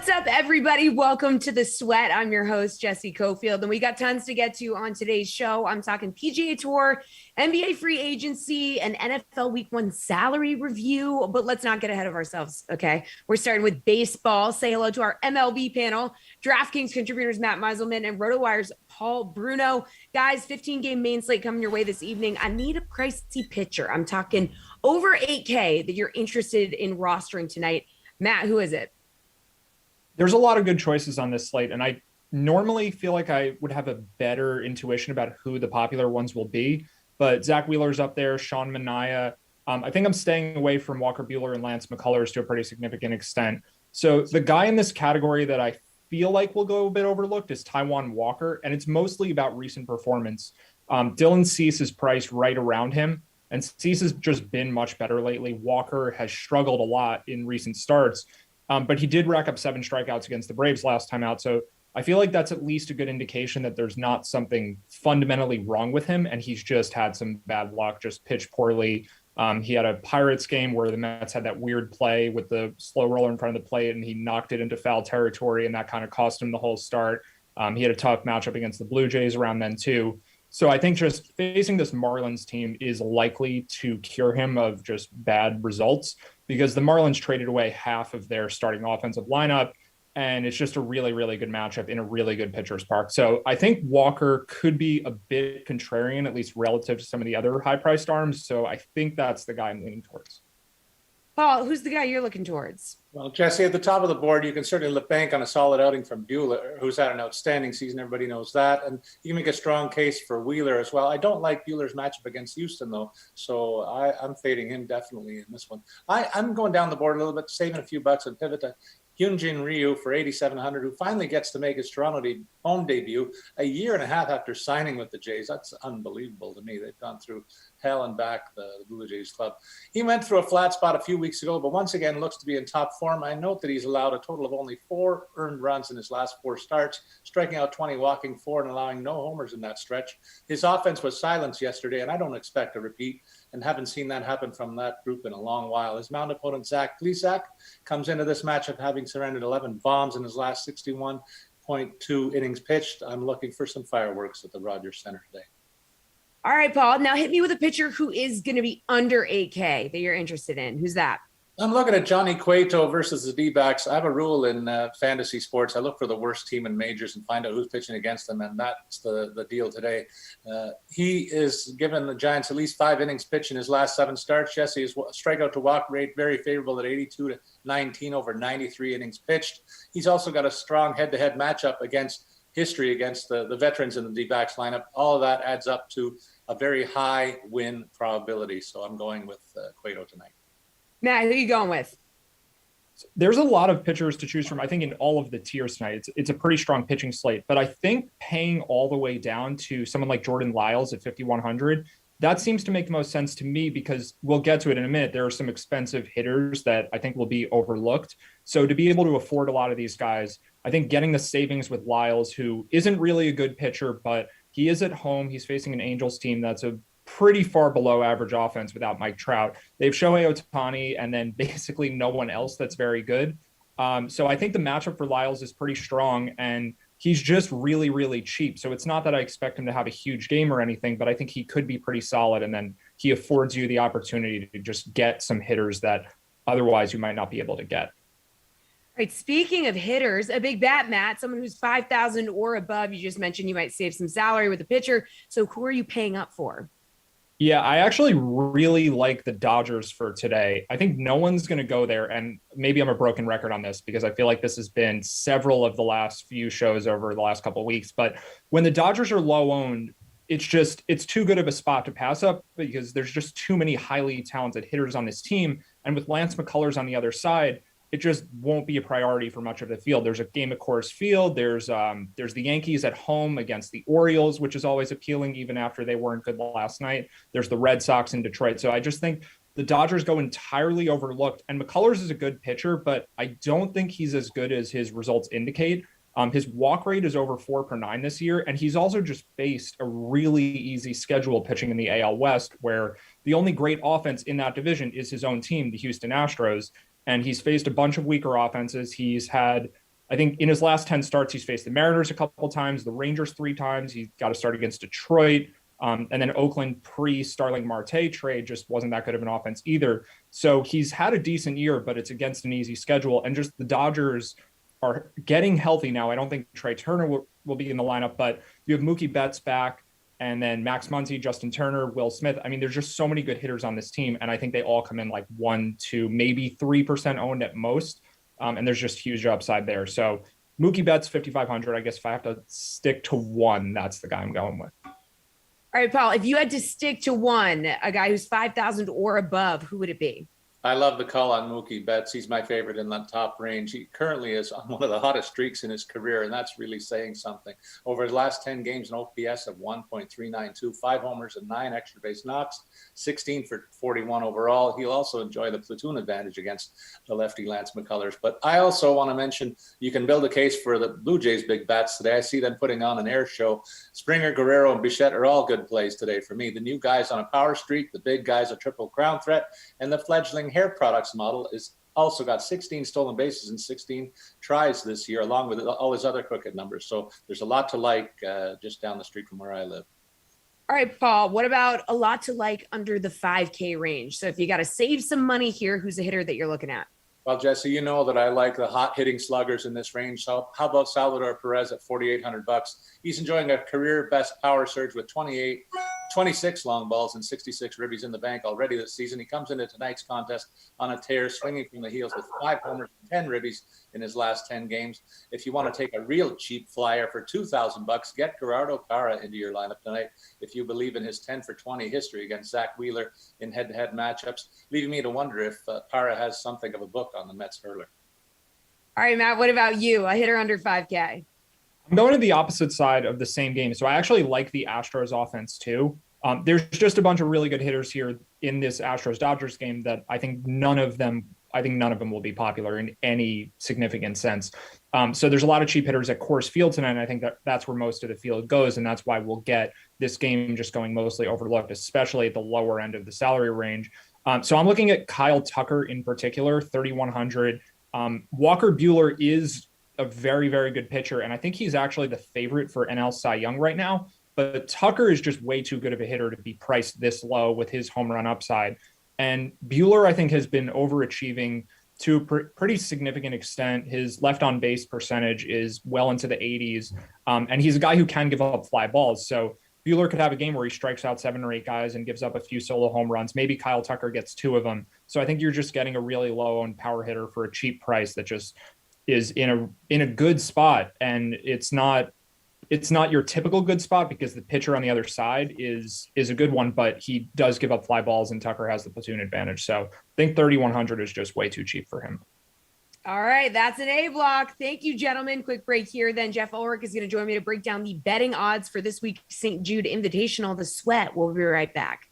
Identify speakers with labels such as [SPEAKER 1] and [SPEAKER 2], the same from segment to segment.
[SPEAKER 1] What's up, everybody? Welcome to The Sweat. I'm your host, Jesse Cofield, and we got tons to get to on today's show. I'm talking PGA Tour, NBA free agency, and NFL Week 1 salary review, but let's not get ahead of ourselves, okay? We're starting with baseball. Say hello to our MLB panel, DraftKings contributors Matt Meiselman and RotoWire's Paul Bruno. Guys, 15-game main slate coming your way this evening. I need a pricey pitcher. I'm talking over $8K that you're interested in rostering tonight. Matt, who is it?
[SPEAKER 2] There's a lot of good choices on this slate, and I normally feel like I would have a better intuition about who the popular ones will be, but Zach Wheeler's up there, Sean Manaea. I think I'm staying away from Walker Buehler and Lance McCullers to a pretty significant extent. So the guy in this category that I feel like will go a bit overlooked is Taijuan Walker, and it's mostly about recent performance. Dylan Cease is priced right around him, and Cease has just been much better lately. Walker has struggled a lot in recent starts. But he did rack up 7 strikeouts against the Braves last time out. So I feel like that's at least a good indication that there's not something fundamentally wrong with him. And he's just had some bad luck, just pitched poorly. He had a Pirates game where the Mets had that weird play with the slow roller in front of the plate, and he knocked it into foul territory, and that kind of cost him the whole start. He had a tough matchup against the Blue Jays around then too. So I think just facing this Marlins team is likely to cure him of just bad results, because the Marlins traded away half of their starting offensive lineup, and it's just a really, really good matchup in a really good pitcher's park. So I think Walker could be a bit contrarian, at least relative to some of the other high-priced arms. So I think that's the guy I'm leaning towards.
[SPEAKER 1] Paul, who's the guy you're looking towards?
[SPEAKER 3] Well, Jesse, at the top of the board, you can certainly bank on a solid outing from Buehler, who's had an outstanding season. Everybody knows that. And you can make a strong case for Wheeler as well. I don't like Buehler's matchup against Houston, though. So I'm fading him definitely in this one. I'm going down the board a little bit, saving a few bucks and pivot to Hyunjin Ryu for 8,700, who finally gets to make his Toronto home debut a year and a half after signing with the Jays. That's unbelievable to me. They've gone through hell and back, the Blue Jays club. He went through a flat spot a few weeks ago, but once again looks to be in top form. I note that he's allowed a total of only 4 earned runs in his last 4 starts, striking out 20, walking 4, and allowing no homers in that stretch. His offense was silenced yesterday, and I don't expect a repeat, and haven't seen that happen from that group in a long while. His mound opponent, Zach Plesac, comes into this matchup having surrendered 11 bombs in his last 61.2 innings pitched. I'm looking for some fireworks at the Rogers Center today.
[SPEAKER 1] All right, Paul. Now hit me with a pitcher who is going to be under 8K that you're interested in. Who's that?
[SPEAKER 3] I'm looking at Johnny Cueto versus the D-backs. I have a rule in fantasy sports. I look for the worst team in majors and find out who's pitching against them, and that's the deal today. He is given the Giants at least 5 innings pitched in his last 7 starts. Jesse, his strikeout to walk rate very favorable at 82-19 over 93 innings pitched. He's also got a strong head-to-head matchup against the veterans in the D-backs lineup. All of that adds up to a very high win probability. So I'm going with Cueto tonight.
[SPEAKER 1] Matt, who are you going with?
[SPEAKER 2] There's a lot of pitchers to choose from, I think, in all of the tiers tonight. It's a pretty strong pitching slate, but I think paying all the way down to someone like Jordan Lyles at 5,100, that seems to make the most sense to me, because we'll get to it in a minute. There are some expensive hitters that I think will be overlooked. So to be able to afford a lot of these guys, I think getting the savings with Lyles, who isn't really a good pitcher, but he is at home. He's facing an Angels team that's a pretty far below average offense without Mike Trout. They have Shohei Ohtani and then basically no one else that's very good. So I think the matchup for Lyles is pretty strong, and he's just really, really cheap. So it's not that I expect him to have a huge game or anything, but I think he could be pretty solid. And then he affords you the opportunity to just get some hitters that otherwise you might not be able to get.
[SPEAKER 1] All right, speaking of hitters, a big bat, Matt, someone who's 5,000 or above. You just mentioned you might save some salary with the pitcher. So who are you paying up for?
[SPEAKER 2] Yeah, I actually really like the Dodgers for today. I think no one's going to go there, and maybe I'm a broken record on this because I feel like this has been several of the last few shows over the last couple of weeks. But when the Dodgers are low owned, it's too good of a spot to pass up, because there's just too many highly talented hitters on this team. And with Lance McCullers on the other side, it just won't be a priority for much of the field. There's a game at Coors Field. There's the Yankees at home against the Orioles, which is always appealing even after they weren't good last night. There's the Red Sox in Detroit. So I just think the Dodgers go entirely overlooked. And McCullers is a good pitcher, but I don't think he's as good as his results indicate. His walk rate is over 4 per 9 this year, and he's also just faced a really easy schedule pitching in the AL West, where the only great offense in that division is his own team, the Houston Astros. And he's faced a bunch of weaker offenses. He's had I think in his last 10 starts, he's faced the Mariners a couple of times, the Rangers 3 times. He got to start against Detroit. And then Oakland pre-Starling Marte trade just wasn't that good of an offense either. So he's had a decent year, but it's against an easy schedule. And just the Dodgers are getting healthy now. I don't think Trey Turner will be in the lineup, but you have Mookie Betts back, and then Max Muncy, Justin Turner, Will Smith. I mean, there's just so many good hitters on this team, and I think they all come in like 1, 2, maybe 3% owned at most. And there's just huge upside there. So Mookie Betts, 5,500. I guess if I have to stick to one, that's the guy I'm going with.
[SPEAKER 1] All right, Paul, if you had to stick to one, a guy who's 5,000 or above, who would it be?
[SPEAKER 3] I love the call on Mookie Betts. He's my favorite in that top range. He currently is on one of the hottest streaks in his career, and that's really saying something. Over his last 10 games, an OPS of 1.392, 5 homers and 9 extra base knocks, 16 for 41 overall. He'll also enjoy the platoon advantage against the lefty Lance McCullers. But I also want to mention you can build a case for the Blue Jays' big bats today. I see them putting on an air show. Springer, Guerrero, and Bichette are all good plays today for me. The new guys on a power streak, the big guys a triple crown threat, and the fledgling hair products model is also got 16 stolen bases and 16 tries this year, along with all his other crooked numbers. So there's a lot to like just down the street from where I live.
[SPEAKER 1] All right, Paul, what about a lot to like under the 5K range? So if you got to save some money here, who's a hitter that you're looking at?
[SPEAKER 3] Well, Jesse, you know that I like the hot hitting sluggers in this range. So how about Salvador Perez at $4,800? He's enjoying a career best power surge with 26 long balls and 66 ribbies in the bank already this season. He comes into tonight's contest on a tear, swinging from the heels with 5 homers and 10 ribbies in his last 10 games. If you want to take a real cheap flyer for $2,000, get Gerardo Parra into your lineup tonight. If you believe in his 10 for 20 history against Zach Wheeler in head-to-head matchups, leaving me to wonder if Parra has something of a book on the Mets hurler.
[SPEAKER 1] All right, Matt, what about you? A hitter under 5K?
[SPEAKER 2] I'm going to the opposite side of the same game. So I actually like the Astros offense too. There's just a bunch of really good hitters here in this Astros-Dodgers game that I think none of them will be popular in any significant sense. So there's a lot of cheap hitters at Coors Field tonight, and I think that's where most of the field goes, and that's why we'll get this game just going mostly overlooked, especially at the lower end of the salary range. So I'm looking at Kyle Tucker in particular, 3,100. Walker Buehler is a very, very good pitcher, and I think he's actually the favorite for NL Cy Young right now. But Tucker is just way too good of a hitter to be priced this low with his home run upside. And Buehler, I think, has been overachieving to a pretty significant extent. His left on base percentage is well into the 80s, and he's a guy who can give up fly balls. So Buehler could have a game where he strikes out 7 or 8 guys and gives up a few solo home runs. Maybe Kyle Tucker gets 2 of them. So I think you're just getting a really low-owned power hitter for a cheap price that just is in a good spot. And it's not your typical good spot because the pitcher on the other side is a good one, but he does give up fly balls and Tucker has the platoon advantage. So I think 3,100 is just way too cheap for him.
[SPEAKER 1] All right, that's an A block. Thank you, gentlemen. Quick break here. Then Jeff Ulrich is going to join me to break down the betting odds for this week's St. Jude Invitational, the Sweat. We'll be right back.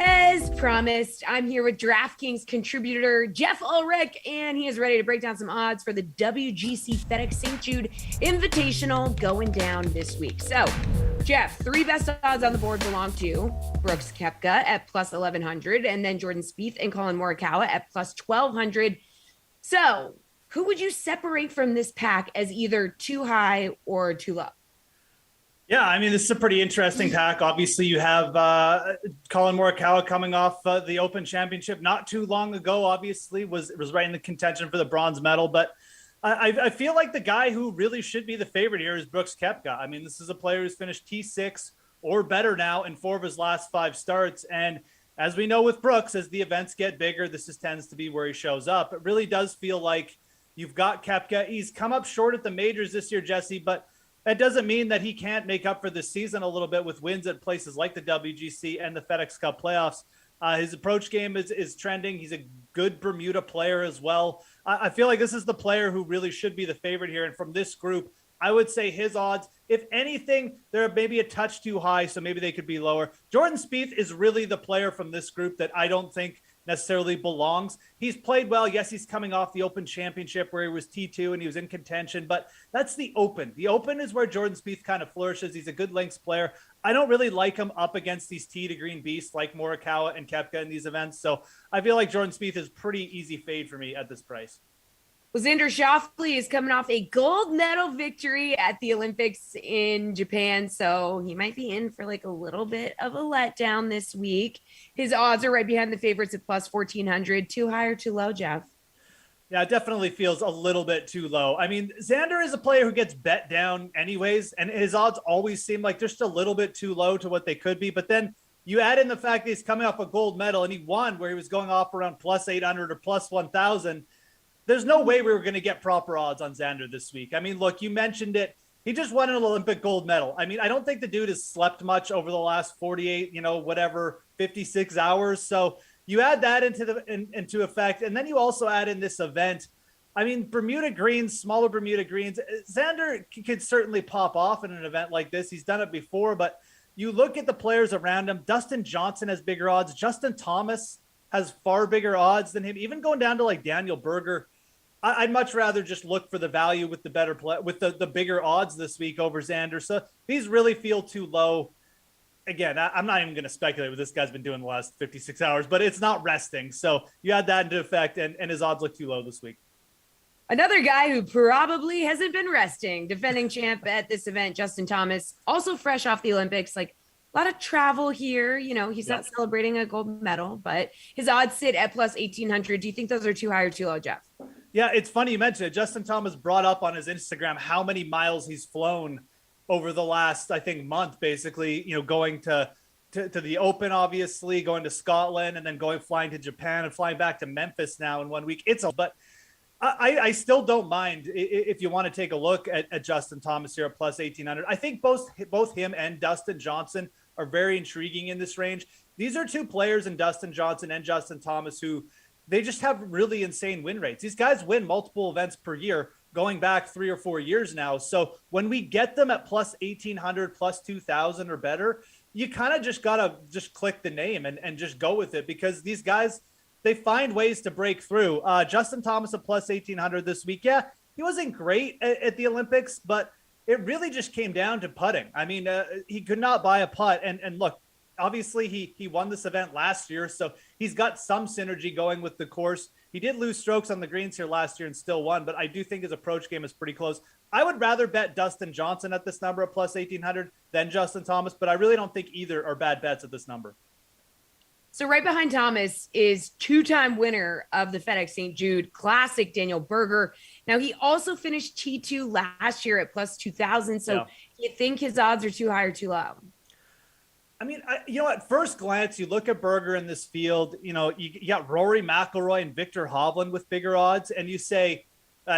[SPEAKER 1] As promised, I'm here with DraftKings contributor Jeff Ulrich, and he is ready to break down some odds for the WGC-FedEx St. Jude Invitational going down this week. So, Jeff, 3 best odds on the board belong to Brooks Koepka at plus 1,100, and then Jordan Spieth and Colin Morikawa at plus 1,200. So, who would you separate from this pack as either too high or too low?
[SPEAKER 4] Yeah, I mean, this is a pretty interesting pack. Obviously, you have Colin Morikawa coming off the Open Championship not too long ago. Obviously, was right in the contention for the bronze medal. But I feel like the guy who really should be the favorite here is Brooks Koepka. I mean, this is a player who's finished T6 or better now in 4 of his last 5 starts. And as we know with Brooks, as the events get bigger, this just tends to be where he shows up. It really does feel like you've got Koepka. He's come up short at the majors this year, Jesse, but that doesn't mean that he can't make up for this season a little bit with wins at places like the WGC and the FedEx Cup playoffs. His approach game is trending. He's a good Bermuda player as well. I feel like this is the player who really should be the favorite here. And from this group, I would say his odds, if anything, they're maybe a touch too high, so maybe they could be lower. Jordan Spieth is really the player from this group that I don't think necessarily belongs. He's played well. Yes, he's coming off the Open Championship where he was T2 and he was in contention, but that's the Open. The Open is where Jordan Spieth kind of flourishes. He's a good links player. I don't really like him up against these tee to green beasts like Morikawa and Koepka in these events. So I feel like Jordan Spieth is pretty easy fade for me at this price.
[SPEAKER 1] Well, Xander Schauffele is coming off a gold medal victory at the Olympics in Japan, so he might be in for like a little bit of a letdown this week. His odds are right behind the favorites at plus 1,400. Too high or too low, Jeff?
[SPEAKER 4] Yeah, it definitely feels a little bit too low. I mean, Xander is a player who gets bet down anyways, and his odds always seem like just a little bit too low to what they could be. But then you add in the fact that he's coming off a gold medal and he won where he was going off around plus 800 or plus 1,000. There's no way we were going to get proper odds on Xander this week. I mean, look, you mentioned it. He just won an Olympic gold medal. I mean, I don't think the dude has slept much over the last 48, 56 hours. So you add that into effect. And then you also add in this event. I mean, Bermuda greens, smaller Bermuda greens. Xander could certainly pop off in an event like this. He's done it before, but you look at the players around him. Dustin Johnson has bigger odds. Justin Thomas has far bigger odds than him. Even going down to like Daniel Berger. I'd much rather just look for the value with the better play, with the bigger odds this week over Xander. So these really feel too low. Again, I'm not even going to speculate what this guy's been doing the last 56 hours, but it's not resting. So you add that into effect, and his odds look too low this week.
[SPEAKER 1] Another guy who probably hasn't been resting, defending champ at this event, Justin Thomas, also fresh off the Olympics. Like a lot of travel here. He's not celebrating a gold medal, but his odds sit at plus 1,800. Do you think those are too high or too low, Jeff?
[SPEAKER 4] Yeah, it's funny you mentioned it. Justin Thomas brought up on his Instagram how many miles he's flown over the last, I think, month, basically, going to the Open, obviously, going to Scotland, and then flying to Japan and flying back to Memphis now in 1 week. But I still don't mind if you want to take a look at Justin Thomas here at plus 1,800. I think both him and Dustin Johnson are very intriguing in this range. These are two players in Dustin Johnson and Justin Thomas who they just have really insane win rates. These guys win multiple events per year, going back 3 or 4 years now. So when we get them at plus 1,800, plus 2,000 or better, you kind of just got to just click the name and just go with it because these guys, they find ways to break through. Justin Thomas at plus 1,800 this week. Yeah, he wasn't great at the Olympics, but it really just came down to putting. I mean, he could not buy a putt. And look, obviously he won this event last year, so he's got some synergy going with the course. He did lose strokes on the greens here last year and still won, but I do think his approach game is pretty close. I would rather bet Dustin Johnson at this number at plus 1,800 than Justin Thomas, but I really don't think either are bad bets at this number.
[SPEAKER 1] So right behind Thomas is two-time winner of the FedEx St. Jude Classic, Daniel Berger. Now, he also finished T2 last year at plus 2,000. So you think his odds are too high or too low?
[SPEAKER 4] I mean, at first glance, you look at Berger in this field, you got Rory McIlroy and Victor Hovland with bigger odds, and you say,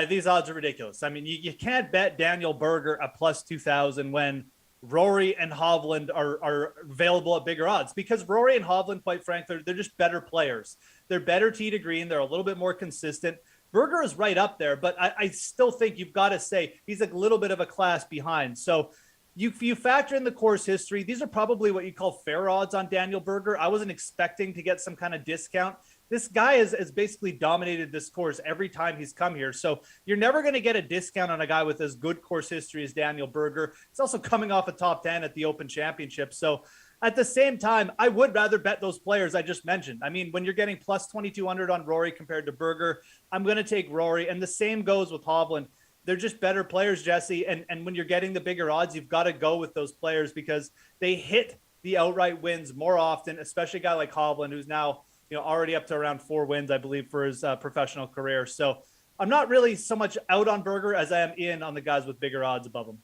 [SPEAKER 4] these odds are ridiculous. I mean, you can't bet Daniel Berger at plus 2,000 when Rory and Hovland are available at bigger odds because Rory and Hovland, quite frankly, they're just better players. They're better tee to green. They're a little bit more consistent. Berger is right up there, but I still think you've got to say he's a little bit of a class behind. So you factor in the course history. These are probably what you call fair odds on Daniel Berger. I wasn't expecting to get some kind of discount. This guy has basically dominated this course every time he's come here. So you're never going to get a discount on a guy with as good course history as Daniel Berger. He's also coming off a top 10 at the Open Championship. So at the same time, I would rather bet those players I just mentioned. I mean, when you're getting plus 2,200 on Rory compared to Berger, I'm going to take Rory. And the same goes with Hovland. They're just better players, Jesse. And when you're getting the bigger odds, you've got to go with those players because they hit the outright wins more often, especially a guy like Hovland, who's now already up to around 4 wins, I believe, for his professional career. So I'm not really so much out on Berger as I am in on the guys with bigger odds above him.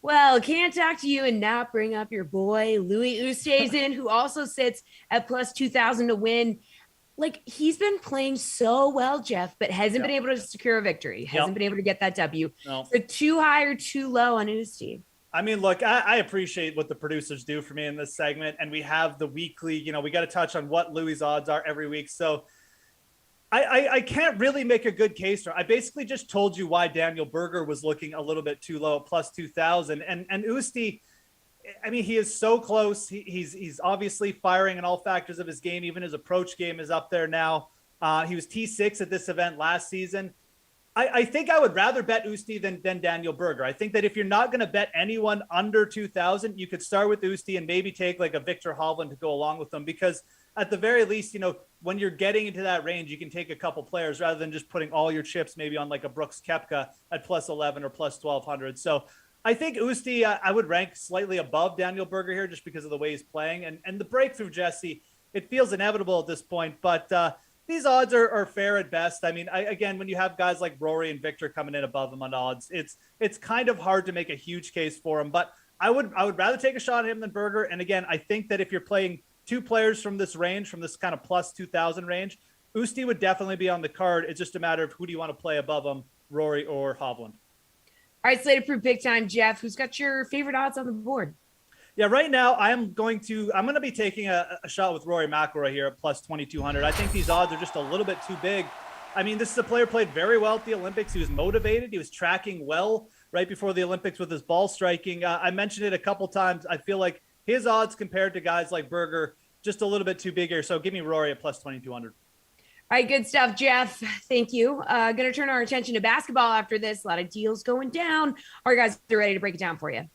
[SPEAKER 1] Well, can't talk to you and not bring up your boy Louis Oosthuizen, who also sits at plus 2,000 to win. Like, he's been playing so well, Jeff, but hasn't been able to secure a victory. Hasn't been able to get that W.
[SPEAKER 4] No.
[SPEAKER 1] So too high or too low on Oosty.
[SPEAKER 4] I mean, look, I appreciate what the producers do for me in this segment, and we have the weekly. We got to touch on what Louis' odds are every week. So I can't really make a good case. I basically just told you why Daniel Berger was looking a little bit too low at plus 2,000. And Usti, I mean, he is so close. He's obviously firing in all factors of his game. Even his approach game is up there now. He was T6 at this event last season. I think I would rather bet Usti than Daniel Berger. I think that if you're not going to bet anyone under 2,000, you could start with Usti and maybe take like a Victor Hovland to go along with them, because at the very least, when you're getting into that range, you can take a couple players rather than just putting all your chips maybe on like a Brooks Koepka at plus 11 or plus 1,200. So I think Usti, I would rank slightly above Daniel Berger here just because of the way he's playing. And the breakthrough, Jesse, it feels inevitable at this point, but these odds are fair at best. I mean, again, when you have guys like Rory and Victor coming in above them on odds, it's kind of hard to make a huge case for him. But I would rather take a shot at him than Berger. And again, I think that if you're playing two players from this range, from this kind of plus 2,000 range, Usti would definitely be on the card. It's just a matter of who do you want to play above him, Rory or Hovland.
[SPEAKER 1] All right, Slated for big time, Jeff. Who's got your favorite odds on the board?
[SPEAKER 4] Yeah, right now I'm going to be taking a shot with Rory McIlroy here at plus 2,200. I think these odds are just a little bit too big. I mean, this is a player played very well at the Olympics. He was motivated. He was tracking well right before the Olympics with his ball striking. I mentioned it a couple times. I feel like his odds compared to guys like Berger, just a little bit too big here. So give me Rory at plus 2,200.
[SPEAKER 1] All right, good stuff, Jeff. Thank you. Going to turn our attention to basketball after this. A lot of deals going down. All right, guys, they're ready to break it down for you.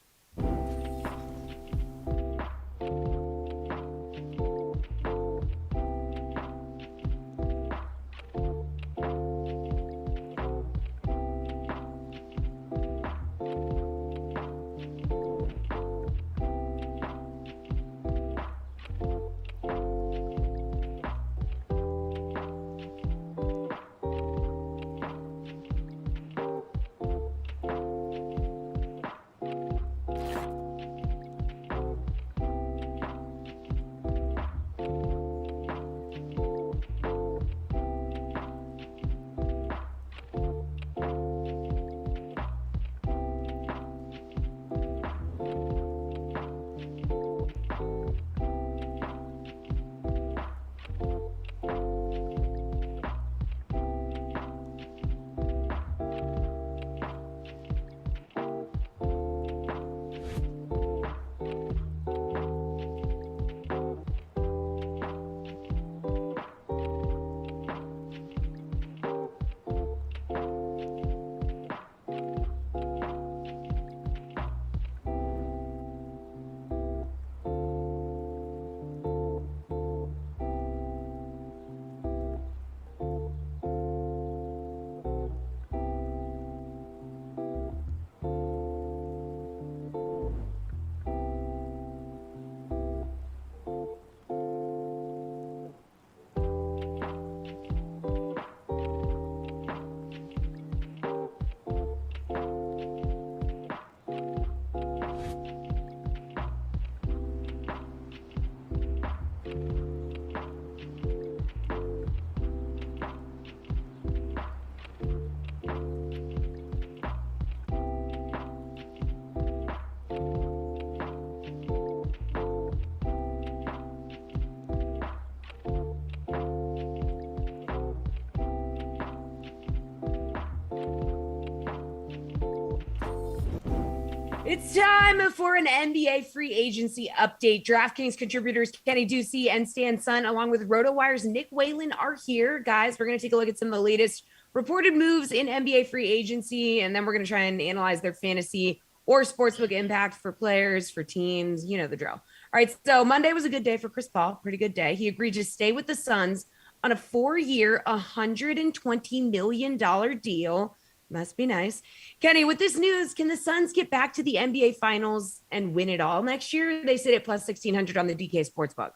[SPEAKER 1] It's time for an NBA free agency update. DraftKings contributors Kenny Ducey and Stan Sun, along with RotoWire's Nick Whalen, are here. Guys, we're going to take a look at some of the latest reported moves in NBA free agency, and then we're going to try and analyze their fantasy or sportsbook impact for players, for teams. You know the drill. All right, so Monday was a good day for Chris Paul. Pretty good day. He agreed to stay with the Suns on a 4-year, $120 million deal. Must be nice. Kenny, with this news, can the Suns get back to the NBA Finals and win it all next year? They sit at plus 1,600 on the DK Sportsbook.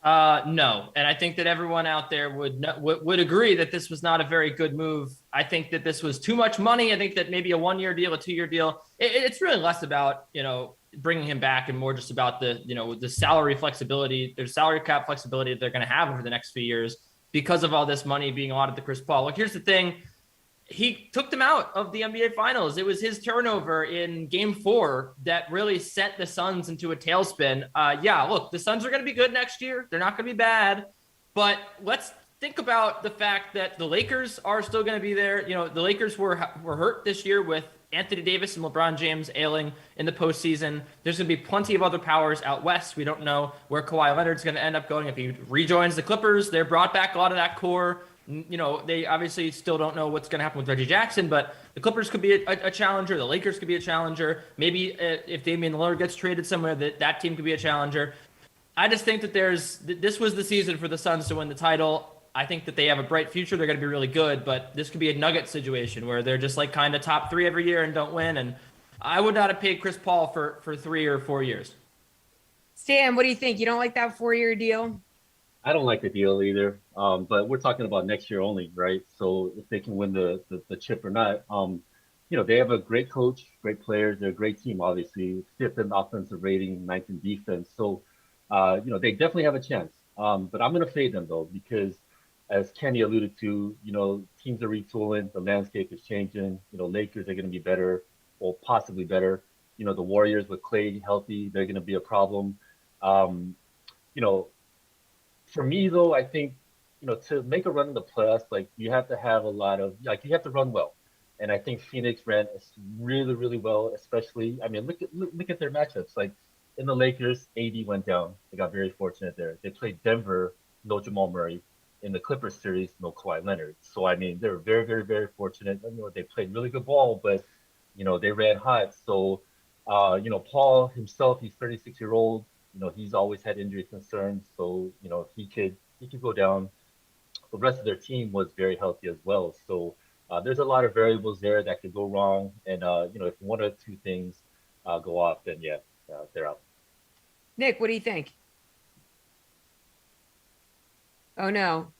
[SPEAKER 5] No, and I think that everyone out there would agree that this was not a very good move. I think that this was too much money. I think that maybe a 1-year deal, a 2-year deal, it's really less about bringing him back and more just about the salary flexibility, their salary cap flexibility that they're going to have over the next few years because of all this money being allotted to Chris Paul. Look, here's the thing. He took them out of the NBA Finals. It was his turnover in Game 4 that really sent the Suns into a tailspin. Yeah, look, the Suns are going to be good next year. They're not going to be bad. But let's think about the fact that the Lakers are still going to be there. The Lakers were hurt this year with Anthony Davis and LeBron James ailing in the postseason. There's going to be plenty of other powers out west. We don't know where Kawhi Leonard's going to end up going. If he rejoins the Clippers, they're brought back a lot of that core. They obviously still don't know what's going to happen with Reggie Jackson, but the Clippers could be a challenger. The Lakers could be a challenger. Maybe if Damian Lillard gets traded somewhere, that team could be a challenger. I just think that this was the season for the Suns to win the title. I think that they have a bright future. They're going to be really good, but this could be a Nugget situation where they're just like kind of top 3 every year and don't win. And I would not have paid Chris Paul for 3 or 4 years.
[SPEAKER 1] Stan, what do you think? You don't like that 4-year deal?
[SPEAKER 6] I don't like the deal either, but we're talking about next year only, right? So if they can win the chip or not, they have a great coach, great players. They're a great team, obviously. 5th in offensive rating, 9th in defense. So, they definitely have a chance. But I'm going to fade them, though, because as Kenny alluded to, teams are retooling. The landscape is changing. Lakers are going to be better or possibly better. The Warriors with Clay healthy, they're going to be a problem. For me, though, I think, to make a run in the playoffs, you have to have you have to run well. And I think Phoenix ran really, really well, especially, look at their matchups. Like in the Lakers, AD went down. They got very fortunate there. They played Denver, no Jamal Murray. In the Clippers series, no Kawhi Leonard. So, they were very, very, very fortunate. They played really good ball, but, they ran hot. So, Paul himself, he's 36-year-old. He's always had injury concerns, so he could go down. The rest of their team was very healthy as well. So there's a lot of variables there that could go wrong. And if 1 or 2 things go off, then they're out.
[SPEAKER 1] Nick, what do you think? Oh no,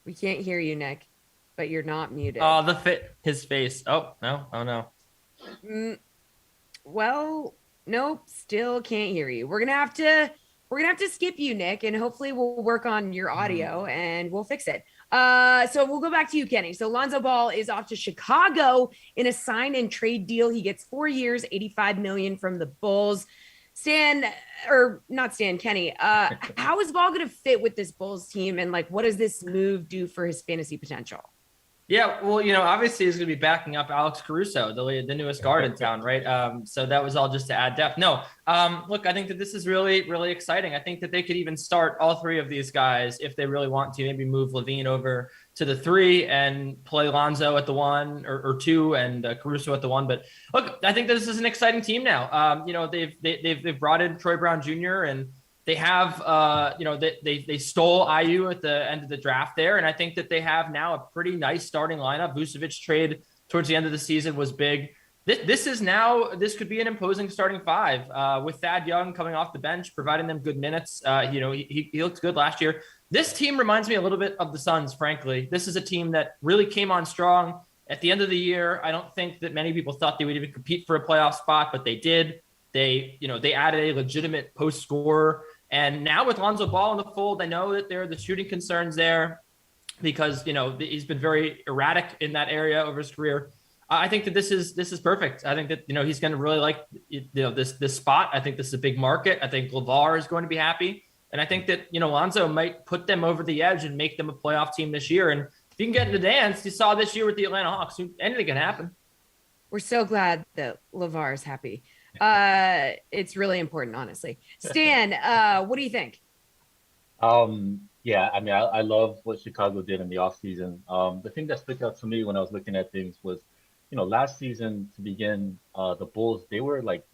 [SPEAKER 1] we can't hear you, Nick. But you're not muted.
[SPEAKER 5] Oh, his face. Oh no, oh no.
[SPEAKER 1] Well. Nope, still can't hear you. We're gonna have to skip you, Nick, and hopefully we'll work on your audio and we'll fix it. So we'll go back to you, Kenny. So Lonzo Ball is off to Chicago in a sign and trade deal. He gets 4 years, $85 million from the Bulls. Kenny, how is Ball gonna fit with this Bulls team, and what does this move do for his fantasy potential?
[SPEAKER 5] Yeah, well, obviously he's going to be backing up Alex Caruso, the newest guard in town, right? So that was all just to add depth. No, look, I think that this is really, really exciting. I think that they could even start all 3 of these guys if they really want to. Maybe move Levine over to the 3 and play Lonzo at the 1 or 2 and Caruso at the 1. But look, I think that this is an exciting team now. They've brought in Troy Brown Jr. and they have, they stole IU at the end of the draft there. And I think that they have now a pretty nice starting lineup. Vucevic trade towards the end of the season was big. This could be an imposing starting 5 with Thad Young coming off the bench, providing them good minutes. He looked good last year. This team reminds me a little bit of the Suns, frankly. This is a team that really came on strong at the end of the year. I don't think that many people thought they would even compete for a playoff spot, but they did. They added a legitimate post scorer. And now with Lonzo Ball in the fold, I know that there are the shooting concerns there because, he's been very erratic in that area over his career. I think that this is perfect. I think that, he's going to really like, this spot. I think this is a big market. I think LeVar is going to be happy. And I think that, Lonzo might put them over the edge and make them a playoff team this year. And if you can get in the dance, you saw this year with the Atlanta Hawks, anything can happen. We're
[SPEAKER 1] so glad that LeVar is happy. It's really important, honestly. Stan, what do you think?
[SPEAKER 6] Yeah, I love what Chicago did in the offseason. The thing that stuck out to me when I was looking at things was, last season to begin, the Bulls, they were like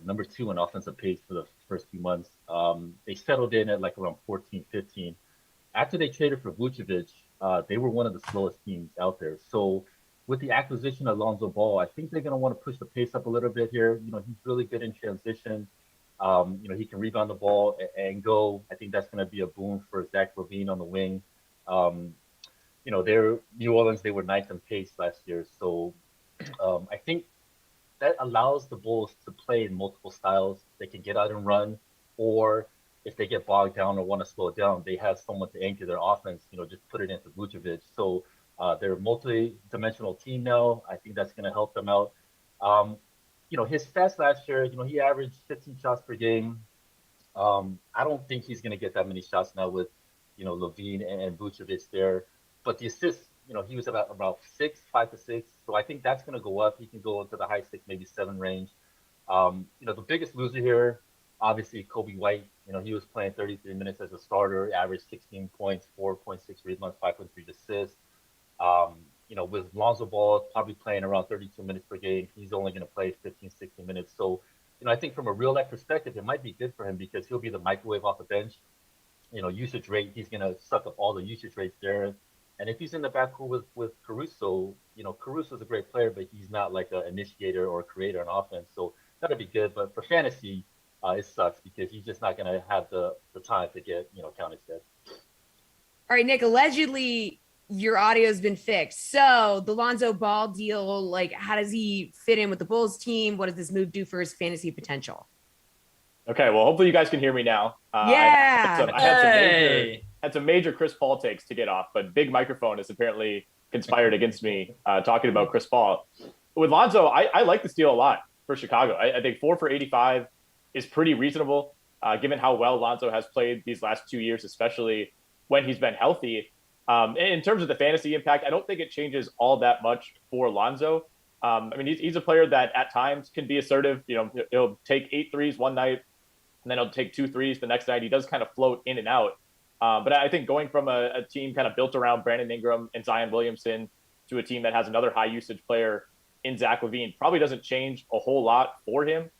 [SPEAKER 6] number 2 in offensive pace for the first few months. They settled in at around 14, 15. After they traded for Vucevic, they were one of the slowest teams out there. So with the acquisition of Lonzo Ball, I think they're going to want to push the pace up a little bit here. He's really good in transition. He can rebound the ball and go. I think that's going to be a boon for Zach LaVine on the wing. They're New Orleans. They were ninth in pace last year, so I think that allows the Bulls to play in multiple styles. They can get out and run, or if they get bogged down or want to slow down, they have someone to anchor their offense. Just put it into Vucevic. So they're a multi-dimensional team now. I think that's going to help them out. His stats last year, he averaged 15 shots per game. I don't think he's going to get that many shots now with, LaVine and Vucevic there. But the assists, he was about 5 to 6. So I think that's going to go up. He can go into the high 6, maybe 7 range. The biggest loser here, obviously, Kobe White. He was playing 33 minutes as a starter, averaged 16 points, 4.6 rebounds, 5.3 assists. With Lonzo Ball probably playing around 32 minutes per game, he's only going to play 15, 16 minutes. So, I think from a real life perspective, it might be good for him because he'll be the microwave off the bench. Usage rate, he's going to suck up all the usage rates there. And if he's in the backcourt with Caruso, Caruso's a great player, but he's not like an initiator or a creator on offense. So that'll be good. But for fantasy, it sucks because he's just not going to have the time to get, counted dead.
[SPEAKER 1] All right, Nick, allegedly your audio has been fixed. So the Lonzo Ball deal, how does he fit in with the Bulls team? What does this move do for his fantasy potential?
[SPEAKER 7] Okay, well, hopefully you guys can hear me now.
[SPEAKER 1] Yeah.
[SPEAKER 7] I had some major Chris Paul takes to get off, but big microphone has apparently conspired against me talking about Chris Paul. With Lonzo, I like this deal a lot for Chicago. I think 4 for 85 is pretty reasonable, given how well Lonzo has played these last 2 years, especially when he's been healthy. In terms of the fantasy impact, I don't think it changes all that much for Lonzo. He's a player that at times can be assertive. He'll take 8 threes one night, and then he'll take 2 threes the next night. He does kind of float in and out. But I think going from a team kind of built around Brandon Ingram and Zion Williamson to a team that has another high usage player in Zach LaVine probably doesn't change a whole lot for him.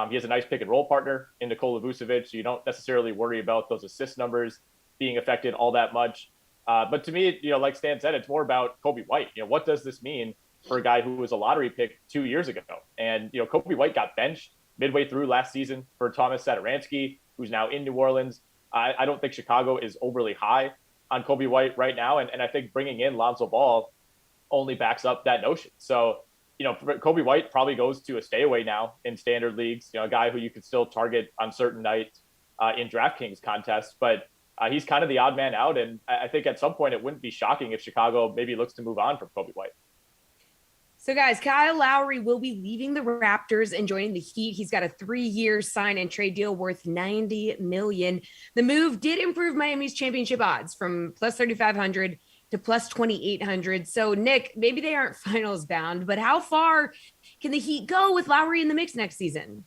[SPEAKER 7] He has a nice pick and roll partner in Nikola Vucevic, so you don't necessarily worry about those assist numbers being affected all that much. But to me, like Stan said, it's more about Kobe White. What does this mean for a guy who was a lottery pick 2 years ago? And, Kobe White got benched midway through last season for Thomas Satoransky, who's now in New Orleans. I don't think Chicago is overly high on Kobe White right now. And I think bringing in Lonzo Ball only backs up that notion. So, Kobe White probably goes to a stay away now in standard leagues, a guy who you could still target on certain nights in DraftKings contests. But he's kind of the odd man out. And I think at some point it wouldn't be shocking if Chicago maybe looks to move on from Kobe White.
[SPEAKER 1] So, guys, Kyle Lowry will be leaving the Raptors and joining the Heat. He's got a 3-year sign and trade deal worth $90 million. The move did improve Miami's championship odds from plus 3,500 to plus 2,800. So, Nick, maybe they aren't finals bound, but how far can the Heat go with Lowry in the mix next season?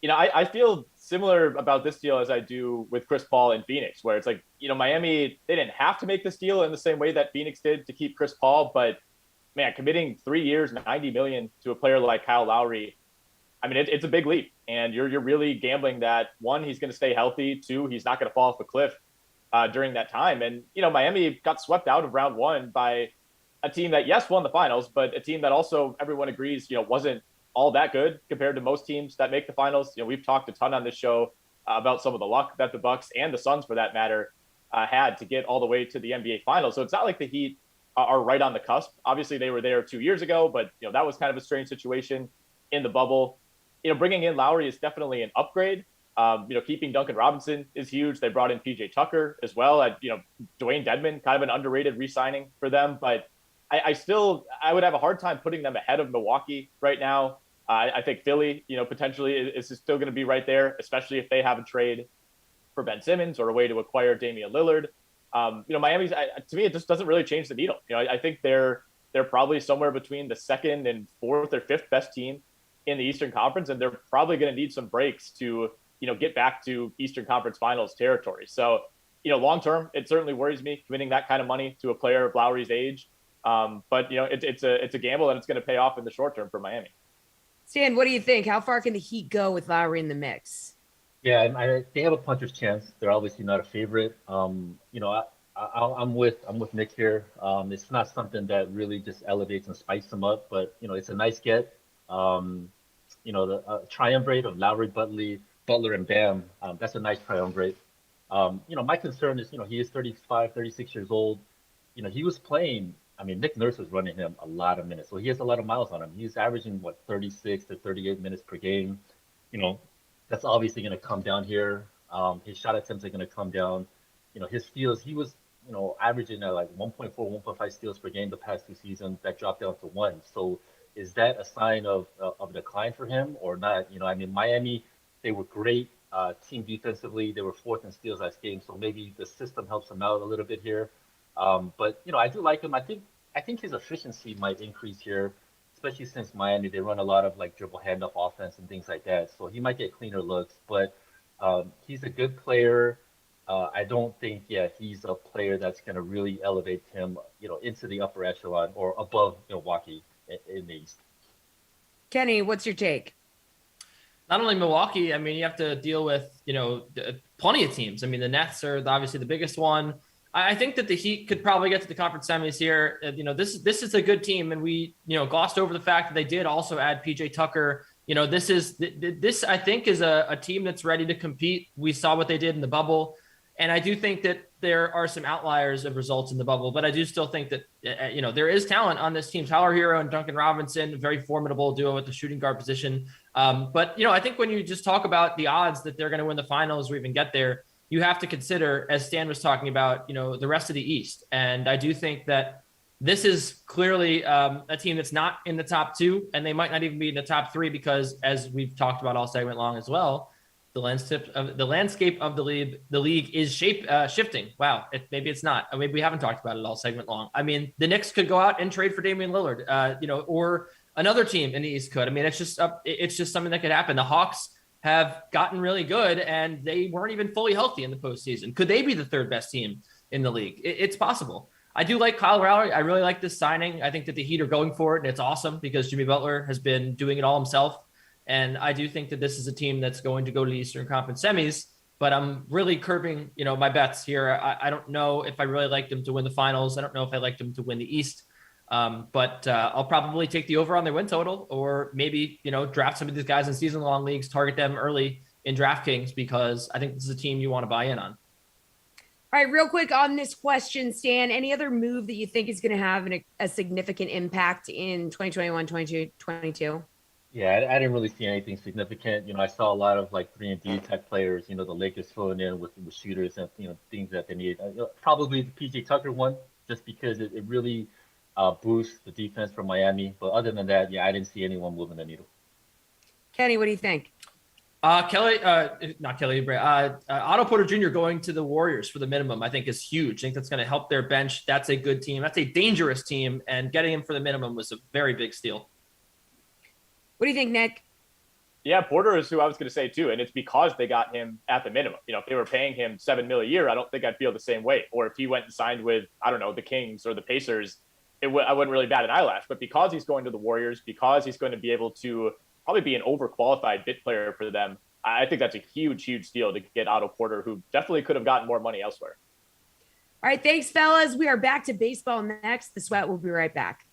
[SPEAKER 7] I feel similar about this deal as I do with Chris Paul in Phoenix, where it's like, Miami, they didn't have to make this deal in the same way that Phoenix did to keep Chris Paul, but man, committing 3 years, $90 million to a player like Kyle Lowry, it's a big leap. And you're really gambling that, 1, he's going to stay healthy, 2, he's not going to fall off a cliff during that time. And, Miami got swept out of round 1 by a team that, yes, won the finals, but a team that also everyone agrees, wasn't all that good compared to most teams that make the finals. We've talked a ton on this show about some of the luck that the Bucks and the Suns, for that matter, had to get all the way to the NBA finals. So it's not like the Heat are right on the cusp. Obviously, they were there 2 years ago, but that was kind of a strange situation in the bubble. Bringing in Lowry is definitely an upgrade. Keeping Duncan Robinson is huge. They brought in PJ Tucker as well. Dwayne Dedmon, kind of an underrated re-signing for them, but I would have a hard time putting them ahead of Milwaukee right now. I think Philly, potentially is still going to be right there, especially if they have a trade for Ben Simmons or a way to acquire Damian Lillard. Miami's, to me, it just doesn't really change the needle. I think they're probably somewhere between the 2nd and 4th or 5th best team in the Eastern Conference, and they're probably going to need some breaks to, get back to Eastern Conference Finals territory. So, long term, it certainly worries me committing that kind of money to a player of Lowry's age. But it's a gamble, and it's going to pay off in the short term for Miami.
[SPEAKER 1] Stan, what do you think? How far can the Heat go with Lowry in the mix?
[SPEAKER 6] Yeah, they have a puncher's chance. They're obviously not a favorite. I'm with Nick here. It's not something that really just elevates and spikes them up, but it's a nice get. The triumvirate of Lowry, Butley, Butler and Bam, that's a nice triumvirate. My concern is, he is 35, 36 years old. He was playing. I mean, Nick Nurse was running him a lot of minutes, so he has a lot of miles on him. He's averaging 36 to 38 minutes per game. That's obviously going to come down here. His shot attempts are going to come down. His steals, he was, averaging at like 1.4, 1.5 steals per game the past 2 seasons. That dropped down to 1. So is that a sign of decline for him or not? Miami, they were great team defensively. They were 4th in steals last game, so maybe the system helps him out a little bit here. But I do like him. I think his efficiency might increase here, especially since Miami, they run a lot of like dribble handoff offense and things like that. So he might get cleaner looks, but he's a good player. I don't think, he's a player that's going to really elevate him, into the upper echelon or above Milwaukee in the East.
[SPEAKER 1] Kenny, what's your take?
[SPEAKER 5] Not only Milwaukee, I mean, you have to deal with, plenty of teams. I mean, the Nets are obviously the biggest one. I think that the Heat could probably get to the conference semis here. This is a good team, and we, glossed over the fact that they did also add PJ Tucker. This I think is a team that's ready to compete. We saw what they did in the bubble, and I do think that there are some outliers of results in the bubble, but I do still think that there is talent on this team. Tyler Hero and Duncan Robinson, very formidable duo at the shooting guard position. But I think when you just talk about the odds that they're going to win the finals or even get there, you have to consider, as Stan was talking about, the rest of the East. And I do think that this is clearly a team that's not in the top 2, and they might not even be in the top 3 because, as we've talked about all segment long as well, the landscape of the league is shifting. Wow, maybe it's not. Maybe we haven't talked about it all segment long. I mean, the Knicks could go out and trade for Damian Lillard, or another team in the East could. I mean, it's just something that could happen. The Hawks have gotten really good, and they weren't even fully healthy in the postseason. Could they be the 3rd best team in the league? It's possible. I do like Kyle Lowry. I really like this signing. I think that the Heat are going for it, and it's awesome because Jimmy Butler has been doing it all himself. And I do think that this is a team that's going to go to the Eastern Conference semis, but I'm really curbing, my bets here. I don't know if I really like them to win the finals. I don't know if I like them to win the East. But I'll probably take the over on their win total, or maybe, draft some of these guys in season-long leagues, target them early in DraftKings, because I think this is a team you want to buy in on.
[SPEAKER 1] All right, real quick on this question, Stan, any other move that you think is going to have a significant impact in 2021, 2022?
[SPEAKER 6] Yeah, I didn't really see anything significant. I saw a lot of like 3-and-D type players, the Lakers filling in with shooters and, things that they need. Probably the PJ Tucker one, just because it really boosts the defense for Miami. But other than that, I didn't see anyone moving the needle.
[SPEAKER 1] Kenny, what do you think?
[SPEAKER 5] Otto Porter Jr. going to the Warriors for the minimum, I think, is huge. I think that's going to help their bench. That's a good team. That's a dangerous team. And getting him for the minimum was a very big steal.
[SPEAKER 1] What do you think, Nick?
[SPEAKER 7] Yeah, Porter is who I was going to say too. And it's because they got him at the minimum. If they were paying him $7 million a year, I don't think I'd feel the same way. Or if he went and signed with, the Kings or the Pacers, I wouldn't really bat an eyelash. But because he's going to the Warriors, because he's going to be able to probably be an overqualified bit player for them, I think that's a huge, huge deal to get Otto Porter, who definitely could have gotten more money elsewhere.
[SPEAKER 1] All right, thanks, fellas. We are back to baseball next. The Sweat will be right back.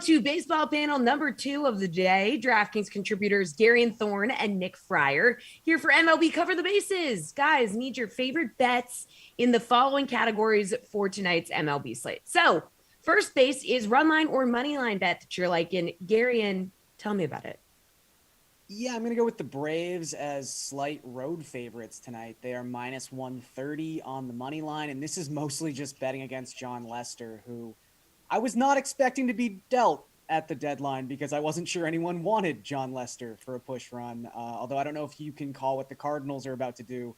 [SPEAKER 1] to baseball panel number 2 of the day. DraftKings contributors Darian Thorne and Nick Fryer here for MLB Cover the Bases. Guys, need your favorite bets in the following categories for tonight's MLB slate. So, first base is run line or money line bet that you're liking. Garian, tell me about it.
[SPEAKER 8] Yeah, I'm going to go with the Braves as slight road favorites tonight. They are minus 130 on the money line, and this is mostly just betting against John Lester, who I was not expecting to be dealt at the deadline because I wasn't sure anyone wanted John Lester for a push run, although I don't know if you can call what the Cardinals are about to do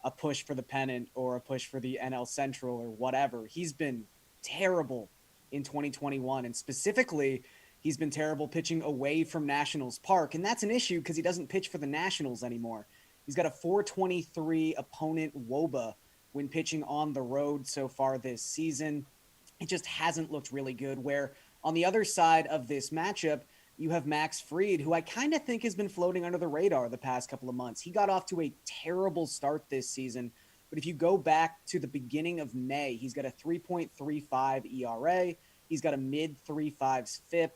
[SPEAKER 8] a push for the pennant or a push for the NL Central or whatever. He's been terrible in 2021, and specifically – he's been terrible pitching away from Nationals Park, and that's an issue because he doesn't pitch for the Nationals anymore. He's got a 423 opponent WOBA when pitching on the road so far this season. It just hasn't looked really good, where on the other side of this matchup, you have Max Fried, who I kind of think has been floating under the radar the past couple of months. He got off to a terrible start this season, but if you go back to the beginning of May, he's got a 3.35 ERA. He's got a mid-3.5s FIP.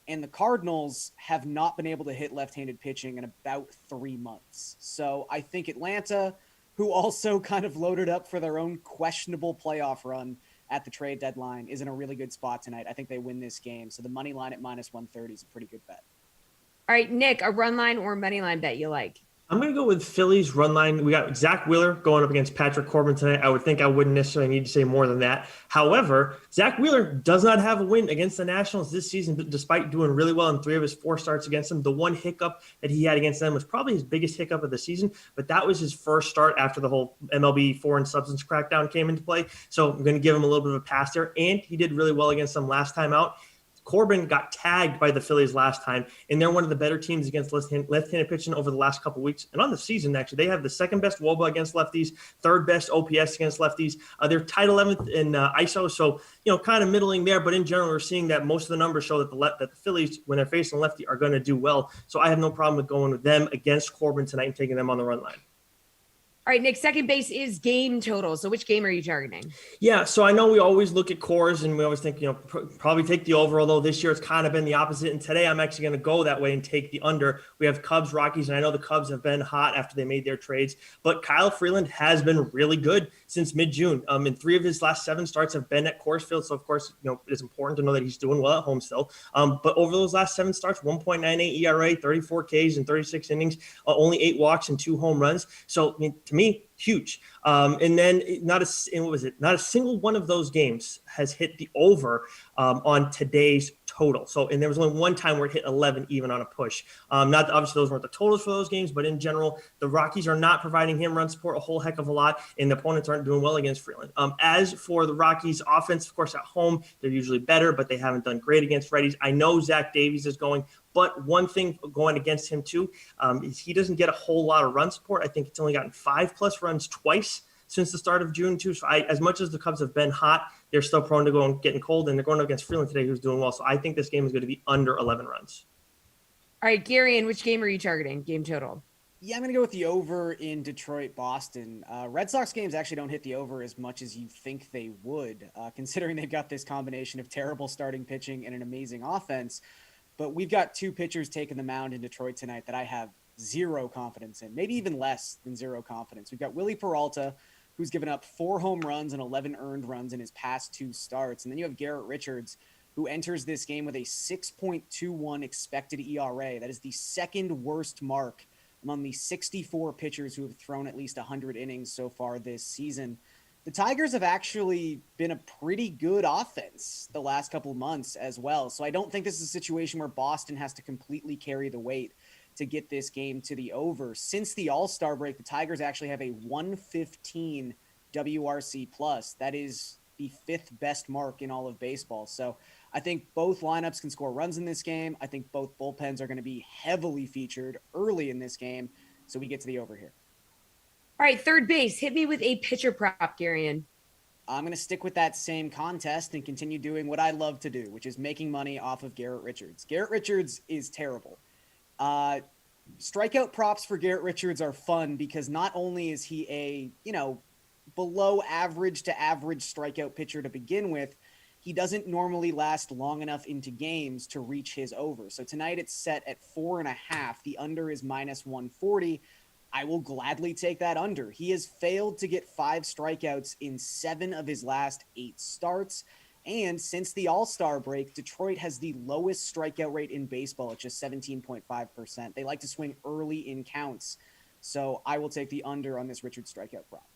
[SPEAKER 8] And the Cardinals have not been able to hit left-handed pitching in about 3 months. So I think Atlanta, who also kind of loaded up for their own questionable playoff run at the trade deadline, is in a really good spot tonight. I think they win this game. So the money line at minus 130 is a pretty good bet.
[SPEAKER 1] All right, Nick, a run line or money line bet you like?
[SPEAKER 9] I'm going to go with Phillies run line. We got Zach Wheeler going up against Patrick Corbin tonight. I would think I wouldn't necessarily need to say more than that. However, Zach Wheeler does not have a win against the Nationals this season, despite doing really well in 3 of his 4 starts against them. The one hiccup that he had against them was probably his biggest hiccup of the season, but that was his first start after the whole MLB foreign substance crackdown came into play. So I'm going to give him a little bit of a pass there, and he did really well against them last time out. Corbin got tagged by the Phillies last time, and they're one of the better teams against left-handed pitching over the last couple of weeks. And on the season, actually, they have the second best WOBA against lefties, third best OPS against lefties. They're tied 11th in ISO, so kind of middling there. But in general, we're seeing that most of the numbers show that the Phillies, when they're facing lefty, are going to do well. So I have no problem with going with them against Corbin tonight and taking them on the run line.
[SPEAKER 1] All right, Nick, second base is game total. So which game are you targeting?
[SPEAKER 9] Yeah, so I know we always look at cores and we always think, probably take the over, although this year it's kind of been the opposite. And today I'm actually going to go that way and take the under. We have Cubs, Rockies, and I know the Cubs have been hot after they made their trades, but Kyle Freeland has been really good since mid-June. In 3 of his last 7 starts have been at Coors Field. So of course, it's important to know that he's doing well at home still. But over those last 7 starts, 1.98 ERA, 34 Ks in 36 innings, only 8 walks and 2 home runs. So to me, huge. And then not a single one of those games has hit the over on today's total. So, and there was only one time where it hit 11 even on a push. Not obviously those weren't the totals for those games, but in general, the Rockies are not providing him run support a whole heck of a lot, and the opponents aren't doing well against Freeland. As for the Rockies offense, of course, at home, they're usually better, but they haven't done great against righties. I know Zach Davies is going, but one thing going against him too is he doesn't get a whole lot of run support. I think it's only gotten 5+ runs twice since the start of June too. So as much as the Cubs have been hot, they're still prone to getting cold, and they're going up against Freeland today, who's doing well. So I think this game is going to be under 11 runs.
[SPEAKER 1] All right, Gary, and which game are you targeting? Game total.
[SPEAKER 8] Yeah, I'm going to go with the over in Detroit, Boston. Red Sox games actually don't hit the over as much as you think they would, considering they've got this combination of terrible starting pitching and an amazing offense. But we've got 2 pitchers taking the mound in Detroit tonight that I have zero confidence in, maybe even less than zero confidence. We've got Willie Peralta, who's given up 4 home runs and 11 earned runs in his past 2 starts. And then you have Garrett Richards, who enters this game with a 6.21 expected ERA. That is the second worst mark among the 64 pitchers who have thrown at least 100 innings so far this season. The Tigers have actually been a pretty good offense the last couple of months as well. So I don't think this is a situation where Boston has to completely carry the weight to get this game to the over. Since the All-Star break, the Tigers actually have a 115 WRC plus. That is the 5th best mark in all of baseball. So I think both lineups can score runs in this game. I think both bullpens are going to be heavily featured early in this game. So we get to the over here.
[SPEAKER 1] All right, third base. Hit me with a pitcher prop, Garian.
[SPEAKER 8] I'm going to stick with that same contest and continue doing what I love to do, which is making money off of Garrett Richards. Garrett Richards is terrible. Strikeout props for Garrett Richards are fun because not only is he a, below average to average strikeout pitcher to begin with, he doesn't normally last long enough into games to reach his over. So tonight it's set at 4.5. The under is minus 140. I will gladly take that under. He has failed to get 5 strikeouts in 7 of his last 8 starts. And since the All-Star break, Detroit has the lowest strikeout rate in baseball at just 17.5%. They like to swing early in counts. So I will take the under on this Richard strikeout prop.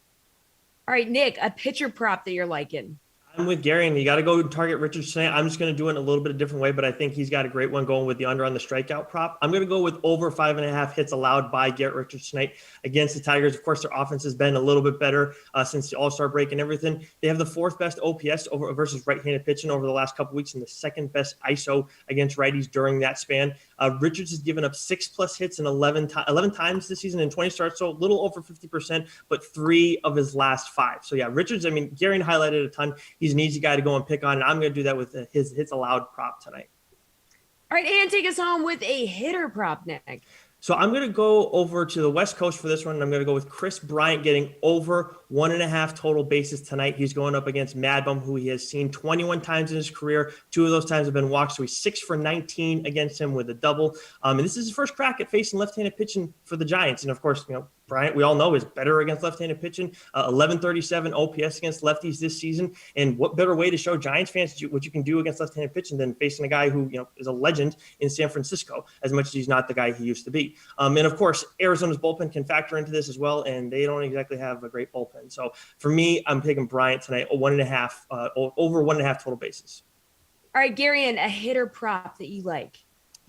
[SPEAKER 1] All right, Nick, a pitcher prop that you're liking.
[SPEAKER 9] I'm with Gary, and you got to go target Richard tonight. I'm just going to do it in a little bit of a different way, but I think he's got a great one going with the under on the strikeout prop. I'm going to go with over 5.5 hits allowed by Garrett Richards tonight against the Tigers. Of course, their offense has been a little bit better since the All-Star break and everything. They have the 4th best OPS over versus right-handed pitching over the last couple weeks and the 2nd best ISO against righties during that span. Richards has given up 6+ hits in 11 times this season in 20 starts, so a little over 50%, but 3 of his last 5. So yeah, Richards, I mean, Gary highlighted a ton. He's an easy guy to go and pick on, and I'm going to do that with his hits allowed prop tonight.
[SPEAKER 1] All right, and take us home with a hitter prop, Nick.
[SPEAKER 9] So I'm going to go over to the West Coast for this one, and I'm going to go with Chris Bryant getting over 1.5 total bases tonight. He's going up against Mad Bum, who he has seen 21 times in his career. 2 of those times have been walks, so he's 6 for 19 against him with a double. And this is his first crack at facing left-handed pitching for the Giants. And of course, Bryant, we all know, is better against left-handed pitching. 1137 OPS against lefties this season. And what better way to show Giants fans what you can do against left-handed pitching than facing a guy who is a legend in San Francisco, as much as he's not the guy he used to be. And of course, Arizona's bullpen can factor into this as well, and they don't exactly have a great bullpen. So for me, I'm taking Bryant tonight, over 1.5 total bases.
[SPEAKER 1] All right, Garion, a hitter prop that you like.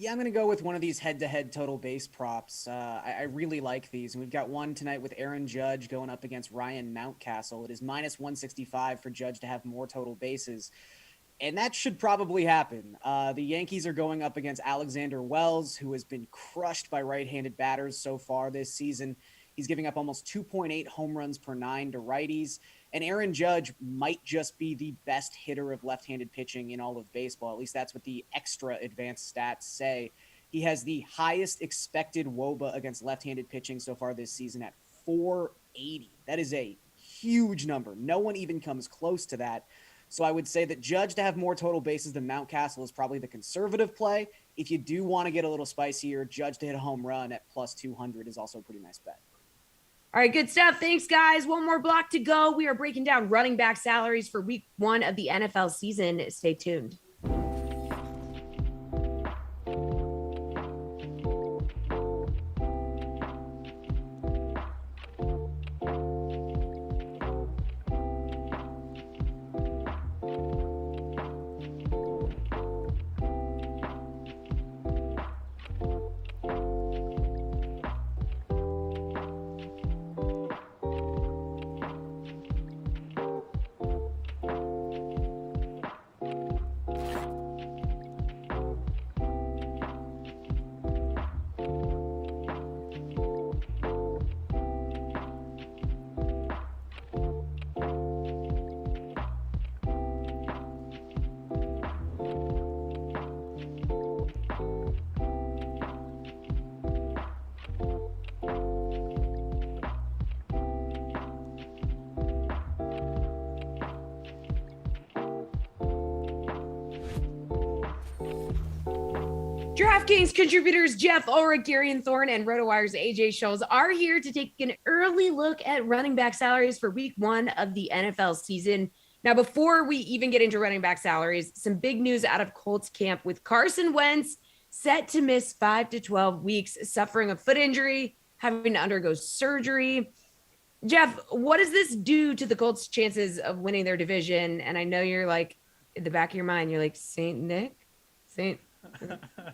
[SPEAKER 8] Yeah, I'm going to go with one of these head-to-head total base props. I really like these. And we've got one tonight with Aaron Judge going up against Ryan Mountcastle. It is minus 165 for Judge to have more total bases. And that should probably happen. The Yankees are going up against Alexander Wells, who has been crushed by right-handed batters so far this season. He's giving up almost 2.8 home runs per 9 to righties. And Aaron Judge might just be the best hitter of left-handed pitching in all of baseball. At least that's what the extra advanced stats say. He has the highest expected WOBA against left-handed pitching so far this season at 480. That is a huge number. No one even comes close to that. So I would say that Judge to have more total bases than Mountcastle is probably the conservative play. If you do want to get a little spicier, Judge to hit a home run at plus 200 is also a pretty nice bet.
[SPEAKER 1] All right, good stuff. Thanks, guys. One more block to go. We are breaking down running back salaries for week 1 of the NFL season. Stay tuned. DraftKings contributors Jeff Ulrich, Garion Thorne, and RotoWire's AJ Scholes are here to take an early look at running back salaries for week 1 of the NFL season. Now, before we even get into running back salaries, some big news out of Colts camp with Carson Wentz set to miss 5 to 12 weeks, suffering a foot injury, having to undergo surgery. Jeff, what does this do to the Colts' chances of winning their division? And I know you're like, in the back of your mind, you're like, St. Nick? Is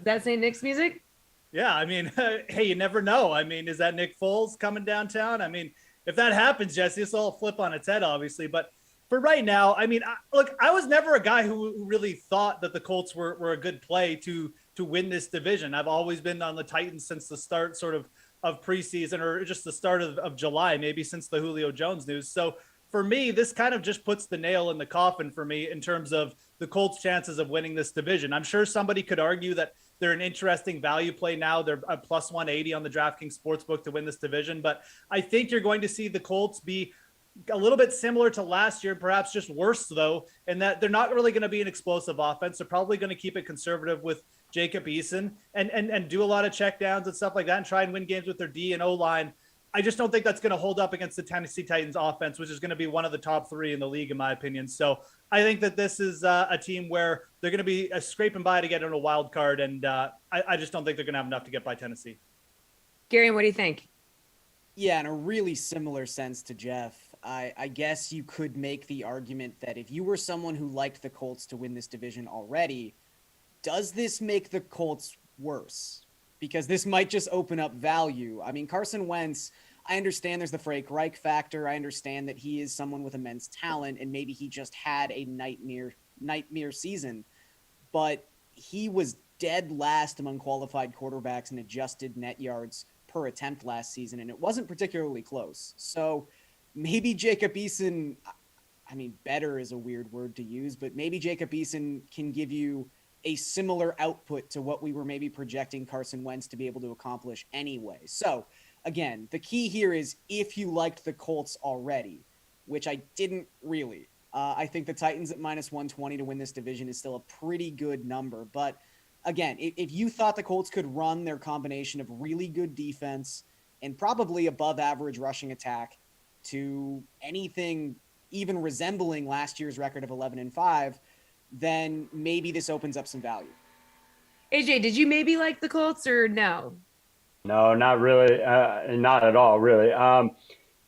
[SPEAKER 1] that St. Nick's music?
[SPEAKER 4] Yeah, I mean, hey, you never know. I mean, is that Nick Foles coming downtown? I mean, if that happens, Jesse, this will all flip on its head, obviously. But for right now, I mean, look, I was never a guy who really thought that the Colts were a good play to win this division. I've always been on the Titans since the start sort of preseason, or just the start of July, maybe since the Julio Jones news. So for me, this kind of just puts the nail in the coffin for me in terms of the Colts' chances of winning this division. I'm sure somebody could argue that they're an interesting value play now. They're a plus 180 on the DraftKings Sportsbook to win this division. But I think you're going to see the Colts be a little bit similar to last year, perhaps just worse though, in that they're not really going to be an explosive offense. They're probably going to keep it conservative with Jacob Eason and do a lot of check downs and stuff like that and try and win games with their D and O line. I just don't think that's going to hold up against the Tennessee Titans offense, which is going to be one of the top 3 in the league, in my opinion. So I think that this is a team where they're going to be scraping by to get in a wild card. And I just don't think they're going to have enough to get by Tennessee.
[SPEAKER 1] Gary, what do you think?
[SPEAKER 8] Yeah, in a really similar sense to Jeff, I guess you could make the argument that if you were someone who liked the Colts to win this division already, does this make the Colts worse? Because this might just open up value. I mean, Carson Wentz, I understand there's the Frank Reich factor. I understand that he is someone with immense talent, and maybe he just had a nightmare season. But he was dead last among qualified quarterbacks in adjusted net yards per attempt last season, and it wasn't particularly close. So maybe Jacob Eason, I mean, better is a weird word to use, but maybe Jacob Eason can give you a similar output to what we were maybe projecting Carson Wentz to be able to accomplish anyway. So again, the key here is if you liked the Colts already, which I didn't really, I think the Titans at -120 to win this division is still a pretty good number. But again, if you thought the Colts could run their combination of really good defense and probably above average rushing attack to anything even resembling last year's record of 11-5, then maybe this opens up some value.
[SPEAKER 1] AJ, did you maybe like the Colts or no?
[SPEAKER 10] No, not really. Not at all, really.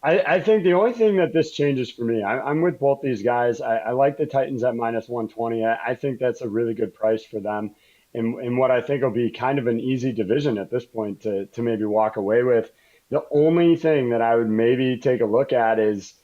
[SPEAKER 10] I think the only thing that this changes for me, I'm with both these guys. I like the Titans at -120. I think that's a really good price for them in what I think will be kind of an easy division at this point to maybe walk away with. The only thing that I would maybe take a look at is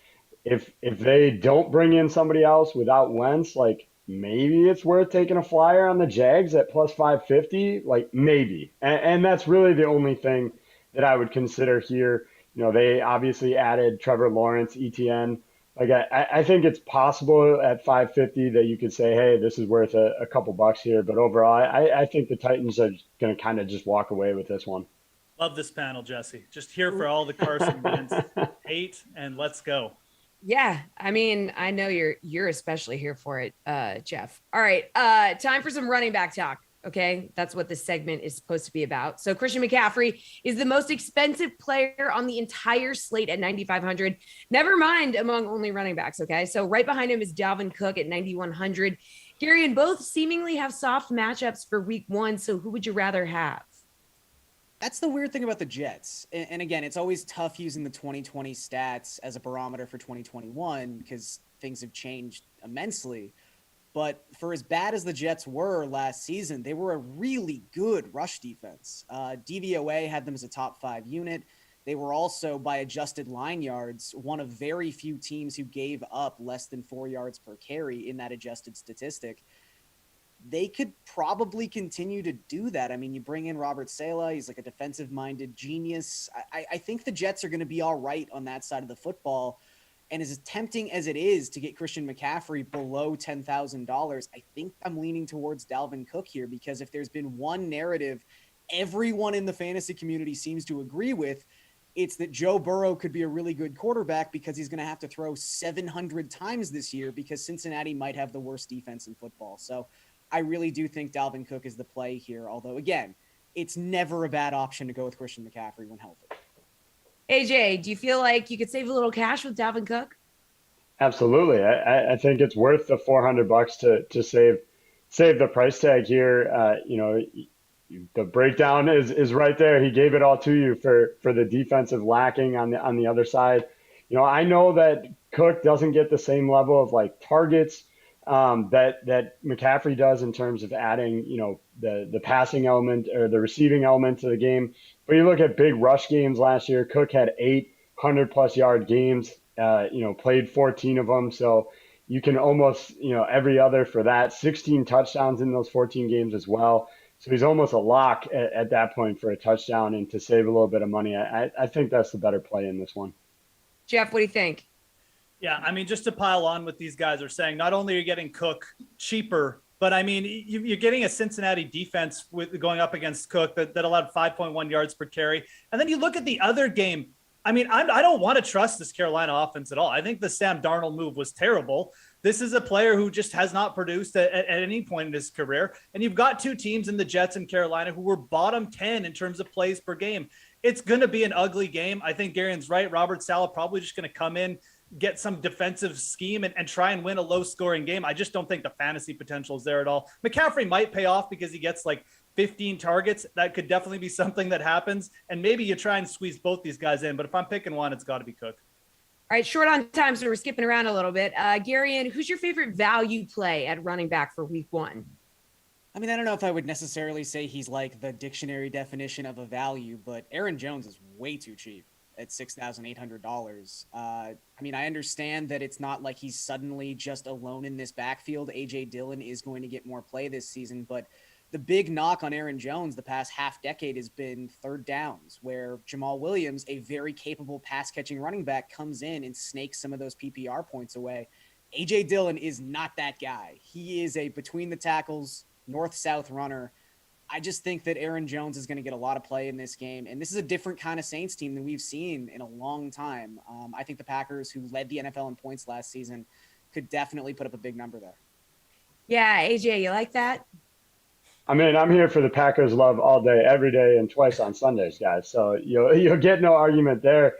[SPEAKER 10] if they don't bring in somebody else without Wentz, like maybe it's worth taking a flyer on the Jags at +550, like maybe. And that's really the only thing that I would consider here. You know, they obviously added Trevor Lawrence, ETN. Like I think it's possible at 550 that you could say, hey, this is worth a couple bucks here. But overall, I think the Titans are going to kind of just walk away with this one.
[SPEAKER 4] Love this panel, Jesse. Just here for all the Carson Wentz hate, and let's go.
[SPEAKER 1] Yeah, I mean, I know you're especially here for it, Jeff. All right, time for some running back talk. Okay, that's what this segment is supposed to be about. So Christian McCaffrey is the most expensive player on the entire slate at 9,500. Never mind among only running backs. Okay, so right behind him is Dalvin Cook at 9,100. Gary, and both seemingly have soft matchups for Week 1. So who would you rather have?
[SPEAKER 8] That's the weird thing about the Jets. And again, it's always tough using the 2020 stats as a barometer for 2021 because things have changed immensely. But for as bad as the Jets were last season, they were a really good rush defense. DVOA had them as a top 5 unit. They were also, by adjusted line yards, one of very few teams who gave up less than 4 yards per carry in that adjusted statistic. They could probably continue to do that. I mean, you bring in Robert Saleh. He's like a defensive-minded genius. I think the Jets are going to be all right on that side of the football. And as tempting as it is to get Christian McCaffrey below $10,000, I think I'm leaning towards Dalvin Cook here because if there's been one narrative everyone in the fantasy community seems to agree with, it's that Joe Burrow could be a really good quarterback because he's going to have to throw 700 times this year because Cincinnati might have the worst defense in football. So I really do think Dalvin Cook is the play here. Although, again, it's never a bad option to go with Christian McCaffrey when healthy.
[SPEAKER 1] AJ, do you feel like you could save a little cash with Dalvin Cook?
[SPEAKER 10] Absolutely. I think it's worth the $400 to save the price tag here. The breakdown is right there. He gave it all to you for the defensive lacking on the other side. You know, I know that Cook doesn't get the same level of like targets that McCaffrey does in terms of adding, the passing element or the receiving element to the game. But you look at big rush games last year, Cook had 800+ yard games, played 14 of them. So you can almost, every other for that, 16 touchdowns in those 14 games as well. So he's almost a lock at that point for a touchdown and to save a little bit of money. I think that's the better play in this one.
[SPEAKER 1] Jeff, what do you think?
[SPEAKER 4] Yeah, I mean, just to pile on what these guys are saying, not only are you getting Cook cheaper, but I mean, you're getting a Cincinnati defense with going up against Cook that allowed 5.1 yards per carry. And then you look at the other game, I mean, I don't want to trust this Carolina offense at all. I think the Sam Darnold move was terrible. This is a player who just has not produced at any point in his career. And you've got two teams in the Jets and Carolina who were bottom 10 in terms of plays per game. It's going to be an ugly game. I think Garion's right. Robert Saleh probably just going to come in, get some defensive scheme and try and win a low scoring game. I just don't think the fantasy potential is there at all. McCaffrey might pay off because he gets like 15 targets. That could definitely be something that happens. And maybe you try and squeeze both these guys in. But if I'm picking one, it's got to be Cook.
[SPEAKER 1] All right, short on time, so we're skipping around a little bit. Garion, who's your favorite value play at running back for week one?
[SPEAKER 8] I mean, I don't know if I would necessarily say he's like the dictionary definition of a value, but Aaron Jones is way too cheap at $6,800. I mean, I understand that it's not like he's suddenly just alone in this backfield. A.J. Dillon is going to get more play this season, but the big knock on Aaron Jones the past half decade has been third downs, where Jamal Williams, a very capable pass-catching running back, comes in and snakes some of those PPR points away. A.J. Dillon is not that guy. He is a between-the-tackles, north-south runner. I just think that Aaron Jones is going to get a lot of play in this game. And this is a different kind of Saints team than we've seen in a long time. I think the Packers, who led the NFL in points last season, could definitely put up a big number there.
[SPEAKER 1] Yeah, AJ, you like that?
[SPEAKER 10] I mean, I'm here for the Packers love all day, every day, and twice on Sundays, guys. So you'll get no argument there.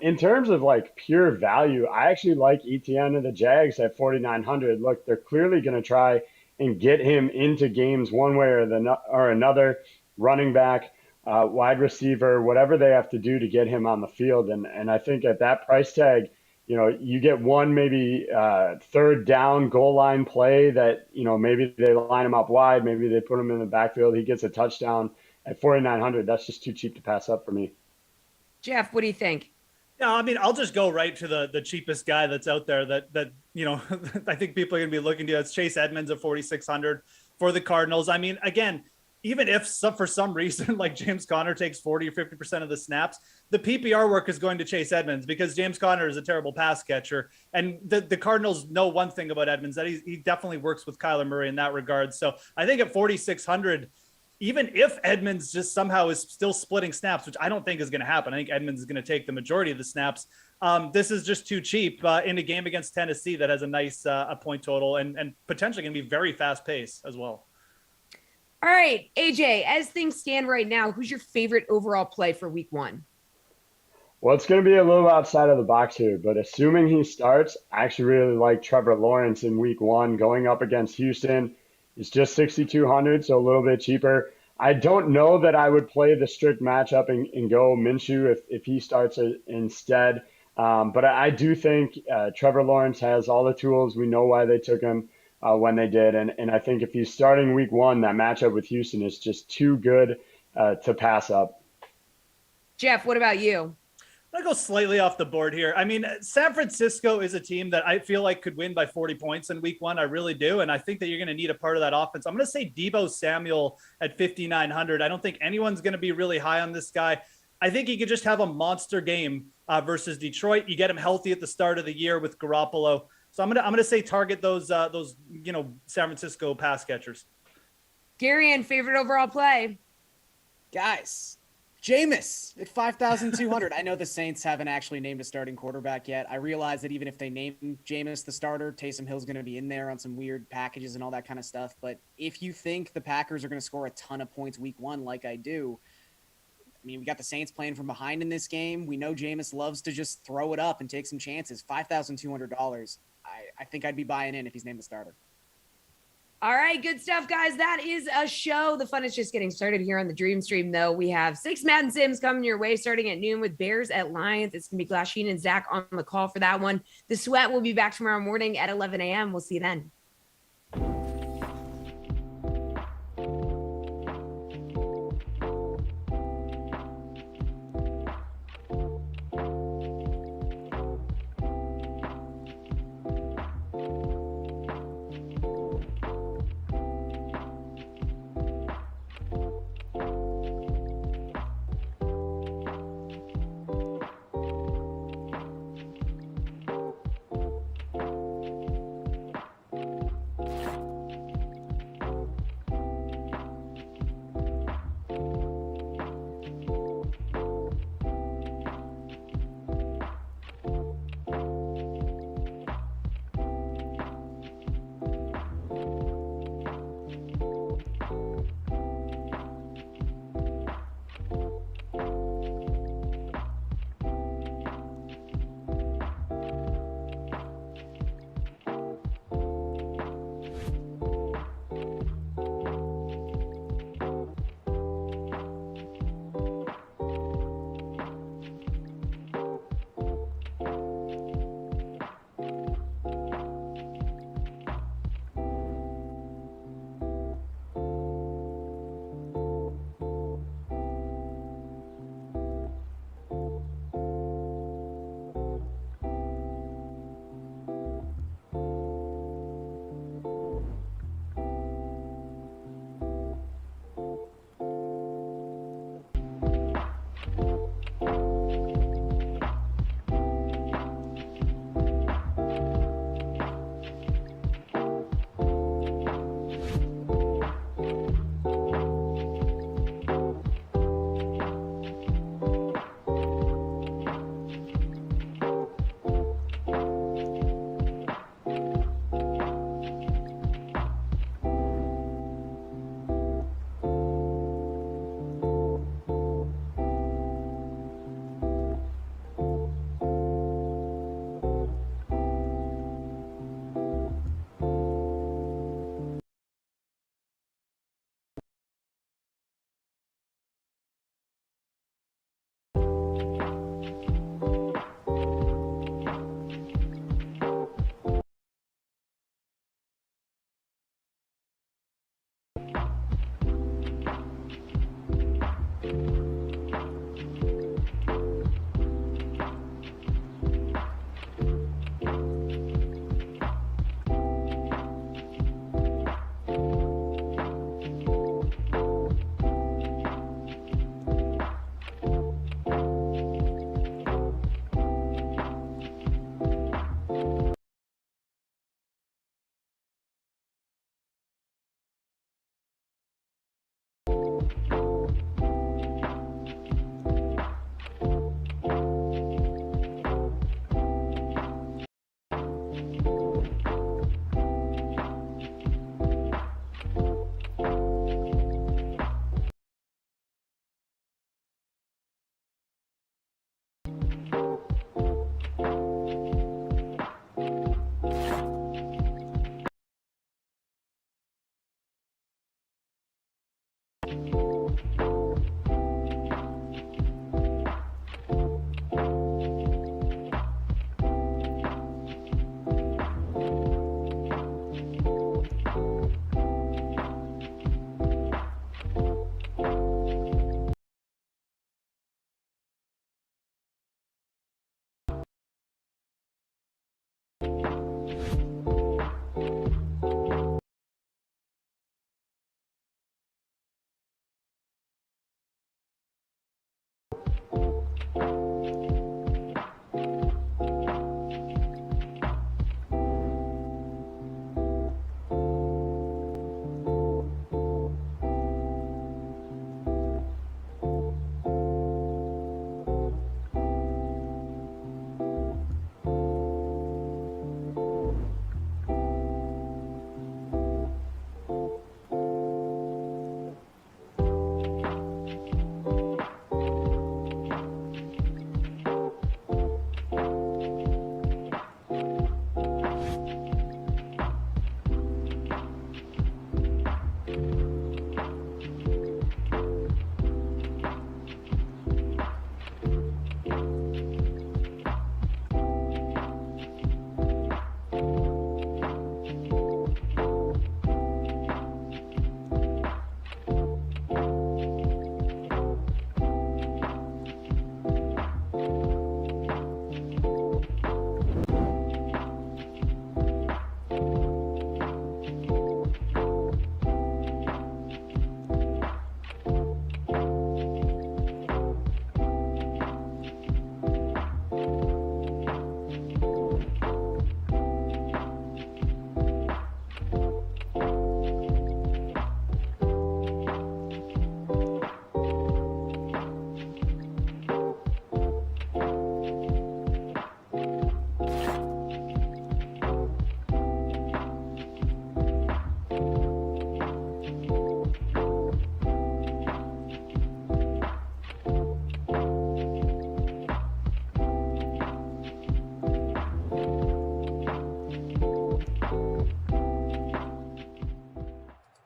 [SPEAKER 10] In terms of like pure value, I actually like ETN of the Jags at 4,900. Look, they're clearly going to try and get him into games one way or another, running back, wide receiver, whatever they have to do to get him on the field. And I think at that price tag, you get one maybe third down goal line play that, maybe they line him up wide, maybe they put him in the backfield, he gets a touchdown at 4,900. That's just too cheap to pass up for me.
[SPEAKER 1] Jeff, what do you think?
[SPEAKER 4] Yeah, I mean, I'll just go right to the cheapest guy that's out there that I think people are going to be looking to. It's Chase Edmonds at 4,600 for the Cardinals. I mean, again, even if for some reason like James Conner takes 40 or 50% of the snaps, the PPR work is going to Chase Edmonds because James Conner is a terrible pass catcher. And the Cardinals know one thing about Edmonds, that he definitely works with Kyler Murray in that regard. So I think at 4,600, even if Edmonds just somehow is still splitting snaps, which I don't think is going to happen, I think Edmonds is going to take the majority of the snaps. This is just too cheap in a game against Tennessee that has a nice a point total and potentially going to be very fast pace as well.
[SPEAKER 1] All right, AJ, as things stand right now, who's your favorite overall play for week one?
[SPEAKER 10] Well, it's going to be a little outside of the box here, but assuming he starts, I actually really like Trevor Lawrence in week one going up against Houston. It's just 6,200, so a little bit cheaper. I don't know that I would play the strict matchup and go Minshew if he starts instead. But I do think Trevor Lawrence has all the tools. We know why they took him when they did. And I think if he's starting week one, that matchup with Houston is just too good to pass up.
[SPEAKER 1] Jeff, what about you?
[SPEAKER 4] I'm going to go slightly off the board here. I mean, San Francisco is a team that I feel like could win by 40 points in week one. I really do. And I think that you're going to need a part of that offense. I'm going to say Deebo Samuel at 5,900. I don't think anyone's going to be really high on this guy. I think he could just have a monster game versus Detroit. You get him healthy at the start of the year with Garoppolo. So I'm going to say target those San Francisco pass catchers.
[SPEAKER 1] Garion, favorite overall play?
[SPEAKER 8] Guys, Jameis at 5,200. I know the Saints haven't actually named a starting quarterback yet. I realize that even if they name Jameis the starter, Taysom Hill's going to be in there on some weird packages and all that kind of stuff. But if you think the Packers are going to score a ton of points week one, like I do, I mean, we got the Saints playing from behind in this game. We know Jameis loves to just throw it up and take some chances. $5,200. I think I'd be buying in if he's named the starter.
[SPEAKER 1] All right, good stuff, guys. That is a show. The fun is just getting started here on the Dream Stream, though. We have 6 Madden Sims coming your way starting at noon with Bears at Lions. It's going to be Glasheen and Zach on the call for that one. The Sweat will be back tomorrow morning at 11 a.m. We'll see you then.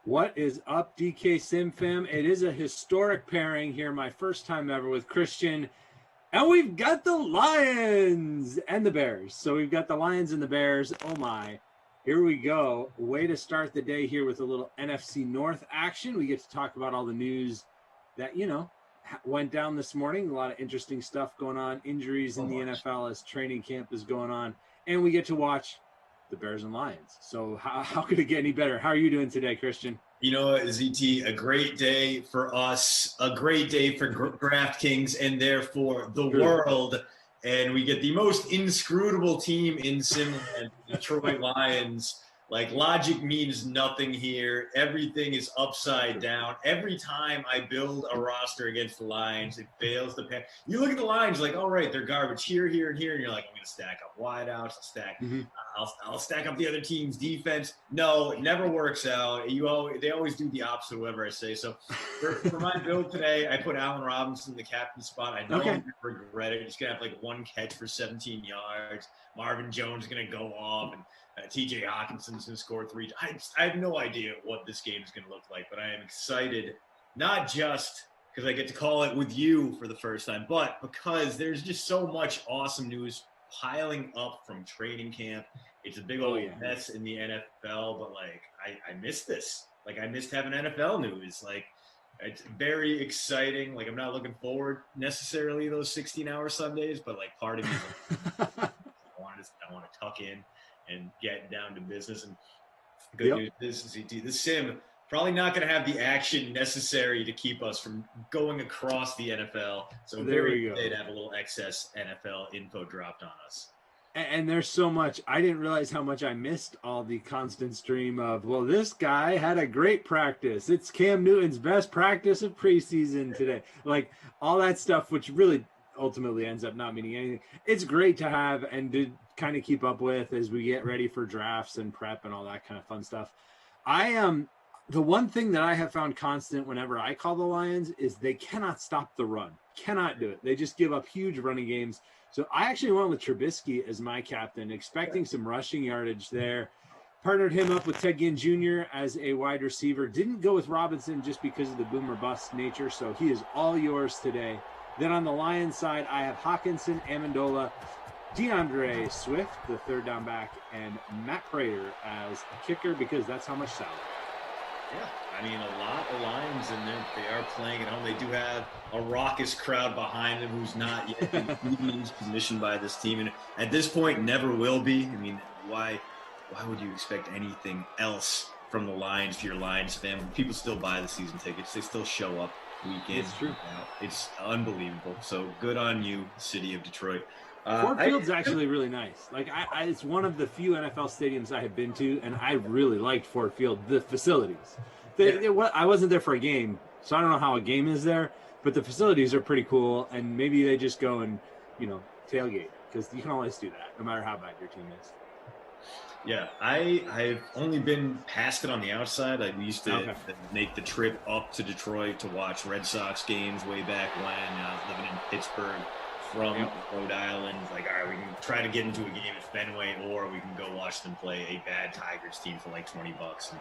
[SPEAKER 11] What is up, DK Sim Fam? It is a historic pairing here, my first time ever with Christian. And we've got the Lions and the Bears. So we've got the Lions and the Bears. Oh my. Here we go. Way to start the day here with a little NFC North action. We get to talk about all the news that, you know, went down this morning. A lot of interesting stuff going on. Injuries in the NFL as training camp is going on. And we get to watch the Bears and Lions. So how could it get any better? How are you doing today, Christian?
[SPEAKER 12] You know what, ZT, a great day for us, a great day for DraftKings, and therefore the world. And we get the most inscrutable team in Simland, Detroit Lions. Like, logic means nothing here. Everything is upside down. Every time I build a roster against the Lions, it fails to pay. You look at the Lions like, all right, they're garbage here, here, and here. And you're like, I'm going to stack up wideouts, I'll stack up the other team's defense. No, it never works out. They always do the opposite of whatever I say. So for my build today, I put Allen Robinson in the captain spot. I know I'm going to regret it. He's going to have like one catch for 17 yards. Marvin Jones is going to go off, and TJ Hawkinson's going to score 3. I have no idea what this game is going to look like, but I am excited, not just because I get to call it with you for the first time, but because there's just so much awesome news piling up from training camp. It's a big old mess in the NFL, but like I missed this. Like, I missed having NFL news. Like, It's very exciting. Like, I'm not looking forward necessarily those 16-hour Sundays, but like part of me is like, I want to tuck in and get down to business. And good news is the sim probably not going to have the action necessary to keep us from going across the NFL. So very excited to have a little excess NFL info dropped on us.
[SPEAKER 11] And there's so much. I didn't realize how much I missed all the constant stream of, well, this guy had a great practice. It's Cam Newton's best practice of preseason today. Like all that stuff, which really ultimately ends up not meaning anything. It's great to have and to kind of keep up with as we get ready for drafts and prep and all that kind of fun stuff. The one thing that I have found constant whenever I call the Lions is they cannot stop the run. Cannot do it. They just give up huge running games. So I actually went with Trubisky as my captain, expecting some rushing yardage there. Partnered him up with Ted Ginn Jr. as a wide receiver. Didn't go with Robinson just because of the boomer bust nature, so he is all yours today. Then on the Lions side, I have Hawkinson, Amendola, DeAndre Swift, the third down back, and Matt Prater as a kicker because that's how much salary.
[SPEAKER 12] Yeah, I mean, a lot of Lions, and they are playing at home. They do have a raucous crowd behind them who's not yet been positioned by this team, and at this point, never will be. I mean, why would you expect anything else from the Lions if you're a Lions fan? People still buy the season tickets. They still show up weekend.
[SPEAKER 11] It's true.
[SPEAKER 12] It's unbelievable. So good on you, city of Detroit.
[SPEAKER 11] Ford Field's actually really nice. Like it's one of the few NFL stadiums I have been to, and I really liked Ford Field. The facilities. I wasn't there for a game, so I don't know how a game is there, but the facilities are pretty cool. And maybe they just go and tailgate because you can always do that, no matter how bad your team is.
[SPEAKER 12] Yeah, I've only been past it on the outside. I used to make the trip up to Detroit to watch Red Sox games way back when, living in Pittsburgh. From Rhode Island, like, all right, we can try to get into a game at Fenway, or we can go watch them play a bad Tigers team for like $20 and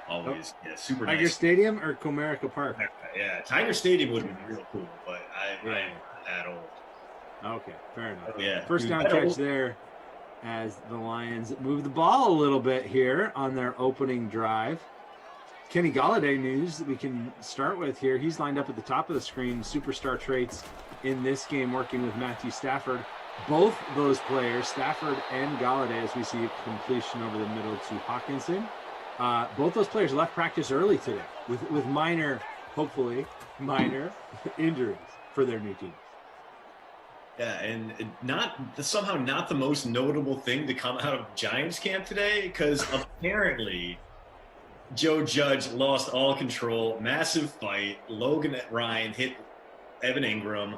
[SPEAKER 12] always super nice.
[SPEAKER 11] Tiger Stadium or Comerica Park?
[SPEAKER 12] Yeah, Tiger Stadium would have been real cool, but I'm not that old.
[SPEAKER 11] Okay, fair enough.
[SPEAKER 12] Yeah,
[SPEAKER 11] first down catch there as the Lions move the ball a little bit here on their opening drive. Kenny Golladay news that we can start with here. He's lined up at the top of the screen. Superstar traits in this game, working with Matthew Stafford. Both those players, Stafford and Golladay, as we see completion over the middle to Hawkinson. Both those players left practice early today with minor, hopefully minor injuries for their new teams.
[SPEAKER 12] Yeah, and somehow not the most notable thing to come out of Giants camp today, because apparently Joe Judge lost all control, massive fight. Logan Ryan hit Evan Ingram.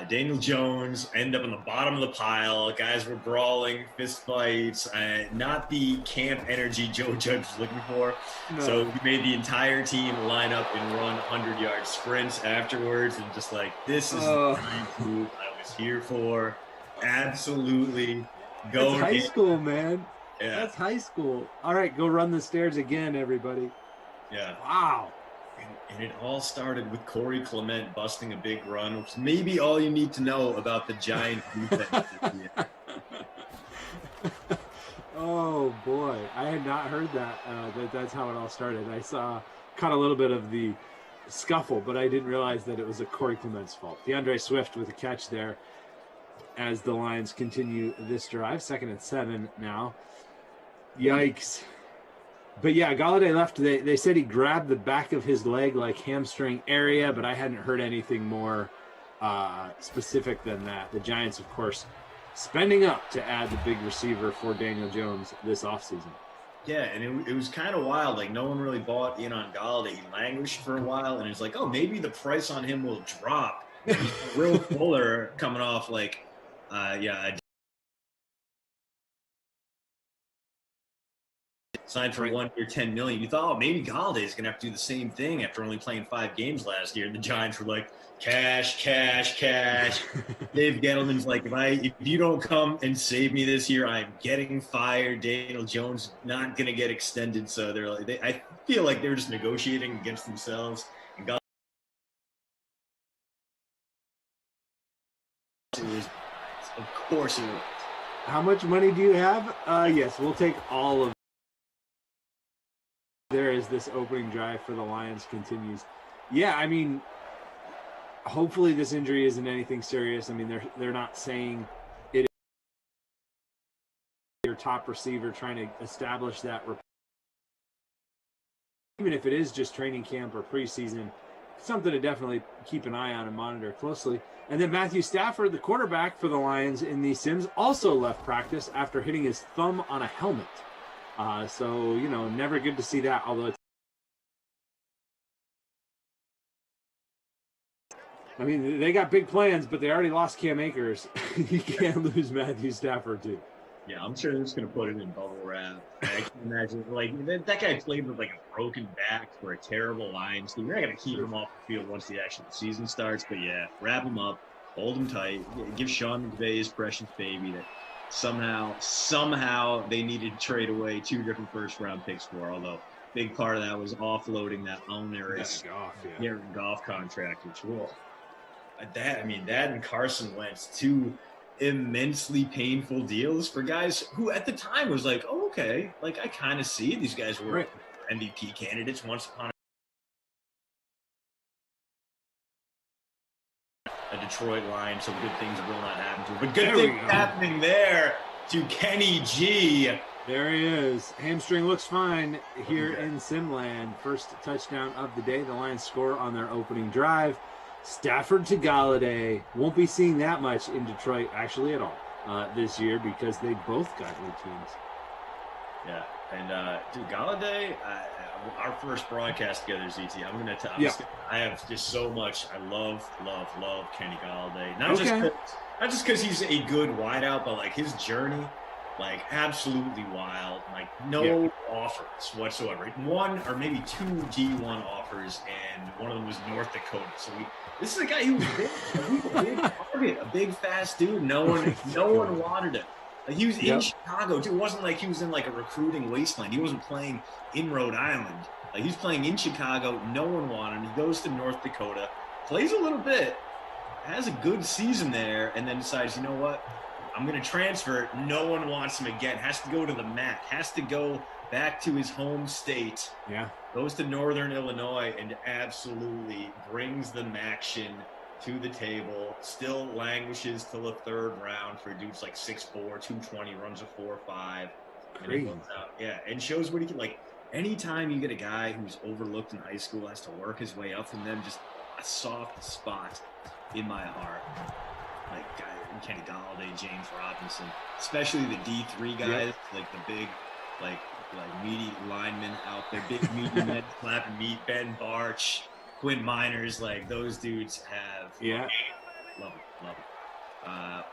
[SPEAKER 12] Daniel Jones ended up on the bottom of the pile. Guys were brawling, fist fights. Not the camp energy Joe Judge was looking for. No. So he made the entire team line up and run 100-yard sprints afterwards, and just like, this is the move I was here for. Absolutely.
[SPEAKER 11] That's high school, man.
[SPEAKER 12] Yeah.
[SPEAKER 11] That's high school. All right, go run the stairs again, everybody.
[SPEAKER 12] Yeah.
[SPEAKER 11] Wow.
[SPEAKER 12] And it all started with Corey Clement busting a big run, which is maybe all you need to know about the Giants defense this year.
[SPEAKER 11] Oh, boy. I had not heard that. That's how it all started. I caught a little bit of the scuffle, but I didn't realize that it was Corey Clement's fault. DeAndre Swift with a catch there as the Lions continue this drive. 2nd and 7 now. Yikes. But yeah, Golladay left. They said he grabbed the back of his leg, like hamstring area, but I hadn't heard anything more specific than that. The Giants, of course, spending up to add the big receiver for Daniel Jones this offseason.
[SPEAKER 12] Yeah, and it was kind of wild. Like, no one really bought in on Golladay. He languished for a while, and it's like, oh, maybe the price on him will drop. Will Fuller coming off like, signed for 1 year, $10 million. You thought, oh, maybe Golladay is going to have to do the same thing after only playing 5 games last year. And the Giants were like, cash, cash, cash. Dave Gettleman's like, if you don't come and save me this year, I'm getting fired. Daniel Jones not going to get extended. So they're like, I feel like they're just negotiating against themselves. And Golladay, of course it was.
[SPEAKER 11] How much money do you have? Yes, we'll take all of. There is this opening drive for the Lions continues. Yeah, I mean, hopefully this injury isn't anything serious. I mean, they're not saying it is your top receiver trying to establish that. Even if it is just training camp or preseason, something to definitely keep an eye on and monitor closely. And then Matthew Stafford, the quarterback for the Lions in these Sims, also left practice after hitting his thumb on a helmet. So, you know, never good to see that, although I mean, they got big plans, but they already lost Cam Akers. You can't lose Matthew Stafford, too.
[SPEAKER 12] Yeah, I'm sure they're just going to put it in bubble wrap. I can imagine, like, that guy played with, like, a broken back for a terrible Lions team. You're not going to keep him off the field once the actual season starts. But, yeah, wrap him up, hold him tight, give Sean McVay his precious baby that somehow they needed to trade away 2 different first-round picks for, although big part of that was offloading that onerous Jared Goff contract, which will – that and Carson Wentz, 2 immensely painful deals for guys who at the time was like, oh, okay, like I kind of see these guys were MVP candidates once upon a Detroit line, so good things will not happen to him. But good things happening there to Kenny G.
[SPEAKER 11] There he is. Hamstring looks fine here in Simland. First touchdown of the day. The Lions score on their opening drive. Stafford to Galladay. Won't be seeing that much in Detroit actually at all this year because they both got new teams.
[SPEAKER 12] Yeah, and dude, Galladay, our first broadcast together, ZT. I'm gonna tell. I have just so much. I love Kenny Galladay. Not just because he's a good wideout, but like his journey, like absolutely wild. Like no offers whatsoever. 1 or maybe 2 D1 offers, and one of them was North Dakota. So this is a guy who was a big target, a big fast dude. No one wanted him. Like he was in Chicago too. It wasn't like he was in like a recruiting wasteland. He wasn't playing in Rhode Island. Like he's playing in Chicago. No one wanted him. He goes to North Dakota, plays a little bit, has a good season there, and then decides, you know what? I'm going to transfer. No one wants him again. Has to go to the MAC. Has to go back to his home state.
[SPEAKER 11] Yeah.
[SPEAKER 12] Goes to Northern Illinois and absolutely brings the action to the table. Still languishes till the 3rd round for dudes like 6'4", 220, runs a 4.5. And it goes out. Yeah, and shows what he can. Like, anytime you get a guy who's overlooked in high school, has to work his way up from them, just a soft spot in my heart. Like Kenny Galladay, James Robinson, especially the D3 guys, like the big, like meaty linemen out there, big meaty men slapping meat, Ben Barch, Quinn Miners, like those dudes have. Love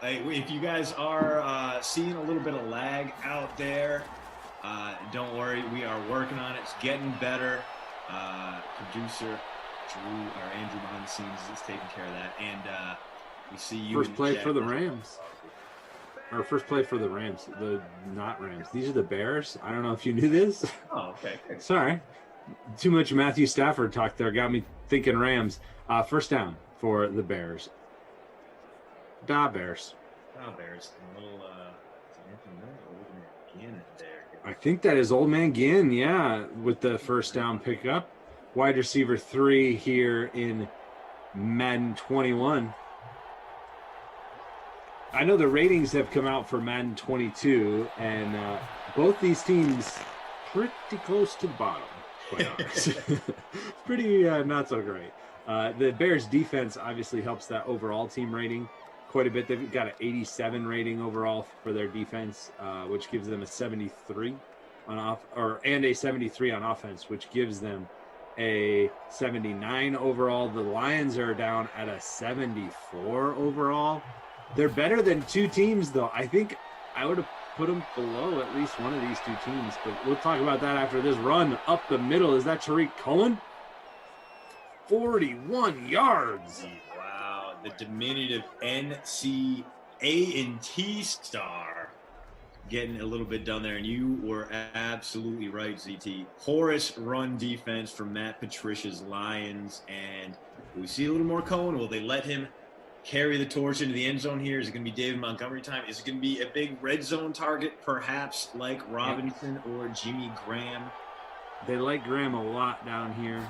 [SPEAKER 12] it. If you guys are seeing a little bit of lag out there, don't worry, we are working on it. It's getting better. Producer Drew or Andrew behind the scenes is taking care of that, and we see you.
[SPEAKER 11] First play for the Rams. Or first play for the Rams. Not Rams. These are the Bears. I don't know if you knew this.
[SPEAKER 12] Oh, okay.
[SPEAKER 11] Sorry. Too much Matthew Stafford talk there. Got me thinking Rams. First down for the Bears. Bears.
[SPEAKER 12] Bears. A little Gannon there.
[SPEAKER 11] I think that is old man Ginn, with the first down pickup. Wide receiver 3 here in Madden 21. I know the ratings have come out for Madden 22, and both these teams pretty close to the bottom, quite honest. Pretty not so great. The Bears defense obviously helps that overall team rating quite a bit. They've got an 87 rating overall for their defense, which gives them a 73 and a 73 on offense, which gives them a 79 overall. The Lions are down at a 74 overall. They're better than 2 teams, though. I think I would have put them below at least one of these 2 teams, but we'll talk about that after this run up the middle. Is that Tariq Cohen? 41 yards.
[SPEAKER 12] Wow, the diminutive NC A&T star getting a little bit done there, and you were absolutely right, ZT. Porous run defense from Matt Patricia's Lions, and we see a little more Cohen. Will they let him carry the torch into the end zone here? Is it going to be David Montgomery time? Is it going to be a big red zone target, perhaps like Robinson or Jimmy Graham?
[SPEAKER 11] They like Graham a lot down here.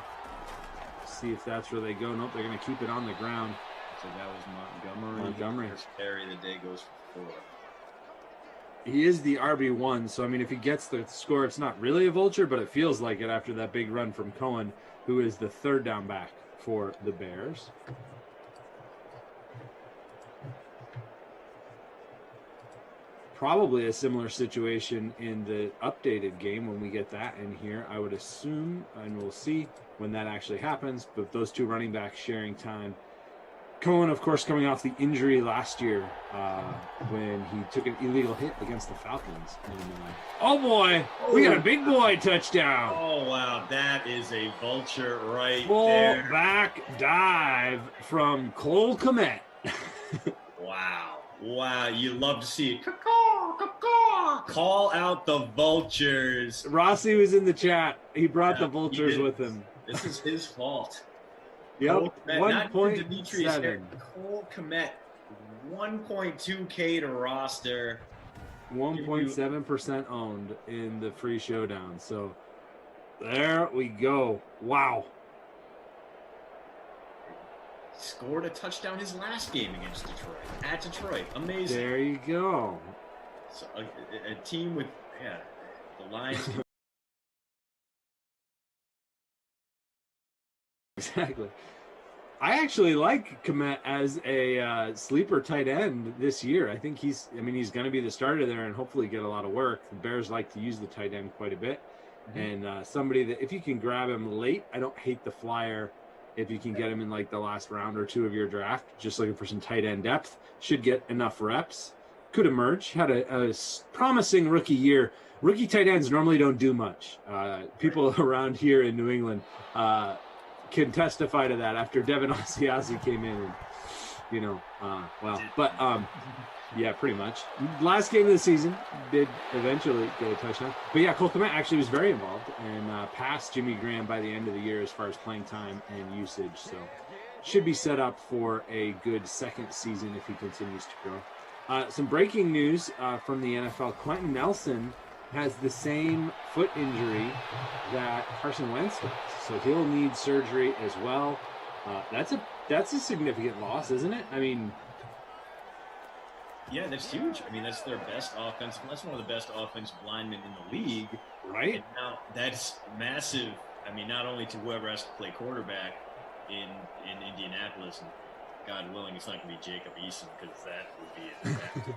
[SPEAKER 11] see if that's where they go. Nope, they're going to keep it on the ground.
[SPEAKER 12] So that was
[SPEAKER 11] Montgomery.
[SPEAKER 12] First carry of the day goes for 4.
[SPEAKER 11] He is the RB1, so I mean, if he gets the score, it's not really a vulture, but it feels like it after that big run from Cohen, who is the third down back for the Bears. Probably a similar situation in the updated game when we get that in here, I would assume, and we'll see when that actually happens, but those two running backs sharing time. Cohen, of course, coming off the injury last year when he took an illegal hit against the Falcons. And, oh, boy, we got a big boy touchdown.
[SPEAKER 12] Oh, wow, that is a vulture right
[SPEAKER 11] Full
[SPEAKER 12] there.
[SPEAKER 11] back dive from Cole Kmet.
[SPEAKER 12] Wow, you love to see it. Caw-caw, caw-caw. Call out the vultures.
[SPEAKER 11] Rossi was in the chat. He brought the vultures with him.
[SPEAKER 12] This is his fault.
[SPEAKER 11] Yep,
[SPEAKER 12] Not
[SPEAKER 11] 1.7.
[SPEAKER 12] Cole Kmet, 1.2K to roster.
[SPEAKER 11] 1.7% owned in the free showdown. So there we go. Wow.
[SPEAKER 12] Scored a touchdown his last game against Detroit. At Detroit. Amazing.
[SPEAKER 11] There you go.
[SPEAKER 12] So a team with, the Lions.
[SPEAKER 11] Exactly. I actually like Kmet as a sleeper tight end this year. I think he's going to be the starter there and hopefully get a lot of work. The Bears like to use the tight end quite a bit. Mm-hmm. And somebody that, if you can grab him late, I don't hate the flyer. If you can get him in like the last round or two of your draft, just looking for some tight end depth, should get enough reps. Could emerge. Had a promising rookie year. Rookie tight ends normally don't do much. People around here in New England can testify to that after Devin Asiasi came in and, yeah, pretty much. Last game of the season did eventually get a touchdown. But yeah, Cole Kmet actually was very involved and passed Jimmy Graham by the end of the year as far as playing time and usage. So should be set up for a good second season if he continues to grow. Some breaking news from the NFL. Quentin Nelson has the same foot injury that Carson Wentz does. So he'll need surgery as well. That's a significant loss, isn't it? I mean,
[SPEAKER 12] yeah, that's huge. I mean, that's their best offensive. That's one of the best offensive linemen in the league.
[SPEAKER 11] Right.
[SPEAKER 12] And now that's massive. I mean, not only to whoever has to play quarterback in Indianapolis, and God willing, it's not going to be Jacob Eason because that would be a disaster.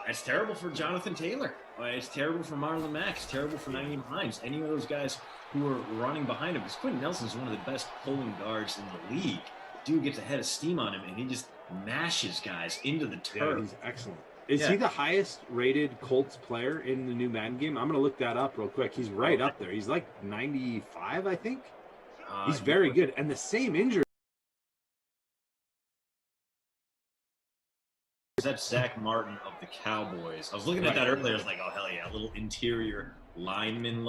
[SPEAKER 12] It's terrible for Jonathan Taylor. It's terrible for Marlon Mack. It's terrible for Naeem Hines. Any of those guys who are running behind him. Because Quentin Nelson is one of the best pulling guards in the league. Dude gets a head of steam on him, and he just mashes guys into the turf.
[SPEAKER 11] Yeah, he's excellent. Is he the highest rated Colts player in the new Madden game? I'm going to look that up real quick. He's right up there. He's like 95, I think. He's very good. And the same injury.
[SPEAKER 12] That's Zach Martin of the Cowboys. I was looking at that earlier. I was like, oh, hell yeah, a little interior lineman.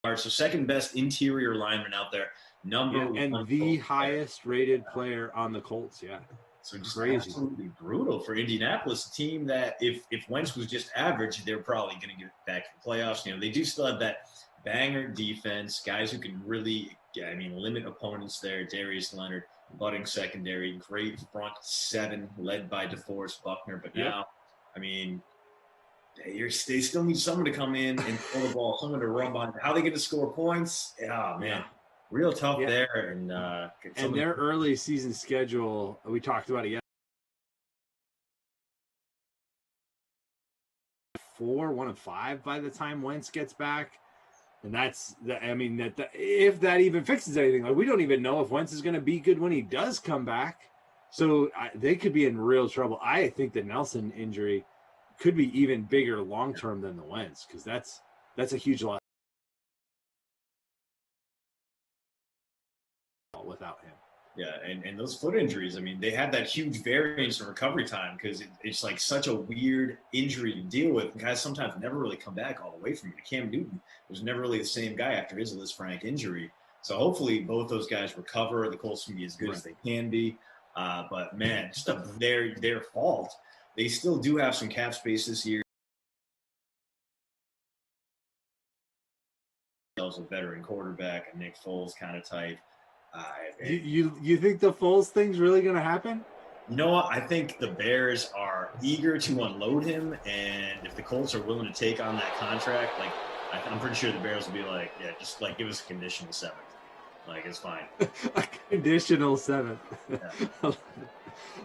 [SPEAKER 12] So second best interior lineman out there.
[SPEAKER 11] And the highest rated player on the Colts,
[SPEAKER 12] So just absolutely brutal for Indianapolis, a team that if Wentz was just average, they're probably going to get back to the playoffs. You know, they do still have that banger defense, guys who can really, limit opponents there. Darius Leonard, budding secondary, great front seven led by DeForest Buckner. But now, they still need someone to come in and throw the ball, someone to rub on. How they get to score points? Oh, man. Real tough there. And
[SPEAKER 11] their early season schedule, we talked about it yesterday. 1 of 5 by the time Wentz gets back. And if that even fixes anything, like we don't even know if Wentz is going to be good when he does come back. So they could be in real trouble. I think the Nelson injury could be even bigger long-term than the Wentz, because that's a huge loss without him.
[SPEAKER 12] Yeah, and those foot injuries, they had that huge variance in recovery time because it's like such a weird injury to deal with. And guys sometimes never really come back all the way from it. Cam Newton was never really the same guy after his Liz Frank injury. So hopefully both those guys recover. The Colts can be as good as they can be. But, man, just their fault. They still do have some cap space this year. a veteran quarterback, a Nick Foles kind of type.
[SPEAKER 11] You think the Foles thing's really going to happen?
[SPEAKER 12] You know what? I think the Bears are eager to unload him, and if the Colts are willing to take on that contract, like I'm pretty sure the Bears will be like, yeah, just like give us a conditional 7th. Like it's fine.
[SPEAKER 11] A conditional 7th.
[SPEAKER 12] Yeah.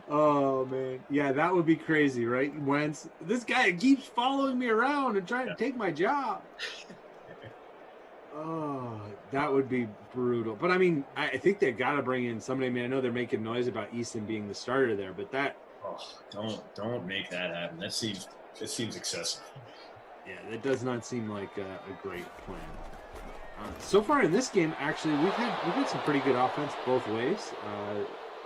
[SPEAKER 11] Oh man, yeah, that would be crazy, right? Wentz, this guy keeps following me around and trying to take my job. Oh, that would be brutal. But I mean, I think they got to bring in somebody. I mean, I know they're making noise about Easton being the starter there, but that.
[SPEAKER 12] Oh, don't make that happen. That seems excessive.
[SPEAKER 11] Yeah, that does not seem like a great plan. So far in this game, actually, we've had some pretty good offense both ways.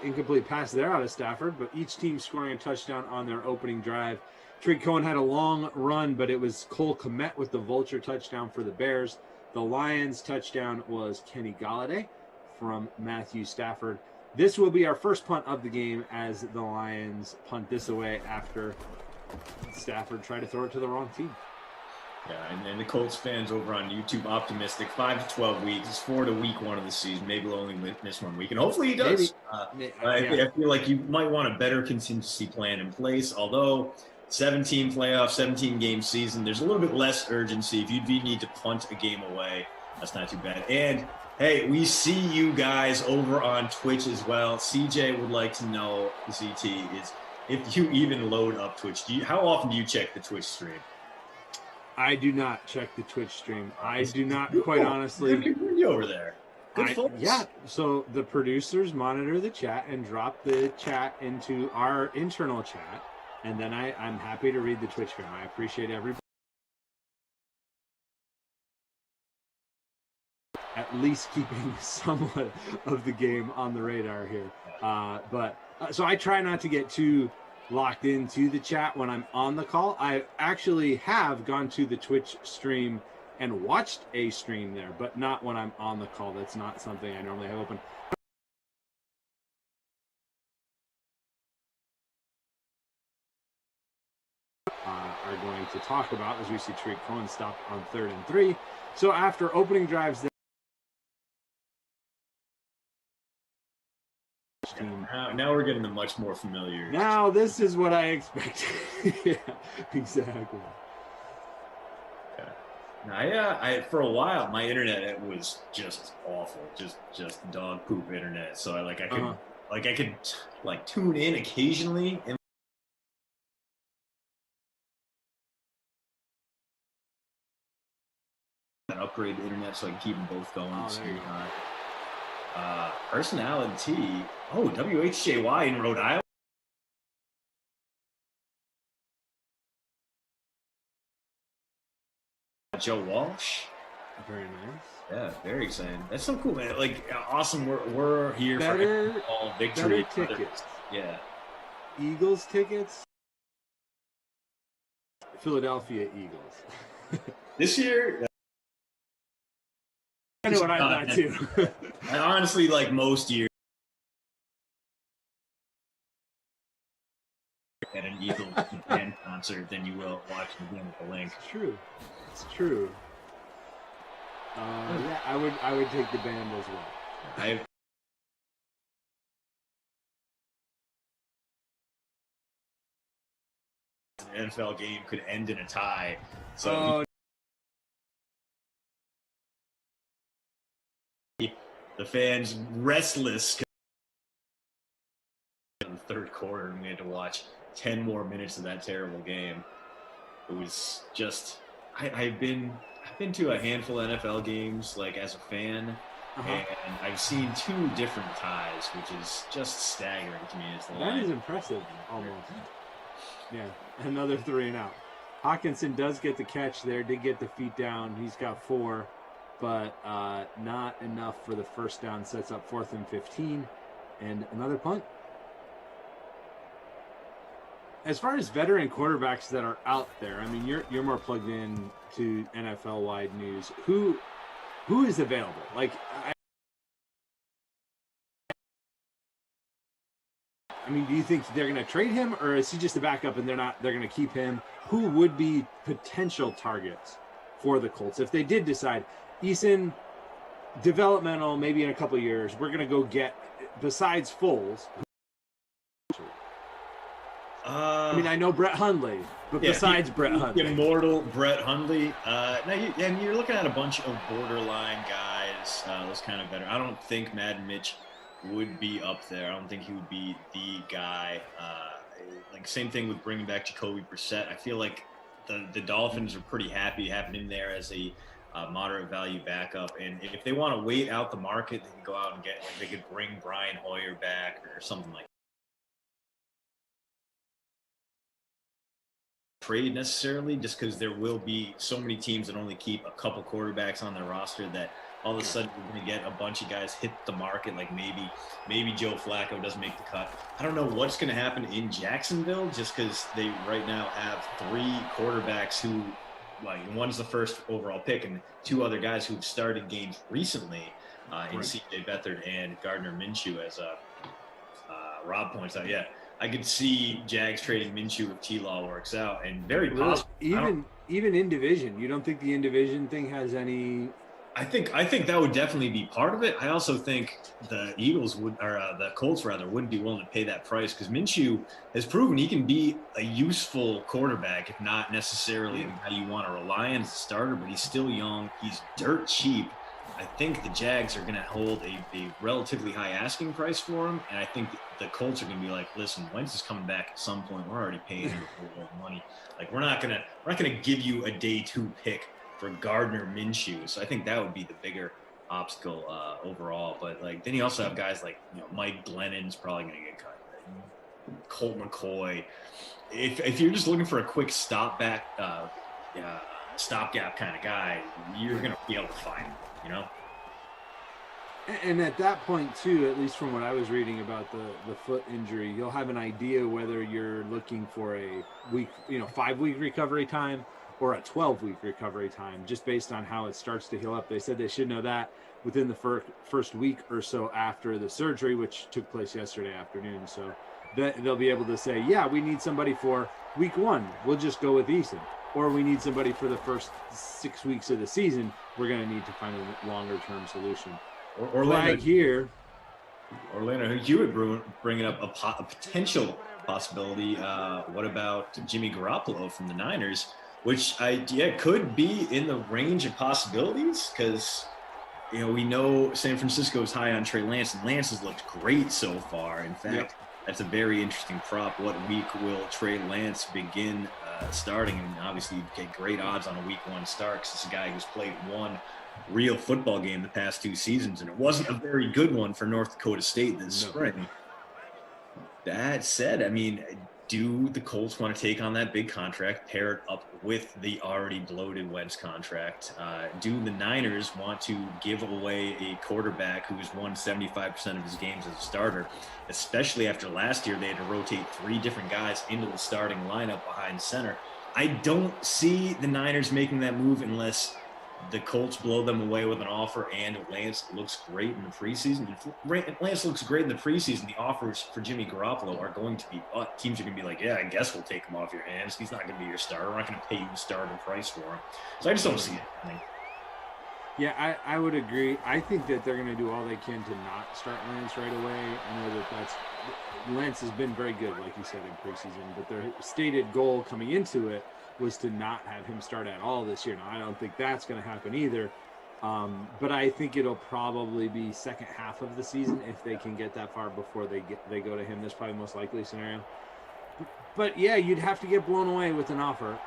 [SPEAKER 11] Incomplete pass there out of Stafford, but each team scoring a touchdown on their opening drive. Tariq Cohen had a long run, but it was Cole Kmet with the vulture touchdown for the Bears. The Lions' touchdown was Kenny Golladay from Matthew Stafford. This will be our first punt of the game as the Lions punt this away after Stafford tried to throw it to the wrong team.
[SPEAKER 12] Yeah, and the Colts fans over on YouTube optimistic. 5 to 12 weeks. It's 4 to week 1 of the season. Maybe he'll only miss 1 week, and hopefully he does. I feel like you might want a better contingency plan in place. Although 17 playoff, 17 game season, there's a little bit less urgency. If you do need to punt a game away, that's not too bad. And hey, we see you guys over on Twitch as well. CJ would like to know, ZT, is if you even load up Twitch. How often do you check the Twitch stream?
[SPEAKER 11] I do not check the Twitch stream. I do not, quite honestly.
[SPEAKER 12] You over there. Good folks.
[SPEAKER 11] Yeah, so the producers monitor the chat and drop the chat into our internal chat, and then I'm happy to read the Twitch stream. I appreciate everybody at least keeping somewhat of the game on the radar here. So I try not to get too locked into the chat when I'm on the call. I actually have gone to the Twitch stream and watched a stream there, but not when I'm on the call. That's not something I normally have open. Are going to talk about as we see Tariq Cohen stopped on 3rd and 3. So after opening drives there,
[SPEAKER 12] now we're getting the much more familiar.
[SPEAKER 11] Now this is what I expected. Yeah, exactly.
[SPEAKER 12] Yeah. I for a while my internet was just awful, just dog poop internet. So I could tune in occasionally and upgrade the internet so I can keep them both going. Personality. Oh, WHJY in Rhode Island. Joe Walsh.
[SPEAKER 11] Very nice.
[SPEAKER 12] Yeah, very exciting. That's so cool, man. Like, awesome. We're here for all victory.
[SPEAKER 11] Better tickets.
[SPEAKER 12] Yeah.
[SPEAKER 11] Eagles tickets. Philadelphia Eagles.
[SPEAKER 12] This year.
[SPEAKER 11] I know what I thought too.
[SPEAKER 12] I honestly, like most years, at an Eagles band concert than you will watch the game at the Link.
[SPEAKER 11] It's true. It's true. Yeah, I would take the band as well.
[SPEAKER 12] An NFL game could end in a tie. So the fans restless in the third quarter, and we had to watch 10 more minutes of that terrible game. It was just I've been to a handful of NFL games like as a fan, and I've seen 2 different ties, which is just staggering to me.
[SPEAKER 11] That is impressive, almost. Yeah, another 3 and out. Hawkinson does get the catch there, did get the feet down. He's got 4, but not enough for the first down. Sets up 4th and 15, and another punt. As far as veteran quarterbacks that are out there, I mean, you're more plugged in to NFL-wide news. Who is available? Like, I mean, do you think they're going to trade him, or is he just a backup and they're going to keep him? Who would be potential targets for the Colts. If they did decide, Eason, developmental, maybe in a couple of years, we're going to go get, besides Foles. I mean, I know Brett Hundley, but besides Brett Hundley.
[SPEAKER 12] Immortal Brett Hundley. And you're looking at a bunch of borderline guys, those kind of better. I don't think Madden Mitch would be up there. I don't think he would be the guy. Like same thing with bringing back Jacoby Brissett. I feel like the Dolphins are pretty happy having him there as a moderate value backup. And if they want to wait out the market, they can go out and get, like, they could bring Brian Hoyer back or something like that. Trade necessarily, just because there will be so many teams that only keep a couple quarterbacks on their roster that all of a sudden we're going to get a bunch of guys hit the market. Like maybe Joe Flacco doesn't make the cut. I don't know what's going to happen in Jacksonville, just because they right now have 3 quarterbacks who, like, one's the first overall pick and 2 other guys who've started games recently in CJ Beathard and Gardner Minshew, as Rob points out. Yeah, I could see Jags trading Minshew if T-Law works out, and very possible.
[SPEAKER 11] Even in division, you don't think the in division thing has any?
[SPEAKER 12] I think that would definitely be part of it. I also think the Eagles would, or the Colts rather, wouldn't be willing to pay that price, because Minshew has proven he can be a useful quarterback, if not necessarily the guy you want to rely on as a starter. But he's still young. He's dirt cheap. I think the Jags are going to hold a relatively high asking price for him, and I think the Colts are going to be like, listen, Wentz is coming back at some point. We're already paying him a lot of money. Like, we're not gonna give you a day 2 pick for Gardner Minshew. So I think that would be the bigger obstacle overall. But like, then you also have guys like, Mike Glennon's probably going to get cut. Colt McCoy. If you're just looking for a quick stopgap kind of guy, you're going to be able to find him,
[SPEAKER 11] And at that point too, at least from what I was reading about the foot injury, you'll have an idea whether you're looking for a week, 5-week recovery time or a 12-week recovery time, just based on how it starts to heal up. They said they should know that within the first week or so after the surgery, which took place yesterday afternoon. So they'll be able to say, yeah, we need somebody for week 1. We'll just go with Eason. Or we need somebody for the first 6 weeks of the season. We're going to need to find a longer-term solution.
[SPEAKER 12] Orlando
[SPEAKER 11] here.
[SPEAKER 12] Orlando, you were bringing up a potential possibility. What about Jimmy Garoppolo from the Niners? Which could be in the range of possibilities, because we know San Francisco is high on Trey Lance, and Lance has looked great so far. In fact, that's a very interesting prop. What week will Trey Lance begin starting? And obviously, you get great odds on a week 1 start, because it's a guy who's played 1 real football game the past 2 seasons, and it wasn't a very good one for North Dakota State this spring. That said, I mean, do the Colts want to take on that big contract, pair it up with the already bloated Wentz contract? Do the Niners want to give away a quarterback who's won 75% of his games as a starter, especially after last year they had to rotate 3 different guys into the starting lineup behind center? I don't see the Niners making that move unless the Colts blow them away with an offer and Lance looks great in the preseason. If Lance looks great in the preseason, the offers for Jimmy Garoppolo are going to be teams are going to be like, yeah, I guess we'll take him off your hands. He's not going to be your starter. We're not going to pay you the starting price for him. So I just don't see it happening.
[SPEAKER 11] Yeah, I would agree. I think that they're going to do all they can to not start Lance right away. I know Lance has been very good, like you said, in preseason, but their stated goal coming into it was to not have him start at all this year. Now, I don't think that's going to happen either, but I think it'll probably be second half of the season if they can get that far before they go to him. That's probably the most likely scenario. But yeah, you'd have to get blown away with an offer.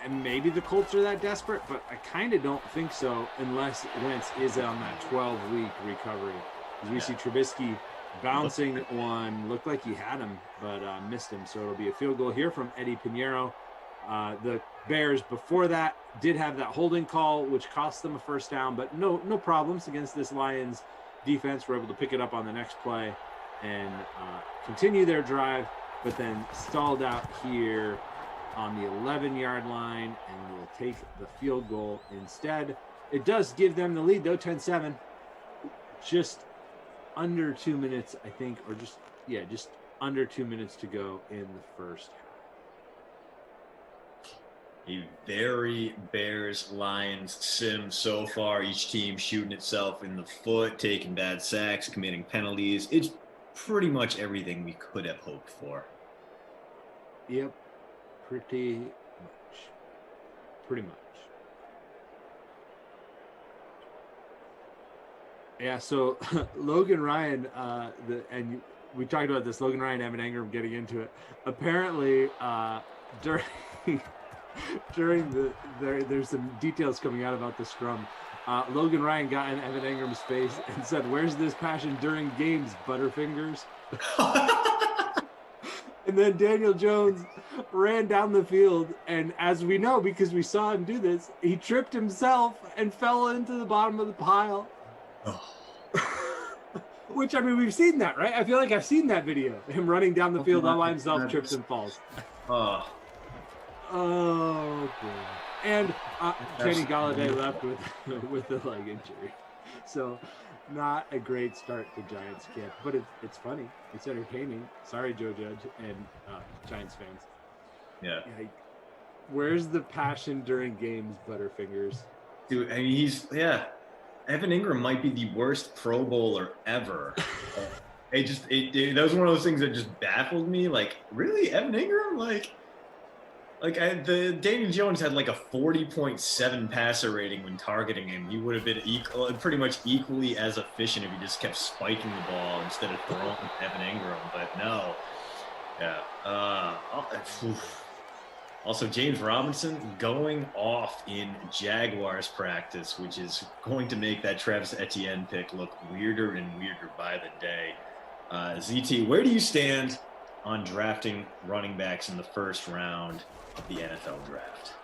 [SPEAKER 11] And maybe the Colts are that desperate, but I kind of don't think so unless Wentz is on that 12-week recovery. As we see Trubisky bouncing one, looked like he had him, but missed him. So it'll be a field goal here from Eddie Pinheiro. The Bears before that did have that holding call, which cost them a first down, but no problems against this Lions defense. We're able to pick it up on the next play and continue their drive, but then stalled out here on the 11-yard line and will take the field goal instead. It does give them the lead, though, 10-7. Just under 2 minutes, I think, or just under 2 minutes to go in the first half.
[SPEAKER 12] A very Bears-Lions sim so far. Each team shooting itself in the foot, taking bad sacks, committing penalties. It's pretty much everything we could have hoped for.
[SPEAKER 11] Yep, pretty much. Pretty much. Yeah, so Logan Ryan, we talked about this, Logan Ryan, Evan Engram getting into it. Apparently, there's some details coming out about the scrum. Logan Ryan got in Evan Engram's face and said, "Where's this passion during games, Butterfingers?" And then Daniel Jones ran down the field, and as we know, because we saw him do this, he tripped himself and fell into the bottom of the pile. Which, I mean, we've seen that, right? I feel like I've seen that video. Him running down the field all by himself, trips and falls. Oh, boy. And Kenny Galladay left with a leg injury. So, not a great start to Giants camp. But it's funny. It's entertaining. Sorry, Joe Judge and Giants fans.
[SPEAKER 12] Yeah.
[SPEAKER 11] Where's the passion during games, Butterfingers?
[SPEAKER 12] Dude, I mean, Evan Engram might be the worst Pro Bowler ever. That was one of those things that just baffled me. Like, really, Evan Engram? Daniel Jones had like a 40.7 passer rating when targeting him. He would have been pretty much equally as efficient if he just kept spiking the ball instead of throwing Evan Engram. But no, yeah. Also, James Robinson going off in Jaguars practice, which is going to make that Travis Etienne pick look weirder and weirder by the day. ZT, where do you stand on drafting running backs in the first round of the NFL draft?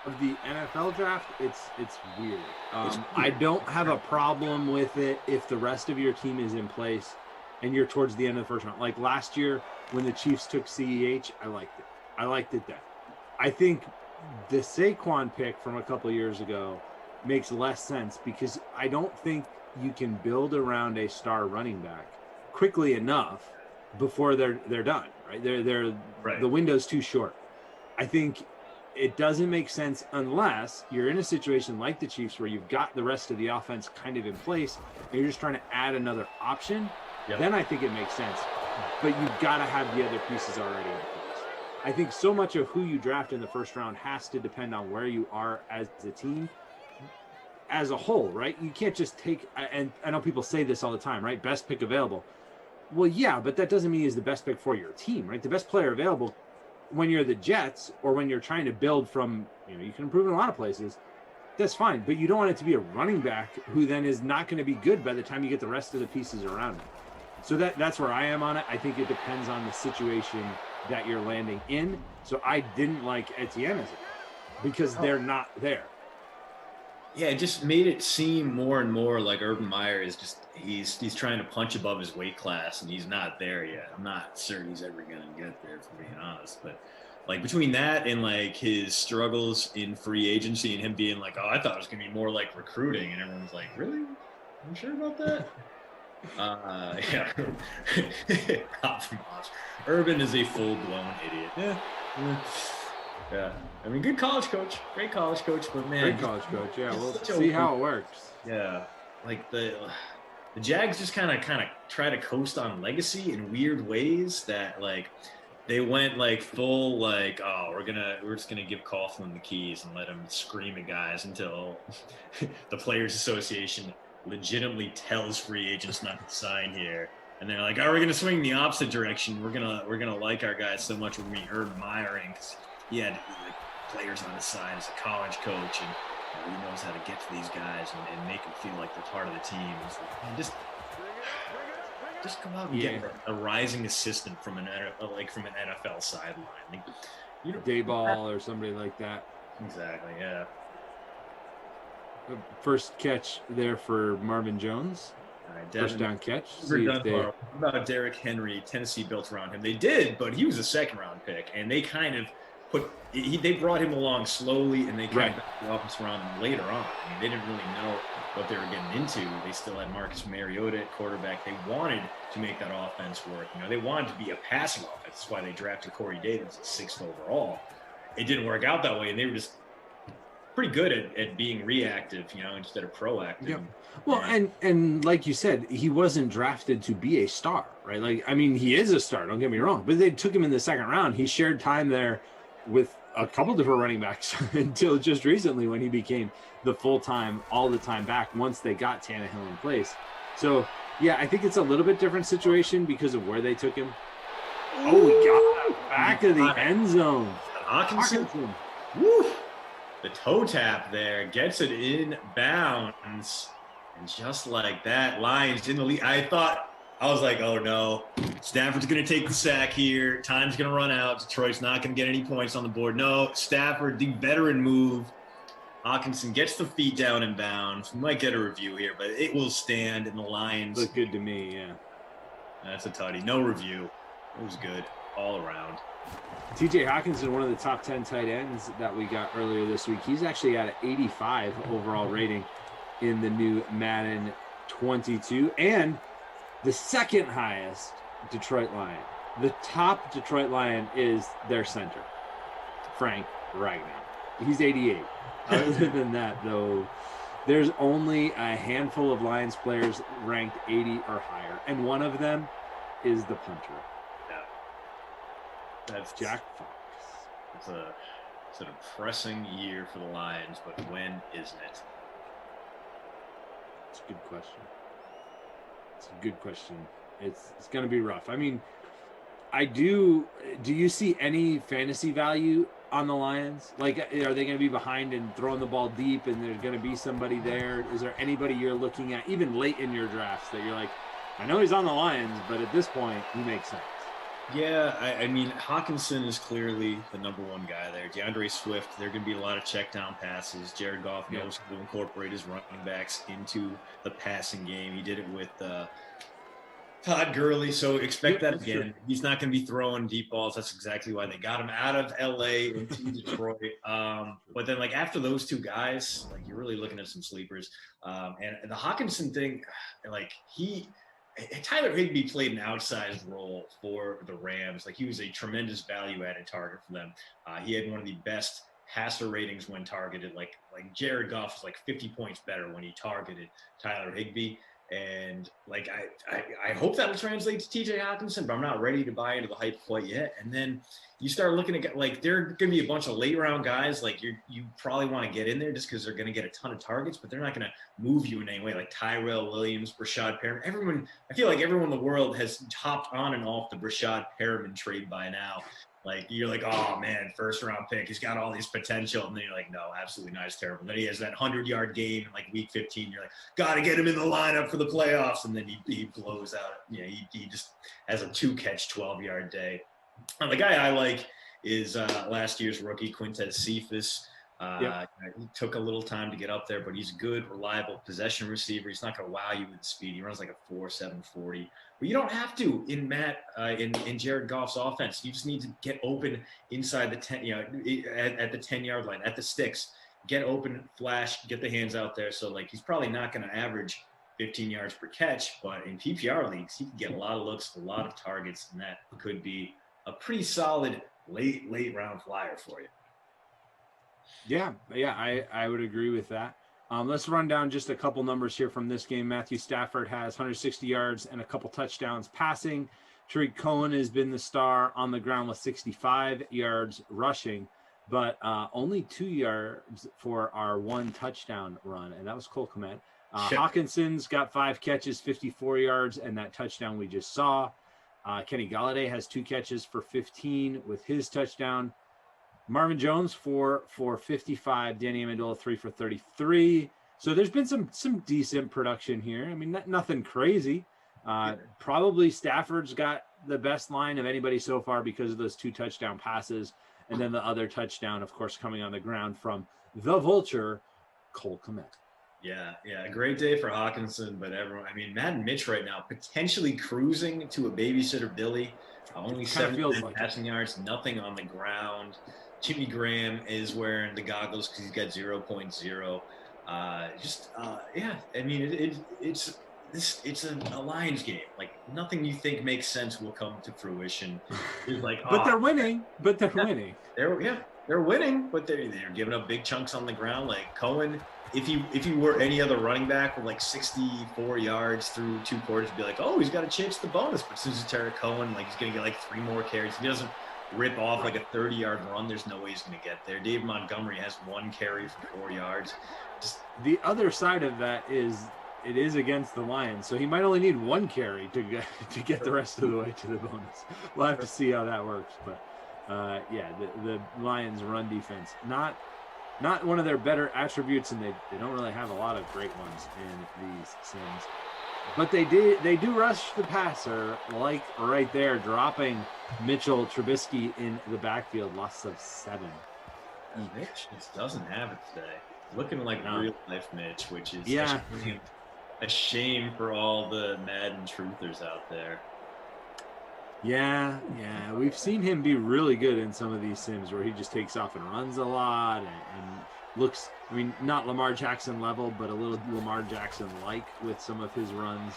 [SPEAKER 11] Of the NFL draft, it's weird. I don't have a problem with it if the rest of your team is in place and you're towards the end of the first round. Like last year when the Chiefs took CEH, I liked it. I liked it then. I think the Saquon pick from a couple of years ago makes less sense because I don't think you can build around a star running back quickly enough before they're done, right? Right. The window's too short. I think it doesn't make sense unless you're in a situation like the Chiefs where you've got the rest of the offense kind of in place and you're just trying to add another option. Yep. Then I think it makes sense. But you've got to have the other pieces already in place. I think so much of who you draft in the first round has to depend on where you are as a team as a whole, right? You can't just take, and I know people say this all the time, right? Best pick available. Well, yeah, but that doesn't mean he's the best pick for your team, right? The best player available when you're the Jets or when you're trying to build from, you can improve in a lot of places. That's fine, but you don't want it to be a running back who then is not going to be good by the time you get the rest of the pieces around him. So that's where I am on it. I think it depends on the situation that you're landing in. So I didn't like Etienne as it because they're not there.
[SPEAKER 12] Yeah, it just made it seem more and more like Urban Meyer is just he's trying to punch above his weight class and he's not there yet. I'm not certain he's ever gonna get there, for being honest. But like between that and like his struggles in free agency and him being like, oh, I thought it was gonna be more like recruiting, and everyone's like, really? You sure about that? Yeah. Urban is a full-blown idiot. Yeah. I mean, good college coach, great college coach, but man,
[SPEAKER 11] great college coach. Yeah, we'll see how it works.
[SPEAKER 12] Yeah, like the Jags just kind of try to coast on legacy in weird ways that like they went like full like, oh, we're just gonna give Coughlin the keys and let him scream at guys until the Players Association legitimately tells free agents not to sign here, and they're like, oh, we're gonna swing the opposite direction. We're gonna like our guys so much we're gonna be Urban Meyering because he had like players on his side as a college coach, and he knows how to get to these guys and make them feel like they're part of the team. It's like, man, just go out and get a rising assistant from an NFL sideline, like,
[SPEAKER 11] Dayball or somebody like that.
[SPEAKER 12] Exactly. Yeah.
[SPEAKER 11] First catch there for Marvin Jones. First down catch.
[SPEAKER 12] What about Derrick Henry? Tennessee built around him. They did, but he was a second-round pick, and they kind of they brought him along slowly, and they kind of built the offense around him later on. I mean, they didn't really know what they were getting into. They still had Marcus Mariota at quarterback. They wanted to make that offense work. They wanted to be a passing offense. That's why they drafted Corey Davis at 6th overall. it didn't work out that way, and they were just pretty good at being reactive, instead of proactive.
[SPEAKER 11] Yep. Well, and like you said, he wasn't drafted to be a star, right? Like, I mean, he is a star, don't get me wrong, but they took him in the second round. He shared time there with a couple different running backs until just recently when he became the full-time, all-the-time back once they got Tannehill in place. So, yeah, I think it's a little bit different situation because of where they took him. Oh, we got him back of the end zone.
[SPEAKER 12] Hawkinson. Woo! The toe tap there gets it in bounds. And just like that, Lions in the lead. I was like, oh no, Stafford's going to take the sack here. Time's going to run out. Detroit's not going to get any points on the board. No, Stafford, the veteran move. Hawkinson gets the feet down in bounds. We might get a review here, but it will stand, and the Lions.
[SPEAKER 11] Look good to me, yeah.
[SPEAKER 12] That's a tutty. No review. It was good all around.
[SPEAKER 11] TJ Hawkinson, one of the top 10 tight ends that we got earlier this week. He's actually at an 85 overall rating in the new Madden 22, and the second highest Detroit Lion. The top Detroit Lion is their center, Frank Ragnow. He's 88. Other than that, though, there's only a handful of Lions players ranked 80 or higher, and one of them is the punter.
[SPEAKER 12] That's
[SPEAKER 11] Jack Fox.
[SPEAKER 12] It's an depressing year for the Lions, but when isn't it?
[SPEAKER 11] It's a good question. It's a good question. It's going to be rough. I mean, do you see any fantasy value on the Lions? Like, are they going to be behind and throwing the ball deep and there's going to be somebody there? Is there anybody you're looking at, even late in your drafts, that you're like, I know he's on the Lions, but at this point, he makes sense?
[SPEAKER 12] Yeah, I mean, Hawkinson is clearly the number one guy there. DeAndre Swift, there are going to be a lot of check down passes. Jared Goff knows to incorporate his running backs into the passing game. He did it with Todd Gurley, so expect that again. Sure. He's not going to be throwing deep balls. That's exactly why they got him out of LA into Detroit. But then, like, after those two guys, like, you're really looking at some sleepers. And the Hawkinson thing, like, Tyler Higbee played an outsized role for the Rams. Like, he was a tremendous value-added target for them. He had one of the best passer ratings when targeted. Like Jared Goff was like 50 points better when he targeted Tyler Higbee. And like, I hope that will translate to TJ Hawkinson, but I'm not ready to buy into the hype quite yet. And then you start looking at, like, there are going to be a bunch of late round guys. Like, you probably want to get in there just because they're going to get a ton of targets, but they're not going to move you in any way. Like Tyrell Williams, Brashad Perriman. I feel like everyone in the world has hopped on and off the Brashad Perriman trade by now. Like, you're like, oh man, first round pick, he's got all this potential. And then you're like, no, absolutely not. It's terrible. Then he has that 100-yard game in like week 15. You're like, got to get him in the lineup for the playoffs. And then he blows out. He just has a 2-catch 12-yard day. The guy I like is last year's rookie, Quintez Cephas. He took a little time to get up there, but he's a good, reliable possession receiver. He's not going to wow you with speed. He runs like a 4.7 40. But you don't have to in Jared Goff's offense. You just need to get open inside the 10, at the 10-yard line, at the sticks. Get open, flash, get the hands out there. So, like, he's probably not going to average 15 yards per catch, but in PPR leagues, he can get a lot of looks, a lot of targets, and that could be a pretty solid late round flyer for you.
[SPEAKER 11] Yeah, I would agree with that. Let's run down just a couple numbers here from this game. Matthew Stafford has 160 yards and a couple touchdowns passing. Tariq Cohen has been the star on the ground with 65 yards rushing, but only 2 yards for our one touchdown run, and that was Cole Kmet. Hawkinson's got 5 catches, 54 yards, and that touchdown we just saw. Kenny Golladay has 2 catches for 15 with his touchdown. Marvin Jones 4 for 55. Danny Amendola 3 for 33. So there's been some decent production here. I mean, nothing crazy. Probably Stafford's got the best line of anybody so far because of those 2 touchdown passes, and then the other touchdown, of course, coming on the ground from the Vulture, Cole Kmet.
[SPEAKER 12] Yeah, a great day for Hawkinson, but Madden Mitch right now potentially cruising to a babysitter Billy. Only 7 passing yards, nothing on the ground. Jimmy Graham is wearing the goggles because he's got 0.0. It's a Lions game. Like, nothing you think makes sense will come to fruition. It's like,
[SPEAKER 11] But they're winning.
[SPEAKER 12] they're winning, but they're giving up big chunks on the ground. Like Cohen, if you were any other running back with like 64 yards through 2 quarters, you'd be like, oh, he's got a chance at the bonus. But as soon as you turn to Cohen, like he's gonna get like 3 more carries. If he doesn't rip off like a 30-yard run, there's no way he's gonna get there. Dave Montgomery has 1 carry for 4 yards. Just
[SPEAKER 11] The other side of that is it is against the Lions, so he might only need 1 carry to get the rest of the way to the bonus. We'll have to see how that works, but the Lions' run defense not one of their better attributes, and they don't really have a lot of great ones in these Sims. But they do rush the passer, like right there, dropping Mitchell Trubisky in the backfield, loss of 7.
[SPEAKER 12] Mitch just doesn't have it today. Looking like real life Mitch, which is a shame for all the Madden truthers out there.
[SPEAKER 11] Yeah, we've seen him be really good in some of these Sims where he just takes off and runs a lot and looks, I mean, not Lamar Jackson level, but a little Lamar Jackson-like with some of his runs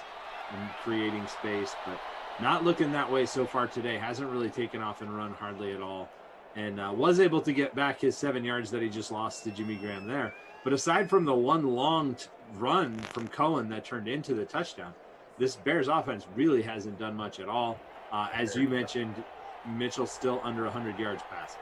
[SPEAKER 11] and creating space, but not looking that way so far today. Hasn't really taken off and run hardly at all, and was able to get back his 7 yards that he just lost to Jimmy Graham there. But aside from the one long run from Cohen that turned into the touchdown, this Bears offense really hasn't done much at all. As you mentioned, Mitchell's still under 100 yards passing.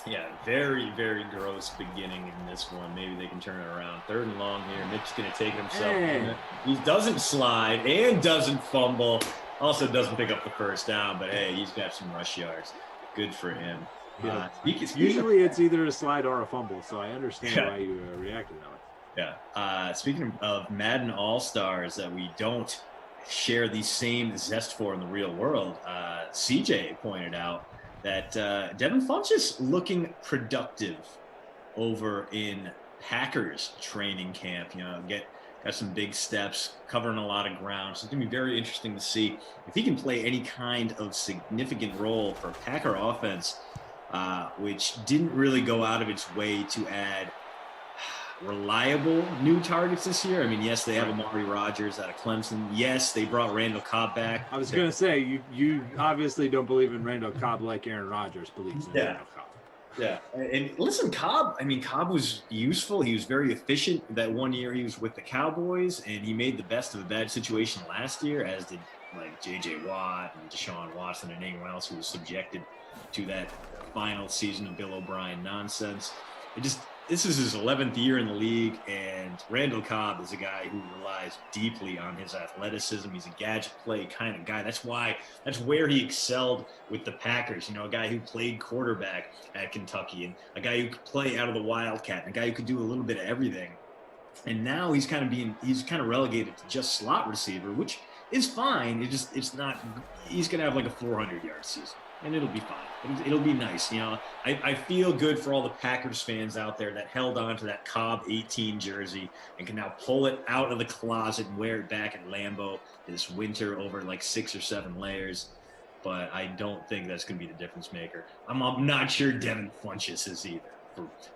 [SPEAKER 12] Yeah, very, very gross beginning in this one. Maybe they can turn it around. 3rd and long here. Mitch's going to take himself.
[SPEAKER 11] Hey.
[SPEAKER 12] He doesn't slide and doesn't fumble. Also doesn't pick up the first down, but hey, he's got some rush yards. Good for him.
[SPEAKER 11] Yeah. Usually it's either a slide or a fumble, so I understand why you reacted that way.
[SPEAKER 12] Yeah. Speaking of Madden All-Stars that we don't share the same zest for in the real world, CJ pointed out that Devin Funchess looking productive over in Packers training camp. You know, got some big steps, covering a lot of ground. So it's going to be very interesting to see if he can play any kind of significant role for Packer offense, which didn't really go out of its way to add reliable new targets this year. I mean, yes, they have Amari Rodgers out of Clemson. Yes, they brought Randall Cobb back.
[SPEAKER 11] I was going to say, you obviously don't believe in Randall Cobb like Aaron Rodgers believes in Randall Cobb.
[SPEAKER 12] Yeah, and listen, Cobb was useful. He was very efficient. That one year he was with the Cowboys, and he made the best of a bad situation last year, as did like J.J. Watt and Deshaun Watson and anyone else who was subjected to that final season of Bill O'Brien nonsense. This is his 11th year in the league, and Randall Cobb is a guy who relies deeply on his athleticism. He's a gadget play kind of guy. That's where he excelled with the Packers. You know, a guy who played quarterback at Kentucky, and a guy who could play out of the Wildcat, and a guy who could do a little bit of everything. And now he's kind of relegated to just slot receiver, which is fine. It's not. He's gonna have like a 400-yard season, and it'll be fine. It'll be nice. You know, I feel good for all the Packers fans out there that held on to that Cobb 18 jersey and can now pull it out of the closet and wear it back at Lambeau this winter over like 6 or 7 layers. But I don't think that's going to be the difference maker. I'm not sure Devin Funchess is either.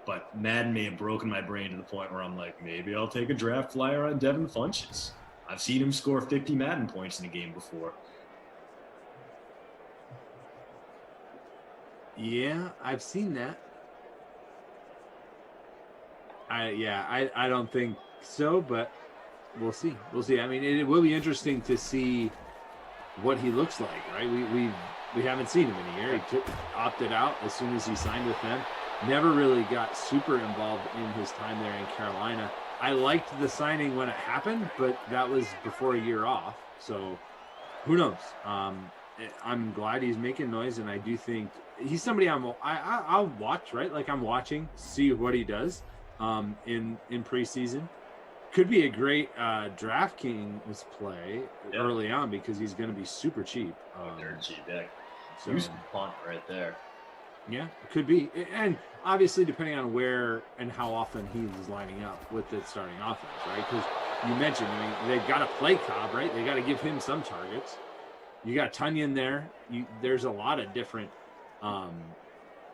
[SPEAKER 12] But Madden may have broken my brain to the point where I'm like, maybe I'll take a draft flyer on Devin Funchess. I've seen him score 50 Madden points in a game before.
[SPEAKER 11] Yeah, I've seen that. I don't think so, but we'll see. I mean, it will be interesting to see what he looks like, right? We haven't seen him in a year. He opted out as soon as he signed with them. Never really got super involved in his time there in Carolina. I liked the signing when it happened, but that was before a year off. So who knows? I'm glad he's making noise, and I do think he's somebody I'll watch, right? Like I'm watching, see what he does in preseason. Could be a great DraftKings play early on because he's going to be super cheap.
[SPEAKER 12] Dirt cheap, yeah.
[SPEAKER 11] So,
[SPEAKER 12] Use the punt right there.
[SPEAKER 11] Yeah, it could be. And obviously, depending on where and how often he's lining up with the starting offense, right? Because you mentioned, I mean, they've got to play Cobb, right? They got to give him some targets. You got Tunyon there. There's a lot of different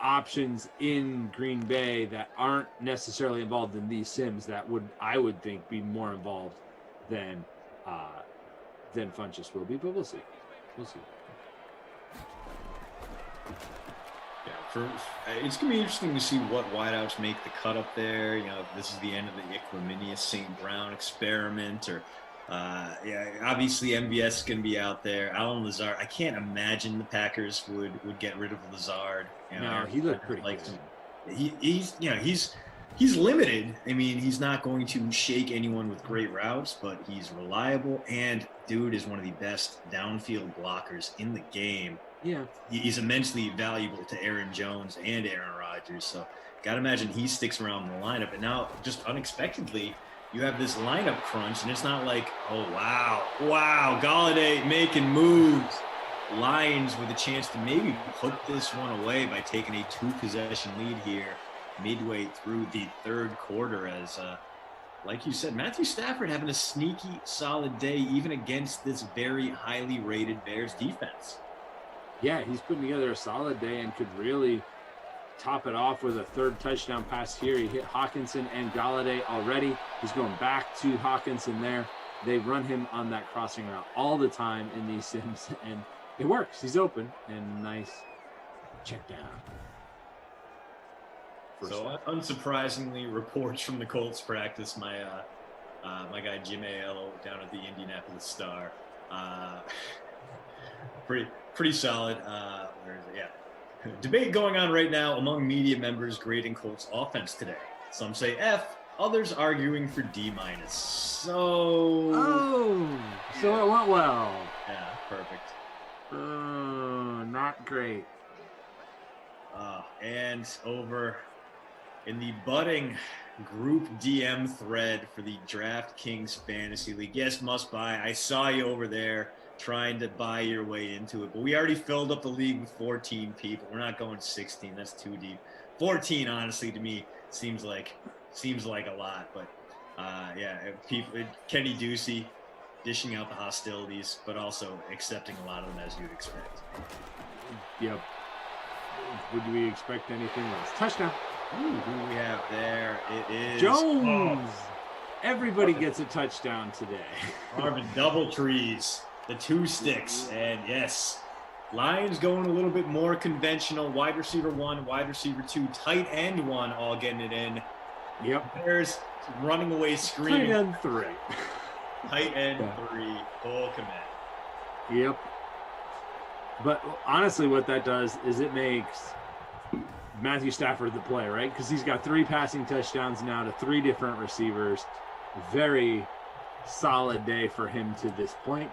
[SPEAKER 11] options in Green Bay that aren't necessarily involved in these Sims that I would think be more involved than Funchess will be, but we'll see.
[SPEAKER 12] Yeah, it's gonna be interesting to see what wideouts make the cut up there. You know, if this is the end of the Equiminius St. Brown experiment, or obviously MVS is gonna be out there. Alan Lazard, I can't imagine the Packers would get rid of Lazard. You know,
[SPEAKER 11] No, he looked pretty good.
[SPEAKER 12] He's limited. I mean, he's not going to shake anyone with great routes, but he's reliable, and dude is one of the best downfield blockers in the game.
[SPEAKER 11] Yeah.
[SPEAKER 12] He's immensely valuable to Aaron Jones and Aaron Rodgers. So got to imagine he sticks around in the lineup. And now, just unexpectedly, you have this lineup crunch, and it's not like, oh, wow, Galladay making moves. Lions with a chance to maybe put this one away by taking a 2-possession lead here midway through the third quarter, as like you said, Matthew Stafford having a sneaky solid day even against this very highly rated Bears defense.
[SPEAKER 11] Yeah, he's putting together a solid day and could really top it off with a third touchdown pass here. He hit Hawkinson and Galladay already. He's going back to Hawkinson there. They run him on that crossing route all the time in these sims, and it works. He's open, and nice check down.
[SPEAKER 12] So unsurprisingly, reports from the Colts practice, my guy Jim Aiello down at the Indianapolis Star, pretty solid. Where is it? Yeah. Debate going on right now among media members grading Colts offense today. Some say F, others arguing for D-. So
[SPEAKER 11] So it went well.
[SPEAKER 12] Yeah, perfect.
[SPEAKER 11] Not great.
[SPEAKER 12] And over in the budding group DM thread for the DraftKings Fantasy League. Yes, must buy. I saw you over there trying to buy your way into it, but we already filled up the league with 14 people. We're not going 16. That's too deep. 14, honestly, to me seems like a lot. But Kenny Ducey dishing out the hostilities, but also accepting a lot of them as you'd expect.
[SPEAKER 11] Yep. Would we expect anything less? Touchdown.
[SPEAKER 12] Ooh, who we have there? It is
[SPEAKER 11] Jones. Everybody gets a touchdown today.
[SPEAKER 12] Marvin Doubletrees, the 2 sticks, and yes, Lions going a little bit more conventional. Wide receiver 1, wide receiver 2, tight end 1, all getting it in.
[SPEAKER 11] Yep.
[SPEAKER 12] Bears running away screaming.
[SPEAKER 11] Tight end 3.
[SPEAKER 12] Tight end 3, full command.
[SPEAKER 11] Yep. But honestly, what that does is it makes Matthew Stafford the play, right? Because he's got 3 passing touchdowns now to 3 different receivers. Very solid day for him to this point.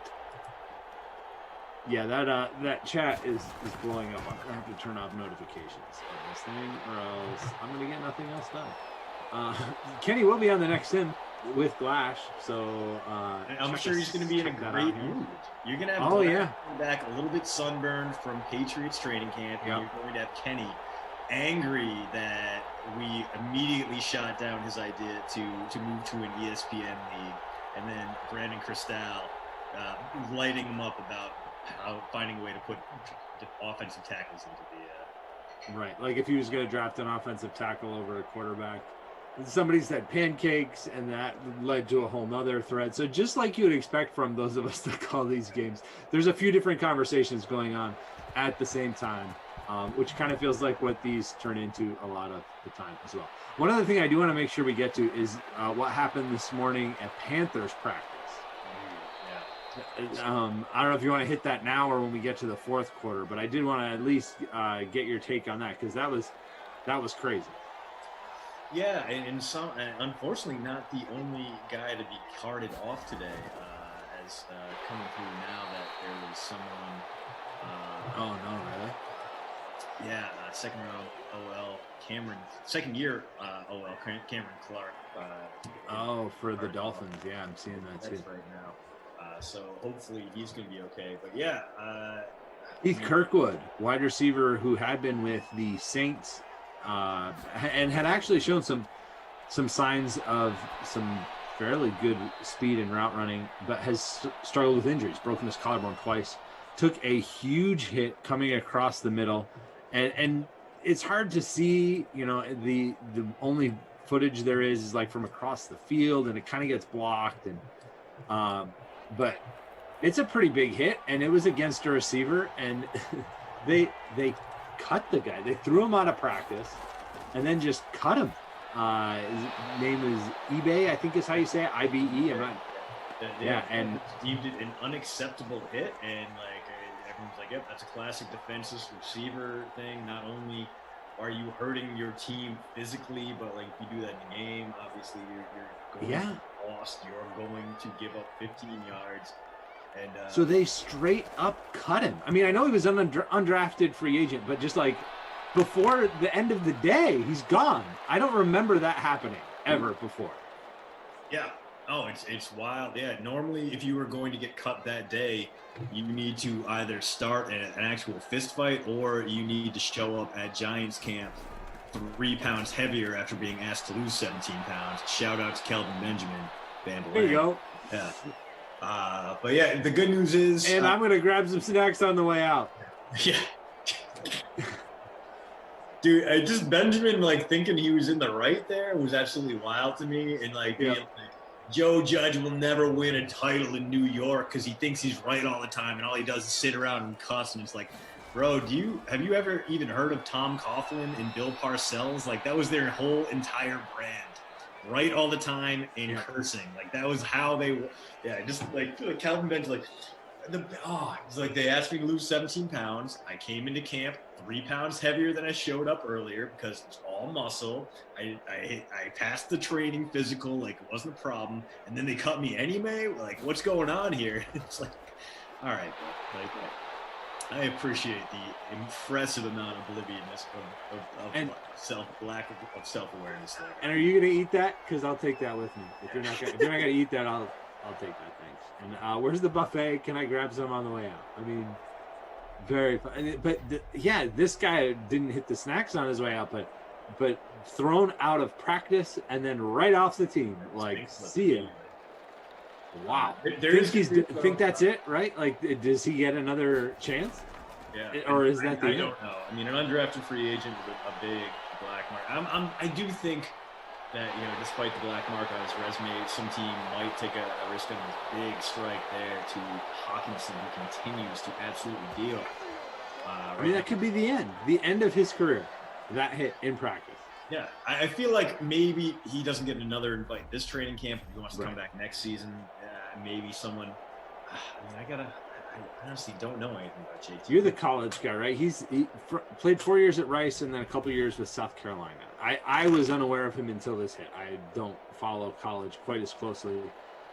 [SPEAKER 11] Yeah, that chat is blowing up. I have to turn off notifications of this thing, or else I'm going to get nothing else done. Kenny will be on the next sim with Glash, so
[SPEAKER 12] I'm sure he's going to be in a great mood. You're going to have back a little bit sunburned from Patriots training camp, and you're going to have Kenny angry that we immediately shot down his idea to move to an ESPN league, and then Brandon Cristal lighting him up about how finding a way to put offensive tackles into the
[SPEAKER 11] right, like if he was going to draft an offensive tackle over a quarterback. Somebody said pancakes, and that led to a whole nother thread. So just like you would expect from those of us that call these games, there's a few different conversations going on at the same time, which kind of feels like what these turn into a lot of the time as well. One other thing I do want to make sure we get to is what happened this morning at Panthers practice. I don't know if you want to hit that now or when we get to the fourth quarter, but I did want to at least get your take on that, because that was crazy.
[SPEAKER 12] Yeah, and unfortunately not the only guy to be carted off today, as coming through now that there was someone.
[SPEAKER 11] Oh no, really?
[SPEAKER 12] Yeah, second round OL Cameron, second year OL Cameron Clark.
[SPEAKER 11] For the Dolphins, yeah, I'm seeing that too.
[SPEAKER 12] That's right now. So hopefully he's going to be okay. But yeah,
[SPEAKER 11] Keith Kirkwood, wide receiver who had been with the Saints. And had actually shown some signs of some fairly good speed and route running, but has struggled with injuries, broken his collarbone twice, took a huge hit coming across the middle, and it's hard to see, the only footage there is like from across the field, and it kind of gets blocked, and but it's a pretty big hit, and it was against a receiver, and they cut the guy. They threw him out of practice and then just cut him. His name is eBay, I think is how you say it. IBE. I'm not. Yeah, and
[SPEAKER 12] deemed it an unacceptable hit, and like everyone's like, "Yep, that's a classic defenseless receiver thing." Not only are you hurting your team physically, but like if you do that in the game, obviously you're going to be lost. You're going to give up 15 yards. And
[SPEAKER 11] so they straight up cut him. I mean, I know he was an undrafted free agent, but just like before the end of the day, he's gone. I don't remember that happening ever before.
[SPEAKER 12] Yeah. Oh, it's wild. Yeah. Normally, if you were going to get cut that day, you need to either start an actual fist fight or you need to show up at Giants camp 3 pounds heavier after being asked to lose 17 pounds. Shout out to Kelvin Benjamin.
[SPEAKER 11] There you go.
[SPEAKER 12] Yeah. But yeah, the good news is,
[SPEAKER 11] and I'm gonna grab some snacks on the way out.
[SPEAKER 12] Yeah, dude, I just Benjamin like thinking he was in the right there was absolutely wild to me, and like, being like Joe Judge will never win a title in New York because he thinks he's right all the time, and all he does is sit around and cuss. And it's like, bro, have you ever even heard of Tom Coughlin and Bill Parcells? Like that was their whole entire brand. Right all the time and cursing, like that was how they. Yeah, just like Calvin Bench, like it's like they asked me to lose 17 pounds. I came into camp 3 pounds heavier than I showed up earlier because it's all muscle. I passed the training physical, like it wasn't a problem, and then they cut me anyway. Like what's going on here? It's like, all right, bro. Like I appreciate the impressive amount of obliviousness of self-awareness there.
[SPEAKER 11] And are you gonna eat that? Because I'll take that with me. If you're not gonna eat that, I'll take that. Thanks. And where's the buffet? Can I grab some on the way out? I mean, very fun. But this guy didn't hit the snacks on his way out, but thrown out of practice and then right off the team. Like, see ya. Wow. Think that's it, right? Like, does he get another chance?
[SPEAKER 12] Yeah.
[SPEAKER 11] Or is that the
[SPEAKER 12] I
[SPEAKER 11] end?
[SPEAKER 12] don't know. I mean, an undrafted free agent with a big black mark. I do think that, despite the black mark on his resume, some team might take a risk on his big strike there to Hawkinson, who continues to absolutely deal.
[SPEAKER 11] I mean, that could be the end of his career, that hit in practice.
[SPEAKER 12] Yeah, I feel like maybe he doesn't get another invite this training camp. If he wants to come back next season, maybe someone. I honestly don't know anything about JT.
[SPEAKER 11] You're the college guy, right? He played 4 years at Rice and then a couple years with South Carolina. I was unaware of him until this hit. I don't follow college quite as closely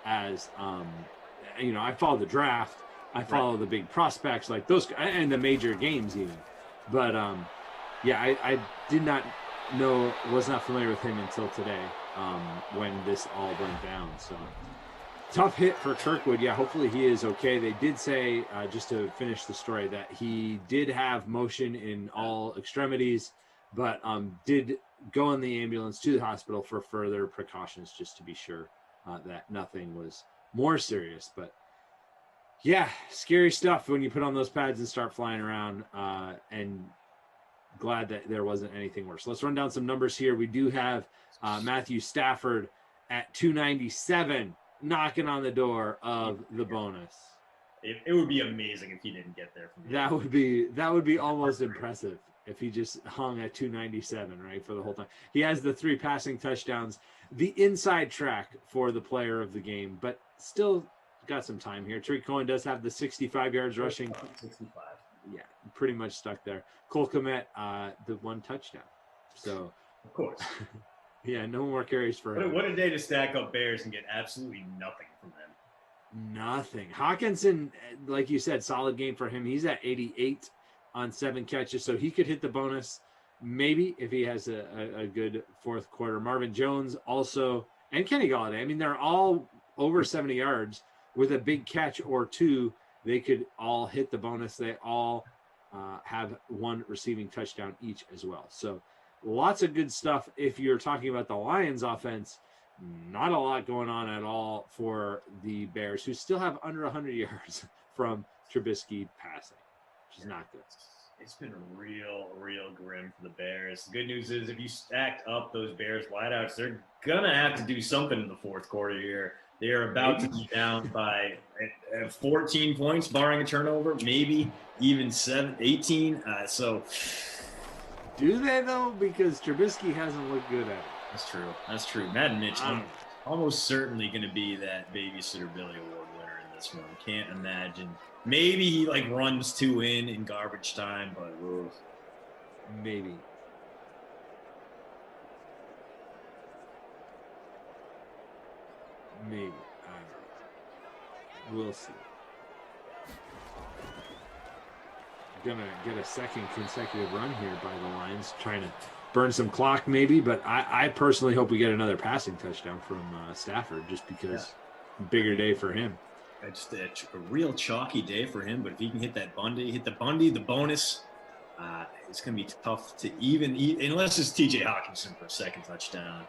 [SPEAKER 11] as I follow the draft. I follow the big prospects like those and the major games even. But I did not know, was not familiar with him until today when this all went down. So tough hit for Kirkwood. Yeah, hopefully he is okay. They did say, just to finish the story, that he did have motion in all extremities, but did go in the ambulance to the hospital for further precautions just to be sure that nothing was more serious. But yeah, scary stuff when you put on those pads and start flying around, and glad that there wasn't anything worse. Let's run down some numbers here. We do have Matthew Stafford at 297 knocking on the door of the bonus.
[SPEAKER 12] It would be amazing if he didn't get there from
[SPEAKER 11] that would be almost impressive if he just hung at 297, right, for the whole time. He has the 3 passing touchdowns, the inside track for the player of the game, but still got some time here. Tariq Cohen does have the 65 yards rushing.
[SPEAKER 12] 65.
[SPEAKER 11] Yeah, pretty much stuck there. Cole Kmet, the 1 touchdown. So,
[SPEAKER 12] of course.
[SPEAKER 11] Yeah, no more carries for him.
[SPEAKER 12] What a day to stack up Bears and get absolutely nothing from them.
[SPEAKER 11] Nothing. Hawkinson, like you said, solid game for him. He's at 88 on 7 catches, so he could hit the bonus maybe if he has a good fourth quarter. Marvin Jones also, and Kenny Golladay. I mean, they're all over 70 yards with a big catch or 2. They could all hit the bonus. They all have 1 receiving touchdown each as well. So lots of good stuff. If you're talking about the Lions offense, not a lot going on at all for the Bears, who still have under 100 yards from Trubisky passing, which is not good.
[SPEAKER 12] It's been real grim for the Bears. The good news is if you stacked up those Bears wideouts, they're going to have to do something in the fourth quarter here. They are about to be down by 14 points, barring a turnover, maybe even 18. So
[SPEAKER 11] Do they though? Because Trubisky hasn't looked good at it.
[SPEAKER 12] That's true. That's true. Madden Mitch almost certainly going to be that Babysitter Billy Award winner in this one. Can't imagine. Maybe he like runs 2 in garbage time, but
[SPEAKER 11] maybe. Maybe. I don't know. We'll see. Gonna get a second consecutive run here by the Lions, trying to burn some clock maybe, but I personally hope we get another passing touchdown from Stafford, just because bigger day for him.
[SPEAKER 12] It's a real chalky day for him, but if he can hit that Bundy, the bonus, it's going to be tough to even eat, unless it's TJ Hawkinson for a second touchdown.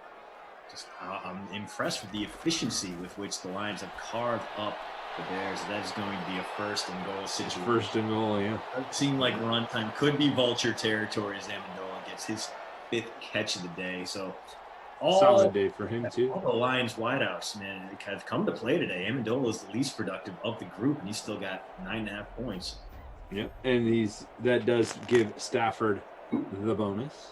[SPEAKER 12] I'm impressed with the efficiency with which the Lions have carved up the Bears. That is going to be a first and goal situation.
[SPEAKER 11] First and goal, yeah.
[SPEAKER 12] It seemed like runtime could be vulture territory as Amendola gets his 5th catch of the day. So
[SPEAKER 11] solid day for him too.
[SPEAKER 12] All the Lions wideouts, man, have come to play today. Amendola is the least productive of the group, and he's still got 9.5 points.
[SPEAKER 11] Yep, and that does give Stafford the bonus.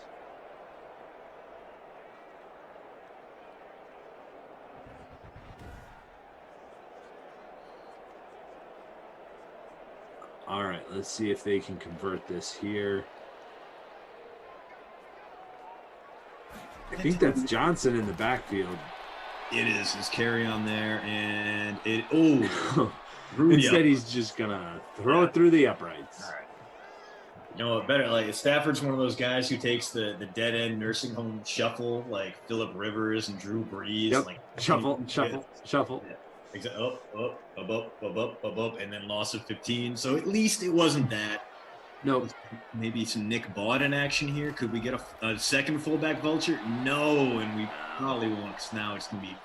[SPEAKER 11] All right, let's see if they can convert this here. I think that's Johnson in the backfield.
[SPEAKER 12] It is his carry on there, and
[SPEAKER 11] instead he's just gonna throw it through the uprights.
[SPEAKER 12] All right. Better like Stafford's one of those guys who takes the dead end nursing home shuffle, like Phillip Rivers and Drew Brees.
[SPEAKER 11] Yep.
[SPEAKER 12] Like
[SPEAKER 11] Shuffle.
[SPEAKER 12] Yeah. Exactly. Up, and then loss of 15. So at least it wasn't that.
[SPEAKER 11] No.
[SPEAKER 12] Maybe some Nick Bawden action here. Could we get a second fullback vulture? No, and we probably won't, because now it's going to be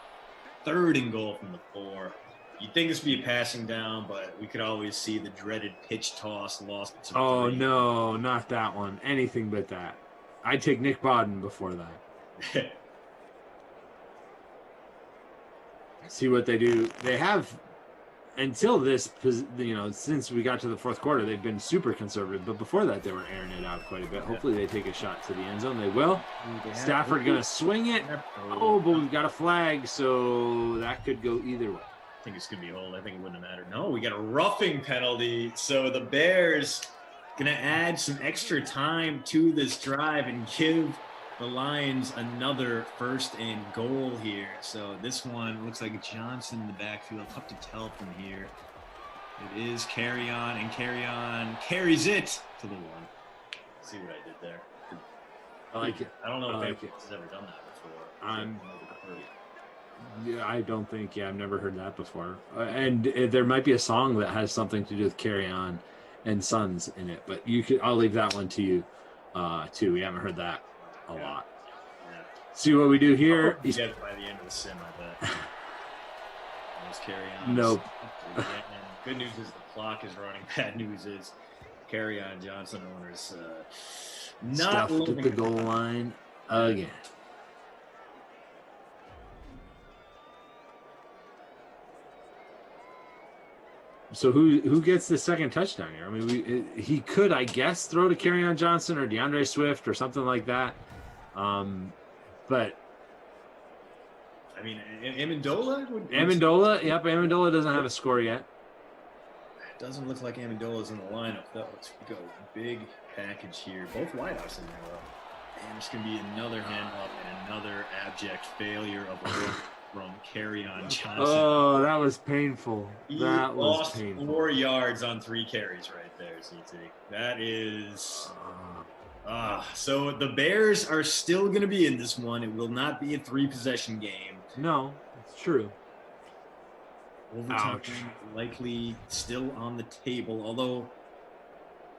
[SPEAKER 12] 3rd and goal from the 4. You'd think this would be a passing down, but we could always see the dreaded pitch toss loss.
[SPEAKER 11] Oh, no, not that one. Anything but that. I'd take Nick Bawden before that. See what they do. They have, until this, since we got to the 4th quarter, they've been super conservative. But before that, they were airing it out quite a bit. Hopefully they take a shot to the end zone. They will. Stafford going to swing it. Oh, but we've got a flag, so that could go either way.
[SPEAKER 12] I think it's going to be a hold. I think it wouldn't have mattered. No, we got a roughing penalty. So the Bears going to add some extra time to this drive and give the Lions another 1st and goal here. So this one looks like Johnson in the backfield. Tough to tell from here. It is carry on, and carry on carries it to the 1. See what I did there?
[SPEAKER 11] I like it.
[SPEAKER 12] I don't know if Patriots has ever done that before.
[SPEAKER 11] Yeah, I don't think. Yeah, I've never heard that before. And there might be a song that has something to do with "Carry On" and "Sons" in it, but I'll leave that one to you, too. We haven't heard that a lot. Yeah. See what we do here.
[SPEAKER 12] He's get by the end of the sim, I bet. Let's carry on.
[SPEAKER 11] Nope.
[SPEAKER 12] Good news is the clock is running. Bad news is carry on Johnson owners not
[SPEAKER 11] stuffed at the goal line again. So who gets the second touchdown here? I mean, he could, I guess, throw to Kerryon Johnson or DeAndre Swift or something like that. But
[SPEAKER 12] I mean, Amendola.
[SPEAKER 11] Amendola doesn't have a score yet.
[SPEAKER 12] It doesn't look like Amendola's in the lineup though. Let's go big package here. Both wideouts in there though. And it's gonna be another hand up and another abject failure of work from Kerryon Johnson.
[SPEAKER 11] Oh, that was painful.
[SPEAKER 12] He
[SPEAKER 11] that was
[SPEAKER 12] lost
[SPEAKER 11] painful.
[SPEAKER 12] 4 yards on 3 carries right there, CT. That is. So the Bears are still going to be in this one. It will not be a 3-possession game.
[SPEAKER 11] No, it's true.
[SPEAKER 12] Overtime likely still on the table, although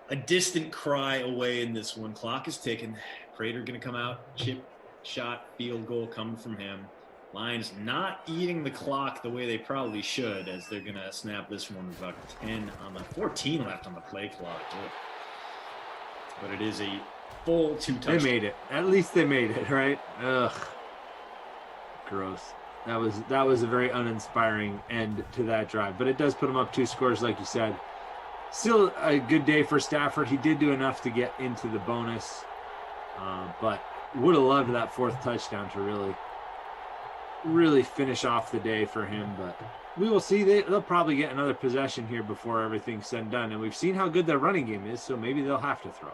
[SPEAKER 12] a distant cry away in this one. Clock is ticking. Prater going to come out. Chip shot, field goal coming from him. Lions not eating the clock the way they probably should, as they're going to snap this one with about 14 left on the play clock. But it is a full 2 touchdowns.
[SPEAKER 11] They made it. At least they made it, right? Ugh. Gross. That was a very uninspiring end to that drive. But it does put them up 2 scores, like you said. Still a good day for Stafford. He did do enough to get into the bonus. But would have loved that fourth touchdown to really finish off the day for him. But we will see. They'll probably get another possession here before everything's said and done. And we've seen how good their running game is, so maybe they'll have to throw.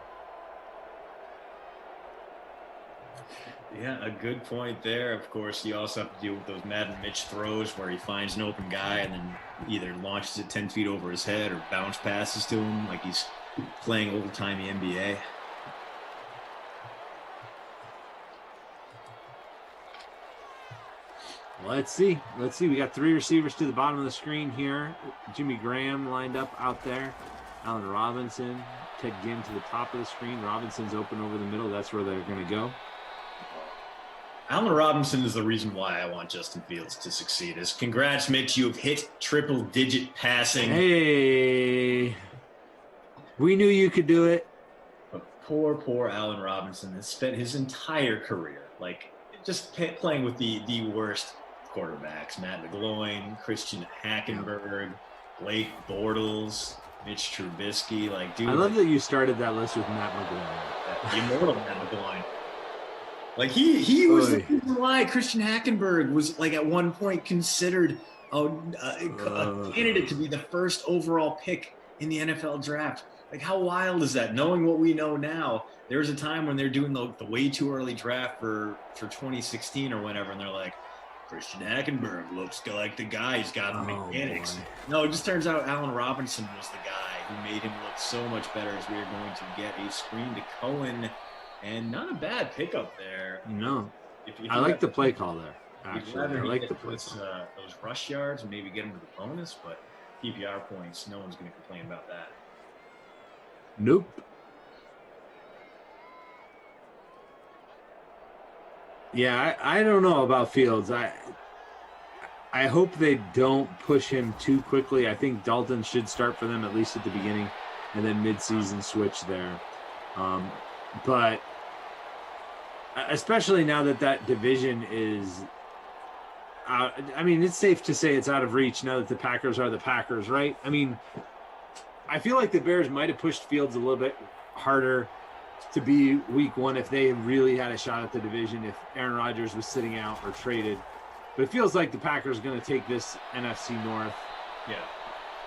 [SPEAKER 12] Yeah, a good point there. Of course, you also have to deal with those Madden Mitch throws where he finds an open guy and then either launches it 10 feet over his head or bounce passes to him like he's playing old-timey NBA.
[SPEAKER 11] Let's see. We got 3 receivers to the bottom of the screen here. Jimmy Graham lined up out there. Allen Robinson. Ted Ginn to the top of the screen. Robinson's open over the middle. That's where they're going to go.
[SPEAKER 12] Allen Robinson is the reason why I want Justin Fields to succeed. Congrats, Mitch. You have hit triple-digit passing.
[SPEAKER 11] Hey, we knew you could do it.
[SPEAKER 12] But poor Allen Robinson has spent his entire career just playing with the worst quarterbacks. Matt McGloin, Christian Hackenberg, Blake Bortles, Mitch Trubisky.
[SPEAKER 11] I love that you started that list with Matt McGloin.
[SPEAKER 12] The immortal Matt McGloin. He was the reason why Christian Hackenberg was at one point considered a candidate to be the first overall pick in the NFL draft. How wild is that? Knowing what we know now, there was a time when they're doing the way too early draft for 2016 or whatever, and they're like, Christian Hackenberg looks like the guy. He's got the mechanics.
[SPEAKER 11] Boy.
[SPEAKER 12] No, it just turns out Allen Robinson was the guy who made him look so much better as we are going to get a screen to Cohen. And not a bad pickup there.
[SPEAKER 11] No. I like the play call there, actually. I like the play call.
[SPEAKER 12] Those rush yards and maybe get him to the bonus, but PPR points, no one's going to complain about that.
[SPEAKER 11] Nope. Yeah, I don't know about Fields. I hope they don't push him too quickly. I think Dalton should start for them at least at the beginning and then mid-season switch there. But especially now that division is out, it's safe to say it's out of reach now that the Packers are the Packers, right? I feel like the Bears might have pushed Fields a little bit harder to be week 1 if they really had a shot at the division, if Aaron Rodgers was sitting out or traded. But it feels like the Packers are going to take this NFC North.
[SPEAKER 12] Yeah.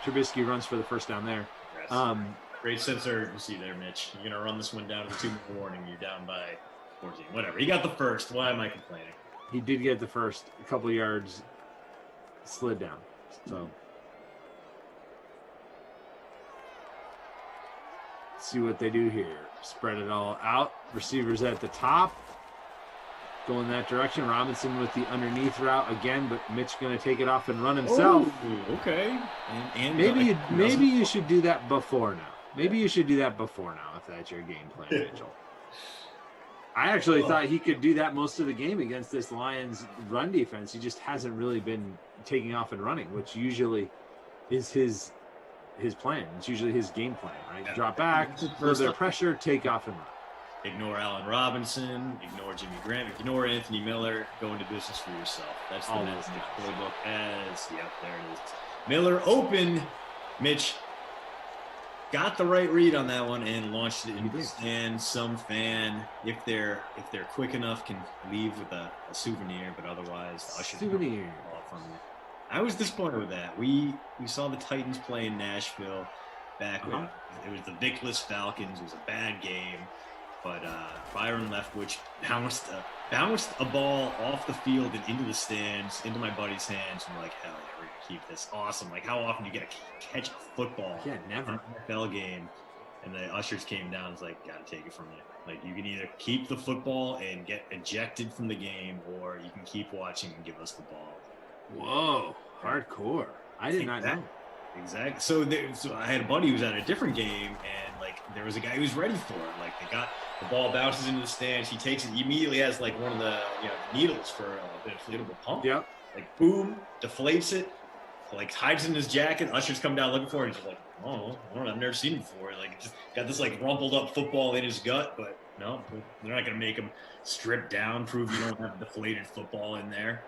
[SPEAKER 11] Trubisky runs for the first down there.
[SPEAKER 12] Yes. Great sense of urgency there, Mitch. You're going to run this one down to the 2-minute warning. You're down by 14. Whatever. He got the first. Why am I complaining?
[SPEAKER 11] He did get the first. A couple of yards slid down. So let's see what they do here. Spread it all out. Receivers at the top. Go in that direction. Robinson with the underneath route again, but Mitch going to take it off and run himself.
[SPEAKER 12] Oh, okay. And
[SPEAKER 11] maybe you should do that before now. Maybe you should do that before now if that's your game plan, Mitchell. I actually thought he could do that most of the game against this Lions run defense. He just hasn't really been taking off and running, which usually is his plan. It's usually his game plan, right? Yeah. Drop back, throw their pressure, take off and run.
[SPEAKER 12] Ignore Allen Robinson, ignore Jimmy Graham, ignore Anthony Miller, go into business for yourself. That's the message playbook as, there it is. Miller open. Mitch got the right read on that one and launched it into the stand. Some fan, if they're quick enough, can leave with a souvenir, but otherwise the usher
[SPEAKER 11] souvenir
[SPEAKER 12] from it. I was disappointed with that. We saw the Titans play in Nashville back when it was the Vickless Falcons. It was a bad game. But Byron Leftwich bounced a ball off the field and into the stands, into my buddy's hands. And we're like, hell yeah, we're going to keep this. Awesome. How often do you get to catch a football?
[SPEAKER 11] Yeah, never.
[SPEAKER 12] In an NFL game. And the ushers came down and was like, got to take it from you. You can either keep the football and get ejected from the game, or you can keep watching and give us the ball.
[SPEAKER 11] Whoa, hardcore. I did not know.
[SPEAKER 12] Exactly. So I had a buddy who was at a different game, and there was a guy who was ready for it. They got the ball bounces into the stands. He takes it. He immediately has one of the needles for an inflatable pump.
[SPEAKER 11] Yep.
[SPEAKER 12] Boom, deflates it. Hides it in his jacket. Ushers come down looking for it. He's just oh, I don't know. I've never seen him before. Just got this rumpled up football in his gut, but no, they're not going to make him strip down, prove you don't have a deflated football in there.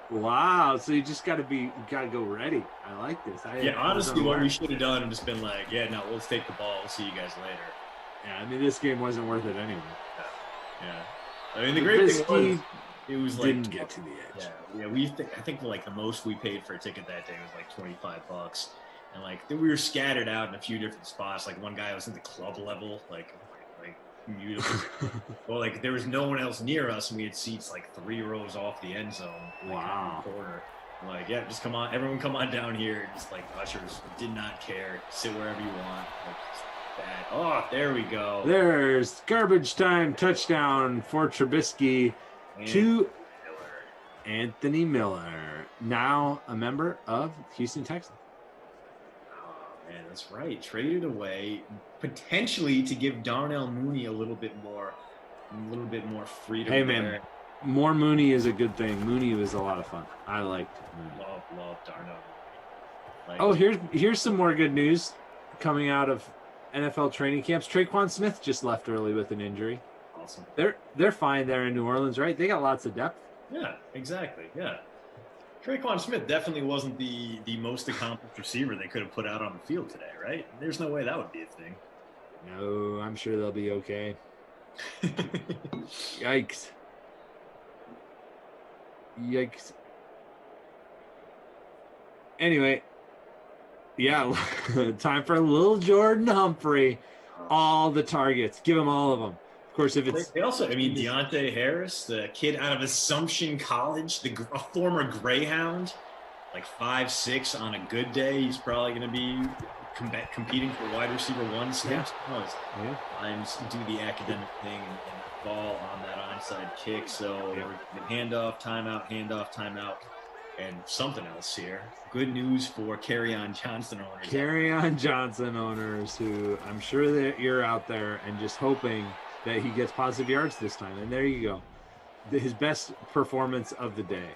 [SPEAKER 11] Wow, so you just got to go ready. I like this.
[SPEAKER 12] Honestly, what we should have done and just been we'll take the ball. We'll see you guys later.
[SPEAKER 11] Yeah, I mean, this game wasn't worth it anyway.
[SPEAKER 12] Yeah. I mean, the great thing was, it was like
[SPEAKER 11] didn't get to the edge.
[SPEAKER 12] Yeah. I think like the most we paid for a ticket that day was like $25, and like we were scattered out in a few different spots. Like one guy was in the club level, like beautiful. Well, like there was no one else near us, and we had seats like 3 rows off the end zone. Like,
[SPEAKER 11] wow.
[SPEAKER 12] In the corner. Like, yeah, just come on, everyone, come on down here. Just like ushers did not care. Sit wherever you want. Like, that. Oh, there we go.
[SPEAKER 11] There's garbage time touchdown for Trubisky to Anthony Miller, now a member of Houston Texans.
[SPEAKER 12] Oh man, that's right. Traded away potentially to give Darnell Mooney a little bit more freedom.
[SPEAKER 11] Hey man, there. More Mooney is a good thing. Mooney was a lot of fun. I liked Mooney.
[SPEAKER 12] Love Darnell Mooney.
[SPEAKER 11] Oh, here's some more good news coming out of NFL training camps. Traquan Smith just left early with an injury.
[SPEAKER 12] Awesome.
[SPEAKER 11] They're fine there in New Orleans, right? They got lots of depth.
[SPEAKER 12] Yeah, exactly. Yeah. Traquan Smith definitely wasn't the most accomplished receiver they could have put out on the field today, right? There's no way that would be a thing.
[SPEAKER 11] No, I'm sure they'll be okay. Yikes. Anyway, yeah, time for little Jordan Humphrey. All the targets. Give him all of them. Of course, if it's...
[SPEAKER 12] They also, I mean, Deontay Harris, the kid out of Assumption College, a former Greyhound, like 5'6" on a good day. He's probably going to be competing for wide receiver 1 snaps.
[SPEAKER 11] Yeah.
[SPEAKER 12] Times do the academic thing and fall on that onside kick. So handoff, timeout, and something else here. Good news for Kerryon Johnson owners.
[SPEAKER 11] Kerryon Johnson owners who I'm sure that you're out there and just hoping that he gets positive yards this time. And there you go. His best performance of the day,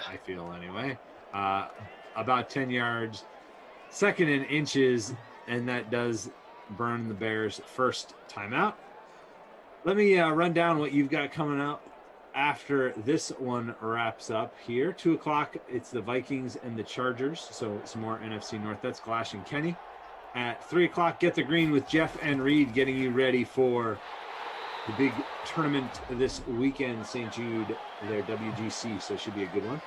[SPEAKER 11] I feel anyway. About 10 yards, second in inches, and that does burn the Bears' first timeout. Let me run down what you've got coming up after this one wraps up here. 2 o'clock, it's the Vikings and the Chargers, so some more NFC North. That's Glash and Kenny. At 3 o'clock, Get the Green with Jeff and Reed, getting you ready for the big tournament this weekend, St. Jude, their WGC, so it should be a good one.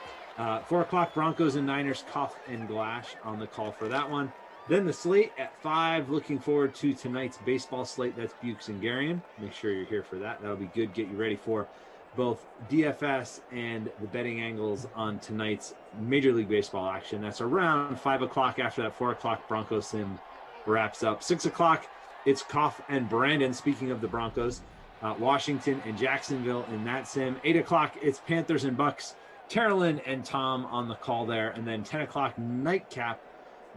[SPEAKER 11] 4 o'clock, Broncos and Niners, Cuff and Glash on the call for that one. Then the slate at 5, looking forward to tonight's baseball slate. That's Bukes and Garion. Make sure you're here for that. That'll be good. Get you ready for both DFS and the betting angles on tonight's Major League Baseball action. That's around 5 o'clock. After that, 4 o'clock, Bronco Sim wraps up. 6 o'clock, it's Cuff and Brandon. Speaking of the Broncos, Washington and Jacksonville in that sim. 8 o'clock, it's Panthers and Bucks. Terrellin and Tom on the call there. And then 10 o'clock, nightcap,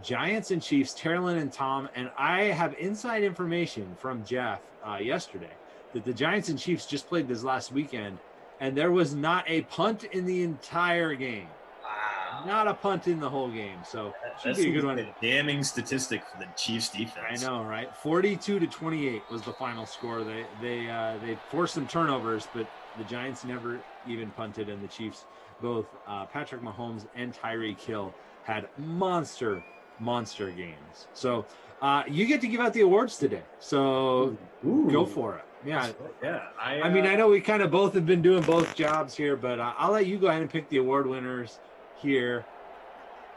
[SPEAKER 11] Giants and Chiefs, Terrellin and Tom. And I have inside information from Jeff yesterday that the Giants and Chiefs just played this last weekend, and there was not a punt in the entire game. Wow. Not a punt in the whole game. So should be a good one.
[SPEAKER 12] A damning statistic for the Chiefs defense.
[SPEAKER 11] I know, right? 42-28 was the final score. They forced some turnovers, but the Giants never even punted, and the Chiefs, both Patrick Mahomes and Tyreek Hill, had monster games. So you get to give out the awards today. So go for it. Yeah.
[SPEAKER 12] I
[SPEAKER 11] mean, I know we kind of both have been doing both jobs here, but I'll let you go ahead and pick the award winners here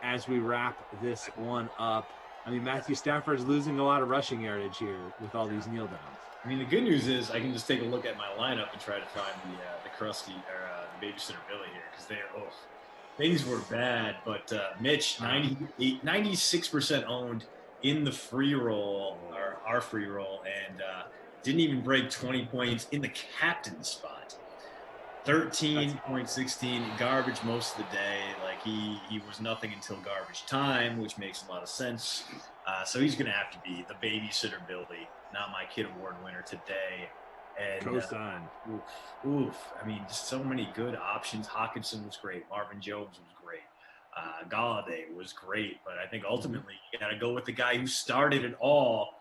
[SPEAKER 11] as we wrap this one up. I mean, Matthew Stafford's losing a lot of rushing yardage here with all these kneel downs.
[SPEAKER 12] I mean, the good news is I can just take a look at my lineup and try to find the crusty or the babysitter Billy here, because things were bad. But Mitch, 96% owned in the free roll, or our free roll, and didn't even break 20 points in the captain spot. 13.16 garbage most of the day. Like he was nothing until garbage time, which makes a lot of sense. So he's going to have to be the babysitter Billy, not my kid award winner today. And
[SPEAKER 11] co-sign.
[SPEAKER 12] Oof. I mean, just so many good options. Hawkinson was great. Marvin Jones was great. Galladay was great. But I think ultimately you got to go with the guy who started it all.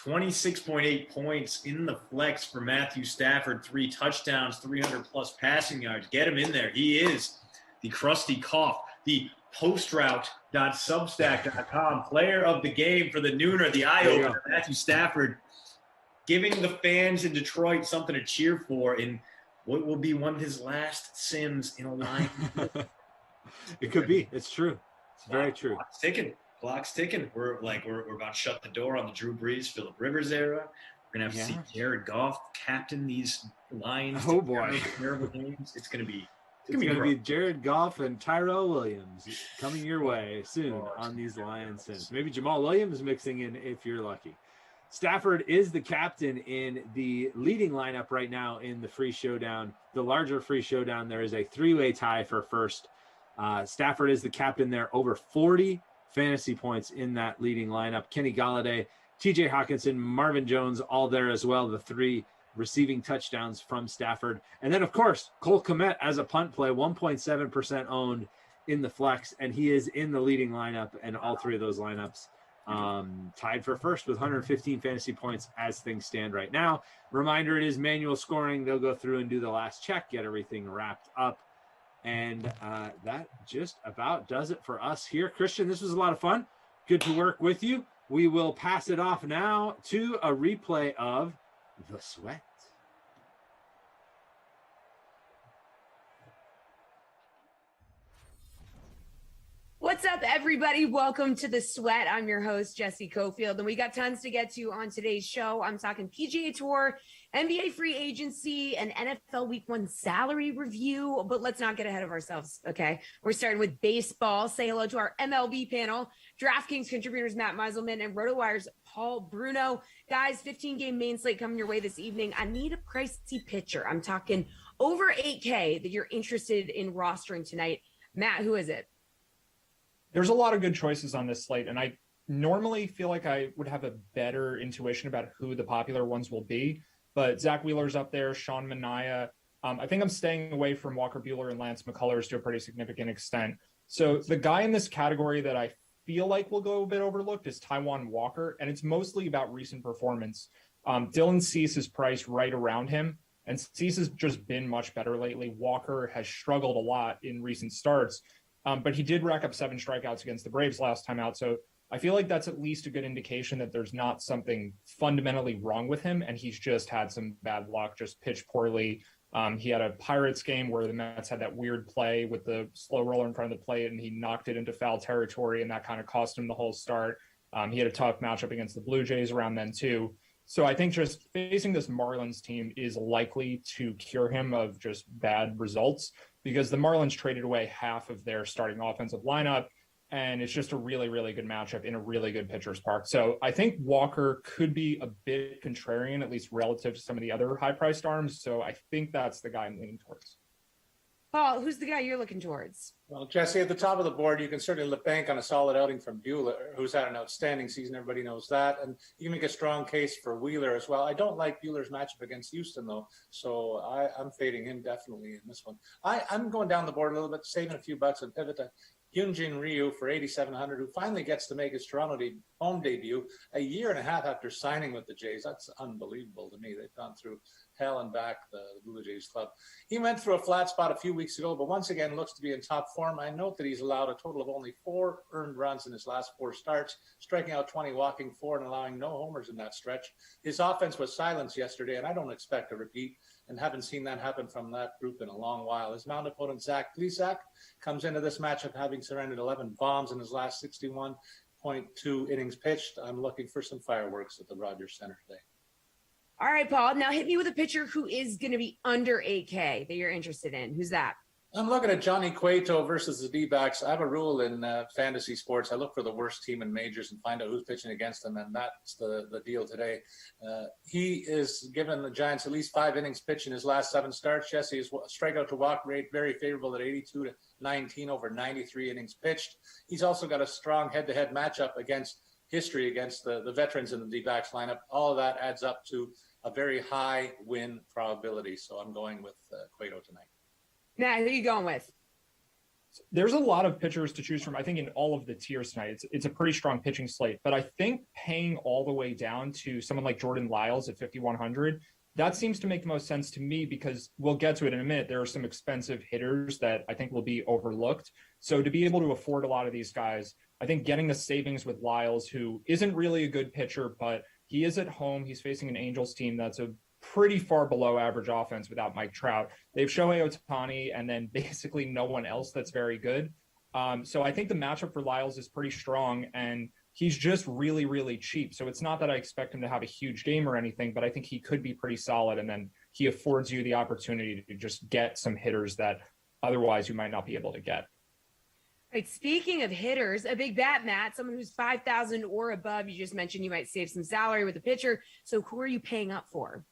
[SPEAKER 12] 26.8 points in the flex for Matthew Stafford, 3 touchdowns, 300+ passing yards. Get him in there. He is the Krusty Cough, the postroute.substack.com player of the game for the nooner, the eye opener. Matthew Stafford giving the fans in Detroit something to cheer for in what will be one of his last Sims in a line.
[SPEAKER 11] It could be. It's true. It's very true.
[SPEAKER 12] Clock's ticking. Clock's ticking. We're about to shut the door on the Drew Brees, Phillip Rivers era. We're gonna have to see Jared Goff captain these Lions.
[SPEAKER 11] Oh boy,
[SPEAKER 12] terrible games. It's gonna be
[SPEAKER 11] Jared Goff and Tyrell Williams coming your way soon on these Lions Sims. Maybe Jamal Williams mixing in if you're lucky. Stafford is the captain in the leading lineup right now in the free showdown. The larger free showdown, there is a three-way tie for first. Stafford is the captain there, over 40 fantasy points in that leading lineup. Kenny Galladay, TJ Hawkinson, Marvin Jones, all there as well. The three receiving touchdowns from Stafford. And then, of course, Cole Kmet as a punt play, 1.7% owned in the flex, and he is in the leading lineup, and all three of those lineups tied for first with 115 fantasy points as things stand right now. Reminder, it is manual scoring. They'll go through and do the last check, get everything wrapped up. And that just about does it for us here. Christian, this was a lot of fun. Good to work with you. We will pass it off now to a replay of The Sweat.
[SPEAKER 1] What's up, everybody? Welcome to The Sweat. I'm your host, Jesse Cofield, and we got tons to get to on today's show. I'm talking PGA Tour, NBA free agency, and NFL Week 1 salary review, but let's not get ahead of ourselves, okay? We're starting with baseball. Say hello to our MLB panel, DraftKings contributors Matt Meiselman and RotoWire's Paul Bruno. Guys, 15-game main slate coming your way this evening. I need a pricey pitcher. I'm talking over $8K that you're interested in rostering tonight. Matt, who is it?
[SPEAKER 2] There's a lot of good choices on this slate, and I normally feel like I would have a better intuition about who the popular ones will be, but Zach Wheeler's up there, Sean Manaea. I think I'm staying away from Walker Buehler and Lance McCullers to a pretty significant extent. So the guy in this category that I feel like will go a bit overlooked is Taijuan Walker, and it's mostly about recent performance. Dylan Cease is priced right around him, and Cease has just been much better lately. Walker has struggled a lot in recent starts. But he did rack up 7 strikeouts against the Braves last time out. So I feel like that's at least a good indication that there's not something fundamentally wrong with him. And he's just had some bad luck, just pitched poorly. He had a Pirates game where the Mets had that weird play with the slow roller in front of the plate, and he knocked it into foul territory, and that kind of cost him the whole start. He had a tough matchup against the Blue Jays around then too. So I think just facing this Marlins team is likely to cure him of just bad results, because the Marlins traded away half of their starting offensive lineup, and it's just a really, really good matchup in a really good pitcher's park. So I think Walker could be a bit contrarian, at least relative to some of the other high-priced arms. So I think that's the guy I'm leaning towards.
[SPEAKER 1] Paul, who's the guy you're looking towards?
[SPEAKER 3] Well, Jesse, at the top of the board, you can certainly bank on a solid outing from Buehler, who's had an outstanding season. Everybody knows that. And you can make a strong case for Wheeler as well. I don't like Buehler's matchup against Houston, though, so I'm fading him definitely in this one. I'm going down the board a little bit, saving a few bucks and pivot to Hyunjin Ryu for 8,700, who finally gets to make his Toronto home debut a year and a half after signing with the Jays. That's unbelievable to me. They've gone through hell and back, the Blue Jays club. He went through a flat spot a few weeks ago, but once again looks to be in top form. I note that he's allowed a total of only 4 earned runs in his last 4 starts, striking out 20, walking 4, and allowing no homers in that stretch. His offense was silenced yesterday, and I don't expect a repeat, and haven't seen that happen from that group in a long while. His mound opponent, Zach Plesac, comes into this matchup having surrendered 11 bombs in his last 61.2 innings pitched. I'm looking for some fireworks at the Rogers Center today.
[SPEAKER 1] All right, Paul. Now hit me with a pitcher who is going to be under 8K that you're interested in. Who's that?
[SPEAKER 3] I'm looking at Johnny Cueto versus the D-backs. I have a rule in fantasy sports. I look for the worst team in majors and find out who's pitching against them, and that's the deal today. He is given the Giants at least 5 innings pitched in his last 7 starts. Jesse, his strikeout to walk rate very favorable at 82-19 over 93 innings pitched. He's also got a strong head-to-head matchup against the veterans in the D-backs lineup. All of that adds up to a very high win probability. So I'm going with Cueto tonight.
[SPEAKER 1] Now, who are you going with?
[SPEAKER 2] There's a lot of pitchers to choose from, I think, in all of the tiers tonight. It's a pretty strong pitching slate, but I think paying all the way down to someone like Jordan Lyles at 5,100, that seems to make the most sense to me, because we'll get to it in a minute. There are some expensive hitters that I think will be overlooked. So to be able to afford a lot of these guys, I think getting the savings with Lyles, who isn't really a good pitcher, but he is at home. He's facing an Angels team that's a pretty far below average offense without Mike Trout. They have Shohei Ohtani and then basically no one else that's very good. So I think the matchup for Lyles is pretty strong, and he's just really, really cheap. So it's not that I expect him to have a huge game or anything, but I think he could be pretty solid. And then he affords you the opportunity to just get some hitters that otherwise you might not be able to get.
[SPEAKER 1] Right. Speaking of hitters, a big bat, Matt, someone who's 5,000 or above. You just mentioned you might save some salary with a pitcher. So who are you paying up for?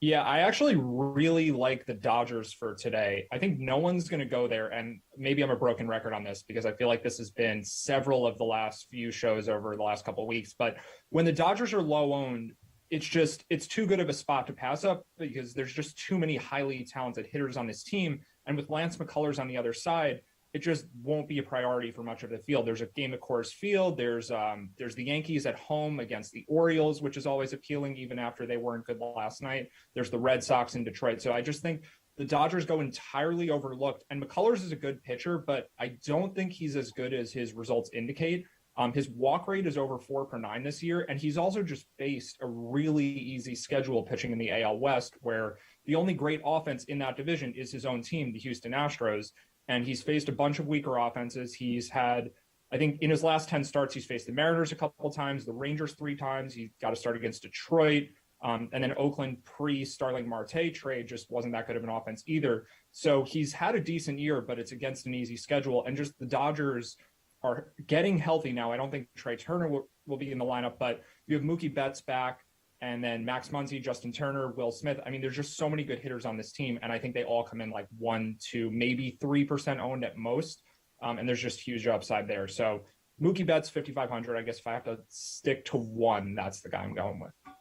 [SPEAKER 2] Yeah, I actually really like the Dodgers for today. I think no one's going to go there. And maybe I'm a broken record on this because I feel like this has been several of the last few shows over the last couple of weeks. But when the Dodgers are low owned, it's too good of a spot to pass up because there's just too many highly talented hitters on this team. And with Lance McCullers on the other side, it just won't be a priority for much of the field. There's a game at Coors Field. There's the Yankees at home against the Orioles, which is always appealing even after they weren't good last night. There's the Red Sox in Detroit. So I just think the Dodgers go entirely overlooked. And McCullers is a good pitcher, but I don't think he's as good as his results indicate. His walk rate is over 4/9 this year, and he's also just faced a really easy schedule pitching in the AL West, where the only great offense in that division is his own team, the Houston Astros. And he's faced a bunch of weaker offenses. He's had, I think in his last 10 starts, he's faced the Mariners a couple of times, the Rangers 3 times. He got a start against Detroit. And then Oakland pre-Starling Marte trade just wasn't that good of an offense either. So he's had a decent year, but it's against an easy schedule. And just the Dodgers are getting healthy now. I don't think Trey Turner will be in the lineup, but you have Mookie Betts back. And then Max Muncy, Justin Turner, Will Smith. I mean, there's just so many good hitters on this team. And I think they all come in like 1, 2, maybe 3% owned at most. And there's just huge upside there. So Mookie Betts, 5,500. I guess if I have to stick to one, that's the guy I'm going with.
[SPEAKER 1] All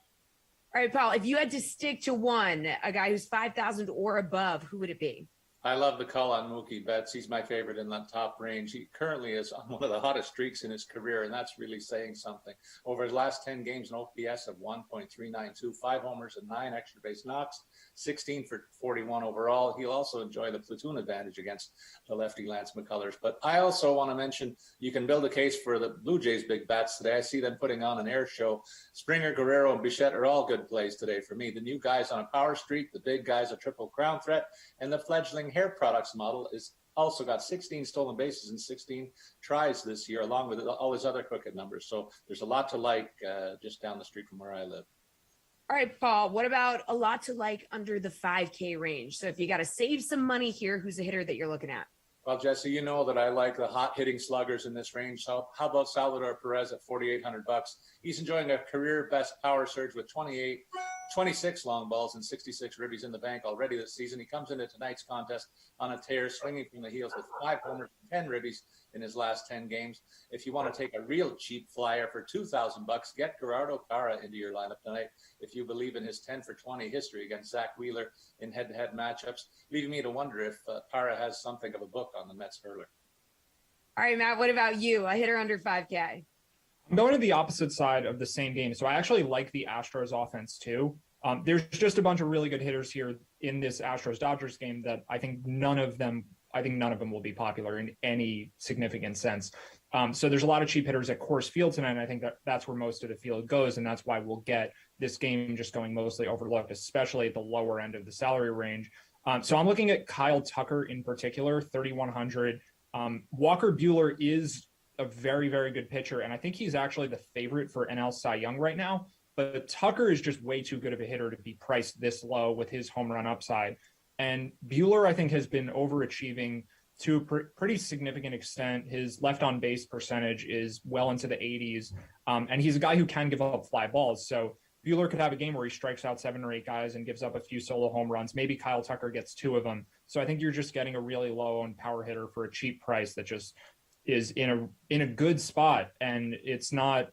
[SPEAKER 1] right, Paul, if you had to stick to one, a guy who's 5,000 or above, who would it be?
[SPEAKER 3] I love the call on Mookie Betts. He's my favorite in that top range. He currently is on one of the hottest streaks in his career, and that's really saying something. Over his last 10 games, an OPS of 1.392, 5 homers and 9 extra base knocks, 16 for 41 overall. He'll also enjoy the platoon advantage against the lefty Lance McCullers. But I also want to mention you can build a case for the Blue Jays' big bats today. I see them putting on an air show. Springer, Guerrero, and Bichette are all good plays today for me. The new guys on a power streak, the big guys a triple crown threat, and the fledgling hair products model is also got 16 stolen bases and 16 tries this year, along with all his other crooked numbers. So there's a lot to like just down the street from where I live.
[SPEAKER 1] All right, Paul, what about a lot to like under the 5K range? So if you got to save some money here, who's a hitter that you're looking at?
[SPEAKER 3] Well, Jesse, you know that I like the hot hitting sluggers in this range. So how about Salvador Perez at $4,800? He's enjoying a career best power surge with 26 long balls and 66 ribbies in the bank already this season. He comes into tonight's contest on a tear, swinging from the heels with 5 homers and 10 ribbies in his last 10 games. If you want to take a real cheap flyer for $2,000, get Gerardo Parra into your lineup tonight. If you believe in his 10 for 20 history against Zach Wheeler in head-to-head matchups, leaving me to wonder if Parra has something of a book on the Mets hurler.
[SPEAKER 1] All right, Matt, what about you? A hitter under 5K?
[SPEAKER 2] I'm going to the opposite side of the same game. So I actually like the Astros offense too. There's just a bunch of really good hitters here in this Astros-Dodgers game that I think none of them will be popular in any significant sense. So there's a lot of cheap hitters at Coors Field tonight, and I think that's where most of the field goes, and that's why we'll get this game just going mostly overlooked, especially at the lower end of the salary range. So I'm looking at Kyle Tucker in particular, 3,100. Walker Buehler is a very, very good pitcher, and I think he's actually the favorite for NL Cy Young right now. But Tucker is just way too good of a hitter to be priced this low with his home run upside. And Buehler, I think, has been overachieving to a pretty significant extent. His left on base percentage is well into the 80s, and he's a guy who can give up fly balls. So Buehler could have a game where he strikes out 7 or 8 guys and gives up a few solo home runs. Maybe Kyle Tucker gets 2 of them. So I think you're just getting a really low owned power hitter for a cheap price that just is in a good spot. And it's not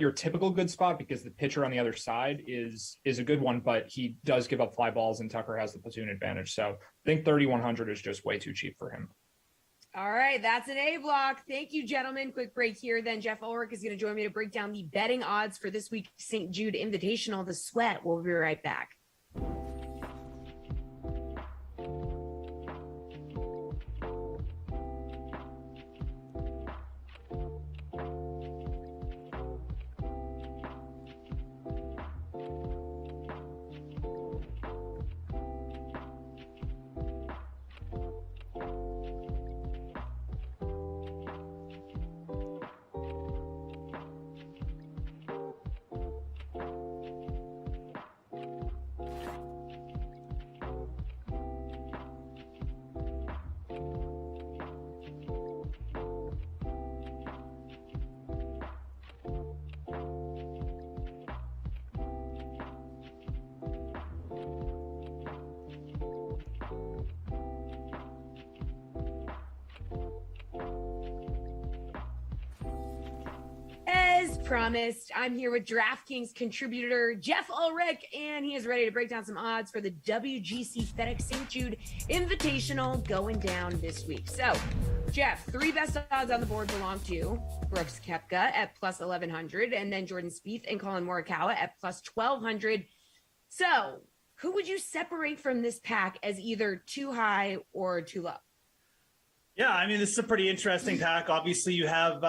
[SPEAKER 2] your typical good spot because the pitcher on the other side is a good one, but he does give up fly balls and Tucker has the platoon advantage. So I think 3,100 is just way too cheap for him.
[SPEAKER 1] All right, that's an A block. Thank you, gentlemen. Quick break here. Then Jeff Ulrich is going to join me to break down the betting odds for this week's St. Jude Invitational, the Sweat. We'll be right back. promised, I'm here with DraftKings contributor Jeff Ulrich, and he is ready to break down some odds for the WGC-FedEx St. Jude Invitational going down this week. So, Jeff, three best odds on the board belong to Brooks Koepka at plus 1,100, and then Jordan Spieth and Colin Morikawa at plus 1,200. So, who would you separate from this pack as either too high or too low?
[SPEAKER 4] Yeah, I mean, this is a pretty interesting pack. Obviously, you have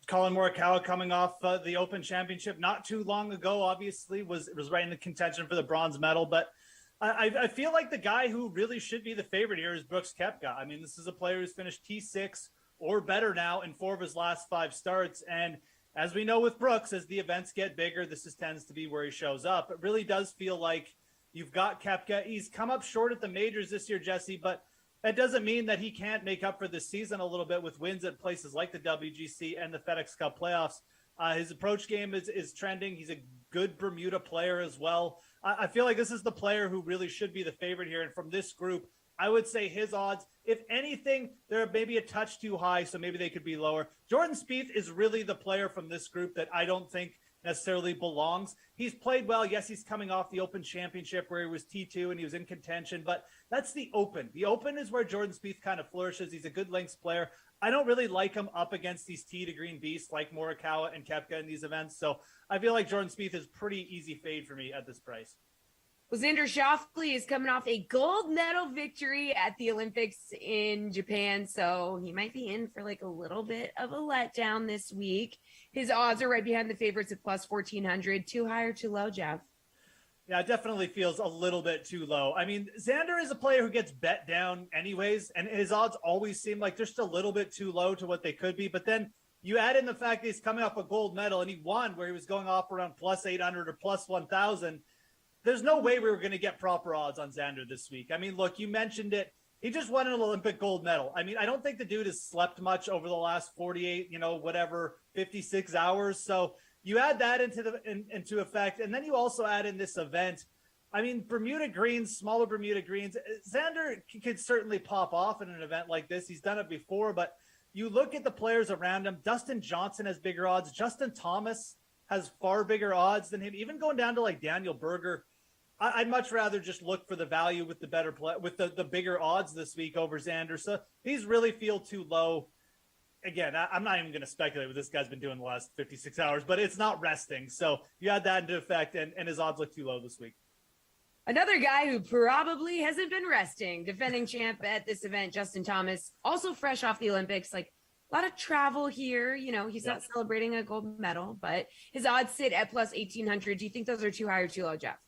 [SPEAKER 4] Colin Morikawa coming off the Open Championship not too long ago. Obviously, was right in the contention for the bronze medal. But I feel like the guy who really should be the favorite here is Brooks Koepka. I mean, this is a player who's finished T6 or better now in 4 of his last 5 starts. And as we know with Brooks, as the events get bigger, this tends to be where he shows up. It really does feel like you've got Koepka. He's come up short at the majors this year, Jesse, but that doesn't mean that he can't make up for this season a little bit with wins at places like the WGC and the FedEx Cup playoffs. His approach game is trending. He's a good Bermuda player as well. I feel like this is the player who really should be the favorite here. And from this group, I would say his odds, if anything, they're maybe a touch too high, so maybe they could be lower. Jordan Spieth is really the player from this group that I don't think necessarily belongs. He's played well. Yes, he's coming off the Open Championship where he was T2 and he was in contention, but that's the Open. The Open is where Jordan Spieth kind of flourishes. He's a good links player. I don't really like him up against these tee to green beasts like Morikawa and Koepka in these events. So I feel like Jordan Spieth is pretty easy fade for me at this price.
[SPEAKER 1] Well, Xander Schauffele is coming off a gold medal victory at the Olympics in Japan, so he might be in for like a little bit of a letdown this week. His odds are right behind the favorites at plus 1,400. Too high or too low, Jeff?
[SPEAKER 4] Yeah, it definitely feels a little bit too low. I mean, Xander is a player who gets bet down anyways, and his odds always seem like they're just a little bit too low to what they could be. But then you add in the fact that he's coming off a gold medal, and he won where he was going off around plus 800 or plus 1,000. There's no way we were going to get proper odds on Xander this week. I mean, look, you mentioned it. He just won an Olympic gold medal. I mean, I don't think the dude has slept much over the last 48, 56 hours. So you add that into effect, and then you also add in this event. I mean, Bermuda greens, smaller Bermuda greens. Xander could certainly pop off in an event like this. He's done it before, but you look at the players around him. Dustin Johnson has bigger odds. Justin Thomas has far bigger odds than him. Even going down to like Daniel Berger, I'd much rather just look for the value with the better play, with the bigger odds this week over Xander. So these really feel too low. Again, I'm not even going to speculate what this guy's been doing the last 56 hours, but it's not resting. So you add that into effect, and his odds look too low this week.
[SPEAKER 1] Another guy who probably hasn't been resting, defending champ at this event, Justin Thomas, also fresh off the Olympics. Like, a lot of travel here. He's not celebrating a gold medal, but his odds sit at plus 1,800. Do you think those are too high or too low, Jeff?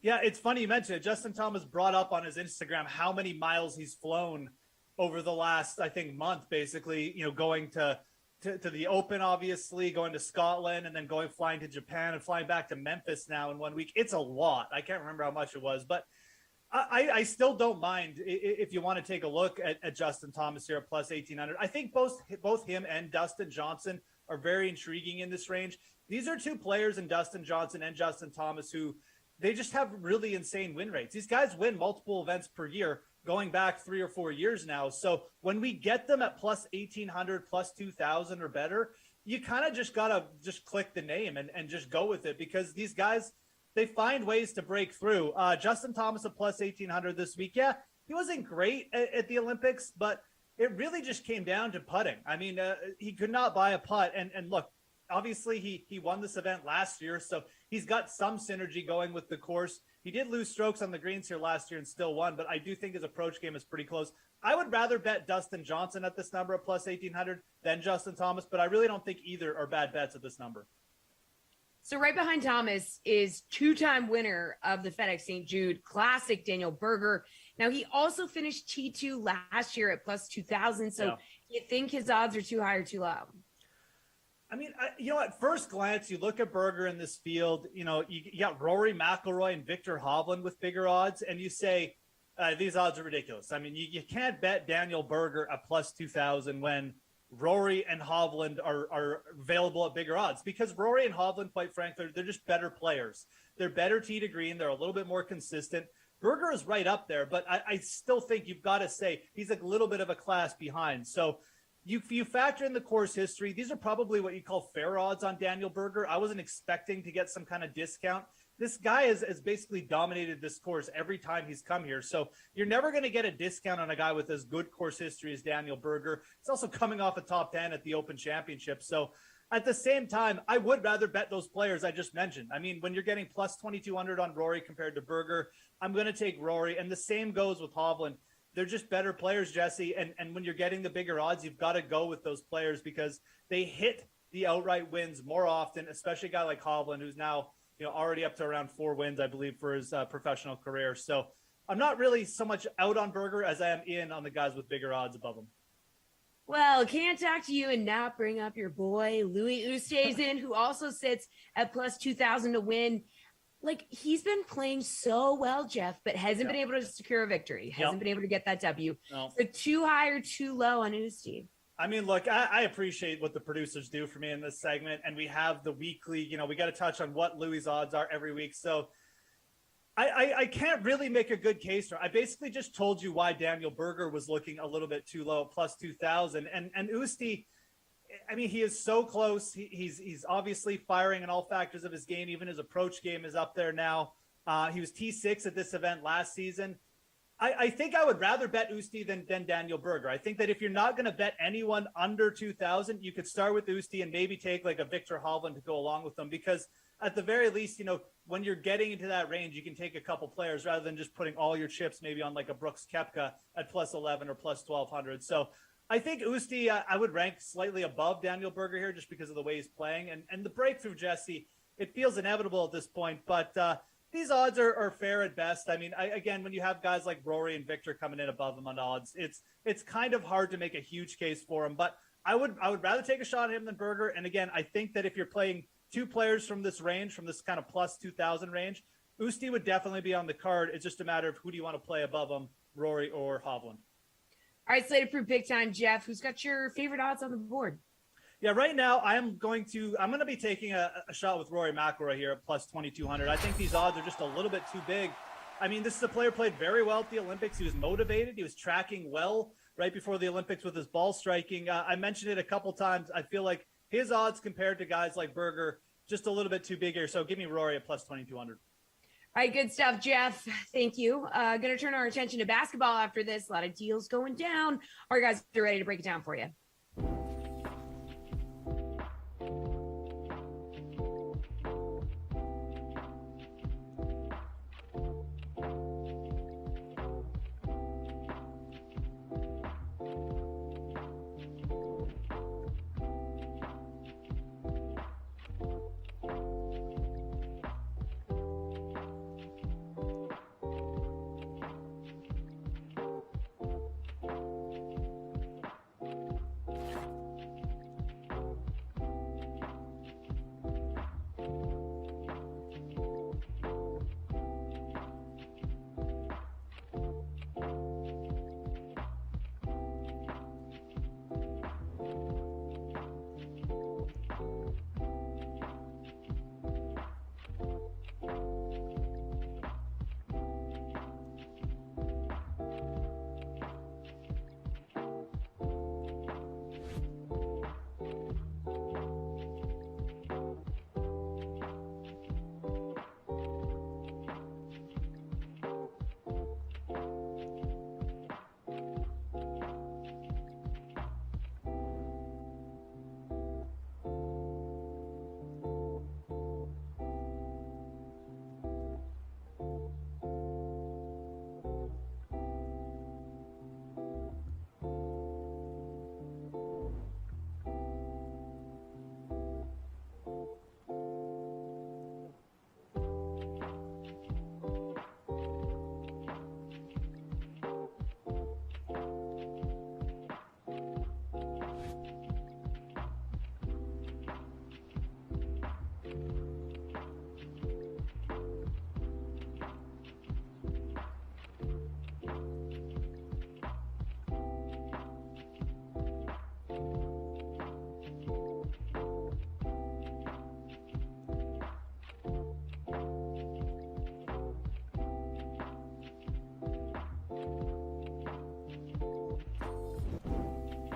[SPEAKER 4] Yeah, it's funny you mentioned it. Justin Thomas brought up on his Instagram how many miles he's flown over the last, I think, month, basically, going to the Open, obviously, going to Scotland, and then flying to Japan and flying back to Memphis now in 1 week. It's a lot. I can't remember how much it was, but I still don't mind if you want to take a look at Justin Thomas here at plus 1,800. I think both him and Dustin Johnson are very intriguing in this range. These are two players in Dustin Johnson and Justin Thomas who they just have really insane win rates. These guys win multiple events per year going back 3 or 4 years now. So when we get them at plus 1,800, plus 2,000 or better, you kind of just got to just click the name and just go with it because these guys, they find ways to break through. Justin Thomas at plus 1,800 this week. Yeah, he wasn't great at the Olympics, but it really just came down to putting. I mean, he could not buy a putt. And look, obviously he won this event last year, so he's got some synergy going with the course. He did lose strokes on the greens here last year and still won, but I do think his approach game is pretty close. I would rather bet Dustin Johnson at this number at plus 1,800 than Justin Thomas, but I really don't think either are bad bets at this number.
[SPEAKER 1] So right behind Thomas is two-time winner of the FedEx St. Jude Classic, Daniel Berger. Now, he also finished T2 last year at plus 2,000. So do you think his odds are too high or too low?
[SPEAKER 4] I mean, at first glance, you look at Berger in this field, you got Rory McIlroy and Victor Hovland with bigger odds, and you say, these odds are ridiculous. I mean, you can't bet Daniel Berger at plus 2,000 when Rory and Hovland are available at bigger odds because Rory and Hovland, quite frankly, they're just better players. They're better tee to green. They're a little bit more consistent. Berger is right up there, but I still think you've got to say he's a little bit of a class behind. So you factor in the course history. These are probably what you call fair odds on Daniel Berger. I wasn't expecting to get some kind of discount. This guy has basically dominated this course every time he's come here. So you're never going to get a discount on a guy with as good course history as Daniel Berger. He's also coming off a top 10 at the Open Championship. So at the same time, I would rather bet those players I just mentioned. I mean, when you're getting plus 2,200 on Rory compared to Berger, I'm going to take Rory. And the same goes with Hovland. They're just better players, Jesse. And when you're getting the bigger odds, you've got to go with those players because they hit the outright wins more often, especially a guy like Hovland, who's now already up to around 4 wins, I believe, for his professional career. So I'm not really so much out on Berger as I am in on the guys with bigger odds above him.
[SPEAKER 1] Well, can't talk to you and not bring up your boy, Louis Oosthuizen, who also sits at plus 2,000 to win. Like, he's been playing so well, Jeff, but hasn't been able to secure a victory. Hasn't been able to get that W.
[SPEAKER 4] No.
[SPEAKER 1] So too high or too low on Oosty.
[SPEAKER 4] I mean, look, I appreciate what the producers do for me in this segment, and we have the weekly, we got to touch on what Louis' odds are every week. So I can't really make a good case. I basically just told you why Daniel Berger was looking a little bit too low at plus 2,000. And Oosty, I mean, he is so close. He's obviously firing in all factors of his game. Even his approach game is up there now. He was T6 at this event last season. I think I would rather bet Oosty than Daniel Berger. I think that if you're not going to bet anyone under 2,000, you could start with Oosty and maybe take like a Victor Hovland to go along with them because at the very least, when you're getting into that range, you can take a couple players rather than just putting all your chips maybe on like a Brooks Koepka at plus 11 or plus 1,200. So I think Oosty, I would rank slightly above Daniel Berger here just because of the way he's playing. And the breakthrough, Jesse, it feels inevitable at this point, but these odds are fair at best. I mean, again, when you have guys like Rory and Victor coming in above him on odds, it's kind of hard to make a huge case for him. But I would rather take a shot at him than Berger. And again, I think that if you're playing two players from this range, from this kind of plus 2,000 range, Oosty would definitely be on the card. It's just a matter of who do you want to play above him, Rory or Hovland.
[SPEAKER 1] All right, slated for big time, Jeff. Who's got your favorite odds on the board?
[SPEAKER 4] Yeah, right now I'm going to be taking a shot with Rory McIlroy here at plus 2,200. I think these odds are just a little bit too big. I mean, this is a player played very well at the Olympics. He was motivated. He was tracking well right before the Olympics with his ball striking. I mentioned it a couple times. I feel like his odds compared to guys like Berger just a little bit too big here. So give me Rory at plus 2,200.
[SPEAKER 1] All right, good stuff, Jeff. Thank you. Going to turn our attention to basketball after this. A lot of deals going down. All right, guys, they're ready to break it down for you.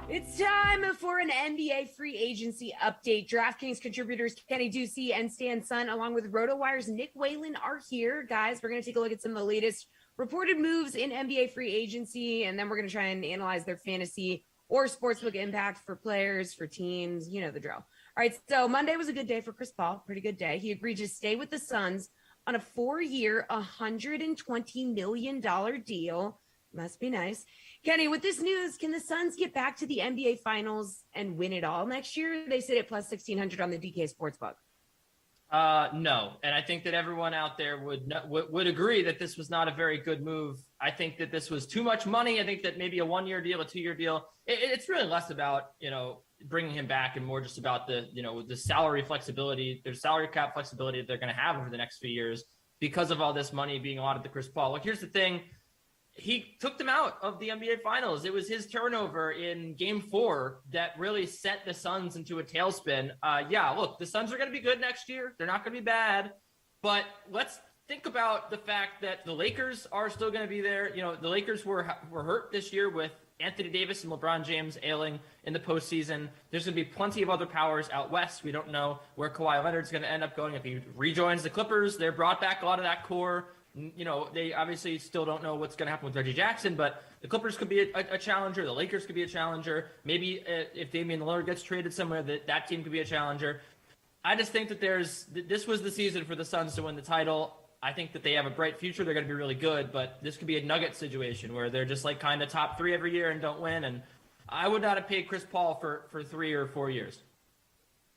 [SPEAKER 1] It's time for an NBA free agency update. DraftKings contributors Kenny Ducey and Stan Sun, along with RotoWire's Nick Whalen, are here. Guys, we're going to take a look at some of the latest reported moves in NBA free agency, and then we're going to try and analyze their fantasy or sportsbook impact for players, for teams. You know the drill. All right, so Monday was a good day for Chris Paul. Pretty good day. He agreed to stay with the Suns on a 4-year, $120 million deal. Must be nice. Kenny, with this news, can the Suns get back to the NBA Finals and win it all next year? They sit at plus 1,600 on the DK Sportsbook.
[SPEAKER 5] No, and I think that everyone out there would agree that this was not a very good move. I think that this was too much money. I think that maybe a 1-year deal, a 2-year deal, it's really less about, bringing him back and more just about the salary flexibility, their salary cap flexibility that they're going to have over the next few years because of all this money being allotted to Chris Paul. Look, here's the thing. He took them out of the NBA Finals. It was his turnover in Game 4 that really sent the Suns into a tailspin. Look, the Suns are going to be good next year. They're not going to be bad. But let's think about the fact that the Lakers are still going to be there. The Lakers were hurt this year with Anthony Davis and LeBron James ailing in the postseason. There's going to be plenty of other powers out west. We don't know where Kawhi Leonard's going to end up going. If he rejoins the Clippers, they're brought back a lot of that core. They obviously still don't know what's going to happen with Reggie Jackson, but the Clippers could be a challenger. The Lakers could be a challenger. Maybe if Damian Lillard gets traded somewhere, that team could be a challenger. I just think that this was the season for the Suns to win the title. I think that they have a bright future. They're going to be really good, but this could be a Nugget situation where they're just like kind of top 3 every year and don't win. And I would not have paid Chris Paul for 3 or 4 years.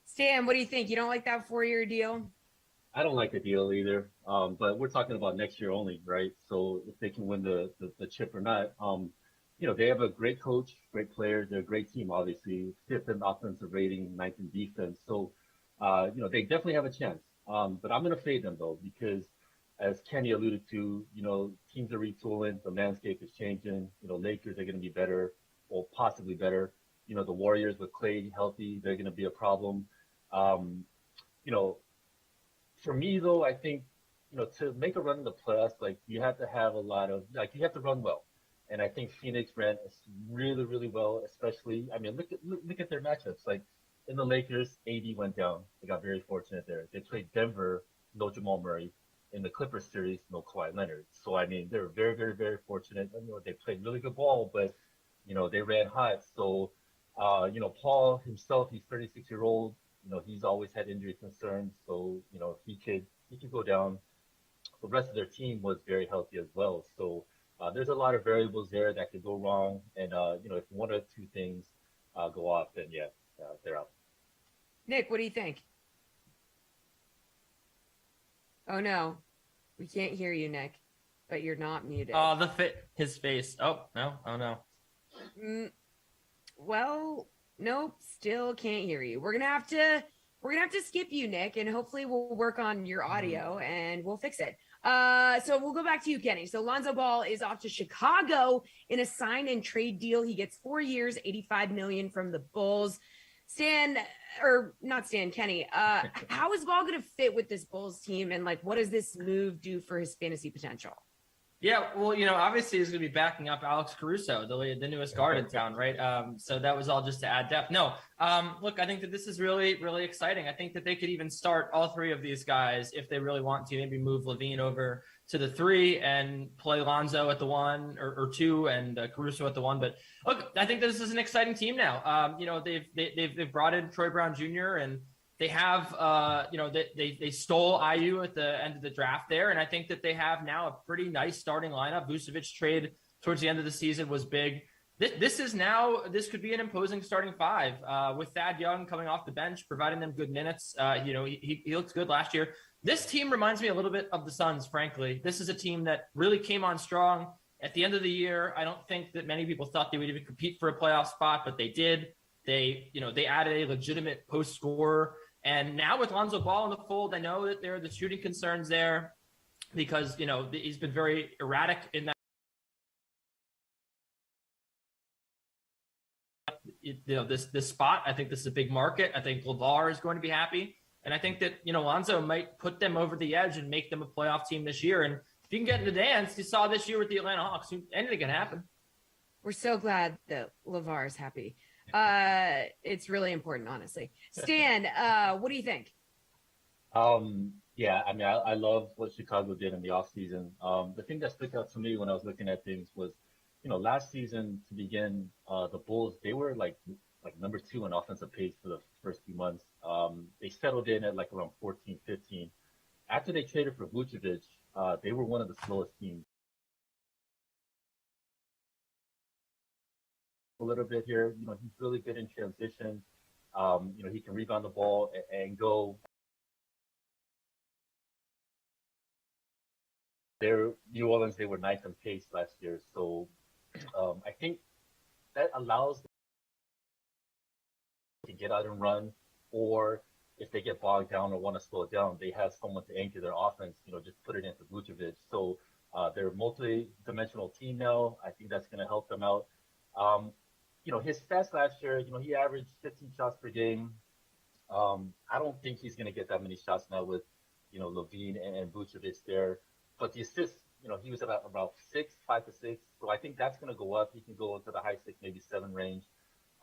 [SPEAKER 1] Stan, what do you think? You don't like that 4-year deal?
[SPEAKER 6] I don't like the deal either, but we're talking about next year only, right? So if they can win the chip or not, they have a great coach, great players. They're a great team, obviously. 5th in offensive rating, 9th in defense. So, they definitely have a chance. But I'm going to fade them, though, because as Kenny alluded to, teams are retooling. The landscape is changing. Lakers are going to be better or possibly better. The Warriors with Klay healthy, they're going to be a problem. For me, though, I think, to make a run in the playoffs, you have to have you have to run well. And I think Phoenix ran really, really well, especially, look at their matchups. Like, in the Lakers, AD went down. They got very fortunate there. They played Denver, no Jamal Murray. In the Clippers series, no Kawhi Leonard. So, they were very, very, very fortunate. They played really good ball, but, they ran hot. So, Paul himself, he's 36-year-old. He's always had injury concerns, so he could go down. The rest of their team was very healthy as well. So there's a lot of variables there that could go wrong. And if 1 or 2 things go off, then they're out.
[SPEAKER 1] Nick, what do you think? Oh no, we can't hear you, Nick. But you're not muted.
[SPEAKER 5] Oh, his face. Oh no. Oh no.
[SPEAKER 1] Well. Nope, still can't hear you. We're gonna have to skip you, Nick, and hopefully we'll work on your audio and we'll fix it. So we'll go back to you, Kenny. So Lonzo Ball is off to Chicago in a sign and trade deal. He gets 4 years, $85 million from the Bulls. Kenny, how is Ball gonna fit with this Bulls team, and what does this move do for his fantasy potential?
[SPEAKER 5] Yeah, well, obviously he's going to be backing up Alex Caruso, the newest guard in town, right? So that was all just to add depth. No, look, I think that this is really, really exciting. I think that they could even start all 3 of these guys if they really want to. Maybe move Levine over to the 3 and play Lonzo at the 1 or 2 and Caruso at the 1. But look, I think this is an exciting team now. They've brought in Troy Brown Jr. and they have, they stole IU at the end of the draft there, and I think that they have now a pretty nice starting lineup. Vucevic trade towards the end of the season was big. This could be an imposing starting 5 with Thad Young coming off the bench, providing them good minutes. He looked good last year. This team reminds me a little bit of the Suns, frankly. This is a team that really came on strong at the end of the year. I don't think that many people thought they would even compete for a playoff spot, but they did. They added a legitimate post scorer. And now with Lonzo Ball in the fold, I know that there are the shooting concerns there because, he's been very erratic in that. This spot, I think this is a big market. I think LeVar is going to be happy. And I think that, Lonzo might put them over the edge and make them a playoff team this year. And if you can get in the dance, you saw this year with the Atlanta Hawks, anything can happen.
[SPEAKER 1] We're so glad that LeVar is happy. It's really important, honestly. Stan, what do you think?
[SPEAKER 6] Yeah, I mean, I love what Chicago did in the offseason. The thing that stuck out to me when I was looking at things was, last season to begin, the Bulls, they were like number 2 in offensive pace for the first few months. They settled in at like around 14, 15. After they traded for Vucevic, they were one of the slowest teams. A little bit here, he's really good in transition. He can rebound the ball and go. New Orleans, they were ninth in pace last year. So I think that allows them to get out and run, or if they get bogged down or want to slow it down, they have someone to anchor their offense, just put it into Vucevic. So they're a multi-dimensional team now. I think that's going to help them out. His stats last year, he averaged 15 shots per game. I don't think he's going to get that many shots now with, Levine and Vucevic there. But the assists, he was about 5 to 6. So I think that's going to go up. He can go into the high 6, maybe 7 range.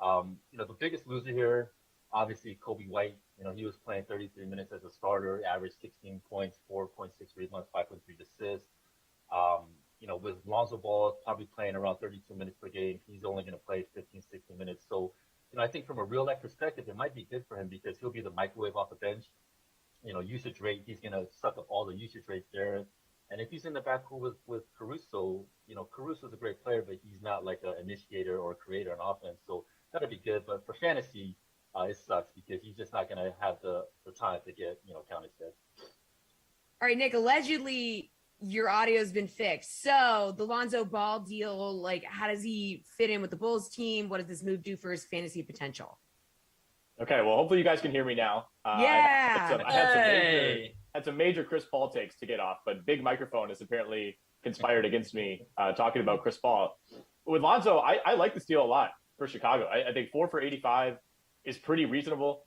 [SPEAKER 6] The biggest loser here, obviously, Kobe White. He was playing 33 minutes as a starter, averaged 16 points, 4.6 rebounds, 5.3 assists. With Lonzo Ball probably playing around 32 minutes per game, he's only going to play 15, 16 minutes. So, I think from a real life perspective, it might be good for him because he'll be the microwave off the bench. Usage rate, he's going to suck up all the usage rates there. And if he's in the backcourt with Caruso, Caruso's a great player, but he's not like an initiator or a creator on offense. So that'd be good. But for fantasy, it sucks because he's just not going to have the time to get, counted dead.
[SPEAKER 1] All right, Nick, allegedly your audio's been fixed. So the Lonzo Ball deal, how does he fit in with the Bulls team? What does this move do for his fantasy potential?
[SPEAKER 7] Okay, well, hopefully you guys can hear me now.
[SPEAKER 1] Yeah.
[SPEAKER 7] I had some major Chris Paul takes to get off, but big microphone has apparently conspired against me talking about Chris Paul. With Lonzo, I like this deal a lot for Chicago. I think 4 for 85 is pretty reasonable,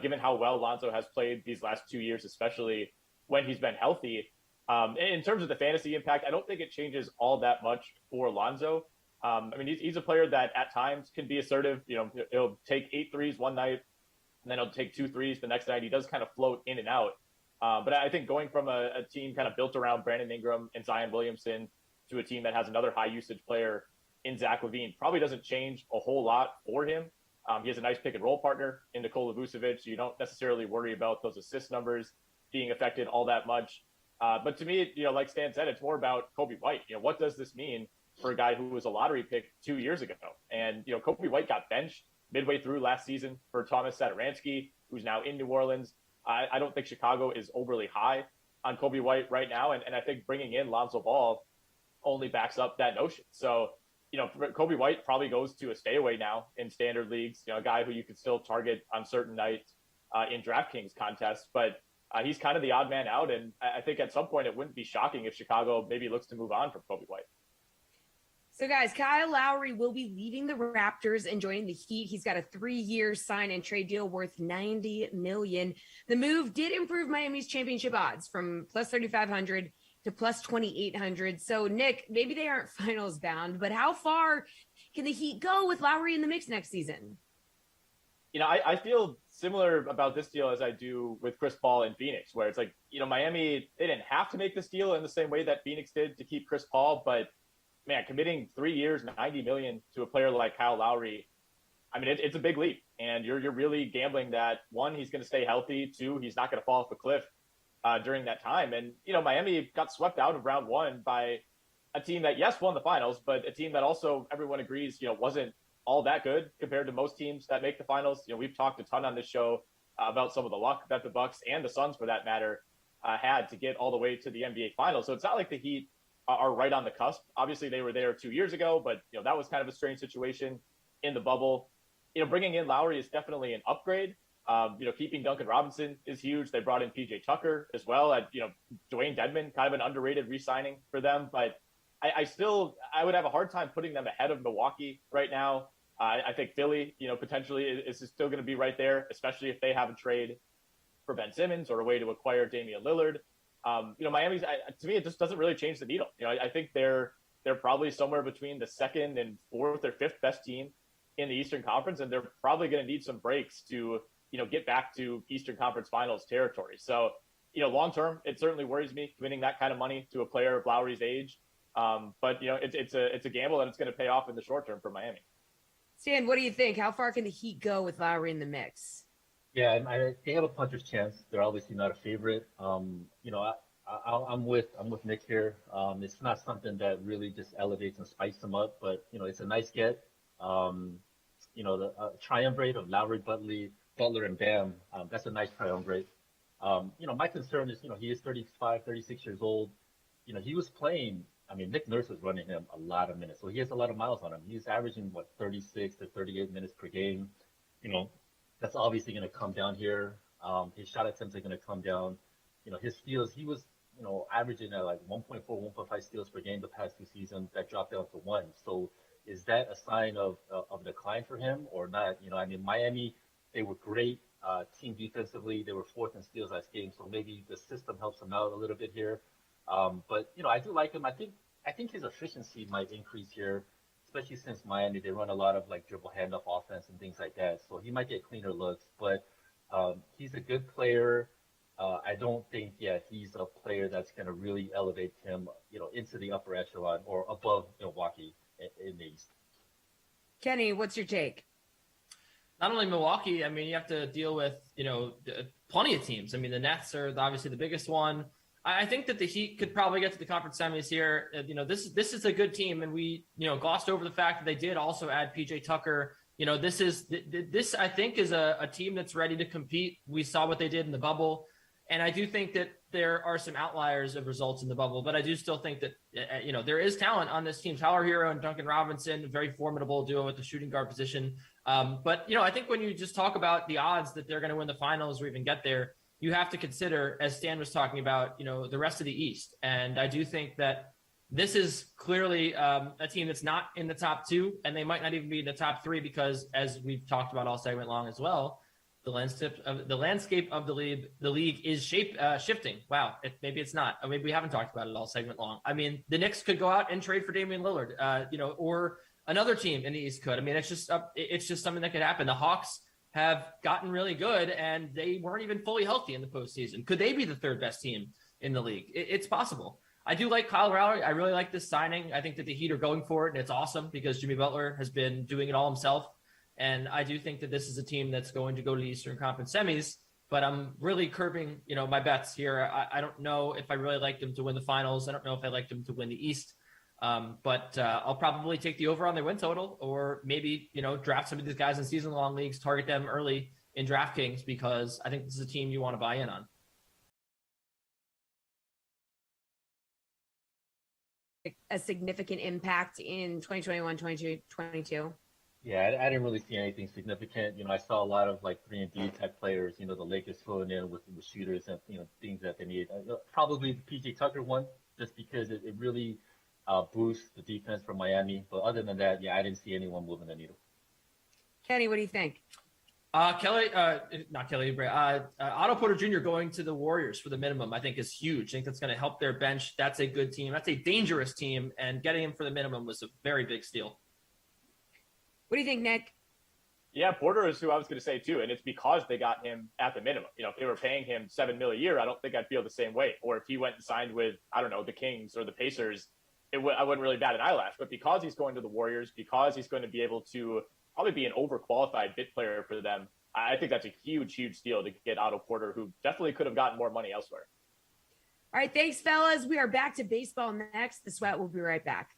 [SPEAKER 7] given how well Lonzo has played these last 2 years, especially when he's been healthy. In terms of the fantasy impact, I don't think it changes all that much for Lonzo. He's a player that at times can be assertive. He'll take 8 threes one night, and then he'll take 2 threes the next night. He does kind of float in and out. But I think going from a team kind of built around Brandon Ingram and Zion Williamson to a team that has another high usage player in Zach LaVine probably doesn't change a whole lot for him. He has a nice pick and roll partner in Nikola Vucevic, so you don't necessarily worry about those assist numbers being affected all that much. But to me, like Stan said, it's more about Kobe White. What does this mean for a guy who was a lottery pick 2 years ago? And, Kobe White got benched midway through last season for Thomas Satoransky, who's now in New Orleans. I don't think Chicago is overly high on Kobe White right now. And I think bringing in Lonzo Ball only backs up that notion. So, Kobe White probably goes to a stay away now in standard leagues, a guy who you could still target on certain nights in DraftKings contests. But he's kind of the odd man out. And I think at some point it wouldn't be shocking if Chicago maybe looks to move on from Kobe White.
[SPEAKER 1] So, guys, Kyle Lowry will be leaving the Raptors and joining the Heat. He's got a 3-year sign and trade deal worth $90 million. The move did improve Miami's championship odds from plus 3,500 to plus 2,800. So, Nick, maybe they aren't finals bound, but how far can the Heat go with Lowry in the mix next season?
[SPEAKER 7] I feel similar about this deal as I do with Chris Paul in Phoenix, where it's like, Miami, they didn't have to make this deal in the same way that Phoenix did to keep Chris Paul, but man, committing 3 years, $90 million to a player like Kyle Lowry, it's a big leap. And you're really gambling that, 1, he's going to stay healthy, 2, he's not going to fall off a cliff during that time. And, Miami got swept out of round 1 by a team that, yes, won the finals, but a team that also everyone agrees, wasn't all that good compared to most teams that make the finals. We've talked a ton on this show about some of the luck that the Bucks and the Suns, for that matter, had to get all the way to the NBA Finals. So it's not like the Heat are right on the cusp. Obviously, they were there 2 years ago, but that was kind of a strange situation in the bubble. Bringing in Lowry is definitely an upgrade. Keeping Duncan Robinson is huge. They brought in PJ Tucker as well. Dwayne Dedmon, kind of an underrated re-signing for them. But I would have a hard time putting them ahead of Milwaukee right now. I think Philly, potentially is still going to be right there, especially if they have a trade for Ben Simmons or a way to acquire Damian Lillard. Miami's, to me, it just doesn't really change the needle. I think they're probably somewhere between the 2nd and 4th or 5th best team in the Eastern Conference, and they're probably going to need some breaks to, get back to Eastern Conference Finals territory. So, long term, it certainly worries me winning that kind of money to a player of Lowry's age. But it's a gamble, and it's going to pay off in the short term for Miami.
[SPEAKER 1] Stan, what do you think? How far can the Heat go with Lowry in the mix?
[SPEAKER 6] Yeah, they have a puncher's chance. They're obviously not a favorite. I'm with Nick here. It's not something that really just elevates and spikes them up, but it's a nice get. The triumvirate of Lowry, Butler, and Bam. That's a nice triumvirate. My concern is, he is 35, 36 years old. He was playing. I mean, Nick Nurse was running him a lot of minutes, so he has a lot of miles on him. He's averaging 36 to 38 minutes per game. That's obviously going to come down here. His shot attempts are going to come down. His steals, he was, averaging at like 1.4, 1.5 steals per game the past 2 seasons. That dropped down to 1. So is that a sign of decline for him or not? Miami, they were great team defensively. They were 4th in steals last game. So maybe the system helps him out a little bit here. But I do like him. I think his efficiency might increase here, especially since Miami, they run a lot of like dribble handoff offense and things like that. So he might get cleaner looks, but he's a good player. I don't think, he's a player that's going to really elevate him, into the upper echelon or above Milwaukee in the East.
[SPEAKER 1] Kenny, what's your take?
[SPEAKER 5] Not only Milwaukee, you have to deal with, plenty of teams. The Nets are obviously the biggest one. I think that the Heat could probably get to the conference semis here. This is a good team, and we, glossed over the fact that they did also add PJ Tucker. This I think is a team that's ready to compete. We saw what they did in the bubble, and I do think that there are some outliers of results in the bubble, but I do still think that there is talent on this team. Tyler Hero and Duncan Robinson, very formidable duo at the shooting guard position. But I think when you just talk about the odds that they're going to win the finals or even get there, you have to consider, as Stan was talking about, the rest of the East. And I do think that this is clearly a team that's not in the top 2, and they might not even be in the top 3 because, as we've talked about all segment long as well, the landscape of the league is shifting. Wow, maybe it's not. Maybe we haven't talked about it all segment long. The Knicks could go out and trade for Damian Lillard, or another team in the East could. It's just something that could happen. The Hawks have gotten really good, and they weren't even fully healthy in the postseason. Could they be the 3rd best team in the league? It's possible. I do like Kyle Lowry. I really like this signing. I think that the Heat are going for it, and it's awesome because Jimmy Butler has been doing it all himself. And I do think that this is a team that's going to go to the Eastern Conference semis, but I'm really curbing, my bets here. I don't know if I really like them to win the finals. I don't know if I like them to win the East. But I'll probably take the over on their win total, or maybe, draft some of these guys in season-long leagues, target them early in DraftKings, because I think this is a team you want to buy in on.
[SPEAKER 1] A significant impact in 2021, 2022?
[SPEAKER 6] Yeah, I didn't really see anything significant. I saw a lot of like 3-and-D type players, the Lakers filling in with shooters and, things that they need. Probably the PJ Tucker one, just because it really boosts the defense for Miami. But other than that, I didn't see anyone moving the needle.
[SPEAKER 1] Kenny, what do you think?
[SPEAKER 5] Otto Porter Jr. going to the Warriors for the minimum, I think, is huge. I think that's going to help their bench. That's a good team. That's a dangerous team, and getting him for the minimum was a very big steal.
[SPEAKER 1] What do you think, Nick?
[SPEAKER 7] Yeah, Porter is who I was going to say too, and it's because they got him at the minimum. If they were paying him $7 million a year, I don't think I'd feel the same way. Or if he went and signed with, the Kings or the Pacers, I wouldn't really bat an eyelash. But because he's going to the Warriors, because he's going to be able to probably be an overqualified bit player for them, I think that's a huge, huge steal to get Otto Porter, who definitely could have gotten more money elsewhere.
[SPEAKER 1] All right, thanks, fellas. We are back to baseball next. The Sweat will be right back.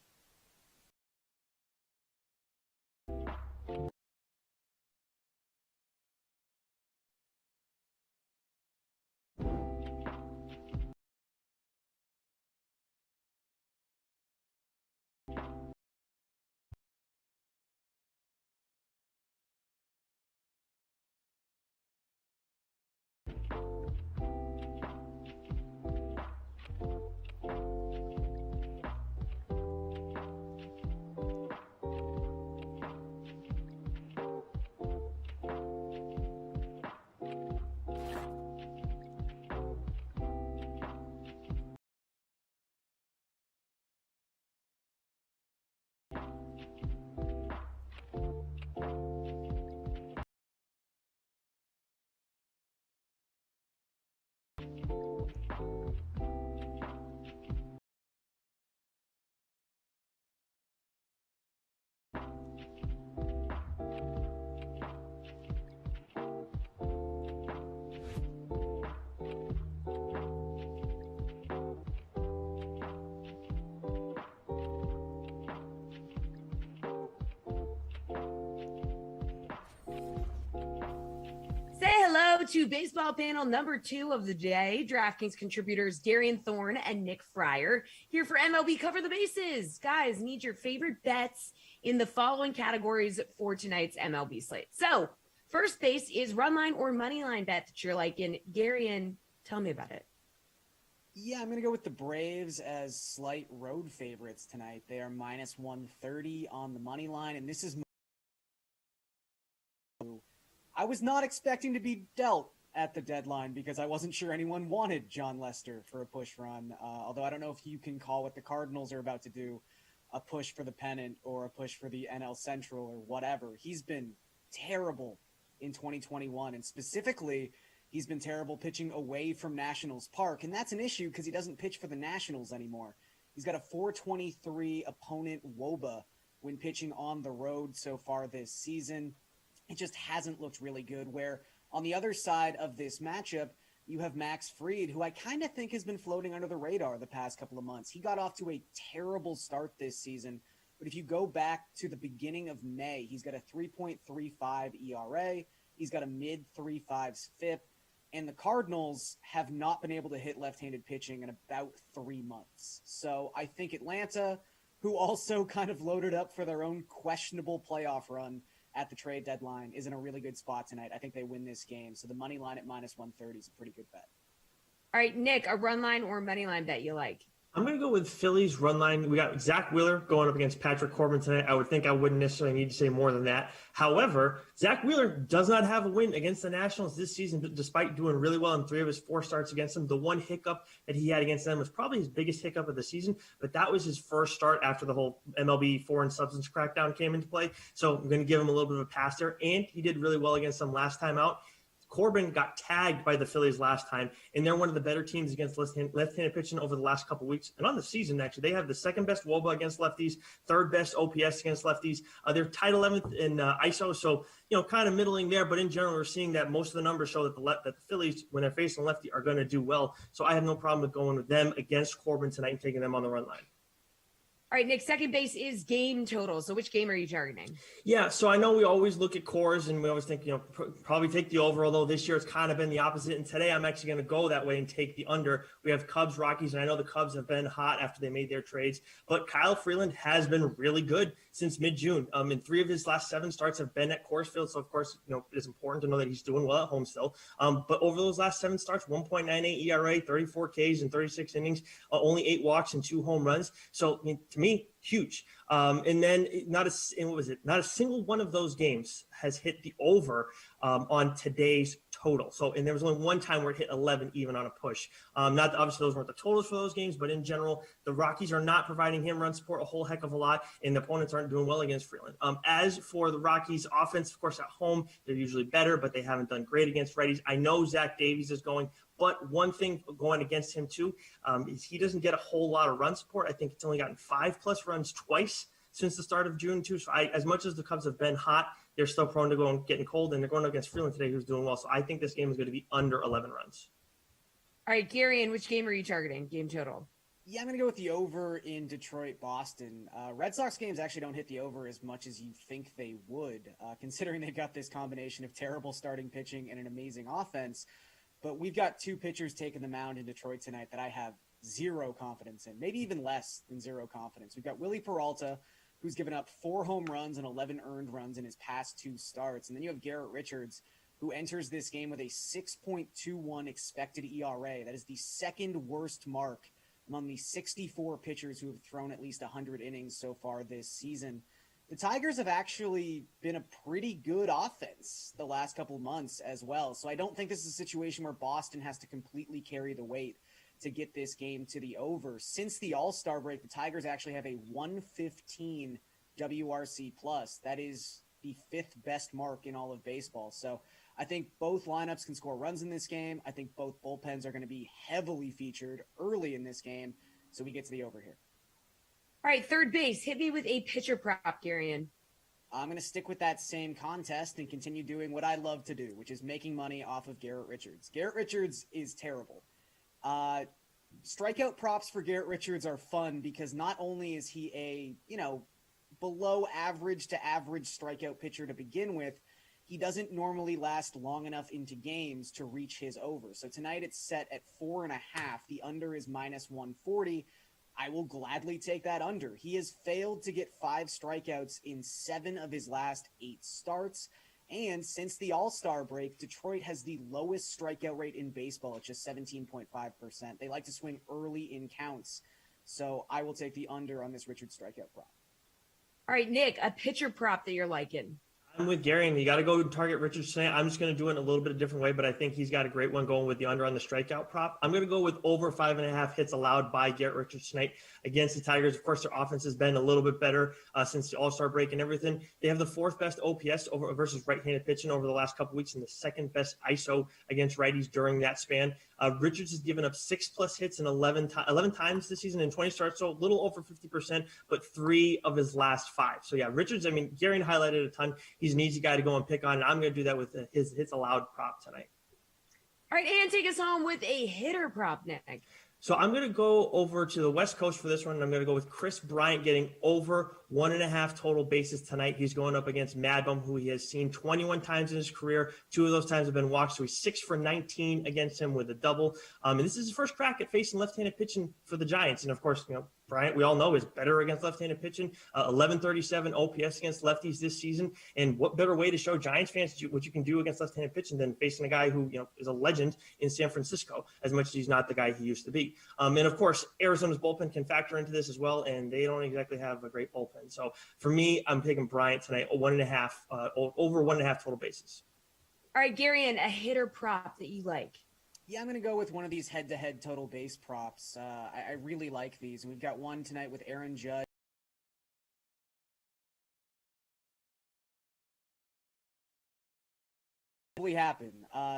[SPEAKER 1] to baseball panel number 2 of the day. DraftKings contributors Darian Thorne and Nick Fryer here for MLB Cover the Bases. Guys, need your favorite bets in the following categories for tonight's MLB slate. So, first base is run line or money line bet that you're liking. Darian, tell me about it.
[SPEAKER 8] Yeah, I'm going to go with the Braves as slight road favorites tonight. They are minus 130 on the money line, and this is I was not expecting to be dealt at the deadline because I wasn't sure anyone wanted John Lester for a push run, although I don't know if you can call what the Cardinals are about to do a push for the pennant or a push for the NL Central or whatever. He's been terrible in 2021, and specifically, he's been terrible pitching away from Nationals Park, and that's an issue because he doesn't pitch for the Nationals anymore. He's got a 423 opponent WOBA when pitching on the road so far this season. It just hasn't looked really good, where on the other side of this matchup, you have Max Fried, who I kind of think has been floating under the radar the past couple of months. He got off to a terrible start this season, but if you go back to the beginning of May, he's got a 3.35 ERA, he's got a mid-3.5s FIP, and the Cardinals have not been able to hit left-handed pitching in about 3 months. So I think Atlanta, who also kind of loaded up for their own questionable playoff run at the trade deadline, is in a really good spot tonight. I think they win this game. So the money line at minus 130 is a pretty good bet.
[SPEAKER 1] All right, Nick, a run line or money line bet you like?
[SPEAKER 9] I'm going to go with Phillies run line. We got Zach Wheeler going up against Patrick Corbin tonight. I would think I wouldn't necessarily need to say more than that. However, Zach Wheeler does not have a win against the Nationals this season, despite doing really well in 3 of his 4 starts against them. The one hiccup that he had against them was probably his biggest hiccup of the season, but that was his first start after the whole MLB foreign substance crackdown came into play. So I'm going to give him a little bit of a pass there, and he did really well against them last time out. Corbin got tagged by the Phillies last time, and they're one of the better teams against left-handed pitching over the last couple of weeks. And on the season, actually, they have the second best WOBA against lefties, third best OPS against lefties. They're tied 11th in ISO, so kind of middling there. But in general, we're seeing that most of the numbers show that the Phillies, when they're facing lefty, are going to do well. So I have no problem with going with them against Corbin tonight and taking them on the run line.
[SPEAKER 1] All right, Nick, second base is game total. So which game are you targeting?
[SPEAKER 9] Yeah, so I know we always look at cores and we always think, probably take the over, although this year it's kind of been the opposite. And today I'm actually going to go that way and take the under. We have Cubs, Rockies, and I know the Cubs have been hot after they made their trades, but Kyle Freeland has been really good since mid-June. In 3 of his last 7 starts have been at Coors Field. So of course, it is important to know that he's doing well at home still. But over those last 7 starts, 1.98 ERA, 34 Ks in 36 innings, only 8 walks and 2 home runs. So to me, huge. And then not a single one of those games has hit the over on today's total. So, and there was only one time where it hit 11 even on a push. Not obviously those weren't the totals for those games, but in general, the Rockies are not providing him run support a whole heck of a lot, and the opponents aren't doing well against Freeland. As for the Rockies offense, of course, at home, they're usually better, but they haven't done great against righties. I know Zach Davies is going, but one thing going against him too is he doesn't get a whole lot of run support. I think it's only gotten 5+ runs twice since the start of June too. So as much as the Cubs have been hot, they're still prone to going getting cold, and they're going against Freeland today, who's doing well. So I think this game is going to be under 11 runs.
[SPEAKER 1] All right, Gary, and which game are you targeting? Game total.
[SPEAKER 8] Yeah, I'm going to go with the over in Detroit-Boston. Red Sox games actually don't hit the over as much as you think they would, considering they've got this combination of terrible starting pitching and an amazing offense. But we've got 2 pitchers taking the mound in Detroit tonight that I have zero confidence in, maybe even less than zero confidence. We've got Willie Peralta, who's given up 4 home runs and 11 earned runs in his past 2 starts. And then you have Garrett Richards, who enters this game with a 6.21 expected ERA. That is the second worst mark among the 64 pitchers who have thrown at least 100 innings so far this season. The Tigers have actually been a pretty good offense the last couple of months as well. So I don't think this is a situation where Boston has to completely carry the weight to get this game to the over. Since the All-Star break, the Tigers actually have a 115 WRC plus. That is the 5th best mark in all of baseball. So I think both lineups can score runs in this game. I think both bullpens are going to be heavily featured early in this game. So we get to the over here.
[SPEAKER 1] All right, third base. Hit me with a pitcher prop, Garion.
[SPEAKER 8] I'm going to stick with that same contest and continue doing what I love to do, which is making money off of Garrett Richards. Garrett Richards is terrible. Strikeout props for Garrett Richards are fun because not only is he a, below average to average strikeout pitcher to begin with, he doesn't normally last long enough into games to reach his over. So tonight it's set at 4.5. The under is minus 140. I will gladly take that under. He has failed to get 5 strikeouts in 7 of his last 8 starts. And since the All-Star break, Detroit has the lowest strikeout rate in baseball at just 17.5%. They like to swing early in counts. So I will take the under on this Richard strikeout prop.
[SPEAKER 1] All right, Nick, a pitcher prop that you're liking.
[SPEAKER 9] I'm with Gary, and you got to go target Richard St. I'm just going to do it in a little bit of a different way, but I think he's got a great one going with the under on the strikeout prop. I'm going to go with over 5.5 hits allowed by Garrett Richard St. against the Tigers. Of course, their offense has been a little bit better since the All-Star break and everything. They have the 4th best OPS over versus right-handed pitching over the last couple weeks, and the 2nd best ISO against righties during that span. Richards has given up 6+ hits in 11 times this season in 20 starts, so a little over 50%, but 3 of his last 5. So yeah, Richards, I mean, Gary highlighted a ton. He's an easy guy to go and pick on, and I'm going to do that with his hits allowed prop tonight.
[SPEAKER 1] All right, and take us home with a hitter prop, Nick.
[SPEAKER 9] So I'm going to go over to the West Coast for this one, and I'm going to go with Chris Bryant getting over 1.5 total bases tonight. He's going up against Mad Bum, who he has seen 21 times in his career. 2 of those times have been walks, so he's 6 for 19 against him with a double. And this is his first crack at facing left-handed pitching for the Giants. And, of course, Bryant, we all know, is better against left-handed pitching. 1137 OPS against lefties this season. And what better way to show Giants fans what you can do against left-handed pitching than facing a guy who is a legend in San Francisco, as much as he's not the guy he used to be. And, of course, Arizona's bullpen can factor into this as well, and they don't exactly have a great bullpen. So, for me, I'm taking Bryant tonight, over 1.5 total bases.
[SPEAKER 1] All right, Gary, and a hitter prop that you like.
[SPEAKER 8] Yeah, I'm going to go with one of these head-to-head total base props. I really like these. We've got one tonight with Aaron Judge. Happen.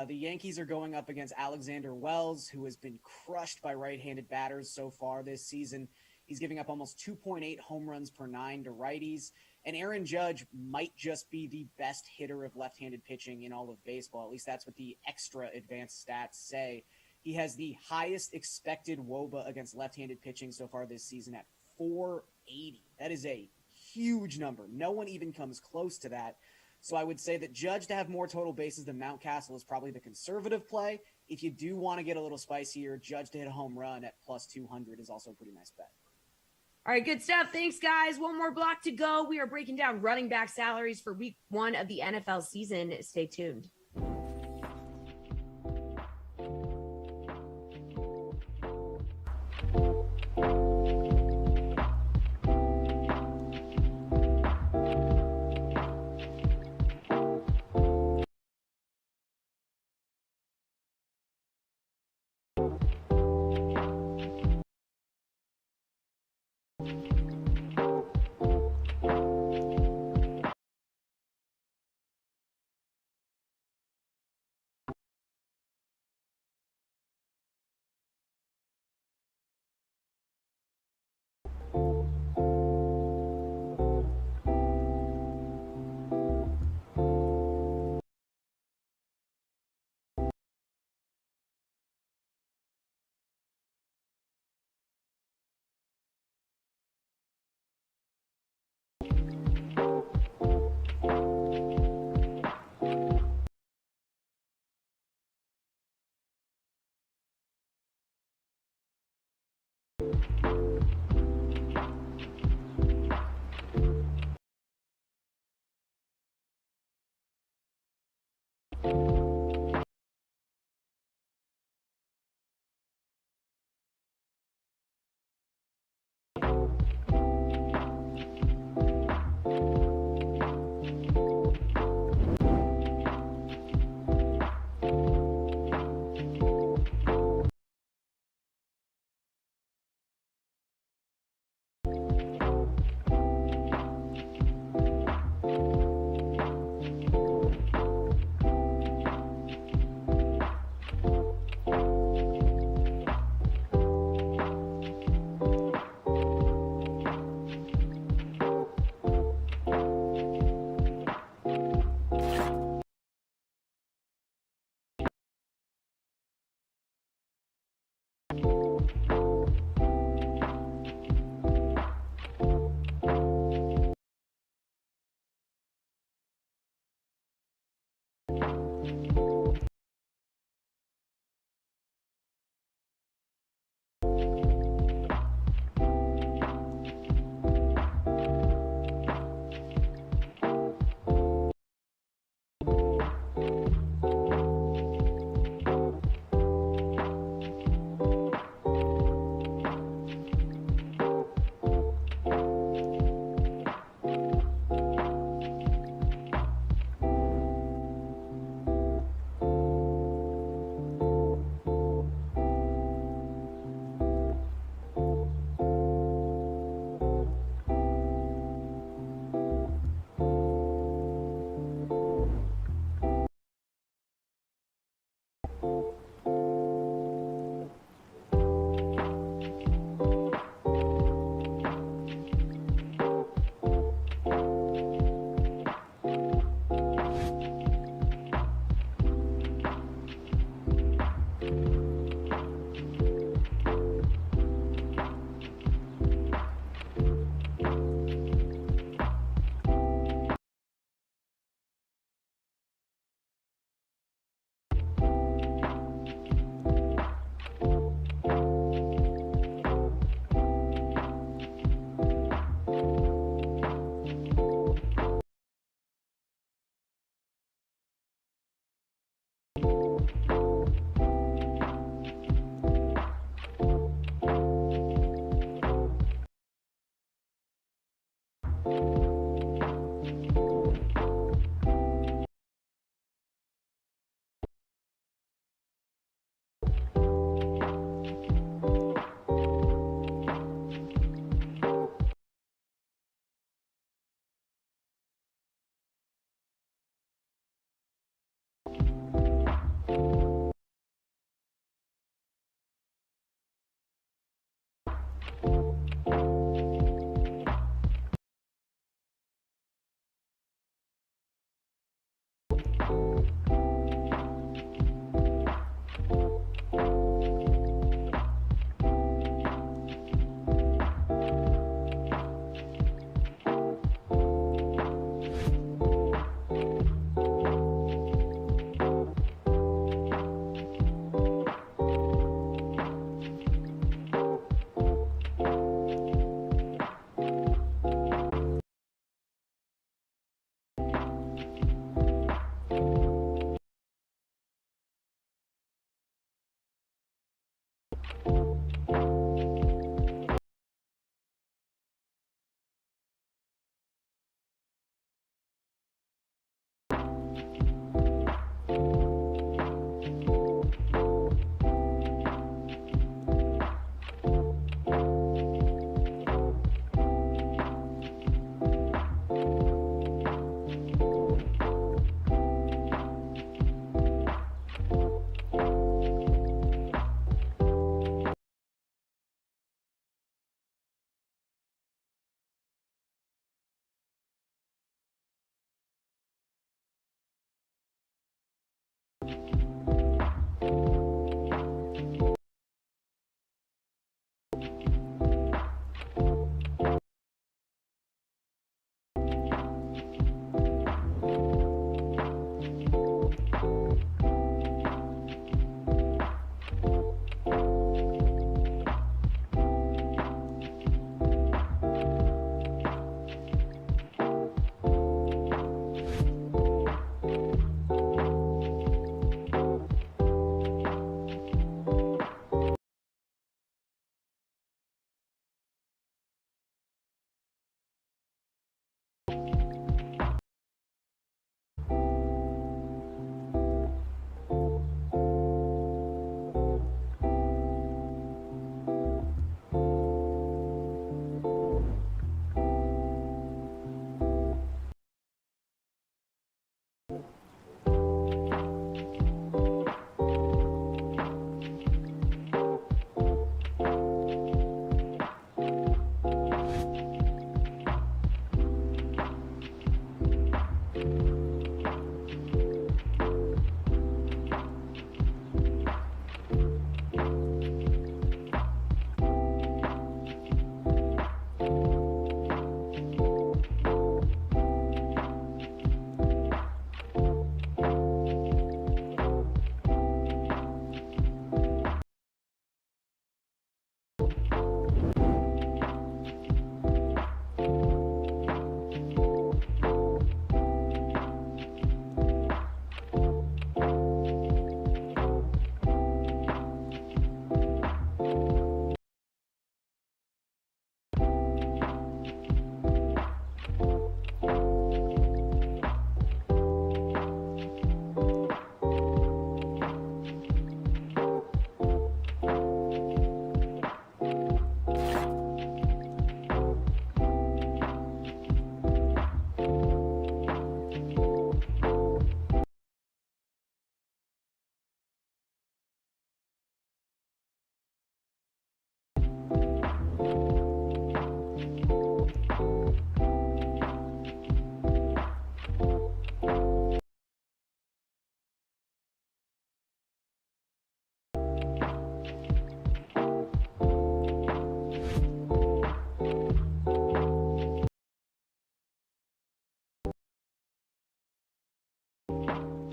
[SPEAKER 8] The Yankees are going up against Alexander Wells, who has been crushed by right-handed batters so far this season. He's giving up almost 2.8 home runs per 9 to righties. And Aaron Judge might just be the best hitter of left-handed pitching in all of baseball. At least that's what the extra advanced stats say. He has the highest expected WOBA against left-handed pitching so far this season at 480. That is a huge number. No one even comes close to that. So I would say that Judge to have more total bases than Mountcastle is probably the conservative play. If you do want to get a little spicier, Judge to hit a home run at plus 200 is also a pretty nice bet.
[SPEAKER 1] All right, good stuff. Thanks, guys. One more block to go. We are breaking down running back salaries for week 1 of the NFL season. Stay tuned.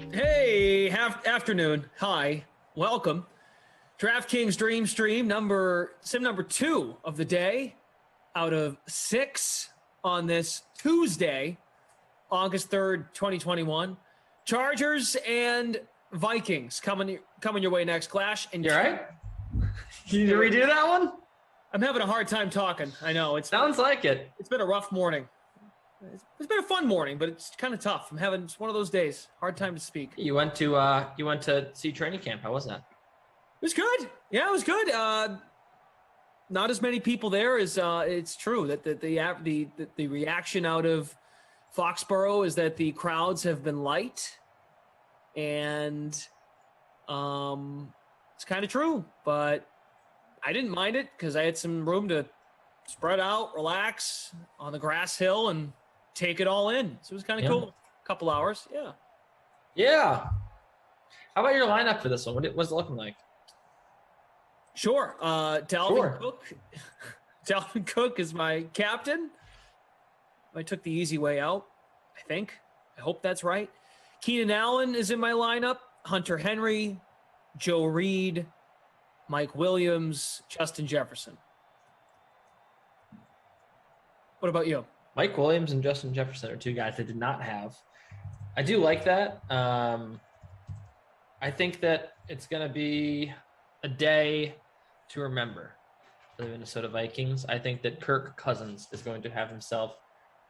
[SPEAKER 13] Hey, afternoon. Hi, welcome. DraftKings Dream Stream sim number 2 of the day out of 6 on this Tuesday, August 3rd, 2021. Chargers and Vikings coming your way next. Clash. And
[SPEAKER 5] you all right? Can you redo that one?
[SPEAKER 13] I'm having a hard time talking. I know. It
[SPEAKER 5] sounds like it.
[SPEAKER 13] It's been a rough morning. It's been a fun morning, but it's kind of tough. It's one of those days. Hard time to speak.
[SPEAKER 5] You went to see training camp. How was that?
[SPEAKER 13] It was good. Yeah, it was good. Not as many people there as it's true that the reaction out of Foxborough is that the crowds have been light, and it's kind of true. But I didn't mind it because I had some room to spread out, relax on the grass hill, and take it all in. So it was kind of cool. A couple hours. Yeah.
[SPEAKER 5] Yeah. How about your lineup for this one? What's it looking like?
[SPEAKER 13] Sure. Dalvin Cook. Dalvin Cook is my captain. I took the easy way out, I think. I hope that's right. Keenan Allen is in my lineup. Hunter Henry, Joe Reed, Mike Williams, Justin Jefferson. What about you?
[SPEAKER 5] Mike Williams and Justin Jefferson are two guys I did not have. I do like that. I think that it's going to be a day to remember for the Minnesota Vikings. I think that Kirk Cousins is going to have himself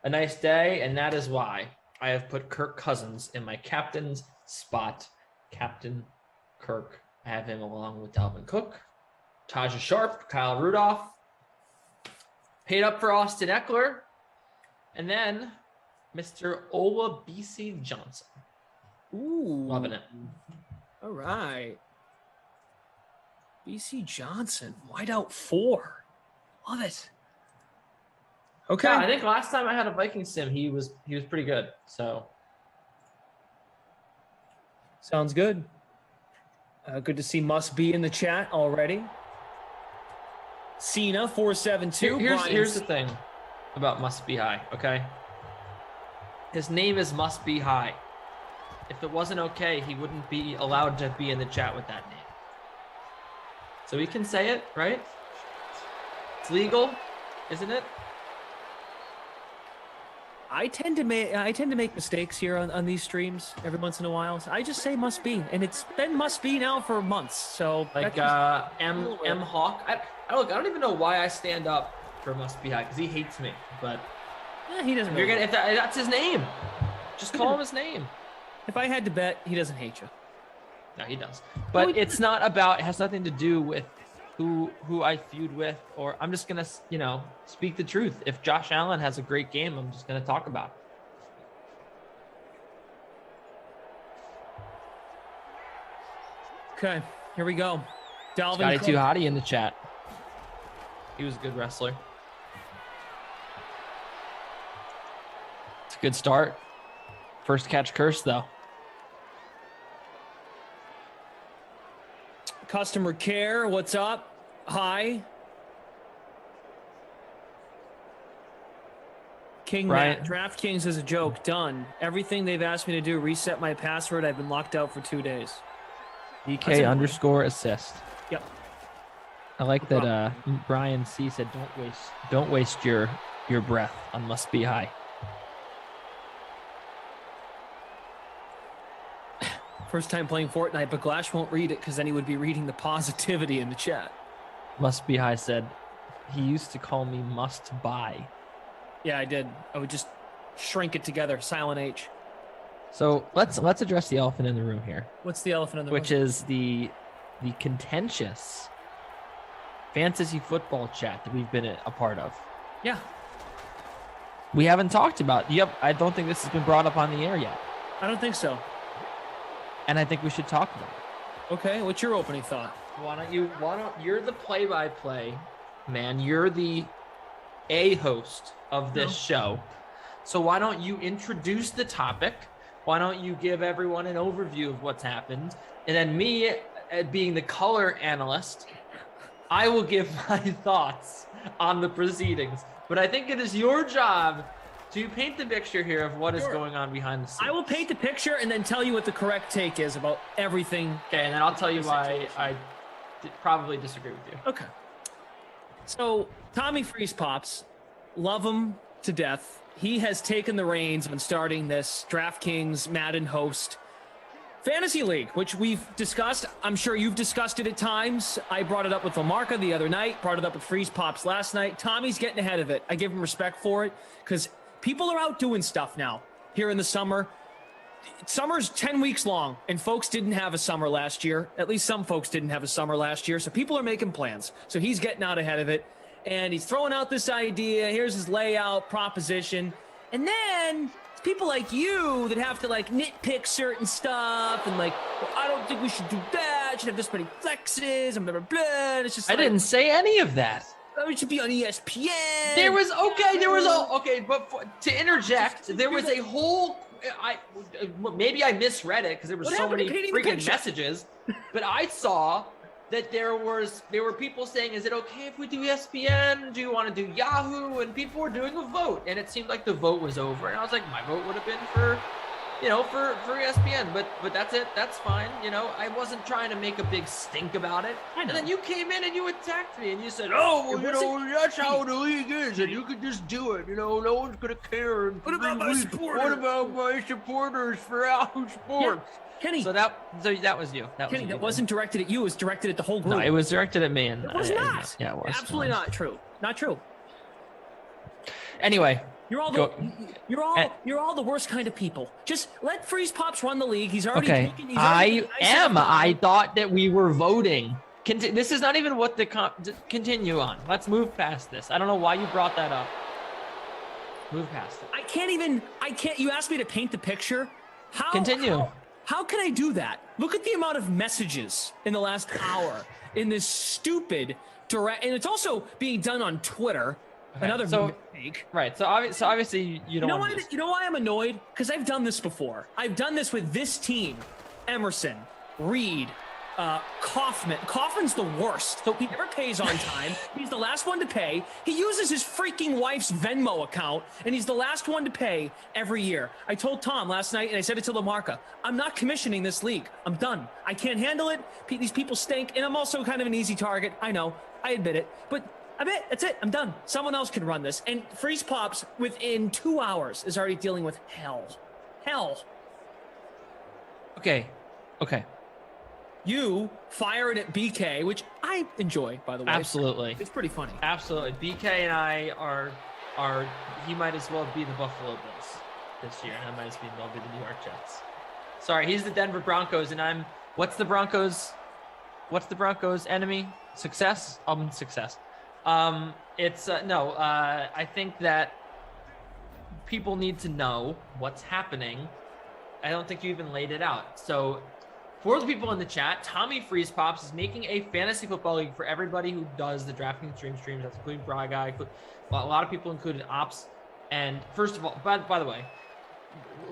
[SPEAKER 5] a nice day, and that is why I have put Kirk Cousins in my captain's spot. Captain Kirk. I have him along with Dalvin Cook, Taja Sharp, Kyle Rudolph, paid up for Austin Eckler, and then Mr. Ola BC Johnson.
[SPEAKER 13] Ooh.
[SPEAKER 5] Loving it.
[SPEAKER 13] All right. BC Johnson, wideout 4. Love it. Okay.
[SPEAKER 5] Yeah, I think last time I had a Viking sim, he was pretty good. So
[SPEAKER 13] sounds good. Good to see Must Be in the chat already. Cena 472.
[SPEAKER 5] Here's the thing about Must Be High. Okay, his name is Must Be High. If it wasn't okay, he wouldn't be allowed to be in the chat with that name. So he can say it, right? It's legal, isn't it?
[SPEAKER 13] I tend to make mistakes here on these streams every once in a while. So I just say Must Be, and it's been Must Be now for months. So
[SPEAKER 5] like M Hawk. I don't even know why I stand up for Must Be High because he hates me. But
[SPEAKER 13] he doesn't.
[SPEAKER 5] If that's his name, just call him his name.
[SPEAKER 13] If I had to bet, he doesn't hate you.
[SPEAKER 5] No, he does. But it's not about. It has nothing to do with who I feud with, or I'm just gonna speak the truth. If Josh Allen has a great game, I'm just gonna talk about it.
[SPEAKER 13] Okay, here we go. Dalvin
[SPEAKER 5] Scotty
[SPEAKER 13] Cook.
[SPEAKER 5] Too Hottie in the chat. He was a good wrestler. It's a good start. First catch curse though.
[SPEAKER 13] Customer care, what's up? Hi. King
[SPEAKER 5] Right.
[SPEAKER 13] Matt, DraftKings is a joke. Done. Everything they've asked me to do, reset my password. I've been locked out for 2 days.
[SPEAKER 5] DK_assist.
[SPEAKER 13] Yep.
[SPEAKER 5] I like that Brian C said don't waste your breath on Must Be High.
[SPEAKER 13] First time playing Fortnite, but Glash won't read it because then he would be reading the positivity in the chat.
[SPEAKER 5] Must Be High said he used to call me Must Buy.
[SPEAKER 13] Yeah, I did. I would just shrink it together, silent H.
[SPEAKER 5] So let's address the elephant in the room here.
[SPEAKER 13] What's the elephant in the room?
[SPEAKER 5] Which is the contentious fantasy football chat that we've been a part of.
[SPEAKER 13] Yeah.
[SPEAKER 5] We haven't talked about. Yep, I don't think this has been brought up on the air yet.
[SPEAKER 13] I don't think so.
[SPEAKER 5] And I think we should talk about it.
[SPEAKER 13] Okay, what's your opening thought?
[SPEAKER 5] You're the play-by-play man. You're the host of this show. So why don't you introduce the topic? Why don't you give everyone an overview of what's happened? And then me, being the color analyst, I will give my thoughts on the proceedings. But I think it is your job to paint the picture here of what is going on behind the scenes.
[SPEAKER 13] I will paint the picture and then tell you what the correct take is about everything.
[SPEAKER 5] Okay, and then I'll tell you why I probably disagree with you.
[SPEAKER 13] Okay. So, Tommy Freeze Pops, love him to death. He has taken the reins on starting this DraftKings Madden host fantasy league, which we've discussed. I'm sure you've discussed it at times. I brought it up with Lamarca the other night, brought it up with Freeze Pops last night. Tommy's getting ahead of it. I give him respect for it because people are out doing stuff now here in the summer. Summer's 10 weeks long, and folks didn't have a summer last year. At least some folks didn't have a summer last year, so people are making plans. So he's getting out ahead of it, and he's throwing out this idea. Here's his layout, proposition. And then it's people like you that have to, like, nitpick certain stuff and, like, well, I don't think we should do that. Should have this many flexes and blah, blah, blah. And it's just
[SPEAKER 5] I didn't say any of that.
[SPEAKER 13] It should be on ESPN.
[SPEAKER 5] But to interject, there was a whole maybe I misread it because there were
[SPEAKER 13] What
[SPEAKER 5] so
[SPEAKER 13] happened to
[SPEAKER 5] many
[SPEAKER 13] painting the
[SPEAKER 5] freaking
[SPEAKER 13] picture?
[SPEAKER 5] messages, but I saw that there were people saying, is it okay if we do ESPN? Do you want to do Yahoo? And people were doing a vote, and it seemed like the vote was over. And I was like, my vote would have been for ESPN, but that's it. That's fine. I wasn't trying to make a big stink about it. And then you came in and you attacked me and you said, oh, well, that's how the league is, and you could just do it. No one's gonna care.
[SPEAKER 13] What about my supporters?
[SPEAKER 5] What about my supporters for Yahoo Sports?
[SPEAKER 13] Yeah. Kenny,
[SPEAKER 5] So that was you.
[SPEAKER 13] Kenny, that wasn't directed at you. It was directed at the whole group.
[SPEAKER 5] No, it was directed at me. And
[SPEAKER 13] It was not.
[SPEAKER 5] Yeah, it was.
[SPEAKER 13] Absolutely not true. Not true.
[SPEAKER 5] Anyway,
[SPEAKER 13] You're all the worst kind of people. Just let Freeze Pops run the league. He's already
[SPEAKER 5] okay.
[SPEAKER 13] taken, he's already taken nice amount of
[SPEAKER 5] I
[SPEAKER 13] time.
[SPEAKER 5] thought that we were voting. This is not even what continue on. Let's move past this. I don't know why you brought that up. Move past it.
[SPEAKER 13] I can't. You asked me to paint the picture.
[SPEAKER 5] Continue.
[SPEAKER 13] How can I do that? Look at the amount of messages in the last hour in this stupid direct, and it's also being done on Twitter.
[SPEAKER 5] Okay,
[SPEAKER 13] Another
[SPEAKER 5] so
[SPEAKER 13] mistake.
[SPEAKER 5] right. So obviously you don't.
[SPEAKER 13] You know why I'm annoyed? Because I've done this before. I've done this with this team: Emerson, Reed, Kaufman. Kaufman's the worst. So he never pays on time. He's the last one to pay. He uses his freaking wife's Venmo account, and he's the last one to pay every year. I told Tom last night, and I said it to LaMarca, I'm not commissioning this league. I'm done. I can't handle it. These people stink, and I'm also kind of an easy target. I know. I admit it. But that's it. I'm done. Someone else can run this. And Freeze Pops, within 2 hours, is already dealing with hell. Hell.
[SPEAKER 5] Okay.
[SPEAKER 13] You fire it at BK, which I enjoy, by the way.
[SPEAKER 5] Absolutely.
[SPEAKER 13] It's pretty funny.
[SPEAKER 5] Absolutely. BK and I are he might as well be the Buffalo Bills this year, and I might as well be the New York Jets. Sorry, he's the Denver Broncos, and what's the Broncos enemy? Success? Success. I think that people need to know what's happening. I don't think you even laid it out. So for the people in the chat, Tommy Freeze Pops is making a fantasy football league for everybody who does the DraftKings streams. That's including Bry Guy. A lot of people included Ops. And first of all, by the way,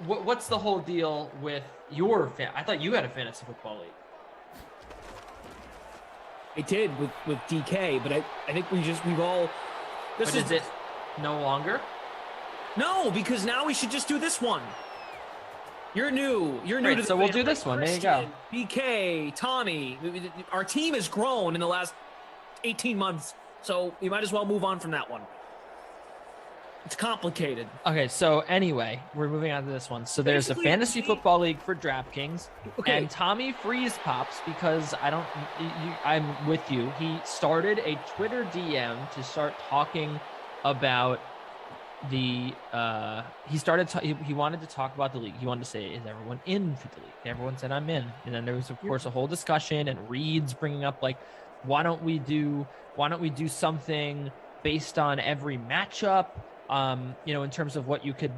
[SPEAKER 5] what's the whole deal with your I thought you had a fantasy football league.
[SPEAKER 13] I did with DK, but I think we've all.
[SPEAKER 5] Is it no longer?
[SPEAKER 13] No, because now we should just do this one. You're new. You're new
[SPEAKER 5] Great,
[SPEAKER 13] to the
[SPEAKER 5] so we'll
[SPEAKER 13] family.
[SPEAKER 5] do this one. There you go.
[SPEAKER 13] BK, Tommy. Our team has grown in the last 18 months, so you might as well move on from that one. It's complicated.
[SPEAKER 5] Okay, so anyway, we're moving on to this one. So there's a fantasy football league for DraftKings, and Tommy Freeze Pops, because I'm with you. He started a Twitter DM to start talking about he wanted to talk about the league. He wanted to say, is everyone in for the league? Everyone said, I'm in. And then there was, of course, a whole discussion, and Reed's bringing up, like, why don't we do something based on every matchup? In terms of what you could,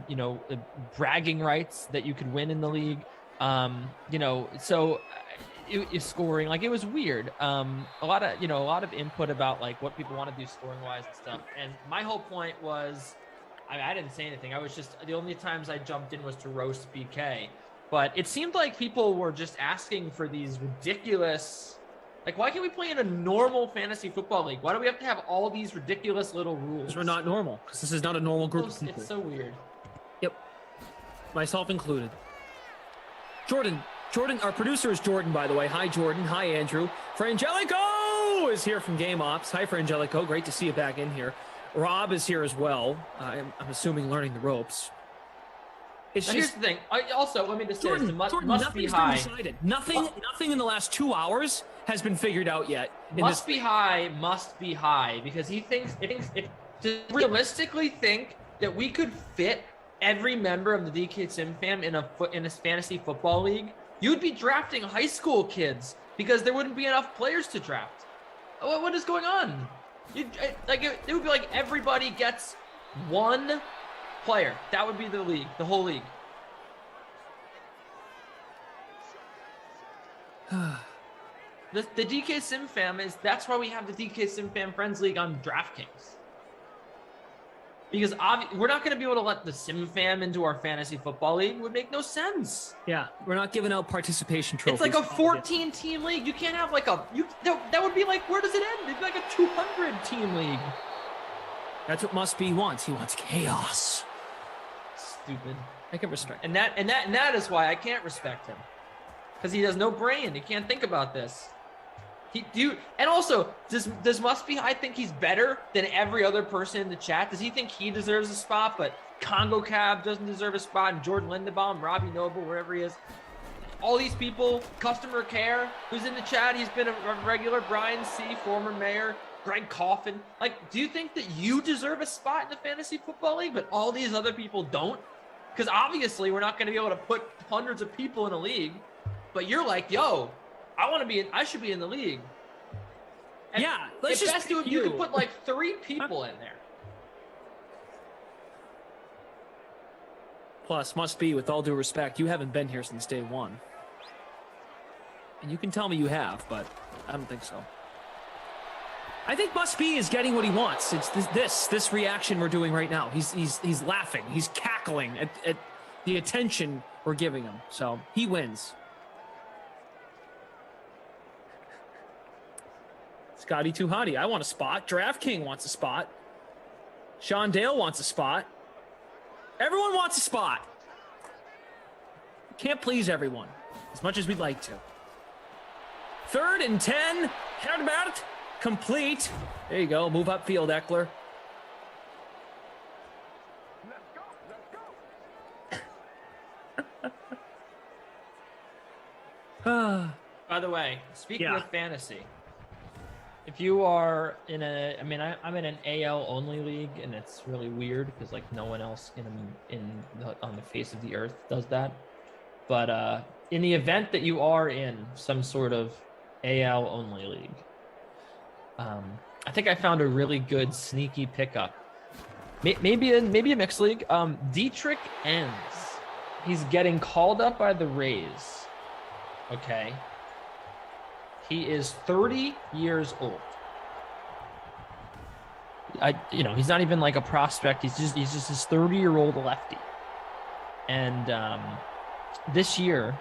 [SPEAKER 5] bragging rights that you could win in the league. So it is scoring, like, it was weird. A lot of input about like what people want to do scoring wise and stuff. And my whole point was, I didn't say anything. I was just, the only times I jumped in was to roast BK, but it seemed like people were just asking for these ridiculous, like, why can't we play in a normal fantasy football league? Why do we have to have all these ridiculous little rules?
[SPEAKER 13] Because we're not normal. Because this is not a normal group of people.
[SPEAKER 5] It's so weird.
[SPEAKER 13] Yep. Myself included. Jordan, our producer is Jordan, by the way. Hi, Jordan. Hi, Andrew. Frangelico is here from Game Ops. Hi, Frangelico. Great to see you back in here. Rob is here as well. I'm assuming learning the ropes.
[SPEAKER 5] Here's the thing. Let me just say
[SPEAKER 13] Jordan,
[SPEAKER 5] this. Must be
[SPEAKER 13] nothing's
[SPEAKER 5] high.
[SPEAKER 13] been decided. Nothing in the last 2 hours has been figured out yet.
[SPEAKER 5] Must be high because he thinks to realistically think that we could fit every member of the DK Sim fam in a fantasy football league. You'd be drafting high school kids because there wouldn't be enough players to draft. What is going on? It would be like everybody gets one player. That would be the league, the whole league. The DK Sim fam that's why we have the DK Sim fam Friends League on DraftKings. Because we're not going to be able to let the Sim fam into our fantasy football league. It would make no sense.
[SPEAKER 13] Yeah, we're not giving out participation trophies.
[SPEAKER 5] It's like a 14-team league. You can't have like that would be like, where does it end? It'd be like a 200-team league.
[SPEAKER 13] That's what Must Be wants. He wants chaos.
[SPEAKER 5] Stupid.
[SPEAKER 13] I can respect.
[SPEAKER 5] And that is why I can't respect him, because he has no brain. He can't think about this. And also, does Must Be, I think he's better than every other person in the chat. Does he think he deserves a spot, but Congo Cab doesn't deserve a spot, and Jordan Lindenbaum, Robbie Noble, wherever he is? All these people, customer care, who's in the chat, he's been a regular. Brian C., former mayor, Greg Coffin. Like, do you think that you deserve a spot in the fantasy football league, but all these other people don't? Because obviously we're not going to be able to put hundreds of people in a league, but you're like, yo, I should be in the league. And
[SPEAKER 13] yeah, let's just
[SPEAKER 5] best you could put like 3 people in there.
[SPEAKER 13] Plus, Must Be, with all due respect, you haven't been here since day one. And you can tell me you have, but I don't think so. I think Must Be is getting what he wants. It's this reaction we're doing right now. He's laughing. He's cackling at the attention we're giving him. So he wins. Scotty Too Hottie, I want a spot. DraftKings wants a spot. Sean Dale wants a spot. Everyone wants a spot. Can't please everyone as much as we'd like to. 3rd and 10. Head about complete. There you go. Move upfield, Eckler.
[SPEAKER 5] By the way, speaking of fantasy, if you are in I'm in an AL only league, and it's really weird because like no one else on the face of the earth does that. But in the event that you are in some sort of AL only league, I think I found a really good sneaky pickup. Maybe a mixed league. Dietrich Enns. He's getting called up by the Rays. Okay. He is 30 years old. He's not even like a prospect. He's just this 30-year-old lefty. And this year,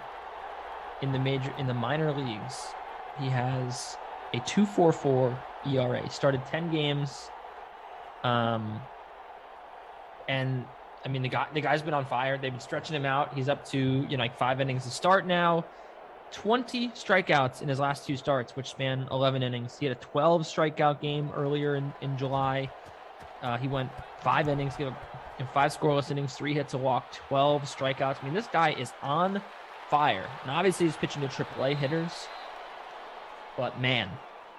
[SPEAKER 5] in the minor leagues, he has a 2.44 ERA. He started 10 games. And I mean, the guy's been on fire. They've been stretching him out. He's up to like 5 innings to start now. 20 strikeouts in his last 2 starts, which span 11 innings. He had a 12 strikeout game earlier in July. He went 5 innings, gave up 5 scoreless innings, 3 hits, a walk, 12 strikeouts. I mean, this guy is on fire. And obviously he's pitching to AAA hitters, but man,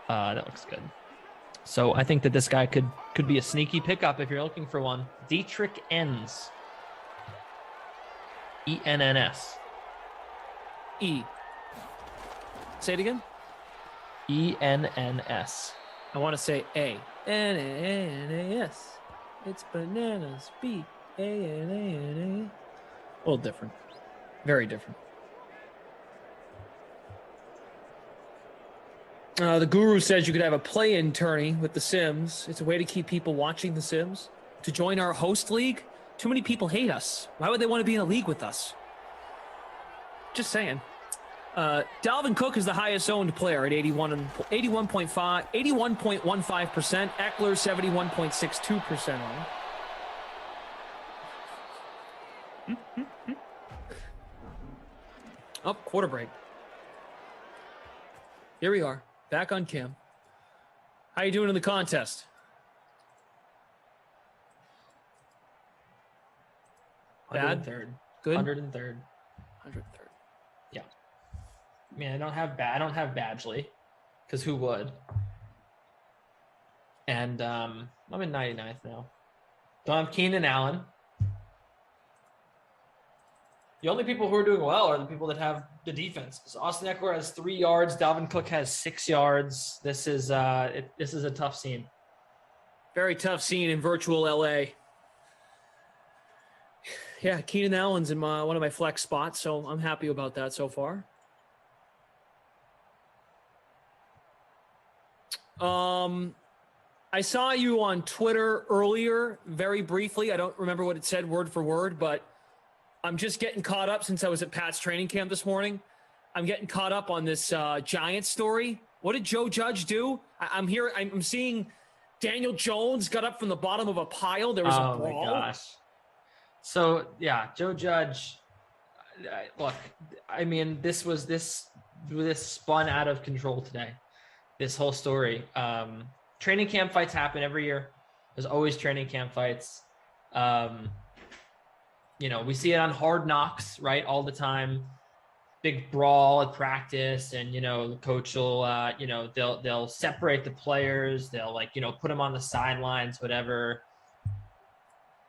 [SPEAKER 5] that looks good. So I think that this guy could be a sneaky pickup if you're looking for one. Dietrich Enns. ENNS.
[SPEAKER 13] E. Say it again.
[SPEAKER 5] ENNS.
[SPEAKER 13] I want to say A. N-A-N-A-S. It's bananas. B. A-N-A-N-A. A little different. Very different. The guru says you could have a play-in tourney with The Sims. It's a way to keep people watching The Sims. To join our host league, too many people hate us. Why would they want to be in a league with us? Just saying. Dalvin Cook is the highest owned player at 81.15%. Eckler 71.62% owned. Oh, quarter break. Here we are, back on cam. How you doing in the contest? Bad?
[SPEAKER 5] 103rd.
[SPEAKER 13] Good?
[SPEAKER 5] 103rd.
[SPEAKER 13] 103rd.
[SPEAKER 5] Yeah. I mean, I don't have Badgley, because who would? And I'm in 99th now. Don't have Keenan Allen. The only people who are doing well are the people that have the defense. So Austin Eckler has 3 yards. Dalvin Cook has 6 yards. This is a tough scene.
[SPEAKER 13] Very tough scene in virtual LA. Yeah, Keenan Allen's in one of my flex spots, so I'm happy about that so far. I saw you on Twitter earlier, very briefly. I don't remember what it said word for word, but I'm just getting caught up since I was at Pat's training camp this morning. I'm getting caught up on this Giants story. What did Joe Judge do? I'm seeing Daniel Jones got up from the bottom of a pile. There was a brawl.
[SPEAKER 5] Oh my gosh. So yeah, Joe Judge. Look, I mean, this spun out of control today. This whole story. Training camp fights happen every year. There's always training camp fights. We see it on Hard Knocks, right? All the time. Big brawl at practice, and the coach will they'll separate the players. They'll put them on the sidelines, whatever.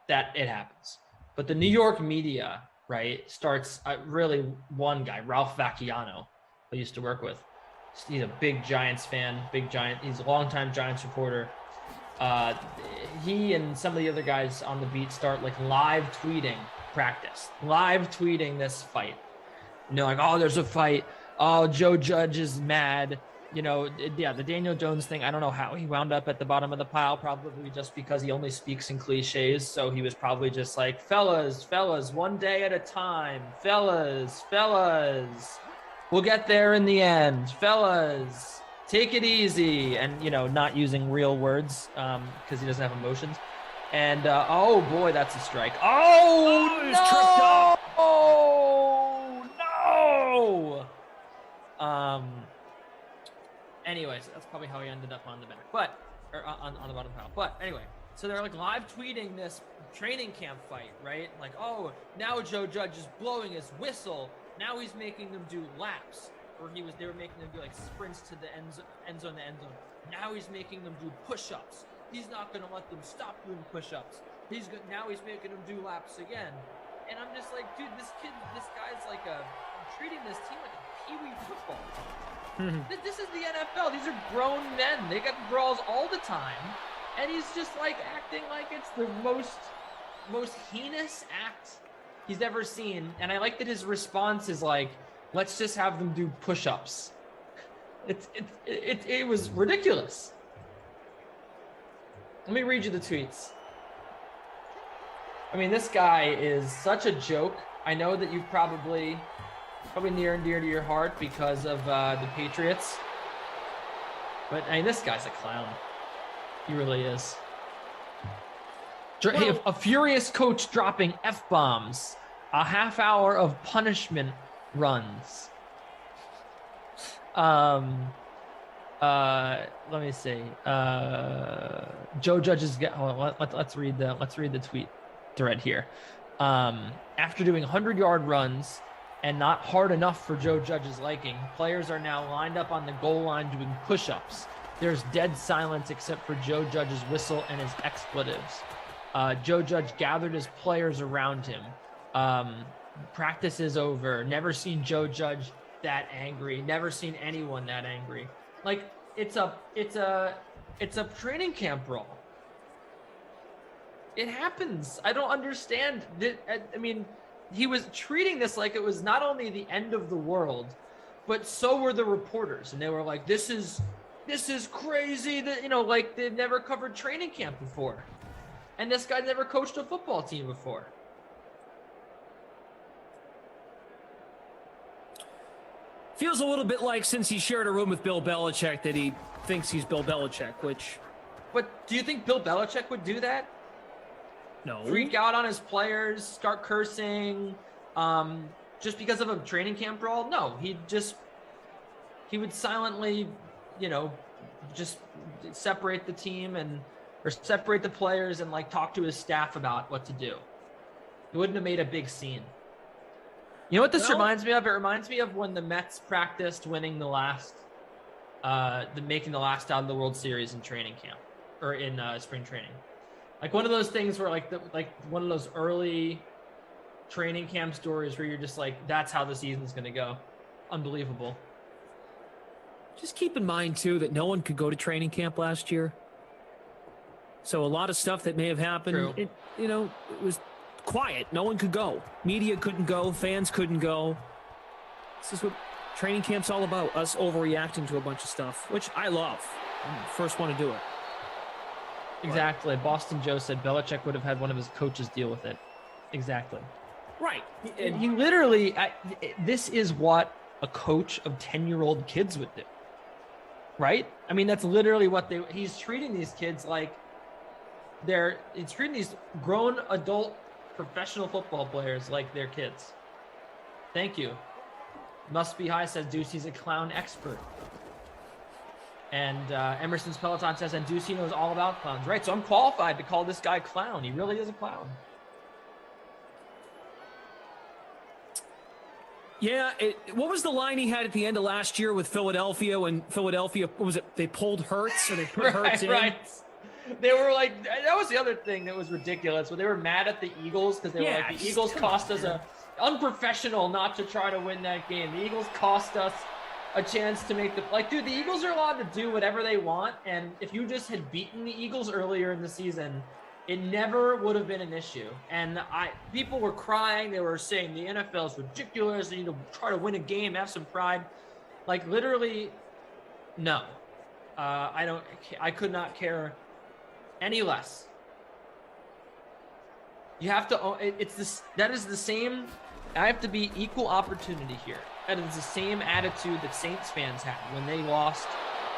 [SPEAKER 5] That it happens. But the New York media, right, starts really one guy, Ralph Vacchiano, I used to work with. He's a big Giants fan, he's a longtime Giants reporter. He and some of the other guys on the beat start live tweeting practice, live tweeting this fight. Oh, there's a fight. Oh, Joe Judge is mad. The Daniel Jones thing, I don't know how he wound up at the bottom of the pile, probably just because he only speaks in cliches. So he was probably just like, fellas, one day at a time. Fellas. We'll get there in the end. Fellas, take it easy. And, not using real words because he doesn't have emotions. And, oh, boy, that's a strike. Oh,
[SPEAKER 13] he's tripped up.
[SPEAKER 5] No! Anyways, that's probably how he ended up on the back, on the bottom pile. But anyway, so they're live tweeting this training camp fight, right? Oh, now Joe Judge is blowing his whistle. Now he's making them do laps, or they were making them do sprints to the end zone to end zone. Now he's making them do push-ups. He's not going to let them stop doing push-ups. Now he's making them do laps again. And I'm just like, dude, this guy's treating this team like a pee-wee football. This is the NFL. These are grown men. They get brawls all the time. And he's just acting like it's the most heinous act he's ever seen. And I like that his response is let's just have them do push-ups. It was ridiculous. Let me read you the tweets. I mean, this guy is such a joke. I know that you probably near and dear to your heart because of the Patriots. But I mean, this guy's a clown. He really is. A furious coach dropping F-bombs. A half hour of punishment runs. Let me see. Joe Judge's let's read the tweet thread here. After doing 100-yard runs and not hard enough for Joe Judge's liking, players are now lined up on the goal line doing push-ups. There's dead silence except for Joe Judge's whistle and his expletives. Joe Judge gathered his players around him. Practice is over. Never seen Joe Judge that angry. Never seen anyone that angry. It's a training camp brawl. It happens. I don't understand. I mean, he was treating this like it was not only the end of the world, but so were the reporters. And they were like, this is crazy that, they've never covered training camp before. And this guy never coached a football team before.
[SPEAKER 13] Feels a little bit like since he shared a room with Bill Belichick that he thinks he's Bill Belichick, which...
[SPEAKER 5] But do you think Bill Belichick would do that?
[SPEAKER 13] No.
[SPEAKER 5] Freak out on his players, start cursing, just because of a training camp brawl? No, he would silently, just separate the team or separate the players and talk to his staff about what to do. He wouldn't have made a big scene. You know what this reminds me of? It reminds me of when the Mets practiced winning making the last out of the World Series in training camp or in spring training. One of those things where one of those early training camp stories where you're just that's how the season's going to go. Unbelievable.
[SPEAKER 13] Just keep in mind too that no one could go to training camp last year. So a lot of stuff that may have happened, it was quiet. No one could go. Media couldn't go. Fans couldn't go. This is what training camp's all about, us overreacting to a bunch of stuff, which I love. I'm the first one to do it.
[SPEAKER 5] Exactly. Boston Joe said Belichick would have had one of his coaches deal with it. Exactly.
[SPEAKER 13] Right.
[SPEAKER 5] He literally, this is what a coach of 10-year-old kids would do. Right? I mean, that's literally what he's treating these kids like he's treating these grown adult professional football players like they're kids. Thank you. Must be high says Ducey's a clown expert. And Emerson's Peloton says, and Ducey knows all about clowns. Right, so I'm qualified to call this guy clown. He really is a clown.
[SPEAKER 13] Yeah, what was the line he had at the end of last year with Philadelphia when Philadelphia, what was it, they pulled Hurts or they put Hurts in?
[SPEAKER 5] Right. They were like, that was the other thing that was ridiculous. When they were mad at the Eagles because they were like, the Eagles cost us unprofessional not to try to win that game. The Eagles cost us a chance to make dude, the Eagles are allowed to do whatever they want. And if you just had beaten the Eagles earlier in the season, it never would have been an issue. And people were crying. They were saying the NFL is ridiculous. They need to try to win a game, have some pride. Like literally, no. I could not care any less. You have to, that is the same, I have to be equal opportunity here. That is the same attitude that Saints fans had when they lost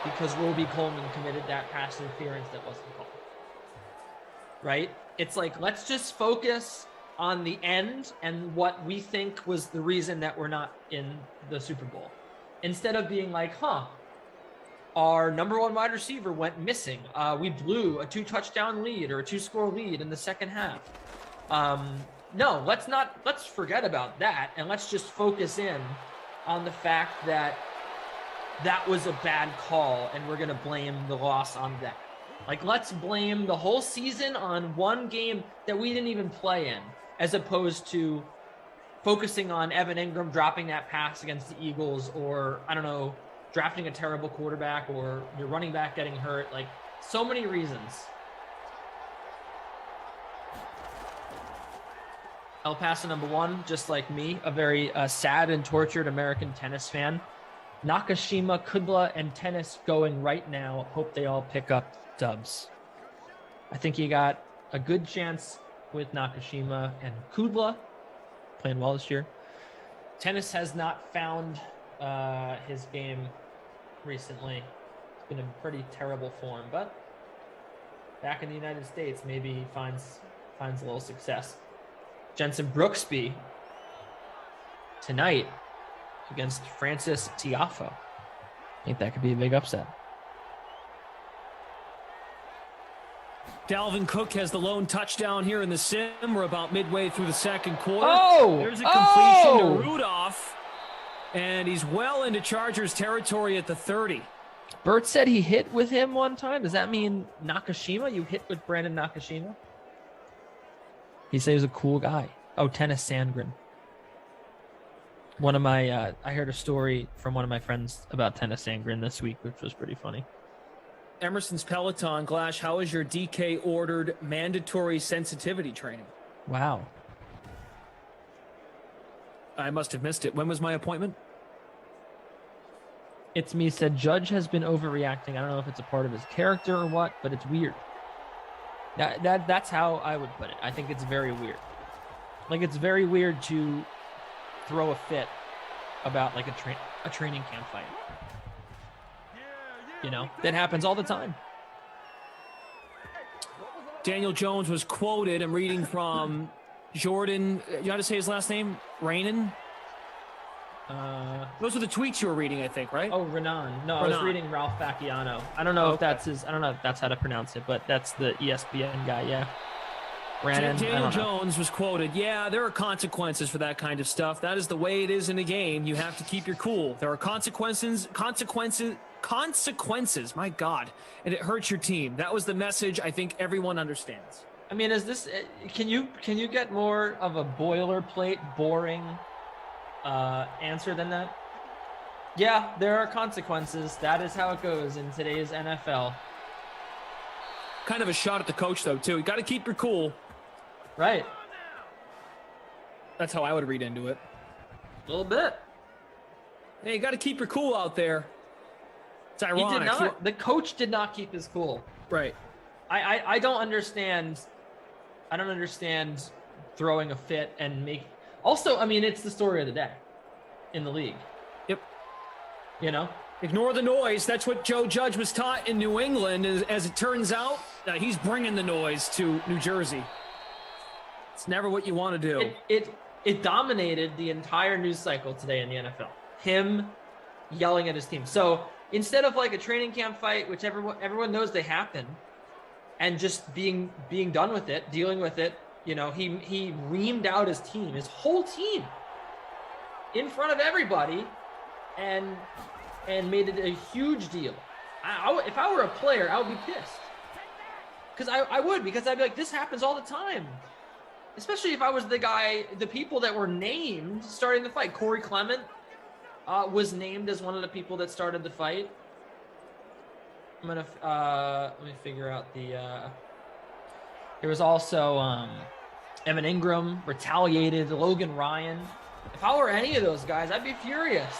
[SPEAKER 5] because Roby Coleman committed that pass interference that wasn't called. Right? It's like, let's just focus on the end and what we think was the reason that we're not in the Super Bowl. Instead of being like, our number one wide receiver went missing. We blew a 2-touchdown lead or a 2-score lead in the second half. No, let's forget about that. And let's just focus in on the fact that that was a bad call and we're going to blame the loss on that. Like, let's blame the whole season on one game that we didn't even play in, as opposed to focusing on Evan Ingram dropping that pass against the Eagles, or, I don't know, drafting a terrible quarterback, or your running back getting hurt. Like, so many reasons. El Paso #1, just like me, a very sad and tortured American tennis fan. Nakashima, Kudla, and tennis going right now. Hope they all pick up dubs. I think you got a good chance with Nakashima and Kudla playing well this year. Tennis has not found his game recently. It's been in pretty terrible form, but back in the United States, maybe he finds a little success. Jensen Brooksby tonight against Francis Tiafoe. I think that could be a big upset.
[SPEAKER 13] Dalvin Cook has the lone touchdown here in the sim. We're about midway through the second quarter. There's a completion to Rudolph, and he's well into Chargers territory at the 30.
[SPEAKER 5] Bert said he hit with him one time. Does that mean Nakashima? You hit with Brandon Nakashima? He said he was a cool guy. Oh, Tennis Sandgren. One of my, I heard a story from one of my friends about Tennis Sandgren this week, which was pretty funny.
[SPEAKER 13] Emerson's Peloton, Glash, how is your DK ordered mandatory sensitivity training?
[SPEAKER 5] Wow.
[SPEAKER 13] I must have missed it. When was my appointment?
[SPEAKER 5] It's me said Judge has been overreacting. I don't know if it's a part of his character or what, but it's weird. That's how I would put it. I think it's very weird. Like, it's very weird to throw a fit about like a training camp fight. You know, that happens all the time.
[SPEAKER 13] Daniel Jones was quoted. I'm reading from Jordan. You got to say his last name? Rainan? Those are the tweets you were reading, I think, right?
[SPEAKER 5] Oh, Renan. No, I was reading Ralph Facciano. I don't know if that's his. I don't know if that's how to pronounce it, but that's the ESPN guy. Yeah. Brandon,
[SPEAKER 13] Daniel Jones was quoted. Yeah, there are consequences for that kind of stuff. That is the way it is in a game. You have to keep your cool. There are consequences. My God, and it hurts your team. That was the message. I think everyone understands.
[SPEAKER 5] I mean, is this? Can you get more of a boilerplate, boring answer than that? Yeah, there are consequences. That is how it goes in today's NFL.
[SPEAKER 13] Kind of a shot at the coach, though, too. You got to keep your cool.
[SPEAKER 5] Right.
[SPEAKER 13] That's how I would read into it.
[SPEAKER 5] A little bit.
[SPEAKER 13] Hey, you got to keep your cool out there. It's ironic.
[SPEAKER 5] He did not. The coach did not keep his cool.
[SPEAKER 13] Right.
[SPEAKER 5] I don't understand. I don't understand throwing a fit and make. Also, I mean, it's the story of the day in the league.
[SPEAKER 13] Yep.
[SPEAKER 5] You know,
[SPEAKER 13] ignore the noise. That's what Joe Judge was taught in New England. As it turns out, he's bringing the noise to New Jersey. It's never what you want to do.
[SPEAKER 5] It dominated the entire news cycle today in the NFL. Him yelling at his team. So instead of like a training camp fight, which everyone knows they happen, and just being done with it, dealing with it, you know, he reamed out his team, his whole team, in front of everybody, and made it a huge deal. If I were a player, I would be pissed. Because I would, because I'd be like, this happens all the time. Especially if I was the people that were named starting the fight. Corey Clement was named as one of the people that started the fight. I'm gonna let me figure out the. There was also Evan Ingram retaliated, Logan Ryan. If I were any of those guys, I'd be furious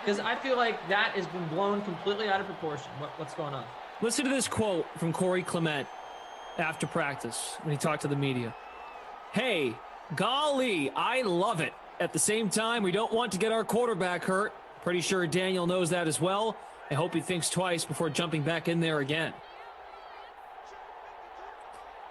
[SPEAKER 5] because I feel like that has been blown completely out of proportion. What's going on?
[SPEAKER 13] Listen to this quote from Corey Clement after practice when he talked to the media. Hey, golly, I love it. At the same time, we don't want to get our quarterback hurt. Pretty sure Daniel knows that as well. I hope he thinks twice before jumping back in there again.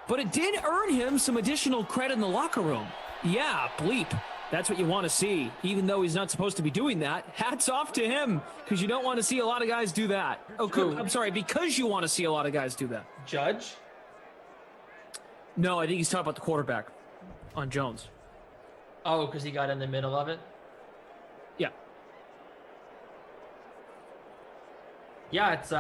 [SPEAKER 13] But it did earn him some additional credit in the locker room. Yeah, bleep. That's what you want to see, even though he's not supposed to be doing that. Hats off to him, because you don't want to see a lot of guys do that. Oh, I'm sorry, because you want to see a lot of guys do that.
[SPEAKER 5] Judge?
[SPEAKER 13] No, I think he's talking about the quarterback on Jones.
[SPEAKER 5] Oh, because he got in the middle of it?
[SPEAKER 13] Yeah.
[SPEAKER 5] Yeah, it's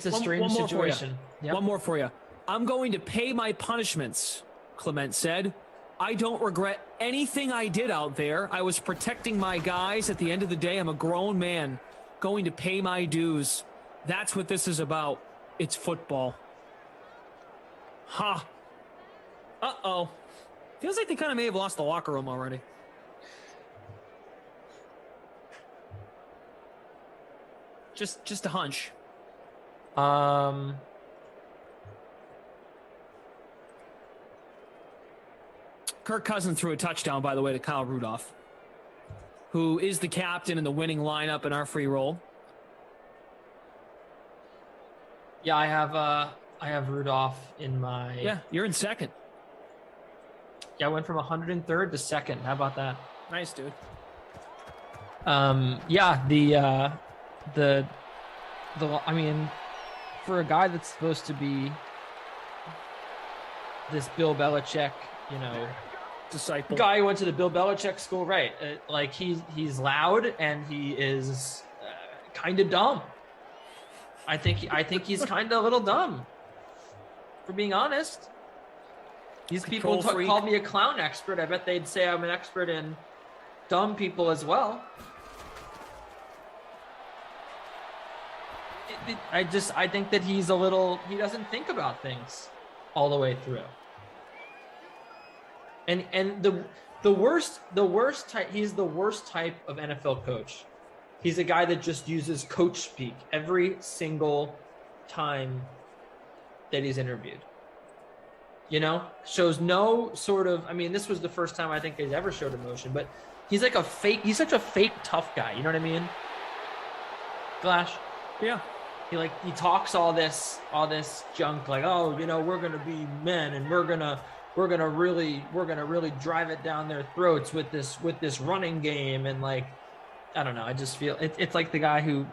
[SPEAKER 5] a strange situation.
[SPEAKER 13] Yep. One more for you. I'm going to pay my punishments, Clement said. I don't regret anything I did out there. I was protecting my guys. At the end of the day, I'm a grown man going to pay my dues. That's what this is about. It's football. Ha. Uh-oh. Feels like they kind of may have lost the locker room already. Just a hunch. Kirk Cousins threw a touchdown, by the way, to Kyle Rudolph, who is the captain in the winning lineup in our free roll.
[SPEAKER 5] Yeah, I have Rudolph in my.
[SPEAKER 13] Yeah, you're in second.
[SPEAKER 5] Yeah, I went from 103rd to second. How about that?
[SPEAKER 13] Nice, dude.
[SPEAKER 5] Yeah, the I mean, for a guy that's supposed to be this Bill Belichick, you know,
[SPEAKER 13] disciple,
[SPEAKER 5] guy who went to the Bill Belichick school, right? Like he's loud and he is kind of dumb. I think he's kind of a little dumb, for being honest. These people called me a clown expert. I bet they'd say I'm an expert in dumb people as well. I think that he doesn't think about things all the way through. And the worst type, he's the worst type of NFL coach. He's a guy that just uses coach speak every single time that he's interviewed. You know, shows no sort of, I mean, this was the first time I think he's ever showed emotion, but he's like he's such a fake tough guy. You know what I mean? Glash.
[SPEAKER 13] Yeah.
[SPEAKER 5] He talks all this junk, like, oh, you know, we're going to be men and we're going to really drive it down their throats with this running game. And like, I don't know. I just feel it's like the guy who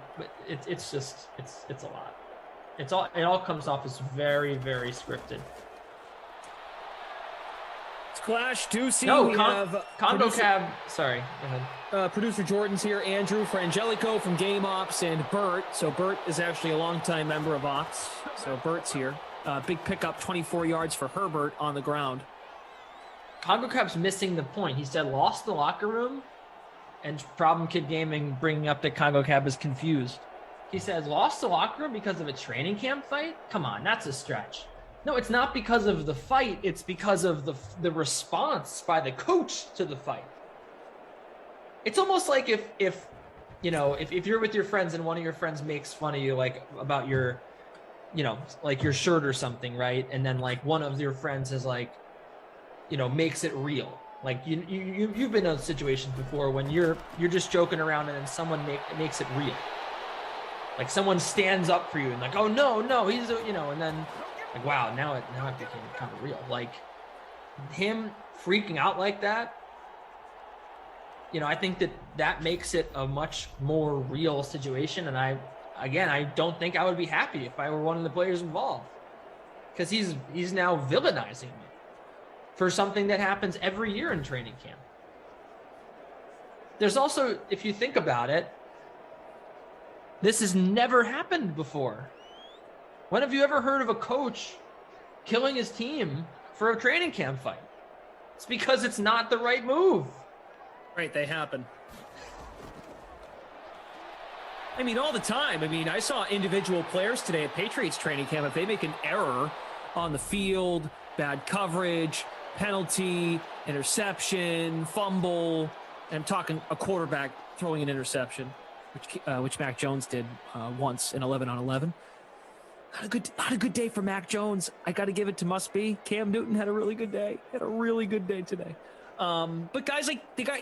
[SPEAKER 5] it's a lot. It all comes off as very, very scripted.
[SPEAKER 13] Clash, Ducey.
[SPEAKER 5] No,
[SPEAKER 13] we have
[SPEAKER 5] Congo Cab. Sorry, go ahead.
[SPEAKER 13] Producer Jordan's here. Andrew Frangelico from Game Ops and Bert. So Bert is actually a longtime member of Ops. So Bert's here. Big pickup, 24 yards for Herbert on the ground.
[SPEAKER 5] Congo Cab's missing the point. He said lost the locker room, and Problem Kid Gaming bringing up that Congo Cab is confused. He says lost the locker room because of a training camp fight? Come on, that's a stretch. No, it's not because of the fight. It's because of the response by the coach to the fight. It's almost like if if you're with your friends and one of your friends makes fun of you, like about your, like your shirt or something, right? And then like one of your friends is like, makes it real. Like you've been in situations before when you're just joking around and then someone makes it real. Like someone stands up for you and like, oh no, he's and then like, wow, now it became kind of real. Like him freaking out like that. I think that makes it a much more real situation. And I don't think I would be happy if I were one of the players involved, because he's now villainizing me for something that happens every year in training camp. There's also, if you think about it, this has never happened before. When have you ever heard of a coach killing his team for a training camp fight? It's because it's not the right move.
[SPEAKER 13] Right, they happen. I mean, all the time. I mean, I saw individual players today at Patriots training camp. If they make an error on the field, bad coverage, penalty, interception, fumble, and I'm talking a quarterback throwing an interception, which Mac Jones did once in 11-on-11. Not a good day for Mac Jones. I got to give it to Must Be. Cam Newton had a really good day. Today. But guys,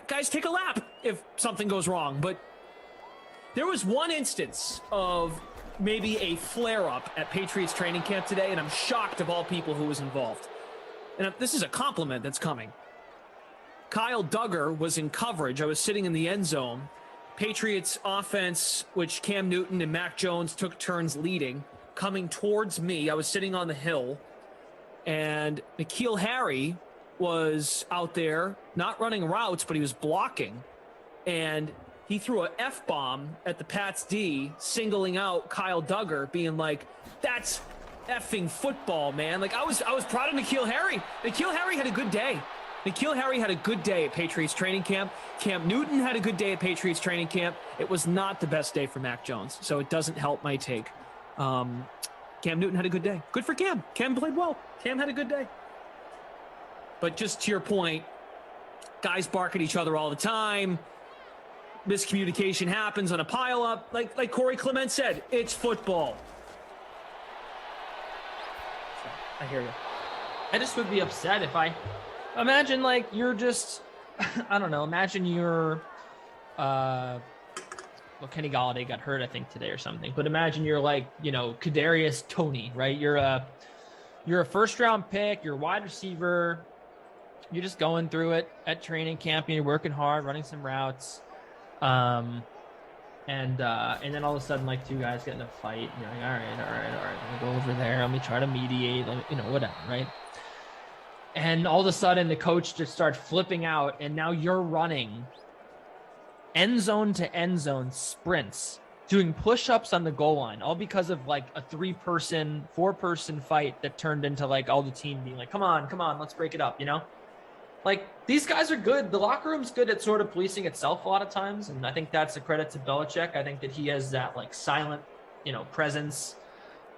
[SPEAKER 13] guys take a lap if something goes wrong. But there was one instance of maybe a flare-up at Patriots training camp today, and I'm shocked of all people who was involved. And this is a compliment that's coming. Kyle Duggar was in coverage. I was sitting in the end zone. Patriots offense, which Cam Newton and Mac Jones took turns leading, coming towards me. I was sitting on the hill, and N'Keal Harry was out there, not running routes, but he was blocking. And he threw a F-bomb at the Pats D, singling out Kyle Duggar, being like, that's effing football, man. Like, I was proud of N'Keal Harry. N'Keal Harry had a good day. N'Keal Harry had a good day at Patriots training camp. Cam Newton had a good day at Patriots training camp. It was not the best day for Mac Jones, so it doesn't help my take. Cam Newton had a good day. Good for Cam. Cam played well. Cam had a good day. But just to your point, guys bark at each other all the time. Miscommunication happens on a pile-up. Like Corey Clement said, it's football. So, I hear you.
[SPEAKER 5] I just would be upset if I imagine like you're just, I don't know, imagine you're, well, Kenny Galladay got hurt, I think, today or something. But imagine you're like, Kadarius Toney, right? You're a first-round pick. You're a wide receiver. You're just going through it at training camp. You're working hard, running some routes, and then all of a sudden, like two guys get in a fight. And you're like, all right. Let me go over there. Let me try to mediate. Whatever, right? And all of a sudden, the coach just starts flipping out, and now you're running end zone to end zone sprints, doing push-ups on the goal line, all because of like a 3-person, 4-person fight that turned into like all the team being like, come on, let's break it up, Like, these guys are good. The locker room's good at sort of policing itself a lot of times, and I think that's a credit to Belichick. I think that he has that, like, silent, presence.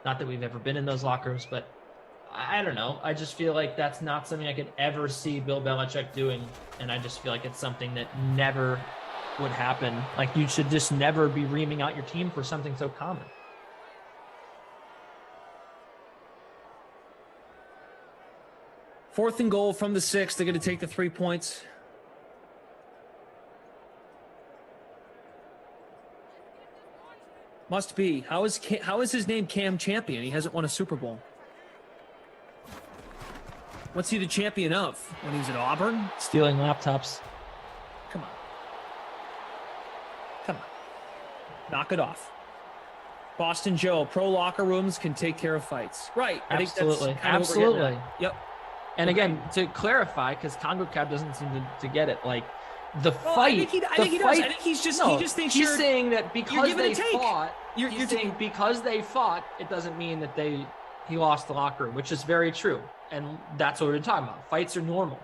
[SPEAKER 5] Not that we've ever been in those locker rooms, but I don't know. I just feel like that's not something I could ever see Bill Belichick doing, and I just feel like it's something that never would happen. Like, you should just never be reaming out your team for something so common.
[SPEAKER 13] Fourth and goal from the 6. They're going to take the 3 points. Must Be. How is his name Cam Champion? He hasn't won a Super Bowl. What's he the champion of? When he was at Auburn?
[SPEAKER 5] Stealing laptops.
[SPEAKER 13] Come on. Knock it off. Boston Joe, pro locker rooms can take care of fights. Right.
[SPEAKER 5] Absolutely. Absolutely.
[SPEAKER 13] Yep.
[SPEAKER 5] And again, to clarify, because Congo Cab doesn't seem to get it, like the fight. I think he does.
[SPEAKER 13] I think he just thinks
[SPEAKER 5] he's saying that because they fought.
[SPEAKER 13] You're
[SPEAKER 5] saying because they fought, it doesn't mean that he lost the locker room, which is very true, and that's what we're talking about. Fights are normal,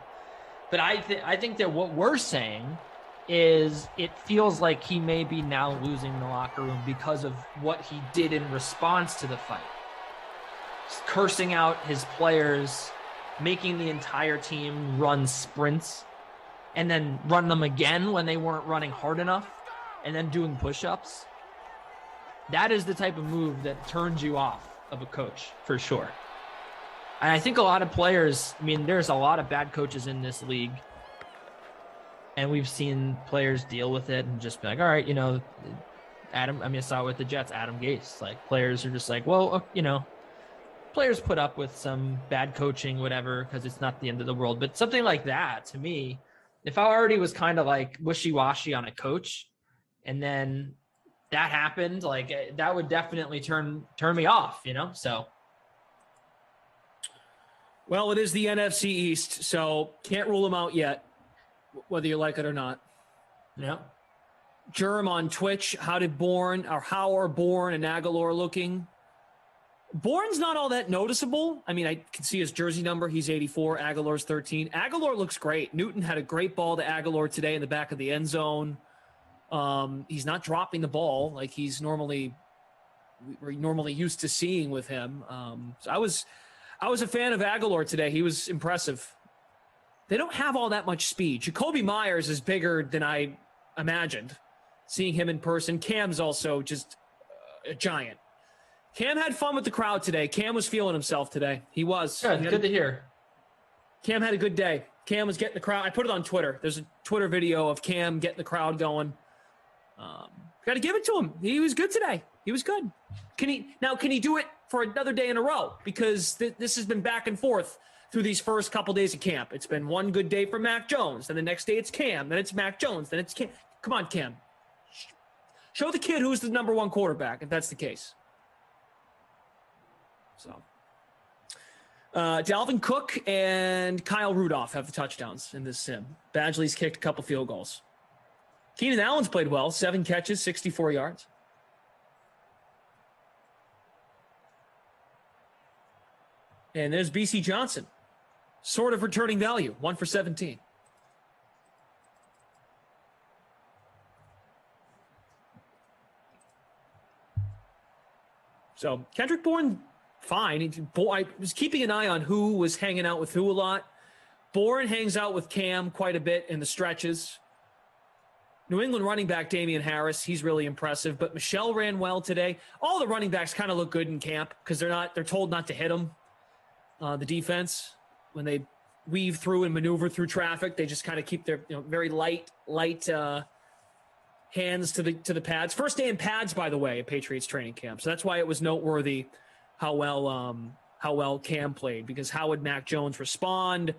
[SPEAKER 5] but I think that what we're saying is it feels like he may be now losing the locker room because of what he did in response to the fight, just cursing out his players, making the entire team run sprints and then run them again when they weren't running hard enough.
[SPEAKER 13] and then doing push-ups, that is the type of move that turns you off of a coach for sure. And I think a lot of players, I mean, there's a lot of bad coaches in this league, and we've seen players deal with it and just be like, all right, I saw it with the Jets, Adam Gase. Like, players are just like, well, players put up with some bad coaching, whatever, because it's not the end of the world. But something like that, to me, if I already was kind of like wishy-washy on a coach, and then that happened, like, that would definitely turn me off, so.
[SPEAKER 14] Well, it is the NFC East, so can't rule them out yet, whether you like it or not.
[SPEAKER 13] Yeah.
[SPEAKER 14] Germ on Twitch, how are Bourne and Aguilar looking? Bourne's not all that noticeable. I mean, I can see his jersey number. He's 84. Aguilar's 13. Aguilar looks great. Newton had a great ball to Aguilar today in the back of the end zone. He's not dropping the ball like we're normally used to seeing with him. So I was a fan of Aguilar today. He was impressive. They don't have all that much speed. Jacoby Myers is bigger than I imagined. Seeing him in person. Cam's also just a giant. Cam had fun with the crowd today. Cam was feeling himself today. He was.
[SPEAKER 13] Good to hear.
[SPEAKER 14] Cam had a good day. Cam was getting the crowd. I put it on Twitter. There's a Twitter video of Cam getting the crowd going. Got to give it to him. He was good today. He was good. Can he do it for another day in a row? Because this has been back and forth through these first couple days of camp. It's been one good day for Mac Jones. Then the next day it's Cam. Then it's Mac Jones. Then it's Cam. Come on, Cam. Show the kid who's the number one quarterback, if that's the case. So, Dalvin Cook and Kyle Rudolph have the touchdowns in this sim. Badgley's kicked a couple field goals. Keenan Allen's played well, 7 catches, 64 yards. And there's BC Johnson, sort of returning value, 1 for 17. So Kendrick Bourne, fine. I was keeping an eye on who was hanging out with who a lot. Bourne hangs out with Cam quite a bit in the stretches. New England running back Damian Harris, he's really impressive. But Michelle ran well today. All the running backs kind of look good in camp because they're told not to hit them. The defense, when they weave through and maneuver through traffic, they just kind of keep their very light hands to the pads. First day in pads, by the way, at Patriots training camp. So that's why it was noteworthy how well Cam played, because how would Mac Jones respond?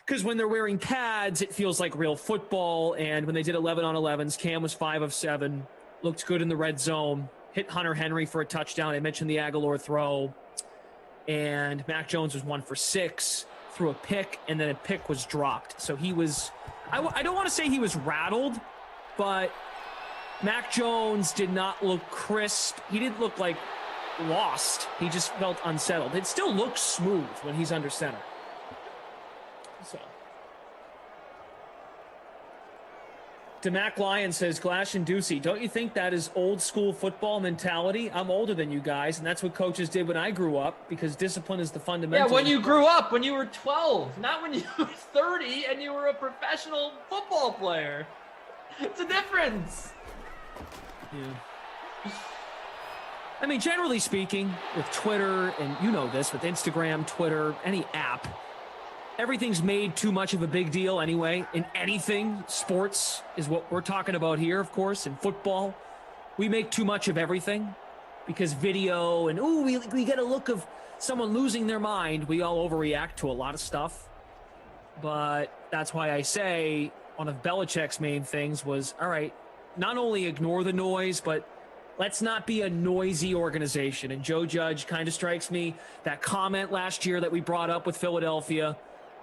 [SPEAKER 14] Because when they're wearing pads, it feels like real football. And when they did 11-on-11s, Cam was 5 of 7, looked good in the red zone, hit Hunter Henry for a touchdown. I mentioned the Aguilar throw. And Mac Jones was 1 for 6, threw a pick, and then a pick was dropped. So he was, I don't want to say he was rattled, but Mac Jones did not look crisp. He didn't look like lost. He just felt unsettled. It still looks smooth when he's under center. So, DeMac Lyon says, Glash and Ducey, don't you think that is old school football mentality? I'm older than you guys, and that's what coaches did when I grew up, because discipline is the fundamental.
[SPEAKER 5] Yeah, when you grew up, when you were 12, not when you were 30 and you were a professional football player. It's a difference.
[SPEAKER 14] Yeah. I mean, generally speaking, with Twitter, and you know this, with Instagram, Twitter, any app, everything's made too much of a big deal anyway. In anything, sports is what we're talking about here, of course. In football, we make too much of everything because video and, we get a look of someone losing their mind. We all overreact to a lot of stuff. But that's why I say one of Belichick's main things was, all right, not only ignore the noise, but let's not be a noisy organization. And Joe Judge kind of strikes me, that comment last year that we brought up with Philadelphia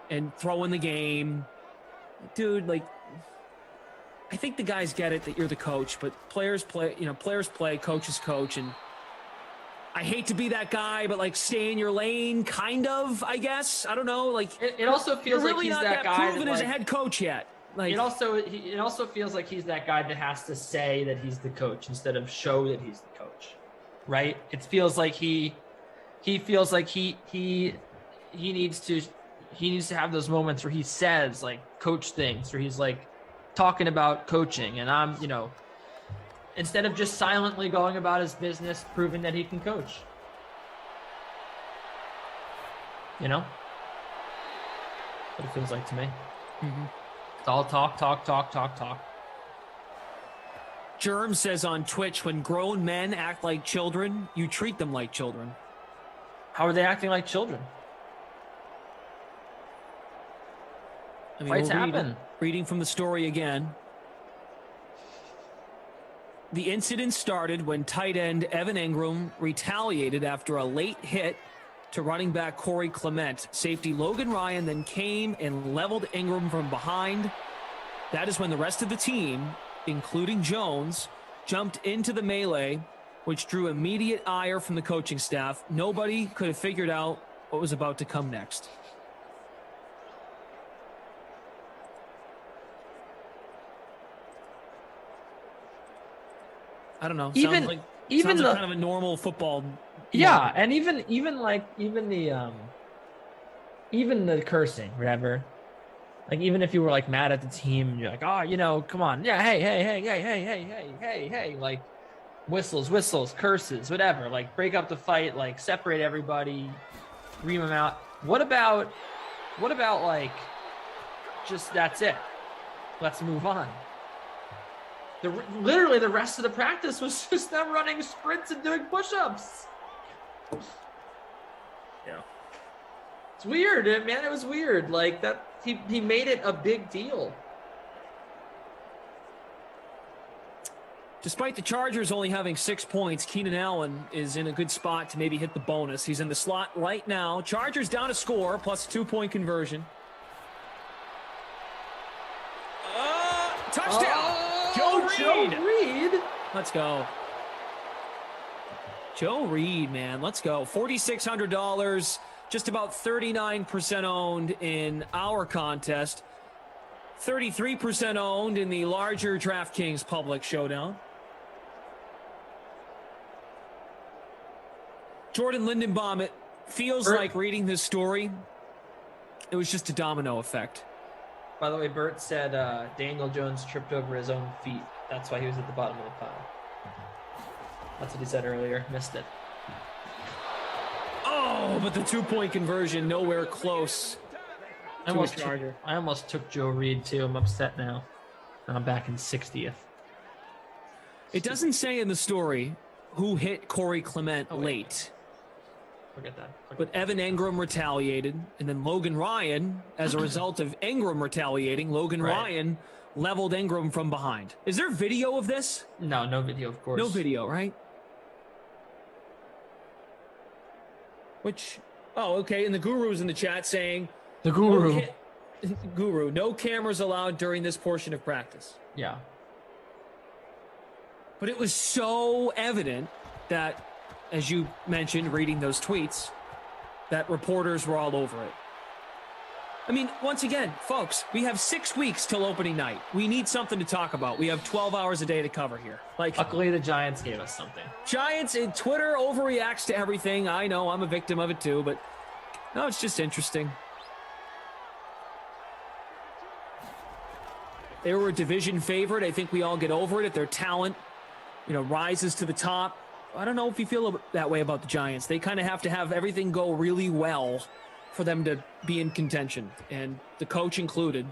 [SPEAKER 14] and throwing the game. Dude, like, I think the guys get it that you're the coach, but players play, coaches coach. And I hate to be that guy, but like, stay in your lane, kind of, I guess. I don't know. Like,
[SPEAKER 5] it also feels like he's that guy
[SPEAKER 14] proven as a head coach yet. Like,
[SPEAKER 5] it also feels like he's that guy that has to say that he's the coach instead of show that he's the coach, right? It feels like he feels like he needs to have those moments where he says like coach things, or he's like talking about coaching. And I'm, instead of just silently going about his business, proving that he can coach. You know? What it feels like to me.
[SPEAKER 14] Mm-hmm.
[SPEAKER 5] It's all talk.
[SPEAKER 14] Germ says on Twitch, when grown men act like children, you treat them like children.
[SPEAKER 5] How are they acting like children?
[SPEAKER 14] I mean,
[SPEAKER 5] Fights happen.
[SPEAKER 14] Reading from the story again. The incident started when tight end Evan Engram retaliated after a late hit to running back Corey Clement. Safety Logan Ryan then came and leveled Engram from behind. That is when the rest of the team, including Jones, jumped into the melee, which drew immediate ire from the coaching staff. Nobody could have figured out what was about to come next. I don't know.
[SPEAKER 5] Even
[SPEAKER 14] sounds
[SPEAKER 5] the
[SPEAKER 14] like kind of a normal football.
[SPEAKER 5] Yeah, and even the cursing, whatever. Like, even if you were like mad at the team, and you're like, oh, you know, come on, yeah, hey, like whistles, curses, whatever. Like, break up the fight, like separate everybody, ream them out. What about like, just that's it? Let's move on. Literally the rest of the practice was just them running sprints and doing push-ups.
[SPEAKER 14] Yeah.
[SPEAKER 5] It's weird, man. It was weird. Like that, he made it a big deal.
[SPEAKER 14] Despite the Chargers only having 6 points, Keenan Allen is in a good spot to maybe hit the bonus. He's in the slot right now. Chargers down a score, plus 2-point conversion. Touchdown! Joe Reed. Let's go. Joe Reed, man. Let's go. $4,600. Just about 39% owned in our contest. 33% owned in the larger DraftKings public showdown. Jordan Lindenbaum, it feels like reading this story, it was just a domino effect.
[SPEAKER 5] By the way, Bert said Daniel Jones tripped over his own feet. That's why he was at the bottom of the pile. That's what he said earlier. Missed it.
[SPEAKER 14] Oh, but the 2-point conversion nowhere close to a Charger.
[SPEAKER 5] I almost took Joe Reed, too. I'm upset now. I'm back in 60th.
[SPEAKER 14] It doesn't say in the story who hit Corey Clement late.
[SPEAKER 5] Forget that.
[SPEAKER 14] But Evan Engram retaliated, and then Logan Ryan, as a result of Engram retaliating, Ryan leveled Engram from behind. Is there video of this?
[SPEAKER 5] No video, of course.
[SPEAKER 14] No video, right? Okay, and the Guru's in the chat saying...
[SPEAKER 5] The Guru.
[SPEAKER 14] Guru, no cameras allowed during this portion of practice.
[SPEAKER 5] Yeah.
[SPEAKER 14] But it was so evident that, as you mentioned, reading those tweets, that reporters were all over it. I mean, once again, folks, we have 6 weeks till opening night. We need something to talk about. We have 12 hours a day to cover here.
[SPEAKER 5] Luckily, the Giants gave us something.
[SPEAKER 14] Giants, and Twitter overreacts to everything. I know, I'm a victim of it too, but no, it's just interesting. They were a division favorite. I think we all get over it if their talent, rises to the top. I don't know if you feel that way about the Giants. They kind of have to have everything go really well for them to be in contention, and the coach included.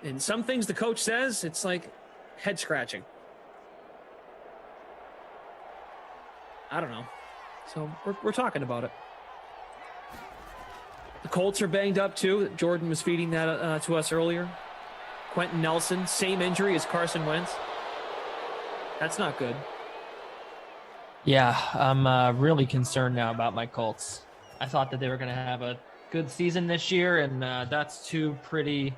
[SPEAKER 14] And some things the coach says, it's like head scratching. I don't know. So we're talking about it. The Colts are banged up too. Jordan was feeding that to us earlier. Quentin Nelson, same injury as Carson Wentz. That's not good.
[SPEAKER 5] Yeah, I'm really concerned now about my Colts. I thought that they were going to have a good season this year, and that's two pretty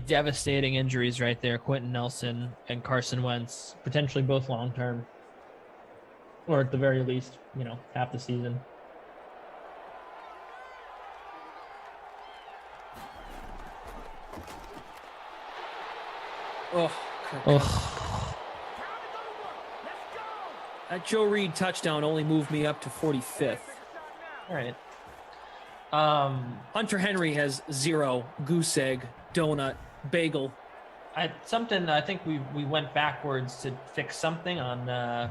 [SPEAKER 5] devastating injuries right there. Quentin Nelson and Carson Wentz, potentially both long-term, or at the very least, half the season.
[SPEAKER 14] That Joe Reed touchdown only moved me up to 45th.
[SPEAKER 5] All right.
[SPEAKER 14] Hunter Henry has 0, goose egg, donut, bagel,
[SPEAKER 5] I think we went backwards to fix something on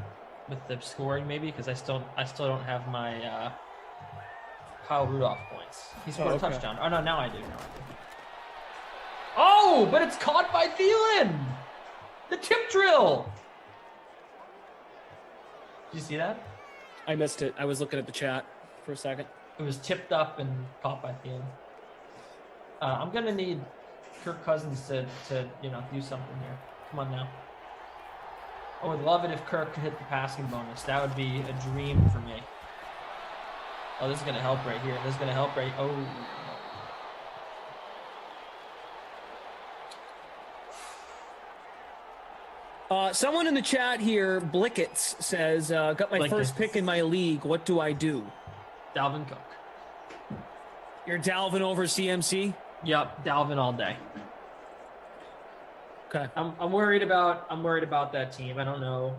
[SPEAKER 5] with the scoring maybe, because I still don't have my Kyle Rudolph points. He scored a touchdown. Oh no, now I do. Oh, but it's caught by Thielen. The tip drill. Did you see that?
[SPEAKER 14] I missed it. I was looking at the chat for a second.
[SPEAKER 5] It was tipped up and caught by Thielen. I'm gonna need Kirk Cousins to do something here. Come on now. I would love it if Kirk could hit the passing bonus. That would be a dream for me. Oh, this is gonna help right here. This is gonna help right. Oh.
[SPEAKER 14] Someone in the chat here, Blickets, says, got my first pick in my league. What do I do?
[SPEAKER 5] Dalvin Cook.
[SPEAKER 14] You're Dalvin over CMC?
[SPEAKER 5] Yep, Dalvin all day.
[SPEAKER 14] Okay.
[SPEAKER 5] I'm worried about that team. I don't know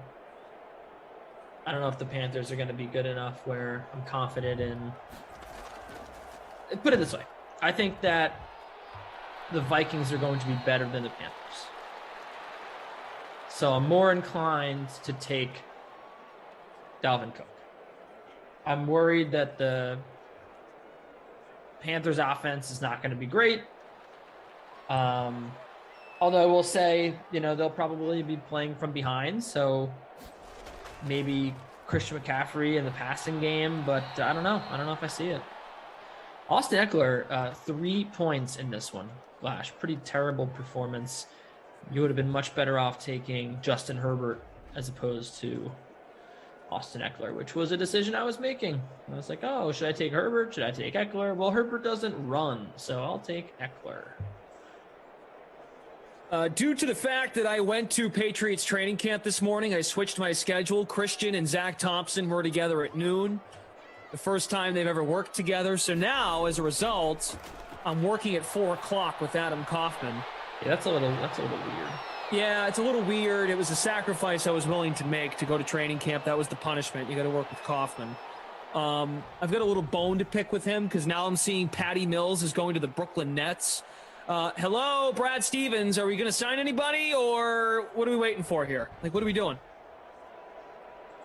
[SPEAKER 5] if the Panthers are going to be good enough where I'm confident in. Put it this way. I think that the Vikings are going to be better than the Panthers. So I'm more inclined to take Dalvin Cook. I'm worried that the Panthers offense is not going to be great. Although I will say, they'll probably be playing from behind. So maybe Christian McCaffrey in the passing game, but I don't know. I don't know if I see it. Austin Eckler, 3 points in this one. Gosh, pretty terrible performance. You would have been much better off taking Justin Herbert as opposed to Austin Eckler, which was a decision I was making. I was like, oh, should I take Herbert? Should I take Eckler? Well, Herbert doesn't run, so I'll take Eckler.
[SPEAKER 14] Due to the fact that I went to Patriots training camp this morning, I switched my schedule. Christian and Zach Thompson were together at noon. The first time they've ever worked together. So now, as a result, I'm working at 4 o'clock with Adam Kaufman.
[SPEAKER 5] Yeah, that's a little weird.
[SPEAKER 14] Yeah, it's a little weird. It was a sacrifice I was willing to make to go to training camp. That was the punishment. You got to work with Kaufman. I've got a little bone to pick with him because now I'm seeing Patty Mills is going to the Brooklyn Nets. Hello, Brad Stevens. Are we going to sign anybody, or what are we waiting for here? Like, what are we doing?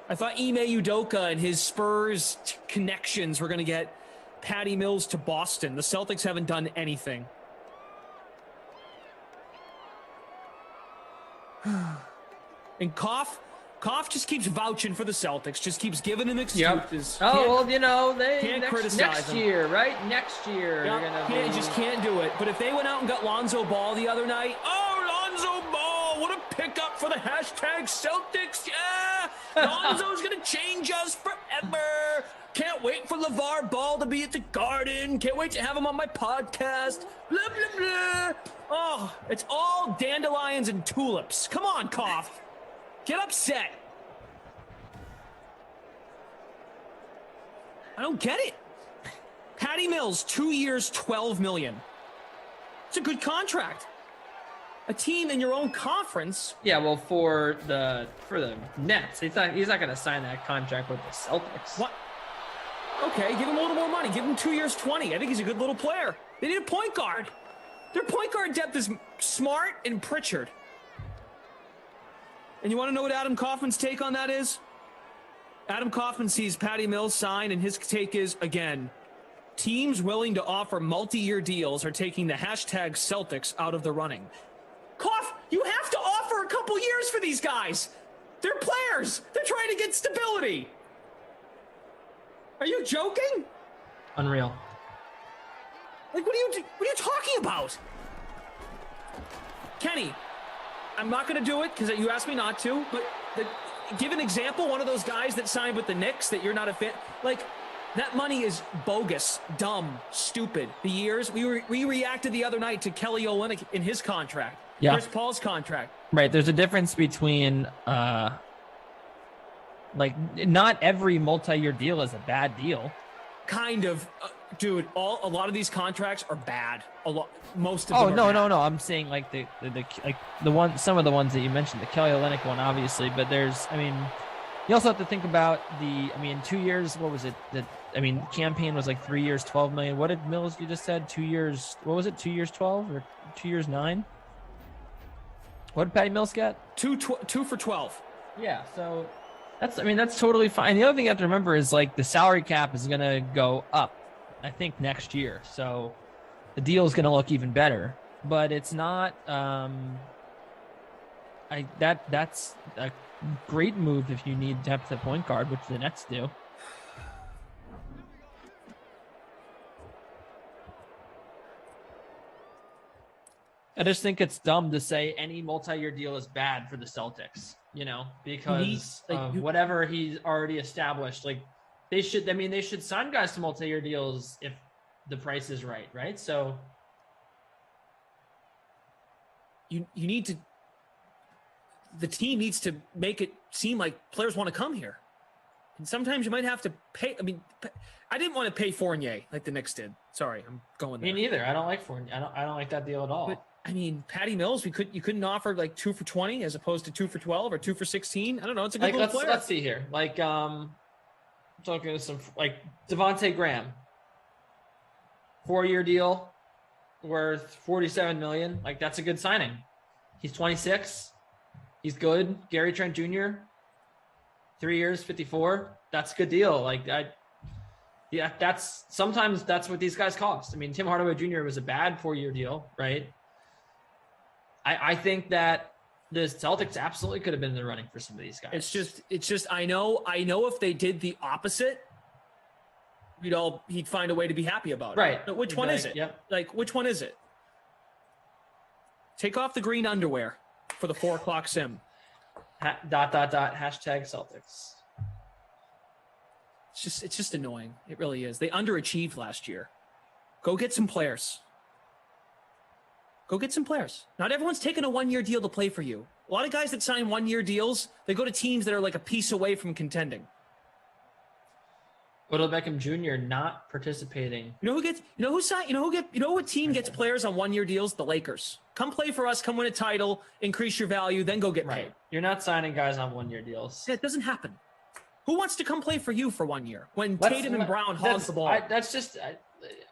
[SPEAKER 14] I thought Ime Udoka and his Spurs connections were going to get Patty Mills to Boston. The Celtics haven't done anything. And Koff just keeps vouching for the Celtics, just keeps giving them excuses.
[SPEAKER 5] Yep. Oh, well, they
[SPEAKER 14] can't criticize
[SPEAKER 5] next
[SPEAKER 14] them.
[SPEAKER 5] year, right? Next year.
[SPEAKER 14] Yep. Just can't do it. But if they went out and got Lonzo Ball the other night, Lonzo Ball, what a pickup for the hashtag Celtics. Yeah, Lonzo's going to change us forever. Can't wait for LeVar Ball to be at the Garden. Can't wait to have him on my podcast. Blah, blah, blah. Oh, it's all dandelions and tulips. Come on, Koff. Get upset. I don't get it. Patty Mills, 2 years, $12 million. It's a good contract. A team in your own conference.
[SPEAKER 5] Yeah, well, for the Nets, he's not going to sign that contract with the Celtics.
[SPEAKER 14] What? Okay, give him a little more money. Give him 2 years, 20. I think he's a good little player. They need a point guard. Their point guard depth is Smart and Pritchard. And you want to know what Adam Kaufman's take on that is? Adam Kaufman sees Patty Mills sign, and his take is, again, teams willing to offer multi-year deals are taking the hashtag Celtics out of the running. Koff, you have to offer a couple years for these guys. They're players. They're trying to get stability. Are you joking?
[SPEAKER 5] Unreal.
[SPEAKER 14] Like, what are you talking about? Kenny, I'm not going to do it because you asked me not to, but give an example, one of those guys that signed with the Knicks that you're not a fan. Like, that money is bogus, dumb, stupid. The years, we reacted the other night to Kelly Olynyk in his contract.
[SPEAKER 5] Yeah.
[SPEAKER 14] Chris Paul's contract.
[SPEAKER 5] Right, there's a difference between, not every multi-year deal is a bad deal.
[SPEAKER 14] Kind of. Dude, a lot of these contracts are bad. Most of
[SPEAKER 5] them.
[SPEAKER 14] Oh,
[SPEAKER 5] no. I'm saying like some of the ones that you mentioned, the Kelly Olynyk one, obviously, but you also have to think about 2 years. What was it? Campaign was like 3 years, $12 million. What did Mills you just said? 2 years. What was it? 2 years, 12 or 2 years, 9? What did Patty Mills get?
[SPEAKER 14] 2 for 12.
[SPEAKER 5] Yeah, so that's totally fine. The other thing you have to remember is like the salary cap is going to go up, I think, next year. So the deal is going to look even better, but it's not. That's a great move if you need depth at point guard, which the Nets do. I just think it's dumb to say any multi-year deal is bad for the Celtics, because whatever he's already established. Like they should sign guys to multi-year deals if the price is right? So
[SPEAKER 14] you need to. The team needs to make it seem like players want to come here, and sometimes you might have to pay. I mean, I didn't want to pay Fournier like the Knicks did. Sorry, I'm going there.
[SPEAKER 5] Me neither. I don't like Fournier. I don't like that deal at all.
[SPEAKER 14] But, I mean, Patty Mills, you couldn't offer like 2 for 20 as opposed to 2 for 12 or 2 for 16. I don't know. It's a good little player.
[SPEAKER 5] Let's see here. Like, talking to some like Devontae Graham, 4-year deal worth $47 million. Like that's a good signing. He's 26. He's good. Gary Trent Jr. 3 years, 54. That's a good deal. Like sometimes that's what these guys cost. I mean, Tim Hardaway Jr. was a bad 4-year deal, right? I think that the Celtics absolutely could have been in the running for some of these guys.
[SPEAKER 14] It's just I know if they did the opposite, he'd find a way to be happy about it.
[SPEAKER 5] Right.
[SPEAKER 14] But which one is it?
[SPEAKER 5] Yep.
[SPEAKER 14] Like which one is it? Take off the green underwear for the 4 o'clock sim.
[SPEAKER 5] Hashtag Celtics.
[SPEAKER 14] It's just annoying. It really is. They underachieved last year. Go get some players. Not everyone's taking a 1-year deal to play for you. A lot of guys that sign 1-year deals, they go to teams that are like a piece away from contending.
[SPEAKER 5] Odell Beckham Jr. not participating.
[SPEAKER 14] What team gets players on 1-year deals? The Lakers. Come play for us, come win a title, increase your value, then go get paid.
[SPEAKER 5] You're not signing guys on 1-year deals.
[SPEAKER 14] It doesn't happen. Who wants to come play for you for 1 year when Tatum and Brown hog the ball?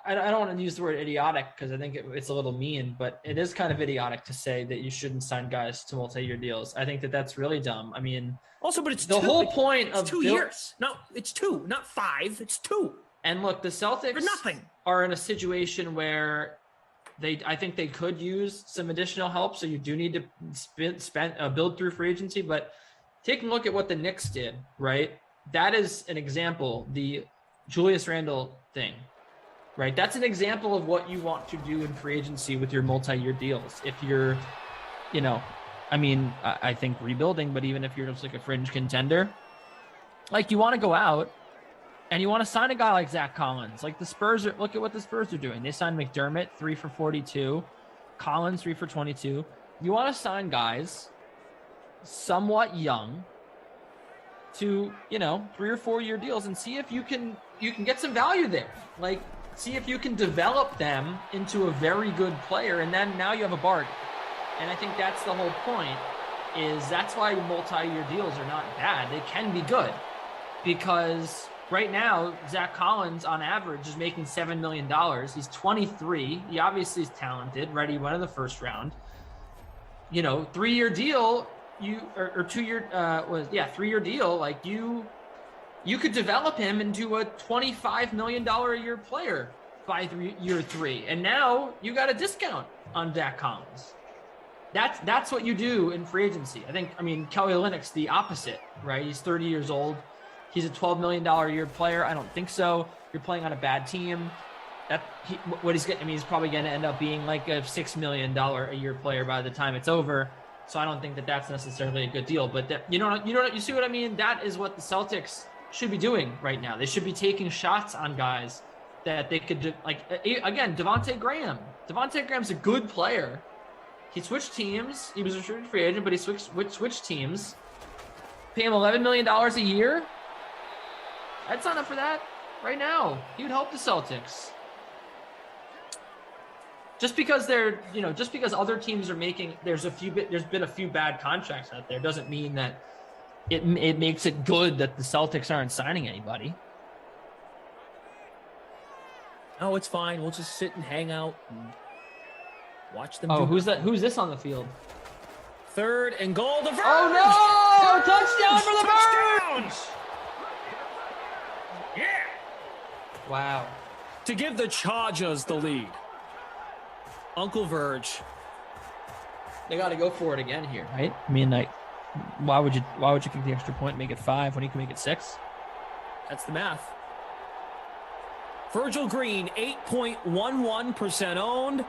[SPEAKER 5] I don't want to use the word idiotic because I think it's a little mean, but it is kind of idiotic to say that you shouldn't sign guys to multi-year deals. I think that's really dumb. I mean,
[SPEAKER 14] also, but it's
[SPEAKER 5] the whole point of
[SPEAKER 14] 2 years. No, it's 2, not 5. It's 2.
[SPEAKER 5] And look, the Celtics are in a situation where I think they could use some additional help. So you do need to build through free agency. But taking a look at what the Knicks did, right? That is an example. The Julius Randle thing. Right, that's an example of what you want to do in free agency with your multi-year deals. If you're, I think rebuilding, but even if you're just like a fringe contender, like you want to go out and you want to sign a guy like Zach Collins. Like look at what the Spurs are doing. They signed McDermott, 3 for 42, Collins, 3 for 22. You want to sign guys somewhat young to, 3 or 4 year deals and see if you can get some value there. Like, see if you can develop them into a very good player, and then now you have a bargain. And I think that's the whole point, is that's why multi-year deals are not bad. They can be good, because right now, Zach Collins, on average, is making $7 million. He's 23. He obviously is talented, right? He went in the first round. 3-year deal, or 2-year, 3-year deal, like you could develop him into a $25 million a year player by year 3. And now you got a discount on Zach Collins. That's what you do in free agency. Kelly Olynyk's the opposite, right? He's 30 years old. He's a $12 million a year player. I don't think so. You're playing on a bad team. He's probably going to end up being like a $6 million a year player by the time it's over. So I don't think that's necessarily a good deal. But you see what I mean? That is what the Celtics should be doing right now. They should be taking shots on guys that they could Devontae Graham. Devontae Graham's a good player. He switched teams. He was a restricted free agent, but he switched teams. Pay him $11 million a year. I'd sign up for that right now. He would help the Celtics. Just because other teams are making, there's been a few bad contracts out there, doesn't mean that it makes it good that the Celtics aren't signing anybody.
[SPEAKER 14] No, it's fine. We'll just sit and hang out and watch them.
[SPEAKER 5] Oh, who's that? Who's this on the field?
[SPEAKER 14] Third and goal. The Verge.
[SPEAKER 5] Oh, no! Touchdown for the
[SPEAKER 14] Touchdowns! Yeah.
[SPEAKER 5] Wow.
[SPEAKER 14] To give the Chargers the lead. Uncle Verge.
[SPEAKER 5] They got to go for it again here, right? I mean, like, why would you kick the extra point and make it 5 when you can make it 6?
[SPEAKER 14] That's the math. Virgil Green, 8.11% owned.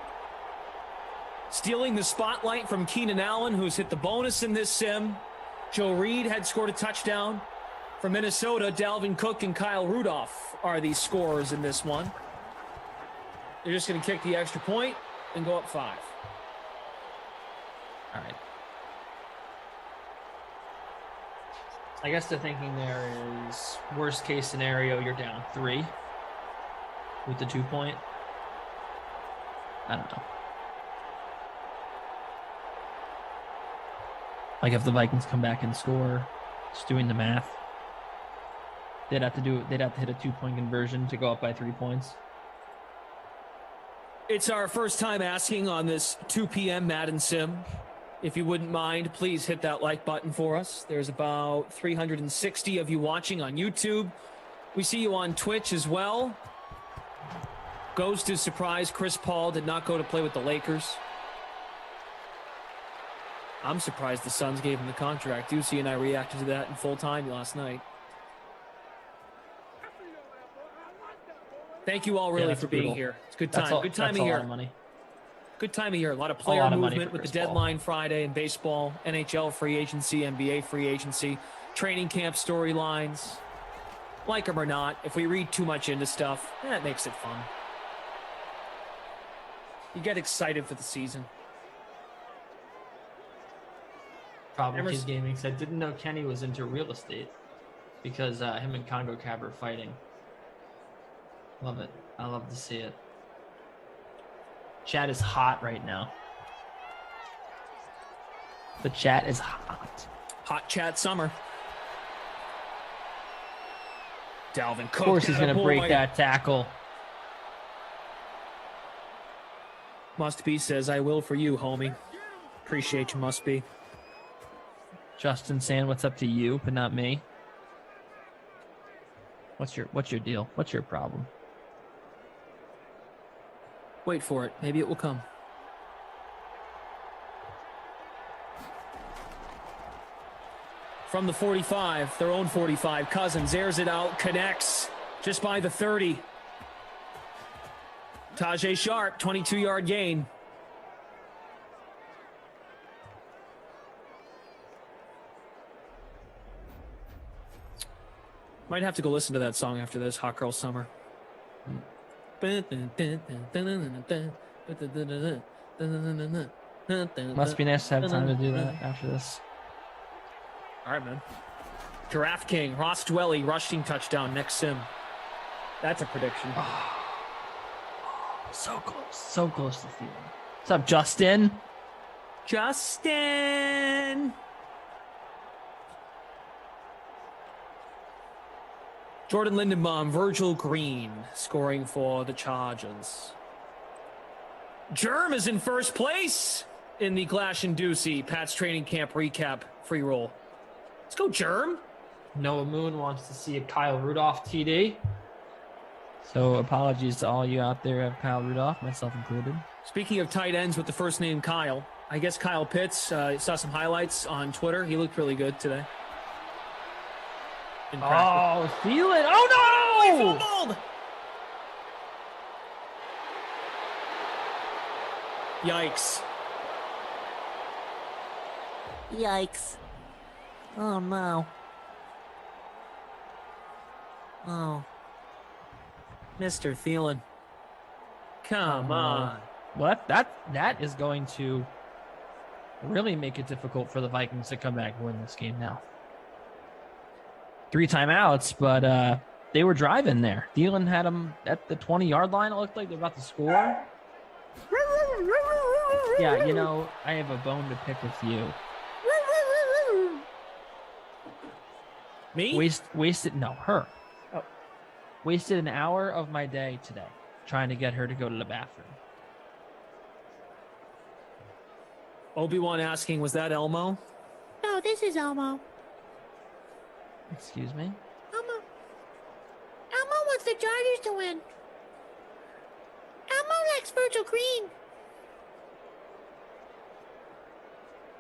[SPEAKER 14] Stealing the spotlight from Keenan Allen, who's hit the bonus in this sim. Joe Reed had scored a touchdown. For Minnesota, Dalvin Cook and Kyle Rudolph are the scorers in this one. They're just going to kick the extra point and go up 5.
[SPEAKER 5] All right. I guess the thinking there is worst case scenario, you're down 3 with the 2 point. I don't know. Like if the Vikings come back and score, just doing the math, they'd have to hit a 2-point conversion to go up by 3 points.
[SPEAKER 14] It's our first time asking on this 2 p.m. Madden sim. If you wouldn't mind, please hit that like button for us. There's about 360 of you watching on YouTube. We see you on Twitch as well. Goes to surprise, Chris Paul did not go to play with the Lakers. I'm surprised the Suns gave him the contract. Ducey and I reacted to that in full time last night. Thank you all really for being here. It's a good time. Good time of year.
[SPEAKER 5] Money.
[SPEAKER 14] Good time of year. A lot of player movement with the deadline Friday in baseball, NHL free agency, NBA free agency, training camp storylines. Like them or not, if we read too much into stuff, that makes it fun. You get excited for the season.
[SPEAKER 5] Problem Kids Gaming said, didn't know Kenny was into real estate because him and Congo Cab are fighting. Love it. I love to see it. Chat is hot right now. The chat is hot.
[SPEAKER 14] Hot chat summer. Dalvin Cook.
[SPEAKER 5] Of course he's going to break that tackle.
[SPEAKER 14] Must be says, I will for you, homie. Appreciate you, must be.
[SPEAKER 5] Justin saying what's up to you, but not me. What's your deal? What's your problem?
[SPEAKER 14] Wait for it. Maybe it will come. From the 45, their own 45, Cousins airs it out, connects just by the 30. Tajay Sharp, 22-yard gain. Might have to go listen to that song after this, Hot Girl Summer.
[SPEAKER 5] Must be nice to have time to do that after this.
[SPEAKER 14] All right, man. DraftKings, Ross Dwelly, rushing touchdown, next sim. That's a prediction.
[SPEAKER 5] So close. So close to Thielen. What's up, Justin?
[SPEAKER 14] Justin! Jordan Lindenbaum, Virgil Green scoring for the Chargers. Germ is in first place in the Glash and Ducey Pat's training camp recap free roll. Let's go, Germ.
[SPEAKER 5] Noah Moon wants to see a Kyle Rudolph TD. So apologies to all you out there who have Kyle Rudolph, myself included.
[SPEAKER 14] Speaking of tight ends with the first name Kyle, I guess Kyle Pitts saw some highlights on Twitter. He looked really good today.
[SPEAKER 5] Oh, Thielen. Oh, no!
[SPEAKER 14] He fumbled! Yikes.
[SPEAKER 15] Yikes. Oh, no.
[SPEAKER 14] Oh. Mr. Thielen. Come on.
[SPEAKER 5] What? That is going to really make it difficult for the Vikings to come back and win this game now. 3 timeouts, but they were driving there. Thielen had them at the 20-yard line. It looked like they're about to score. Yeah, you know, I have a bone to pick with you.
[SPEAKER 14] Me?
[SPEAKER 5] Wasted, no, her.
[SPEAKER 14] Oh.
[SPEAKER 5] Wasted an hour of my day today trying to get her to go to the bathroom.
[SPEAKER 14] Obi-Wan asking, was that Elmo?
[SPEAKER 15] No, this is Elmo.
[SPEAKER 5] Excuse me?
[SPEAKER 15] Elmo wants the Chargers to win. Elmo likes Virgil Green.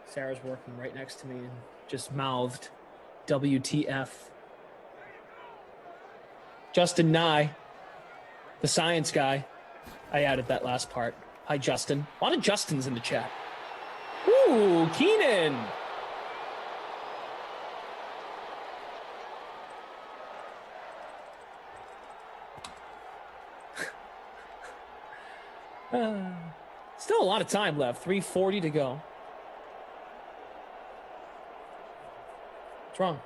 [SPEAKER 14] Sarah's working right next to me and just mouthed, WTF. Justin Nye, the science guy. I added that last part. Hi, Justin. A lot of Justins in the chat. Ooh, Keenan. Still a lot of time left. 3:40 to go. What's wrong?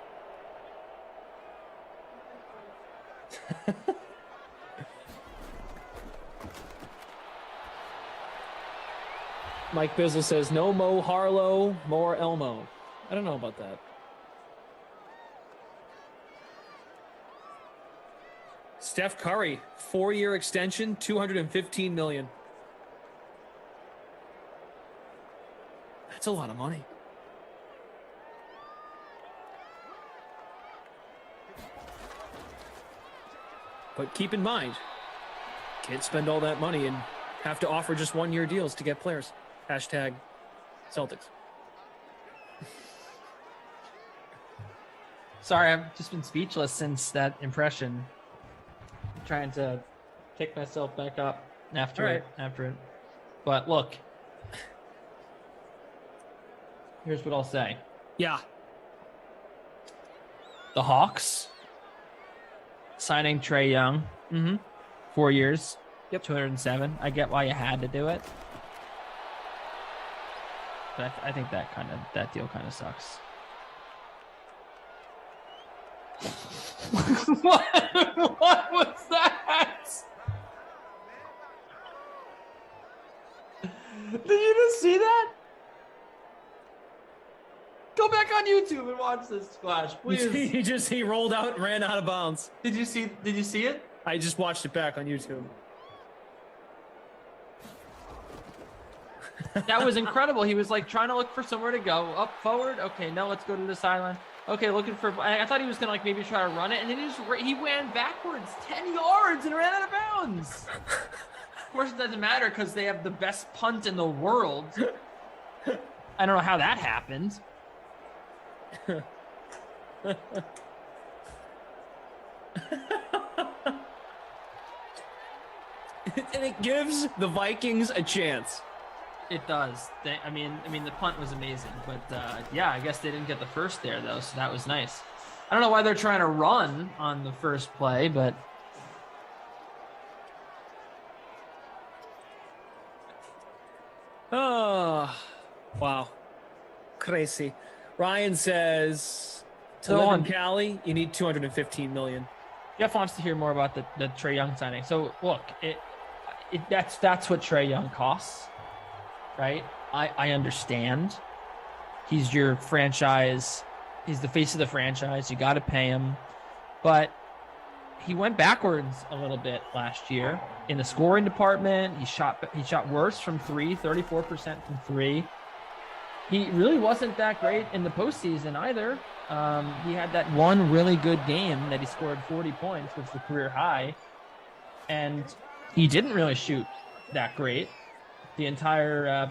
[SPEAKER 14] Mike Bizzle says, no Mo Harlow, more Elmo. I don't know about that. Steph Curry, 4-year extension, $215 million. That's a lot of money. But keep in mind, can't spend all that money and have to offer just 1-year deals to get players. Hashtag Celtics.
[SPEAKER 5] Sorry, I've just been speechless since that impression. I'm trying to pick myself back up after it. But look, here's what I'll say.
[SPEAKER 14] Yeah.
[SPEAKER 5] The Hawks signing Trae Young. 4 years.
[SPEAKER 14] Yep.
[SPEAKER 5] 207. I get why you had to do it. But I think that deal kind of sucks. what was that? Did you just see that? Go back on YouTube and watch this splash, please.
[SPEAKER 14] He rolled out and ran out of bounds.
[SPEAKER 5] Did you see it?
[SPEAKER 14] I just watched it back on YouTube.
[SPEAKER 5] That was incredible. He was like trying to look for somewhere to go. Up, forward. Okay, no, let's go to the sideline. Okay, looking for. I thought he was gonna like maybe try to run it, and then he ran backwards 10 yards and ran out of bounds. Of course, it doesn't matter because they have the best punt in the world. I don't know how that happened.
[SPEAKER 14] And it gives the Vikings a chance.
[SPEAKER 5] It does. I mean, the punt was amazing, but yeah, I guess they didn't get the first there though, so that was nice. I don't know why they're trying to run on the first play, but
[SPEAKER 14] oh, wow, crazy. Ryan says, to
[SPEAKER 5] So
[SPEAKER 14] live
[SPEAKER 5] on
[SPEAKER 14] in Cali, you need $215 million.
[SPEAKER 5] Jeff wants to hear more about the Trae Young signing. So look, that's what Trae Young costs. Right? I understand. He's your franchise. He's the face of the franchise. You got to pay him. But he went backwards a little bit last year in the scoring department. He shot worse from 3, 34% from 3. He really wasn't that great in the postseason either. He had that one really good game that he scored 40 points, which was the career high. And he didn't really shoot that great the entire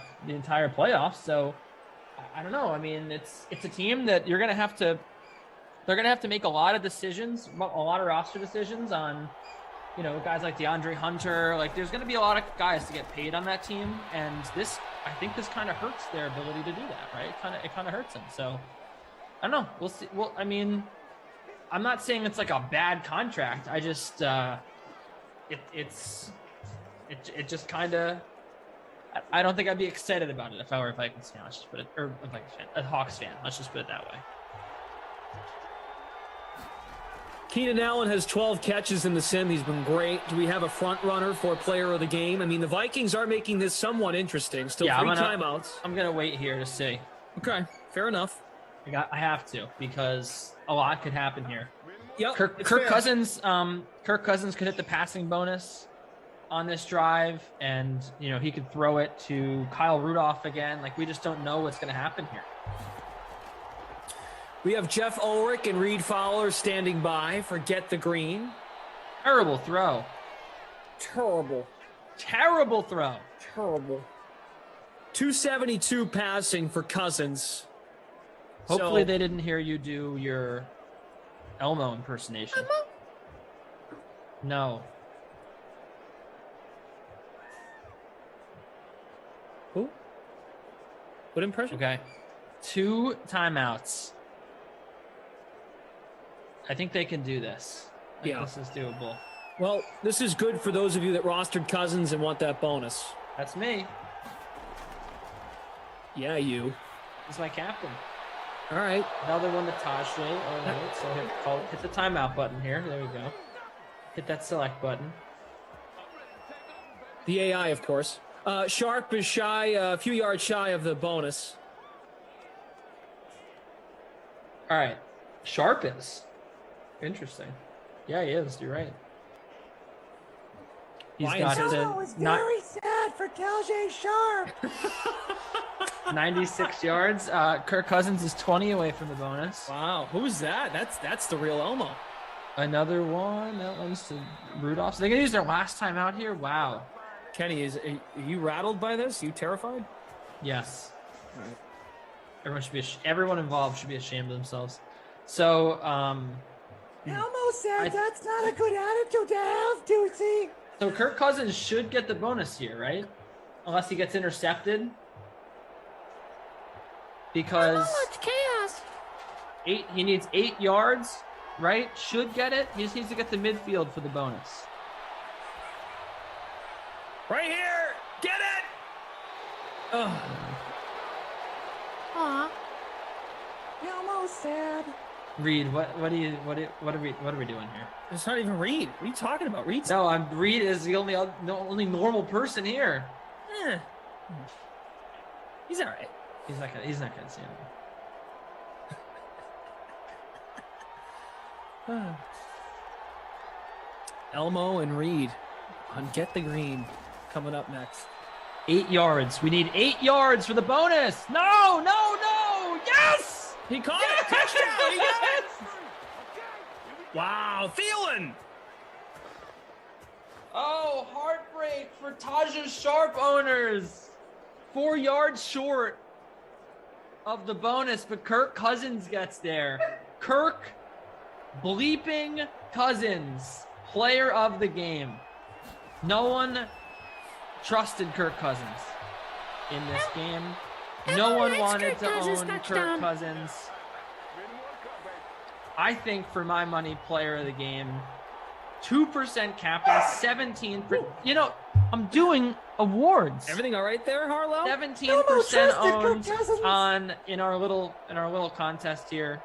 [SPEAKER 5] playoffs. So I don't know. I mean, it's a team that they're gonna have to make a lot of decisions, a lot of roster decisions on, guys like DeAndre Hunter. Like, there's gonna be a lot of guys to get paid on that team, and I think this kind of hurts their ability to do that, right? It kind of hurts them. So I don't know. We'll see. Well, I mean, I'm not saying it's like a bad contract. I just it just kind of. I don't think I'd be excited about it if I were a Vikings fan. Let's just put it, or a Vikings fan, a Hawks fan. Let's just put it that way.
[SPEAKER 14] Keenan Allen has 12 catches in the sim. He's been great. Do we have a front runner for player of the game? I mean, the Vikings are making this somewhat interesting. Still 3 timeouts.
[SPEAKER 5] I'm gonna wait here to see.
[SPEAKER 14] Okay, fair enough.
[SPEAKER 5] I have to, because a lot could happen here.
[SPEAKER 14] Yep.
[SPEAKER 5] Kirk Cousins could hit the passing bonus. on this drive, and he could throw it to Kyle Rudolph again. Like, we just don't know what's going to happen here.
[SPEAKER 14] We have Jeff Ulrich and Reed Fowler standing by for Get the Green.
[SPEAKER 5] Terrible throw.
[SPEAKER 14] Terrible.
[SPEAKER 5] Terrible throw.
[SPEAKER 14] Terrible. 272 passing for Cousins.
[SPEAKER 5] Hopefully they didn't hear you do your Elmo impersonation.
[SPEAKER 15] Elmo?
[SPEAKER 5] No.
[SPEAKER 14] Who? What impression?
[SPEAKER 5] Okay. 2 timeouts. I think they can do this. This is doable.
[SPEAKER 14] Well, this is good for those of you that rostered Cousins and want that bonus.
[SPEAKER 5] That's me.
[SPEAKER 14] Yeah, you.
[SPEAKER 5] He's my captain.
[SPEAKER 14] All right.
[SPEAKER 5] Another one to Tajay. All right. So hit the timeout button here. There we go. Hit that select button.
[SPEAKER 14] The AI, of course. Sharp is shy, a few yards shy of the bonus.
[SPEAKER 5] All right. Sharp is. Interesting. Yeah, he is. You're right. He's got
[SPEAKER 15] was very sad for Taljay Sharp.
[SPEAKER 5] 96 yards. Kirk Cousins is 20 away from the bonus.
[SPEAKER 14] Wow, who's that? That's the real Elmo.
[SPEAKER 5] Another one. That one's to Rudolph. So they're gonna use their last time out here. Wow.
[SPEAKER 14] Kenny, are you rattled by this? You terrified?
[SPEAKER 5] Yes.
[SPEAKER 14] All right.
[SPEAKER 5] Everyone involved should be ashamed of themselves. So,
[SPEAKER 15] Elmo said that's not a good attitude to have, Deucey.
[SPEAKER 5] So Kirk Cousins should get the bonus here, right? Unless he gets intercepted. Because
[SPEAKER 15] chaos.
[SPEAKER 5] he needs 8 yards, right? Should get it. He just needs to get the midfield for the bonus.
[SPEAKER 14] Right here. Get it. Oh.
[SPEAKER 15] Aw. Elmo's sad.
[SPEAKER 5] Reed, what are we doing here?
[SPEAKER 14] It's not even Reed. What are you talking about? Reed?
[SPEAKER 5] No, Reed is the only normal person here.
[SPEAKER 14] He's all right.
[SPEAKER 5] He's not gonna see him.
[SPEAKER 14] Elmo and Reed on Get the Green coming up next.
[SPEAKER 5] 8 yards. We need 8 yards for the bonus. No. Yes!
[SPEAKER 14] He caught it. Touchdown. He got it. Wow. Thielen.
[SPEAKER 5] Oh, heartbreak for Tajay Sharp owners. 4 yards short of the bonus, but Kirk Cousins gets there. Kirk bleeping Cousins, player of the game. No one trusted Kirk Cousins in this game. No one wanted to own Kirk Cousins. I think for my money, player of the game, 2% captain, 17%. I'm doing awards.
[SPEAKER 14] Everything all right there, Harlow?
[SPEAKER 5] 17% owned in our little contest here.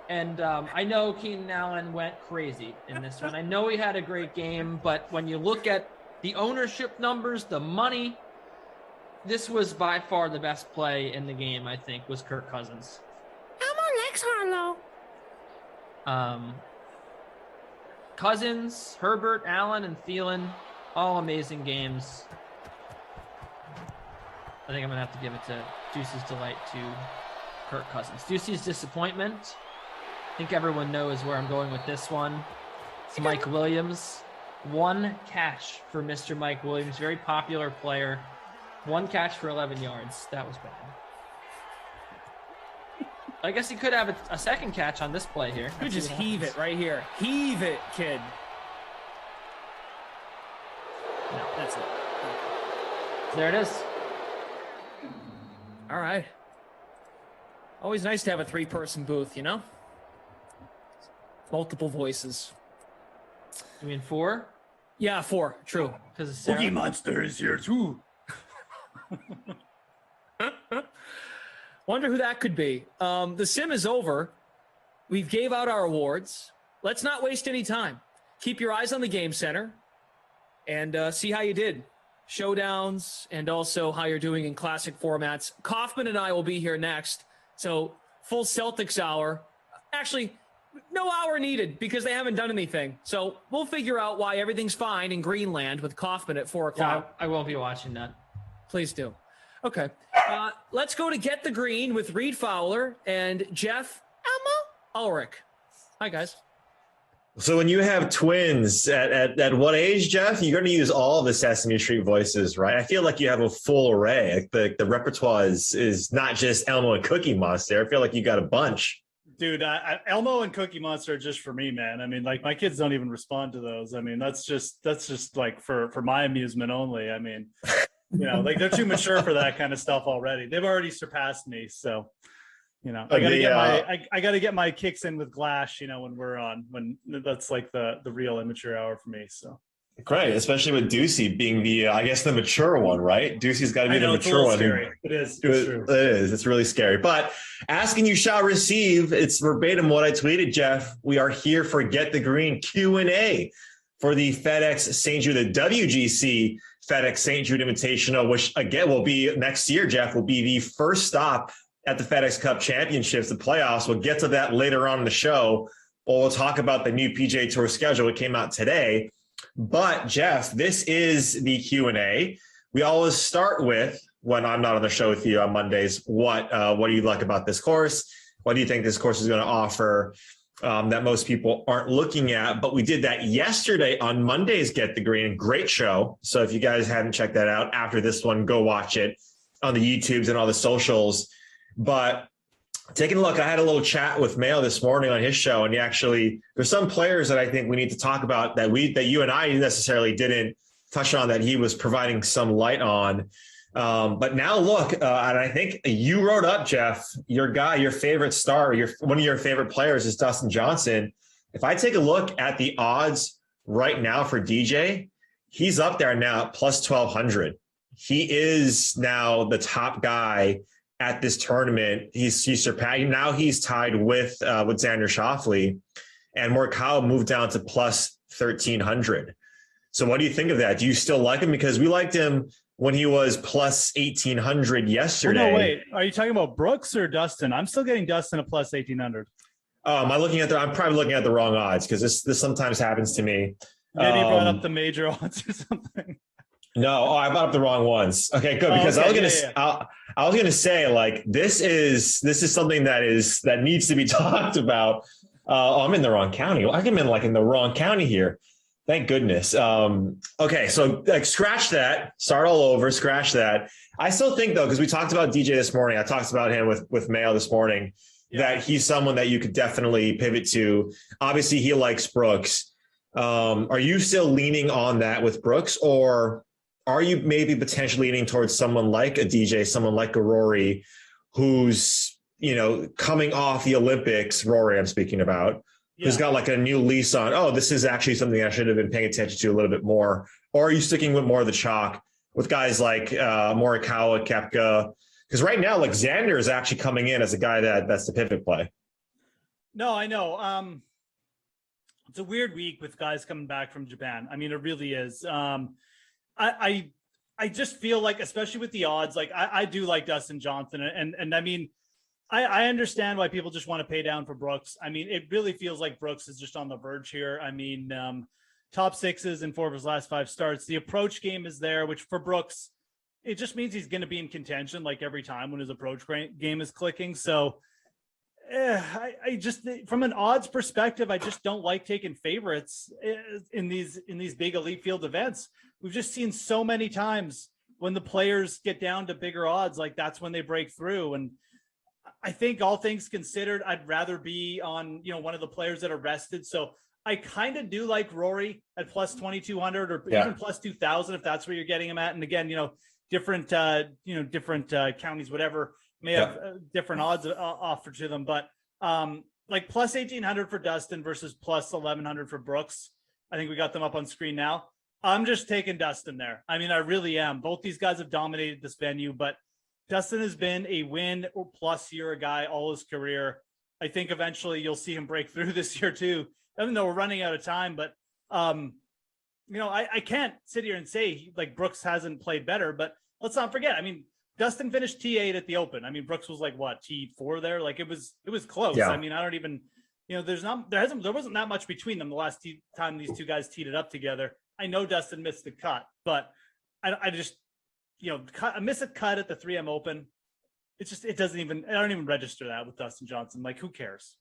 [SPEAKER 5] And I know Keenan Allen went crazy in this one. I know he had a great game, but when you look at the ownership numbers, the money, this was by far the best play in the game, I think, was Kirk Cousins.
[SPEAKER 15] Elmo likes Harlow.
[SPEAKER 5] Cousins, Herbert, Allen, and Thielen, all amazing games. I think I'm going to have to give it to Deuce's delight to Kirk Cousins. Deuce's disappointment. I think everyone knows where I'm going with this one. It's Mike Williams. 1 catch for Mr. Mike Williams. Very popular player. 1 catch for 11 yards. That was bad. I guess he could have a second catch on this play here.
[SPEAKER 14] You just heave it right here. Heave it, kid. No, that's it.
[SPEAKER 5] There it is.
[SPEAKER 14] All right. Always nice to have a 3-person booth, Multiple voices.
[SPEAKER 5] You mean 4?
[SPEAKER 14] Yeah, 4. True.
[SPEAKER 5] Because
[SPEAKER 14] Boogie
[SPEAKER 11] Monster is here too.
[SPEAKER 14] Wonder who that could be. The sim is over. We've gave out our awards. Let's not waste any time. Keep your eyes on the Game Center and see how you did. Showdowns and also how you're doing in classic formats. Kaufman and I will be here next. So full Celtics hour. Actually, No hour needed because they haven't done anything. So we'll figure out why everything's fine in Greenland with Kaufman at 4 o'clock.
[SPEAKER 5] I won't be watching that.
[SPEAKER 14] Please do. Okay. Let's go to Get the Green with Reed Fowler and Jeff Ulrich. Hi, guys.
[SPEAKER 16] So when you have twins at what age, Jeff? You're going to use all the Sesame Street voices, right? I feel like you have a full array. Like the repertoire is not just Elmo and Cookie Monster. I feel like you got a bunch.
[SPEAKER 4] Dude, Elmo and Cookie Monster are just for me, man. I mean, like my kids don't even respond to those. I mean, that's just like for my amusement only. I mean, like they're too mature for that kind of stuff already. They've already surpassed me. So, I gotta get my kicks in with Glash, when we're on, when that's like the real immature hour for me. So.
[SPEAKER 16] Great, especially with Ducey being the mature one, right? Ducey's got to be the mature one.
[SPEAKER 4] Scary. It is.
[SPEAKER 16] It is. It's really scary. But asking you shall receive. It's verbatim what I tweeted, Jeff. We are here for Get the Green Q&A for the FedEx St. Jude, the WGC-FedEx St. Jude Invitational, which again will be next year, Jeff, will be the first stop at the FedEx Cup Championships, the playoffs. We'll get to that later on in the show. We'll talk about the new PGA Tour schedule. It came out today. But Jeff, this is the Q&A. We always start with, when I'm not on the show with you on Mondays, what do you like about this course? What do you think this course is going to offer that most people aren't looking at? But we did that yesterday on Monday's Get the Green. Great show. So if you guys haven't checked that out after this one, go watch it on the YouTubes and all the socials. But taking a look, I had a little chat with Mayo this morning on his show, and there's some players that I think we need to talk about that you and I necessarily didn't touch on that he was providing some light on. But now look, and I think you wrote up, Jeff, your favorite star, one of your favorite players is Dustin Johnson. If I take a look at the odds right now for DJ, he's up there now at plus 1,200. He is now the top guy at this tournament. He's surpassed. Now he's tied with Xander Schauffele, and Morikawa moved down to plus 1,300. So what do you think of that? Do you still like him? Because we liked him when he was plus 1,800 yesterday.
[SPEAKER 4] Oh, no, wait. Are you talking about Brooks or Dustin? I'm still getting Dustin at plus 1,800.
[SPEAKER 16] I'm probably looking at the wrong odds because this sometimes happens to me.
[SPEAKER 4] Maybe you brought up the major odds or something.
[SPEAKER 16] No, I brought up the wrong ones. Okay, good. Because I was gonna say, like, this is something that needs to be talked about. I'm in the wrong county. I'm in the wrong county here. Thank goodness. Okay, so scratch that. Start all over. Scratch that. I still think though, because we talked about DJ this morning. I talked about him with Mayo this morning. That he's someone that you could definitely pivot to. Obviously, he likes Brooks. Are you still leaning on that with Brooks, or are you maybe potentially leaning towards someone like a DJ, someone like a Rory, who's, coming off the Olympics, Rory I'm speaking about, who's got like a new lease on, this is actually something I should have been paying attention to a little bit more? Or are you sticking with more of the chalk with guys like Morikawa, Koepka? Because right now, like Xander is actually coming in as a guy that's the pivot play.
[SPEAKER 4] No, I know. It's a weird week with guys coming back from Japan. I mean, it really is. I just feel like, especially with the odds, like I do like Dustin Johnson, and I mean, I understand why people just want to pay down for Brooks. I mean, it really feels like Brooks is just on the verge here. I mean, top sixes in 4 of his last 5 starts. The approach game is there, which for Brooks, it just means he's going to be in contention like every time when his approach game is clicking. So I just, from an odds perspective, I just don't like taking favorites in these big elite field events. We've just seen so many times when the players get down to bigger odds, like that's when they break through. And I think all things considered, I'd rather be on, one of the players that are rested. So I kind of do like Rory at plus 2,200 or even plus 2,000 if that's where you're getting him at. And again, different counties, whatever, may have different odds offered to them. But like plus 1,800 for Dustin versus plus 1,100 for Brooks. I think we got them up on screen now. I'm just taking Dustin there. I mean, I really am. Both these guys have dominated this venue, but Dustin has been a win or plus year guy all his career. I think eventually you'll see him break through this year too, even though we're running out of time. But, I can't sit here and say like Brooks hasn't played better, but let's not forget. I mean, Dustin finished T8 at the Open. I mean, Brooks was like what, T4 there? Like it was close.
[SPEAKER 16] Yeah.
[SPEAKER 4] I mean, I don't even you know, there wasn't that much between them the last time these two guys teed it up together. I know Dustin missed the cut, but I just, you know, I miss a cut at the 3M Open. It's just, I don't even register that with Dustin Johnson. Like, who cares?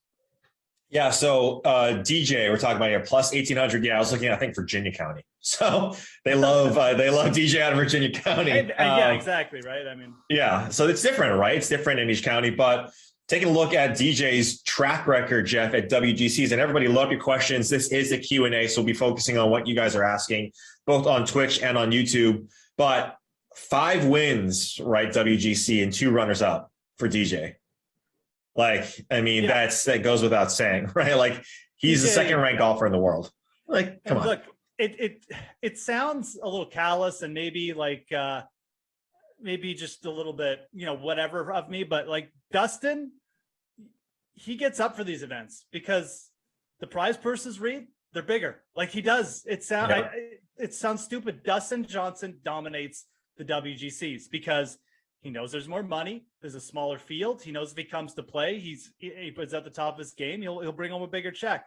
[SPEAKER 16] Yeah. So DJ, we're talking about here, plus 1,800. Yeah, I was looking at, I think, Virginia County. So they love DJ out of Virginia County.
[SPEAKER 4] Yeah, exactly. Right. I mean,
[SPEAKER 16] yeah. So it's different, right? It's different in each county. But taking a look at DJ's track record, Jeff, at WGCs, and everybody love your questions. This is a Q&A, so we'll be focusing on what you guys are asking, both on Twitch and on YouTube. But 5 wins, right, WGC, and 2 runners-up for DJ. Like, I mean, that goes without saying, right? Like, he's the second-ranked golfer in the world. Like, come on.
[SPEAKER 4] Look, it sounds a little callous and maybe like maybe just a little bit, you know, whatever of me, but like Dustin, he gets up for these events because the prize purses, Reed, they're bigger. Like he does. It sounds stupid. Dustin Johnson dominates the WGCs because he knows there's more money. There's a smaller field. He knows if he comes to play, he puts at the top of his game. He'll bring home a bigger check.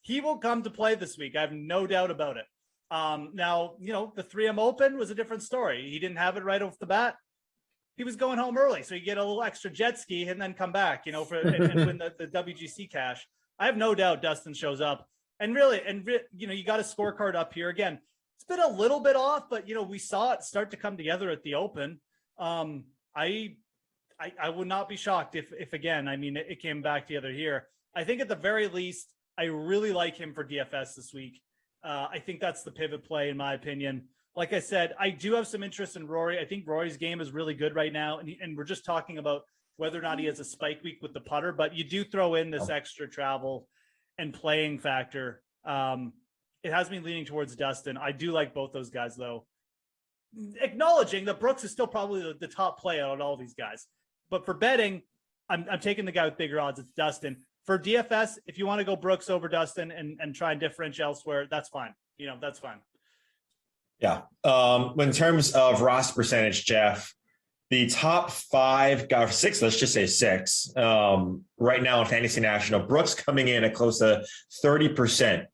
[SPEAKER 4] He will come to play this week. I have no doubt about it. Now, you know, the 3M Open was a different story. He didn't have it right off the bat. He was going home early, so you get a little extra jet ski and then come back, you know, and win the WGC cash. I have no doubt Dustin shows up. And really, you know, you got a scorecard up here again. It's been a little bit off, but you know, we saw it start to come together at the Open. I would not be shocked if again, I mean, it came back together here. I think at the very least, I really like him for DFS this week. I think that's the pivot play, in my opinion. Like I said, I do have some interest in Rory. I think Rory's game is really good right now. And we're just talking about whether or not he has a spike week with the putter, but you do throw in this extra travel and playing factor. It has me leaning towards Dustin. I do like both those guys, though. Acknowledging that Brooks is still probably the top play out of all these guys. But for betting, I'm taking the guy with bigger odds. It's Dustin. For DFS, if you want to go Brooks over Dustin and try and differentiate elsewhere, that's fine. You know, that's fine.
[SPEAKER 16] Yeah. In terms of roster percentage, Jeff, the top 5, got 6, let's just say 6, right now in Fantasy National, Brooks coming in at close to 30%.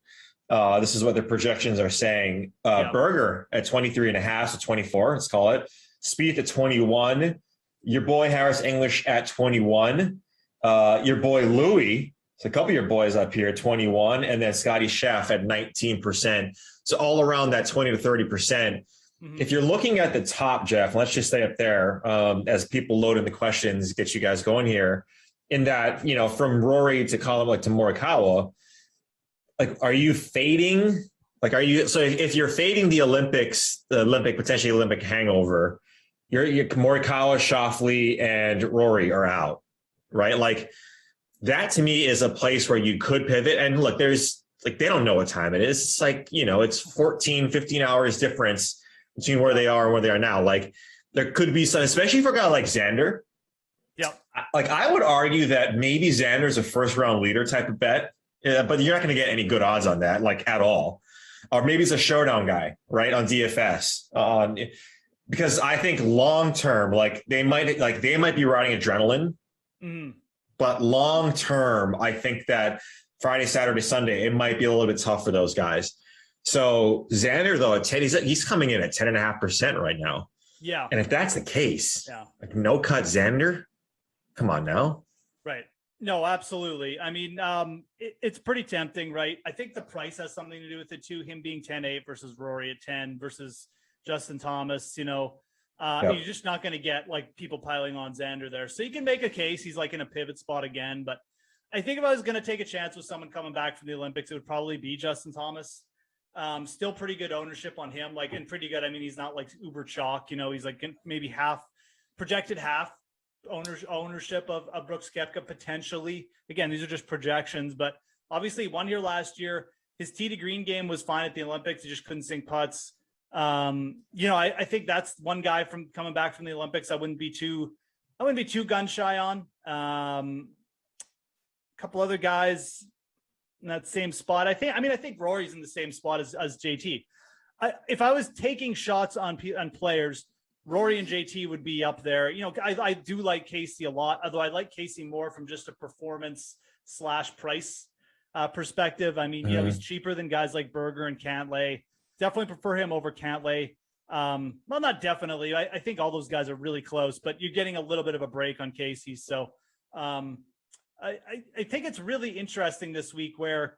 [SPEAKER 16] This is what the projections are saying. Berger at 23.5 to 24, let's call it. Spieth at 21. Your boy Harris English at 21. Your boy Louie, so a couple of your boys up here, 21, and then Scotty Schaff at 19%. So all around that 20 to 30%. Mm-hmm. If you're looking at the top, Jeff, let's just stay up there as people load in the questions, get you guys going here. In that, you know, from Rory to Colin, like to Morikawa, like, are you fading? Like, so if you're fading the potentially Olympic hangover, your Morikawa, Schauffele, and Rory are out, right? Like, that to me is a place where you could pivot. And look, there's like, they don't know what time it is. It's like, you know, it's 14, 15 hours difference between where they are and where they are now. Like, there could be some, especially for a guy like Xander.
[SPEAKER 4] Yeah.
[SPEAKER 16] Like, I would argue that maybe Xander's a first round leader type of bet, but you're not going to get any good odds on that, like, at all. Or maybe it's a showdown guy, right, on DFS. Because I think long term, like, they might be riding adrenaline.
[SPEAKER 4] Mm-hmm.
[SPEAKER 16] But long term, I think that Friday, Saturday, Sunday, it might be a little bit tough for those guys. So Xander, though, at 10, he's coming in at 10.5% right now.
[SPEAKER 4] Yeah.
[SPEAKER 16] And if that's the case, like, no cut Xander, come on now.
[SPEAKER 4] Right. No, absolutely. I mean, it's pretty tempting, right? I think the price has something to do with it too. Him being 10-8 versus Rory at 10 versus Justin Thomas, you know. You're just not going to get like people piling on Xander there. So you can make a case he's like in a pivot spot again. But I think if I was going to take a chance with someone coming back from the Olympics, it would probably be Justin Thomas. Still pretty good ownership on him, like, and pretty good. I mean, he's not like uber chalk, you know, he's like maybe projected half ownership of Brooks Koepka potentially. Again, these are just projections, but obviously he won here last year. His tee to green game was fine at the Olympics. He just couldn't sink putts. You know, I think that's one guy from coming back from the Olympics I wouldn't be too gun shy on. A couple other guys in that same spot. I think Rory's in the same spot as JT. If I was taking shots on players, Rory and JT would be up there. You know, I do like Casey a lot, although I like Casey more from just a performance / price perspective. I mean, he's cheaper than guys like Berger and Cantlay. Definitely prefer him over Cantlay. Well, not definitely. I think all those guys are really close, but you're getting a little bit of a break on Casey. So I think it's really interesting this week where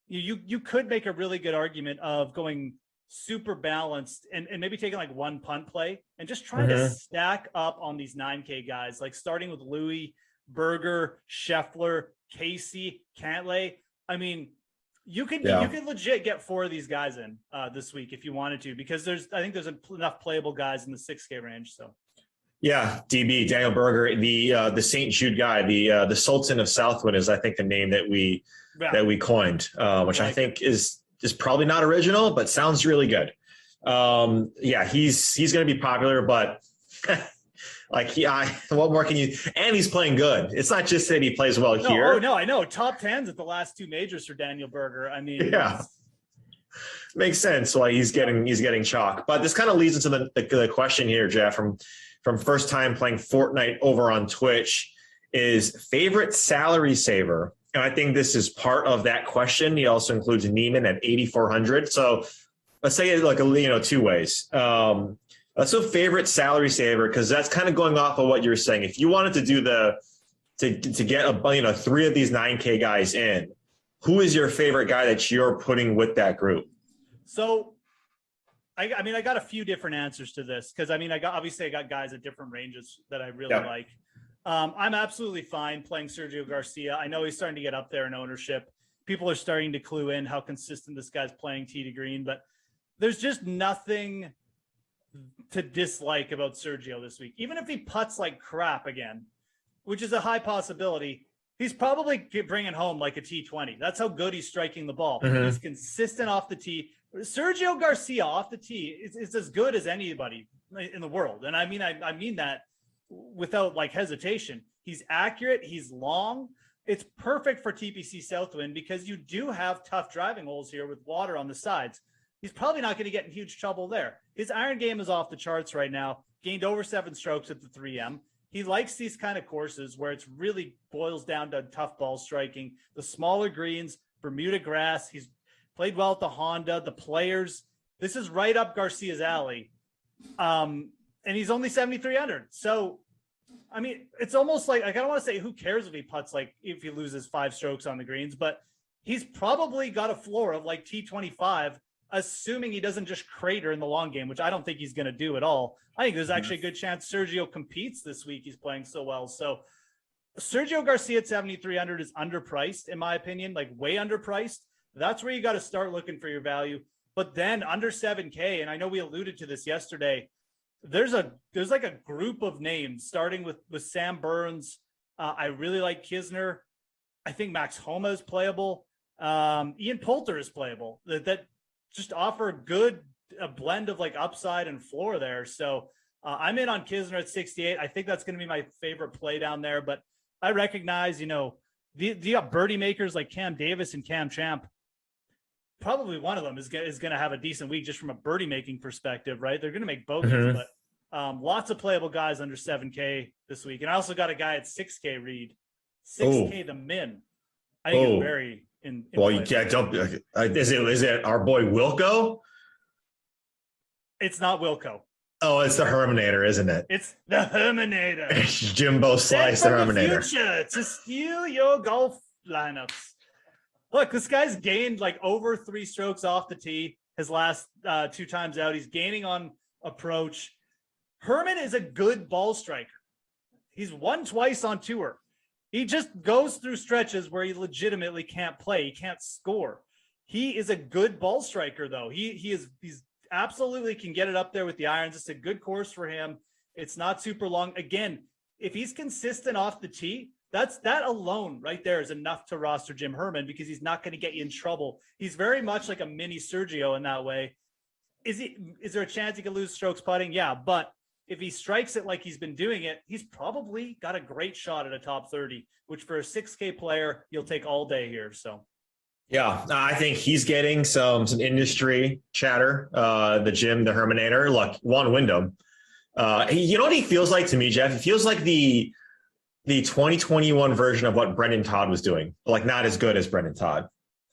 [SPEAKER 4] you could make a really good argument of going super balanced and maybe taking like one punt play and just trying to stack up on these 9K guys, like starting with Louis, Berger, Scheffler, Casey, Cantlay. I mean, you could legit get 4 of these guys in this week if you wanted to, because I think there's enough playable guys in the 6K range. So
[SPEAKER 16] yeah, DB Daniel Berger, the St. Jude guy, the Sultan of Southwood is I think the name that we coined, which I think is probably not original, but sounds really good. He's going to be popular, but what more can you? And he's playing good. It's not just that he plays well here.
[SPEAKER 4] Oh no, I know. Top 10s at the last 2 majors for Daniel Berger. I mean,
[SPEAKER 16] makes sense why he's getting chalk. But this kind of leads into the question here, Jeff, from first time playing Fortnite over on Twitch, is favorite salary saver. And I think this is part of that question. He also includes Neiman at 8,400. So let's say it like 2 ways. Let's do favorite salary saver, because that's kind of going off of what you're saying. If you wanted to do to get 3 of these 9K guys in, who is your favorite guy that you're putting with that group?
[SPEAKER 4] So I mean, I got a few different answers to this, because I mean, I got guys at different ranges that I really like. I'm absolutely fine playing Sergio Garcia. I know he's starting to get up there in ownership. People are starting to clue in how consistent this guy's playing tee to green, but there's just nothing to dislike about Sergio this week. Even if he putts like crap again, which is a high possibility, he's probably bringing home like a T20. That's how good he's striking the ball. He's consistent off the tee. Sergio Garcia off the tee is as good as anybody in the world. And I mean that without like hesitation. He's accurate. He's long. It's perfect for TPC Southwind because you do have tough driving holes here with water on the sides. He's probably not going to get in huge trouble there. His iron game is off the charts right now. Gained over 7 strokes at the 3M. He likes these kind of courses where it's really boils down to tough ball striking. The smaller greens, Bermuda grass. He's played well at the Honda, the Players. This is right up Garcia's alley. And he's only 7,300. So, I mean, it's almost like I don't want to say who cares if he putts, like if he loses 5 strokes on the greens, but he's probably got a floor of like T25, assuming he doesn't just crater in the long game, which I don't think he's going to do at all. I think there's actually a good chance Sergio competes this week. He's playing so well. So Sergio Garcia at 7,300 is underpriced, in my opinion, like way underpriced. That's where you got to start looking for your value. But then under 7K, and I know we alluded to this yesterday, there's like a group of names starting with Sam Burns. I really like Kisner. I think Max Homa is playable. Ian Poulter is playable. That just offer a blend of like upside and floor there. So I'm in on Kisner at 68. I think that's going to be my favorite play down there. But I recognize, you got birdie makers like Cam Davis and Cam Champ. Probably one of them is going to have a decent week just from a birdie making perspective, right? They're going to make bogeys, but lots of playable guys under 7K this week. And I also got a guy at 6K Reed, 6K the min. I think it's very
[SPEAKER 16] well, you don't. Is it our boy Wilco?
[SPEAKER 4] It's not Wilco.
[SPEAKER 16] Oh, it's the Herminator, isn't it?
[SPEAKER 4] It's the Herminator.
[SPEAKER 16] It's Jimbo Slice, the Herminator.
[SPEAKER 4] Future to steal your golf lineups. Look, this guy's gained like over 3 strokes off the tee his last 2 times out. He's gaining on approach. Herman is a good ball striker. He's won twice on tour. He just goes through stretches where he legitimately can't play. He can't score. He is a good ball striker, though. He's absolutely can get it up there with the irons. It's a good course for him. It's not super long. Again, if he's consistent off the tee, that alone right there is enough to roster Jim Herman because he's not going to get you in trouble. He's very much like a mini Sergio in that way. Is there a chance he could lose strokes putting? Yeah, but if he strikes it like he's been doing it, he's probably got a great shot at a top 30, which for a 6K player, you'll take all day here. So,
[SPEAKER 16] yeah, I think he's getting some industry chatter. The Herminator, look, Juan Wyndham. You know what he feels like to me, Jeff? He feels like the 2021 version of what Brendan Todd was doing, like not as good as Brendan Todd.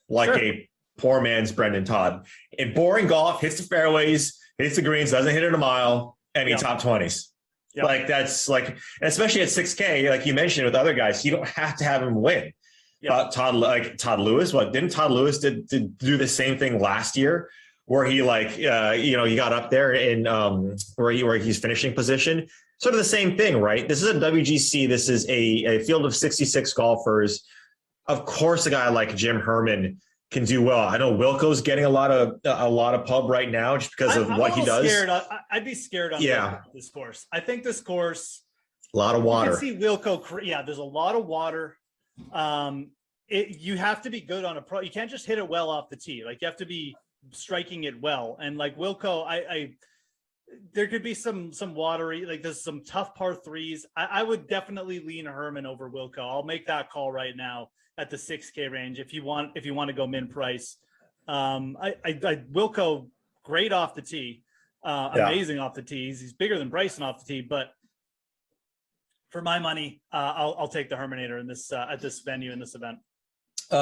[SPEAKER 16] like
[SPEAKER 4] Sure.
[SPEAKER 16] a poor man's Brendan Todd. In boring golf, hits the fairways, hits the greens, doesn't hit it a mile, and he
[SPEAKER 4] Yeah.
[SPEAKER 16] top 20s.
[SPEAKER 4] Yeah.
[SPEAKER 16] Like that's like, especially at 6K, like you mentioned with other guys, you don't have to have him win.
[SPEAKER 4] Yeah.
[SPEAKER 16] Todd Lewis, didn't Todd Lewis did do the same thing last year, where he he got up there in where he's finishing position, sort of the same thing, right? This is a WGC. This is a field of 66 golfers. Of course, a guy like Jim Herman can do well. I know Wilco's getting a lot of pub right now just because of what he does.
[SPEAKER 4] I'd be scared on this course. I think this course,
[SPEAKER 16] a lot of water.
[SPEAKER 4] You can see Wilco. Yeah, there's a lot of water. You have to be good on a pro. You can't just hit it well off the tee. Like you have to be striking it well. And like Wilco, there could be some watery, like there's some tough par threes. I would definitely lean Herman over Wilco. I'll make that call right now at the 6K range if you want to go min price. Wilco, great off the tee, amazing off the tees. He's bigger than Bryson off the tee, but for my money, I'll take the Herminator in this at this venue in this event.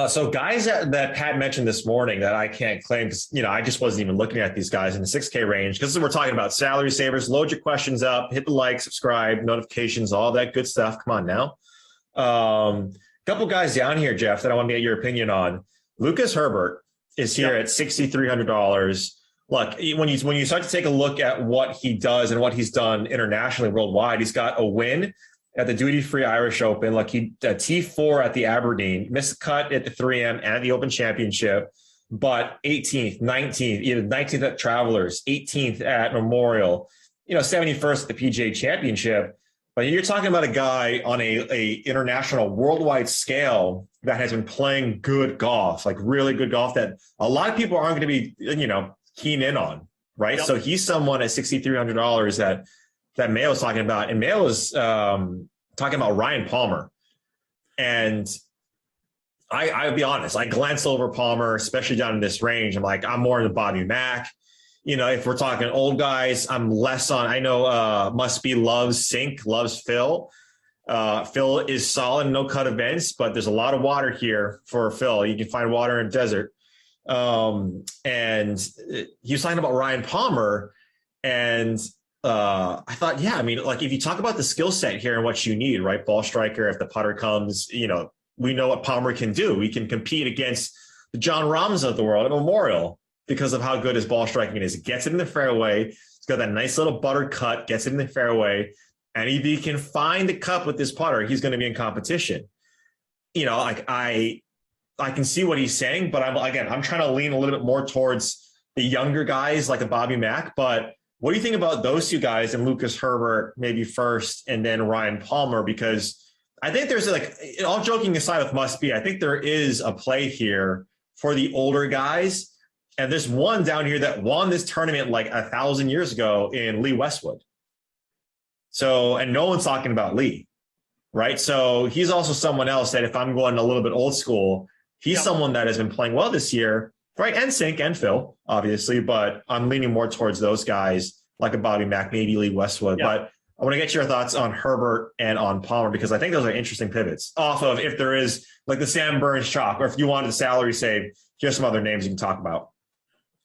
[SPEAKER 16] So guys that Pat mentioned this morning that I can't claim, because I just wasn't even looking at these guys in the 6K range, because we're talking about salary savers. Load your questions up, hit the like, subscribe, notifications, all that good stuff. Come on now. Couple guys down here, Jeff, that I want to get your opinion on. Lucas Herbert is here at $6,300. Look, when you start to take a look at what he does and what he's done internationally, worldwide, he's got a win at the duty-free Irish Open. Like he T4 at the Aberdeen, missed cut at the 3M and the Open Championship, but 18th, 19th, either 19th at Travelers, 18th at Memorial, 71st at the PGA Championship. But you're talking about a guy on a international, worldwide scale that has been playing good golf, like really good golf that a lot of people aren't going to be, keen in on, right? Yep. So he's someone at $6,300 that Mayo's talking about, and Mayo is talking about Ryan Palmer. And I'll be honest, I glanced over Palmer, especially down in this range. I'm like, I'm more into Bobby Mack. If we're talking old guys, I'm less on. I know Must Be loves Sink, loves Phil. Phil is solid, no cut events, but there's a lot of water here for Phil. You can find water in the desert. And he was talking about Ryan Palmer, and I thought, if you talk about the skill set here and what you need, right? Ball striker, if the putter comes, we know what Palmer can do. We can compete against the John Rahms of the world at Memorial because of how good his ball striking is. It gets it in the fairway. He's got that nice little butter cut, gets it in the fairway. And if he can find the cup with this putter, he's going to be in competition. I can see what he's saying, but I'm trying to lean a little bit more towards the younger guys like a Bobby Mack. But what do you think about those two guys and Lucas Herbert maybe first and then Ryan Palmer? Because I think there's all joking aside with Must Be, I think there is a play here for the older guys. And there's one down here that won this tournament like 1,000 years ago in Lee Westwood. So, and no one's talking about Lee, right? So he's also someone else that if I'm going a little bit old school, he's someone that has been playing well this year, right? And Sink and Phil, obviously, but I'm leaning more towards those guys like a Bobby Mack, maybe Lee Westwood. Yeah. But I want to get your thoughts on Herbert and on Palmer, because I think those are interesting pivots off of if there is like the Sam Burns chalk, or if you wanted a salary save, here's some other names you can talk about.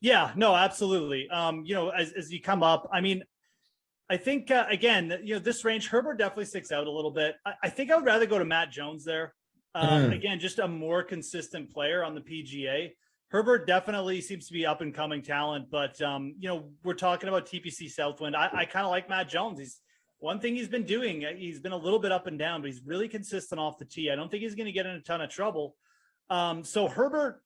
[SPEAKER 4] Yeah, no, absolutely. As you come up, I think, again, this range, Herbert definitely sticks out a little bit. I think I would rather go to Matt Jones there. Again, just a more consistent player on the PGA. Herbert definitely seems to be up and coming talent, but we're talking about TPC Southwind. I kind of like Matt Jones. One thing he's been doing, he's been a little bit up and down, but he's really consistent off the tee. I don't think he's going to get in a ton of trouble. So Herbert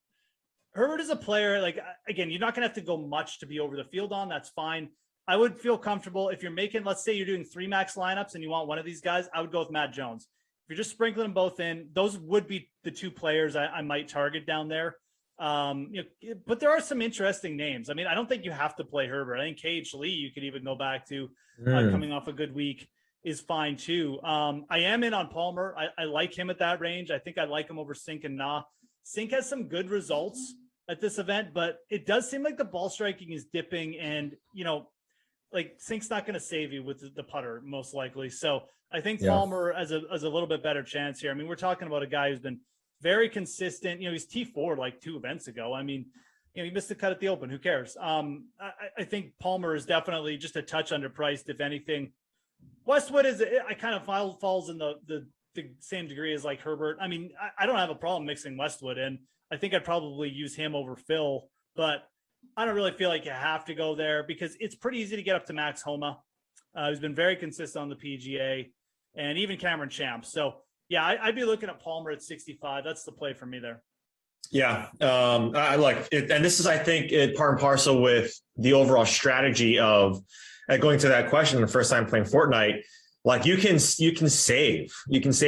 [SPEAKER 4] is a player, again, you're not going to have to go much to be over the field on. That's fine. I would feel comfortable if you're making, let's say you're doing 3 max lineups and you want one of these guys, I would go with Matt Jones. If you're just sprinkling them both in, those would be the 2 players I might target down there. But there are some interesting names. I don't think you have to play Herbert. I think KH Lee, you could even go back to coming off a good week, is fine too. I am in on Palmer. I like him at that range. I think I like him over Sink and Na. Sink has some good results at this event, but it does seem like the ball striking is dipping, and Sink's not going to save you with the putter most likely. So I think Palmer has a little bit better chance here. We're talking about a guy who's been very consistent. You know, he's T4 like 2 events ago. I mean, you know, he missed the cut at the Open. Who cares? I think Palmer is definitely just a touch underpriced, if anything. Westwood I kind of falls in the same degree as like Herbert. I mean, I don't have a problem mixing Westwood in. I think I'd probably use him over Phil, but I don't really feel like you have to go there because it's pretty easy to get up to Max Homa. Who's been very consistent on the PGA, and even Cameron Champ. So yeah, I'd be looking at Palmer at 65. That's the play for me there.
[SPEAKER 16] Yeah, I like it, and this is, I think, part and parcel with the overall strategy of going to that question the first time playing Fortnite. Like you can save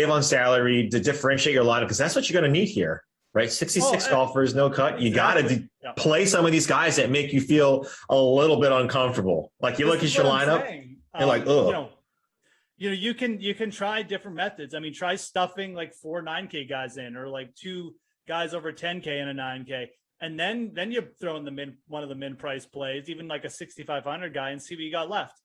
[SPEAKER 16] on salary to differentiate your lineup because that's what you're going to need here, right? 66 golfers, no cut. You got to play some of these guys that make you feel a little bit uncomfortable. Like you look at your lineup, you're like, oh.
[SPEAKER 4] You know, you can try different methods. I mean, try stuffing like 4 9K guys in, or like 2 guys over 10K in a 9K. And then you throw in one of the min price plays, even like a 6,500 guy, and see what you got left.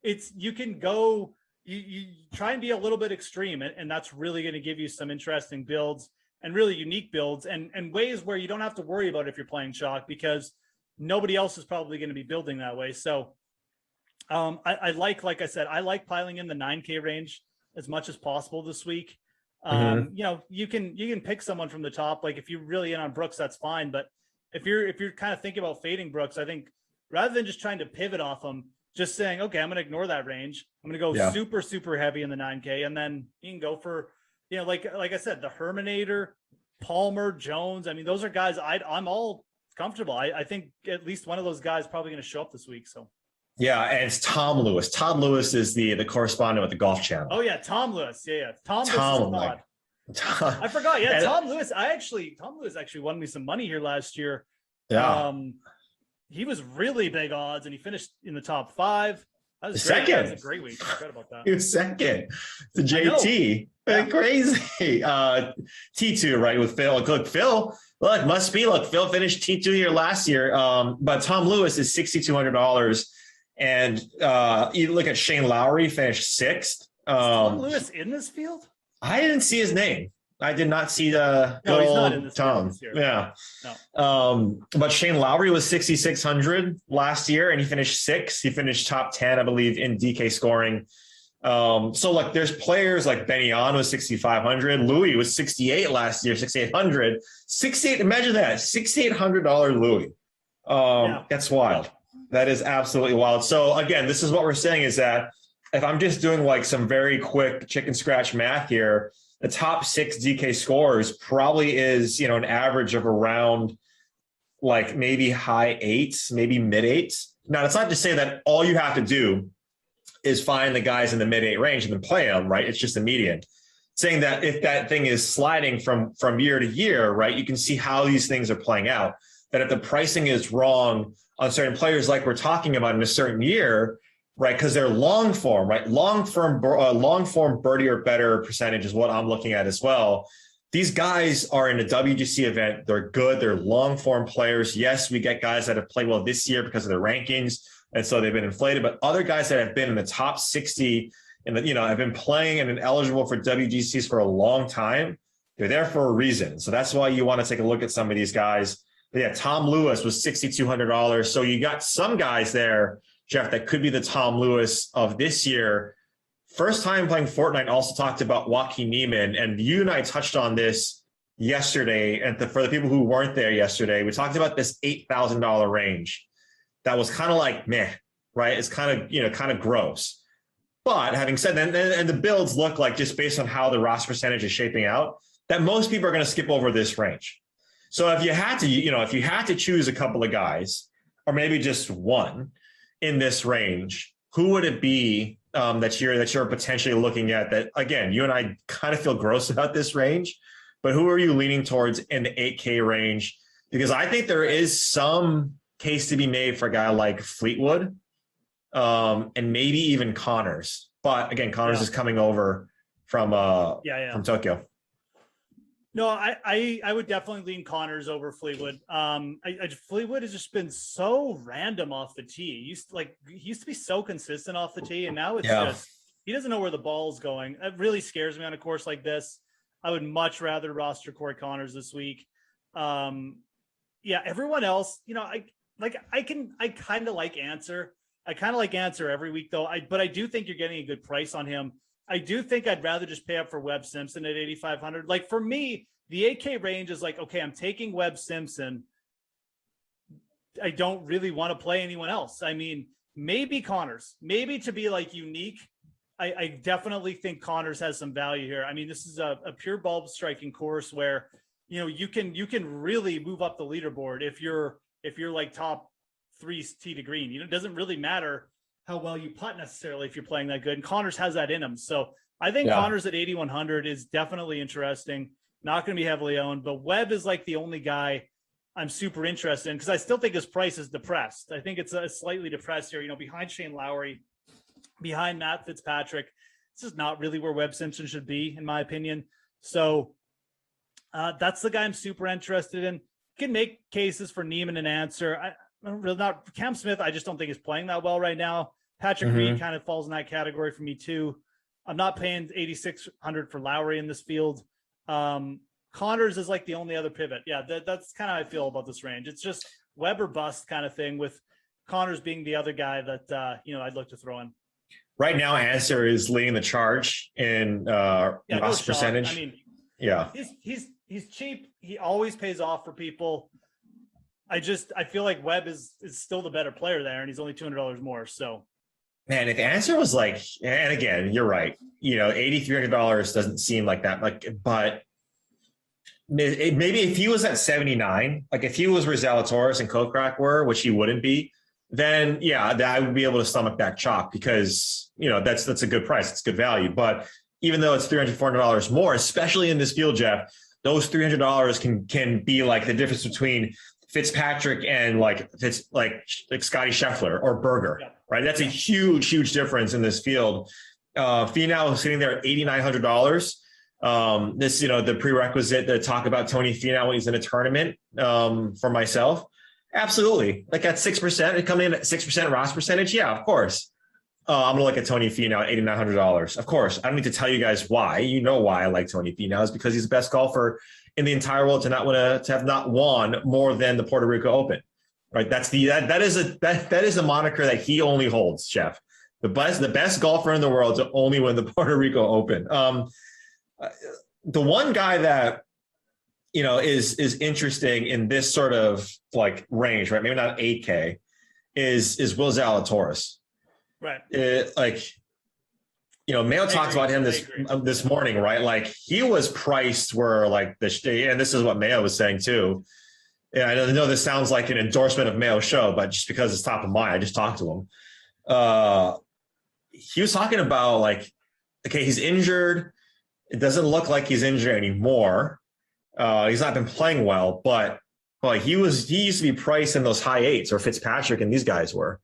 [SPEAKER 4] You can go, you try and be a little bit extreme, and that's really going to give you some interesting builds and really unique builds and ways where you don't have to worry about if you're playing chalk because nobody else is probably going to be building that way. So I like I said, I like piling in the 9K range as much as possible this week. You know, you can pick someone from the top. Like if you're really in on Brooks, that's fine. But if you're kind of thinking about fading Brooks, I think rather than just trying to pivot off him, just saying, okay, I'm going to ignore that range. I'm going to go super, super heavy in the 9K. And then you can go for, you know, like I said, the Herminator, Palmer, Jones. I mean, those are guys I'm all comfortable. I think at least one of those guys probably going to show up this week. So.
[SPEAKER 16] Yeah, and it's Tom Lewis. Tom Lewis is the correspondent with the Golf Channel.
[SPEAKER 4] Oh yeah, Tom Lewis. Yeah. Tom Lewis is I forgot. Yeah, Tom Lewis. Tom Lewis actually won me some money here last year.
[SPEAKER 16] Yeah.
[SPEAKER 4] He was really big odds, and he finished in the top 5. That was
[SPEAKER 16] second.
[SPEAKER 4] That was a great week. I forgot about that.
[SPEAKER 16] He was second. The JT. Crazy. T2, right, with Phil. Look, Phil. Phil finished T2 here last year. But Tom Lewis is $6,200. And you look at Shane Lowry, finished 6th.
[SPEAKER 4] Is Tom Lewis in this field?
[SPEAKER 16] I didn't see his name. I did not see the
[SPEAKER 4] no, he's not in this
[SPEAKER 16] Tom.
[SPEAKER 4] This year.
[SPEAKER 16] Yeah.
[SPEAKER 4] No.
[SPEAKER 16] But Shane Lowry was 6,600 last year, and he finished 6th. He finished top 10, I believe, in DK scoring. So like, there's players like Benyon was 6,500. Louis was 68 last year, 6,800. 68. Imagine that, $6,800 Louis. That's wild. That is absolutely wild. So again, this is what we're saying is that if I'm just doing like some very quick chicken scratch math here, the top 6 DK scores probably is, you know, an average of around like maybe high 8s, maybe mid 8s. Now, it's not to say that all you have to do is find the guys in the mid 8 range and then play them, right? It's just a median. Saying that if that thing is sliding from year to year, right, you can see how these things are playing out. That if the pricing is wrong on certain players like we're talking about in a certain year, right, because they're long form, right? Long form birdie or better percentage is what I'm looking at as well. These guys are in a WGC event. They're good. They're long form players. Yes, we get guys that have played well this year because of their rankings, and so they've been inflated. But other guys that have been in the top 60 and, you know, have been playing and been eligible for WGCs for a long time, they're there for a reason. So that's why you want to take a look at some of these guys. But yeah, Tom Lewis was $6,200. So you got some guys there, Jeff, that could be the Tom Lewis of this year. First time playing Fortnite, also talked about Joaquin Niemann, and you and I touched on this yesterday. And for the people who weren't there yesterday, we talked about this $8,000 range. That was kind of like meh, right? It's kind of gross. But having said that, and the builds look like, just based on how the roster percentage is shaping out, that most people are going to skip over this range. So if you had to, choose a couple of guys, or maybe just one in this range, who would it be that you're potentially looking at? That, again, you and I kind of feel gross about this range, but who are you leaning towards in the 8K range? Because I think there is some case to be made for a guy like Fleetwood, and maybe even Connors. But again, Connors is coming over from Tokyo.
[SPEAKER 4] No, I would definitely lean Connors over Fleetwood. Fleetwood has just been so random off the tee. He used to be so consistent off the tee, and now it's just he doesn't know where the ball's going. It really scares me on a course like this. I would much rather roster Corey Connors this week. Yeah, everyone else, I kind of like Answer. I kind of like Answer every week though. But I do think you're getting a good price on him. I do think I'd rather just pay up for Webb Simpson at 8,500. Like for me, the 8K range is like, okay, I'm taking Webb Simpson. I don't really want to play anyone else. I mean, maybe Connors, maybe to be like unique. I definitely think Connors has some value here. I mean, this is a pure bulb striking course where, you can really move up the leaderboard if you're like top 3 tee to green. It doesn't really matter how well you putt necessarily if you're playing that good. And Connors has that in him. So I think Connors at 8,100 is definitely interesting. Not going to be heavily owned, but Webb is like the only guy I'm super interested in because I still think his price is depressed. I think it's slightly depressed here, behind Shane Lowry, behind Matt Fitzpatrick. This is not really where Webb Simpson should be, in my opinion. So that's the guy I'm super interested in. You can make cases for Neiman and Answer. Not Cam Smith. I just don't think is playing that well right now. Patrick Reed kind of falls in that category for me too. I'm not paying 8,600 for Lowry in this field. Connors is like the only other pivot. Yeah, that's kind of how I feel about this range. It's just Webb or bust kind of thing, with Connors being the other guy that I'd look to throw in.
[SPEAKER 16] Right now, Answer is leading the charge in loss percentage.
[SPEAKER 4] I mean,
[SPEAKER 16] yeah,
[SPEAKER 4] he's cheap. He always pays off for people. I feel like Webb is still the better player there, and he's only $200 more. So,
[SPEAKER 16] man, if Answer was like, and again, you're right. $8,300 doesn't seem like that. But maybe if he was at 79, like if he was where Zalatoris and Kokrak were, which he wouldn't be, then I would be able to stomach that chalk because that's a good price, it's good value. But even though it's $300, $400 more, especially in this field, Jeff, those $300 can be like the difference between Fitzpatrick and like Scotty Scheffler or Berger, right? That's a huge difference in this field. Finau is sitting there at $8,900. This, the prerequisite to talk about Tony Finau when he's in a tournament for myself. Absolutely. Like at 6%, it coming in at 6% Ross percentage. Yeah, of course. I'm going to look at Tony Finau at $8,900. Of course. I don't need to tell you guys why. You know why I like Tony Finau is because he's the best golfer in the entire world to have not won more than the Puerto Rico Open. Right. That is a moniker that he only holds, Jeff. The best golfer in the world to only win the Puerto Rico Open. The one guy that is interesting in this sort of like range, right? Maybe not 8K, is Will Zalatoris.
[SPEAKER 4] Right.
[SPEAKER 16] Mayo talked about him this morning, right? Like he was priced where like and this is what Mayo was saying too. Yeah, I know this sounds like an endorsement of Mayo's show, but just because it's top of mind, I just talked to him. He was talking about like, okay, he's injured. It doesn't look like he's injured anymore. He's not been playing well, but he used to be priced in those high 8s, or Fitzpatrick and these guys were.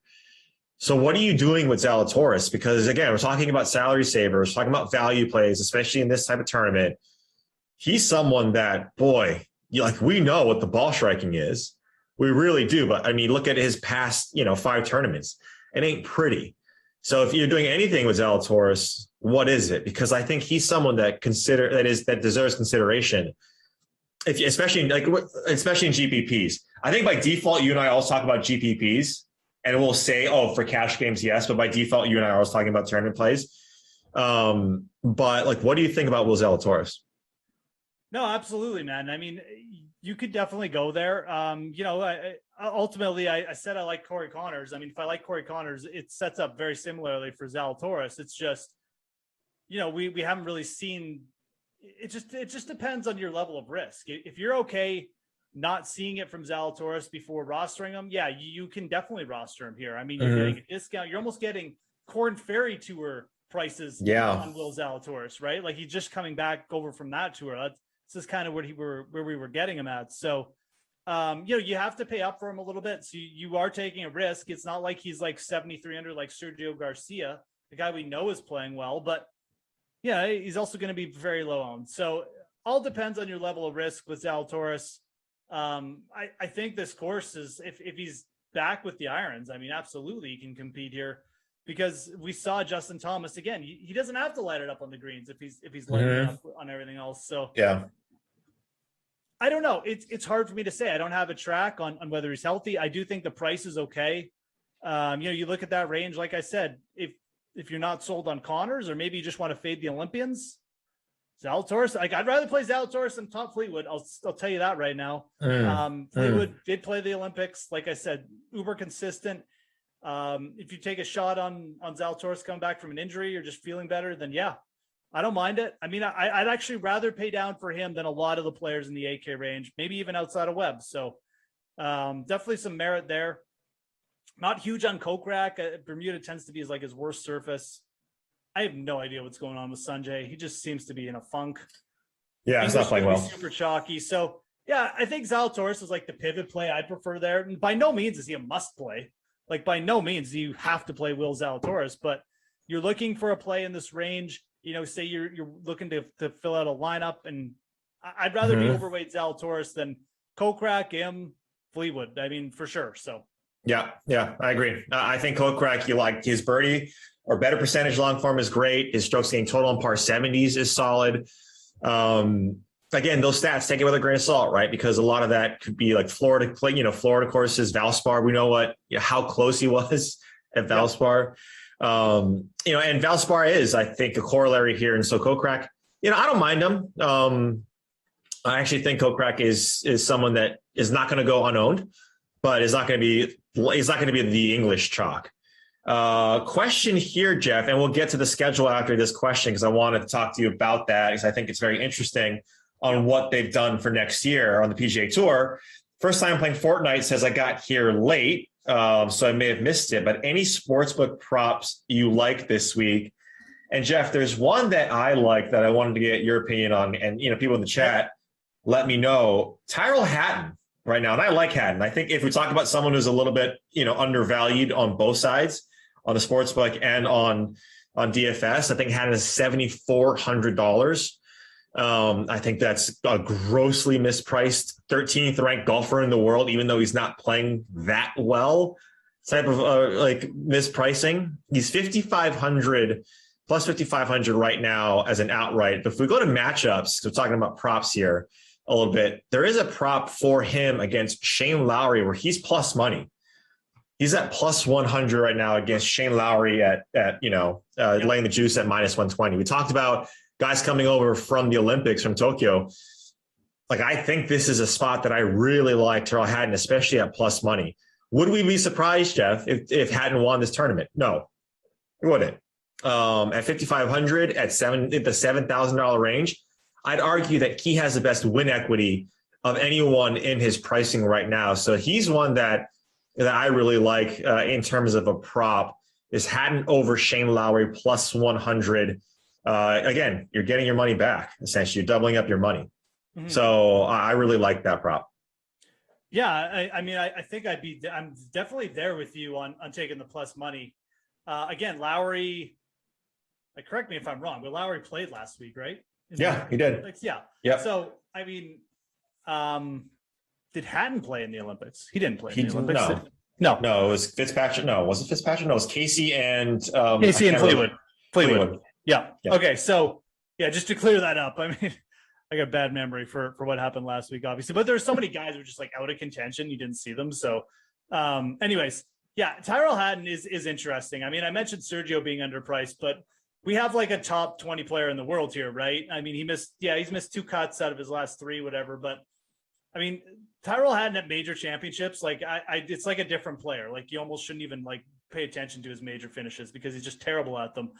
[SPEAKER 16] So what are you doing with Zalatoris? Because again, we're talking about salary savers, talking about value plays, especially in this type of tournament. He's someone that, we know what the ball striking is. We really do. But I mean, look at his past, 5 tournaments. It ain't pretty. So if you're doing anything with Zalatoris, what is it? Because I think he's someone that deserves consideration. Especially in GPPs. I think by default, you and I always talk about GPPs, and we'll say, for cash games, yes, but by default, you and I are always talking about tournament plays. But what do you think about Will Zalatoris?
[SPEAKER 4] No, absolutely, man. I mean, you could definitely go there. Ultimately, I said I like Corey Connors. I mean, if I like Corey Connors, it sets up very similarly for Zalatoris. It's just, we haven't really seen. It just depends on your level of risk. If you're okay not seeing it from Zalatoris before rostering him, you can definitely roster him here. I mean, you're getting a discount. You're almost getting Corn Ferry Tour prices on Will Zalatoris, right? Like he's just coming back over from that tour. This is kind of where we were getting him at. So, you have to pay up for him a little bit. So you are taking a risk. It's not like he's like 7,300 like Sergio Garcia, the guy we know is playing well, but he's also going to be very low owned. So all depends on your level of risk with Zalatoris. I think this course is, if he's back with the irons, I mean, absolutely he can compete here. because we saw Justin Thomas again. He doesn't have to light it up on the greens if he's lighting it up on everything else. So
[SPEAKER 16] Yeah.
[SPEAKER 4] I don't know. It's hard for me to say. I don't have a track on whether he's healthy. I do think the price is okay. You look at that range, like I said, if you're not sold on Connors, or maybe you just want to fade the Olympians, Zalatoris, like I'd rather play Zalatoris than Tom Fleetwood. I'll tell you that right now. Fleetwood did play the Olympics. Like I said, uber consistent. If you take a shot on Zalatoris coming back from an injury or just feeling better, then yeah, I don't mind it. I mean, I'd actually rather pay down for him than a lot of the players in the 8K range, maybe even outside of Webb. So definitely some merit there. Not huge on Kokrak. Bermuda tends to be his worst surface. I have no idea what's going on with Sanjay. He just seems to be in a funk.
[SPEAKER 16] Yeah, it's not playing well.
[SPEAKER 4] Super chalky. So yeah, I think Zalatoris is like the pivot play I prefer there. And by no means is he a must play. Like by no means do you have to play Will Zalatoris, but you're looking for a play in this range. Say you're looking to fill out a lineup, and I'd rather be overweight Zalatoris than Kokrak, Fleetwood. I mean, for sure. So
[SPEAKER 16] yeah, I agree. I think Kokrak, you like his birdie or better percentage long form is great. His strokes gained total on par 70s is solid. Again, those stats, take it with a grain of salt, right? Because a lot of that could be like Florida Florida courses, Valspar. We know how close he was at Valspar. And Valspar is, I think, a corollary here. And so Kokrak, I don't mind him. I actually think Kokrak is someone that is not going to go unowned, but he's not going to be the English chalk. Question here, Jeff, and we'll get to the schedule after this question because I wanted to talk to you about that because I think it's very interesting on what they've done for next year on the PGA Tour. First time playing Fortnite says I got here late, so I may have missed it, but any sportsbook props you like this week? And Jeff, there's one that I like that I wanted to get your opinion on, and people in the chat, let me know. Tyrrell Hatton right now, and I like Hatton. I think if we talk about someone who's a little bit, undervalued on both sides, on the sportsbook and on DFS, I think Hatton is $7,400. I think that's a grossly mispriced 13th ranked golfer in the world, even though he's not playing that well. Type of mispricing. He's 5,500 plus 5,500 right now as an outright. But if we go to matchups, we're talking about props here a little bit. There is a prop for him against Shane Lowry where he's plus money. He's at plus 100 right now against Shane Lowry at laying the juice at minus 120. We talked about guys coming over from the Olympics from Tokyo. Like, I think this is a spot that I really like Tyrrell Hatton, especially at plus money. Would we be surprised, Jeff, if Hatton won this tournament? No, we wouldn't. At 5,500 at the $7,000 range, I'd argue that he has the best win equity of anyone in his pricing right now. So he's one that I really like in terms of a prop is Hatton over Shane Lowry plus 100. Again, you're getting your money back. Essentially, you're doubling up your money. Mm-hmm. So I really like that prop.
[SPEAKER 4] Yeah, I think I'm definitely there with you on taking the plus money. Again, Lowry, correct me if I'm wrong, but Lowry played last week, right?
[SPEAKER 16] Yeah, he did.
[SPEAKER 4] Yeah.
[SPEAKER 16] Yep.
[SPEAKER 4] So, did Hatton play in the Olympics? He didn't play in the Olympics. No,
[SPEAKER 16] it was Fitzpatrick. No, was it Fitzpatrick? No, it was Casey and
[SPEAKER 4] Fleetwood.
[SPEAKER 16] Fleetwood.
[SPEAKER 4] Yeah. Okay. So yeah, just to clear that up. I got bad memory for what happened last week, obviously, but there's so many guys who are just out of contention. You didn't see them. So anyways, yeah, Tyrrell Hatton is interesting. I mentioned Sergio being underpriced, but we have a top 20 player in the world here, right? He's missed 2 cuts out of his last 3, whatever. But Tyrrell Hatton at major championships, it's like a different player. You almost shouldn't even pay attention to his major finishes because he's just terrible at them.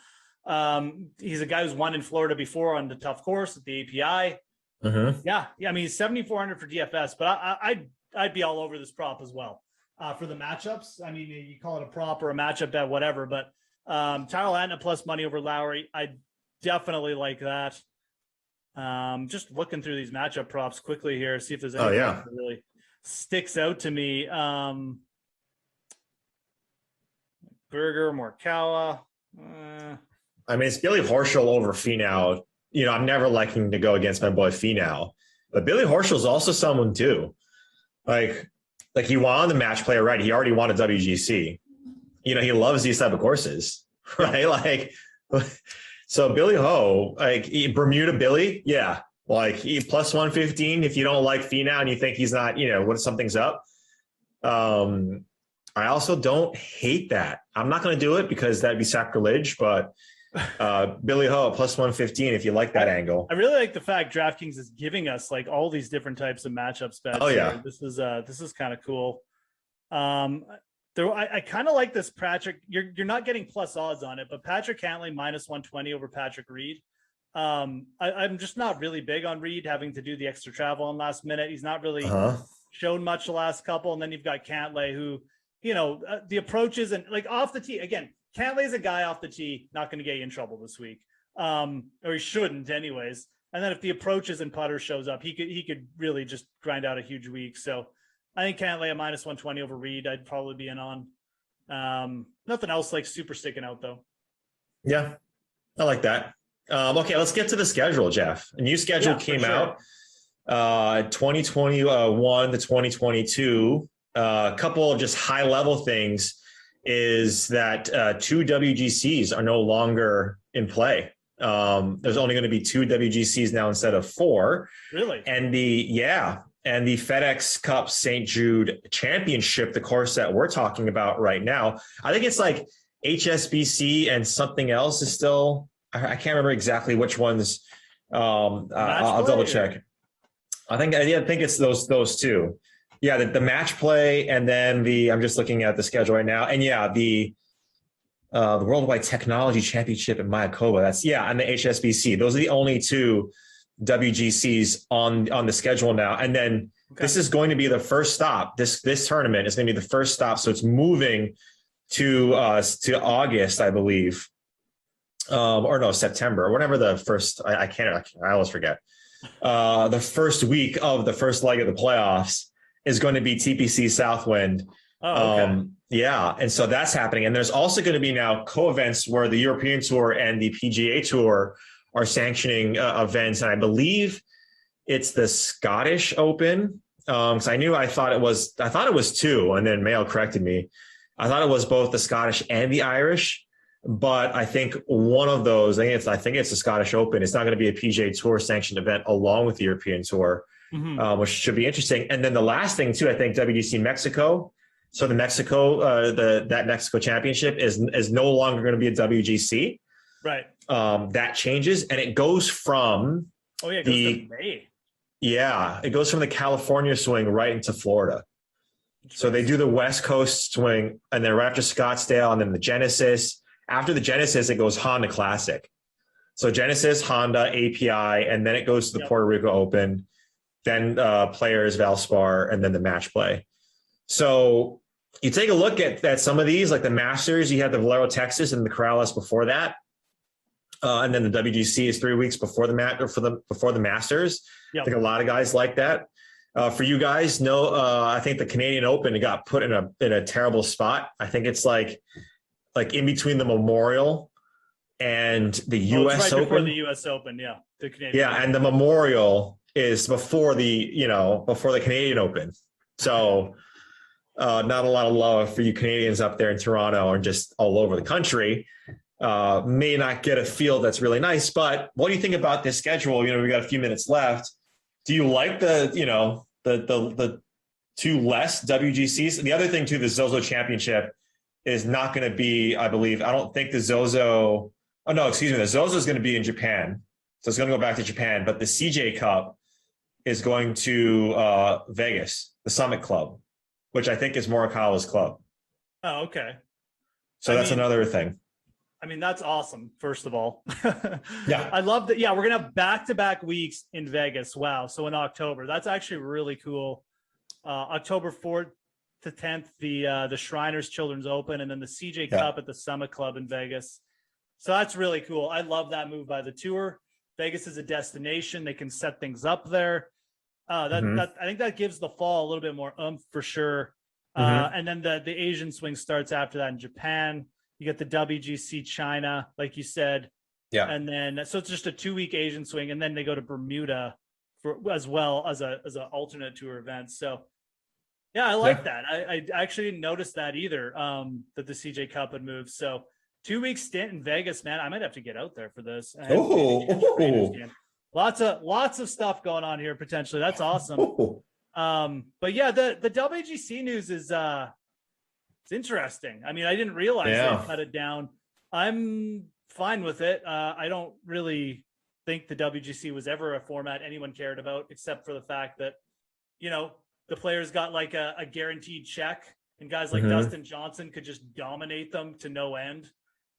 [SPEAKER 4] He's a guy who's won in Florida before on the tough course at the API.
[SPEAKER 16] Mm-hmm.
[SPEAKER 4] Yeah. He's 7,400 for DFS, but I'd be all over this prop as well. For the matchups, you call it a prop or a matchup bet, whatever, but Tyrrell Hatton plus money over Lowry, I definitely like that. Just looking through these matchup props quickly here, see if there's anything that really sticks out to me. Berger, Morikawa.
[SPEAKER 16] It's Billy Horschel over Finau. I'm never liking to go against my boy Finau, but Billy Horschel is also someone too. He won the match play already. He already won a WGC. he loves these type of courses, right? Like, so Billy Ho, like Bermuda Billy, yeah, like plus 115 if you don't like Finau and you think he's not, what something's up. I also don't hate that. I'm not going to do it because that'd be sacrilege, but Billy Ho plus 115 if you like that angle.
[SPEAKER 4] I really like the fact DraftKings is giving us like all these different types of matchup bets.
[SPEAKER 16] Oh yeah,
[SPEAKER 4] this is kind of cool. I kind of like this Patrick. You're not getting plus odds on it, but Patrick Cantlay minus 120 over Patrick Reed. I'm just not really big on Reed having to do the extra travel on last minute. He's not really shown much the last couple, and then you've got Cantlay who, the approaches and like off the tee again. Cantlay is a guy off the tee, not going to get you in trouble this week, or he shouldn't anyways. And then if the approaches and putter shows up, he could really just grind out a huge week. So I think Cantlay at minus 120 over Reed, I'd probably be in on. Nothing else like super sticking out though.
[SPEAKER 16] Yeah, I like that. Okay, let's get to the schedule, Jeff. A new schedule came out, 2021 to 2022. A couple of just high level things is that 2 WGCs are no longer in play. There's only going to be 2 WGCs now instead of 4.
[SPEAKER 4] Really?
[SPEAKER 16] And the FedEx Cup St. Jude Championship, the course that we're talking about right now, I think it's like HSBC and something else is still, I can't remember exactly which ones. I'll double check. I think it's those 2. Yeah, the match play, and then I'm just looking at the schedule right now, and the Worldwide Technology Championship in Mayakoba. And the HSBC. Those are the only 2 WGCs on the schedule now. And then this is going to be the first stop. This tournament is going to be the first stop, so it's moving to August, I believe, or no, September, whatever the first. I always forget. The first week of the first leg of the playoffs is going to be TPC Southwind.
[SPEAKER 4] Oh, okay.
[SPEAKER 16] And so that's happening. And there's also going to be now co-events where the European Tour and the PGA Tour are sanctioning events. And I believe it's the Scottish Open. I thought it was 2, and then Mayo corrected me. I thought it was both the Scottish and the Irish, but I think one of those, I think it's the Scottish Open. It's not going to be a PGA Tour sanctioned event along with the European Tour. Which should be interesting. And then the last thing too, I think WGC Mexico. So the that Mexico Championship is no longer going to be a WGC.
[SPEAKER 4] Right.
[SPEAKER 16] That changes, and it goes from
[SPEAKER 4] it goes to May.
[SPEAKER 16] Yeah, it goes from the California swing right into Florida. So they do the West Coast swing, and then right after Scottsdale, and then the Genesis. After the Genesis, it goes Honda Classic. So Genesis, Honda, API, and then it goes to the Puerto Rico Open. Then Players, Valspar, and then the match play. So you take a look at some of these, like the Masters, you had the Valero, Texas, and the Corrales before that. And then the WGC is 3 weeks before the Masters. Yep. I think a lot of guys like that. For you guys, I think the Canadian Open got put in a terrible spot. I think it's like in between the Memorial and the U.S.
[SPEAKER 4] Right
[SPEAKER 16] Open.
[SPEAKER 4] before the U.S. Open, the Canadian Open.
[SPEAKER 16] And the Memorial is before the Canadian Open. So not a lot of love for you Canadians up there in Toronto or just all over the country. May not get a field that's really nice, but what do you think about this schedule? We got a few minutes left. Do you like the 2 less WGCs? And the other thing too, the Zozo Championship is not going to be, I believe, I don't think the Zozo is going to be in Japan. So it's going to go back to Japan, but the CJ Cup is going to Vegas, the Summit Club, which I think is Morikawa's club.
[SPEAKER 4] Oh, okay.
[SPEAKER 16] So that's another thing.
[SPEAKER 4] I mean, that's awesome, first of all.
[SPEAKER 16] Yeah.
[SPEAKER 4] I love that. Yeah, we're going to have back-to-back weeks in Vegas. Wow. So in October, that's actually really cool. October 4th to 10th, the Shriners Children's Open, and then the CJ Cup at the Summit Club in Vegas. So that's really cool. I love that move by the tour. Vegas is a destination. They can set things up there. I think that gives the fall a little bit more oomph for sure. And then the Asian swing starts after that in Japan. You get the WGC China, like you said.
[SPEAKER 16] Yeah.
[SPEAKER 4] And then, so it's just a 2-week Asian swing. And then they go to Bermuda as well as an alternate tour event. So Yeah, I like that. I actually didn't notice that either, that the CJ Cup had moved. So 2-week stint in Vegas, man. I might have to get out there for this. Lots of stuff going on here potentially. That's awesome. But yeah, the WGC news is it's interesting. I mean, I didn't realize they cut it down. I'm fine with it. I don't really think the WGC was ever a format anyone cared about, except for the fact that, you know, the players got like a guaranteed check, and guys like Dustin Johnson could just dominate them to no end,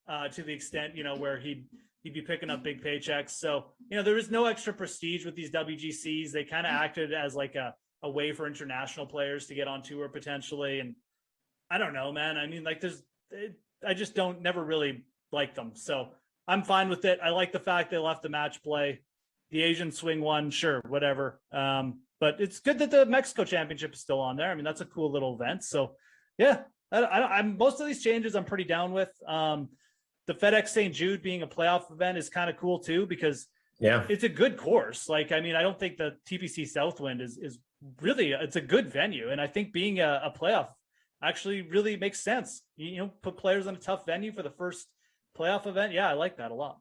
[SPEAKER 4] to the extent, you know, where he'd be picking up big paychecks. So, you know, there was no extra prestige with these WGCs. They kind of acted as like a way for international players to get on tour potentially. And I don't know, man. I mean, like I just never really like them. So I'm fine with it. I like the fact they left the match play. The Asian swing one, sure, whatever. But it's good that the Mexico Championship is still on there. I mean, that's a cool little event. So, yeah, I'm most of these changes I'm pretty down with. The FedEx St. Jude being a playoff event is kind of cool too, because it's a good course. Like, I mean, I don't think the TPC Southwind is really, it's a good venue. And I think being a playoff actually really makes sense. You know, put players on a tough venue for the first playoff event. Yeah, I like that a lot.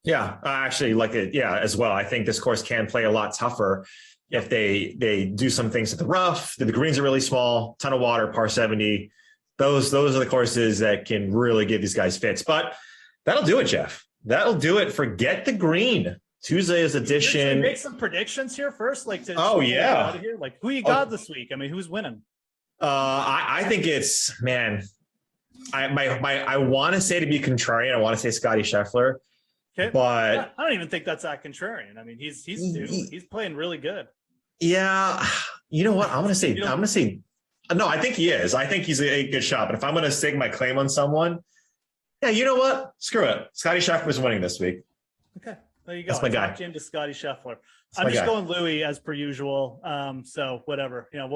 [SPEAKER 16] Yeah, I actually like it. Yeah, as well. I think this course can play a lot tougher if they do some things at the rough. The greens are really small, ton of water, par 70. Those are the courses that can really give these guys fits. But that'll do it, Jeff. That'll do it. Forget the green. Tuesday's edition.
[SPEAKER 4] Should we make some predictions here first, like to
[SPEAKER 16] out
[SPEAKER 4] of here? Like, who you got this week? I mean, who's winning?
[SPEAKER 16] I think it's, man. I want to say, to be contrarian, I want to say Scotty Scheffler.
[SPEAKER 4] Okay,
[SPEAKER 16] but
[SPEAKER 4] I don't even think that's that contrarian. I mean, he's playing really good.
[SPEAKER 16] Yeah, you know what? I'm gonna say. No, I think he is. I think he's a good shot. But if I'm gonna stake my claim on someone, yeah, you know what? Screw it. Scotty Scheffler's winning this week.
[SPEAKER 4] Okay, there you go.
[SPEAKER 16] That's my guy.
[SPEAKER 4] Into Scotty Scheffler. I'm just going Louis as per usual. So whatever, you know,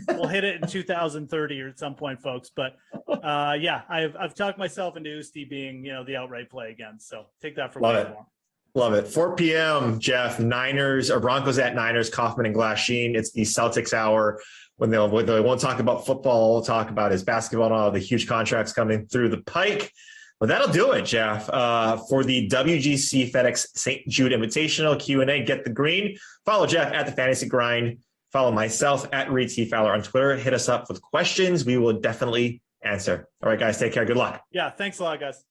[SPEAKER 4] we'll hit it in 2030 or at some point, folks. But yeah, I've talked myself into Usti being, you know, the outright play again. So take that for what you want.
[SPEAKER 16] Love it. 4 p.m. Jeff, Broncos at Niners, Kaufman and Glasheen. It's the Celtics hour when they won't talk about football. We'll talk about his basketball and all the huge contracts coming through the pike. But that'll do it, Jeff, for the WGC-FedEx St. Jude Invitational Q&A. Get the green. Follow Jeff at the Fantasy Grind. Follow myself at Reed T. Fowler on Twitter. Hit us up with questions. We will definitely answer. All right, guys, take care. Good luck.
[SPEAKER 4] Yeah, thanks a lot, guys.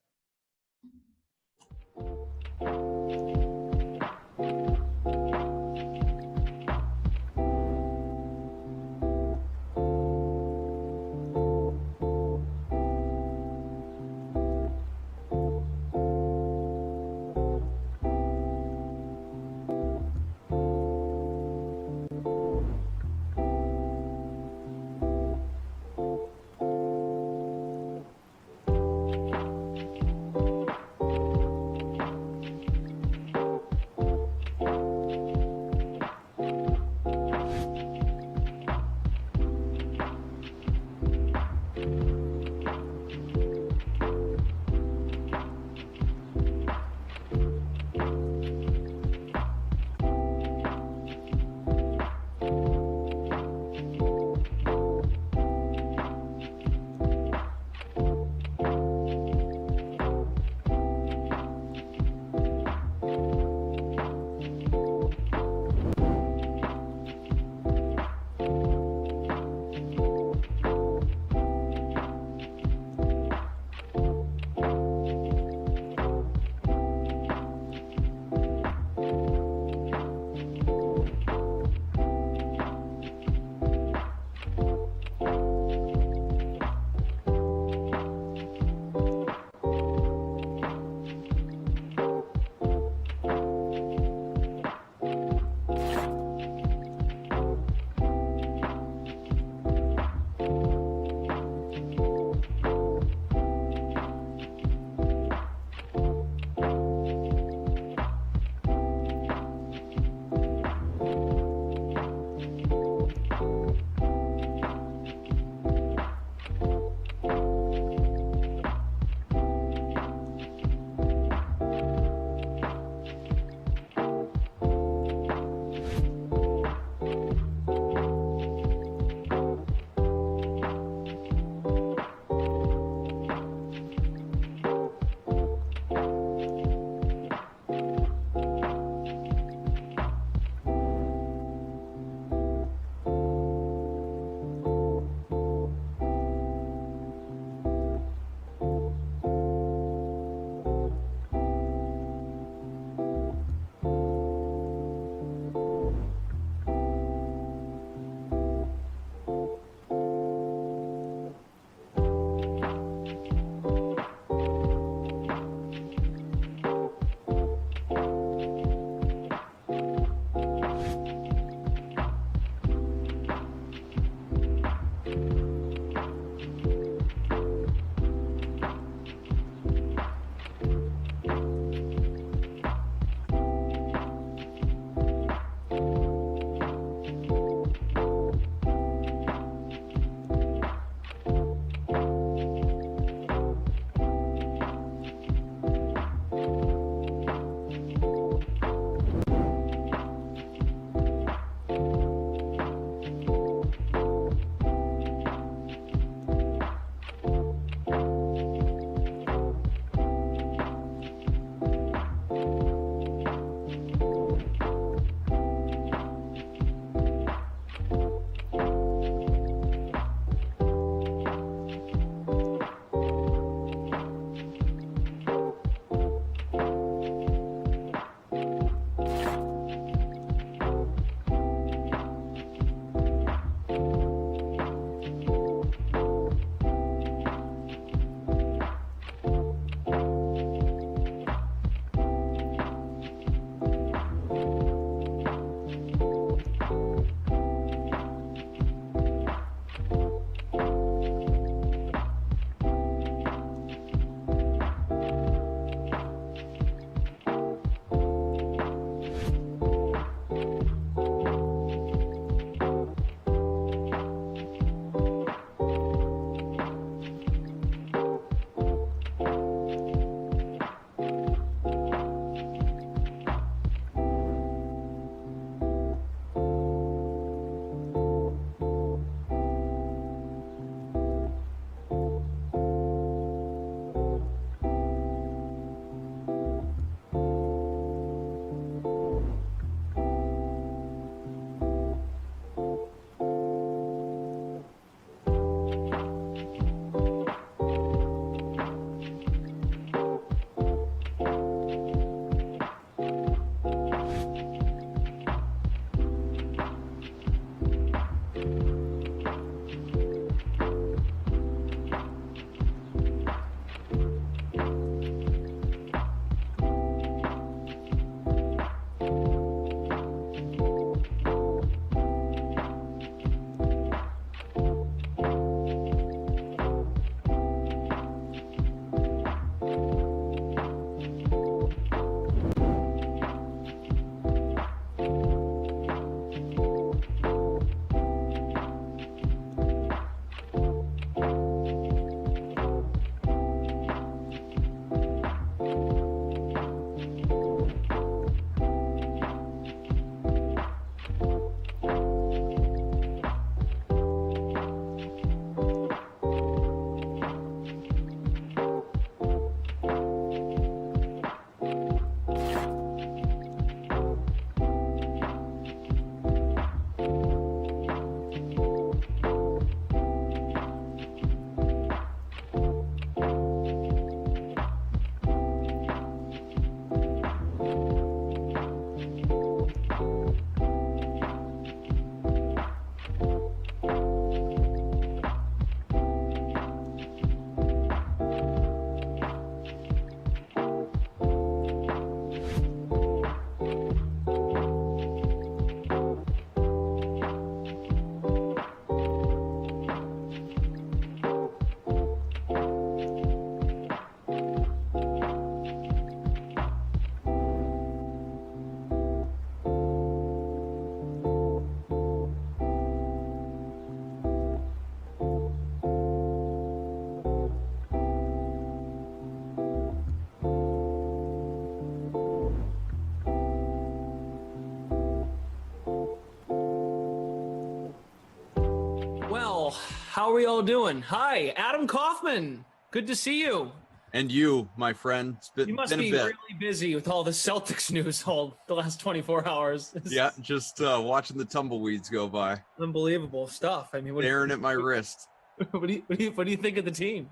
[SPEAKER 14] How are we all doing? Hi, Adam Kaufman. Good to see you.
[SPEAKER 17] And you, my friend.
[SPEAKER 14] You must be really busy with all the Celtics news all the last 24 hours.
[SPEAKER 17] Yeah, just watching the tumbleweeds go by.
[SPEAKER 14] Unbelievable stuff. I mean,
[SPEAKER 17] staring at my wrist.
[SPEAKER 14] What do you think of the team?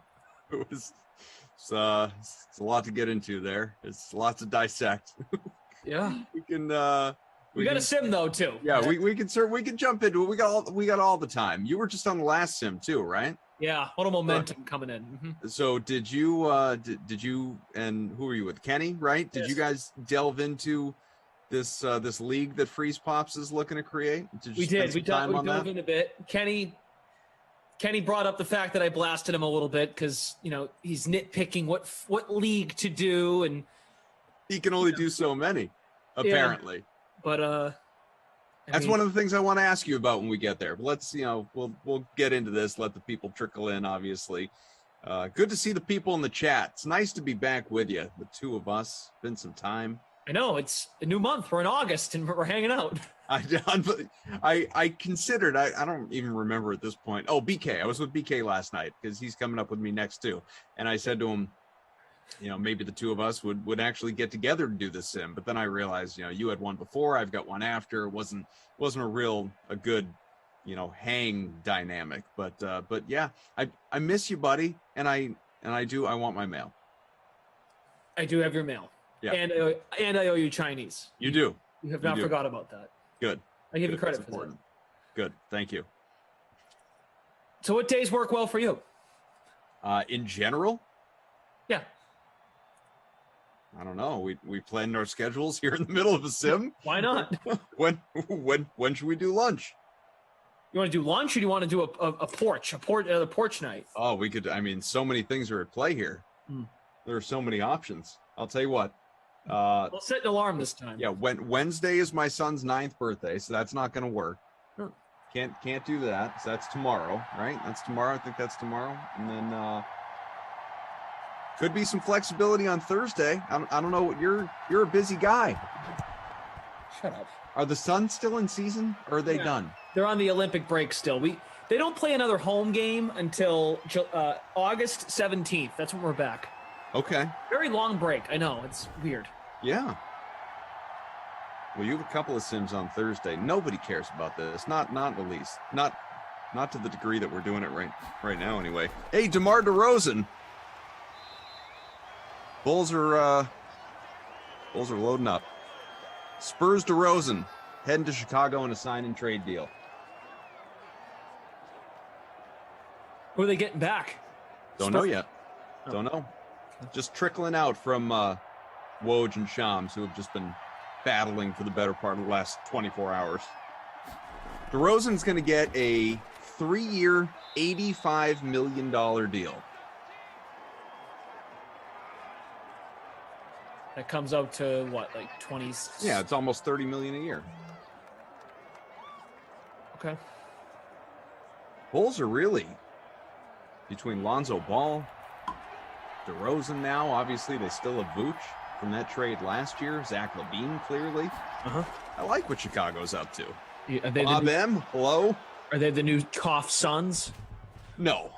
[SPEAKER 17] It's a lot to get into there. It's lots to dissect.
[SPEAKER 14] Yeah,
[SPEAKER 17] we can.
[SPEAKER 14] We got a sim though too.
[SPEAKER 17] Yeah, we can jump into it. We got all the time. You were just on the last sim too, right?
[SPEAKER 14] Yeah, a little momentum coming in. Mm-hmm.
[SPEAKER 17] So did you did you and who were you with? Kenny, right? Did you guys delve into this league that Freeze Pops is looking to create?
[SPEAKER 14] We did. We dove in a bit. Kenny brought up the fact that I blasted him a little bit because he's nitpicking what league to do, and
[SPEAKER 17] he can only do so many, apparently.
[SPEAKER 14] Yeah, but
[SPEAKER 17] that's one of the things I want to ask you about when we get there. But let's, we'll get into this. Let the people trickle in, obviously. Good to see the people in the chat. It's nice to be back with you, the two of us. Been some time.
[SPEAKER 14] I know, it's a new month. We're in August and we're hanging out.
[SPEAKER 17] I considered, I don't even remember at this point. Oh, BK. I was with BK last night because he's coming up with me next too. And I said to him, maybe the two of us would actually get together to do this sim. But then I realized, you had one before, I've got one after. It wasn't a good, hang dynamic. But yeah, I miss you, buddy. And I want my mail.
[SPEAKER 14] I do have your mail.
[SPEAKER 17] Yeah.
[SPEAKER 14] And I owe you Chinese.
[SPEAKER 17] You do.
[SPEAKER 14] You have not forgot about that.
[SPEAKER 17] Good.
[SPEAKER 14] I give you credit for that.
[SPEAKER 17] Good. Thank you.
[SPEAKER 14] So what days work well for you?
[SPEAKER 17] In general?
[SPEAKER 14] Yeah.
[SPEAKER 17] I don't know. We planned our schedules here in the middle of a sim.
[SPEAKER 14] Why not?
[SPEAKER 17] When should we do lunch?
[SPEAKER 14] You want to do lunch, or do you want to do a porch night?
[SPEAKER 17] Oh, we could. I mean, so many things are at play here. There are so many options. I'll tell you what.
[SPEAKER 14] We'll set an alarm this time.
[SPEAKER 17] Yeah, Wednesday is my son's 9th birthday, so that's not going to work. Can't do that. So that's tomorrow, right? That's tomorrow. I think that's tomorrow, and then could be some flexibility on Thursday. I don't know. You're a busy guy.
[SPEAKER 14] Shut up.
[SPEAKER 17] Are the Suns still in season, or are they done?
[SPEAKER 14] They're on the Olympic break still. They don't play another home game until August 17th. That's when we're back.
[SPEAKER 17] Okay.
[SPEAKER 14] Very long break. I know. It's weird.
[SPEAKER 17] Yeah. Well, you have a couple of sims on Thursday. Nobody cares about this. Not at least. Not to the degree that we're doing it right now anyway. Hey, DeMar DeRozan. Bulls are loading up. Spurs DeRozan heading to Chicago in a sign and trade deal.
[SPEAKER 14] Who are they getting back?
[SPEAKER 17] Don't know yet. Don't know. Just trickling out from Woj and Shams, who have just been battling for the better part of the last 24 hours. DeRozan's going to get a 3-year, $85 million deal.
[SPEAKER 14] That comes up to what, like 20?
[SPEAKER 17] Yeah, it's almost $30 million a year.
[SPEAKER 14] Okay.
[SPEAKER 17] Bulls are really between Lonzo Ball, DeRozan now. Obviously, they still have Vooch from that trade last year. Zach LaVine, clearly. I like what Chicago's up to. Bob M, hello.
[SPEAKER 14] Are they the new Koff Suns?
[SPEAKER 17] No.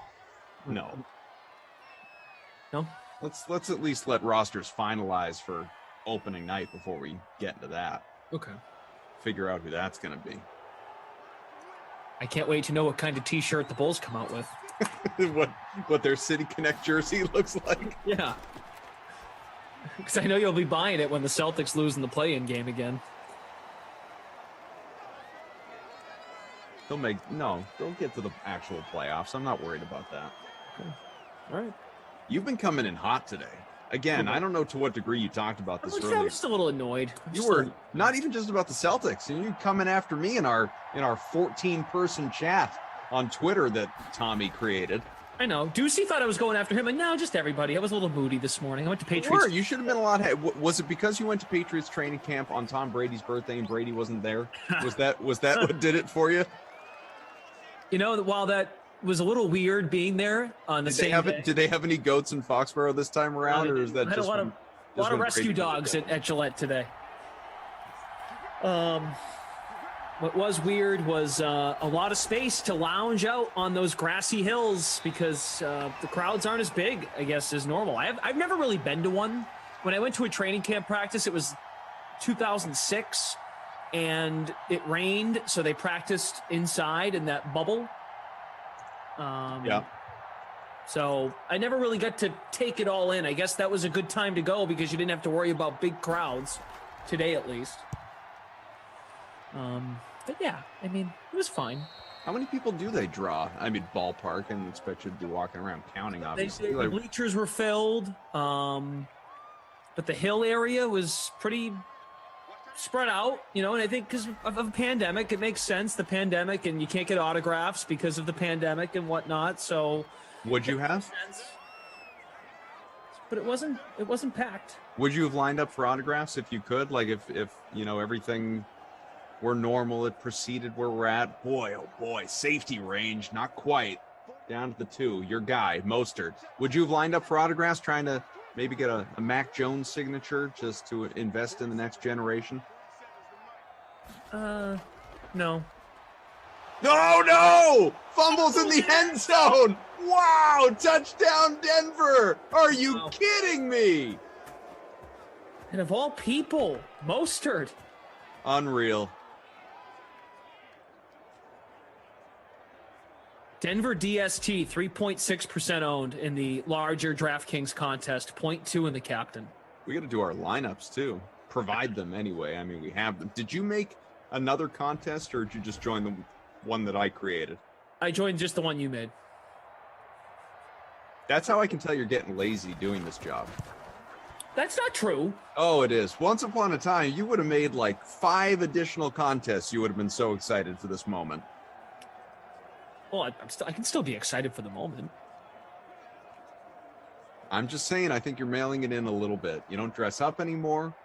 [SPEAKER 17] Let's at least let rosters finalize for opening night before we get into that.
[SPEAKER 14] Okay.
[SPEAKER 17] Figure out who that's going to be.
[SPEAKER 14] I can't wait to know what kind of T-shirt the Bulls come out with.
[SPEAKER 17] what their City Connect jersey looks like.
[SPEAKER 14] Yeah. Because I know you'll be buying it when the Celtics lose in the play-in game again.
[SPEAKER 17] They'll get to the actual playoffs. I'm not worried about that.
[SPEAKER 14] Okay. All right.
[SPEAKER 17] You've been coming in hot today. Again, I don't know to what degree you talked about this earlier.
[SPEAKER 14] I'm just a little annoyed.
[SPEAKER 17] You were not even just about the Celtics, and you coming after me in our 14-person chat on Twitter that Tommy created.
[SPEAKER 14] I know. Ducey thought I was going after him, and no, just everybody. I was a little moody this morning. I went to Patriots.
[SPEAKER 17] You should have been a lot. Was it because you went to Patriots training camp on Tom Brady's birthday and Brady wasn't there? Was that what did it for you?
[SPEAKER 14] While that was a little weird being there on the same day.
[SPEAKER 17] Did they have any goats in Foxborough this time around, or is that just
[SPEAKER 14] a lot of rescue dogs at Gillette today? What was weird was a lot of space to lounge out on those grassy hills because the crowds aren't as big, I guess, as normal. I've never really been to one. When I went to a training camp practice, it was 2006, and it rained, so they practiced inside in that bubble.
[SPEAKER 17] Yeah.
[SPEAKER 14] So I never really got to take it all in. I guess that was a good time to go because you didn't have to worry about big crowds, today at least. But yeah, I mean, it was fine.
[SPEAKER 17] How many people do they draw? I mean, ballpark, and expect you to be walking around counting, obviously.
[SPEAKER 14] The bleachers were filled, but the hill area was pretty spread out, and I think because of a pandemic, it makes sense, the pandemic, and you can't get autographs because of the pandemic and whatnot, so...
[SPEAKER 17] Would you have?
[SPEAKER 14] But it wasn't packed.
[SPEAKER 17] Would you have lined up for autographs if you could? Like if everything were normal, it proceeded where we're at? Boy, oh boy, safety range, not quite. Down to the 2, your guy, Mostert. Would you have lined up for autographs, trying to maybe get a Mac Jones signature just to invest in the next generation?
[SPEAKER 14] No.
[SPEAKER 17] No! Fumbles in the end zone! Wow! Touchdown, Denver! Are you kidding me?
[SPEAKER 14] And of all people, Mostert.
[SPEAKER 17] Unreal.
[SPEAKER 14] Denver DST, 3.6% owned in the larger DraftKings contest, 0.2 in the captain.
[SPEAKER 17] We got to do our lineups, too. Provide them anyway. I mean, we have them. Did you make another contest, or did you just join the one that I created?
[SPEAKER 14] I joined just the one you made.
[SPEAKER 17] That's how I can tell you're getting lazy doing this job.
[SPEAKER 14] That's not true.
[SPEAKER 17] Oh, it is. Once upon a time, you would have made like 5 additional contests. You would have been so excited for this moment.
[SPEAKER 14] Well, I can still be excited for the moment.
[SPEAKER 17] I'm just saying, I think you're mailing it in a little bit. You don't dress up anymore.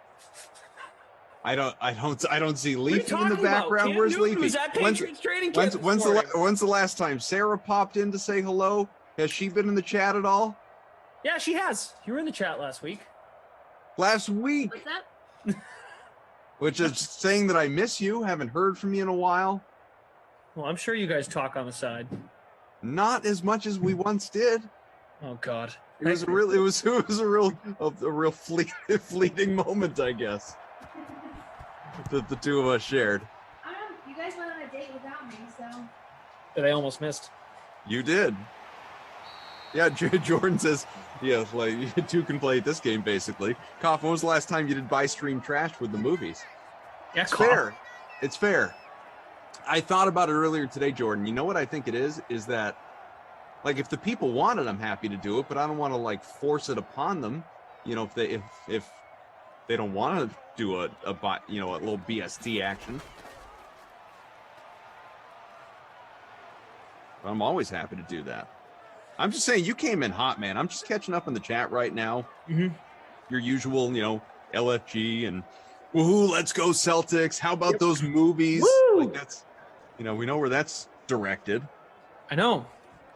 [SPEAKER 17] I don't see Leafy in the background. Where's Leafy?
[SPEAKER 14] Was at Patriots training camp
[SPEAKER 17] When's the last time Sarah popped in to say hello? Has she been in the chat at all?
[SPEAKER 14] Yeah, she has. You were in the chat last week.
[SPEAKER 17] Last week?
[SPEAKER 18] What's up?
[SPEAKER 17] Which is saying that I miss you. Haven't heard from you in a while.
[SPEAKER 14] Well, I'm sure you guys talk on the side.
[SPEAKER 17] Not as much as we once did.
[SPEAKER 14] Oh God.
[SPEAKER 17] It was a real fleeting moment, I guess, that the two of us shared.
[SPEAKER 18] I don't know. You guys went on a date without me, so.
[SPEAKER 14] That I almost missed.
[SPEAKER 17] You did. Yeah, Jordan says, yeah, like you two can play this game basically. Koff, when was the last time you did buy stream trash with the movies?
[SPEAKER 14] Yeah,
[SPEAKER 17] it's fair. It's fair. I thought about it earlier today, Jordan. You know what I think it is? Is that, like, if the people want it, I'm happy to do it, but I don't want to like force it upon them. If they don't want to do a little BST action. But I'm always happy to do that. I'm just saying, you came in hot, man. I'm just catching up in the chat right now.
[SPEAKER 14] Mm-hmm.
[SPEAKER 17] Your usual, LFG and woohoo, let's go Celtics. How about those movies?
[SPEAKER 14] Woo!
[SPEAKER 17] Like that's, we know where that's directed.
[SPEAKER 14] I know.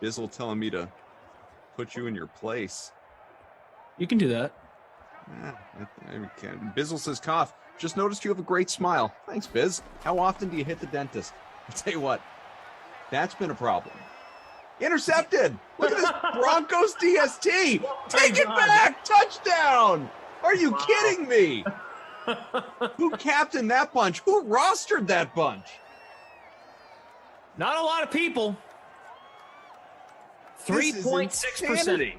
[SPEAKER 17] Bizzle telling me to put you in your place.
[SPEAKER 14] You can do that.
[SPEAKER 17] Yeah, I can. Bizzle says, Koff, just noticed you have a great smile. Thanks, Biz. How often do you hit the dentist? I'll tell you what, that's been a problem. Intercepted. Look at this Broncos DST. Take it back. Touchdown. Are you kidding me? Who captained that bunch? Who rostered that bunch?
[SPEAKER 14] Not a lot of people. 3.6%.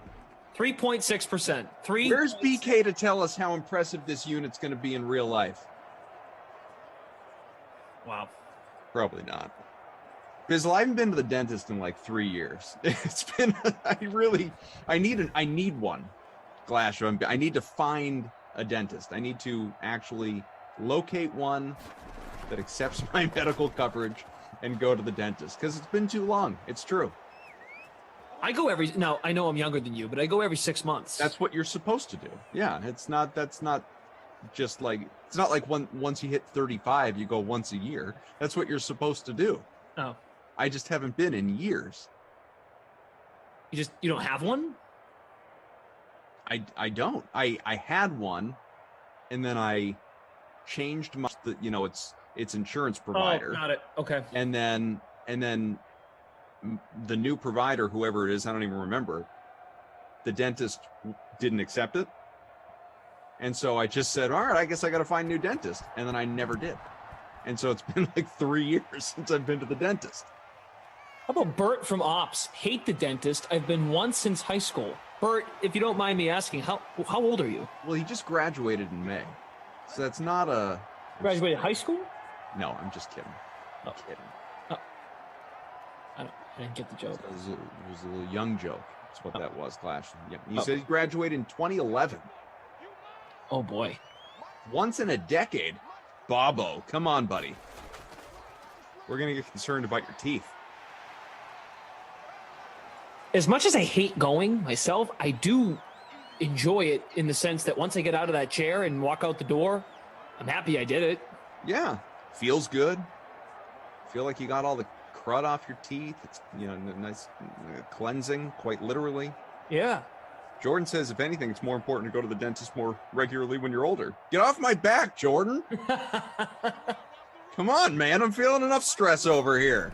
[SPEAKER 14] 3.6%.
[SPEAKER 17] Where's BK to tell us how impressive this unit's going to be in real life?
[SPEAKER 14] Wow.
[SPEAKER 17] Probably not. Bizzle, I haven't been to the dentist in like 3 years. It's been, I need one. Glass, I need to find a dentist. I need to actually locate one that accepts my medical coverage and go to the dentist because it's been too long. It's true.
[SPEAKER 14] I go now I know I'm younger than you, but I go every 6 months.
[SPEAKER 17] That's what you're supposed to do. Yeah. That's not just like, it's not like once you hit 35, you go once a year. That's what you're supposed to do.
[SPEAKER 14] Oh.
[SPEAKER 17] I just haven't been in years.
[SPEAKER 14] You don't have one?
[SPEAKER 17] I don't. I had one, and then I changed my. its insurance provider.
[SPEAKER 14] Oh, got it. Okay.
[SPEAKER 17] And then the new provider, whoever it is, I don't even remember, the dentist didn't accept it. And so I just said, all right, I guess I got to find a new dentist. And then I never did. And so it's been like 3 years since I've been to the dentist.
[SPEAKER 14] How about Bert from Ops? Hate the dentist. I've been once since high school. Bert, if you don't mind me asking, how old are you?
[SPEAKER 17] Well, he just graduated in May. So that's not a...
[SPEAKER 14] Graduated high school?
[SPEAKER 17] No, I'm just kidding. I'm kidding.
[SPEAKER 14] Oh. I didn't get the joke.
[SPEAKER 17] It was a little young joke. That's what that was, Clash. Yeah. He said he graduated in 2011.
[SPEAKER 14] Oh, boy.
[SPEAKER 17] Once in a decade. Bobo, come on, buddy. We're going to get concerned about your teeth.
[SPEAKER 14] As much as I hate going myself, I do enjoy it in the sense that once I get out of that chair and walk out the door, I'm happy I did it.
[SPEAKER 17] Yeah, feels good. Feel like you got all the crud off your teeth. It's, nice cleansing, quite literally.
[SPEAKER 14] Yeah.
[SPEAKER 17] Jordan says, if anything, it's more important to go to the dentist more regularly when you're older. Get off my back, Jordan. Come on, man. I'm feeling enough stress over here.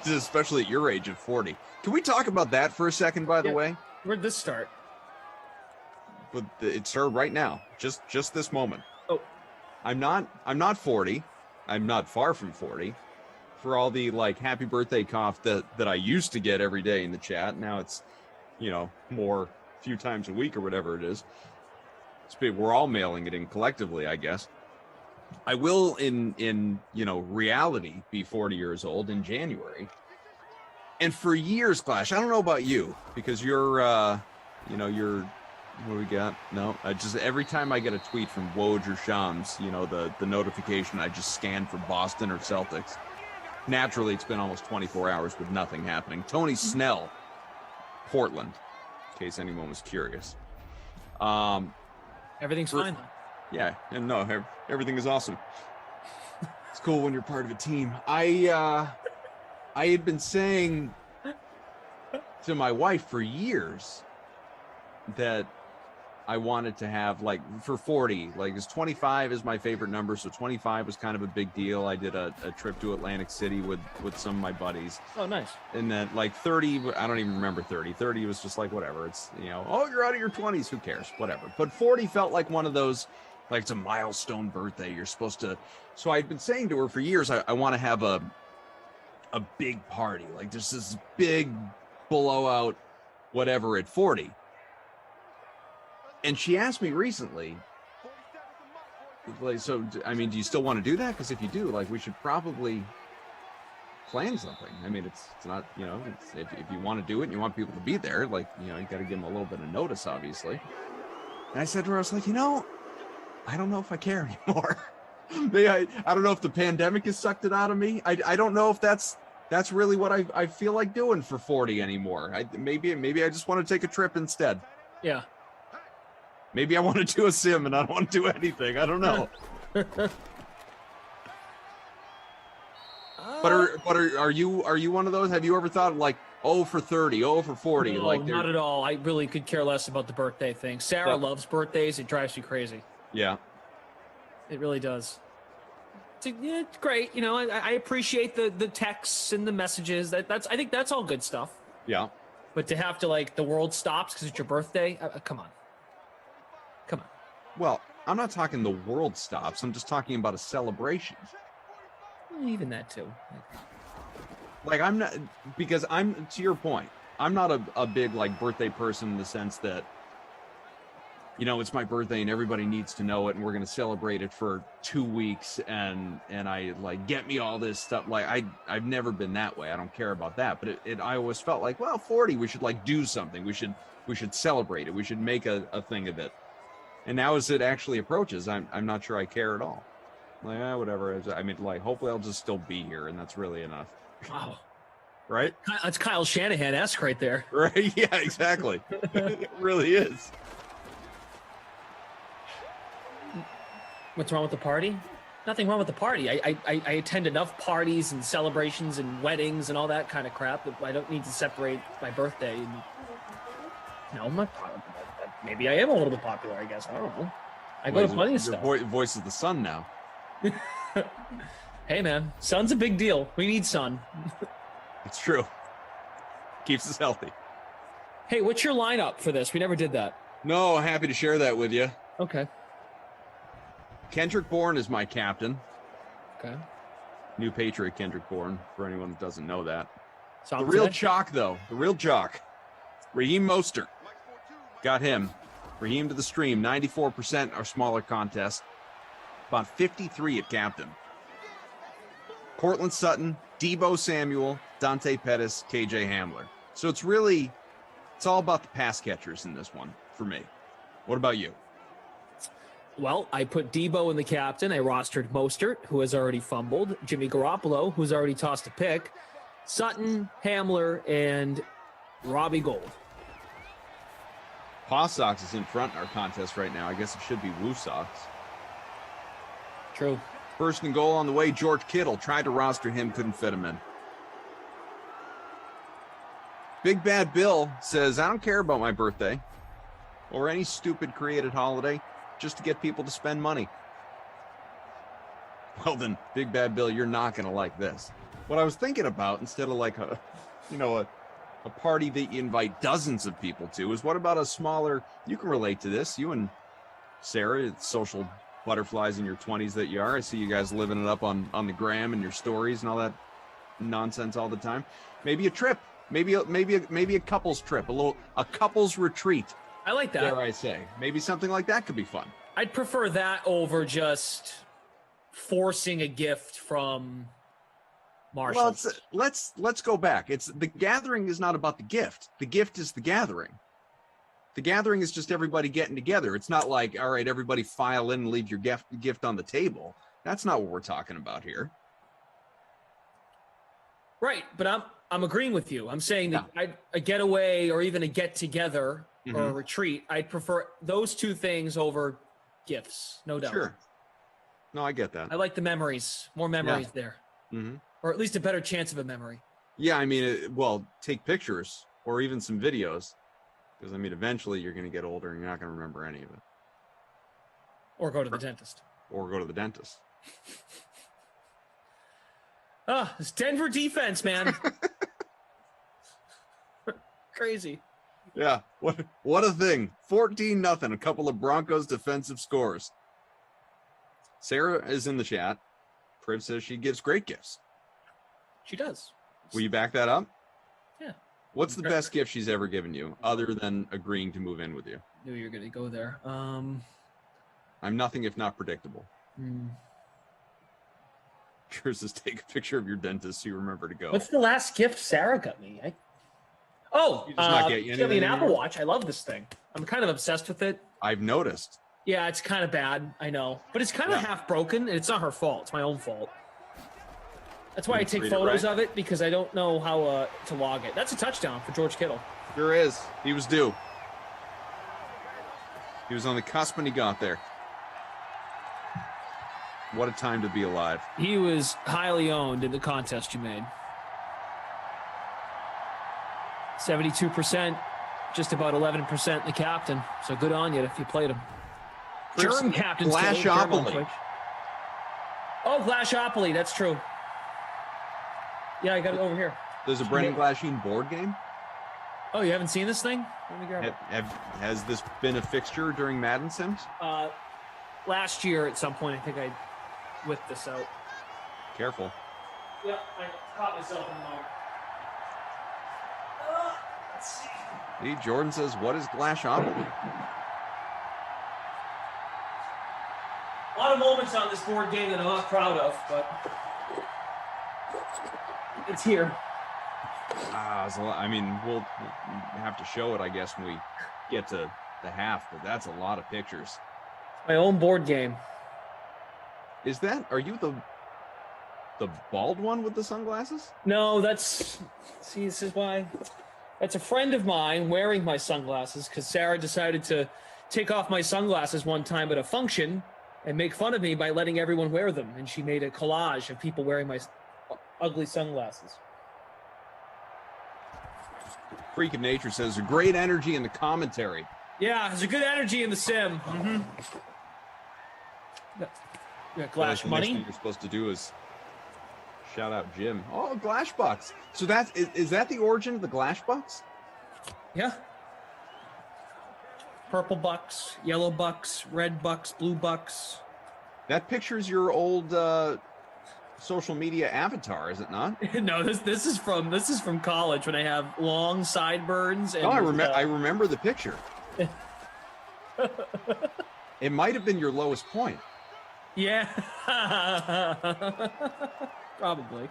[SPEAKER 17] Especially at your age of 40. Can we talk about that for a second, by the way?
[SPEAKER 14] Where'd this start?
[SPEAKER 17] But it started right now. Just this moment.
[SPEAKER 14] Oh.
[SPEAKER 17] I'm not 40. I'm not far from 40. For all the happy birthday cough that I used to get every day in the chat. Now it's, more a few times a week or whatever it is. We're all mailing it in collectively, I guess. I will in reality be 40 years old in January. And for years, Clash, I don't know about you, because you're what do we got? No, just every time I get a tweet from Woj or Shams, the notification, I just scan for Boston or Celtics. Naturally, it's been almost 24 hours with nothing happening. Tony Snell, Portland, in case anyone was curious.
[SPEAKER 14] Everything's fine.
[SPEAKER 17] Yeah, and no, everything is awesome. It's cool when you're part of a team. I had been saying to my wife for years that I wanted to have, for 40, because 25 is my favorite number, so 25 was kind of a big deal. I did a trip to Atlantic City with some of my buddies.
[SPEAKER 14] Oh, nice.
[SPEAKER 17] And then 30, I don't even remember 30. 30 was just whatever. It's, oh, you're out of your 20s, who cares? Whatever. But 40 felt like one of those, it's a milestone birthday. You're supposed to. So I'd been saying to her for years, I want to have a big party. There's this big blowout, whatever, at 40. And she asked me recently, so, do you still want to do that? Because if you do, we should probably plan something. It's not, if you want to do it and you want people to be there, you got to give them a little bit of notice, obviously. And I said to her, I was like, I don't know if I care anymore. I don't know if the pandemic has sucked it out of me. I don't know if that's really what I feel like doing for 40 anymore. Maybe I just want to take a trip instead.
[SPEAKER 14] Yeah.
[SPEAKER 17] Maybe I want to do a sim and I don't want to do anything. I don't know. But are you one of those? Have you ever thought for 30, for 40?
[SPEAKER 14] No, not at all. I really could care less about the birthday thing. Sarah loves birthdays. It drives me crazy.
[SPEAKER 17] Yeah.
[SPEAKER 14] It really does. It's great. I appreciate the texts and the messages. I think that's all good stuff.
[SPEAKER 17] Yeah.
[SPEAKER 14] But to have to the world stops because it's your birthday, come on.
[SPEAKER 17] Well, I'm not talking the world stops. I'm just talking about a celebration.
[SPEAKER 14] Even that too.
[SPEAKER 17] I'm not, because to your point, I'm not a big birthday person in the sense that, it's my birthday and everybody needs to know it and we're going to celebrate it for 2 weeks and I get me all this stuff. I've never been that way. I don't care about that. But I always felt 40, we should do something. We should celebrate it. We should make a thing of it. And now as it actually approaches, I'm not sure I care at all. Whatever. Hopefully I'll just still be here, and that's really enough.
[SPEAKER 14] Wow.
[SPEAKER 17] Right?
[SPEAKER 14] That's Kyle Shanahan-esque right there.
[SPEAKER 17] Right? Yeah, exactly. It really is.
[SPEAKER 14] What's wrong with the party? Nothing wrong with the party. I attend enough parties and celebrations and weddings and all that kind of crap that I don't need to separate my birthday. No, I'm not. Maybe I am a little bit popular, I guess. I don't know. I go to plenty of
[SPEAKER 17] Your
[SPEAKER 14] stuff.
[SPEAKER 17] voice is the sun now.
[SPEAKER 14] Hey, man, sun's a big deal. We need sun.
[SPEAKER 17] It's true. Keeps us healthy.
[SPEAKER 14] Hey, what's your lineup for this? We never did that.
[SPEAKER 17] No, happy to share that with you.
[SPEAKER 14] Okay.
[SPEAKER 17] Kendrick Bourne is my captain.
[SPEAKER 14] Okay.
[SPEAKER 17] New Patriot Kendrick Bourne, for anyone that doesn't know that.
[SPEAKER 14] So
[SPEAKER 17] the real chalk, though. The real chalk. Raheem Mostert. Got him. Raheem to the stream. 94% are smaller contests. About 53 at captain. Cortland Sutton, Deebo Samuel, Dante Pettis, KJ Hamler. So it's all about the pass catchers in this one for me. What about you?
[SPEAKER 14] Well, I put Deebo in the captain. I rostered Mostert, who has already fumbled. Jimmy Garoppolo, who's already tossed a pick. Sutton, Hamler, and Robbie Gould.
[SPEAKER 17] Paw Sox is in front in our contest right now. I guess it should be Woo Sox.
[SPEAKER 14] True.
[SPEAKER 17] First and goal on the way. George Kittle tried to roster him, couldn't fit him in. Big Bad Bill says, I don't care about my birthday or any stupid created holiday just to get people to spend money. Well then, Big Bad Bill, you're not going to like this. What I was thinking about, instead of like a party that you invite dozens of people to, is what about a smaller, you can relate to this, you and Sarah, social butterflies in your 20s that you are. I see you guys living it up on the gram and your stories and all that nonsense all the time. Maybe a trip, maybe a couples trip, a couples retreat.
[SPEAKER 14] I like that.
[SPEAKER 17] Dare I say, maybe something like that could be fun.
[SPEAKER 14] I'd prefer that over just forcing a gift from Marshall.
[SPEAKER 17] Well, let's go back. It's the gathering is not about the gift. The gift is the gathering. The gathering is just everybody getting together. It's not like, all right, everybody file in and leave your gift on the table. That's not what we're talking about here.
[SPEAKER 14] Right, but I'm agreeing with you. I'm saying that a getaway or even a get together or a retreat, I'd prefer those two things over gifts, no doubt.
[SPEAKER 17] Sure. No, I get that.
[SPEAKER 14] I like the memories, more memories there,
[SPEAKER 17] Mm-hmm.
[SPEAKER 14] or at least a better chance of a memory.
[SPEAKER 17] Yeah, I mean, take pictures or even some videos. Because, I mean, eventually you're going to get older and you're not going to remember any of it.
[SPEAKER 14] Or go to the dentist. This Denver defense, man. Crazy.
[SPEAKER 17] Yeah, what a thing. 14-0, a couple of Broncos defensive scores. Sarah is in the chat. Priv says she gives great gifts.
[SPEAKER 14] She does.
[SPEAKER 17] Will you back that up?
[SPEAKER 14] Yeah.
[SPEAKER 17] What's the best gift she's ever given you, other than agreeing to move in with you?
[SPEAKER 14] Knew you were going to go there.
[SPEAKER 17] I'm nothing if not predictable. Yours is take a picture of your dentist so you remember to go.
[SPEAKER 14] What's the last gift Sarah got me?
[SPEAKER 17] She does not get you
[SPEAKER 14] she got me an
[SPEAKER 17] anything
[SPEAKER 14] Apple
[SPEAKER 17] anymore?
[SPEAKER 14] Watch. I love this thing. I'm kind of obsessed with it.
[SPEAKER 17] I've noticed.
[SPEAKER 14] Yeah, it's kind of bad. I know. But it's kind of half broken, and it's not her fault. It's my own fault. That's why I take photos of it, because I don't know how to log it. That's a touchdown for George Kittle.
[SPEAKER 17] Sure is. He was due. He was on the cusp when he got there. What a time to be alive.
[SPEAKER 14] He was highly owned in the contest you made. 72%, just about 11% the captain. So good on you if you played him. Germ captain.
[SPEAKER 17] Glashopoly.
[SPEAKER 14] Oh, Glashopoly. That's true. Yeah, I got it over here.
[SPEAKER 17] There's a Brendan Glasheen board game?
[SPEAKER 14] Oh, you haven't seen this thing? Let me grab it.
[SPEAKER 17] Has this been a fixture during Madden Sims?
[SPEAKER 14] Last year at some point, I think I whipped this out.
[SPEAKER 17] Careful.
[SPEAKER 14] Yep, I caught myself in the moment. Let's see.
[SPEAKER 17] See, Jordan says, what is Glashopoly?
[SPEAKER 14] A lot of moments on this board game that I'm not proud of, but it's here.
[SPEAKER 17] I mean, we'll have to show it, I guess, when we get to the half, but that's a lot of pictures.
[SPEAKER 14] My own board game.
[SPEAKER 17] Are you the bald one with the sunglasses?
[SPEAKER 14] No, this is why. That's a friend of mine wearing my sunglasses, because Sarah decided to take off my sunglasses one time at a function and make fun of me by letting everyone wear them. And she made a collage of people wearing my ugly sunglasses.
[SPEAKER 17] Freak of Nature says, a great energy in the commentary.
[SPEAKER 14] Yeah, there's a good energy in the sim.
[SPEAKER 17] The
[SPEAKER 13] Glash
[SPEAKER 17] next thing
[SPEAKER 13] money.
[SPEAKER 17] you're supposed to do is shout out Jim. Oh, Glash Bucks. So is that the origin of the Glash Bucks?
[SPEAKER 13] Yeah. Purple bucks, yellow bucks, red bucks, blue bucks.
[SPEAKER 17] That picture's your old social media avatar, is it not?
[SPEAKER 13] No, this is from college when I have long sideburns. And,
[SPEAKER 17] No, I remember the picture. It might have been your lowest point.
[SPEAKER 13] Yeah. Probably.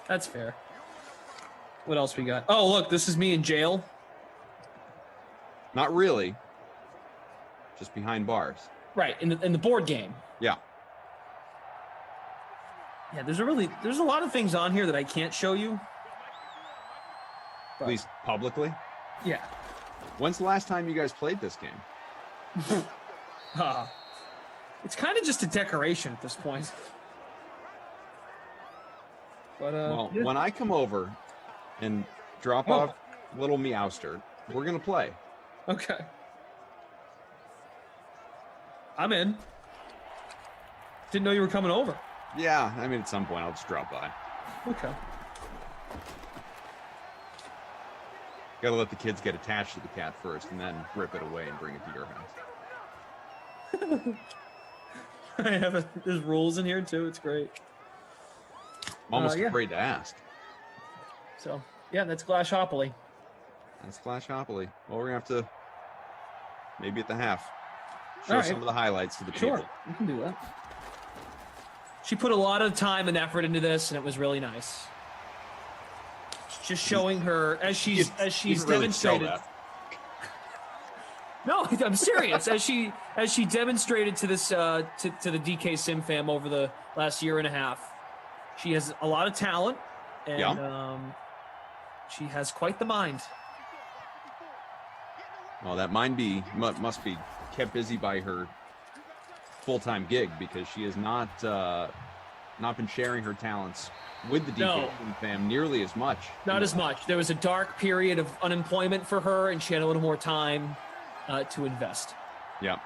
[SPEAKER 13] That's fair. What else we got? Oh, look, this is me in jail.
[SPEAKER 17] Not really. Just behind bars.
[SPEAKER 13] Right, in the board game.
[SPEAKER 17] Yeah.
[SPEAKER 13] Yeah, there's a lot of things on here that I can't show you.
[SPEAKER 17] At least publicly.
[SPEAKER 13] Yeah.
[SPEAKER 17] When's the last time you guys played this game?
[SPEAKER 13] It's kind of just a decoration at this point. But
[SPEAKER 17] Well,
[SPEAKER 13] yeah.
[SPEAKER 17] when I come over and drop off little Meowster, we're gonna play.
[SPEAKER 13] Okay. I'm in. Didn't know you were coming over.
[SPEAKER 17] Yeah, I mean, at some point I'll just drop by.
[SPEAKER 13] Okay.
[SPEAKER 17] Gotta let the kids get attached to the cat first and then rip it away and bring it to your house.
[SPEAKER 13] There's rules in here too. It's great.
[SPEAKER 17] I'm almost
[SPEAKER 13] yeah.
[SPEAKER 17] afraid to ask.
[SPEAKER 13] So yeah, that's Glashopoly.
[SPEAKER 17] That's Glashopoly. Well, we're gonna have to maybe at the half show
[SPEAKER 13] All right.
[SPEAKER 17] some of the highlights to the
[SPEAKER 13] Sure,
[SPEAKER 17] people.
[SPEAKER 13] you can do that. She put a lot of time and effort into this, and it was really nice. Just showing her as she's
[SPEAKER 17] really sell
[SPEAKER 13] demonstrated.
[SPEAKER 17] that.
[SPEAKER 13] No, I'm serious. As she demonstrated to this to the DK Sim fam over the last year and a half, she has a lot of talent, and she has quite the mind.
[SPEAKER 17] Well, that must be kept busy by her full-time gig because she has not been sharing her talents with the DK fam nearly as much.
[SPEAKER 13] Not as much. There was a dark period of unemployment for her, and she had a little more time to invest.
[SPEAKER 17] Yeah.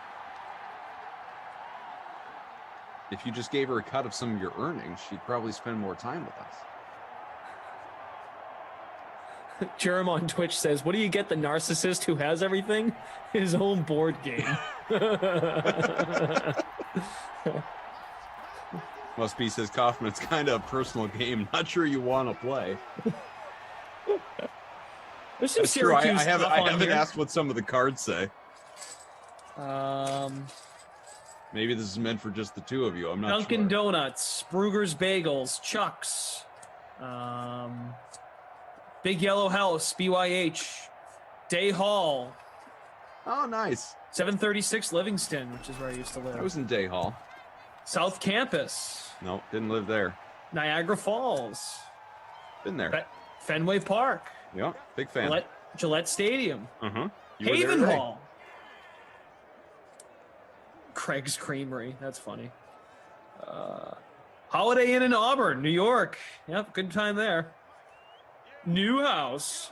[SPEAKER 17] If you just gave her a cut of some of your earnings, she'd probably spend more time with us.
[SPEAKER 13] Jerem on Twitch says, "What do you get the narcissist who has everything? His own board game."
[SPEAKER 17] Must be, says Kaufman, it's kind of a personal game. Not sure you want to play.
[SPEAKER 13] There's some
[SPEAKER 17] That's true. I
[SPEAKER 13] Syracuse
[SPEAKER 17] haven't
[SPEAKER 13] stuff on here.
[SPEAKER 17] asked what some of the cards say.
[SPEAKER 13] Um,
[SPEAKER 17] Maybe this is meant for just the two of you. I'm not
[SPEAKER 13] Dunkin'
[SPEAKER 17] sure.
[SPEAKER 13] Donuts, Brugger's Bagels, Chuck's, Big Yellow House, BYH, Day Hall.
[SPEAKER 17] Oh, nice.
[SPEAKER 13] 736 Livingston, which is where I used to live.
[SPEAKER 17] I was in Day Hall.
[SPEAKER 13] South Campus,
[SPEAKER 17] No, didn't live there.
[SPEAKER 13] Niagara Falls,
[SPEAKER 17] Been there.
[SPEAKER 13] Fenway Park,
[SPEAKER 17] Yeah, big fan.
[SPEAKER 13] Gillette Stadium,
[SPEAKER 17] Uh-huh.
[SPEAKER 13] Haven Hall, Craig's Creamery. That's funny. Holiday Inn in Auburn, New York. Yep, good time there. Newhouse,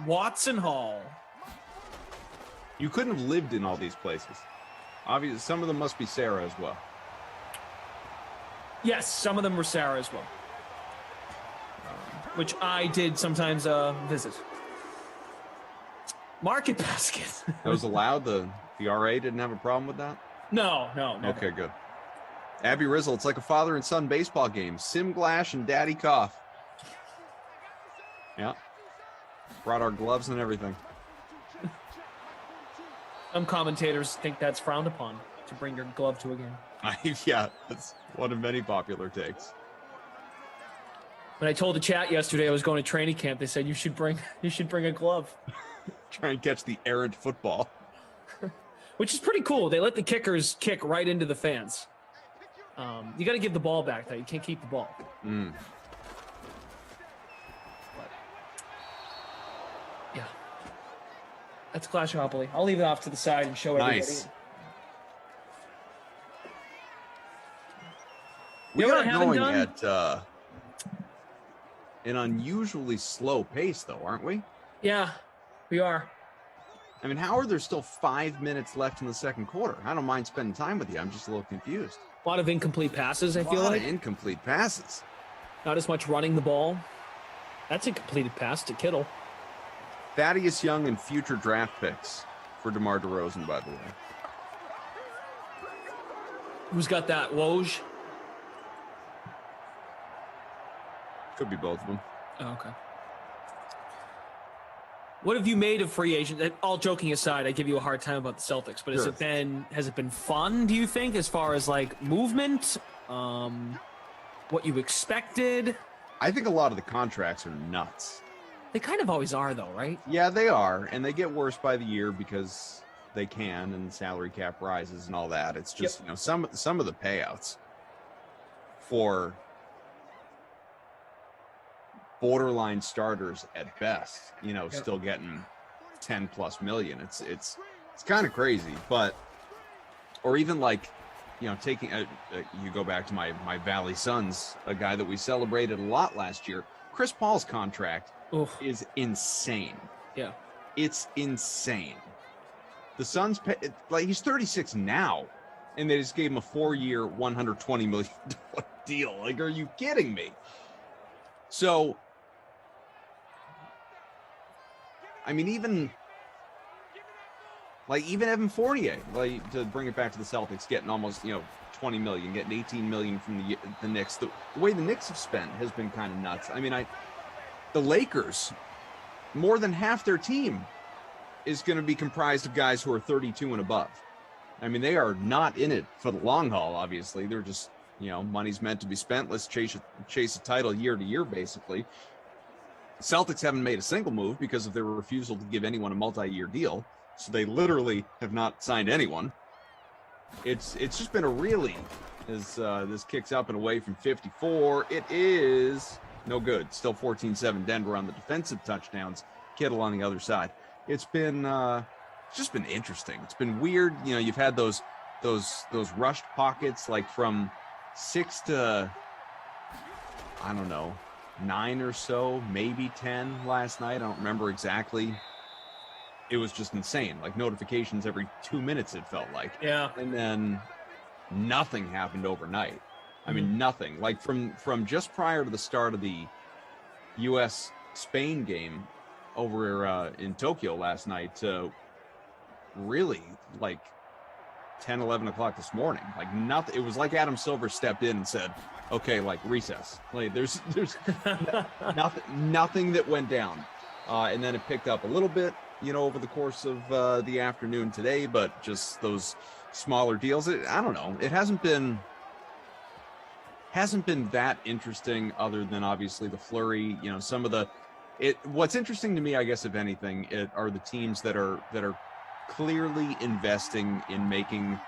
[SPEAKER 13] Watson Hall.
[SPEAKER 17] You couldn't have lived in all these places. Obviously, some of them must be Sarah as well.
[SPEAKER 13] Yes, some of them were Sarah as well, which I did sometimes visit. Market Basket.
[SPEAKER 17] That was allowed? The RA didn't have a problem with that?
[SPEAKER 13] No.
[SPEAKER 17] Okay, good. Abby Rizzle, it's like a father and son baseball game. Sim Glash and Daddy Cough. Yeah. Brought our gloves and everything.
[SPEAKER 13] Some commentators think that's frowned upon, to bring your glove to a game.
[SPEAKER 17] Yeah, that's one of many popular takes.
[SPEAKER 13] When I told the chat yesterday I was going to training camp, they said you should bring a glove.
[SPEAKER 17] Try and catch the errant football.
[SPEAKER 13] Which is pretty cool. They let the kickers kick right into the fans. You got to give the ball back, though. You can't keep the ball.
[SPEAKER 17] Mm.
[SPEAKER 13] Yeah. That's Glashopoly. I'll leave it off to the side and show everybody.
[SPEAKER 17] Nice.
[SPEAKER 13] You
[SPEAKER 17] We
[SPEAKER 13] know
[SPEAKER 17] are
[SPEAKER 13] what I haven't
[SPEAKER 17] going
[SPEAKER 13] done?
[SPEAKER 17] at an unusually slow pace, though, aren't we?
[SPEAKER 13] Yeah, we are.
[SPEAKER 17] I mean, how are there still 5 minutes left in the second quarter? I don't mind spending time with you. I'm just a little confused.
[SPEAKER 14] A lot of incomplete passes, I feel
[SPEAKER 17] A lot
[SPEAKER 14] like.
[SPEAKER 17] of incomplete passes.
[SPEAKER 14] Not as much running the ball. That's a completed pass to Kittle.
[SPEAKER 17] Thaddeus Young and future draft picks for DeMar DeRozan, by the way.
[SPEAKER 14] Who's got that? Woj?
[SPEAKER 17] Could be both of them.
[SPEAKER 14] Oh, okay. What have you made of free agents? All joking aside, I give you a hard time about the Celtics, but
[SPEAKER 17] Sure.
[SPEAKER 14] has it been fun, do you think, as far as like movement? What you expected?
[SPEAKER 17] I think a lot of the contracts are nuts.
[SPEAKER 14] They kind of always are, though, right?
[SPEAKER 17] Yeah, they are, and they get worse by the year because they can, and salary cap rises and all that. It's just some of the payouts for borderline starters at best, still getting 10 plus million. It's kind of crazy, but or even like taking you go back to my Valley Suns, a guy that we celebrated a lot last year. Chris Paul's contract is insane.
[SPEAKER 14] Yeah,
[SPEAKER 17] it's insane. The Suns pay, he's 36 now, and they just gave him a 4-year, $120 million deal. Like, are you kidding me? So, I mean, even Evan Fournier, to bring it back to the Celtics, getting almost 20 million, getting 18 million from the Knicks. The way the Knicks have spent has been kind of nuts. I mean, the Lakers, more than half their team is going to be comprised of guys who are 32 and above. I mean, they are not in it for the long haul. Obviously, they're just money's meant to be spent. Let's chase a title year to year, basically. Celtics haven't made a single move because of their refusal to give anyone a multi-year deal. So they literally have not signed anyone. It's just been a really, as this kicks up and away from 54, it is no good. Still 14-7 Denver on the defensive touchdowns. Kittle on the other side. It's just been interesting. It's been weird. You've had those rushed pockets, like from 6 to, I don't know, 9 or so, maybe 10 last night. I don't remember exactly. It was just insane. Like notifications every 2 minutes, it felt like.
[SPEAKER 14] Yeah.
[SPEAKER 17] And then nothing happened overnight. I mean, nothing. Like from just prior to the start of the U.S.-Spain game over in Tokyo last night to really like 10, 11 o'clock this morning. Like nothing. It was like Adam Silver stepped in and said, okay, like recess. Like there's nothing that went down. And then it picked up a little bit, over the course of the afternoon today, but just those smaller deals. I don't know. It hasn't been that interesting other than obviously the flurry, some of the, what's interesting to me, I guess, if anything, are the teams that are clearly investing in making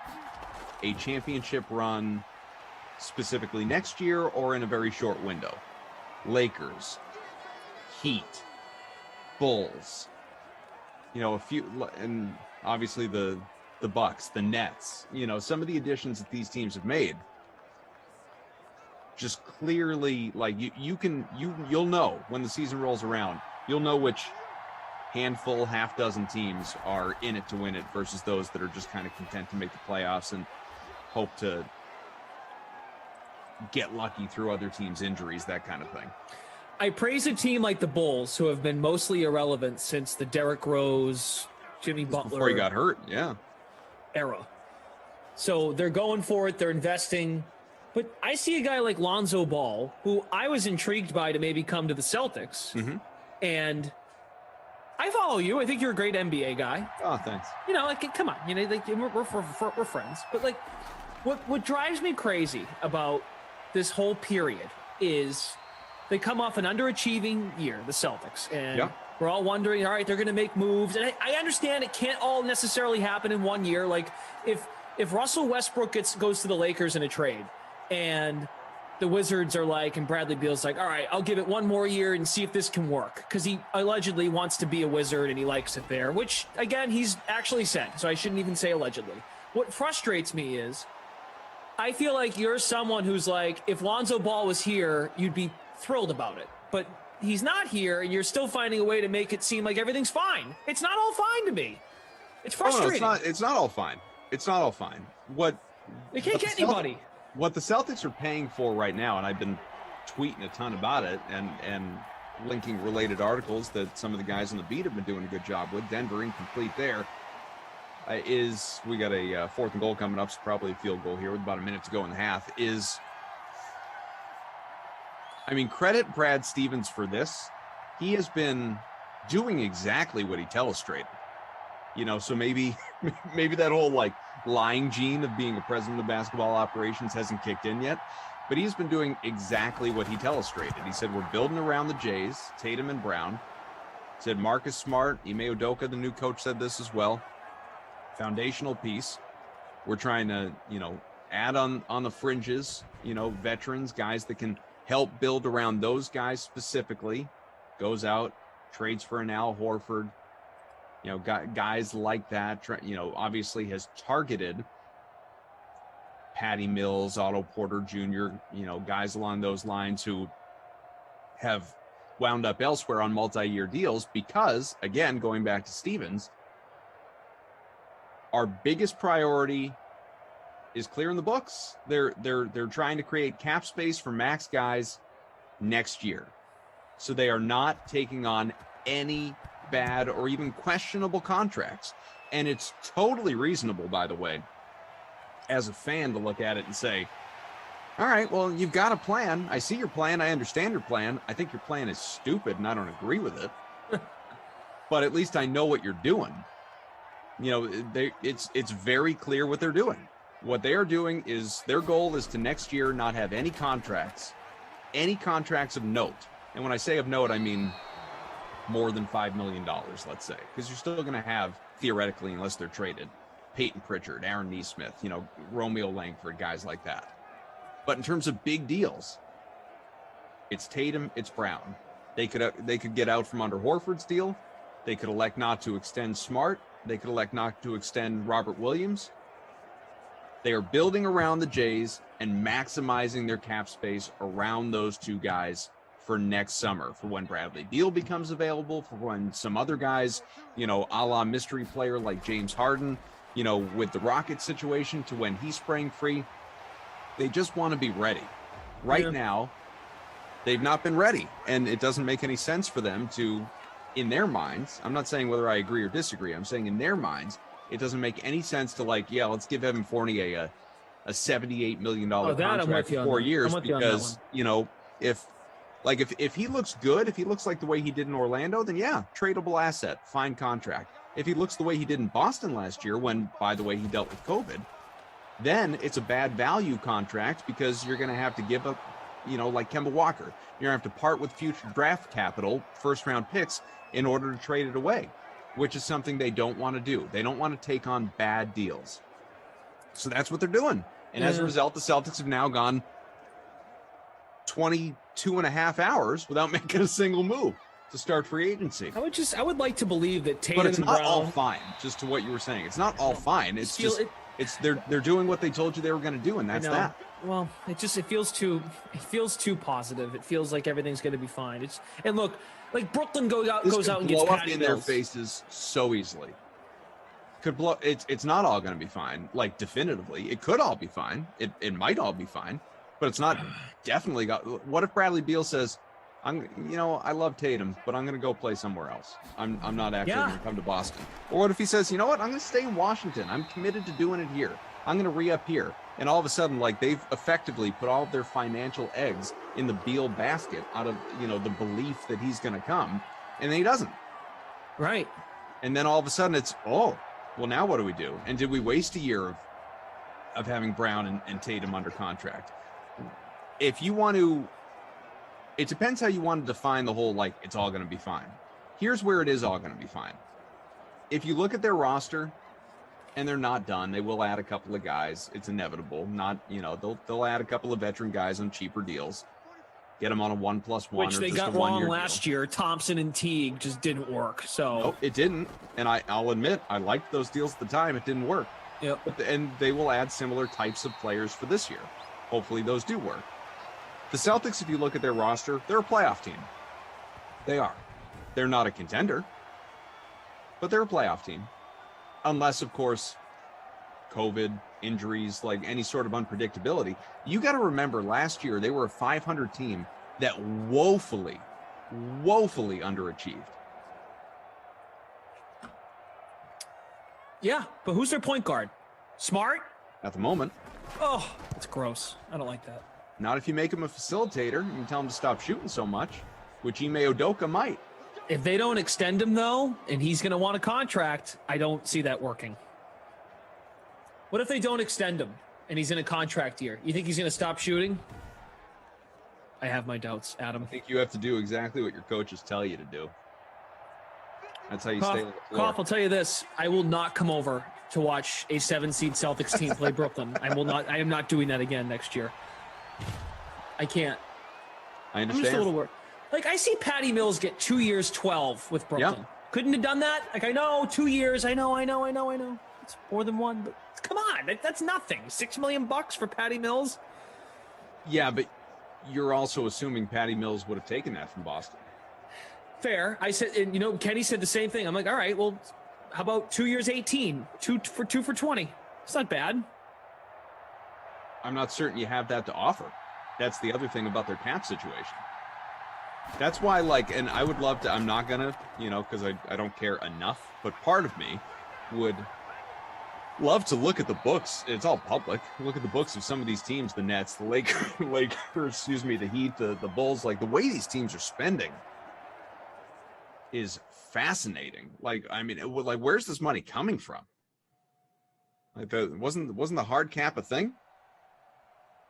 [SPEAKER 17] a championship run specifically next year or in a very short window. Lakers, Heat, Bulls, a few, and obviously the Bucks, the Nets, some of the additions that these teams have made just clearly, like you'll know when the season rolls around, you'll know which handful, half dozen teams are in it to win it versus those that are just kind of content to make the playoffs and hope to get lucky through other teams' injuries, that kind of thing.
[SPEAKER 14] I praise a team like the Bulls, who have been mostly irrelevant since the Derrick Rose, Jimmy Butler
[SPEAKER 17] before he got hurt,
[SPEAKER 14] era. So they're going for it. They're investing. But I see a guy like Lonzo Ball, who I was intrigued by to maybe come to the Celtics.
[SPEAKER 17] Mm-hmm.
[SPEAKER 14] And I follow you. I think you're a great NBA guy.
[SPEAKER 17] Oh, thanks.
[SPEAKER 14] Come on. We're friends. But like, what drives me crazy about this whole period is they come off an underachieving year, the Celtics, and we're all wondering, all right, they're going to make moves. And I understand it can't all necessarily happen in 1 year. Like if Russell Westbrook goes to the Lakers in a trade and the Wizards are like, and Bradley Beal's like, all right, I'll give it 1 more year and see if this can work. Because he allegedly wants to be a Wizard and he likes it there, which again, he's actually said. So I shouldn't even say allegedly. What frustrates me is I feel like you're someone who's like, if Lonzo Ball was here, you'd be thrilled about it. But he's not here and you're still finding a way to make it seem like everything's fine. It's not all fine to me.
[SPEAKER 13] It's frustrating.
[SPEAKER 17] Oh, no, it's not all fine. It's not all fine.
[SPEAKER 13] They can't get anybody.
[SPEAKER 17] What the Celtics are paying for right now, and I've been tweeting a ton about it and linking related articles that some of the guys on the beat have been doing a good job with. Denver incomplete there. We got a 4th and goal coming up, so probably a field goal here with about a minute to go in the half. Credit Brad Stevens for this. He has been doing exactly what he telestrated. So maybe that whole lying gene of being a president of basketball operations hasn't kicked in yet, but he's been doing exactly what he telestrated. He said, we're building around the Jays, Tatum and Brown. He said Marcus Smart, Ime Udoka, the new coach, said this as well. Foundational piece. We're trying to, add on the fringes, veterans, guys that can help build around those guys specifically. Goes out, trades for an Al Horford, guys like that, obviously has targeted Patty Mills, Otto Porter Jr., guys along those lines who have wound up elsewhere on multi-year deals because, again, going back to Stevens, our biggest priority is clearing the books. They're trying to create cap space for max guys next year. So they are not taking on any bad or even questionable contracts. And it's totally reasonable, by the way, as a fan to look at it and say, all right, well, you've got a plan. I see your plan. I understand your plan. I think your plan is stupid and I don't agree with it. But at least I know what you're doing. It's very clear what they're doing. What they are doing is their goal is to next year not have any contracts of note. And when I say of note, I mean more than $5 million, let's say, because you're still going to have, theoretically, unless they're traded, Peyton Pritchard, Aaron Nesmith, Romeo Langford, guys like that. But in terms of big deals, it's Tatum, it's Brown. They could get out from under Horford's deal. They could elect not to extend Smart. They could elect not to extend Robert Williams. They are building around the Jays and maximizing their cap space around those two guys for next summer, for when Bradley Beal becomes available, for when some other guys, a la mystery player like James Harden, with the Rockets situation, to when he's spraying free. They just want to be ready. Right now, they've not been ready, and it doesn't make any sense for them to, in their minds, I'm not saying whether I agree or disagree, I'm saying in their minds, it doesn't make any sense to let's give Evan Fournier a $78 million contract for 4 years, because, if he looks good, if he looks like the way he did in Orlando, then yeah, tradable asset, fine contract. If he looks the way he did in Boston last year, when, by the way, he dealt with COVID, then it's a bad value contract because you're going to have to give up, like Kemba Walker. You're going to have to part with future draft capital, first-round picks, in order to trade it away, which is something they don't want to do. They don't want to take on bad deals. So that's what they're doing. And as a result, the Celtics have now gone 22 and a half hours without making a single move to start free agency.
[SPEAKER 13] I would like to believe that Tatum
[SPEAKER 17] but it's
[SPEAKER 13] and
[SPEAKER 17] not
[SPEAKER 13] Brown,
[SPEAKER 17] all fine, just to what you were saying. It's not all fine. It's just they're doing what they told you they were going to do, and that's that.
[SPEAKER 13] Well, it feels too positive. It feels like everything's going to be fine. And look, like Brooklyn goes out and gets
[SPEAKER 17] blow up
[SPEAKER 13] Patty
[SPEAKER 17] in their
[SPEAKER 13] Mills.
[SPEAKER 17] faces so easily. Could blow. It's not all going to be fine. Like definitively, it could all be fine. It might all be fine, but it's not definitely got. What if Bradley Beal says, I love Tatum, but I'm going to go play somewhere else. I'm not actually going to come to Boston. Or what if he says, you know what, I'm going to stay in Washington. I'm committed to doing it here. I'm going to re-up here. And all of a sudden, they've effectively put all of their financial eggs in the Beal basket out of, the belief that he's going to come. And then he doesn't.
[SPEAKER 13] Right.
[SPEAKER 17] And then all of a sudden it's, well, now what do we do? And did we waste a year of having Brown and Tatum under contract? If you want to, it depends how you want to define the whole, it's all going to be fine. Here's where it is all going to be fine. If you look at their roster, and they're not done, they will add a couple of guys. It's inevitable. They'll add a couple of veteran guys on cheaper deals, get them on a 1+1,
[SPEAKER 13] which they got wrong last year. Thompson and Teague just didn't work. So
[SPEAKER 17] nope, it didn't. And I'll admit, I liked those deals at the time. It didn't work.
[SPEAKER 13] Yep.
[SPEAKER 17] And they will add similar types of players for this year. Hopefully those do work. The Celtics, if you look at their roster, they're a playoff team. They are. They're not a contender, but they're a playoff team. unless, of course, COVID, injuries, like any sort of unpredictability. You got to remember last year they were a 500 team that woefully underachieved.
[SPEAKER 14] Yeah, but who's their point guard? Smart?
[SPEAKER 17] At the moment.
[SPEAKER 14] Oh, that's gross. I don't like that.
[SPEAKER 17] Not if you make him a facilitator and tell him to stop shooting so much, which Ime Udoka might.
[SPEAKER 14] If they don't extend him, though, and he's going to want a contract, I don't see that working. What if they don't extend him and he's in a contract year? You think he's going to stop shooting? I have my doubts, Adam.
[SPEAKER 17] I think you have to do exactly what your coaches tell you to do. That's how you stay on the floor.
[SPEAKER 14] Koff, I'll tell you this. I will not come over to watch a 7-seed Celtics team play Brooklyn. I am not doing that again next year. I can't.
[SPEAKER 17] I understand.
[SPEAKER 14] I'm just a little worried. Like, I see Patty Mills get 2 years, 12 with Brooklyn.
[SPEAKER 17] Yeah.
[SPEAKER 14] Couldn't have done that. Like, I know, 2 years. I know. It's more than one, but come on. That's nothing. $6 million for Patty Mills.
[SPEAKER 17] Yeah, but you're also assuming Patty Mills would have taken that from Boston.
[SPEAKER 14] Fair. I said, and Kenny said the same thing. I'm like, all right, well, how about 2 years, 18, 2 for 20? It's not bad.
[SPEAKER 17] I'm not certain you have that to offer. That's the other thing about their cap situation. That's why, and I would love to, I'm not going to, because I don't care enough, but part of me would love to look at the books. It's all public. Look at the books of some of these teams, the Nets, the Lakers, the Heat, the Bulls. Like, the way these teams are spending is fascinating. Where's this money coming from? Wasn't the hard cap a thing?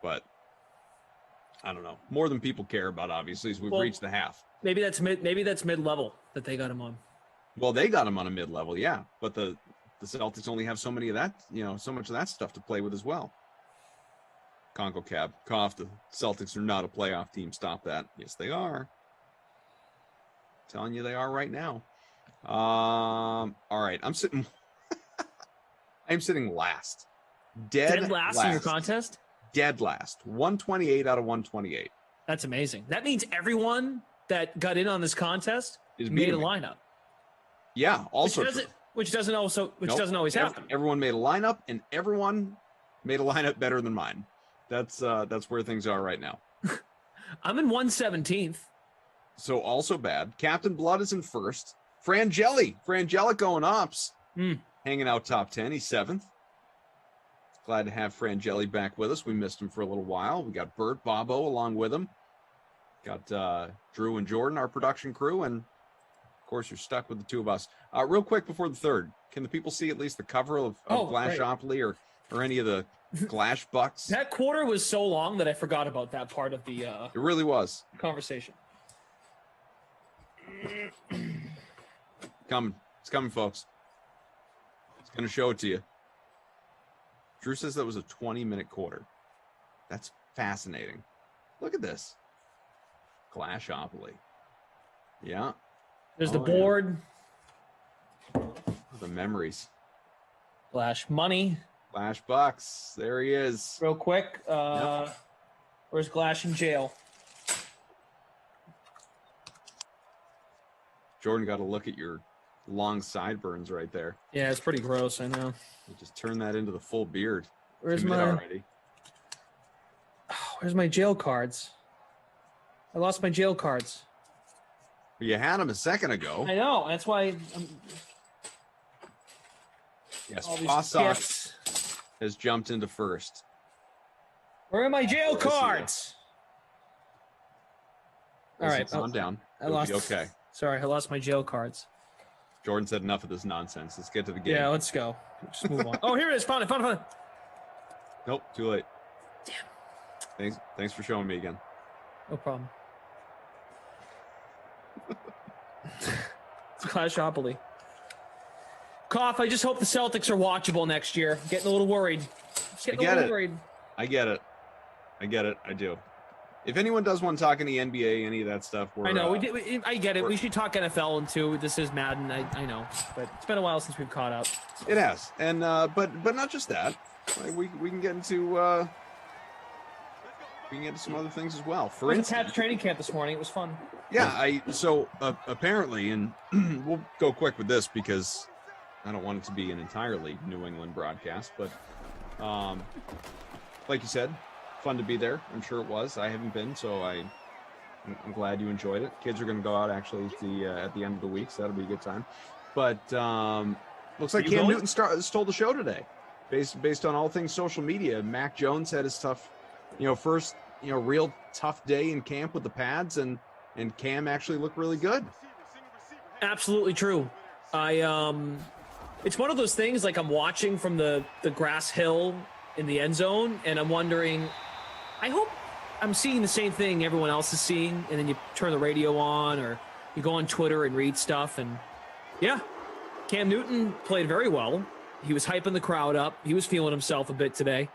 [SPEAKER 17] But I don't know. More than people care about, obviously, is we've reached the half.
[SPEAKER 14] Maybe that's mid-level that they got him on.
[SPEAKER 17] Well, they got him on a mid-level, yeah. But the Celtics only have so many of that, so much of that stuff to play with as well. CONCACAF, cough. The Celtics are not a playoff team. Stop that. Yes, they are. Telling you they are right now. All right, I'm sitting last. Dead
[SPEAKER 14] last in your contest?
[SPEAKER 17] Dead last. 128 out of 128.
[SPEAKER 14] That's amazing. That means everyone that got in on this contest made a lineup.
[SPEAKER 17] Yeah, also
[SPEAKER 14] which doesn't always happen.
[SPEAKER 17] Everyone made a lineup, and everyone made a lineup better than mine. That's where things are right now.
[SPEAKER 14] I'm in 117th.
[SPEAKER 17] So also bad. Captain Blood is in first. Frangelico and Ops hanging out top 10. He's 7th. Glad to have Frangeli back with us. We missed him for a little while. We got Bert, Bobo along with him. Got Drew and Jordan, our production crew, and of course you're stuck with the two of us. Real quick before the third, can the people see at least the cover of Glashopoly or any of the Glash Bucks?
[SPEAKER 14] That quarter was so long that I forgot about that part of the
[SPEAKER 17] it really was
[SPEAKER 14] conversation.
[SPEAKER 17] It's coming, folks. It's gonna show it to you. Drew says that was a 20-minute quarter. That's fascinating. Look at this. Glashopoly. Yeah.
[SPEAKER 14] There's the board.
[SPEAKER 17] Yeah. The memories.
[SPEAKER 14] Glash money.
[SPEAKER 17] Glash Bucks. There he is.
[SPEAKER 14] Real quick. Where's Glash in jail?
[SPEAKER 17] Jordan got to look at your long sideburns right there.
[SPEAKER 14] Yeah, it's pretty gross, I know.
[SPEAKER 17] You just turn that into the full beard.
[SPEAKER 14] Where's my jail cards? I lost my jail cards.
[SPEAKER 17] You had them a second ago.
[SPEAKER 14] I know. That's why
[SPEAKER 17] Yes, Fosox has jumped into first.
[SPEAKER 14] Where are my jail cards? All right.
[SPEAKER 17] Calm down. Okay.
[SPEAKER 14] Sorry, I lost my jail cards.
[SPEAKER 17] Jordan said enough of this nonsense. Let's get to the game.
[SPEAKER 14] Yeah, let's go. Just move on. Oh, here it is. Found it.
[SPEAKER 17] Nope, too late. Damn. Thanks for showing me again.
[SPEAKER 14] No problem. It's Glashopoly. Koff, I just hope the Celtics are watchable next year. I'm getting a little worried.
[SPEAKER 17] I get it. I do. If anyone does want to talk any NBA, any of that stuff,
[SPEAKER 14] I know. I get it. We should talk NFL too. This is Madden. I know, but it's been a while since we've caught up.
[SPEAKER 17] It has, and but not just that. Like, we can get into some other things as well. For instance,
[SPEAKER 14] Pat's training camp this morning. It was fun.
[SPEAKER 17] Yeah, apparently, and we'll go quick with this because I don't want it to be an entirely New England broadcast, but like you said, fun to be there. I'm sure it was. I haven't been, so I'm glad you enjoyed it. Kids are going to go out actually at the end of the week, so that'll be a good time. But looks like Cam Newton stole the show today, based on all things social media. Mac Jones had his tough, first real tough day in camp with the pads, and Cam actually looked really good.
[SPEAKER 14] Absolutely true. It's one of those things, like I'm watching from the grass hill in the end zone, and I'm wondering, I hope I'm seeing the same thing everyone else is seeing, and then you turn the radio on or you go on Twitter and read stuff, and yeah, Cam Newton played very well. He was hyping the crowd up. He was feeling himself a bit today.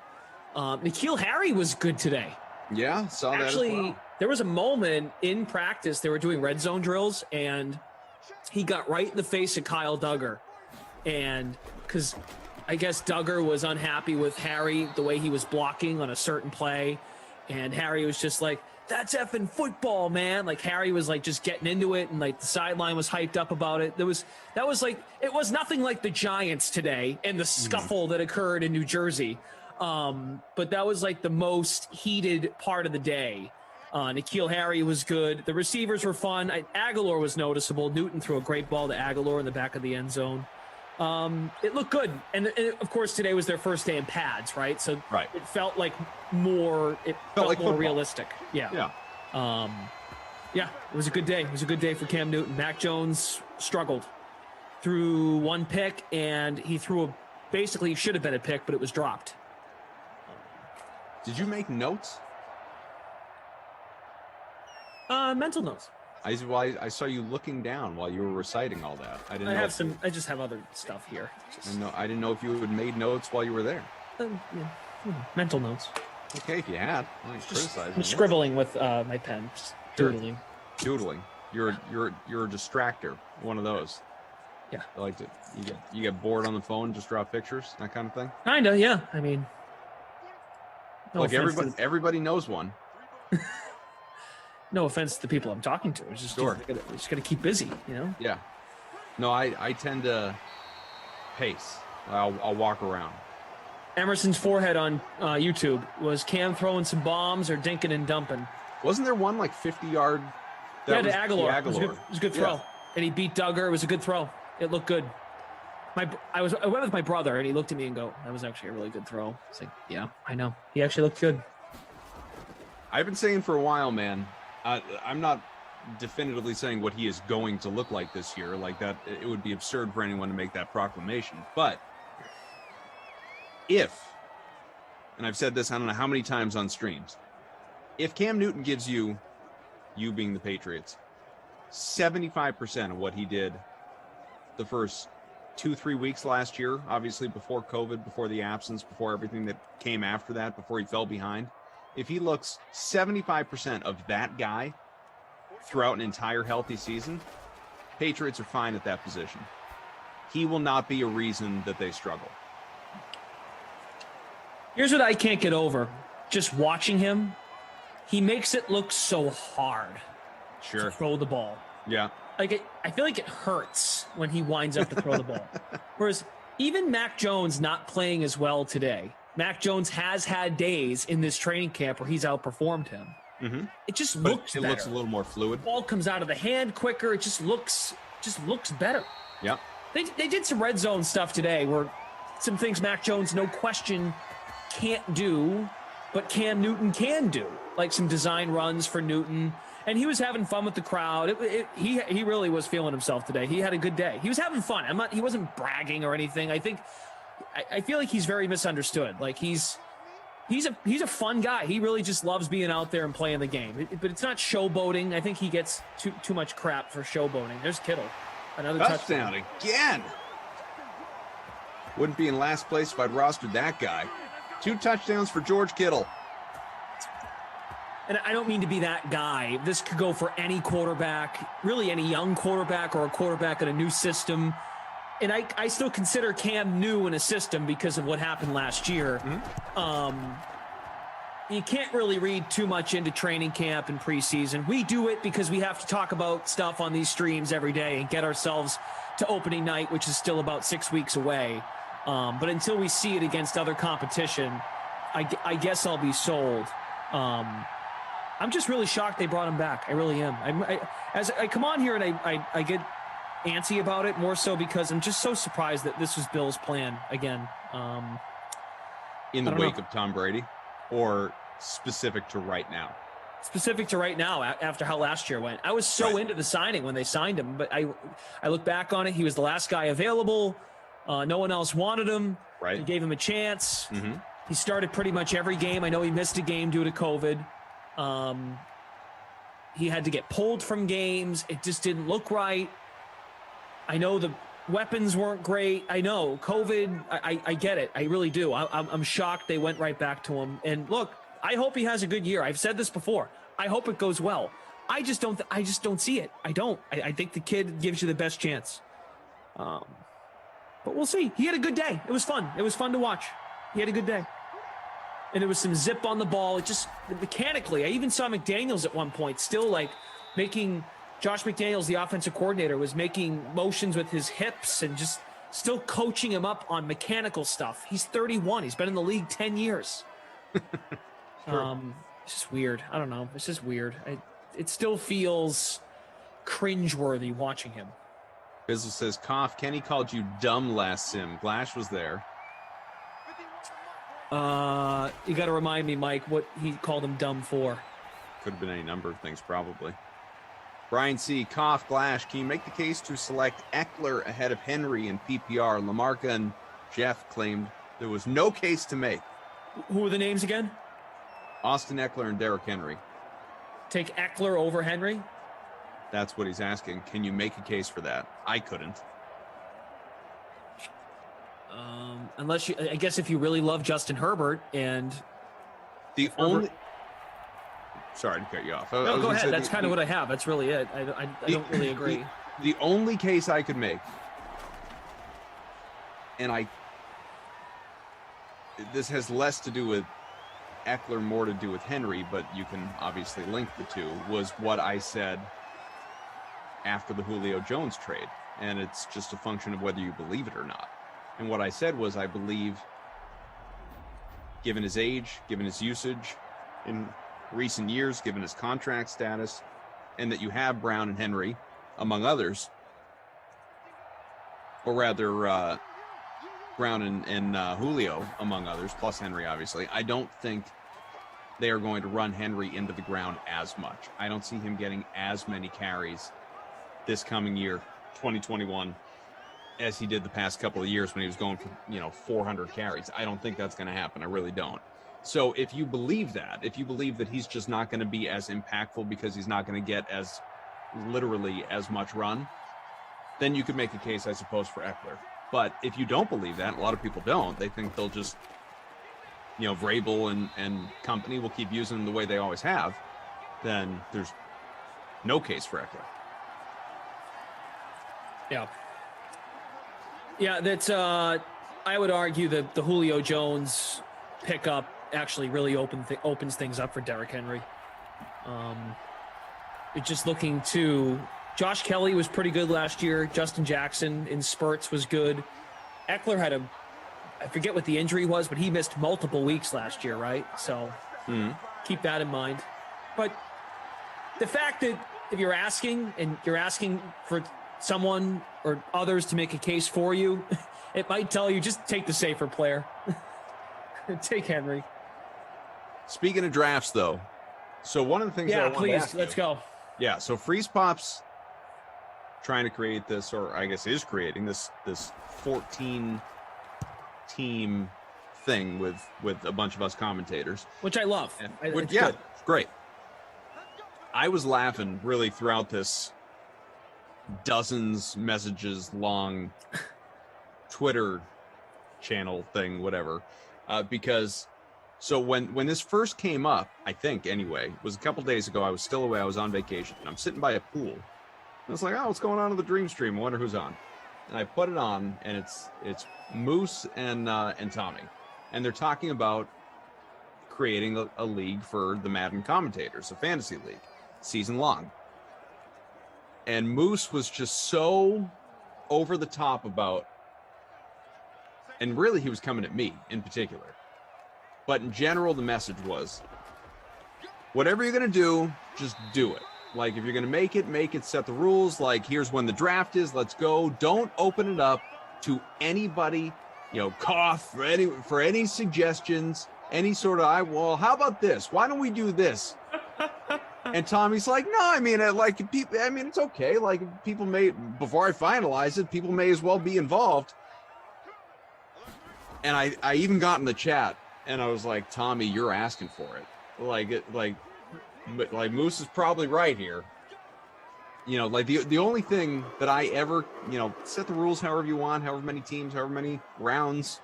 [SPEAKER 14] N'Keal Harry was good today.
[SPEAKER 17] Yeah, saw that
[SPEAKER 14] Actually,
[SPEAKER 17] as well.
[SPEAKER 14] There was a moment in practice, they were doing red zone drills, and he got right in the face of Kyle Duggar. And because I guess Duggar was unhappy with Harry, the way he was blocking on a certain play. And Harry was just like, that's effing football, man. Like Harry was like just getting into it, and like the sideline was hyped up about it. It was nothing like the Giants today and the scuffle that occurred in New Jersey. But that was like the most heated part of the day. N'Keal Harry was good. The receivers were fun. Aguilar was noticeable. Newton threw a great ball to Aguilar in the back of the end zone. It looked good. And of course, today was their first day in pads, right? So it felt like more realistic. Yeah. Yeah, it was a good day. It was a good day for Cam Newton. Mac Jones struggled. Threw one pick, and he threw basically should have been a pick, but it was dropped.
[SPEAKER 17] Did you make notes?
[SPEAKER 14] Mental notes.
[SPEAKER 17] I saw you looking down while you were reciting all that.
[SPEAKER 14] I just have other stuff here.
[SPEAKER 17] I didn't know if you had made notes while you were there.
[SPEAKER 14] Mental notes.
[SPEAKER 17] Okay, if you had,
[SPEAKER 14] I'm scribbling with my pen, just doodling.
[SPEAKER 17] Doodling. You're a distractor. One of those.
[SPEAKER 14] Yeah.
[SPEAKER 17] I like to. You get bored on the phone, just draw pictures, that kind of thing.
[SPEAKER 14] Kinda, yeah. I mean,
[SPEAKER 17] like everybody knows one.
[SPEAKER 14] No offense to the people I'm talking to. It's just just gotta keep busy,
[SPEAKER 17] Yeah. No, I tend to pace. I'll walk around.
[SPEAKER 14] Emerson's forehead on YouTube was Cam throwing some bombs or dinking and dumping.
[SPEAKER 17] Wasn't there one like 50-yard?
[SPEAKER 14] Yeah, to Aguilar. It was a good throw, and he beat Duggar. It was a good throw. It looked good. I went with my brother, and he looked at me and go, "That was actually a really good throw." It's like, yeah, I know. He actually looked good.
[SPEAKER 17] I've been saying for a while, man. I'm not definitively saying what he is going to look like this year. Like that, it would be absurd for anyone to make that proclamation. But if, and I've said this I don't know how many times on streams, if Cam Newton gives you being the Patriots, 75% of what he did the first 2-3 weeks last year, obviously before COVID, before the absence, before everything that came after that, before he fell behind, if he looks 75% of that guy throughout an entire healthy season, Patriots are fine at that position. He will not be a reason that they struggle.
[SPEAKER 14] Here's what I can't get over. Just watching him, he makes it look so hard to throw the ball.
[SPEAKER 17] Yeah.
[SPEAKER 14] Like I feel like it hurts when he winds up to throw the ball. Whereas even Mac Jones not playing as well today, Mac Jones has had days in this training camp where he's outperformed him.
[SPEAKER 17] Mm-hmm.
[SPEAKER 14] It just looks better.
[SPEAKER 17] It looks a little more fluid.
[SPEAKER 14] The ball comes out of the hand quicker. It just looks better.
[SPEAKER 17] Yeah.
[SPEAKER 14] They did some red zone stuff today where some things Mac Jones, no question, can't do, but Cam Newton can do. Like some design runs for Newton. And he was having fun with the crowd. He really was feeling himself today. He had a good day. He was having fun. He wasn't bragging or anything. I feel like he's very misunderstood. Like he's a fun guy. He really just loves being out there and playing the game. But it's not showboating. I think he gets too much crap for showboating. There's Kittle, another touchdown
[SPEAKER 17] again. Wouldn't be in last place if I'd rostered that guy. 2 touchdowns for George Kittle.
[SPEAKER 14] And I don't mean to be that guy. This could go for any quarterback, really any young quarterback or a quarterback in a new system. And I still consider Cam new in a system because of what happened last year.
[SPEAKER 17] Mm-hmm.
[SPEAKER 14] you can't really read too much into training camp and preseason. We do it because we have to talk about stuff on these streams every day and get ourselves to opening night, which is still about 6 weeks away. But until we see it against other competition, I guess I'll be sold. I'm just really shocked they brought him back. I really am. As I come on here and I get antsy about it, more so because I'm just so surprised that this was Bill's plan again.
[SPEAKER 17] In the wake of Tom Brady, or specific to right now?
[SPEAKER 14] Specific to right now, after how last year went. I was so into the signing when they signed him, but I look back on it. He was the last guy available. No one else wanted him.
[SPEAKER 17] Right.
[SPEAKER 14] They gave him a chance.
[SPEAKER 17] Mm-hmm.
[SPEAKER 14] He started pretty much every game. I know he missed a game due to COVID. He had to get pulled from games. It just didn't look right. I know the weapons weren't great. I know COVID. I get it. I really do. I'm shocked they went right back to him. And look, I hope he has a good year. I've said this before. I hope it goes well. I just don't see it. I don't. I think the kid gives you the best chance. But we'll see. He had a good day. It was fun. It was fun to watch. He had a good day. And there was some zip on the ball. It just mechanically, I even saw McDaniels at one point still like making Josh McDaniels, the offensive coordinator, was making motions with his hips and just still coaching him up on mechanical stuff. He's 31. He's been in the league 10 years. It's just weird. I don't know. It's just weird. It still feels cringeworthy watching him.
[SPEAKER 17] Bizzle says, Cough, Kenny called you dumb last sim. Glash was there.
[SPEAKER 14] You got to remind me, Mike, what he called him dumb for.
[SPEAKER 17] Could have been any number of things, probably. Brian C. Cough, Glash, can you make the case to select Eckler ahead of Henry in PPR? Lamarca and Jeff claimed there was no case to make.
[SPEAKER 14] Who are the names again?
[SPEAKER 17] Austin Eckler and Derrick Henry.
[SPEAKER 14] Take Eckler over Henry?
[SPEAKER 17] That's what he's asking. Can you make a case for that? I couldn't.
[SPEAKER 14] Unless I guess if you really love Justin Herbert and
[SPEAKER 17] the only. Sorry to cut you off.
[SPEAKER 14] No, go ahead. That's kind of what I have. That's really it. I don't really agree.
[SPEAKER 17] The only case I could make, and this has less to do with Eckler, more to do with Henry, but you can obviously link the two, was what I said after the Julio Jones trade. And it's just a function of whether you believe it or not. And what I said was, I believe, given his age, given his usage in recent years, given his contract status, and that you have Brown and Henry, among others, or rather Brown and Julio, among others, plus Henry, obviously, I don't think they are going to run Henry into the ground as much. I don't see him getting as many carries this coming year, 2021, as he did the past couple of years when he was going for 400 carries. I don't think that's going to happen. I really don't. So if you believe that, if you believe that he's just not going to be as impactful because he's not going to get as literally as much run, then you could make a case, I suppose, for Eckler. But if you don't believe that, a lot of people don't, they think they'll just, Vrabel and company will keep using him the way they always have, then there's no case for Eckler.
[SPEAKER 14] Yeah, that's. I would argue that the Julio Jones pickup actually really opens things up for Derrick Henry. It's just looking to Josh Kelly was pretty good last year. Justin Jackson in spurts was good. Eckler had I forget what the injury was, but he missed multiple weeks last year, right? So keep that in mind. But the fact that if you're asking for someone or others to make a case for you, it might tell you just take the safer player. Take Henry.
[SPEAKER 17] Speaking of drafts, though, so one of the things I wanted to ask
[SPEAKER 14] let's go.
[SPEAKER 17] Yeah, so Freeze Pop's trying to create this, or I guess is creating this 14 team thing with a bunch of us commentators,
[SPEAKER 14] which I love.
[SPEAKER 17] Good. Great. I was laughing really throughout this dozens messages long Twitter channel thing, whatever, because so when this first came up, I think anyway, it was a couple days ago. I was still away. I was on vacation, and I'm sitting by a pool. And it's like, oh, what's going on in the Dream Stream? I wonder who's on. And I put it on, and it's Moose and Tommy, and they're talking about creating a league for the Madden commentators, a fantasy league, season long. And Moose was just so over the top about, and really he was coming at me in particular, but in general the message was, whatever you're going to do, just do it. Like, if you're going to make it, set the rules. Like, here's when the draft is, let's go. Don't open it up to anybody, cough for any suggestions, any sort of, well, how about this? Why don't we do this? And Tommy's like, no, I mean, it's okay. Like, people may, before I finalize it, people may as well be involved. And I even got in the chat and I was like, Tommy, you're asking for it. Like Moose is probably right here. Like the only thing that I ever, set the rules however you want, however many teams, however many rounds,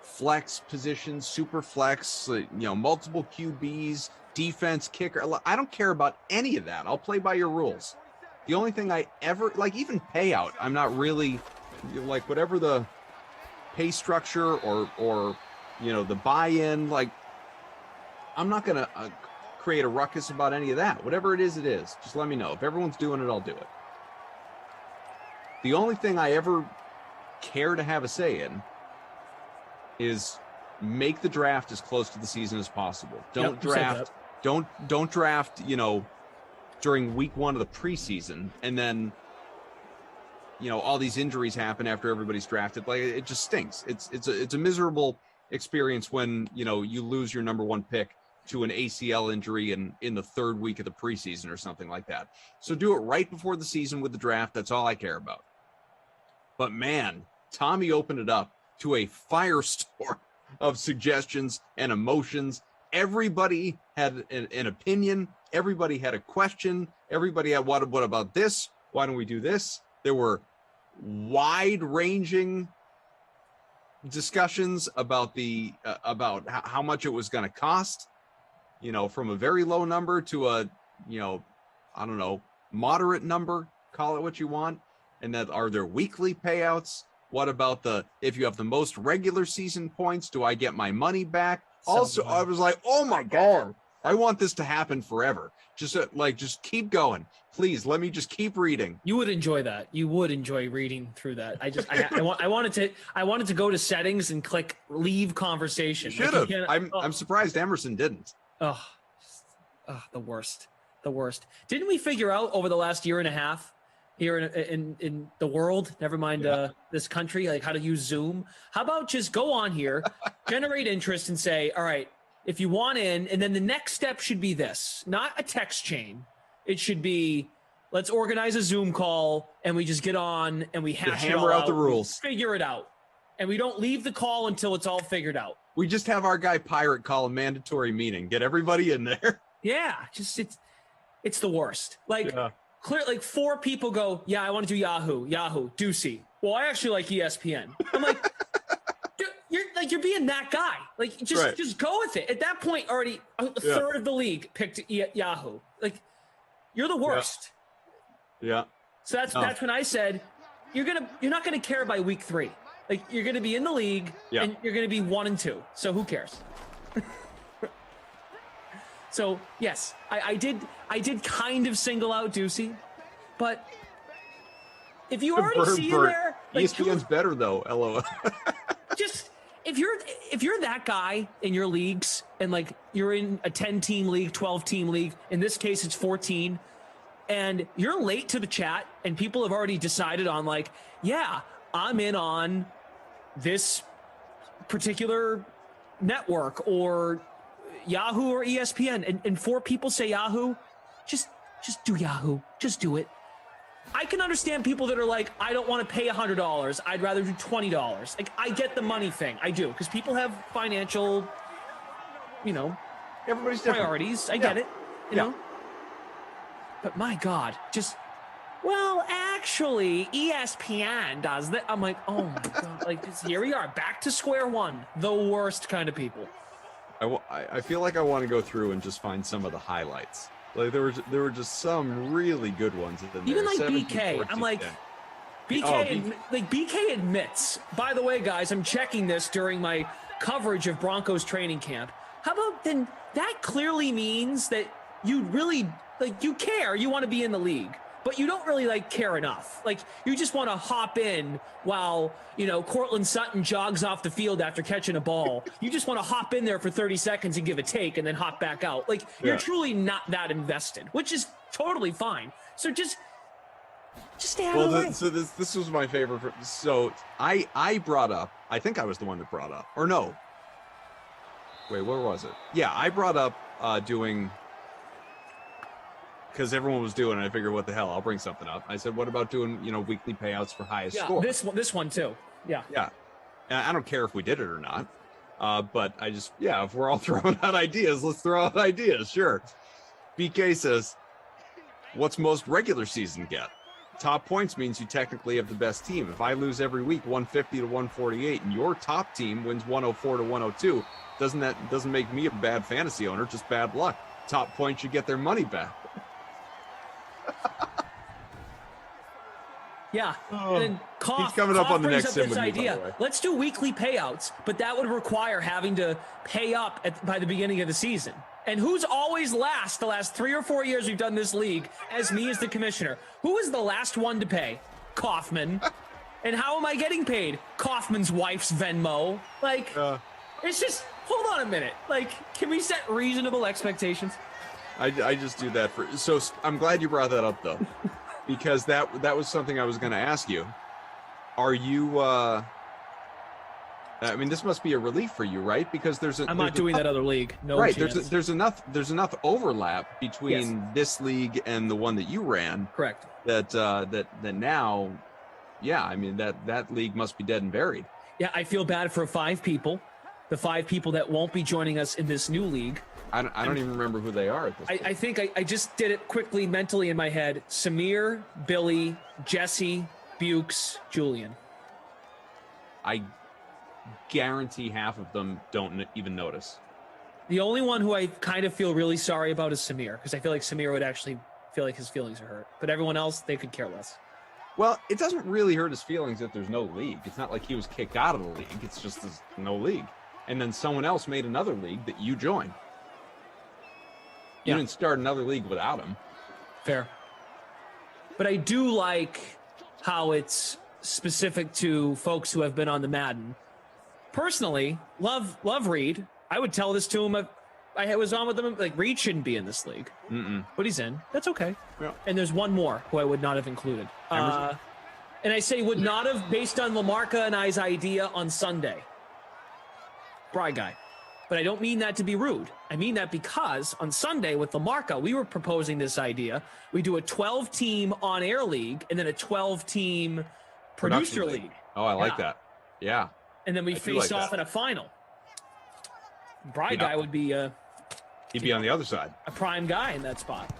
[SPEAKER 17] flex positions, super flex, multiple QBs, defense, kicker. I don't care about any of that. I'll play by your rules. The only thing I ever, like, even payout, I'm not really, like, whatever the pay structure or the buy-in, like, I'm not going to create a ruckus about any of that. Whatever it is, it is. Just let me know. If everyone's doing it, I'll do it. The only thing I ever care to have a say in is make the draft as close to the season as possible. Don't draft, during week 1 of the preseason, and then, all these injuries happen after everybody's drafted. Like, it just stinks. It's a miserable experience when, you lose your number 1 pick to an ACL injury in the 3rd week of the preseason or something like that. So do it right before the season with the draft. That's all I care about. But man, Tommy opened it up to a firestorm of suggestions and emotions. Everybody had an opinion. Everybody had a question. Everybody had, what about this? Why don't we do this? There were wide-ranging discussions about about how much it was going to cost. From a very low number to a, I don't know, moderate number, call it what you want. And that, are there weekly payouts? What about if you have the most regular season points, do I get my money back? Also, I was like, oh my God, I want this to happen forever. Just keep going. Please, let me just keep reading.
[SPEAKER 14] You would enjoy that. You would enjoy reading through that. I wanted to go to settings and click leave conversation.
[SPEAKER 17] Should have. I'm surprised Emerson didn't.
[SPEAKER 14] Oh, the worst. Didn't we figure out over the last year and a half here in the world, never mind this country, like, how to use Zoom? How about just go on here, generate interest, and say, all right, if you want in, and then the next step should be this, not a text chain. It should be, let's organize a Zoom call and we just get on and we hammer out the rules, figure it out. And we don't leave the call until it's all figured out.
[SPEAKER 17] We just have our guy Pirate call a mandatory meeting. Get everybody in there.
[SPEAKER 14] Yeah, it's the worst. Clear, 4 people go, yeah, I want to do Yahoo, Ducey. Well, I actually like ESPN. I'm like, you're being that guy. Like, just go with it. At that point, already a third of the league picked Yahoo. Like, you're the worst.
[SPEAKER 17] Yeah.
[SPEAKER 14] So that's when I said, you're not gonna care by week 3. Like, you're gonna be in the league and you're gonna be 1 and 2. So who cares? So yes, I did kind of single out Ducey, but if you already see him there, like,
[SPEAKER 17] ESPN's better though. LOL.
[SPEAKER 14] Just if you're that guy in your leagues, and like you're in a 10-team league, 12-team league, in this case it's 14, and you're late to the chat and people have already decided on, like, yeah, I'm in on this particular network or Yahoo or ESPN, and 4 people say Yahoo, just do Yahoo. Just do it. I can understand people that are like, I don't want to pay $100. I'd rather do $20. Like, I get the money thing. I do, because people have financial,
[SPEAKER 17] everybody's
[SPEAKER 14] priorities. I get it, you know. But my God, well, actually, ESPN does that. I'm like, oh my God, like, here we are, back to square one. The worst kind of people.
[SPEAKER 17] I feel like I want to go through and just find some of the highlights. Like, there were just some really good ones in there.
[SPEAKER 14] Even like 17, BK, 14, I'm like, 10. BK admits, by the way, guys, I'm checking this during my coverage of Broncos training camp. how about then that clearly means that you really, like, you care, you want to be in the league, but you don't really like care enough. Like, you just want to hop in while, you know, Cortland Sutton jogs off the field after catching a ball. You just want to hop in there for 30 seconds and give a take and then hop back out. Like, you're truly not that invested, which is totally fine. So just stay out of the way.
[SPEAKER 17] So this was my favorite. So I brought up, I think I was the one that brought up, or no. Wait, where was it? Yeah, I brought up doing, because everyone was doing it. I figured, what the hell? I'll bring something up. I said, what about doing, you know, weekly payouts for highest score?
[SPEAKER 14] This one too. Yeah.
[SPEAKER 17] Yeah. And I don't care if we did it or not. But I just, if we're all throwing out ideas, let's throw out ideas. Sure. BK says, what's most regular season get? Top points means you technically have the best team. If I lose every week 150 to 148 and your top team wins 104 to 102, doesn't make me a bad fantasy owner, just bad luck. Top points should get their money back.
[SPEAKER 14] Yeah. And
[SPEAKER 17] he's coming up on the next sim with me,
[SPEAKER 14] idea.
[SPEAKER 17] by the way.
[SPEAKER 14] Let's do weekly payouts, but that would require having to pay up by the beginning of the season. And who's always last the last 3 or 4 years we've done this league as me as the commissioner? Who is the last one to pay? Kaufman. And how am I getting paid? Kaufman's wife's Venmo. Like, it's just, hold on a minute. Like, can we set reasonable expectations?
[SPEAKER 17] I just do that for, so I'm glad you brought that up though. Because that was something I was going to ask you. Are you? I mean, this must be a relief for you, right? Because
[SPEAKER 14] I'm not doing that other league. No,
[SPEAKER 17] right?
[SPEAKER 14] chance.
[SPEAKER 17] There's enough overlap between this league and the one that you ran.
[SPEAKER 14] Correct.
[SPEAKER 17] That now, I mean that league must be dead and buried.
[SPEAKER 14] Yeah, I feel bad for 5 people, the 5 people that won't be joining us in this new league.
[SPEAKER 17] I don't even remember who they are at this point.
[SPEAKER 14] I think I just did it quickly mentally in my head. Samir, Billy, Jesse, Bukes, Julian.
[SPEAKER 17] I guarantee half of them don't even notice.
[SPEAKER 14] The only one who I kind of feel really sorry about is Samir, because I feel like Samir would actually feel like his feelings are hurt. But everyone else, they could care less.
[SPEAKER 17] Well, it doesn't really hurt his feelings if there's no league. It's not like he was kicked out of the league. It's just there's no league. And then someone else made another league that you joined. You didn't start another league without him.
[SPEAKER 14] Fair. But I do like how it's specific to folks who have been on the Madden. Personally, love Reed. I would tell this to him. I was on with him. Like, Reed shouldn't be in this league. But he's in. That's okay.
[SPEAKER 17] Yeah.
[SPEAKER 14] And there's one more who I would not have included. And I say would not have based on Lamarca and I's idea on Sunday. Bry guy. But I don't mean that to be rude. I mean that because on Sunday with Lamarca, we were proposing this idea. We do a 12-team on-air league and then a 12-team producer league.
[SPEAKER 17] Oh, I like that. Yeah.
[SPEAKER 14] And then we face off in a final. Bry guy would be
[SPEAKER 17] he'd be on the other side.
[SPEAKER 14] A prime guy in that spot.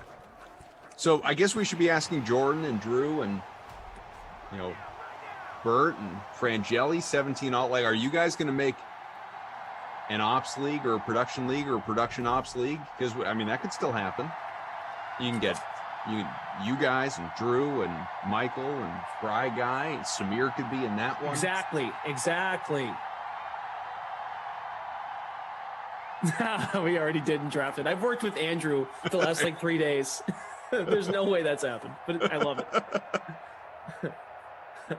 [SPEAKER 17] So I guess we should be asking Jordan and Drew and, you know, Bert and Frangeli, 17 alt. Like, are you guys going to make an ops league or a production ops league? Because I mean, that could still happen. You can get you guys and Drew and Michael and Fry guy and Samir could be in that one.
[SPEAKER 14] Exactly. We already didn't draft it. I've worked with Andrew the last 3 days. There's no way that's happened, but I love it.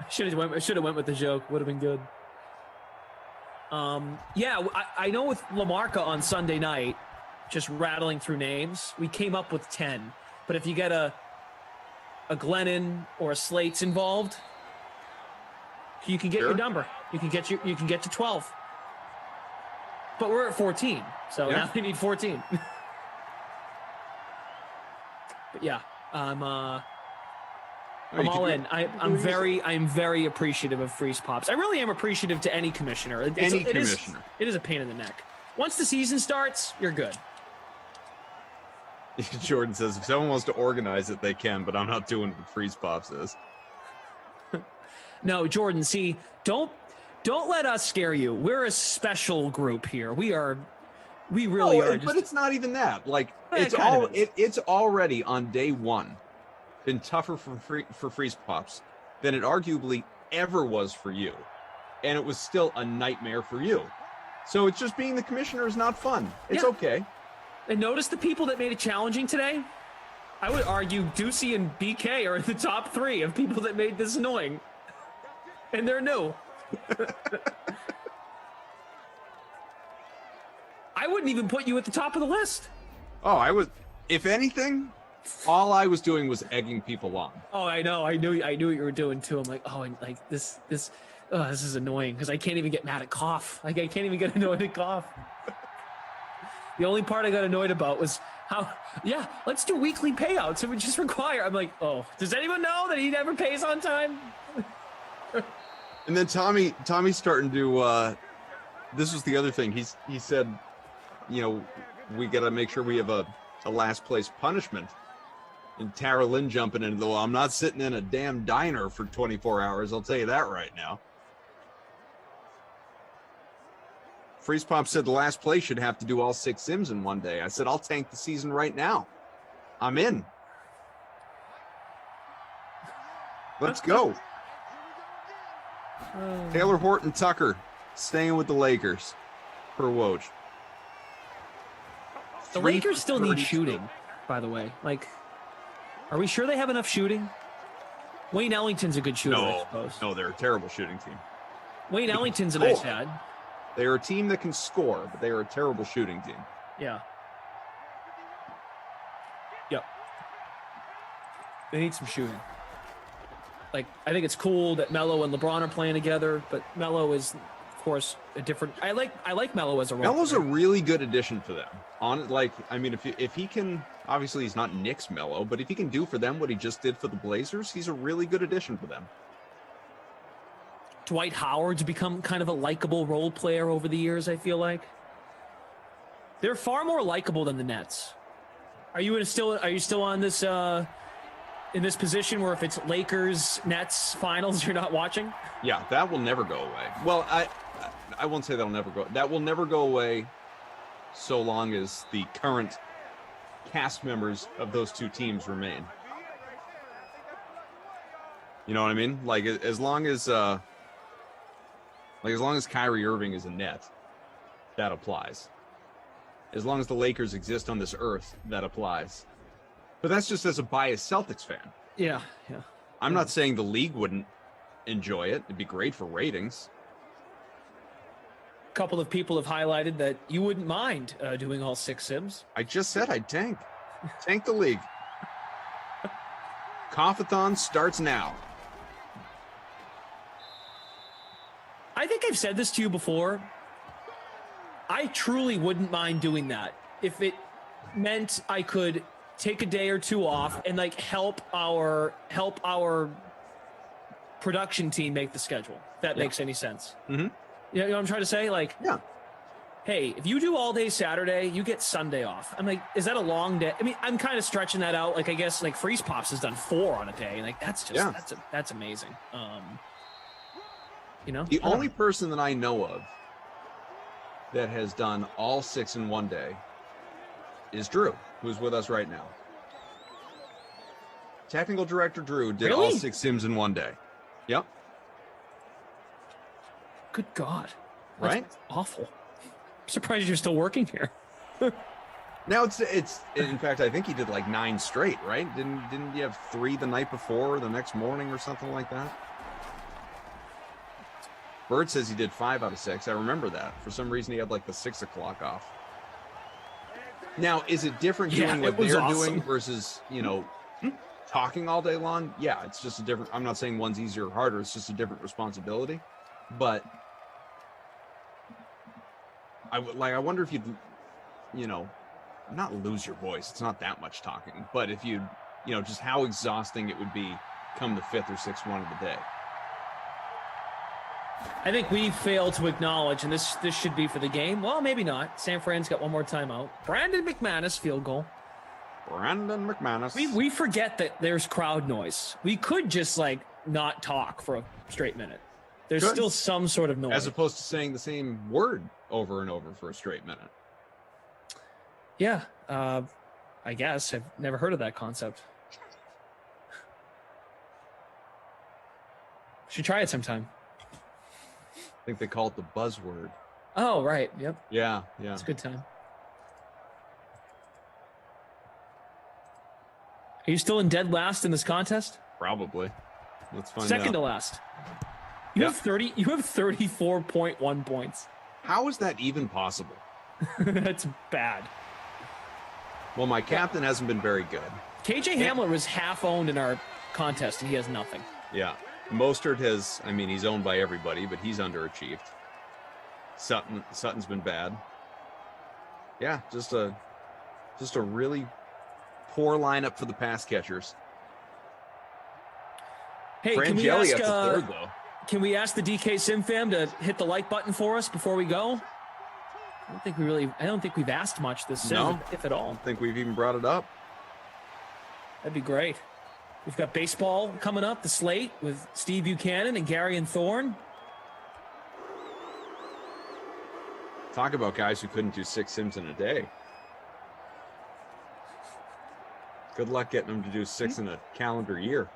[SPEAKER 14] Should have went with the joke. Would have been good. I know with Lamarca on Sunday night, just rattling through names, we came up with 10. But if you get a Glennon or a Slates involved, you can get your number. You can get to 12. But we're at 14, so now we need 14. But yeah, I'm all in. I'm very appreciative of freeze pops. I really am appreciative to any commissioner. It is a pain in the neck. Once the season starts, you're good.
[SPEAKER 17] Jordan says if someone wants to organize it, they can, but I'm not doing what freeze pops is.
[SPEAKER 14] No, Jordan. See, don't let us scare you. We're a special group here. We really are.
[SPEAKER 17] But it's not even that. Like it's already on day one been tougher for freeze pops than it arguably ever was for you, and it was still a nightmare for you. So it's just being the commissioner is not fun. It's
[SPEAKER 14] Yeah.
[SPEAKER 17] okay.
[SPEAKER 14] And notice the people that made it challenging today. I would argue Ducey and BK are in the top 3 of people that made this annoying. And they're new. I wouldn't even put you at the top of the list.
[SPEAKER 17] Oh, I was. If anything, all I was doing was egging people on.
[SPEAKER 14] Oh, I know. I knew what you were doing too. I'm like, oh, and like this is annoying because I can't even get mad at cough. Like I can't even get annoyed at cough. The only part I got annoyed about was how, yeah, let's do weekly payouts. It would just require. I'm like, oh, does anyone know that he never pays on time?
[SPEAKER 17] And then Tommy's starting to. This was the other thing. He said, you know, we got to make sure we have a last place punishment. And Tara Lynn jumping in, though, I'm not sitting in a damn diner for 24 hours. I'll tell you that right now. Freeze Pop said the last place should have to do all 6 sims in one day. I said, I'll tank the season right now. I'm in. Let's go. Taylor Horton Tucker staying with the Lakers per Woj.
[SPEAKER 14] The Lakers still need shooting, by the way. Like, are we sure they have enough shooting? Wayne Ellington's a good shooter, I suppose.
[SPEAKER 17] No, they're a terrible shooting team.
[SPEAKER 14] Wayne Ellington's a nice ad.
[SPEAKER 17] They are a team that can score, but they are a terrible shooting team.
[SPEAKER 14] Yeah. Yep. They need some shooting. Like, I think it's cool that Melo and LeBron are playing together, but Melo is, of course, a different. I like Melo as a role
[SPEAKER 17] Melo's
[SPEAKER 14] player.
[SPEAKER 17] a really good addition for them. If he can, obviously he's not Knicks Melo, but if he can do for them what he just did for the Blazers, he's a really good addition for them.
[SPEAKER 14] Dwight Howard's become kind of a likable role player over the years, I feel like. They're far more likable than the Nets. Are you still on this in this position where if it's Lakers Nets finals you're not watching?
[SPEAKER 17] Yeah, that will never go away. Well, I won't say that'll never go. That will never go away so long as the current cast members of those two teams remain. You know what I mean? Like as long as Kyrie Irving is a Net, that applies. As long as the Lakers exist on this earth, that applies. But that's just as a biased Celtics fan.
[SPEAKER 14] Yeah.
[SPEAKER 17] I'm not saying the league wouldn't enjoy it. It'd be great for ratings.
[SPEAKER 14] A couple of people have highlighted that you wouldn't mind doing all 6 sims.
[SPEAKER 17] I just said I'd tank the league. Cough-a-thon starts now.
[SPEAKER 14] I think I've said this to you before. I truly wouldn't mind doing that if it meant I could take a day or two off and like help our production team make the schedule. If that makes any sense.
[SPEAKER 17] Mm-hmm.
[SPEAKER 14] You know what I'm trying to say? Like,
[SPEAKER 17] yeah.
[SPEAKER 14] Hey, if you do all day Saturday, you get Sunday off. I'm like, is that a long day? I mean, I'm kind of stretching that out. Like, I guess like Freeze Pops has done 4 on a day. Like, that's just that's amazing. You know,
[SPEAKER 17] the only person that I know of that has done all 6 in one day is Drew, who's with us right now. Technical director Drew did all 6 sims in one day. Yep.
[SPEAKER 14] Good God.
[SPEAKER 17] Right?
[SPEAKER 14] That's awful. I'm surprised you're still working here.
[SPEAKER 17] Now it's in fact I think he did like 9 straight, right? Didn't you have 3 the night before or the next morning or something like that? Bird says he did 5 out of 6. I remember that. For some reason he had like the 6 o'clock off. Now, is it different doing what they're doing versus, talking all day long? Yeah, it's just a different. I'm not saying one's easier or harder. It's just a different responsibility. But I wonder if you'd, not lose your voice. It's not that much talking. But if you, just how exhausting it would be come the 5th or 6th one of the day.
[SPEAKER 14] I think we failed to acknowledge, and this should be for the game. Well, maybe not. San Fran's got one more timeout. Brandon McManus field goal.
[SPEAKER 17] Brandon McManus.
[SPEAKER 14] We forget that there's crowd noise. We could just not talk for a straight minute. There's still some sort of noise.
[SPEAKER 17] As opposed to saying the same word over and over for a straight minute.
[SPEAKER 14] Yeah, I guess. I've never heard of that concept. Should try it sometime.
[SPEAKER 17] I think they call it the buzzword.
[SPEAKER 14] Oh, right. Yep.
[SPEAKER 17] Yeah.
[SPEAKER 14] It's a good time. Are you still in dead last in this contest?
[SPEAKER 17] Probably. Let's find
[SPEAKER 14] Second
[SPEAKER 17] out.
[SPEAKER 14] to last. You have 30. You have 34.1 points.
[SPEAKER 17] How is that even possible?
[SPEAKER 14] That's bad.
[SPEAKER 17] Well, my captain hasn't been very good.
[SPEAKER 14] KJ Hamler was half owned in our contest, and he has nothing.
[SPEAKER 17] Yeah. Mostert has, I mean, he's owned by everybody, but he's underachieved. Sutton's been bad. Yeah, just a really poor lineup for the pass catchers.
[SPEAKER 14] Hey, can we ask the DK Sim fam to hit the like button for us before we go? I don't think we've asked much this sim, if at all.
[SPEAKER 17] I don't think we've even brought it up.
[SPEAKER 14] That'd be great. We've got baseball coming up, the slate with Steve Buchanan and Gary and Thorne.
[SPEAKER 17] Talk about guys who couldn't do 6 sims in a day. Good luck getting them to do 6 in a calendar year.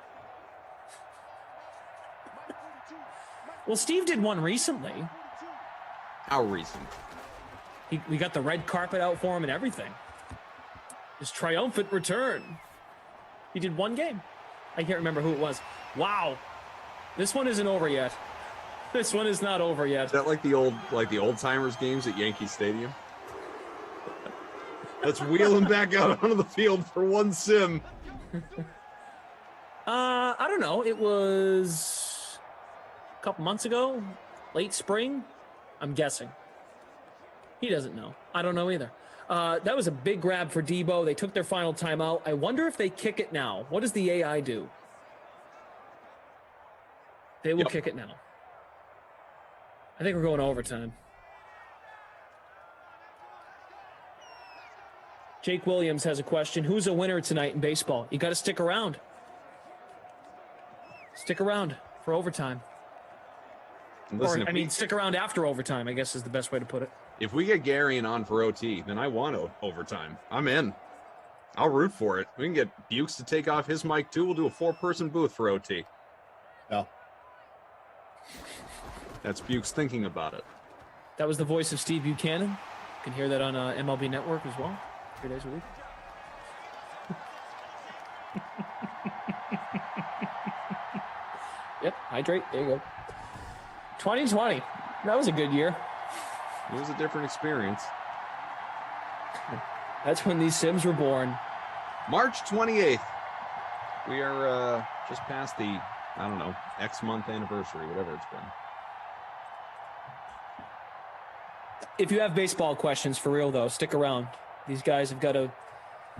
[SPEAKER 14] Well, Steve did one recently.
[SPEAKER 17] How recent?
[SPEAKER 14] We got the red carpet out for him and everything. His triumphant return. He did one game. I can't remember who it was. Wow. This one isn't over yet. This one is not over yet.
[SPEAKER 17] Is that like the old timers games at Yankee Stadium? Let's wheel him back out onto the field for one sim.
[SPEAKER 14] I don't know. It was a couple months ago, late spring, I'm guessing. He doesn't know. I don't know either. That was a big grab for Debo. They took their final timeout. I wonder if they kick it now. What does the AI do? They will kick it now. I think we're going to overtime. Jake Williams has a question. Who's a winner tonight in baseball? You got to stick around. Stick around for overtime.
[SPEAKER 17] Listen,
[SPEAKER 14] stick around after overtime, I guess is the best way to put it.
[SPEAKER 17] If we get Gary on for OT, then I want overtime. I'm in. I'll root for it. We can get Bukes to take off his mic too. We'll do a 4-person booth for OT.
[SPEAKER 3] No.
[SPEAKER 17] That's Bukes thinking about it.
[SPEAKER 14] That was the voice of Steve Buchanan. You can hear that on MLB Network as well. 3 days a week. Yep, hydrate. There you go. 2020. That was a good year.
[SPEAKER 17] It was a different experience.
[SPEAKER 14] That's when these sims were born.
[SPEAKER 17] March 28th. We are just past the, I don't know, X month anniversary, whatever it's been.
[SPEAKER 14] If you have baseball questions for real, though, stick around. These guys have got to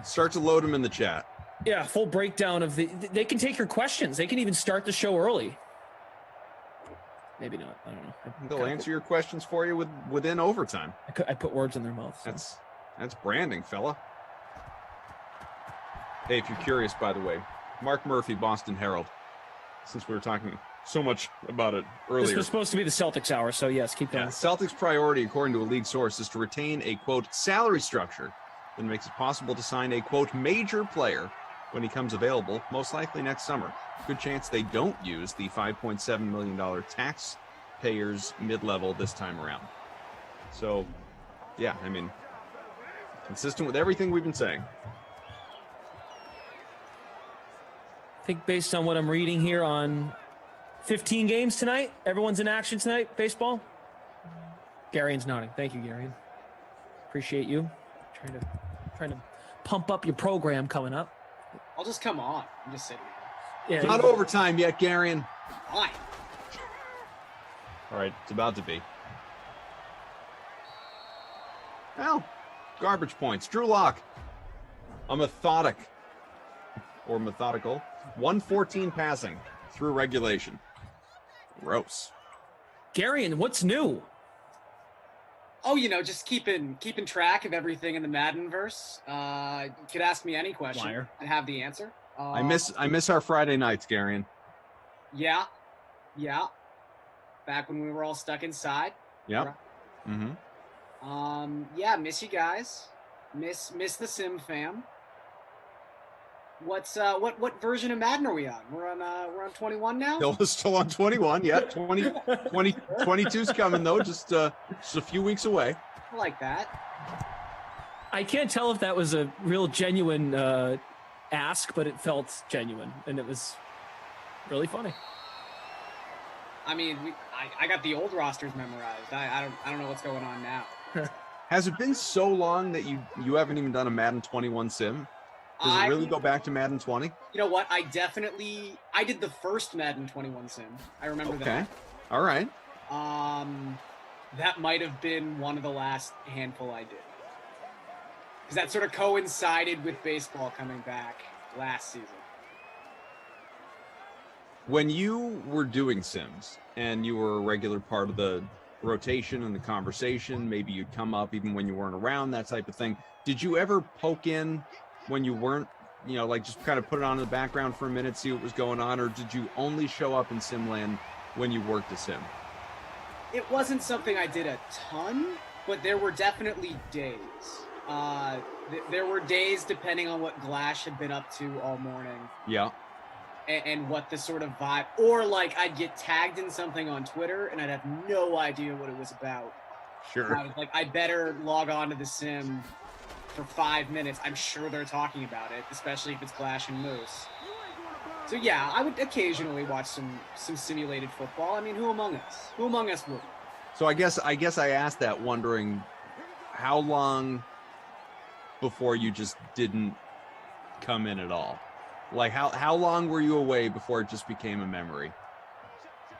[SPEAKER 17] start to load them in the chat.
[SPEAKER 14] Yeah, full breakdown of they can take your questions. They can even start the show early. Maybe not. I don't know.
[SPEAKER 17] They'll answer your questions for you within overtime.
[SPEAKER 14] I put words in their mouth. So.
[SPEAKER 17] That's branding, fella. Hey, if you're curious, by the way, Mark Murphy, Boston Herald. Since we were talking so much about it earlier.
[SPEAKER 14] This was supposed to be the Celtics hour, so yes, keep going.
[SPEAKER 17] Yeah, Celtics' priority, according to a league source, is to retain a, quote, salary structure that makes it possible to sign a, quote, major player when he comes available, most likely next summer. Good chance they don't use the $5.7 million taxpayers mid-level this time around. So, yeah, I mean, consistent with everything we've been saying.
[SPEAKER 14] I think based on what I'm reading here on 15 games tonight, everyone's in action tonight, baseball. Garian's nodding. Thank you, Garian. Appreciate you. Trying to pump up your program coming up.
[SPEAKER 8] I'll just come on. I'm just sitting
[SPEAKER 14] here.
[SPEAKER 17] Yeah, not overtime yet, Garian.
[SPEAKER 8] Fine.
[SPEAKER 17] All right, it's about to be. Well, garbage points. Drew Lock. A methodical 114 passing through regulation. Gross.
[SPEAKER 14] Garian, what's new?
[SPEAKER 8] Oh, just keeping track of everything in the Madden verse. You could ask me any question.
[SPEAKER 14] Liar.
[SPEAKER 8] I have the answer.
[SPEAKER 17] I miss our Friday nights, Garian.
[SPEAKER 8] Yeah. Back when we were all stuck inside.
[SPEAKER 17] Yep. Mm-hmm.
[SPEAKER 8] Yeah, miss you guys. Miss the Sim fam. What version of Madden are we on? We're on 21 now.
[SPEAKER 17] Still on 21. Yeah, 22's coming though. Just a few weeks away.
[SPEAKER 8] I like that.
[SPEAKER 14] I can't tell if that was a real genuine ask, but it felt genuine, and it was really funny.
[SPEAKER 8] I mean, I got the old rosters memorized. I don't know what's going on now.
[SPEAKER 17] Has it been so long that you haven't even done a Madden 21 sim? Does it really go back to Madden 20?
[SPEAKER 8] You know what? I did the first Madden 21 sim. I remember that.
[SPEAKER 17] Okay. All right.
[SPEAKER 8] That might have been one of the last handful I did. Because that sort of coincided with baseball coming back last season.
[SPEAKER 17] When you were doing sims and you were a regular part of the rotation and the conversation, maybe you'd come up even when you weren't around, that type of thing. Did you ever poke in when you weren't, like just kind of put it on in the background for a minute, see what was going on, or did you only show up in Simland when you worked a sim?
[SPEAKER 8] It wasn't something I did a ton, but there were definitely days. There were days depending on what Glash had been up to all morning.
[SPEAKER 17] Yeah.
[SPEAKER 8] And what the sort of vibe, or like I'd get tagged in something on Twitter and I'd have no idea what it was about.
[SPEAKER 17] Sure.
[SPEAKER 8] And I was like, I better log on to the sim for 5 minutes. I'm sure they're talking about it, especially if it's Glash and Moose. So yeah, I would occasionally watch some simulated football. I mean, who among us? Who among us would?
[SPEAKER 17] So I guess I asked that wondering how long before you just didn't come in at all. Like how long were you away before it just became a memory?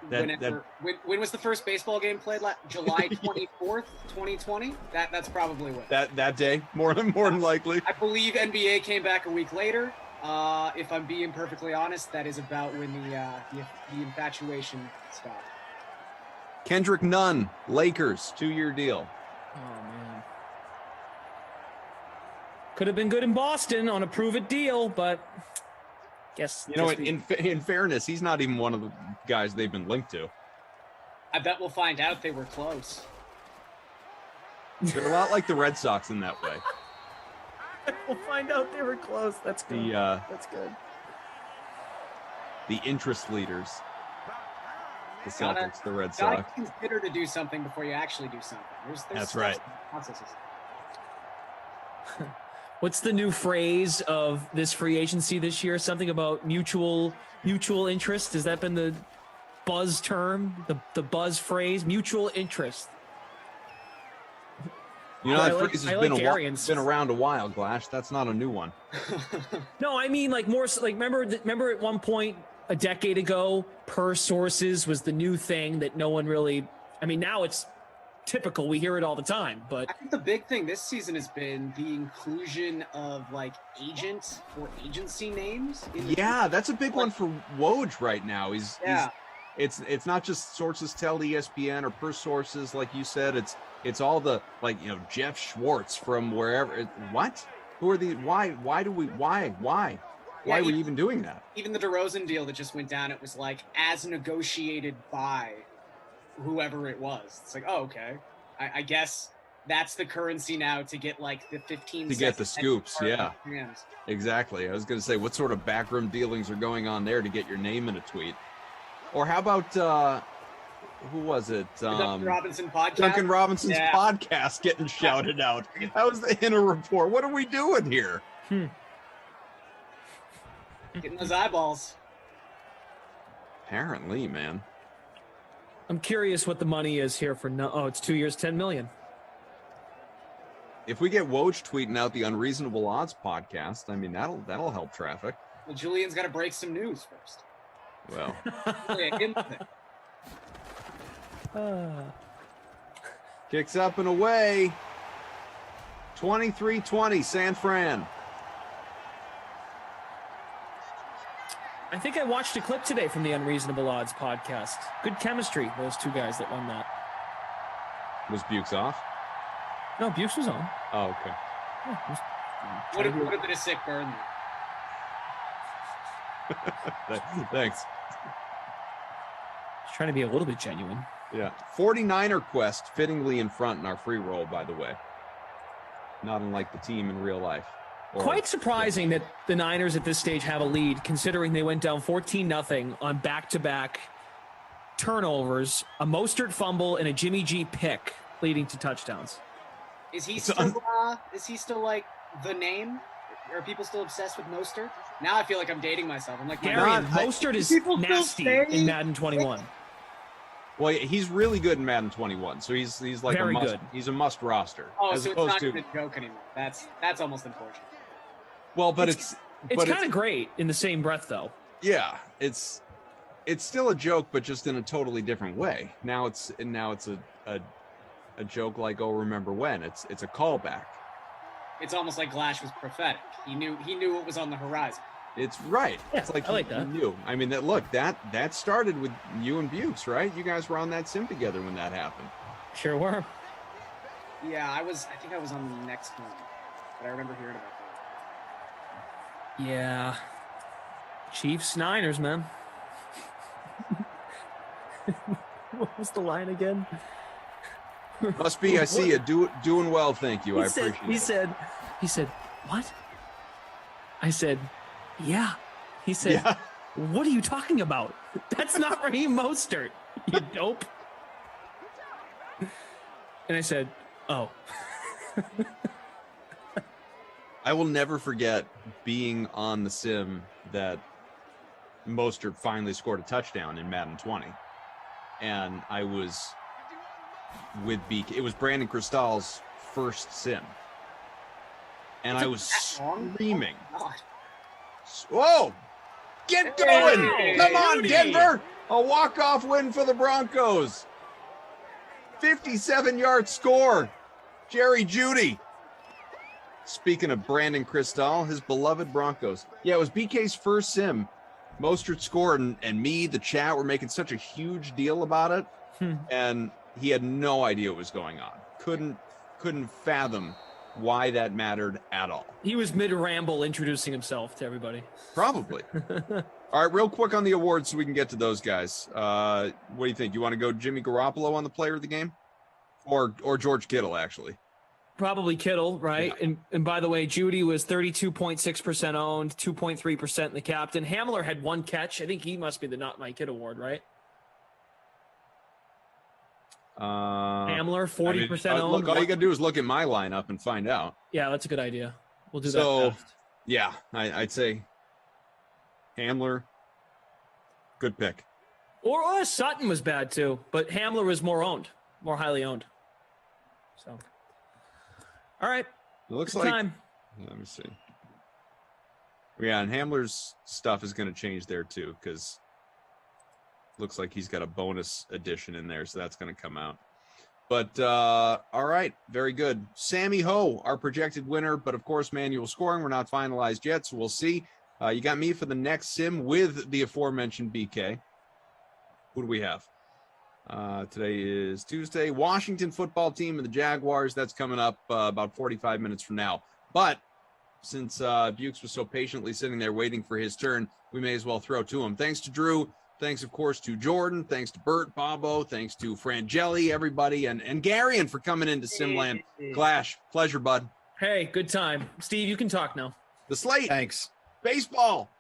[SPEAKER 8] When was the first baseball game played? July 24th, 2020. That's probably when.
[SPEAKER 17] That day, more than likely.
[SPEAKER 8] I believe NBA came back a week later. If I'm being perfectly honest, that is about when the infatuation stopped.
[SPEAKER 17] Kendrick Nunn, Lakers, 2-year deal.
[SPEAKER 14] Oh man, could have been good in Boston on a prove-it deal, but. Guess
[SPEAKER 17] in fairness, he's not even one of the guys they've been linked to.
[SPEAKER 8] I bet we'll find out they were close.
[SPEAKER 17] They're a lot like the Red Sox in that way.
[SPEAKER 14] We'll find out they were close. That's good. That's good.
[SPEAKER 17] The interest leaders. The Celtics, the Red Sox.
[SPEAKER 8] You gotta consider to do something before you actually do something.
[SPEAKER 17] That's right.
[SPEAKER 8] Processes.
[SPEAKER 14] What's the new phrase of this free agency this year? Something about mutual interest. Has that been the buzz term? The buzz phrase? Mutual interest.
[SPEAKER 17] That phrase has been around a while, Glash. That's not a new one.
[SPEAKER 14] No, I mean more like remember at one point a decade ago, per sources was the new thing that no one really. I mean, now it's typical. We hear it all the time, but
[SPEAKER 8] I think the big thing this season has been the inclusion of like agent or agency names.
[SPEAKER 17] Yeah, that's a big one for Woj right now. It's not just sources tell ESPN or per sources like you said. It's all the Jeff Schwartz from wherever. What? Who are the? Why are we even doing that?
[SPEAKER 8] Even the DeRozan deal that just went down, it was like as negotiated by whoever it was. It's like, oh, okay. I guess that's the currency now to get like the 15
[SPEAKER 17] to get the scoops. Yeah, exactly. I was going to say, what sort of backroom dealings are going on there to get your name in a tweet? Or how about who was it?
[SPEAKER 8] Duncan Robinson podcast.
[SPEAKER 17] Duncan Robinson's podcast getting shouted out. That was in a report. What are we doing here?
[SPEAKER 8] Getting those eyeballs.
[SPEAKER 17] Apparently, man.
[SPEAKER 14] I'm curious what the money is here for. It's 2 years, 10 million.
[SPEAKER 17] If we get Woj tweeting out the Unreasonable Odds podcast, I mean that'll help traffic.
[SPEAKER 8] Well, Julian's got to break some news first.
[SPEAKER 17] Well, kicks up and away. 23-20, San Fran.
[SPEAKER 14] I think I watched a clip today from the Unreasonable Odds podcast. Good chemistry, those two guys that run that.
[SPEAKER 17] Was Bukes off?
[SPEAKER 14] No, Bukes was on.
[SPEAKER 17] Oh, okay.
[SPEAKER 14] Yeah,
[SPEAKER 8] would have been a sick burn.
[SPEAKER 17] Thanks.
[SPEAKER 14] Just trying to be a little bit genuine.
[SPEAKER 17] Yeah. 49er Quest fittingly in front in our free roll, by the way. Not unlike the team in real life.
[SPEAKER 14] Quite surprising that the Niners at this stage have a lead, considering they went down 14-0 on back-to-back turnovers, a Mostert fumble, and a Jimmy G pick leading to touchdowns.
[SPEAKER 8] Is he still like the name? Are people still obsessed with Mostert? Now I feel like I'm dating myself. I'm like,
[SPEAKER 14] Gary, Mostert is nasty in Madden 21.
[SPEAKER 17] Well, he's really good in Madden 21, so he's like
[SPEAKER 14] Very good.
[SPEAKER 17] He's a must roster.
[SPEAKER 8] Oh, so it's not even a joke anymore. That's almost unfortunate.
[SPEAKER 17] Well, but it's
[SPEAKER 14] kind of great in the same breath, though.
[SPEAKER 17] Yeah, it's still a joke, but just in a totally different way. Now it's a joke like, oh, remember when? It's a callback.
[SPEAKER 8] It's almost like Glash was prophetic. He knew what was on the horizon.
[SPEAKER 17] It's right.
[SPEAKER 14] Yeah,
[SPEAKER 17] it's like
[SPEAKER 14] I like that.
[SPEAKER 17] He knew. I mean, that started with you and Bukes, right? You guys were on that sim together when that happened.
[SPEAKER 14] Sure were.
[SPEAKER 8] Yeah, I think I was on the next one, but I remember hearing about that.
[SPEAKER 14] Yeah. Chiefs, Niners, man. What was the line again?
[SPEAKER 17] Must be. I see you doing well. Thank you. I appreciate it.
[SPEAKER 14] He said, what? I said, yeah. He said,
[SPEAKER 17] Yeah.
[SPEAKER 14] What are you talking about? That's not Raheem Mostert, you dope. And I said, oh.
[SPEAKER 17] I will never forget being on the sim that Mostert finally scored a touchdown in Madden 20. And I was with BK. It was Brandon Cristal's first sim. And I was screaming. Whoa! Get going!
[SPEAKER 14] Hey,
[SPEAKER 17] Come on,
[SPEAKER 14] Judy.
[SPEAKER 17] Denver! A walk-off win for the Broncos. 57-yard score. Jerry Judy. Speaking of Brandon Cristal, his beloved Broncos. Yeah, it was BK's first sim. Mostert scored, and me, the chat, were making such a huge deal about it. And he had no idea what was going on. Couldn't fathom why that mattered at all.
[SPEAKER 14] He was mid-ramble introducing himself to everybody.
[SPEAKER 17] Probably. All right, real quick on the awards so we can get to those guys. What do you think? You want to go Jimmy Garoppolo on the player of the game? Or George Kittle, actually?
[SPEAKER 14] Probably Kittle, right? Yeah. And by the way, Judy was 32.6% owned, 2.3% in the captain. Hamler had one catch. I think he must be the Not My Kid award, right? Hamler, 40% owned.
[SPEAKER 17] Look, all you got to do is look at my lineup and find out.
[SPEAKER 14] Yeah, that's a good idea. We'll do that.
[SPEAKER 17] So,
[SPEAKER 14] fast.
[SPEAKER 17] Yeah, I'd say Hamler, good pick.
[SPEAKER 14] Or Sutton was bad too, but Hamler was more highly owned. So, all right.
[SPEAKER 17] It looks
[SPEAKER 14] good
[SPEAKER 17] like.
[SPEAKER 14] Time.
[SPEAKER 17] Let me see. Yeah, and Hamler's stuff is going to change there too, because looks like he's got a bonus edition in there, so that's going to come out. But all right, very good. Sammy Ho, our projected winner, but of course, manual scoring. We're not finalized yet, so we'll see. You got me for the next sim with the aforementioned BK. Who do we have? Today is Tuesday. Washington football team and the Jaguars. That's coming up about 45 minutes from now. But since Bukes was so patiently sitting there waiting for his turn, we may as well throw to him. Thanks to Drew. Thanks, of course, to Jordan. Thanks to Bert, Bobo. Thanks to Frangeli, everybody, and Garion for coming into Simland. Clash, pleasure, bud.
[SPEAKER 14] Hey, good time. Steve, you can talk now.
[SPEAKER 17] The slate.
[SPEAKER 19] Thanks.
[SPEAKER 17] Baseball.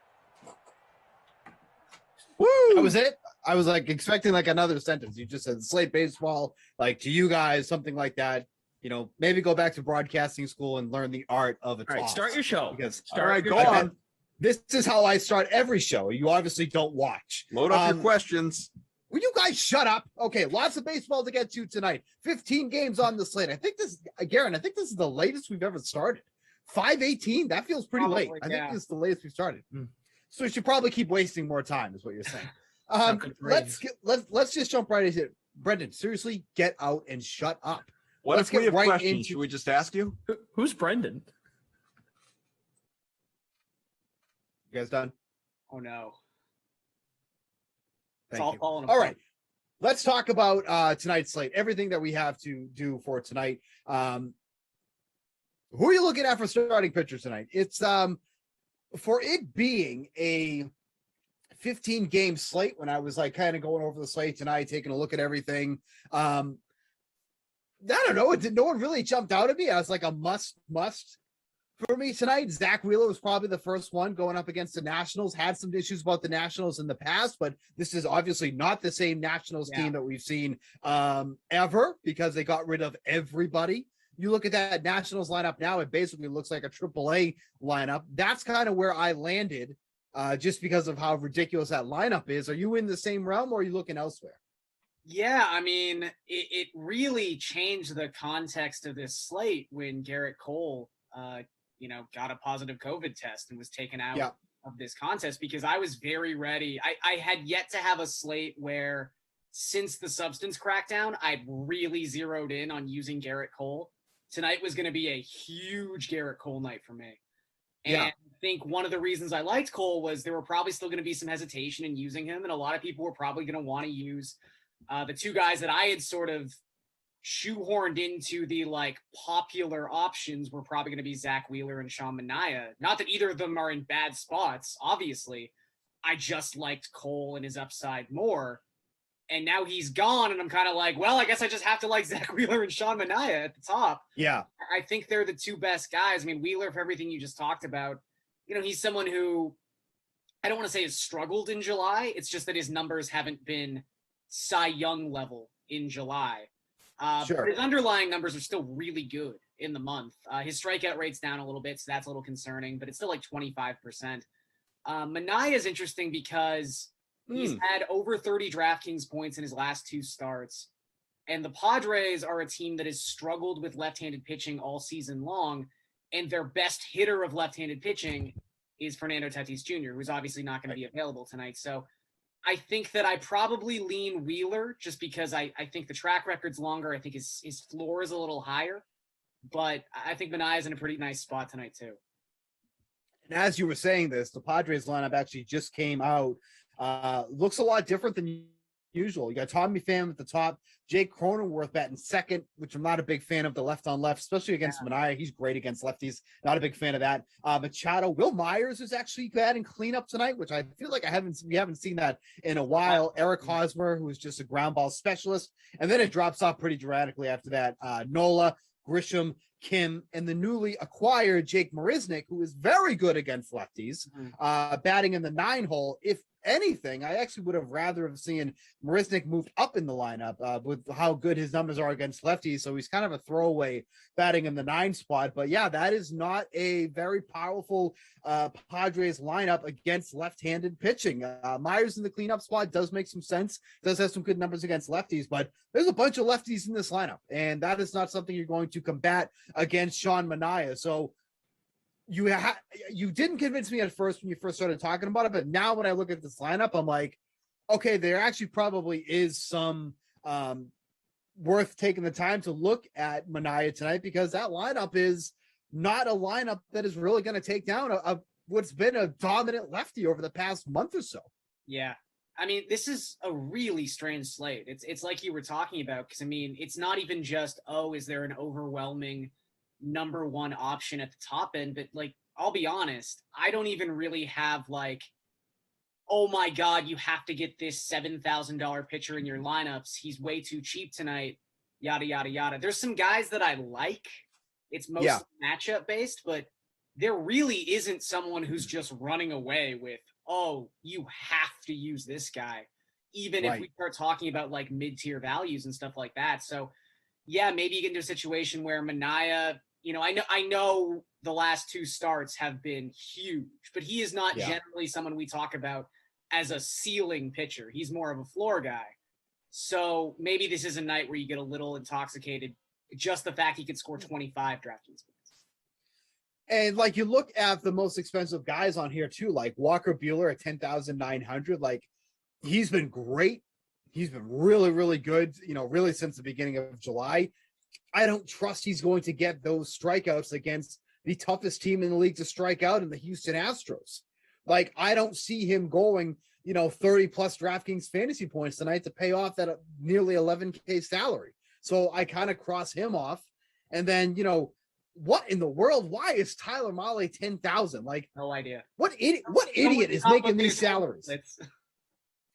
[SPEAKER 19] Woo! That was it. I was like expecting like another sentence. You just said slate baseball, like to you guys, something like that. You know, maybe go back to broadcasting school and learn the art of a toss.
[SPEAKER 14] All right, start your show.
[SPEAKER 19] Because
[SPEAKER 17] all right, go on.
[SPEAKER 19] This is how I start every show. You obviously don't watch.
[SPEAKER 17] Load up your questions.
[SPEAKER 19] Will you guys shut up? Okay, lots of baseball to get to tonight. 15 games on the slate. I think this is the latest we've ever started. 5:18. That feels pretty late. I think this is the latest we've started. So we should probably keep wasting more time, is what you're saying. Let's just jump right into it. Brendan, seriously, get out and shut up.
[SPEAKER 17] Let's get right questions. Should we just ask you?
[SPEAKER 14] Who's Brendan?
[SPEAKER 19] You guys done?
[SPEAKER 8] Oh no.
[SPEAKER 19] Thank you. All right. Let's talk about tonight's slate. Everything that we have to do for tonight. Who are you looking at for starting pitcher tonight? It's for it being a 15-game slate, when I was like kind of going over the slate tonight, taking a look at everything. I don't know. No one really jumped out at me as like a must For me tonight, Zach Wheeler was probably the first one going up against the Nationals. Had some issues about the Nationals in the past, but this is obviously not the same Nationals team that we've seen ever, because they got rid of everybody. You look at that Nationals lineup now, it basically looks like a AAA lineup. That's kind of where I landed, just because of how ridiculous that lineup is. Are you in the same realm, or are you looking elsewhere?
[SPEAKER 8] Yeah, I mean, it really changed the context of this slate when Garrett Cole got a positive COVID test and was taken out of this contest, because I was very ready. I had yet to have a slate where, since the substance crackdown, I'd really zeroed in on using Garrett Cole. Tonight was going to be a huge Garrett Cole night for me. And I think one of the reasons I liked Cole was there were probably still going to be some hesitation in using him. And a lot of people were probably going to want to use the two guys that I had sort of shoehorned into the popular options were probably going to be Zach Wheeler and Sean Manaea. Not that either of them are in bad spots, obviously. I just liked Cole and his upside more. And now he's gone, and I'm kind of like, well, I guess I just have to like Zach Wheeler and Sean Manaea at the top.
[SPEAKER 19] Yeah.
[SPEAKER 8] I think they're the two best guys. I mean, Wheeler, for everything you just talked about, he's someone who, I don't want to say has struggled in July. It's just that his numbers haven't been Cy Young level in July.
[SPEAKER 19] Sure.
[SPEAKER 8] But his underlying numbers are still really good in the month. His strikeout rate's down a little bit, so that's a little concerning, but it's still like 25%. Manaea is interesting because he's had over 30 DraftKings points in his last two starts. And the Padres are a team that has struggled with left-handed pitching all season long. And their best hitter of left-handed pitching is Fernando Tatis Jr., who's obviously not going to be available tonight. So I think that I probably lean Wheeler just because I think the track record's longer. I think his floor is a little higher. But I think Manaea's in a pretty nice spot tonight, too.
[SPEAKER 19] And as you were saying this, the Padres lineup actually just came out. Looks a lot different than usual. You got Tommy Pham at the top, Jake Cronenworth batting second, which I'm not a big fan of the left on left, especially against Manaea. He's great against lefties. Not a big fan of that. Machado, Will Myers is actually batting cleanup tonight, which I feel like we haven't seen that in a while. Eric Hosmer, who is just a ground ball specialist, and then it drops off pretty dramatically after that. Nola, Grisham, Kim, and the newly acquired Jake Marisnick, who is very good against lefties, batting in the 9 hole. If anything, I actually would have rather have seen Marisnick moved up in the lineup with how good his numbers are against lefties. So he's kind of a throwaway batting in the 9 spot. But yeah, that is not a very powerful Padres lineup against left-handed pitching. Myers in the cleanup spot does make some sense, does have some good numbers against lefties, but there's a bunch of lefties in this lineup, and that is not something you're going to combat against Sean Manaea. So you didn't convince me at first when you first started talking about it, but now when I look at this lineup, I'm like, okay, there actually probably is some worth taking the time to look at Manaea tonight, because that lineup is not a lineup that is really going to take down what's been a dominant lefty over the past month or so.
[SPEAKER 8] Yeah. I mean, this is a really strange slate. It's like you were talking about, because I mean, it's not even just, is there an overwhelming number one option at the top end? But I'll be honest, I don't even really have oh my God, you have to get this $7,000 pitcher in your lineups. He's way too cheap tonight. Yada, yada, yada. There's some guys that I like. It's mostly matchup based, but there really isn't someone who's just running away with, you have to use this guy, even if we start talking about mid-tier values and stuff like that. So yeah, maybe you get into a situation where Manaea, I know the last 2 starts have been huge, but he is not generally someone we talk about as a ceiling pitcher. He's more of a floor guy. So maybe this is a night where you get a little intoxicated, just the fact he could score 25 DraftKings points.
[SPEAKER 19] And you look at the most expensive guys on here too, like Walker Buehler at 10,900. He's been great. He's been really, really good, really since the beginning of July. I don't trust he's going to get those strikeouts against the toughest team in the league to strike out in the Houston Astros. I don't see him going, 30 plus DraftKings fantasy points tonight to pay off that nearly $11K salary. So I kind of cross him off. And then, what in the world? Why is Tyler Mahle 10,000?
[SPEAKER 8] No idea.
[SPEAKER 19] What idiot is making these salaries?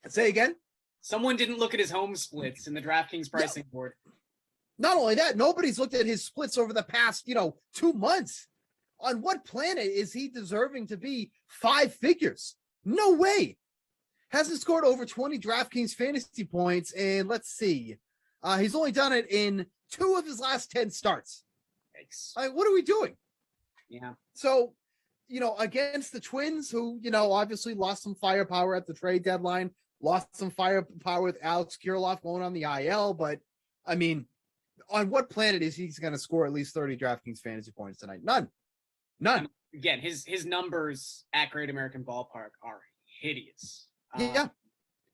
[SPEAKER 19] Say again?
[SPEAKER 8] Someone didn't look at his home splits in the DraftKings pricing board.
[SPEAKER 19] Not only that, nobody's looked at his splits over the past, 2 months. On what planet is he deserving to be 5 figures? No way. Hasn't scored over 20 DraftKings fantasy points. And let's see. He's only done it in 2 of his last 10 starts. What are we doing?
[SPEAKER 8] Yeah.
[SPEAKER 19] So, against the Twins, who, obviously lost some firepower at the trade deadline, lost some firepower with Alex Kirilloff going on the IL. But, I mean, on what planet is he going to score at least 30 DraftKings fantasy points tonight? None.
[SPEAKER 8] Again, his numbers at Great American Ballpark are hideous.
[SPEAKER 19] Yeah.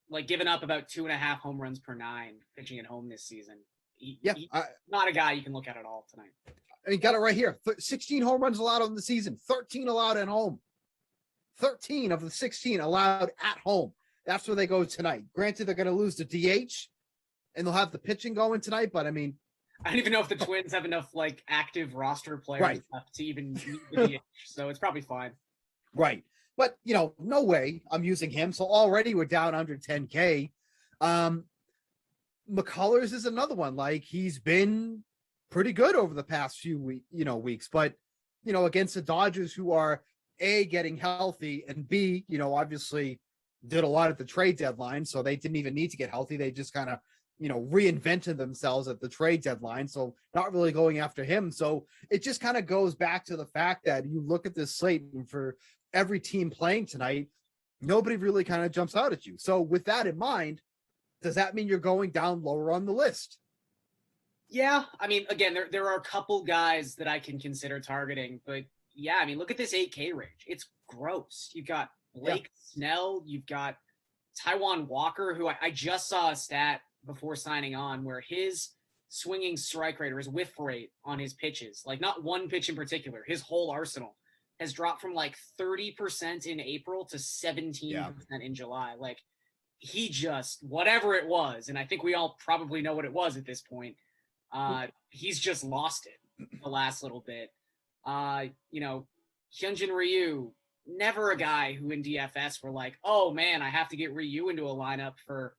[SPEAKER 8] Like giving up about 2.5 home runs per 9 pitching at home this season. He's not a guy you can look at all tonight.
[SPEAKER 19] I mean, got it right here. 16 home runs allowed on the season, 13 allowed at home. 13 of the 16 allowed at home. That's where they go tonight. Granted, they're going to lose the DH, and they'll have the pitching going tonight, but I mean,
[SPEAKER 8] I don't even know if the Twins have enough active roster players left to even meet the DH, so it's probably fine.
[SPEAKER 19] Right. But, no way I'm using him. So already we're down under 10K. McCullers is another one. He's been pretty good over the past few weeks, but, against the Dodgers, who are A, getting healthy, and B, obviously did a lot at the trade deadline. So they didn't even need to get healthy. They just kind of, reinvented themselves at the trade deadline. So not really going after him. So it just kind of goes back to the fact that you look at this slate, and for every team playing tonight, nobody really kind of jumps out at you. So with that in mind, does that mean you're going down lower on the list?
[SPEAKER 8] Yeah. I mean, again, there are a couple guys that I can consider targeting, but yeah, I mean, look at this 8K range. It's gross. You've got Blake Snell. You've got Taijuan Walker, who I just saw a stat before signing on where his swinging strike rate or his whiff rate on his pitches, not one pitch in particular, his whole arsenal has dropped from 30% in April to 17% in July. He just, whatever it was, and I think we all probably know what it was at this point, he's just lost it the last little bit. Hyunjin Ryu, never a guy who in DFS were oh man, I have to get Ryu into a lineup for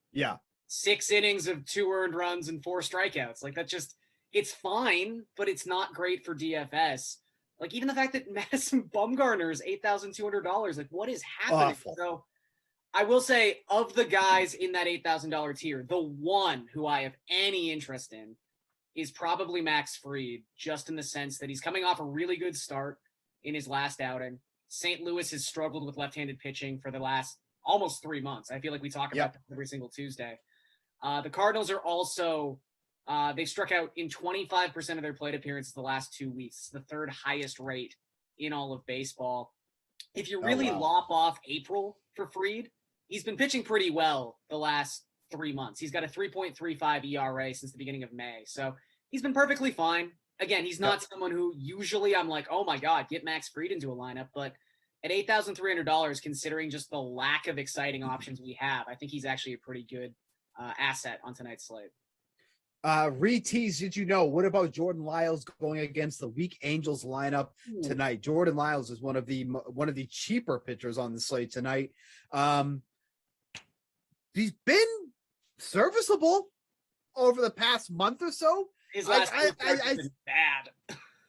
[SPEAKER 8] 6 innings of 2 earned runs and 4 strikeouts. That just, it's fine, but it's not great for DFS. Even the fact that Madison Bumgarner is $8,200, what is happening?
[SPEAKER 19] Awful.
[SPEAKER 8] So I will say, of the guys in that $8,000 tier, the one who I have any interest in is probably Max Fried, just in the sense that he's coming off a really good start in his last outing. St. Louis has struggled with left-handed pitching for the last almost 3 months. I feel like we talk about that every single Tuesday. The Cardinals are also, they struck out in 25% of their plate appearances the last 2 weeks, the 3rd highest rate in all of baseball. If you really lop off April for Fried, he's been pitching pretty well the last 3 months. He's got a 3.35 ERA since the beginning of May. So he's been perfectly fine. Again, he's not someone who usually I'm oh my God, get Max Fried into a lineup. But at $8,300, considering just the lack of exciting options we have, I think he's actually a pretty good asset on tonight's slate.
[SPEAKER 19] Re-tease, did you know? What about Jordan Lyles going against the weak Angels lineup tonight? Jordan Lyles is one of the cheaper pitchers on the slate tonight. He's been serviceable over the past month or so.
[SPEAKER 8] His last has been bad.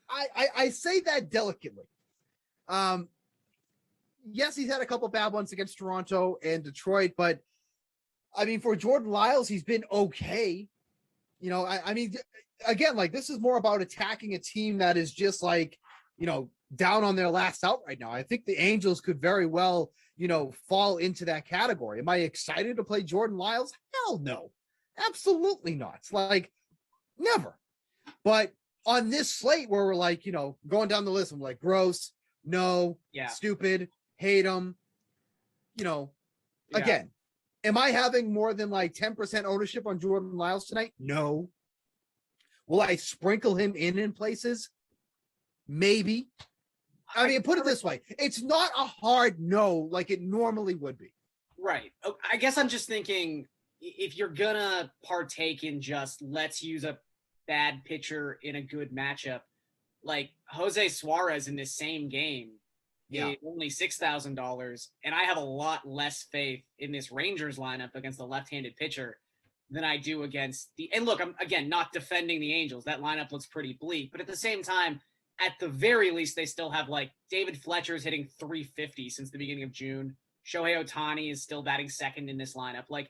[SPEAKER 19] I say that delicately. Yes, he's had a couple bad ones against Toronto and Detroit, but I mean, for Jordan Lyles, he's been okay. I mean, again, this is more about attacking a team that is just down on their last out right now. I think the Angels could very well, fall into that category. Am I excited to play Jordan Lyles? Hell no. Absolutely not. It's never. But on this slate where we're going down the list, I'm gross, no, stupid, hate him, again. Am I having more than 10% ownership on Jordan Lyles tonight? No. Will I sprinkle him in places? Maybe. I mean, put it this way. It's not a hard no like it normally would be.
[SPEAKER 8] Right. I guess I'm just thinking, if you're going to partake in just let's use a bad pitcher in a good matchup, Jose Suarez in this same game, only $6,000, and I have a lot less faith in this Rangers lineup against a left-handed pitcher than I do against and look, I'm again not defending the Angels. That lineup looks pretty bleak, but at the same time, at the very least, they still have like David Fletcher is hitting 350 since the beginning of June. Shohei Ohtani is still batting second in this lineup. Like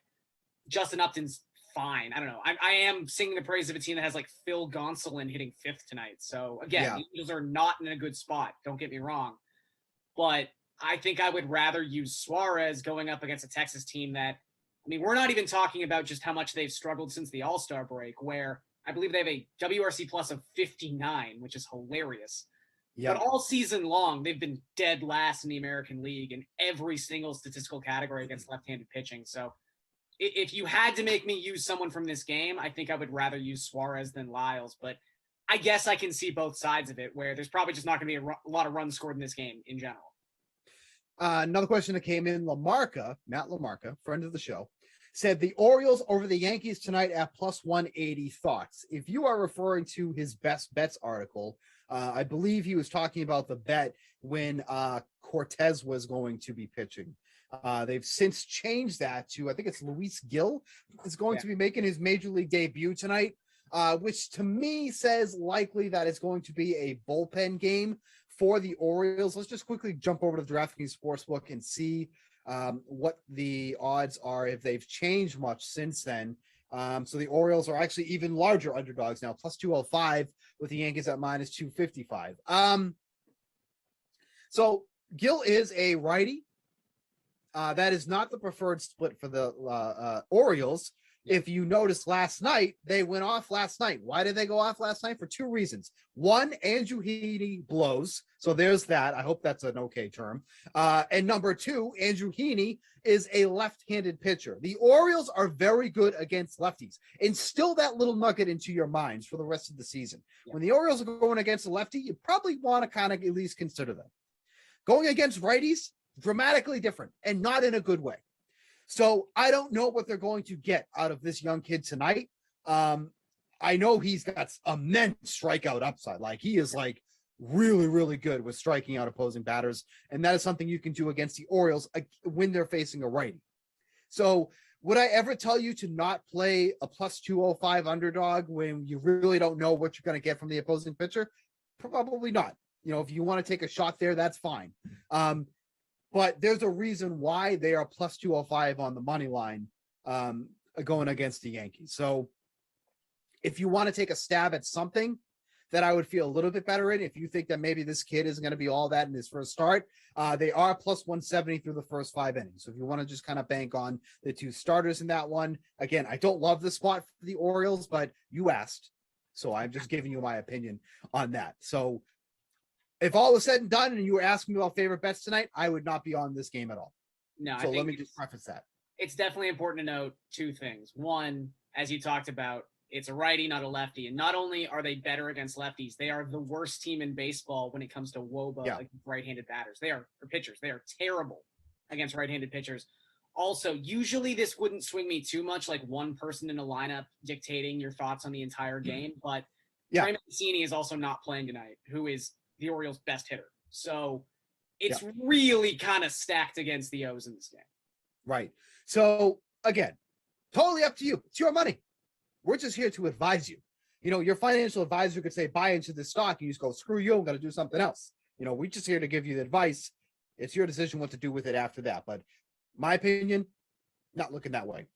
[SPEAKER 8] Justin Upton's fine. I don't know. I am singing the praise of a team that has like Phil Gonsolin hitting fifth tonight. So again, the Angels are not in a good spot. Don't get me wrong. But I think I would rather use Suarez going up against a Texas team that, I mean, we're not even talking about just how much they've struggled since the All-Star break, where I believe they have a WRC plus of 59, which is hilarious. But all season long, they've been dead last in the American League in every single statistical category against left-handed pitching. So if you had to make me use someone from this game, I think I would rather use Suarez than Lyles. But I guess I can see both sides of it, where there's probably just not going to be a lot of runs scored in this game in general.
[SPEAKER 19] Another question that came in, Matt LaMarca, friend of the show, said the Orioles over the Yankees tonight at plus 180. Thoughts? If you are referring to his best bets article, I believe he was talking about the bet when Cortez was going to be pitching. They've since changed that to, I think it's Luis Gil is going to be making his major league debut tonight, which to me says likely that it's going to be a bullpen game for the Orioles. Let's just quickly jump over to the DraftKings Sportsbook and see what the odds are, if they've changed much since then. So the Orioles are actually even larger underdogs now, plus 205 with the Yankees at minus 255. So Gil is a righty. That is not the preferred split for the Orioles. If you noticed last night, they went off last night. Why did they go off last night? For two reasons. One, Andrew Heaney blows. So there's that. I hope that's an okay term. And number two, Andrew Heaney is a left-handed pitcher. The Orioles are very good against lefties. Instill that little nugget into your minds for the rest of the season. When the Orioles are going against a lefty, you probably want to kind of at least consider them. Going against righties, dramatically different and not in a good way. So I don't know what they're going to get out of this young kid tonight. I know he's got immense strikeout upside. Like he is like really, really good with striking out opposing batters. And that is something you can do against the Orioles when they're facing a righty. So would I ever tell you to not play a plus 205 underdog when you really don't know what you're going to get from the opposing pitcher? Probably not. You know, if you want to take a shot there, that's fine. But there's a reason why they are plus 205 on the money line going against the Yankees. So if you want to take a stab at something that I would feel a little bit better in, if you think that maybe this kid isn't going to be all that in his first start, they are plus 170 through the first 5 innings. So if you want to just kind of bank on the two starters in that one, again, I don't love the spot for the Orioles, but you asked. So I'm just giving you my opinion on that. So if all was said and done and you were asking me about favorite bets tonight, I would not be on this game at all.
[SPEAKER 8] No,
[SPEAKER 19] so let me just preface that.
[SPEAKER 8] It's definitely important to note two things. One, as you talked about, it's a righty, not a lefty. And not only are they better against lefties, they are the worst team in baseball when it comes to WOBA against right-handed batters. They are pitchers. They are terrible against right-handed pitchers. Also, usually this wouldn't swing me too much, like one person in a lineup dictating your thoughts on the entire game. But Trey Mancini is also not playing tonight, who is the Orioles' best hitter. So it's really kind of stacked against the O's in this game.
[SPEAKER 19] Right. So again, totally up to you. It's your money. We're just here to advise you. You know, your financial advisor could say, buy into this stock. And you just go, screw you, I'm going to do something else. You know, we're just here to give you the advice. It's your decision what to do with it after that. But my opinion, not looking that way.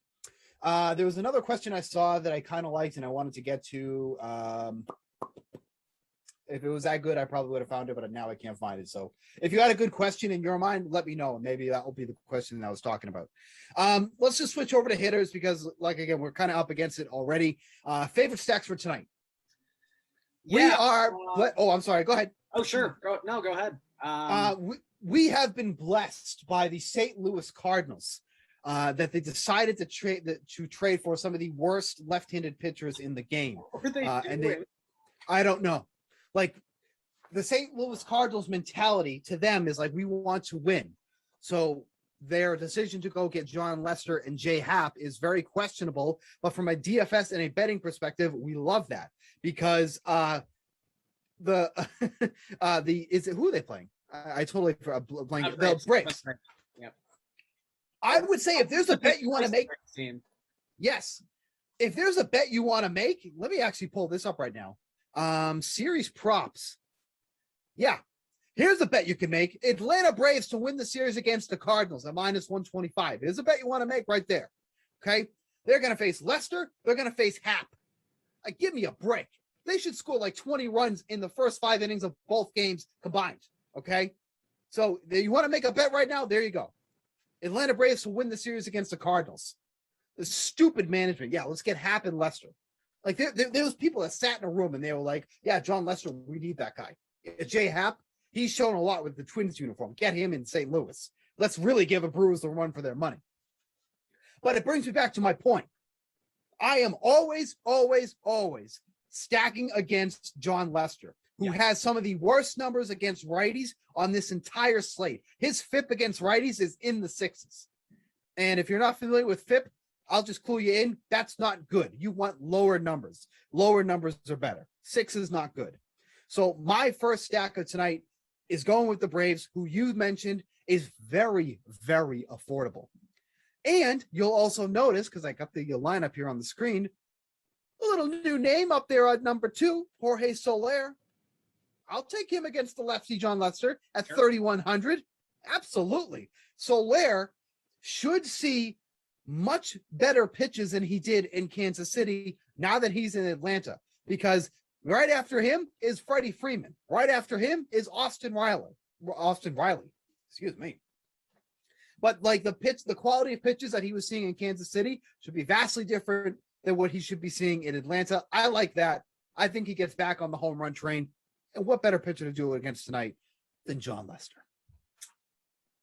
[SPEAKER 19] There was another question I saw that I kind of liked and I wanted to get to. If it was that good, I probably would have found it, but now I can't find it. So if you had a good question in your mind, let me know. And maybe that will be the question that I was talking about. Let's just switch over to hitters because, like, again, we're kind of up against it already. Favorite stacks for tonight? We are. I'm sorry. Go ahead.
[SPEAKER 8] Oh, sure. Go ahead.
[SPEAKER 19] We have been blessed by the St. Louis Cardinals that they decided to trade for some of the worst left-handed pitchers in the game. I don't know. Like the St. Louis Cardinals mentality to them is like, we want to win. So their decision to go get John Lester and Jay Happ is very questionable. But from a DFS and a betting perspective, we love that because who are they playing? I totally blank. The Braves.
[SPEAKER 8] Yep.
[SPEAKER 19] I would say if there's a bet you want to make, yes, if there's a bet you want to make, let me actually pull this up right now. Series props Yeah. Here's a bet you can make. Atlanta Braves to win the series against the Cardinals at -125. Here's a bet you want to make right there. Okay. They're going to face Lester. They're going to face Hap. Like, give me a break. They should score like 20 runs in the first 5 innings of both games combined. Okay. So you want to make a bet right now? There you go. Atlanta Braves will win the series against the Cardinals. The stupid management. Yeah, let's get Hap and Lester. Like there was people that sat in a room and they were like, yeah, John Lester, we need that guy. Jay Happ, he's shown a lot with the Twins uniform. Get him in St. Louis. Let's really give the Brewers the run for their money. But it brings me back to my point. I am always, always, always stacking against John Lester, who has some of the worst numbers against righties on this entire slate. His FIP against righties is in the 6s. And if you're not familiar with FIP, I'll just clue you in. That's not good. You want lower numbers. Lower numbers are better. 6 is not good. So my first stack of tonight is going with the Braves, who you mentioned is very, very affordable. And you'll also notice, because I got the lineup here on the screen, a little new name up there at number 2, Jorge Soler. I'll take him against the lefty John Lester at 3,100. Absolutely. Soler should see much better pitches than he did in Kansas City now that he's in Atlanta, because right after him is Freddie Freeman. Right after him is Austin Riley. Excuse me. But like the quality of pitches that he was seeing in Kansas City should be vastly different than what he should be seeing in Atlanta. I like that. I think he gets back on the home run train. And what better pitcher to do it against tonight than John Lester?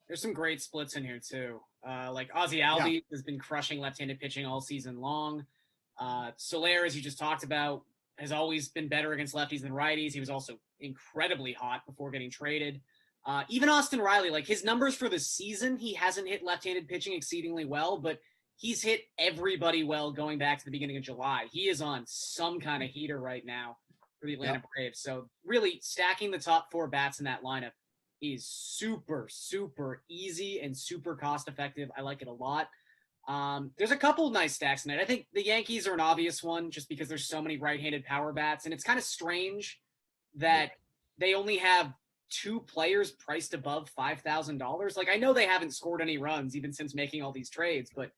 [SPEAKER 20] There's some great splits in here too. Like Ozzie Albies has been crushing left-handed pitching all season long. Soler, as you just talked about, has always been better against lefties than righties. He was also incredibly hot before getting traded. Even Austin Riley, like his numbers for the season, he hasn't hit left-handed pitching exceedingly well, but he's hit everybody well going back to the beginning of July. He is on some kind of heater right now for the Atlanta Braves. So really stacking the top 4 bats in that lineup is super, super easy and super cost effective. I like it a lot. There's a couple of nice stacks tonight. I think the Yankees are an obvious one just because there's so many right-handed power bats, and it's kind of strange that they only have 2 players priced above $5,000. Like, I know they haven't scored any runs even since making all these trades, but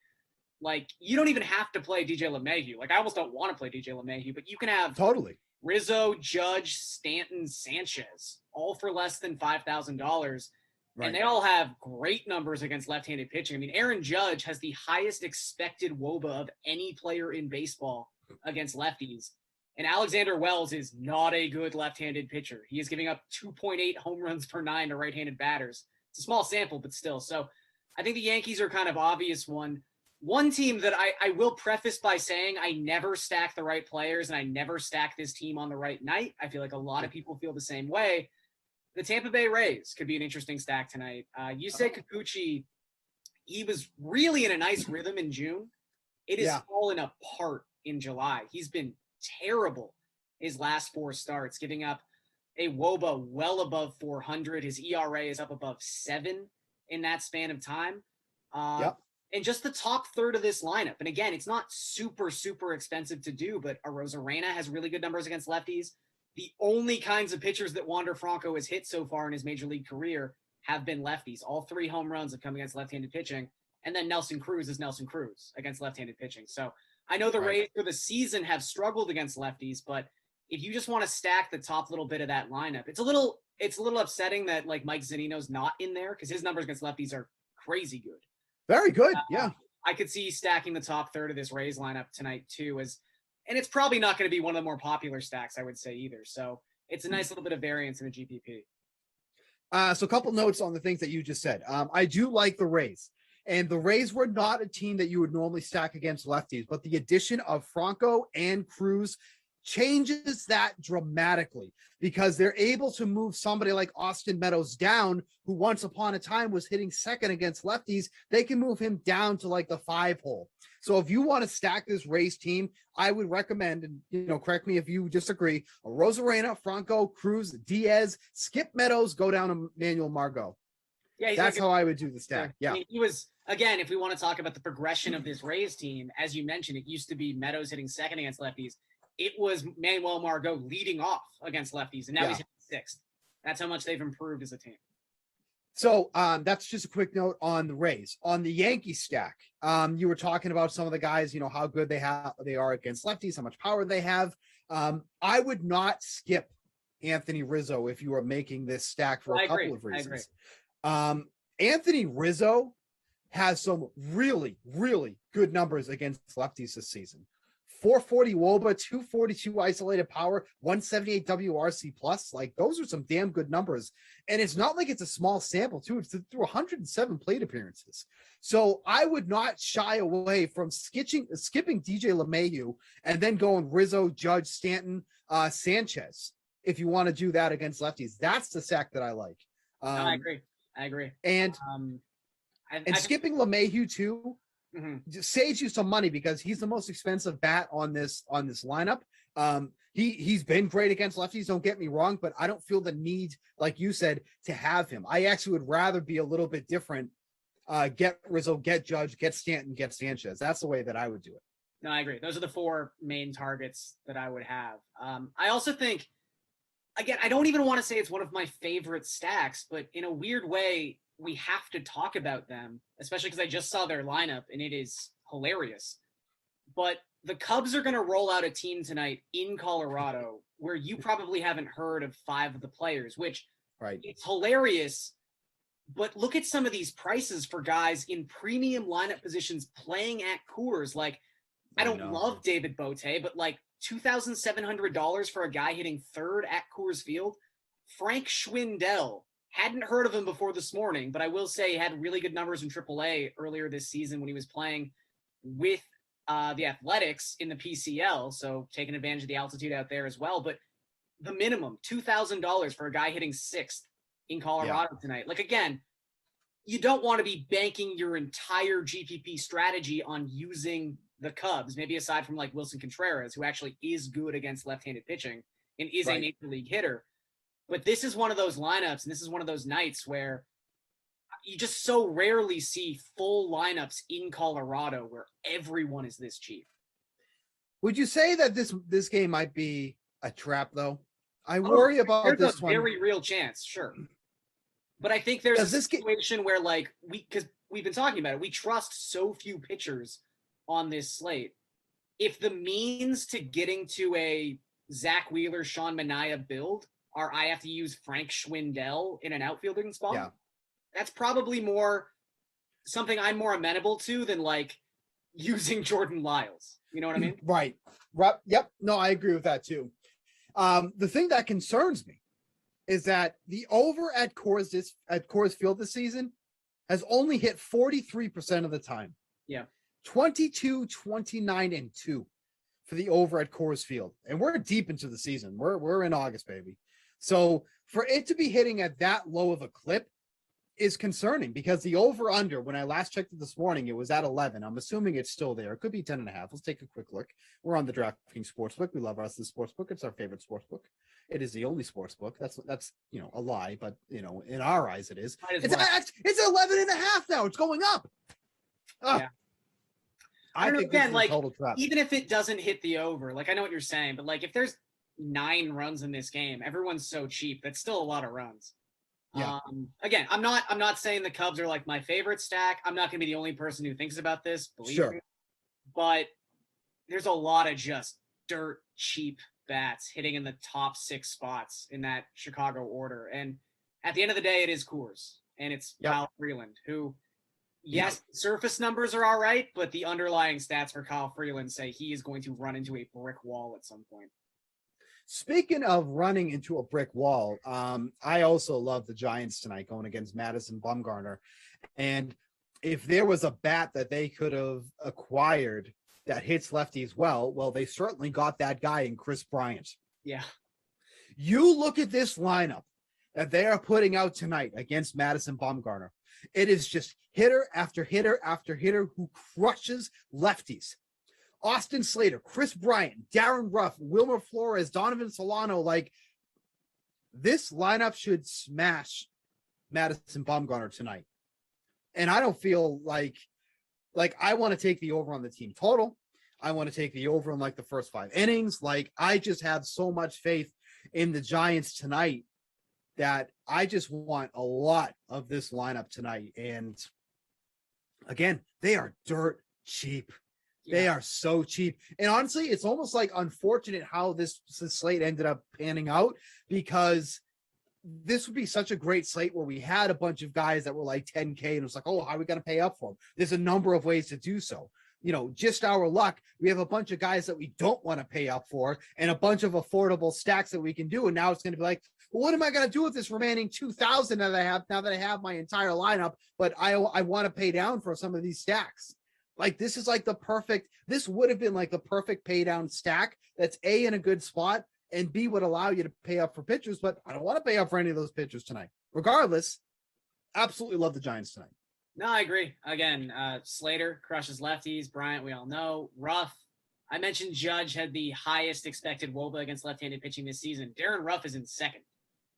[SPEAKER 20] like, you don't even have to play DJ LeMahieu. Like, I almost don't want to play DJ LeMahieu, but you can have Rizzo, Judge, Stanton, Sanchez, all for less than $5,000. Right. And they all have great numbers against left-handed pitching. I mean, Aaron Judge has the highest expected WOBA of any player in baseball against lefties. And Alexander Wells is not a good left-handed pitcher. He is giving up 2.8 home runs per 9 to right-handed batters. It's a small sample, but still. So I think the Yankees are kind of obvious one. One team that I will preface by saying I never stack the right players and I never stack this team on the right night. I feel like a lot of people feel the same way. The Tampa Bay Rays could be an interesting stack tonight. Yusei Kikuchi, he was really in a nice rhythm in June. It has fallen apart in July. He's been terrible his last 4 starts, giving up a WOBA well above 400. His ERA is up above 7 in that span of time. And just the top third of this lineup. And again, it's not super, super expensive to do, but Arozarena has really good numbers against lefties. The only kinds of pitchers that Wander Franco has hit so far in his major league career have been lefties. All 3 home runs have come against left-handed pitching. And then Nelson Cruz is Nelson Cruz against left-handed pitching. So I know the Rays for the season have struggled against lefties, but if you just want to stack the top little bit of that lineup, it's a little upsetting that like Mike Zunino's not in there because his numbers against lefties are crazy good.
[SPEAKER 19] Very good.
[SPEAKER 20] I could see stacking the top third of this Rays lineup tonight too, and it's probably not going to be one of the more popular stacks, I would say either. So it's a nice little bit of variance in the GPP.
[SPEAKER 19] So a couple notes on the things that you just said. I do like the Rays. And the Rays were not a team that you would normally stack against lefties, but the addition of Franco and Cruz changes that dramatically because they're able to move somebody like Austin Meadows down, who once upon a time was hitting second against lefties. They can move him down to like the 5 hole. So if you want to stack this Rays team, I would recommend, and correct me if you disagree, Arozarena, Franco, Cruz, Diaz, Skip Meadows, go down to Manuel Margot.
[SPEAKER 20] Yeah,
[SPEAKER 19] that's how I would do the stack. Yeah.
[SPEAKER 20] I mean, he was, again, if we want to talk about the progression of this Rays team, as you mentioned, it used to be Meadows hitting second against lefties. It was Manuel Margot leading off against lefties, and now he's hitting 6th. That's how much they've improved as a team.
[SPEAKER 19] So that's just a quick note on the Rays. On the Yankee stack, you were talking about some of the guys, how good they are against lefties, how much power they have. I would not skip Anthony Rizzo if you were making this stack for a couple of reasons. Anthony Rizzo has some really, really good numbers against lefties this season. 440 WOBA, 242 isolated power, 178 WRC plus. Like, those are some damn good numbers. And it's not like it's a small sample, too. It's through 107 plate appearances. So I would not shy away from skipping DJ LeMahieu and then going Rizzo, Judge, Stanton, Sanchez. If you want to do that against lefties, that's the stack that I like.
[SPEAKER 20] I agree.
[SPEAKER 19] And skipping LeMahieu too, just saves you some money because he's the most expensive bat on this lineup. He's been great against lefties, don't get me wrong, but I don't feel the need, like you said, to have him. I actually would rather be a little bit different. Get Rizzo, get Judge, get Stanton, get Sanchez. That's the way that I would do it.
[SPEAKER 20] No, I agree. Those are the 4 main targets that I would have. I also think, again, I don't even want to say it's one of my favorite stacks, but in a weird way, we have to talk about them, especially because I just saw their lineup and it is hilarious. But the Cubs are going to roll out a team tonight in Colorado where you probably haven't heard of 5 of the players, which it's hilarious. But look at some of these prices for guys in premium lineup positions playing at Coors. Like, I don't love David Bote, but like $2,700 for a guy hitting 3rd at Coors Field. Frank Schwindel. Hadn't heard of him before this morning, but I will say he had really good numbers in AAA earlier this season when he was playing with the Athletics in the PCL, so taking advantage of the altitude out there as well. But the minimum, $2,000 for a guy hitting 6th in Colorado tonight. Like, again, you don't want to be banking your entire GPP strategy on using the Cubs, maybe aside from like Wilson Contreras, who actually is good against left-handed pitching and is a major league hitter. But this is one of those lineups, and this is one of those nights where you just so rarely see full lineups in Colorado where everyone is this cheap.
[SPEAKER 19] Would you say that this game might be a trap, though? I worry about this one.
[SPEAKER 20] There's a very real chance, sure. But I think there's a situation where, like, because we've been talking about it, we trust so few pitchers on this slate. If the means to getting to a Zach Wheeler, Sean Manaea build are I have to use Frank Schwindel in an outfielding spot, that's probably more something I'm more amenable to than like using Jordan Lyles. You know what I mean?
[SPEAKER 19] Right. Yep. No, I agree with that too. The thing that concerns me is that the over at Coors Field this season has only hit 43% of the time.
[SPEAKER 20] Yeah.
[SPEAKER 19] 22, 29, and 2 for the over at Coors Field. And we're deep into the season. We're in August, baby. So for it to be hitting at that low of a clip is concerning because the over under, when I last checked it this morning, it was at 11. I'm assuming it's still there. It could be 10.5. Let's take a quick look. We're on the DraftKings Sportsbook. We love us, the Sportsbook. It's our favorite sportsbook. It is the only sportsbook. That's a lie, but in our eyes it is. It's 11.5 now. It's going up.
[SPEAKER 20] Yeah.
[SPEAKER 19] I think
[SPEAKER 20] again,
[SPEAKER 19] this is a total trap.
[SPEAKER 20] Even if it doesn't hit the over, like I know what you're saying, but like if there's 9 runs in this game, everyone's so cheap. That's still a lot of runs.
[SPEAKER 19] Yeah.
[SPEAKER 20] Again, I'm not saying the Cubs are like my favorite stack. I'm not going to be the only person who thinks about this, believe me. But there's a lot of just dirt cheap bats hitting in the top 6 spots in that Chicago order. And at the end of the day, it is Coors and it's Kyle Freeland, who, yes, surface numbers are all right, but the underlying stats for Kyle Freeland say he is going to run into a brick wall at some point.
[SPEAKER 19] Speaking of running into a brick wall, I also love the Giants tonight going against Madison Bumgarner. And if there was a bat that they could have acquired that hits lefties well, they certainly got that guy in Chris Bryant.
[SPEAKER 20] Yeah.
[SPEAKER 19] You look at this lineup that they are putting out tonight against Madison Bumgarner. It is just hitter after hitter after hitter who crushes lefties. Austin Slater, Chris Bryant, Darren Ruff, Wilmer Flores, Donovan Solano, like this lineup should smash Madison Bumgarner tonight. And I don't feel like I want to take the over on the team total. I want to take the over in like the first 5 innings. Like I just have so much faith in the Giants tonight that I just want a lot of this lineup tonight. And again, they are dirt cheap. They are so cheap. And honestly, it's almost like unfortunate how this slate ended up panning out, because this would be such a great slate where we had a bunch of guys that were like 10K and it was like, oh, how are we going to pay up for them? There's a number of ways to do so. Just our luck. We have a bunch of guys that we don't want to pay up for and a bunch of affordable stacks that we can do. And now it's going to be like, well, what am I going to do with this remaining 2,000 that I have now that I have my entire lineup, but I want to pay down for some of these stacks. Like, this is like this would have been like the perfect pay down stack that's A, in a good spot, and B, would allow you to pay up for pitchers, but I don't want to pay up for any of those pitchers tonight. Regardless, absolutely love the Giants tonight.
[SPEAKER 20] No, I agree. Again, Slater crushes lefties. Bryant, we all know. Ruff. I mentioned Judge had the highest expected WOBA against left-handed pitching this season. Darren Ruff is in second.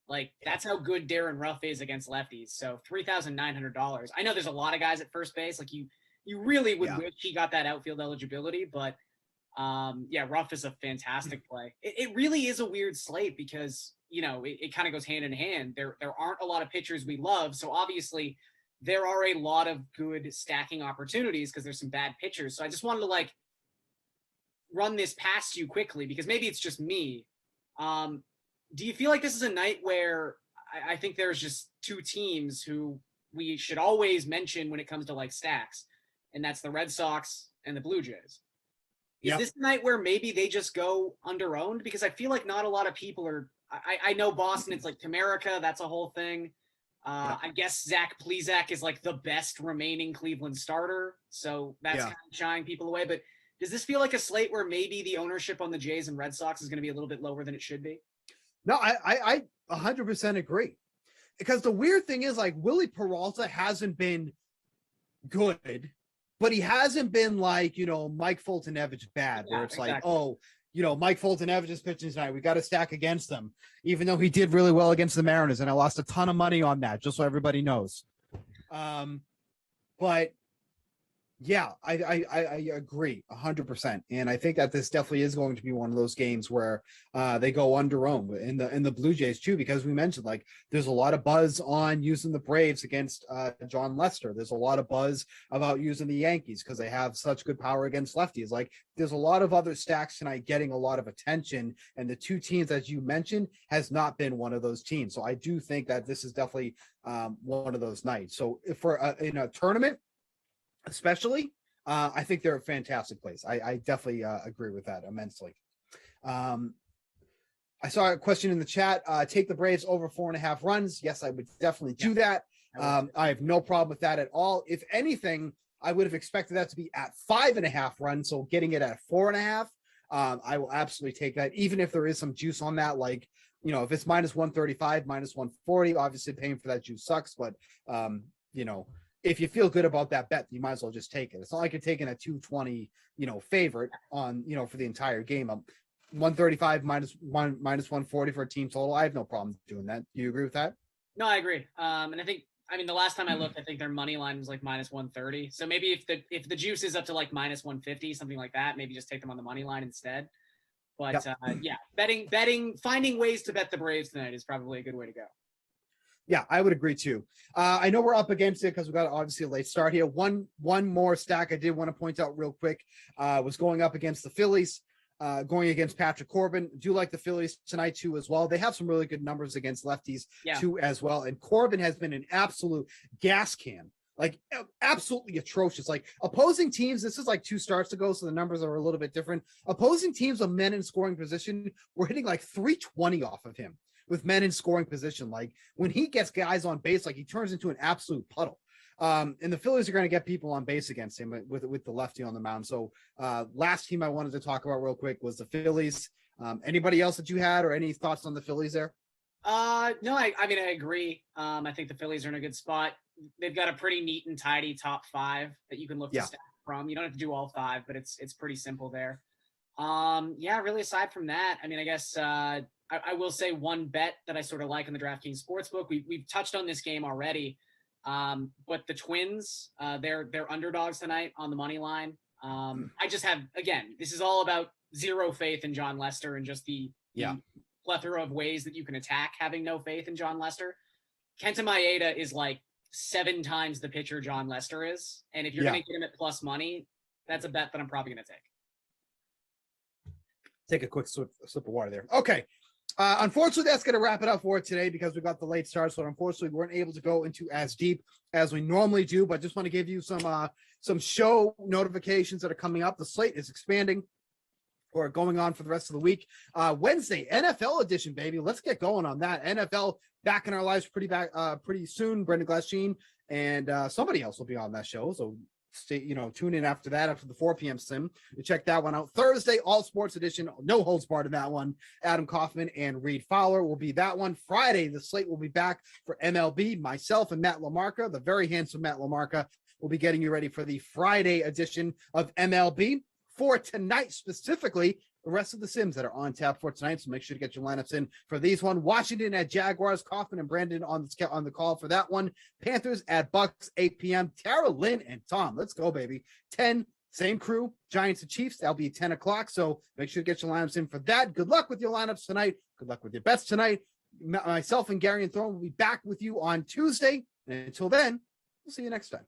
[SPEAKER 20] Like, that's how good Darren Ruff is against lefties. So $3,900. I know there's a lot of guys at first base. Like, you really would wish he got that outfield eligibility, but Ruff is a fantastic play. It really is a weird slate because, it kind of goes hand in hand. There aren't a lot of pitchers we love. So obviously there are a lot of good stacking opportunities because there's some bad pitchers. So I just wanted to run this past you quickly because maybe it's just me. Do you feel like this is a night where I think there's just two teams who we should always mention when it comes to stacks, and that's the Red Sox and the Blue Jays? Is this a night where maybe they just go under-owned? Because I feel like not a lot of people are – I know Boston, it's like Comerica, that's a whole thing. I guess Zach Plesac is the best remaining Cleveland starter, so that's kind of shying people away. But does this feel like a slate where maybe the ownership on the Jays and Red Sox is going to be a little bit lower than it should be?
[SPEAKER 19] No, I 100% agree. Because the weird thing is, Willie Peralta hasn't been good, but he hasn't been Mike Fultonevich bad, where it's Mike Fultonevich is pitching tonight. We got to stack against them, even though he did really well against the Mariners, and I lost a ton of money on that, just so everybody knows. But yeah, I agree 100%, and I think that this definitely is going to be one of those games where they go under-owned in the Blue Jays too, because we mentioned there's a lot of buzz on using the Braves against John Lester. There's a lot of buzz about using the Yankees because they have such good power against lefties. There's a lot of other stacks tonight getting a lot of attention, and the two teams as you mentioned has not been one of those teams. So I do think that this is definitely one of those nights. So if for in a tournament, especially, I think they're a fantastic place. I definitely agree with that immensely. I saw a question in the chat. Take the Braves over 4.5 runs. Yes, I would definitely do that. I have no problem with that at all. If anything, I would have expected that to be at 5.5 runs. So getting it at 4.5, I will absolutely take that. Even if there is some juice on that, if it's minus 135, minus 140, obviously paying for that juice sucks. But, if you feel good about that bet, you might as well just take it. It's not like you're taking a 220, favorite on, for the entire game. 135 minus 140 for a team total. I have no problem doing that. Do you agree with that?
[SPEAKER 20] No, I agree. And I think the last time I looked, I think their money line was minus 130. So maybe if the juice is up to minus 150, something like that, maybe just take them on the money line instead. But betting, finding ways to bet the Braves tonight is probably a good way to go.
[SPEAKER 19] Yeah, I would agree too. I know we're up against it because we got obviously a late start here. One more stack I did want to point out real quick was going up against the Phillies, going against Patrick Corbin. Do like the Phillies tonight too as well. They have some really good numbers against lefties too as well. And Corbin has been an absolute gas can, absolutely atrocious. Opposing teams, this is 2 starts ago, so the numbers are a little bit different. Opposing teams of men in scoring position were hitting 320 off of him. With men in scoring position, when he gets guys on base, he turns into an absolute puddle. And the Phillies are going to get people on base against him with the lefty on the mound. So last team I wanted to talk about real quick was the Phillies. Anybody else that you had or any thoughts on the Phillies there?
[SPEAKER 20] No, I agree. I think the Phillies are in a good spot. They've got a pretty neat and tidy top 5 that you can look to stack from. You don't have to do all 5, but it's pretty simple there. Really aside from that, I guess I will say one bet that I sort of like in the DraftKings Sportsbook. We've touched on this game already, but the Twins, they're underdogs tonight on the money line. I just have, again, this is all about zero faith in John Lester and just the plethora of ways that you can attack having no faith in John Lester. Kenta Maeda is like 7 times the pitcher John Lester is. And if you're going to get him at plus money, that's a bet that I'm probably going to take.
[SPEAKER 19] Take a quick sip of water there. Okay. Unfortunately, that's going to wrap it up for today because we got the late start. So unfortunately, we weren't able to go into as deep as we normally do. But just want to give you some show notifications that are coming up. The slate is expanding or going on for the rest of the week. Wednesday, NFL edition, baby. Let's get going on that. NFL back in our lives pretty soon. Brendan Glasheen and somebody else will be on that show. So tune in after that, after the 4 p.m. sim. You check that one out. Thursday, all sports edition, no holds barred in that one. Adam Kaufman and Reed Fowler will be that one. Friday, the slate will be back for MLB. Myself and Matt LaMarca, the very handsome Matt LaMarca, will be getting you ready for the Friday edition of MLB. For tonight specifically, the rest of the sims that are on tap for tonight. So make sure to get your lineups in for these one. Washington at Jaguars, Kaufman and Brandon on the call for that one. Panthers at Bucks, 8 p.m. Tara, Lynn, and Tom. Let's go, baby. 10, same crew. Giants and Chiefs. That'll be 10 o'clock. So make sure to get your lineups in for that. Good luck with your lineups tonight. Good luck with your bets tonight. Myself and Gary and Thorne will be back with you on Tuesday. And until then, we'll see you next time.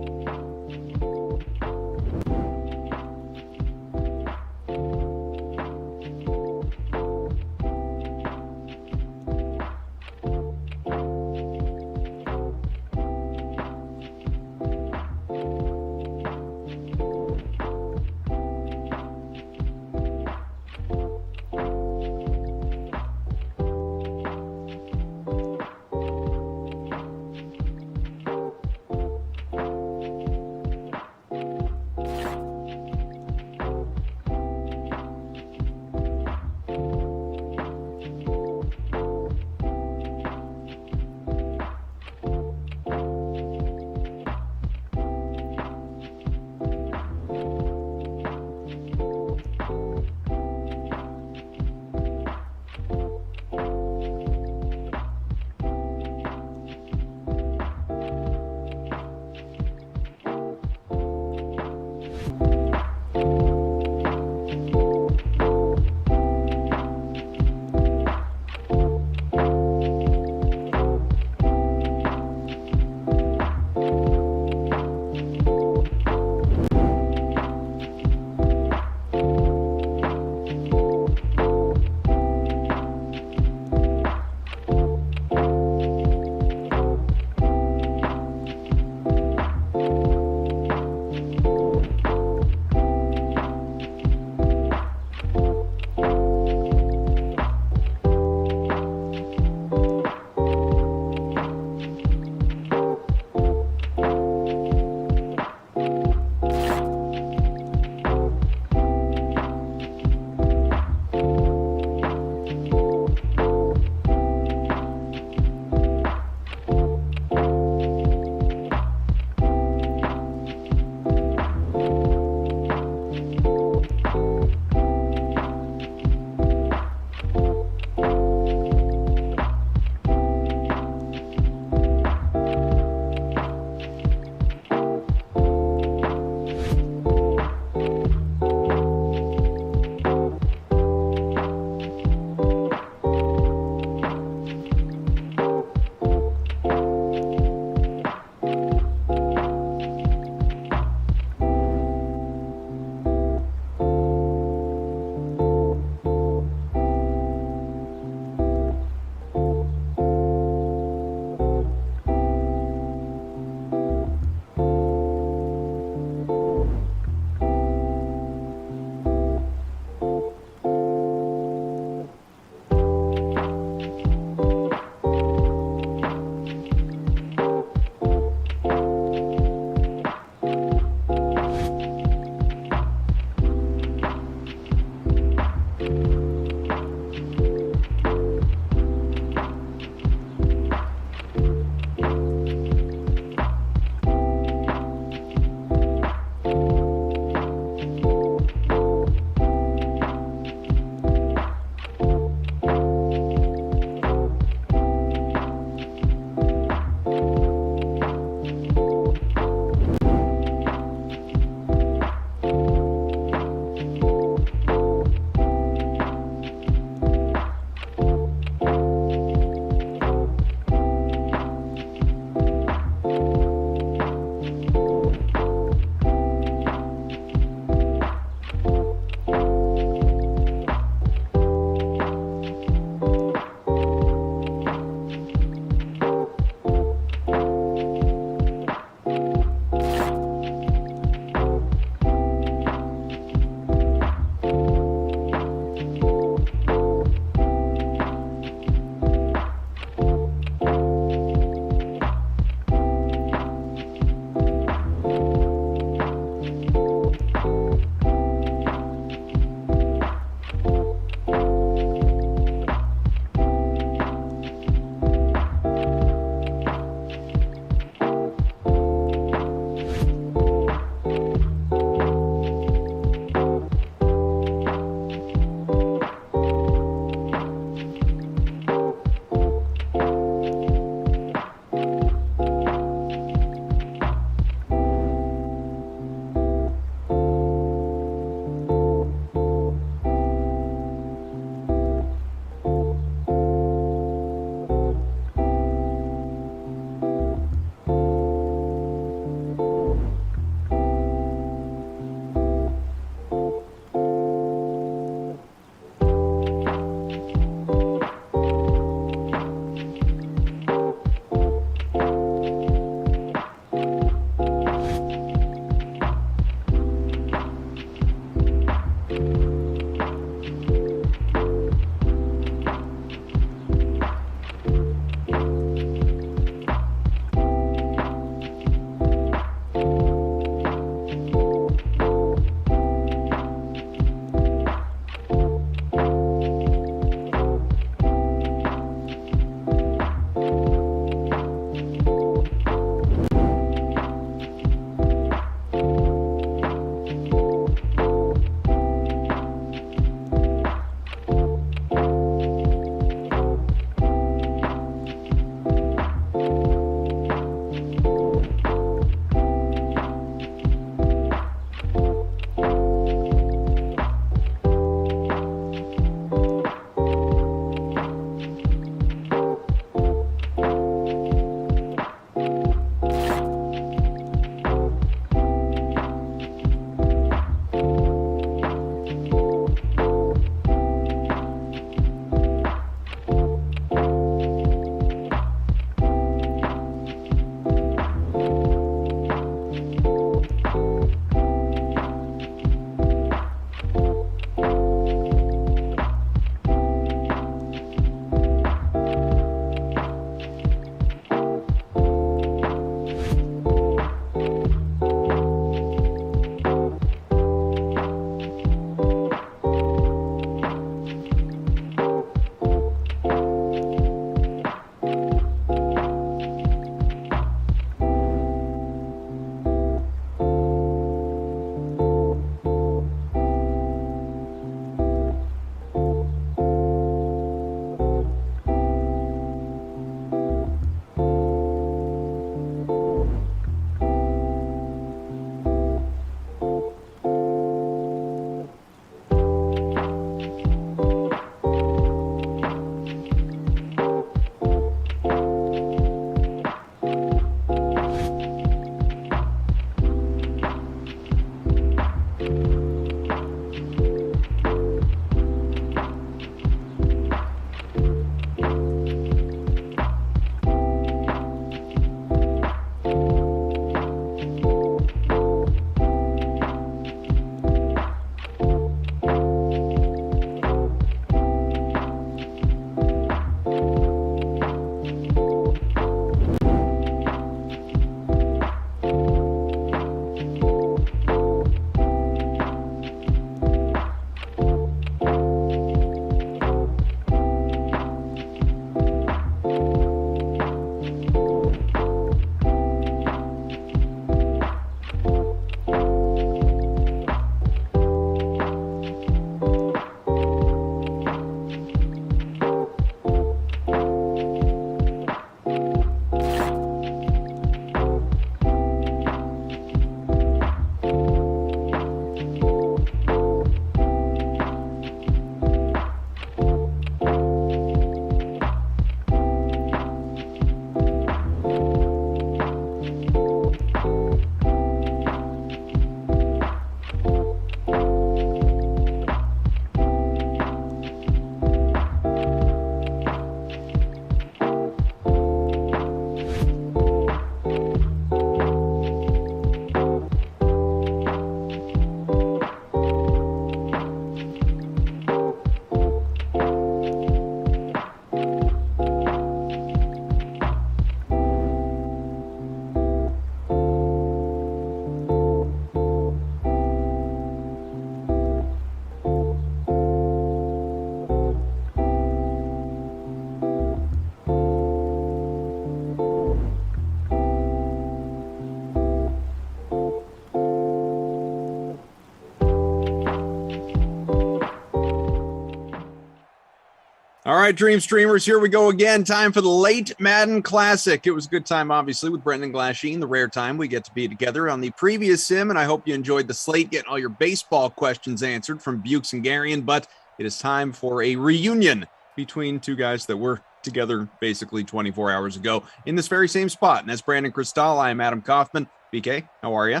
[SPEAKER 17] All right, Dream Streamers, here we go again. Time for the late Madden Classic. It was a good time, obviously, with Brendan Glasheen, the rare time we get to be together on the previous sim, and I hope you enjoyed the slate, getting all your baseball questions answered from Bukes and Garion, but it is time for a reunion between two guys that were together basically 24 hours ago in this very same spot. And that's Brandon Cristal. I am Adam Kaufman. BK, how are you?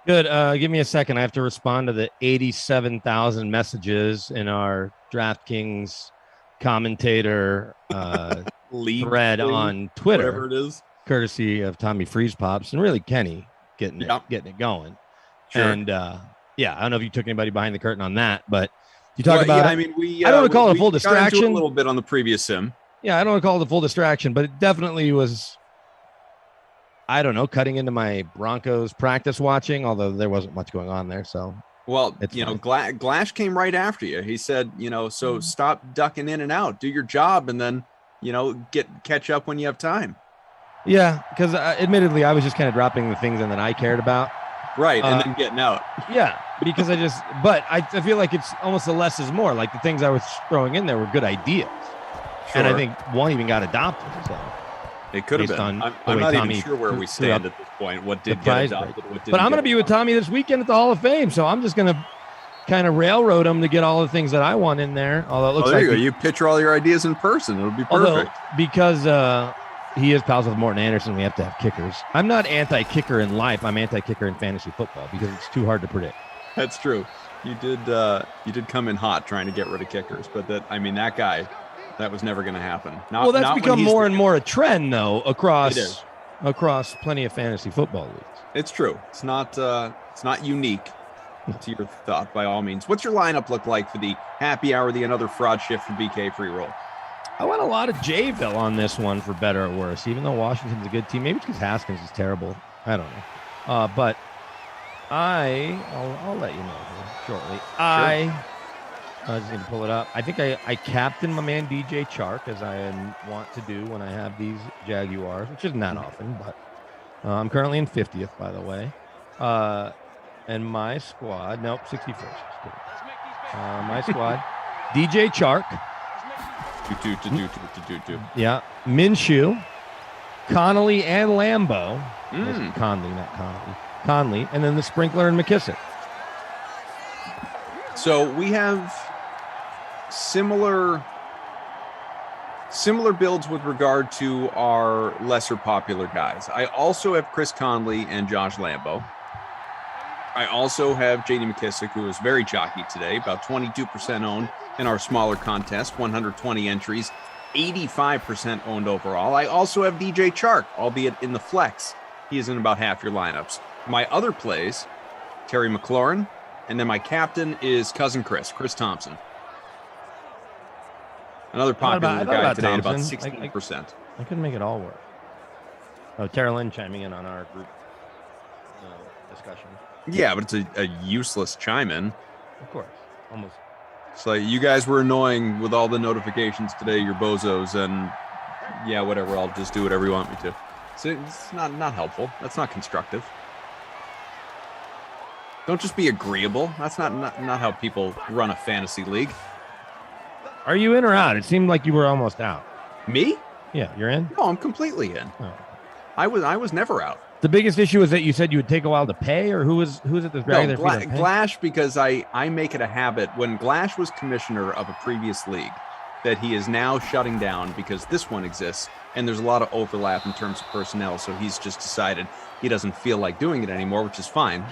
[SPEAKER 19] Good. Give me a second. I have to respond to the 87,000 messages in our DraftKings commentator thread on Twitter,
[SPEAKER 17] whatever it is,
[SPEAKER 19] courtesy of Tommy Freeze Pops and really Kenny getting it going.
[SPEAKER 17] Sure.
[SPEAKER 19] And I don't know if you took anybody behind the curtain on that, but you talk about.
[SPEAKER 17] Yeah, I mean,
[SPEAKER 19] I don't want to call it a full
[SPEAKER 17] got into it
[SPEAKER 19] distraction.
[SPEAKER 17] a little bit on the previous sim.
[SPEAKER 19] Yeah, I don't want to call it a full distraction, but it definitely was. I don't know, cutting into my Broncos practice watching, although there wasn't much going on there. So.
[SPEAKER 17] Well, Glash came right after you. He said, so stop ducking in and out, do your job, and then, catch up when you have time.
[SPEAKER 19] Yeah, because admittedly, I was just kind of dropping the things in that I cared about.
[SPEAKER 17] Right, and then getting out.
[SPEAKER 19] Yeah, because I feel like it's almost the less is more. Like the things I was throwing in there were good ideas.
[SPEAKER 17] Sure.
[SPEAKER 19] And I think one even got adopted. So
[SPEAKER 17] it could have been. I'm not even sure where we stand at this point. What did get adopted? What didn't.
[SPEAKER 19] But I'm going to be with Tommy this weekend at the Hall of Fame, so I'm just going to kind of railroad him to get all the things that I want in there. Although it looks
[SPEAKER 17] there
[SPEAKER 19] like
[SPEAKER 17] you go. You picture all your ideas in person. It'll be perfect.
[SPEAKER 19] Because he is pals with Morton Anderson, we have to have kickers. I'm not anti-kicker in life. I'm anti-kicker in fantasy football because it's too hard to predict.
[SPEAKER 17] That's true. You did come in hot trying to get rid of kickers, but that guy. That was never going to happen.
[SPEAKER 19] That's become more and more a trend, though, across plenty of fantasy football leagues.
[SPEAKER 17] It's true. It's not unique to your thought by all means. What's your lineup look like for the happy hour, the another fraud shift for BK free roll?
[SPEAKER 19] I want a lot of Jayville on this one for better or worse, even though Washington's a good team. Maybe it's because Haskins is terrible. I don't know. But I'll let you know here shortly. Sure. I was going to pull it up. I think I captain my man DJ Chark, as I want to do when I have these Jaguars, which isn't that often, but I'm currently in 50th, by the way. And my squad, 61st. My squad, DJ Chark. Yeah. Minshew, Connolly, and Lambeau. Conley, not Connolly. Conley, and then the Sprinkler and McKissick.
[SPEAKER 17] So we have similar builds with regard to our lesser popular guys. I also have Chris Conley and Josh Lambeau. I also have J.D. McKissick, who is very jockey today, about 22% owned in our smaller contest, 120 entries, 85% owned overall. I also have DJ Chark, albeit in the flex. He is in about half your lineups. My other plays, Terry McLaurin, and then my captain is cousin Chris Thompson. Another popular guy today at about 16%.
[SPEAKER 19] I couldn't make it all work. Oh, Tara Lynn chiming in on our group discussion.
[SPEAKER 17] Yeah, but it's a useless chime in.
[SPEAKER 19] Of course, almost.
[SPEAKER 17] It's like you guys were annoying with all the notifications today, you're bozos, and yeah, whatever, I'll just do whatever you want me to. So it's not helpful. That's not constructive. Don't just be agreeable. That's not how people run a fantasy league.
[SPEAKER 19] Are you in or out? It seemed like you were almost out.
[SPEAKER 17] Me?
[SPEAKER 19] Yeah, you're in?
[SPEAKER 17] No, I'm completely in.
[SPEAKER 19] Oh.
[SPEAKER 17] I was never out.
[SPEAKER 19] The biggest issue is that you said you would take a while to pay, or who's it that's dragging their feet on pay?
[SPEAKER 17] Glash, because I make it a habit. When Glash was commissioner of a previous league, that he is now shutting down because this one exists, and there's a lot of overlap in terms of personnel, so he's just decided he doesn't feel like doing it anymore, which is fine.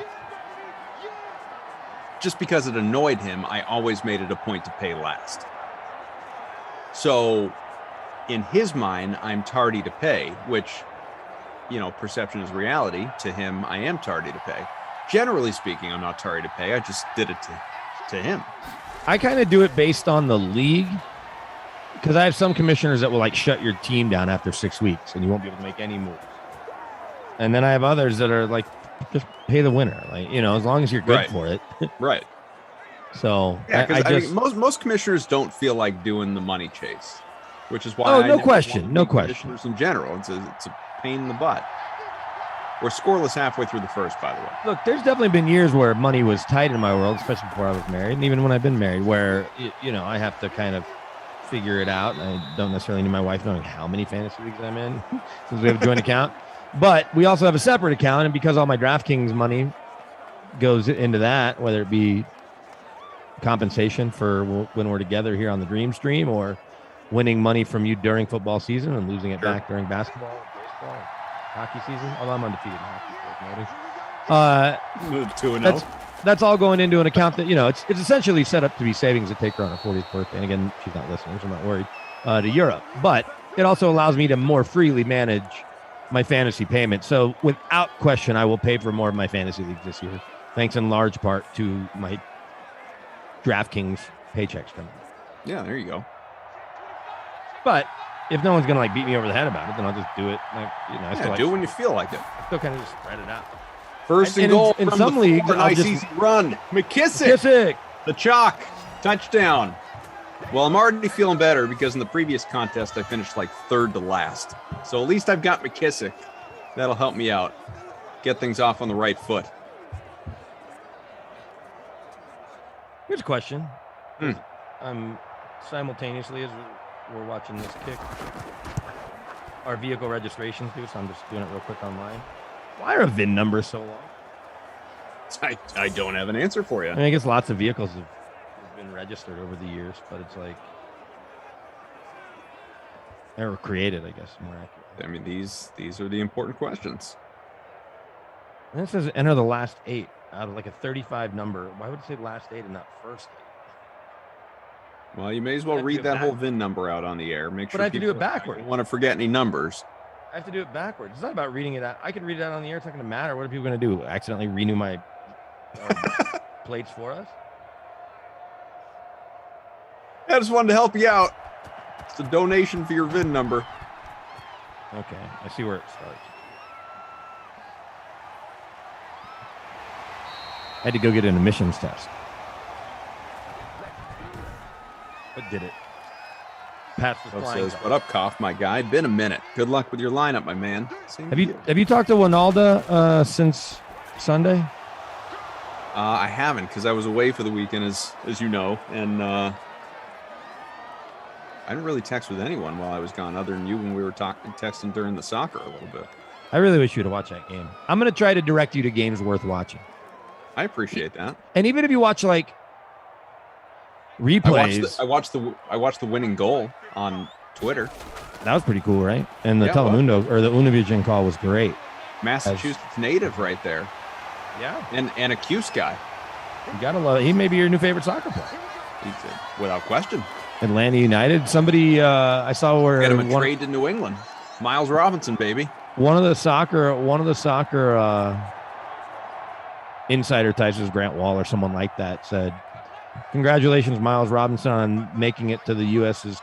[SPEAKER 17] Just because it annoyed him, I always made it a point to pay last. So, in his mind, I'm tardy to pay, which, perception is reality. To him, I am tardy to pay. Generally speaking, I'm not tardy to pay. I just did it to him.
[SPEAKER 19] I kind of do it based on the league, because I have some commissioners that will shut your team down after 6 weeks, and you won't be able to make any moves. And then I have others that are just pay the winner, as long as you're good for it.
[SPEAKER 17] Right.
[SPEAKER 19] So
[SPEAKER 17] yeah,
[SPEAKER 19] I
[SPEAKER 17] mean, most commissioners don't feel like doing the money chase, which is why.
[SPEAKER 19] Oh, no question.
[SPEAKER 17] Commissioners in general, it's a pain in the butt. We're scoreless halfway through the first, by the way.
[SPEAKER 19] Look, there's definitely been years where money was tight in my world, especially before I was married, and even when I've been married, where I have to kind of figure it out. I don't necessarily need my wife knowing how many fantasy leagues I'm in since we have a joint account. But we also have a separate account, and because all my DraftKings money goes into that, whether it be compensation for when we're together here on the Dream Stream or winning money from you during football season and losing it back during basketball, baseball, hockey season. Although I'm undefeated in hockey.
[SPEAKER 17] Move 2-0.
[SPEAKER 19] That's all going into an account that, it's essentially set up to be savings to take her on her 40th birthday. And again, she's not listening, so I'm not worried, to Europe. But it also allows me to more freely manage my fantasy payments. So without question, I will pay for more of my fantasy leagues this year, thanks in large part to my DraftKings paychecks coming.
[SPEAKER 17] Yeah, there you go.
[SPEAKER 19] But if no one's going to beat me over the head about it, then I'll just do it. I still
[SPEAKER 17] do it when you feel like it.
[SPEAKER 19] I still kind of just spread it out.
[SPEAKER 17] First and goal
[SPEAKER 19] in
[SPEAKER 17] from
[SPEAKER 19] some
[SPEAKER 17] the
[SPEAKER 19] leagues,
[SPEAKER 17] forward.
[SPEAKER 19] I'll
[SPEAKER 17] Nice
[SPEAKER 19] just
[SPEAKER 17] easy run. McKissick. The chalk. Touchdown. Well, I'm already feeling better because in the previous contest, I finished third to last. So at least I've got McKissick. That'll help me out. Get things off on the right foot.
[SPEAKER 19] Here's a question. Simultaneously as we're watching this kick, our vehicle registrations due, so I'm just doing it real quick online. Why are VIN numbers so long?
[SPEAKER 17] I don't have an answer for you.
[SPEAKER 19] I guess lots of vehicles have been registered over the years, but it's they were created, I guess, more accurate.
[SPEAKER 17] I mean, these are the important questions.
[SPEAKER 19] And it says enter the last 8 out of a 35 number. Why would it say last 8 and not first 8?
[SPEAKER 17] Well, you may as well read that whole VIN number out on the air. Make sure.
[SPEAKER 19] But I have to do it backwards.
[SPEAKER 17] I don't want to forget any numbers.
[SPEAKER 19] I have to do it backwards. It's not about reading it out. I can read it out on the air. It's not going to matter. What are people going to do? Accidentally renew my plates for us?
[SPEAKER 17] I just wanted to help you out. It's a donation for your VIN number.
[SPEAKER 19] Okay, I see where it starts. I had to go get an emissions test. But did it. Pass the flying.
[SPEAKER 17] Says, what up, Koff, my guy? Been a minute. Good luck with your lineup, my man.
[SPEAKER 19] Have you talked to Winalda since Sunday?
[SPEAKER 17] I haven't, because I was away for the weekend, as you know, and I didn't really text with anyone while I was gone, other than you when we were texting during the soccer a little bit.
[SPEAKER 19] I really wish you would have watched that game. I'm going to try to direct you to games worth watching.
[SPEAKER 17] I appreciate that.
[SPEAKER 19] And even if you watch replays,
[SPEAKER 17] I watched the winning goal on Twitter.
[SPEAKER 19] That was pretty cool, right? And the Telemundo or the Univision call was great.
[SPEAKER 17] Massachusetts native right there.
[SPEAKER 19] Yeah.
[SPEAKER 17] And a Cuse guy.
[SPEAKER 19] You gotta love it. He may be your new favorite soccer player.
[SPEAKER 17] Without question.
[SPEAKER 19] Atlanta United. Somebody I saw where
[SPEAKER 17] get him a trade to New England. Miles Robinson, baby.
[SPEAKER 19] One of the soccer insider types, is Grant Wall or someone like that, said, "Congratulations, Miles Robinson, on making it to the U.S.'s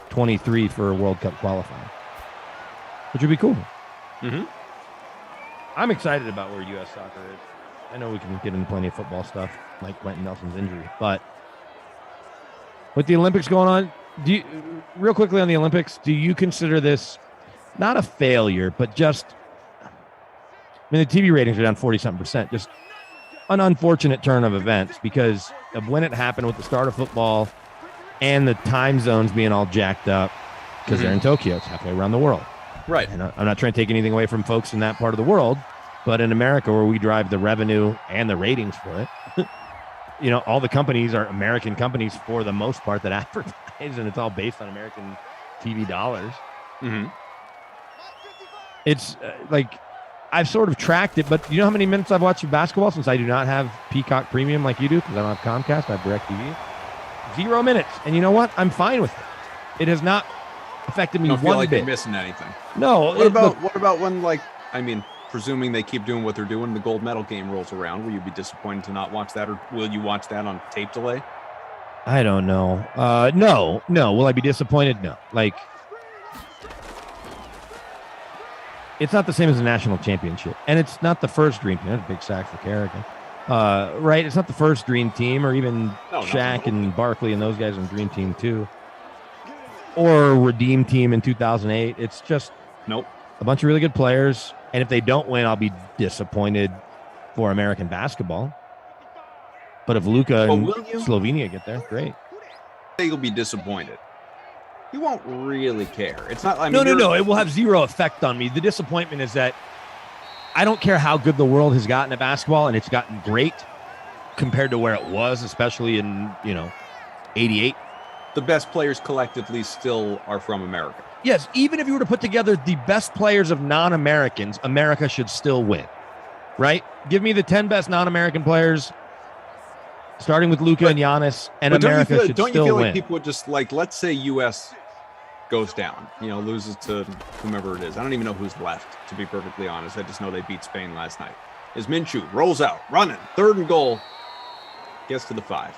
[SPEAKER 19] 23 for a World Cup qualifying," which would be cool.
[SPEAKER 17] Mm-hmm.
[SPEAKER 19] I'm excited about where U.S. soccer is. I know we can get into plenty of football stuff, like Quentin Nelson's injury, but with the Olympics going on, real quickly on the Olympics, do you consider this not a failure, but just, the TV ratings are down 40-something%, just an unfortunate turn of events because of when it happened with the start of football and the time zones being all jacked up because they're in Tokyo. It's halfway around the world.
[SPEAKER 17] Right.
[SPEAKER 19] And I'm not trying to take anything away from folks in that part of the world, but in America, where we drive the revenue and the ratings for it, all the companies are American companies for the most part that advertise, and it's all based on American TV dollars.
[SPEAKER 17] Mm-hmm.
[SPEAKER 19] It's I've sort of tracked it, but you know how many minutes I've watched basketball since I do not have Peacock Premium like you do, because I don't have Comcast, I have DirecTV? 0 minutes. And you know what? I'm fine with it. It has not affected me
[SPEAKER 17] don't feel
[SPEAKER 19] one
[SPEAKER 17] like
[SPEAKER 19] bit.
[SPEAKER 17] You're missing anything.
[SPEAKER 19] No.
[SPEAKER 17] What about when, presuming they keep doing what they're doing, the gold medal game rolls around, will you be disappointed to not watch that, or will you watch that on tape delay?
[SPEAKER 19] I don't know. No. Will I be disappointed? No. It's not the same as a national championship, and it's not the first dream team. That's a big sack for Kerrigan. Right? It's not the first dream team, or even Shaq and Barkley and those guys on Dream Team 2, or Redeem Team in 2008. It's just
[SPEAKER 17] a
[SPEAKER 19] bunch of really good players, and if they don't win, I'll be disappointed for American basketball. But if Luka and Slovenia get there, great.
[SPEAKER 17] You'll be disappointed. He won't really care. It's not. I mean,
[SPEAKER 19] No. It will have zero effect on me. The disappointment is that I don't care how good the world has gotten at basketball, and it's gotten great compared to where it was, especially in 88.
[SPEAKER 17] The best players collectively still are from America.
[SPEAKER 19] Yes, even if you were to put together the best players of non-Americans, America should still win, right? Give me the 10 best non-American players, starting with Luka and Giannis, and America should still win.
[SPEAKER 17] Don't you feel like people would just, like, let's say U.S. goes down, loses to whomever it is. I don't even know who's left, to be perfectly honest. I just know they beat Spain last night. As Minshew rolls out, running, 3rd and goal, gets to the 5.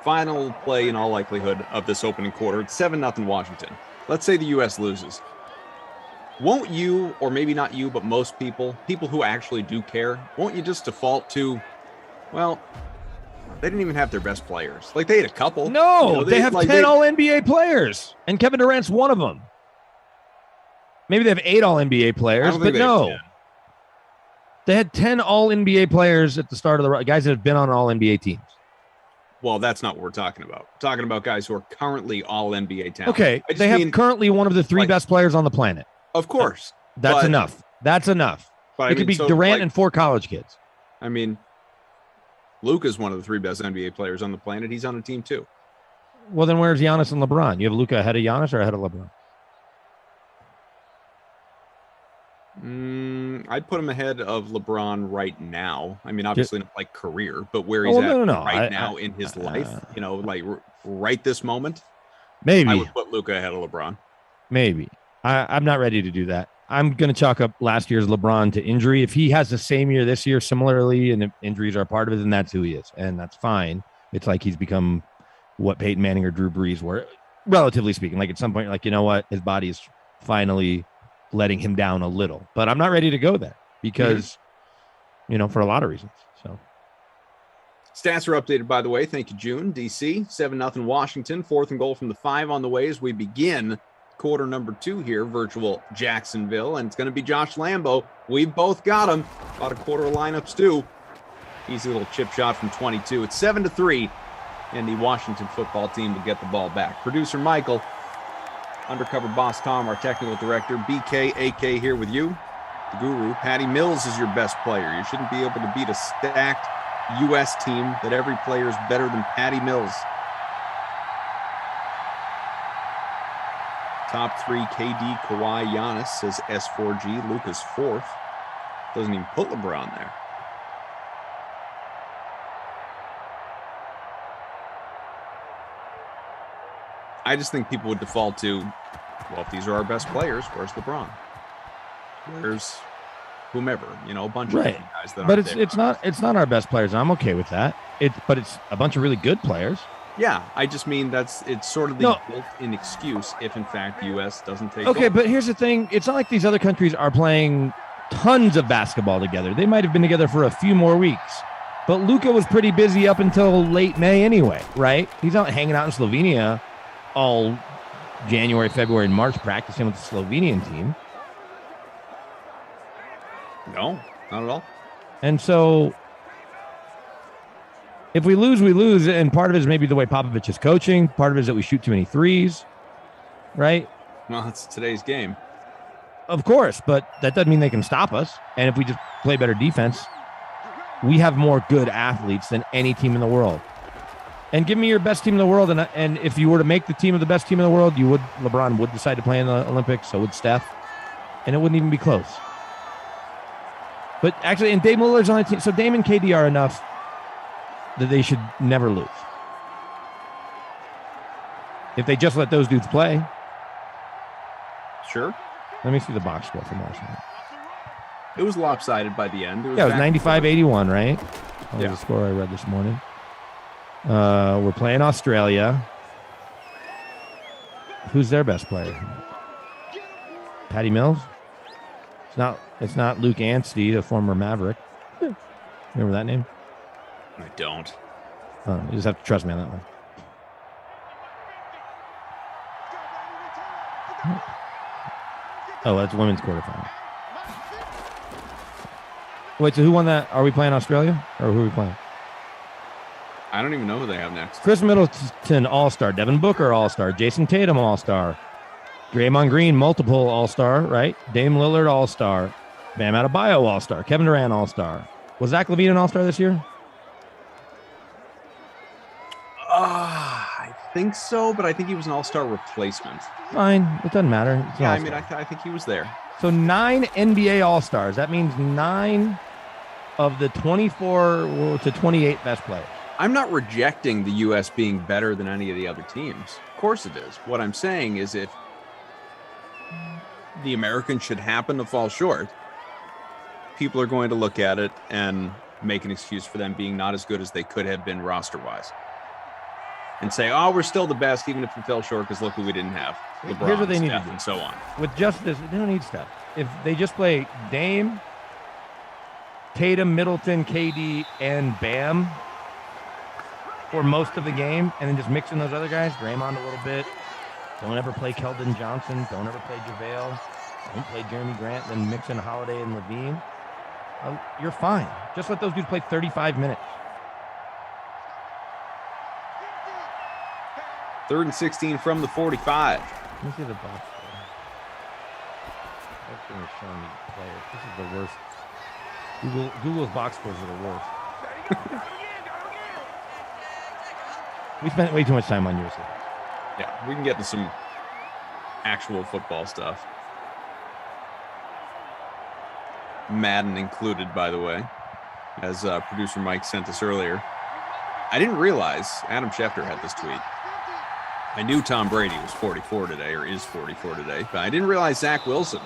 [SPEAKER 17] Final play in all likelihood of this opening quarter. It's 7-0 Washington. Let's say the U.S. loses. Won't you, or maybe not you, but most people who actually do care, won't you just default to, well, they didn't even have their best players. Like, they had a couple.
[SPEAKER 19] No, they have 10 All-NBA players, and Kevin Durant's one of them. Maybe they have 8 All-NBA players, but no. They had 10 All-NBA players at the start of the guys that have been on All-NBA teams.
[SPEAKER 17] Well, that's not what we're talking about. We're talking about guys who are currently All-NBA talent.
[SPEAKER 19] Okay, they have currently one of the 3 best players on the planet.
[SPEAKER 17] Of course.
[SPEAKER 19] That's enough. That's enough. It could be Durant and 4 college kids.
[SPEAKER 17] I mean, Luka is one of the 3 best NBA players on the planet. He's on a team too.
[SPEAKER 19] Well, then where's Giannis and LeBron? You have Luka ahead of Giannis or ahead of LeBron?
[SPEAKER 17] I'd put him ahead of LeBron right now. I mean, obviously not like career, but where he's at right now in his life, like right this moment.
[SPEAKER 19] Maybe
[SPEAKER 17] I would put Luka ahead of LeBron.
[SPEAKER 19] Maybe. I'm not ready to do that. I'm going to chalk up last year's LeBron to injury. If he has the same year this year, similarly, and if injuries are part of it, then that's who he is. And that's fine. It's like he's become what Peyton Manning or Drew Brees were, relatively speaking. Like at some point, like, you know what? His body is finally letting him down a little. But I'm not ready to go there because, for a lot of reasons. So
[SPEAKER 17] stats are updated, by the way. Thank you, June. DC, 7-0 Washington. 4th and goal from the 5 on the way as we begin quarter number 2 here, virtual Jacksonville, and it's going to be Josh Lambo. We've both got him. About a quarter of lineups too. Easy little chip shot from 22. It's 7-3, and the Washington football team will get the ball back. Producer Michael, undercover boss Tom, our technical director, BK, AK here with you. The guru, Patty Mills is your best player. You shouldn't be able to beat a stacked U.S. team that every player is better than Patty Mills. Top 3, KD, Kawhi, Giannis, says S4G. Luka's 4th. Doesn't even put LeBron there. I just think people would default to, well, if these are our best players, where's LeBron? Where's whomever? A bunch of guys that
[SPEAKER 19] but
[SPEAKER 17] aren't there.
[SPEAKER 19] it's not our best players. I'm okay with that. But it's a bunch of really good players.
[SPEAKER 17] Yeah, I just mean it's sort of the built-in excuse if, in fact, the U.S. doesn't take
[SPEAKER 19] Okay, but here's the thing. It's not like these other countries are playing tons of basketball together. They might have been together for a few more weeks. But Luka was pretty busy up until late May anyway, right? He's not hanging out in Slovenia all January, February, and March practicing with the Slovenian team.
[SPEAKER 17] No, not at all.
[SPEAKER 19] And so if we lose, we lose. And part of it is maybe the way Popovich is coaching. Part of it is that we shoot too many threes, right?
[SPEAKER 17] Well, it's today's game.
[SPEAKER 19] Of course, but that doesn't mean they can stop us. And if we just play better defense, we have more good athletes than any team in the world. And give me your best team in the world. And if you were to make the team of the best team in the world, LeBron would decide to play in the Olympics. So would Steph. And it wouldn't even be close. But actually, and Dame Lillard's on the team. So Dame and KD are enough that they should never lose. If they just let those dudes play.
[SPEAKER 17] Sure.
[SPEAKER 19] Let me see the box score from last night.
[SPEAKER 17] It was lopsided by the end.
[SPEAKER 19] It was 95-81, right? That was the score I read this morning. We're playing Australia. Who's their best player? Patty Mills? It's not Luke Anstey, the former Maverick. Remember that name?
[SPEAKER 17] I don't.
[SPEAKER 19] You just have to trust me on that one. Oh, that's women's quarterfinal. Wait, so who won that? Are we playing Australia? Or who are we playing?
[SPEAKER 17] I don't even know who they have next.
[SPEAKER 19] Chris Middleton, All-Star. Devin Booker, All-Star. Jason Tatum, All-Star. Draymond Green, multiple All-Star, right? Dame Lillard, All-Star. Bam Adebayo, All-Star. Kevin Durant, All-Star. Was Zach LaVine an All-Star this year?
[SPEAKER 17] I think so, but I think he was an All-Star replacement.
[SPEAKER 19] Fine. It doesn't matter. It's
[SPEAKER 17] Yeah, I
[SPEAKER 19] All-Star.
[SPEAKER 17] mean, I think he was there.
[SPEAKER 19] So 9 NBA All-Stars. That means 9 of the 24 to 28 best players.
[SPEAKER 17] I'm not rejecting the U.S. being better than any of the other teams. Of course it is. What I'm saying is if the Americans should happen to fall short, people are going to look at it and make an excuse for them being not as good as they could have been roster-wise. And say, oh, we're still the best, even if we fell short, because look who we didn't have. LeBron,
[SPEAKER 19] Here's what they need to
[SPEAKER 17] Steph,
[SPEAKER 19] do.
[SPEAKER 17] and so on.
[SPEAKER 19] With just this, they don't need Steph. If they just play Dame, Tatum, Middleton, KD, and Bam for most of the game, and then just mix in those other guys, Draymond a little bit. Don't ever play Keldon Johnson. Don't ever play JaVale. Don't play Jeremy Grant. Then mix in Holiday and Levine. You're fine. Just let those dudes play 35 minutes.
[SPEAKER 17] 3rd and 16 from the 45.
[SPEAKER 19] Let me see the box score. That's going to show me players. This is the worst. Google's box scores are the worst. We spent way too much time on USA.
[SPEAKER 17] Yeah, we can get to some actual football stuff. Madden included, by the way, as producer Mike sent us earlier. I didn't realize Adam Schefter had this tweet. I knew Tom Brady was 44 today, or is 44 today, but I didn't realize Zach Wilson,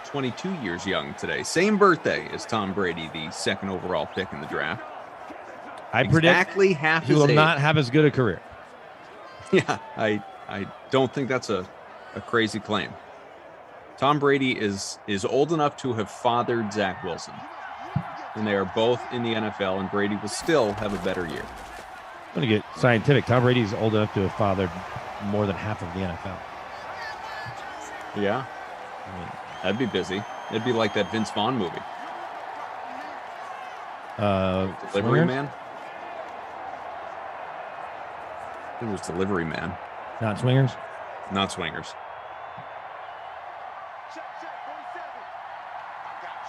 [SPEAKER 17] 22 years young today. Same birthday as Tom Brady, the 2nd overall pick in the draft.
[SPEAKER 19] I
[SPEAKER 17] exactly
[SPEAKER 19] predict
[SPEAKER 17] half
[SPEAKER 19] he
[SPEAKER 17] his
[SPEAKER 19] will
[SPEAKER 17] age.
[SPEAKER 19] not have as good a career.
[SPEAKER 17] Yeah, I don't think that's a crazy claim. Tom Brady is old enough to have fathered Zach Wilson, and they are both in the NFL, and Brady will still have a better year.
[SPEAKER 19] I'm going to get scientific. Tom Brady's old enough to have fathered more than half of the NFL.
[SPEAKER 17] Yeah, that'd be busy. It'd be like that Vince Vaughn movie. Delivery
[SPEAKER 19] Swingers?
[SPEAKER 17] Man? It was Delivery Man.
[SPEAKER 19] Not Swingers?
[SPEAKER 17] Not Swingers.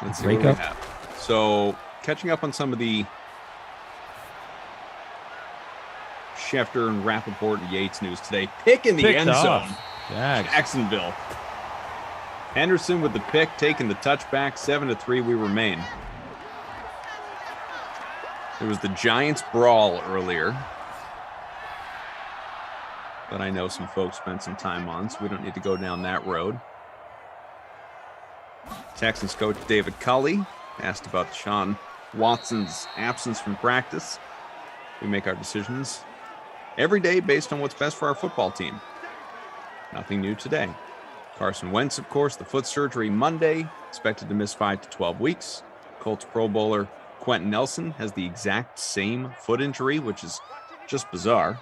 [SPEAKER 17] Let's see what we
[SPEAKER 19] Breakup?
[SPEAKER 17] have. So, catching up on some of the Schefter and Rappaport and Yates news today. Pick in the
[SPEAKER 19] Picked
[SPEAKER 17] end
[SPEAKER 19] off.
[SPEAKER 17] zone.
[SPEAKER 19] Jags.
[SPEAKER 17] Jacksonville. Henderson with the pick, taking the touchback. 7-3 we remain. It was the Giants brawl earlier that I know some folks spent some time on, so we don't need to go down that road. Texans coach David Culley asked about Deshaun Watson's absence from practice. We make our decisions every day based on what's best for our football team. Nothing new today. Carson Wentz, of course, the foot surgery Monday, expected to miss 5 to 12 weeks. Colts Pro Bowler Quentin Nelson has the exact same foot injury, which is just bizarre.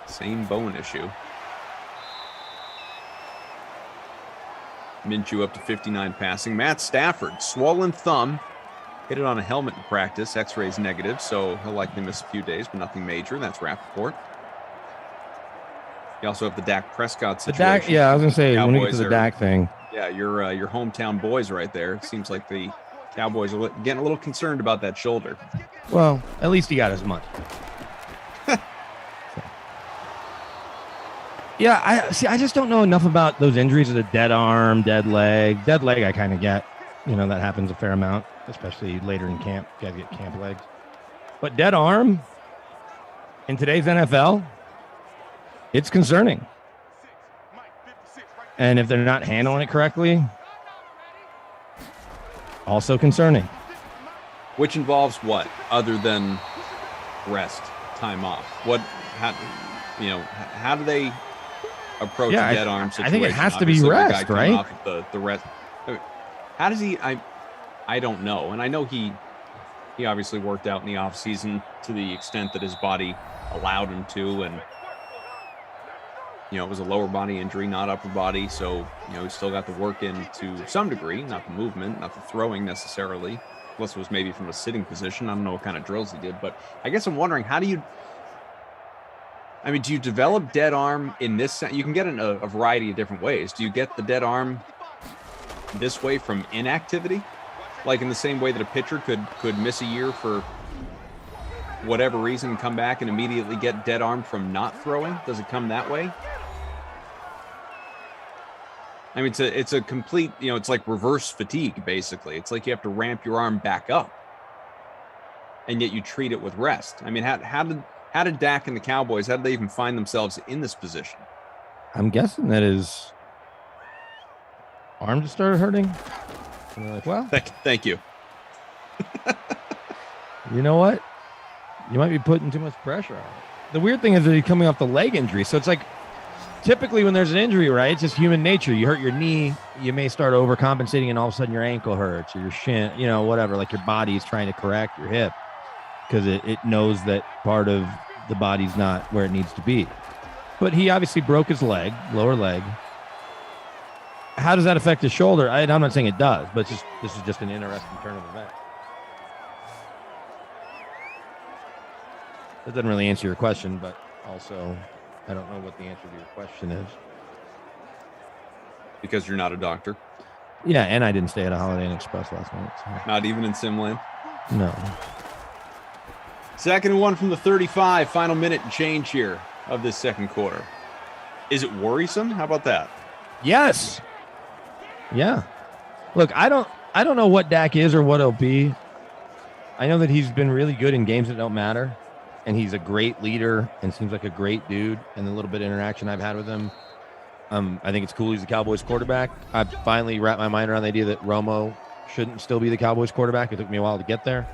[SPEAKER 17] Same bone issue. Minshew up to 59 passing. Matt Stafford, swollen thumb, hit it on a helmet in practice. X-rays negative, so he'll likely miss a few days, but nothing major. That's Rappaport. You also have the Dak Prescott
[SPEAKER 19] The
[SPEAKER 17] situation.
[SPEAKER 19] Dak, yeah, I was going to say, when we get
[SPEAKER 17] Cowboys
[SPEAKER 19] to the
[SPEAKER 17] are-
[SPEAKER 19] Dak thing.
[SPEAKER 17] Yeah, your hometown boys right there. It seems like the Cowboys are getting a little concerned about that shoulder.
[SPEAKER 19] Well, at least he got his money. Yeah, I just don't know enough about those injuries of the dead arm, dead leg. Dead leg I kind of get. You know, that happens a fair amount, especially later in camp. Guys get camp legs. But dead arm in today's NFL, it's concerning. And if they're not handling it correctly, also concerning.
[SPEAKER 17] Which involves what other than rest, time off? How do they approach
[SPEAKER 19] Yeah,
[SPEAKER 17] a dead arm situation?
[SPEAKER 19] I think it has to be
[SPEAKER 17] Obviously, the guy
[SPEAKER 19] rest,
[SPEAKER 17] coming
[SPEAKER 19] right?
[SPEAKER 17] off of the rest. How does he? I don't know, and I know he obviously worked out in the offseason to the extent that his body allowed him to, and it was a lower body injury, not upper body, so he still got the work in to some degree, not the movement, not the throwing necessarily. unless it was maybe from a sitting position. I don't know what kind of drills he did, but I guess I'm wondering, do you develop dead arm in this? You can get it in a variety of different ways. Do you get the dead arm this way from inactivity? Like in the same way that a pitcher could miss a year for whatever reason, come back and immediately get dead arm from not throwing? Does it come that way? I mean, it's a complete, it's like reverse fatigue, basically. It's like you have to ramp your arm back up, and yet you treat it with rest. I mean, how did Dak and the Cowboys, how did they even find themselves in this position?
[SPEAKER 19] I'm guessing that his arm just started hurting. And they're like, well,
[SPEAKER 17] thank you.
[SPEAKER 19] You know what? You might be putting too much pressure on it. The weird thing is that he's coming off the leg injury, so it's like, typically when there's an injury, right, it's just human nature. You hurt your knee, you may start overcompensating, and all of a sudden your ankle hurts or your shin, whatever. Like your body's trying to correct your hip because it knows that part of the body's not where it needs to be. But he obviously broke his leg, lower leg. How does that affect his shoulder? I'm not saying it does, but this is just an interesting turn of events. That doesn't really answer your question, but also I don't know what the answer to your question is.
[SPEAKER 17] Because you're not a doctor.
[SPEAKER 19] Yeah, and I didn't stay at a Holiday Inn Express last night. So.
[SPEAKER 17] Not even in Simland?
[SPEAKER 19] No.
[SPEAKER 17] 2nd and 1 from the 35. Final minute and change here of this second quarter. Is it worrisome? How about that?
[SPEAKER 19] Yes. Yeah. Look, I don't know what Dak is or what he'll be. I know that he's been really good in games that don't matter. And he's a great leader and seems like a great dude. And the little bit of interaction I've had with him, I think it's cool he's the Cowboys quarterback. I've finally wrapped my mind around the idea that Romo shouldn't still be the Cowboys quarterback. It took me a while to get there.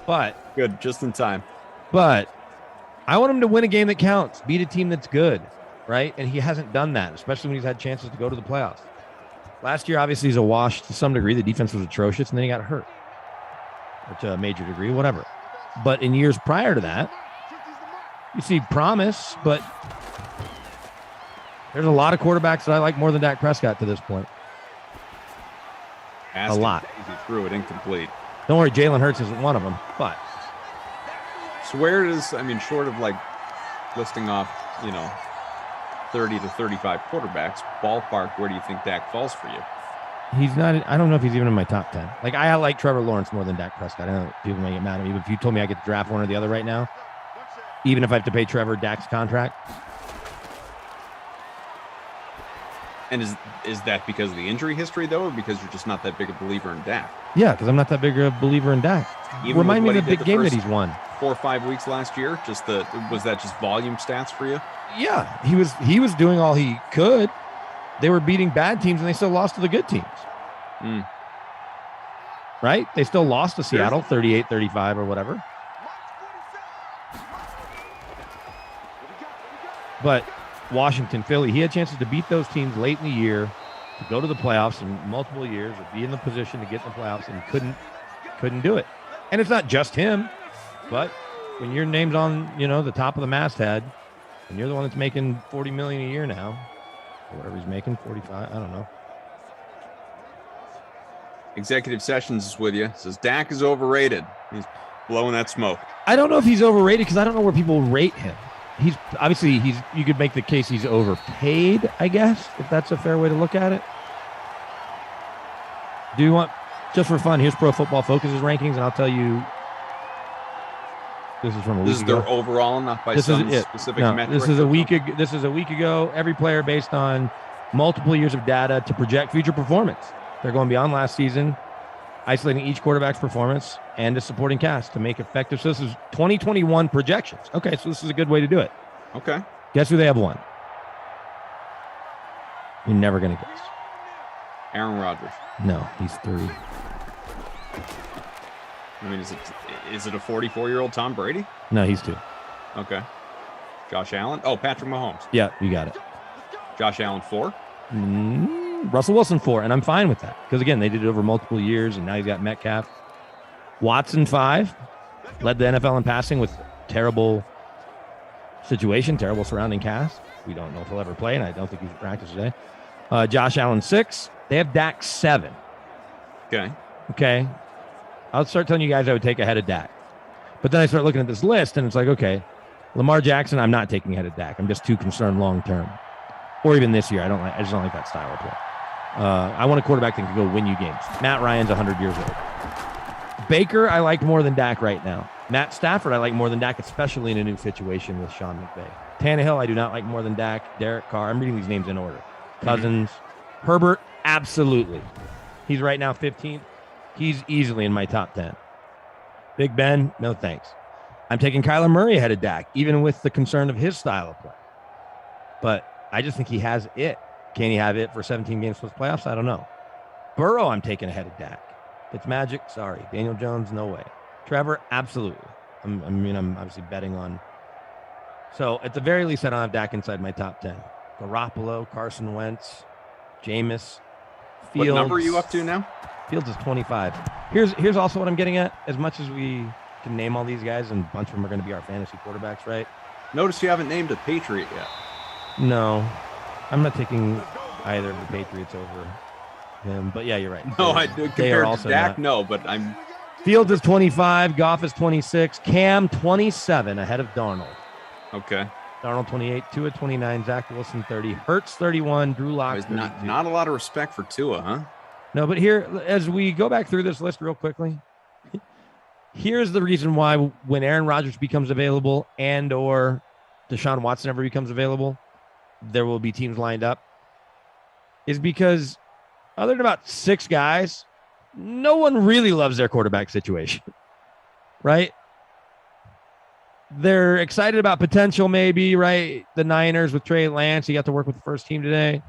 [SPEAKER 19] But
[SPEAKER 17] good, just in time.
[SPEAKER 19] But I want him to win a game that counts, beat a team that's good, right? And he hasn't done that, especially when he's had chances to go to the playoffs. Last year, obviously, he's a wash to some degree. The defense was atrocious, and then he got hurt. Or to a major degree, whatever. But in years prior to that, you see promise, but there's a lot of quarterbacks that I like more than Dak Prescott to this point. A lot.
[SPEAKER 17] He threw it incomplete.
[SPEAKER 19] Don't worry, Jalen Hurts isn't one of them, but.
[SPEAKER 17] So where does, short of like listing off, 30 to 35 quarterbacks, ballpark, where do you think Dak falls for you?
[SPEAKER 19] He's not, I don't know if he's even in my top 10. Like, I like Trevor Lawrence more than Dak Prescott. I know people may get mad at me, but if you told me I get to draft one or the other right now, even if I have to pay Trevor Dak's contract.
[SPEAKER 17] And is that because of the injury history, though, or because you're just not that big a believer in Dak?
[SPEAKER 19] Yeah, because I'm not that big a believer in Dak. Remind me of the big game that he's won.
[SPEAKER 17] 4 or 5 weeks last year. Was that just volume stats for you?
[SPEAKER 19] Yeah, he was doing all he could. They were beating bad teams, and they still lost to the good teams. Right? They still lost to Seattle, 38-35 or whatever. But Washington, Philly, he had chances to beat those teams late in the year, to go to the playoffs in multiple years, or be in the position to get in the playoffs, and couldn't do it. And it's not just him, but when your name's on, the top of the masthead, and you're the one that's making $40 million a year now, or whatever he's making, 45, I don't know.
[SPEAKER 17] Executive Sessions is with you. Says Dak is overrated. He's blowing that smoke.
[SPEAKER 19] I don't know if he's overrated because I don't know where people rate him. He's obviously you could make the case he's overpaid, I guess, if that's a fair way to look at it. Do you want, just for fun, here's Pro Football Focus's rankings, and I'll tell you. This is from a week ago.
[SPEAKER 17] This is their overall, not by some specific metric.
[SPEAKER 19] This is a week ago. Every player based on multiple years of data to project future performance. They're going beyond last season, isolating each quarterback's performance and the supporting cast to make effective. So this is 2021 projections. Okay, so this is a good way to do it.
[SPEAKER 17] Okay.
[SPEAKER 19] Guess who they have won? You're never going to guess.
[SPEAKER 17] Aaron Rodgers.
[SPEAKER 19] No, he's 3.
[SPEAKER 17] Is it a 44-year-old Tom Brady?
[SPEAKER 19] No, he's 2.
[SPEAKER 17] Okay. Josh Allen? Oh, Patrick Mahomes.
[SPEAKER 19] Yeah, you got it.
[SPEAKER 17] Josh Allen 4?
[SPEAKER 19] Russell Wilson 4, and I'm fine with that. Because, again, they did it over multiple years, and now he's got Metcalf. Watson 5, led the NFL in passing with terrible situation, terrible surrounding cast. We don't know if he'll ever play, and I don't think he's in practice today. Josh Allen 6. They have Dak 7.
[SPEAKER 17] Okay.
[SPEAKER 19] I'll start telling you guys I would take ahead of Dak. But then I start looking at this list, and it's like, okay, Lamar Jackson, I'm not taking ahead of Dak. I'm just too concerned long term. Or even this year. I just don't like that style of play. I want a quarterback that can go win you games. Matt Ryan's 100 years old. Baker, I like more than Dak right now. Matt Stafford, I like more than Dak, especially in a new situation with Sean McVay. Tannehill, I do not like more than Dak. Derek Carr, I'm reading these names in order. Cousins. Herbert, absolutely. He's right now 15th. He's easily in my top 10. Big Ben, no thanks. I'm taking Kyler Murray ahead of Dak, even with the concern of his style of play. But I just think he has it. Can he have it for 17 games plus playoffs? I don't know. Burrow, I'm taking ahead of Dak. Fitzmagic, sorry. Daniel Jones, no way. Trevor, absolutely. I'm obviously betting on. So at the very least, I don't have Dak inside my top 10. Garoppolo, Carson Wentz, Jameis, Fields.
[SPEAKER 17] What number are you up to now?
[SPEAKER 19] Fields is 25. Here's also what I'm getting at. As much as we can name all these guys, and a bunch of them are going to be our fantasy quarterbacks, right?
[SPEAKER 17] Notice you haven't named a Patriot yet.
[SPEAKER 19] No, I'm not taking either of the Patriots over him. But yeah, you're right.
[SPEAKER 17] No, compared to Dak, no, but I'm.
[SPEAKER 19] Fields is 25. Goff is 26. Cam 27 ahead of Darnold.
[SPEAKER 17] Okay.
[SPEAKER 19] Darnold 28. Tua 29. Zach Wilson 30. Hurts 31. Drew Lock 32.
[SPEAKER 17] Not a lot of respect for Tua, huh?
[SPEAKER 19] No, but here, as we go back through this list real quickly, here's the reason why when Aaron Rodgers becomes available and or Deshaun Watson ever becomes available, there will be teams lined up, is because other than about 6 guys, no one really loves their quarterback situation, right? They're excited about potential maybe, right? The Niners with Trey Lance, he got to work with the first team today.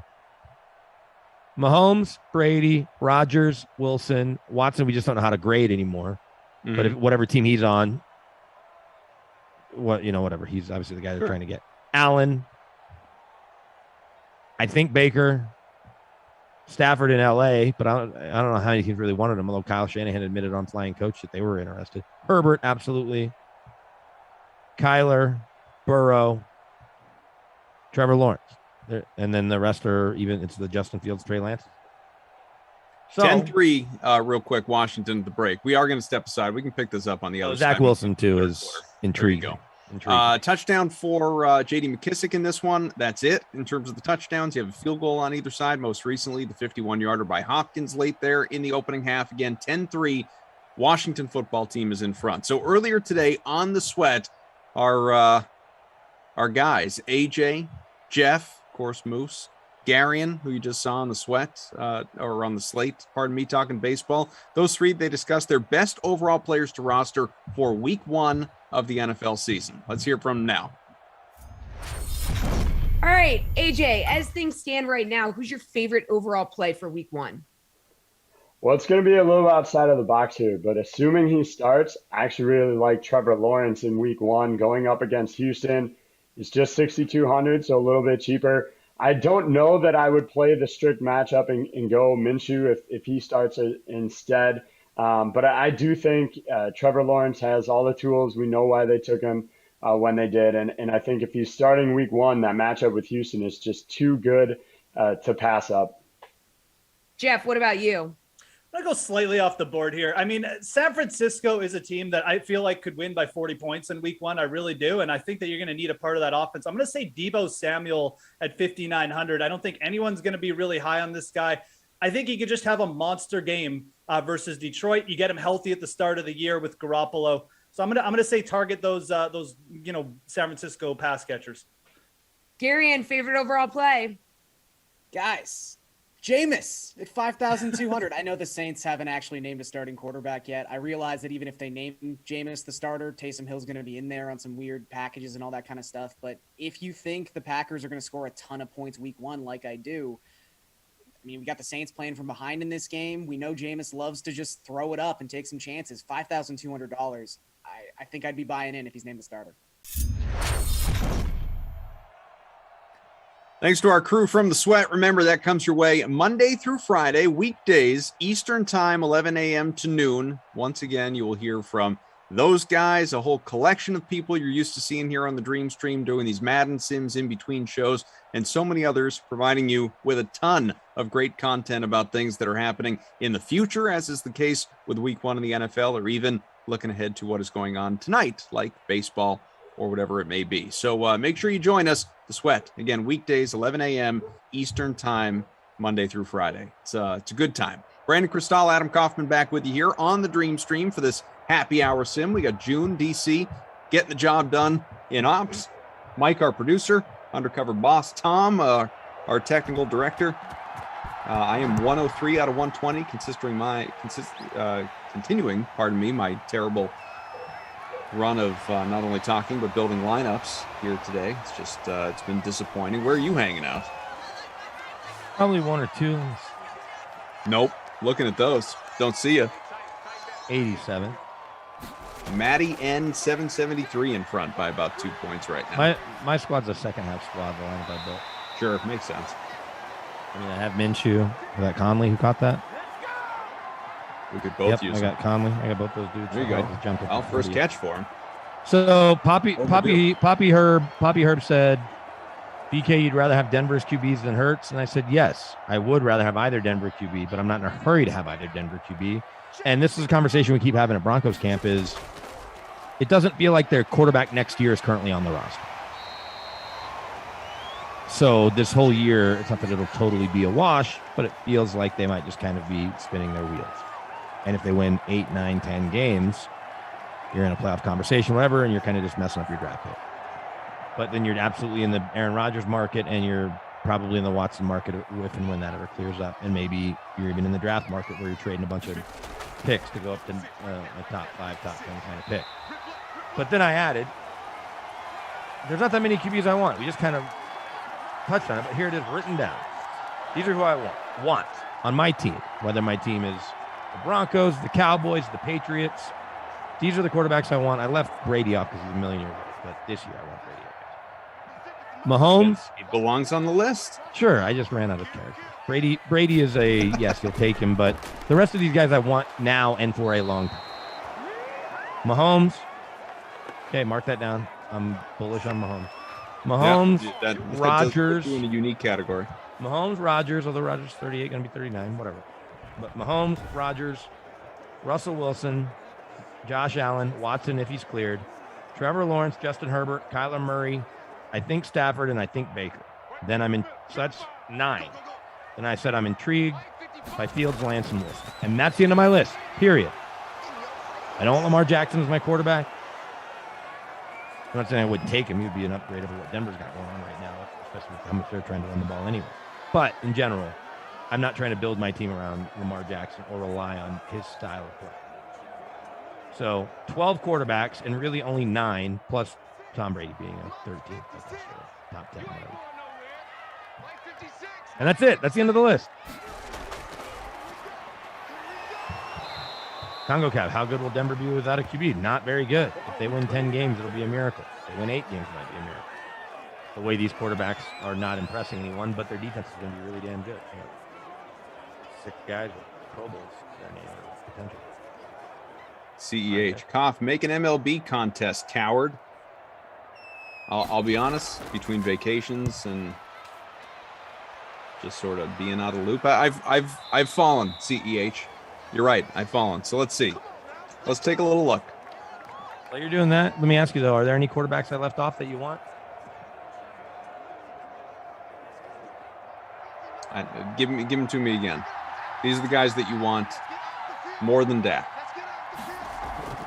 [SPEAKER 19] Mahomes, Brady, Rodgers, Wilson, Watson, we just don't know how to grade anymore. Mm-hmm. But whatever team he's on, whatever. He's obviously the guy they're trying to get. Allen, I think Baker, Stafford in LA, but I don't know how many teams really wanted him, although Kyle Shanahan admitted on Flying Coach that they were interested. Herbert, absolutely. Kyler, Burrow, Trevor Lawrence. And then the rest are even, it's the Justin Fields, Trey Lance.
[SPEAKER 17] So 10-3, real quick, Washington at the break. We are going to step aside. We can pick this up on the other side.
[SPEAKER 19] Zach Wilson, too, is intriguing.
[SPEAKER 17] Touchdown for J.D. McKissick in this one. That's it in terms of the touchdowns. You have a field goal on either side. Most recently, the 51-yarder by Hopkins late there in the opening half. Again, 10-3. Washington football team is in front. So earlier today on the Sweat, our guys, AJ, Jeff, of course, Moose, Garion, who you just saw on the Sweat, or on the Slate, pardon me, talking baseball. Those three, they discussed their best overall players to roster for week 1 of the NFL season. Let's hear from them now.
[SPEAKER 1] All right, AJ, as things stand right now, who's your favorite overall play for week 1?
[SPEAKER 10] Well, it's going to be a little outside of the box here, but assuming he starts, I actually really like Trevor Lawrence in week 1 going up against Houston. It's just 6,200, so a little bit cheaper. I don't know that I would play the strict matchup and go Minshew if he starts instead. But I do think Trevor Lawrence has all the tools. We know why they took him when they did. And I think if he's starting week 1, that matchup with Houston is just too good to pass up.
[SPEAKER 1] Jeff, what about you?
[SPEAKER 4] I'm going to go slightly off the board here. I mean, San Francisco is a team that I feel like could win by 40 points in week 1. I really do. And I think that you're going to need a part of that offense. I'm going to say Deebo Samuel at 5,900. I don't think anyone's going to be really high on this guy. I think he could just have a monster game versus Detroit. You get him healthy at the start of the year with Garoppolo. So I'm going to say target those San Francisco pass catchers.
[SPEAKER 1] Garion, favorite overall play?
[SPEAKER 8] Guys, Jameis at 5,200. I know the Saints haven't actually named a starting quarterback yet. I realize that even if they name Jameis the starter, Taysom Hill's going to be in there on some weird packages and all that kind of stuff. But if you think the Packers are going to score a ton of points week 1, like I do, I mean, we got the Saints playing from behind in this game. We know Jameis loves to just throw it up and take some chances. $5,200. I think I'd be buying in if he's named the starter.
[SPEAKER 17] Thanks to our crew from the Sweat. Remember, that comes your way Monday through Friday, weekdays, Eastern time, 11 a.m. to noon. Once again, you will hear from those guys, a whole collection of people you're used to seeing here on the Dream Stream, doing these Madden Sims in between shows, and so many others, providing you with a ton of great content about things that are happening in the future, as is the case with week 1 in the NFL, or even looking ahead to what is going on tonight, like baseball or whatever it may be. So make sure you join us, The Sweat. Again, weekdays, 11 a.m. Eastern time, Monday through Friday. It's a good time. Brandon Cristal, Adam Kaufman back with you here on the Dream Stream for this happy hour sim. We got June, DC, getting the job done in ops. Mike, our producer, undercover boss. Tom, our technical director. I am 103 out of 120, continuing my terrible run of not only talking but building lineups here today. It's just it's been disappointing. Where are you hanging out?
[SPEAKER 19] Probably 1 or 2.
[SPEAKER 17] Nope. Looking at those. Don't see you.
[SPEAKER 19] 87.
[SPEAKER 17] Matty N 773 in front by about 2 points right now.
[SPEAKER 19] My squad's a second half squad, the lineup I built.
[SPEAKER 17] Sure, makes sense.
[SPEAKER 19] I mean, I have Minshew. Was that Conley who caught that?
[SPEAKER 17] We could both use
[SPEAKER 19] I got Conley. I got both those dudes.
[SPEAKER 17] There you go. First catch for him.
[SPEAKER 19] So Poppy Herb said, BK, you'd rather have Denver's QBs than Hurts? And I said, yes, I would rather have either Denver QB, but I'm not in a hurry to have either Denver QB. And this is a conversation we keep having at Broncos camp is it doesn't feel like their quarterback next year is currently on the roster. So this whole year, it's not that it'll totally be a wash, but it feels like they might just kind of be spinning their wheels. And if they win 8, 9, 10 games, you're in a playoff conversation, whatever, and you're kind of just messing up your draft pick. But then you're absolutely in the Aaron Rodgers market, and you're probably in the Watson market if and when that ever clears up. And maybe you're even in the draft market where you're trading a bunch of picks to go up to a top 5, top 10 kind of pick. But then I added, there's not that many QBs I want. We just kind of touched on it, but here it is written down. These are who I want on my team, whether my team is the Broncos, the Cowboys, the Patriots. These are the quarterbacks I want. I left Brady off because he's a million years old, but this year I want Brady. Mahomes.
[SPEAKER 17] He belongs on the list.
[SPEAKER 19] Sure, I just ran out of characters. Brady is a, yes, you'll take him, but the rest of these guys I want now and for a long time. Mahomes. Okay, mark that down. I'm bullish on Mahomes. Mahomes,
[SPEAKER 17] that
[SPEAKER 19] Rodgers.
[SPEAKER 17] In a unique category.
[SPEAKER 19] Mahomes, Rodgers, although Rodgers 38, going to be 39, whatever. But Mahomes, Rodgers, Russell Wilson, Josh Allen, Watson if he's cleared, Trevor Lawrence, Justin Herbert, Kyler Murray, I think Stafford, and I think Baker. Then so that's 9. Then I said I'm intrigued by Fields, Lance, and Wilson. And that's the end of my list, period. I don't want Lamar Jackson as my quarterback. I'm not saying I would take him. He would be an upgrade over what Denver's got going on right now, especially with how much they're trying to run the ball anyway. But in general, I'm not trying to build my team around Lamar Jackson or rely on his style of play. So 12 quarterbacks and really only 9 plus Tom Brady being a 13th, top 10. Whatever. And that's it. That's the end of the list. Congo Cap, how good will Denver be without a QB? Not very good. If they win 10 games, it'll be a miracle. If they win 8 games, it might be a miracle. The way these quarterbacks are not impressing anyone, but their defense is going to be really damn good. 6 guys with Pro Bowls, potential.
[SPEAKER 17] CEH. Koff, make an MLB contest, coward. I'll be honest, between vacations and just sort of being out of the loop, I've fallen, CEH. You're right, I've fallen. So let's see. Let's take a little look.
[SPEAKER 19] While you're doing that, let me ask you though, are there any quarterbacks I left off that you want?
[SPEAKER 17] Give them to me again. These are the guys that you want more than Dak.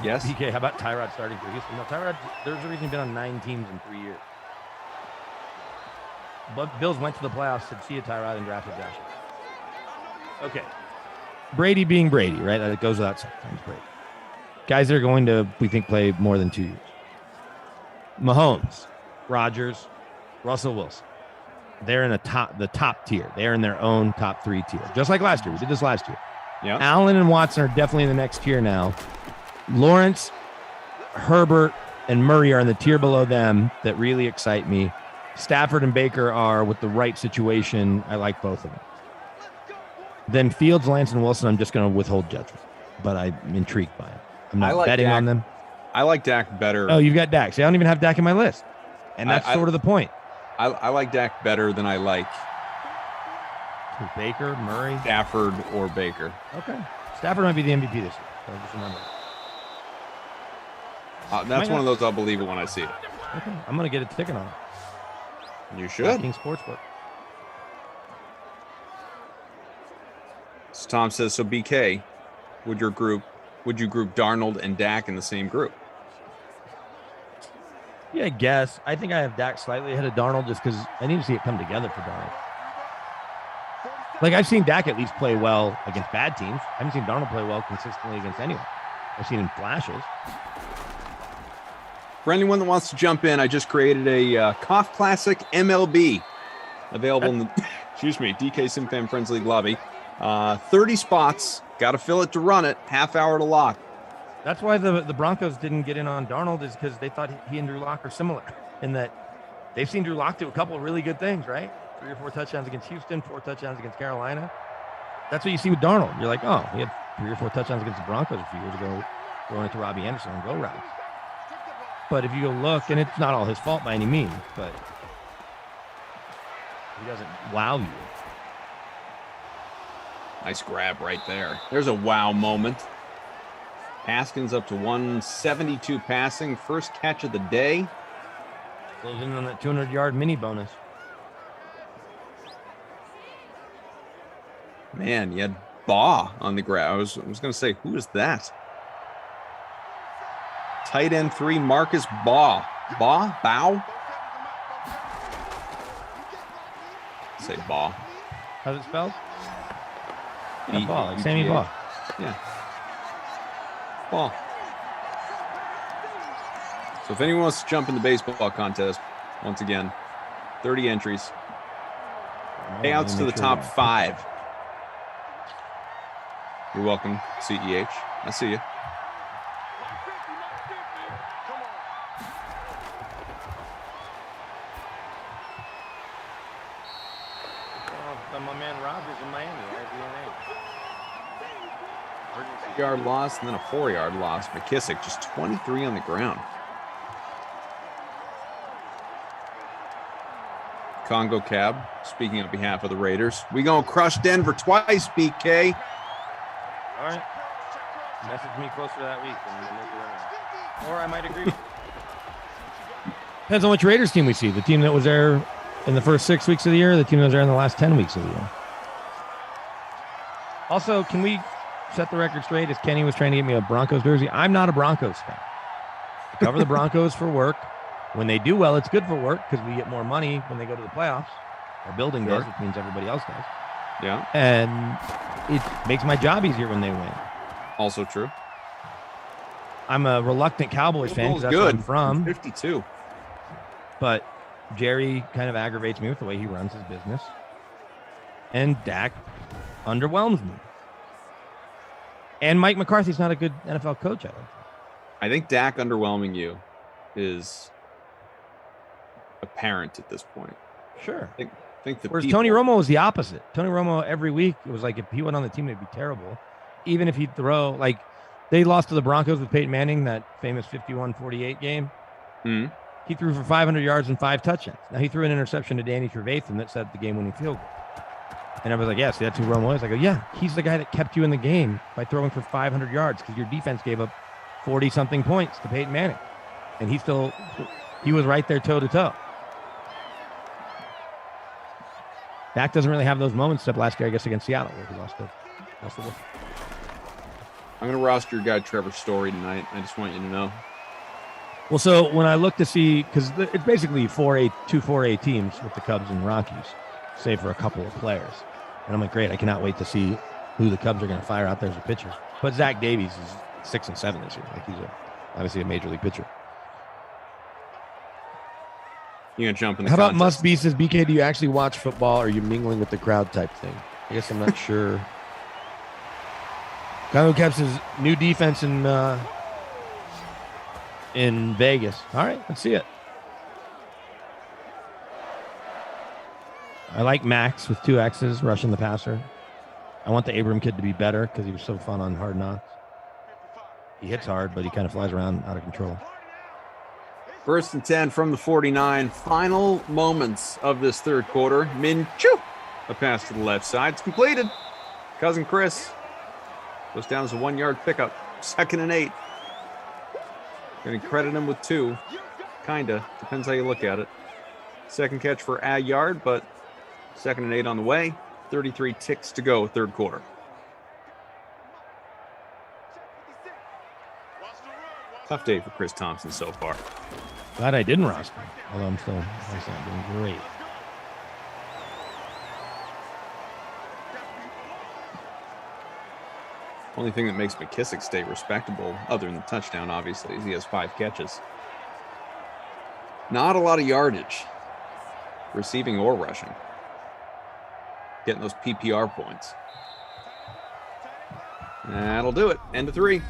[SPEAKER 17] Yes.
[SPEAKER 19] PK, how about Tyrod starting for Houston? No, Tyrod, there's a reason he's been on 9 teams in 3 years. But Bills went to the playoffs, said, see you, Tyrod, and drafted Josh. Okay. Brady being Brady, right? That goes without saying. Brady. Guys that are going to, we think, play more than 2 years. Mahomes, Rodgers, Russell Wilson. They're in the top tier. They're in their own top 3 tier. Just like last year. We did this last year.
[SPEAKER 17] Yeah.
[SPEAKER 19] Allen and Watson are definitely in the next tier now. Lawrence, Herbert, and Murray are in the tier below them that really excite me. Stafford and Baker are with the right situation. I like both of them. Then Fields, Lance, and Wilson, I'm just going to withhold judgment. But I'm intrigued by it. I'm not betting on them.
[SPEAKER 17] I like Dak better.
[SPEAKER 19] Oh, you've got Dak. See, I don't even have Dak in my list. And that's sort of the point.
[SPEAKER 17] I like Dak better than I like
[SPEAKER 19] Who, Baker, Murray?
[SPEAKER 17] Stafford or Baker.
[SPEAKER 19] Okay. Stafford might be the MVP this year. So just remember.
[SPEAKER 17] That's one of those I'll believe it when I see it.
[SPEAKER 19] Okay. I'm going to get a ticket on it.
[SPEAKER 17] You should.
[SPEAKER 19] DraftKings Sportsbook.
[SPEAKER 17] So Tom says, so BK, would you group Darnold and Dak in the same group?
[SPEAKER 19] Yeah, I guess. I think I have Dak slightly ahead of Darnold just because I need to see it come together for Darnold. Like, I've seen Dak at least play well against bad teams. I haven't seen Darnold play well consistently against anyone. I've seen him flashes.
[SPEAKER 17] For anyone that wants to jump in, I just created a Cough Classic MLB available in the DK SimFam Friends League lobby. 30 spots. Got to fill it to run it. Half hour to lock.
[SPEAKER 19] That's why the Broncos didn't get in on Darnold, is because they thought he and Drew Lock are similar in that they've seen Drew Lock do a couple of really good things, right? 3 or 4 touchdowns against Houston, 4 touchdowns against Carolina. That's what you see with Darnold. You're like, oh, he had 3 or 4 touchdowns against the Broncos a few years ago, throwing it to Robbie Anderson on go routes. But if you go look, and it's not all his fault by any means, but he doesn't wow you.
[SPEAKER 17] Nice grab right there. There's a wow moment. Haskins up to 172 passing. First catch of the day.
[SPEAKER 19] Goes in on that 200-yard mini bonus.
[SPEAKER 17] Man, you had Baugh on the grab. I was going to say, who is that? Tight end 3, Marcus Baugh. Bow? Say Baugh.
[SPEAKER 19] How's it spelled?
[SPEAKER 17] Yeah,
[SPEAKER 19] Baugh, like Sammy Baugh.
[SPEAKER 17] Yeah. Baugh. So if anyone wants to jump in the baseball contest, once again, 30 entries. Payouts to the top 5. You're welcome, CEH. I see you.
[SPEAKER 19] My man Rogers in Miami.
[SPEAKER 17] Yard loss and then a 4-yard loss. McKissick just 23 on the ground. Congo Cab, speaking on behalf of the Raiders. We gonna crush Denver twice, BK.
[SPEAKER 19] All right. Message me closer to that week. Or I might agree. Depends on which Raiders team we see. The team that was there in the first 6 weeks of the year, the team that was there in the last 10 weeks of the year. Also, can we set the record straight? As Kenny was trying to get me a Broncos jersey, I'm not a Broncos fan. I cover the Broncos for work. When they do well, it's good for work because we get more money when they go to the playoffs. Our building does, which means everybody else does.
[SPEAKER 17] Yeah.
[SPEAKER 19] And it makes my job easier when they win.
[SPEAKER 17] Also true.
[SPEAKER 19] I'm a reluctant Cowboys fan because that's where I'm from.
[SPEAKER 17] 52.
[SPEAKER 19] But Jerry kind of aggravates me with the way he runs his business. And Dak underwhelms me. And Mike McCarthy's not a good NFL coach, I don't think.
[SPEAKER 17] I think Dak underwhelming you is apparent at this point.
[SPEAKER 19] Sure.
[SPEAKER 17] I think the
[SPEAKER 19] Whereas Tony Romo was the opposite. Tony Romo, every week, it was like if he went on the team, it'd be terrible. Even if he'd throw, like, they lost to the Broncos with Peyton Manning, that famous 51-48 game.
[SPEAKER 17] Mm-hmm.
[SPEAKER 19] He threw for 500 yards and 5 touchdowns. Now, he threw an interception to Danny Trevathan that set the game-winning field goal. And I was like, yeah, see, that's who Romo is. I go, yeah, he's the guy that kept you in the game by throwing for 500 yards because your defense gave up 40-something points to Peyton Manning. And he was right there toe-to-toe. Dak doesn't really have those moments except last year, I guess, against Seattle where he lost the Wolf.
[SPEAKER 17] I'm going to roster your guy Trevor Story tonight. I just want you to know.
[SPEAKER 19] Well, so when I look to see, because it's basically 4A teams with the Cubs and Rockies, save for a couple of players. And I'm like, great, I cannot wait to see who the Cubs are going to fire out there as a pitcher. But Zach Davies is 6-7 this year. Like, he's obviously a major league pitcher.
[SPEAKER 17] You're going to jump in the
[SPEAKER 19] How about
[SPEAKER 17] contest.
[SPEAKER 19] Must Be says, BK, do you actually watch football or are you mingling with the crowd type thing? I guess I'm not sure. Congo Caps' new defense in Vegas. All right, let's see it. I like Max with 2 X's rushing the passer. I want the Abram kid to be better because he was so fun on Hard Knocks. He hits hard, but he kind of flies around out of control.
[SPEAKER 17] 1st and 10 from the 49. Final moments of this third quarter. Minshew A pass to the left side. It's completed. Cousin Chris goes down as a 1-yard pickup. 2nd and 8. Going to credit him with 2. Kinda. Depends how you look at it. Second catch for a yard, but 2nd and 8 on the way. 33 ticks to go, 3rd quarter. Tough day for Chris Thompson so far.
[SPEAKER 19] Glad I didn't roster him, although I'm not doing great.
[SPEAKER 17] Only thing that makes McKissick stay respectable, other than the touchdown, obviously, is he has 5 catches. Not a lot of yardage, receiving or rushing. Getting those PPR points. That'll do it. End of 3.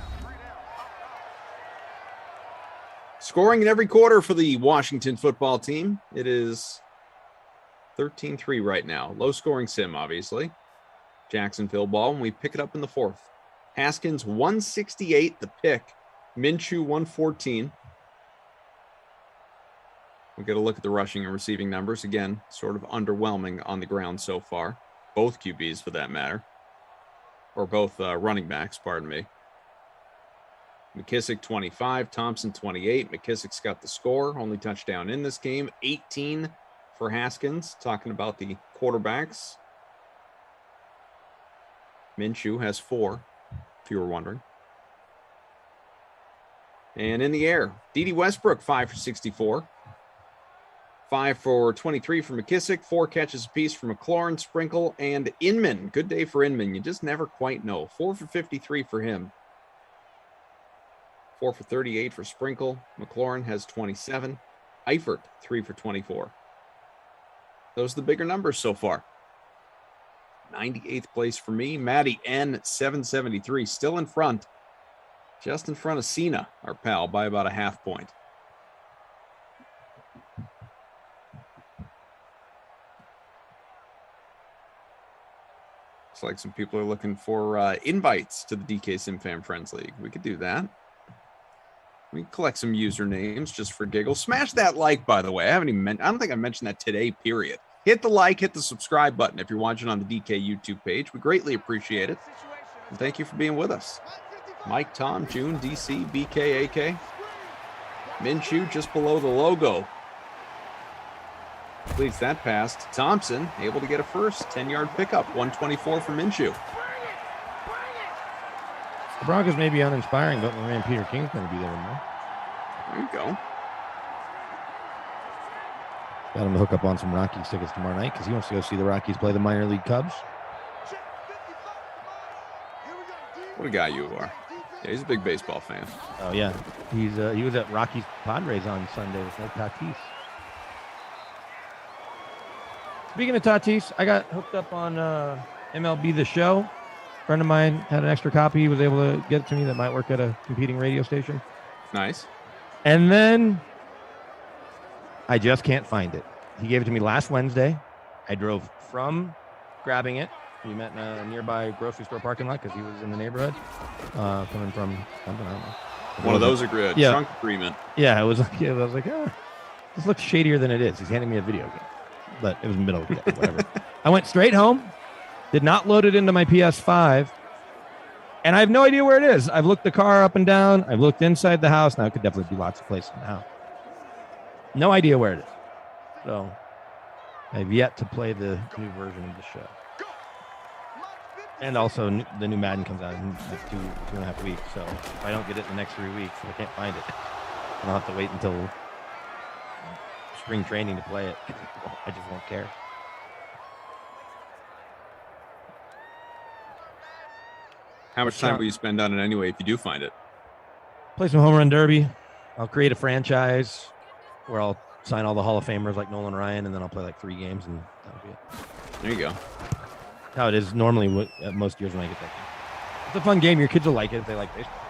[SPEAKER 17] Scoring in every quarter for the Washington football team. It is 13-3 right now. Low scoring sim, obviously. Jacksonville ball, and we pick it up in the 4th. Haskins 168, the pick. Minshew 114. We'll get a look at the rushing and receiving numbers. Again, sort of underwhelming on the ground so far. Both QBs for that matter. Or both running backs, pardon me. McKissick 25, Thompson 28. McKissick's got the score. Only touchdown in this game. 18 for Haskins. Talking about the quarterbacks. Minshew has 4, if you were wondering. And in the air, Dede Westbrook 5 for 64. 5 for 23 for McKissick. 4 catches apiece for McLaurin, Sprinkle, and Inman. Good day for Inman. You just never quite know. 4 for 53 for him. 4 for 38 for Sprinkle. McLaurin has 27. Eifert, 3 for 24. Those are the bigger numbers so far. 98th place for me. Matty N, 773. Still in front. Just in front of Cena, our pal, by about a half point. Looks like some people are looking for invites to the DK SimFam Friends League. We could do that. We can collect some usernames just for giggles. Smash that like, by the way. I don't think I mentioned that today, period. Hit the like, hit the subscribe button if you're watching on the DK YouTube page. We greatly appreciate it. And thank you for being with us. Mike, Tom, June, DC, BK, AK. Minshew just below the logo. Completes that pass to Thompson, able to get a first 10-yard pickup, 124 for Minshew.
[SPEAKER 19] The Broncos may be uninspiring, but my man Peter King's going to be there tomorrow.
[SPEAKER 17] There you go.
[SPEAKER 19] Got him to hook up on some Rockies tickets tomorrow night because he wants to go see the Rockies play the minor league Cubs.
[SPEAKER 17] What a guy you are. Yeah, he's a big baseball fan.
[SPEAKER 19] Oh, yeah. He was at Rockies Padres on Sunday with no Tatis. Speaking of Tatis, I got hooked up on MLB The Show. A friend of mine had an extra copy. He was able to get it to me that might work at a competing radio station.
[SPEAKER 17] Nice.
[SPEAKER 19] And then I just can't find it. He gave it to me last Wednesday. I drove from grabbing it. We met in a nearby grocery store parking lot because he was in the neighborhood. Coming from something, I don't know.
[SPEAKER 17] One of those are good.
[SPEAKER 19] Yeah.
[SPEAKER 17] Chunk agreement.
[SPEAKER 19] Yeah, I was like, this looks shadier than it is. He's handing me a video game. But it was in the middle of the day, whatever. I went straight home, did not load it into my PS5, and I have no idea where it is. I've looked the car up and down. I've looked inside the house. Now, it could definitely be lots of places in the house. No idea where it is. So I've yet to play the new version of the show. And also, the new Madden comes out in like 2.5 weeks. So if I don't get it in the next 3 weeks, I can't find it. I'll have to wait until spring training to play it. I just won't care.
[SPEAKER 17] How much time will you spend on it anyway if you do find it?
[SPEAKER 19] Play some home run derby. I'll create a franchise where I'll sign all the Hall of Famers like Nolan Ryan, and then I'll play like 3 games, and that'll be it.
[SPEAKER 17] There you go.
[SPEAKER 19] How it is normally most years when I get that game. It's a fun game. Your kids will like it if they like baseball.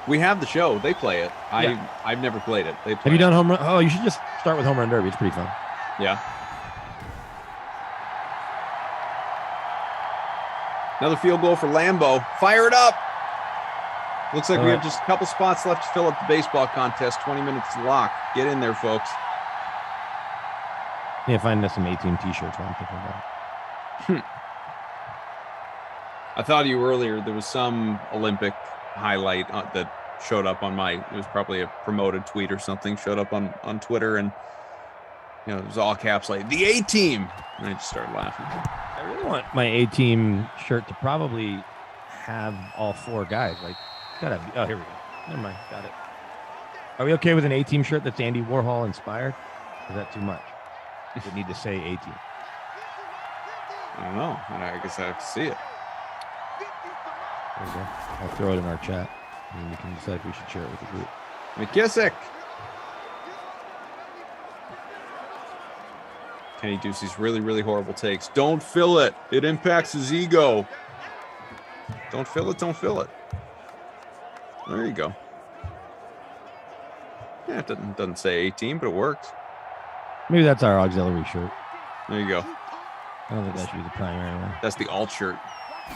[SPEAKER 17] We have the show. They play it.
[SPEAKER 19] Yeah.
[SPEAKER 17] I've never played it.
[SPEAKER 19] Have you done home run? Oh, you should just start with home run derby. It's pretty fun.
[SPEAKER 17] Yeah. Another field goal for Lambeau. Fire it up. Looks like we have just a couple spots left to fill up the baseball contest. 20 minutes to lock. Get in there, folks.
[SPEAKER 19] Yeah, find us some A-Team t-shirts while I'm thinking about
[SPEAKER 17] I thought of you earlier. There was some Olympic highlight that showed up on it was probably a promoted tweet or something, showed up on Twitter, and it was all caps like the A team. And I just started laughing.
[SPEAKER 19] I really want my A team shirt to probably have all 4 guys. Like, gotta be, oh, here we go. Never mind. Got it. Are we okay with an A team shirt that's Andy Warhol inspired? Is that too much? Does it need to say A team?
[SPEAKER 17] I don't know. I guess I have to see it.
[SPEAKER 19] There we go. I'll throw it in our chat, and we can decide if we should share it with the group.
[SPEAKER 17] McKissick. Kenny Ducey's really, really horrible takes. Don't fill it. It impacts his ego. Don't fill it. Don't fill it. There you go. Yeah, it doesn't say 18, but it works.
[SPEAKER 19] Maybe that's our auxiliary shirt.
[SPEAKER 17] There you go.
[SPEAKER 19] I don't think that should be the primary one.
[SPEAKER 17] That's the alt shirt.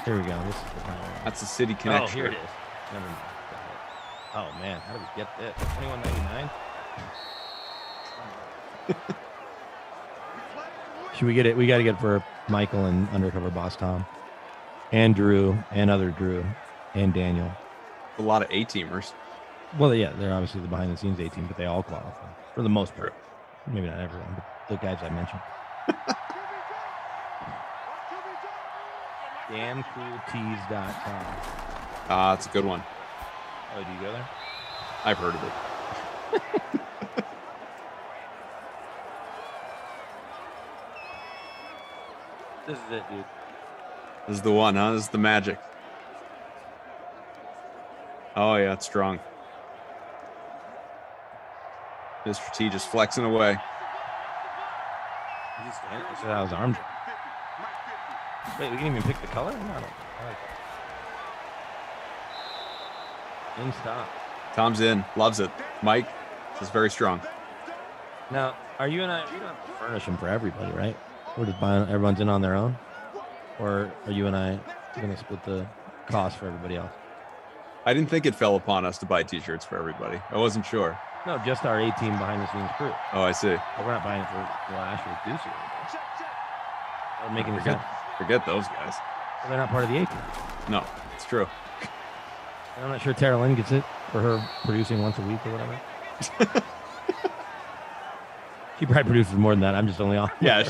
[SPEAKER 19] Here we go. This is the primary one.
[SPEAKER 17] That's the City Connect
[SPEAKER 19] Oh, here
[SPEAKER 17] shirt.
[SPEAKER 19] it is. Never mind. Oh, man. How do we get this? $21.99? Should we get it? We got to get it for Michael and undercover boss Tom, and Drew, and other Drew, and Daniel.
[SPEAKER 17] A lot of A-teamers.
[SPEAKER 19] Well, yeah, they're obviously the behind-the-scenes A-team, but they all qualify for the most part. Maybe not everyone, but the guys I mentioned. DamnCoolTees.com.
[SPEAKER 17] It's a good one.
[SPEAKER 19] Oh, do you go there?
[SPEAKER 17] I've heard of it.
[SPEAKER 19] This is it, dude.
[SPEAKER 17] This is the one, huh? This is the magic. Oh, yeah, it's strong. Mr. T just flexing away.
[SPEAKER 19] That was armed. Wait, we can even pick the color? No, I like it. In stock.
[SPEAKER 17] Tom's in. Loves it. Mike, this is very strong.
[SPEAKER 19] Now, are you and I, we don't have to furnish them for everybody, right? We're just buying, everyone's in on their own? Or are you and I going to split the cost for everybody else?
[SPEAKER 17] I didn't think it fell upon us to buy T-shirts for everybody. I wasn't sure.
[SPEAKER 19] No, just our A-team behind-the-scenes crew.
[SPEAKER 17] Oh, I see.
[SPEAKER 19] But we're not buying it for Ashley Ducey. That would make any sense.
[SPEAKER 17] Forget those guys.
[SPEAKER 19] Well, they're not part of the A-team.
[SPEAKER 17] No, it's true.
[SPEAKER 19] And I'm not sure Tara Lynn gets it for her producing once a week or whatever. She probably produces more than that. I'm just only off.
[SPEAKER 17] Yeah.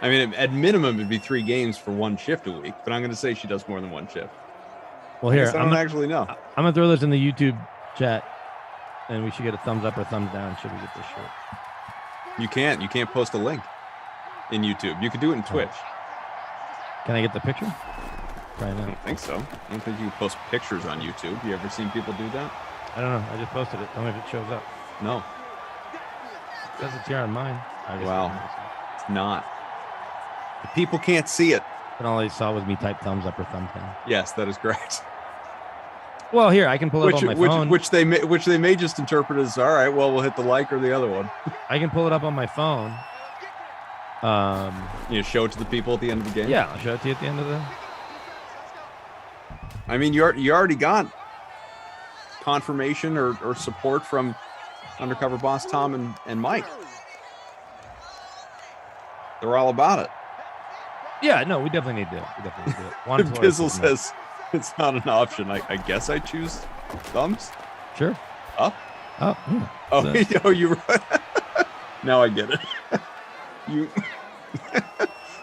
[SPEAKER 17] I mean, at minimum, it'd be 3 games for 1 shift a week, but I'm going to say she does more than 1 shift.
[SPEAKER 19] Well, here,
[SPEAKER 17] I don't actually know.
[SPEAKER 19] I'm going to throw this in the YouTube chat, and we should get a thumbs up or thumbs down should we get this shirt.
[SPEAKER 17] You can't. You can't post a link in YouTube. You could do it in Twitch.
[SPEAKER 19] Can I get the picture? Probably
[SPEAKER 17] I
[SPEAKER 19] not.
[SPEAKER 17] don't think so. I don't think you can post pictures on YouTube. You ever seen people do that?
[SPEAKER 19] I don't know. I just posted it. Tell me if it shows up.
[SPEAKER 17] No.
[SPEAKER 19] It says it's here on mine.
[SPEAKER 17] Wow. It's not. The people can't see it.
[SPEAKER 19] And all I saw was me type thumbs up or thumbs down.
[SPEAKER 17] Yes, that is correct.
[SPEAKER 19] Well, here, I can pull it up on my phone.
[SPEAKER 17] Which they may just interpret as, all right, well, we'll hit the like or the other one.
[SPEAKER 19] I can pull it up on my phone.
[SPEAKER 17] You show it to the people at the end of the game?
[SPEAKER 19] Yeah, I'll show it to you at the end of the...
[SPEAKER 17] I mean, you already got confirmation or support from undercover boss Tom and Mike. They're all about it.
[SPEAKER 19] Yeah, no, we definitely need to do it. Juan Flores
[SPEAKER 17] Pizzle says it's not an option. I guess I choose thumbs.
[SPEAKER 19] Sure.
[SPEAKER 17] Up?
[SPEAKER 19] Up. Yeah.
[SPEAKER 17] Oh, you now I get it.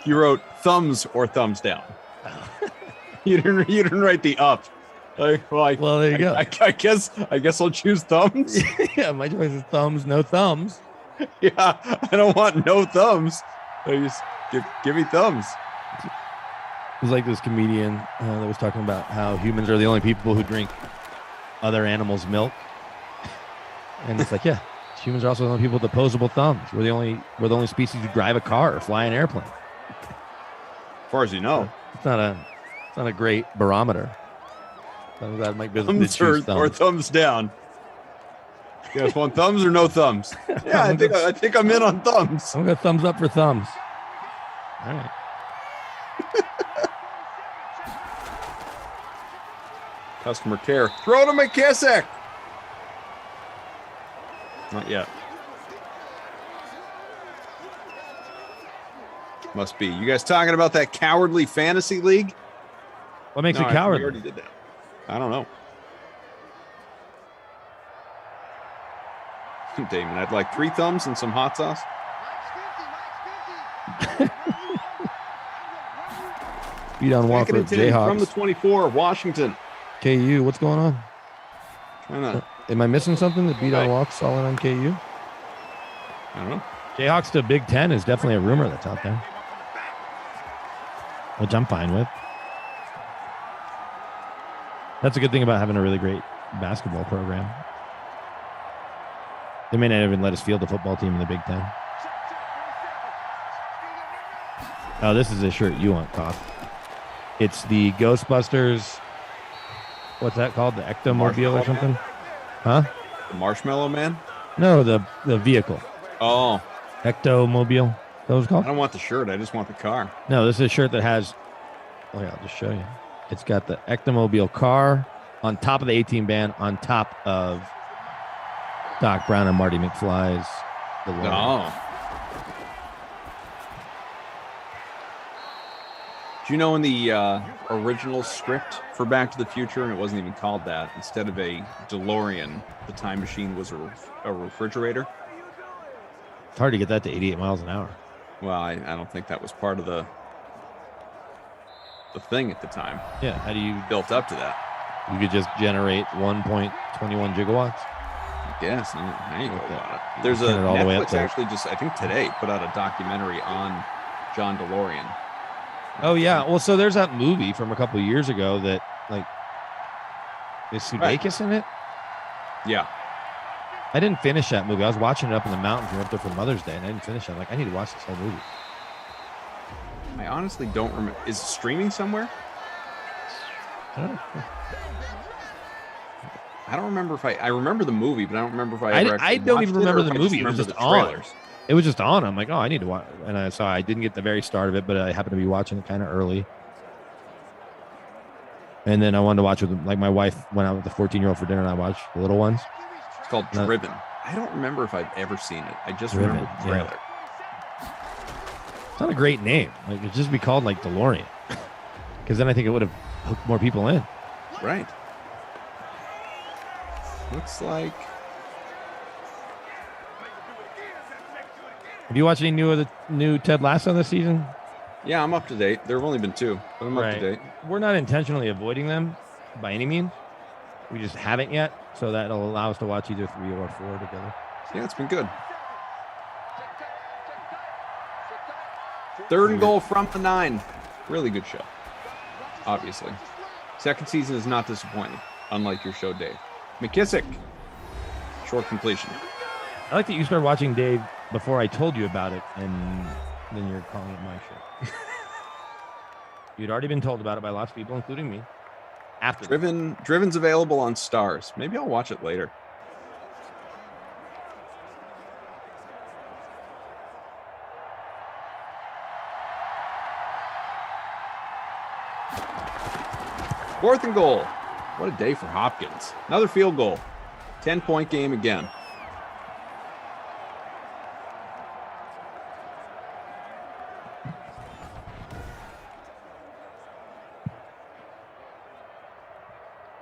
[SPEAKER 17] You wrote thumbs or thumbs down. You didn't write the up.
[SPEAKER 19] Well, there you go.
[SPEAKER 17] I guess I'll choose thumbs.
[SPEAKER 19] Yeah, my choice is thumbs, no thumbs.
[SPEAKER 17] Yeah, I don't want no thumbs. I just give me thumbs.
[SPEAKER 19] It was like this comedian that was talking about how humans are the only people who drink other animals' milk, and it's like, yeah, humans are also the only people with opposable thumbs. We're the only species who drive a car or fly an airplane.
[SPEAKER 17] As far as you know,
[SPEAKER 19] it's not a great barometer. So I'm glad Mike doesn't
[SPEAKER 17] thumbs
[SPEAKER 19] choose thumbs.
[SPEAKER 17] or thumbs down. You guys want thumbs or no thumbs? Yeah, I think I'm in on thumbs.
[SPEAKER 19] I'm gonna thumbs up for thumbs. All right.
[SPEAKER 17] Customer care. Throw to McKissick. Not yet. Must be. You guys talking about that cowardly fantasy league?
[SPEAKER 19] What makes it
[SPEAKER 17] We
[SPEAKER 19] cowardly?
[SPEAKER 17] already did that. I don't know. Damon, I'd like 3 thumbs and some hot sauce.
[SPEAKER 19] Beat on Walker Jayhawks.
[SPEAKER 17] From the 24, Washington.
[SPEAKER 19] KU, what's going on?
[SPEAKER 17] Trying to,
[SPEAKER 19] Am I missing something? The beat on Walk solid on KU?
[SPEAKER 17] I don't know.
[SPEAKER 19] Jayhawks to Big Ten is definitely a rumor that's out there, which I'm fine with. That's a good thing about having a really great basketball program. They may not even let us field the football team in the Big Ten. Oh, this is a shirt you want, Cock. It's the Ghostbusters. What's that called? The Ectomobile or something? Huh?
[SPEAKER 17] The Marshmallow Man?
[SPEAKER 19] No, the vehicle.
[SPEAKER 17] Oh.
[SPEAKER 19] Ectomobile. That was called?
[SPEAKER 17] I don't want the shirt. I just want the car.
[SPEAKER 19] No, this is a shirt that has. Oh, yeah, I'll just show you. It's got the Ectomobile car on top of the A-Team band, on top of Doc Brown and Marty McFly's.
[SPEAKER 17] Oh. Do you know in the original script for Back to the Future, and it wasn't even called that, instead of a DeLorean, the time machine was a refrigerator?
[SPEAKER 19] It's hard to get that to 88 miles an hour.
[SPEAKER 17] Well, I don't think that was part of the thing at the time.
[SPEAKER 19] Yeah, how do you
[SPEAKER 17] built up to that?
[SPEAKER 19] You could just generate 1.21 gigawatts.
[SPEAKER 17] I guess. There you go about it.
[SPEAKER 19] You
[SPEAKER 17] There's a
[SPEAKER 19] turn it all the way up
[SPEAKER 17] Netflix
[SPEAKER 19] there.
[SPEAKER 17] actually just, I think today, put out a documentary on John DeLorean.
[SPEAKER 19] Oh, yeah. Well, so there's that movie from a couple of years ago that, like, is Sudeikis in it?
[SPEAKER 17] Yeah.
[SPEAKER 19] I didn't finish that movie. I was watching it up in the mountains. We were up there for Mother's Day, and I didn't finish it. I'm like, I need to watch this whole movie.
[SPEAKER 17] I honestly don't remember. Is it streaming somewhere? I don't remember if I remember the movie, but I don't remember if I ever
[SPEAKER 19] I don't even remember the movie. It was just
[SPEAKER 17] the
[SPEAKER 19] on.
[SPEAKER 17] trailers.
[SPEAKER 19] It was just on. I'm like, oh, I need to watch. And I saw I didn't get the very start of it, but I happened to be watching it kind of early. And then I wanted to watch with, like, my wife went out with the 14-year-old for dinner, and I watched the little ones.
[SPEAKER 17] It's called Driven. I don't remember if I've ever seen it. I just remember the trailer.
[SPEAKER 19] It's not a great name. Like, it'd just be called, like, DeLorean. Because then I think it would have hooked more people in.
[SPEAKER 17] Right. Looks like.
[SPEAKER 19] Have you watched any new Ted Lasso this season?
[SPEAKER 17] Yeah, I'm up to date. There have only been 2, but I'm up to date.
[SPEAKER 19] We're not intentionally avoiding them by any means. We just haven't yet, so that'll allow us to watch either 3 or 4 together.
[SPEAKER 17] Yeah, it's been good. 3rd and goal from the 9. Really good show. Obviously. 2nd season is not disappointing, unlike your show, Dave. McKissick. Short completion.
[SPEAKER 19] I like that you started watching Dave before I told you about it, and then you're calling it my show. You'd already been told about it by lots of people, including me. After
[SPEAKER 17] Driven's available on Stars. Maybe I'll watch it later. Fourth and goal. What a day for Hopkins. Another field goal. 10-point game again.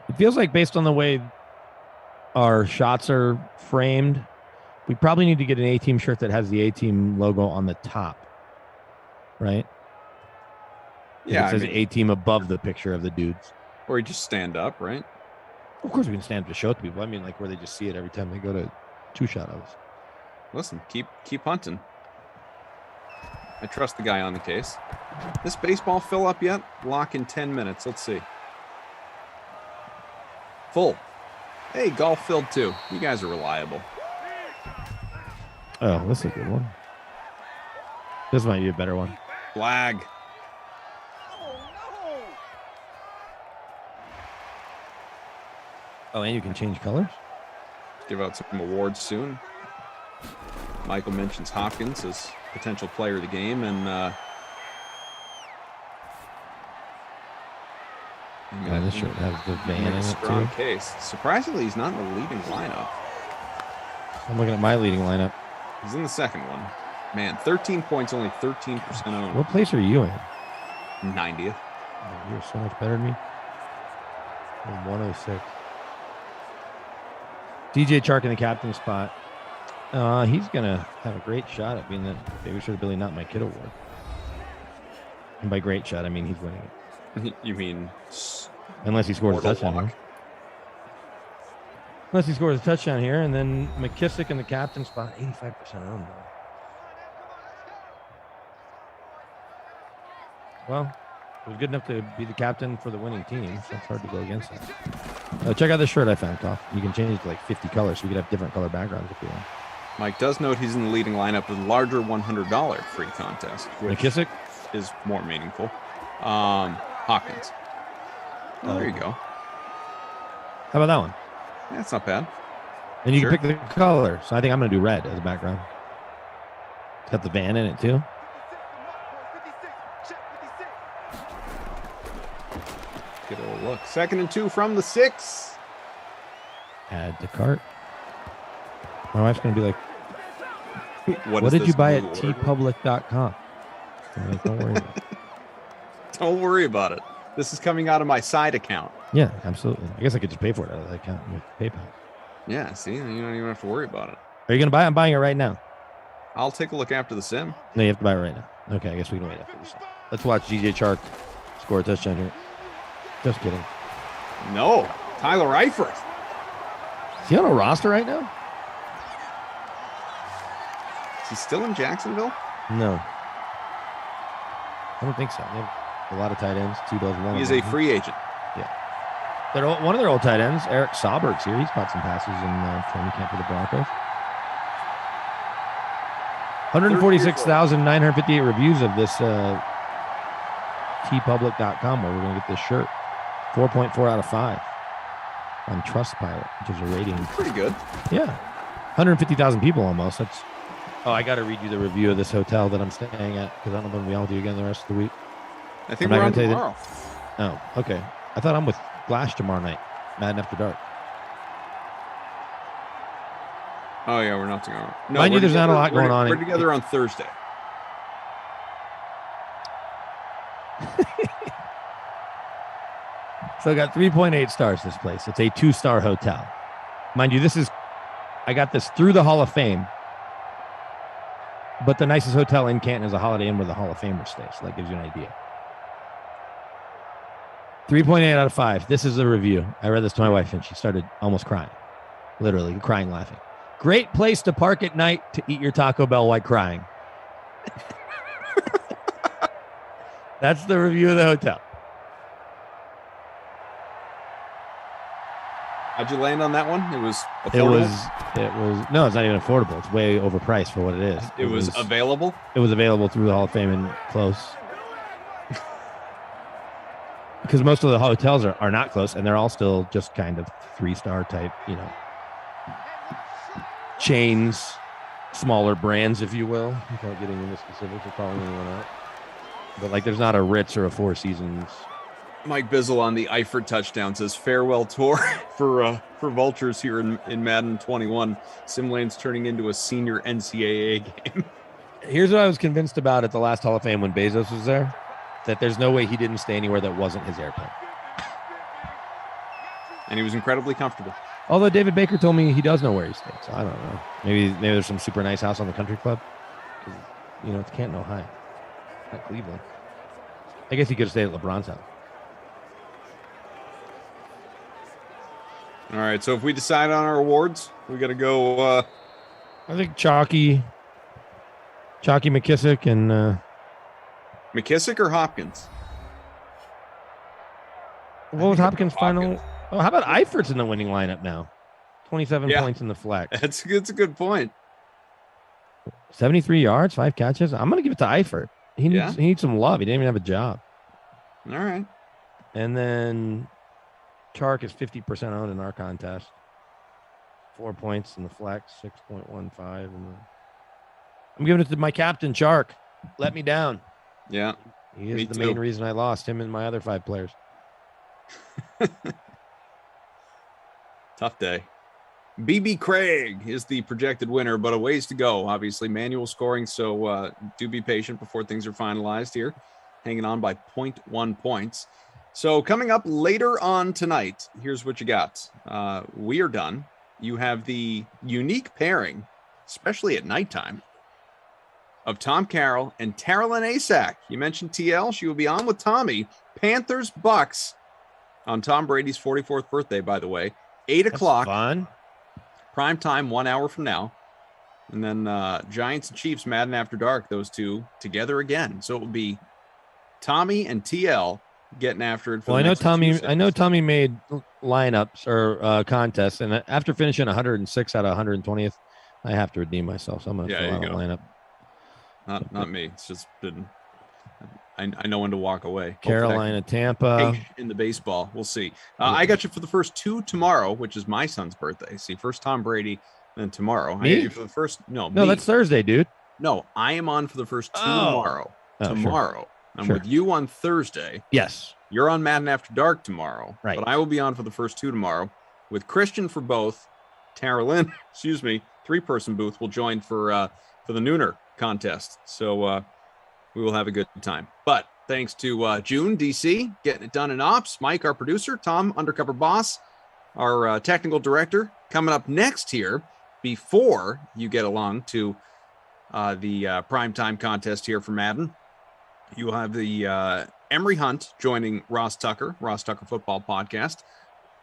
[SPEAKER 19] It feels like, based on the way our shots are framed, we probably need to get an A-Team shirt that has the A-Team logo on the top, right?
[SPEAKER 17] Yeah,
[SPEAKER 19] it says A-Team above the picture of the dudes.
[SPEAKER 17] Or you just stand up, right?
[SPEAKER 19] Of course we can stand up to show it to people. I mean, like, where they just see it every time they go to 2-shot of us.
[SPEAKER 17] Listen, keep hunting. I trust the guy on the case. This baseball fill up yet? Lock in 10 minutes. Let's see. Full. Hey, golf filled too. You guys are reliable.
[SPEAKER 19] Oh, that's a good one. This might be a better one.
[SPEAKER 17] Flag.
[SPEAKER 19] Oh, and you can change colors?
[SPEAKER 17] Give out some awards soon. Michael mentions Hopkins as potential player of the game, and
[SPEAKER 19] this shirt has the van in it
[SPEAKER 17] strong
[SPEAKER 19] too.
[SPEAKER 17] case. Surprisingly, he's not in the leading lineup.
[SPEAKER 19] I'm looking at my leading lineup.
[SPEAKER 17] He's in the second one. Man, 13 points, only 13% owned.
[SPEAKER 19] What place are you in?
[SPEAKER 17] 90th.
[SPEAKER 19] Oh, you're so much better than me. I'm 106. DJ Chark in the captain spot. He's going to have a great shot at being the Babysitter Billy Not My Kid award. And by great shot, I mean he's winning it.
[SPEAKER 17] You mean...
[SPEAKER 19] Unless he scores a touchdown here. Unless he scores a touchdown here. And then McKissick in the captain spot, 85% owned. Well, it was good enough to be the captain for the winning team, so it's hard to go against that. Check out this shirt I found, Toff. You can change it to like 50 colors, so we could have different color backgrounds if you want.
[SPEAKER 17] Mike does note he's in the leading lineup with a larger $100 free contest, which
[SPEAKER 19] McKissick
[SPEAKER 17] is more meaningful. Hawkins. Oh, there you go.
[SPEAKER 19] How about that one?
[SPEAKER 17] Yeah, it's not bad.
[SPEAKER 19] And you can pick the color, so I think I'm going to do red as a background. It's got the van in it, too.
[SPEAKER 17] Get a little look. 2nd and 2 from the 6.
[SPEAKER 19] Add to cart. My wife's going to be like, what
[SPEAKER 17] is
[SPEAKER 19] did
[SPEAKER 17] this
[SPEAKER 19] you buy at
[SPEAKER 17] new order?
[SPEAKER 19] tpublic.com? Like, don't worry about it.
[SPEAKER 17] Don't worry about it. This is coming out of my side account.
[SPEAKER 19] Yeah, absolutely. I guess I could just pay for it out of that account with PayPal.
[SPEAKER 17] Yeah, see, you don't even have to worry about it.
[SPEAKER 19] Are you going to buy it? I'm buying it right now.
[SPEAKER 17] I'll take a look after the sim.
[SPEAKER 19] No, you have to buy it right now. Okay, I guess we can wait after this. Let's watch DJ Chark score a touchdown here. Just kidding.
[SPEAKER 17] No, Tyler Eifert.
[SPEAKER 19] Is he on a roster right now?
[SPEAKER 17] Is he still in Jacksonville?
[SPEAKER 19] No. I don't think so. They have a lot of tight ends. Tebow's one
[SPEAKER 17] He's
[SPEAKER 19] of
[SPEAKER 17] a
[SPEAKER 19] them.
[SPEAKER 17] free agent.
[SPEAKER 19] Yeah. One of their old tight ends, Eric Sauberg's here. He's caught some passes in training camp for the Broncos. 146,958 reviews of this tpublic.com where we're going to get this shirt. 4.4 out of 5 on Trustpilot, which is a rating.
[SPEAKER 17] Pretty good.
[SPEAKER 19] Yeah. 150,000 people almost. That's. Oh, I got to read you the review of this hotel that I'm staying at because I don't know when we all do again the rest of the week.
[SPEAKER 17] I think we're on tomorrow.
[SPEAKER 19] Oh, okay. I thought I'm with Glash tomorrow night. Madden After Dark.
[SPEAKER 17] Oh, yeah, we're not tomorrow. No,
[SPEAKER 19] Mind you, there's not a lot going on.
[SPEAKER 17] We're together on Thursday.
[SPEAKER 19] So I got 3.8 stars this place. It's a 2-star hotel. Mind you, I got this through the Hall of Fame. But the nicest hotel in Canton is a Holiday Inn where the Hall of Famers stay. So that gives you an idea. 3.8 out of 5. This is a review. I read this to my wife and she started almost crying. Literally crying, laughing. Great place to park at night to eat your Taco Bell while crying. That's the review of the hotel.
[SPEAKER 17] How'd you land on that one? It was affordable?
[SPEAKER 19] No, it's not even affordable. It's way overpriced for what it is.
[SPEAKER 17] It was available?
[SPEAKER 19] It was available through the Hall of Fame and close. Because most of the hotels are not close and they're all still just kind of 3-star type, chains, smaller brands, if you will, without getting into specifics or calling anyone out. But like there's not a Ritz or a Four Seasons.
[SPEAKER 17] Mike Bizzle on the Eifert touchdown says farewell tour for Vultures here in Madden 21. Simlane's turning into a senior NCAA game.
[SPEAKER 19] Here's what I was convinced about at the last Hall of Fame when Bezos was there, that there's no way he didn't stay anywhere that wasn't his airplane.
[SPEAKER 17] And he was incredibly comfortable.
[SPEAKER 19] Although David Baker told me he does know where he stayed, so I don't know. Maybe there's some super nice house on the country club. It's Canton, Ohio, not Cleveland. I guess he could have stayed at LeBron's house.
[SPEAKER 17] All right, so if we decide on our awards, we got to go.
[SPEAKER 19] I think Chalky McKissick and
[SPEAKER 17] McKissick or Hopkins.
[SPEAKER 19] What was Hopkins' final? Oh, how about Eifert's in the winning lineup now? 27 points in the flex.
[SPEAKER 17] That's a good point.
[SPEAKER 19] 73 yards, 5 catches. I'm gonna give it to Eifert. He needs some love. He didn't even have a job.
[SPEAKER 17] All right.
[SPEAKER 19] And then Chark is 50% owned in our contest. 4 points in the flex, 6.15. And I'm giving it to my captain, Chark. Let me down.
[SPEAKER 17] Yeah.
[SPEAKER 19] He is the main reason I lost him and my other 5 players.
[SPEAKER 17] Tough day. BB Craig is the projected winner, but a ways to go. Obviously, manual scoring, so do be patient before things are finalized here. Hanging on by 0.1 points. So coming up later on tonight, here's what you got. We are done. You have the unique pairing, especially at nighttime, of Tom Carroll and Taryn Asak. You mentioned TL. She will be on with Tommy. Panthers, Bucks on Tom Brady's 44th birthday, by the way. 8 o'clock.
[SPEAKER 19] Fun.
[SPEAKER 17] Prime time, 1 hour from now. And then Giants and Chiefs, Madden After Dark, those two together again. So it will be Tommy and TL getting after it. For
[SPEAKER 19] Well,
[SPEAKER 17] the next 2 seconds.
[SPEAKER 19] I know Tommy made lineups or contests, and after finishing 106 out of 120th, I have to redeem myself. So I'm going to fill out a lineup.
[SPEAKER 17] Not me. It's just been. I know when to walk away.
[SPEAKER 19] Carolina, Tampa.
[SPEAKER 17] In the baseball. We'll see. I got you for the first 2 tomorrow, which is my son's birthday. See, first Tom Brady, then tomorrow.
[SPEAKER 19] Me?
[SPEAKER 17] I got you for the first. No,
[SPEAKER 19] that's Thursday, dude.
[SPEAKER 17] No, I am on for the first 2 tomorrow.
[SPEAKER 19] Sure.
[SPEAKER 17] I'm with you on Thursday.
[SPEAKER 19] Yes.
[SPEAKER 17] You're on Madden After Dark tomorrow.
[SPEAKER 19] Right.
[SPEAKER 17] But I will be on for the first 2 tomorrow with Christian for both. Tara Lynn, 3-person booth will join for the Nooner contest. So we will have a good time. But thanks to June, DC, getting it done in ops. Mike, our producer. Tom, undercover boss, our technical director. Coming up next here, before you get along to the primetime contest here for Madden, you will have the Emery Hunt joining Ross Tucker Football Podcast,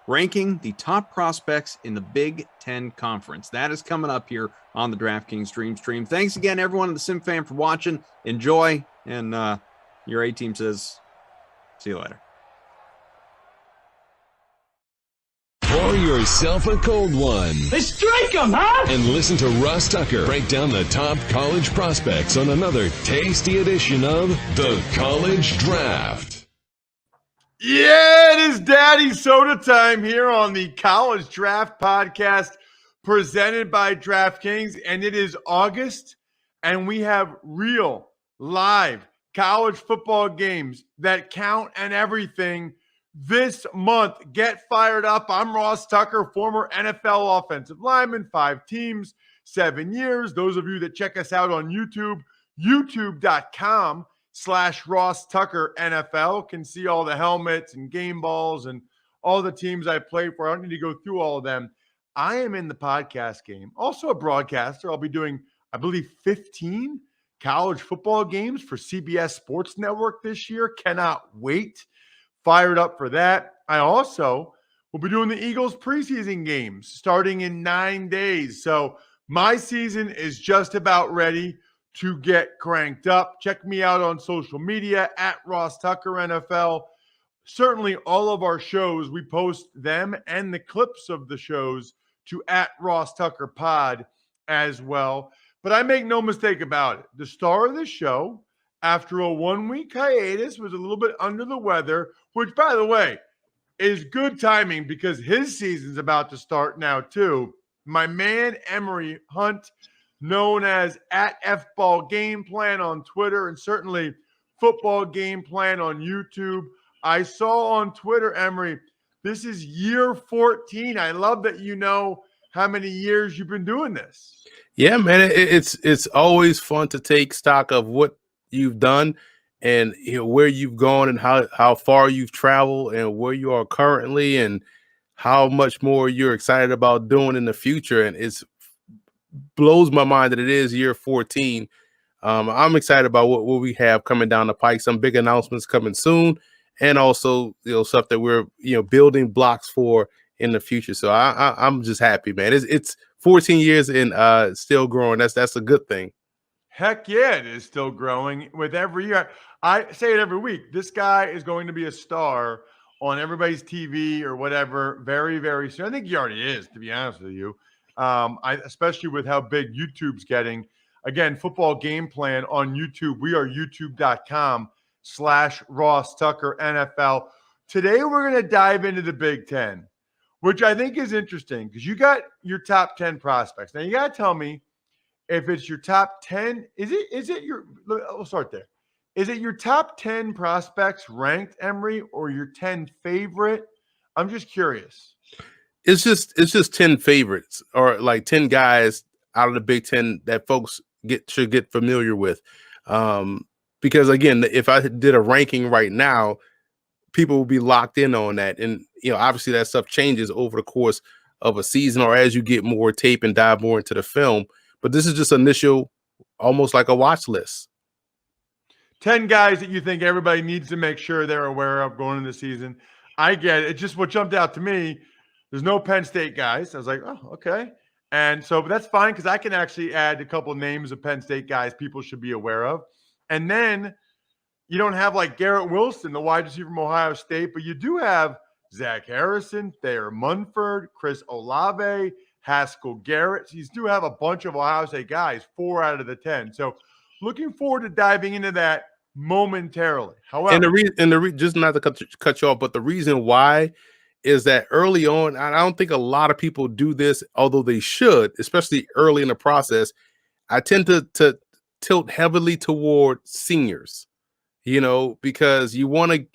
[SPEAKER 17] ranking the top prospects in the Big Ten Conference. That is coming up here on the DraftKings Dream Stream. Thanks again, everyone in the Sim Fam, for watching. Enjoy. And your A-team says, see you later.
[SPEAKER 21] Pour yourself a cold one.
[SPEAKER 15] Let's strike 'em, huh?
[SPEAKER 21] And listen to Ross Tucker break down the top college prospects on another tasty edition of The College Draft.
[SPEAKER 22] Yeah, it is Daddy Soda time here on the College Draft Podcast presented by DraftKings. And it is August, and we have real, live college football games that count and everything this month. Get fired up. I'm Ross Tucker, former NFL offensive lineman, 5 teams, 7 years. Those of you that check us out on YouTube, youtube.com/Ross Tucker NFL can see all the helmets and game balls and all the teams I played for. I don't need to go through all of them. I am in the podcast game, also a broadcaster. I'll be doing, I believe, 15 college football games for CBS Sports Network this year. Cannot wait. Fired up for that. I also will be doing the Eagles preseason games starting in 9 days. So my season is just about ready to get cranked up. Check me out on social media at Ross Tucker NFL. Certainly all of our shows, we post them and the clips of the shows to at Ross Tucker Pod as well. But I make no mistake about it. The star of the show, after a 1-week hiatus, was a little bit under the weather, which, by the way, is good timing because his season's about to start now, too. My man, Emery Hunt, known as at FBall Game Plan on Twitter and certainly Football Game Plan on YouTube. I saw on Twitter, Emery, this is year 14. I love that you know how many years you've been doing this.
[SPEAKER 23] Yeah, man, it's always fun to take stock of what you've done and where you've gone and how far you've traveled and where you are currently and how much more you're excited about doing in the future. And it's blows my mind that it is year 14. I'm excited about what we have coming down the pike. Some big announcements coming soon, and also stuff that we're building blocks for in the future. So I'm just happy, man. It's 14 years and still growing. That's a good thing.
[SPEAKER 22] Heck yeah, it is still growing with every year. I say it every week. This guy is going to be a star on everybody's TV or whatever very, very soon. I think he already is, to be honest with you. Especially with how big YouTube's getting. Again, Football Game Plan on YouTube. We are youtube.com/Ross Tucker NFL. Today, we're going to dive into the Big Ten, which I think is interesting because you got your top 10 prospects. Now, you got to tell me if it's your top 10. Is it your – we'll start there. Is it your top 10 prospects ranked, Emery, or your 10 favorite? I'm just curious.
[SPEAKER 23] it's just 10 favorites or like 10 guys out of the Big Ten that folks should get familiar with. Because again, if I did a ranking right now, people will be locked in on that. And, obviously that stuff changes over the course of a season or as you get more tape and dive more into the film. But this is just initial, almost like a watch list.
[SPEAKER 22] 10 guys that you think everybody needs to make sure they're aware of going into the season. I get it. It's just what jumped out to me. There's no Penn State guys. I was like, oh, okay. And so, but that's fine because I can actually add a couple of names of Penn State guys people should be aware of. And then you don't have like Garrett Wilson, the wide receiver from Ohio State, but you do have Zach Harrison, Thayer Munford, Chris Olave, Haskell Garrett. So you do have a bunch of Ohio State guys, 4 out of the 10. So looking forward to diving into that momentarily. However,
[SPEAKER 23] and the reason, just not to cut you off, but the reason why is that early on, and I don't think a lot of people do this, although they should, especially early in the process. I tend to tilt heavily toward seniors, because you want to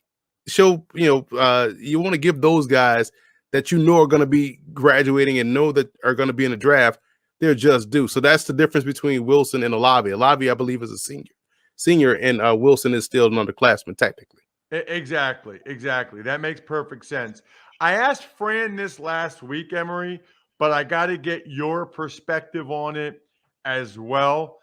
[SPEAKER 23] show, you want to give those guys that are going to be graduating and know that are going to be in the draft, they're just due. So that's the difference between Wilson and Olave. Olave, I believe, is a senior, and Wilson is still an underclassman technically.
[SPEAKER 22] Exactly. That makes perfect sense. I asked Fran this last week, Emery, but I got to get your perspective on it as well.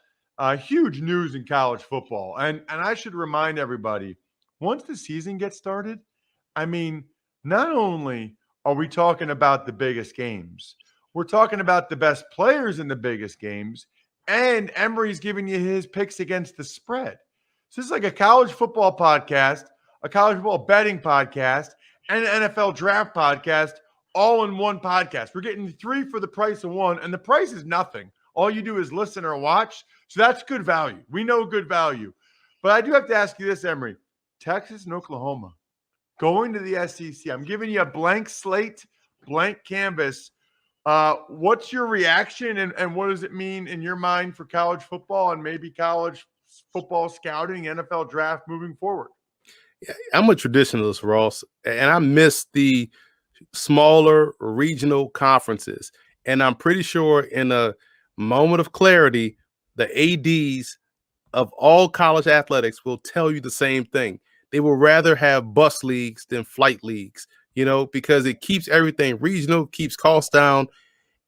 [SPEAKER 22] Huge news in college football. And I should remind everybody, once the season gets started, I mean, not only are we talking about the biggest games, we're talking about the best players in the biggest games, and Emery's giving you his picks against the spread. So this is like a college football podcast, a college football betting podcast, and an NFL draft podcast all in one podcast. We're getting 3 for the price of 1, and the price is nothing. All you do is listen or watch. So that's good value. We know good value. But I do have to ask you this, Emery. Texas and Oklahoma going to the SEC. I'm giving you a blank slate, blank canvas. What's your reaction and what does it mean in your mind for college football and maybe college football scouting, NFL draft moving forward?
[SPEAKER 23] I'm a traditionalist, Ross, and I miss the smaller regional conferences. And I'm pretty sure in a moment of clarity, the ADs of all college athletics will tell you the same thing. They will rather have bus leagues than flight leagues, because it keeps everything regional, keeps costs down,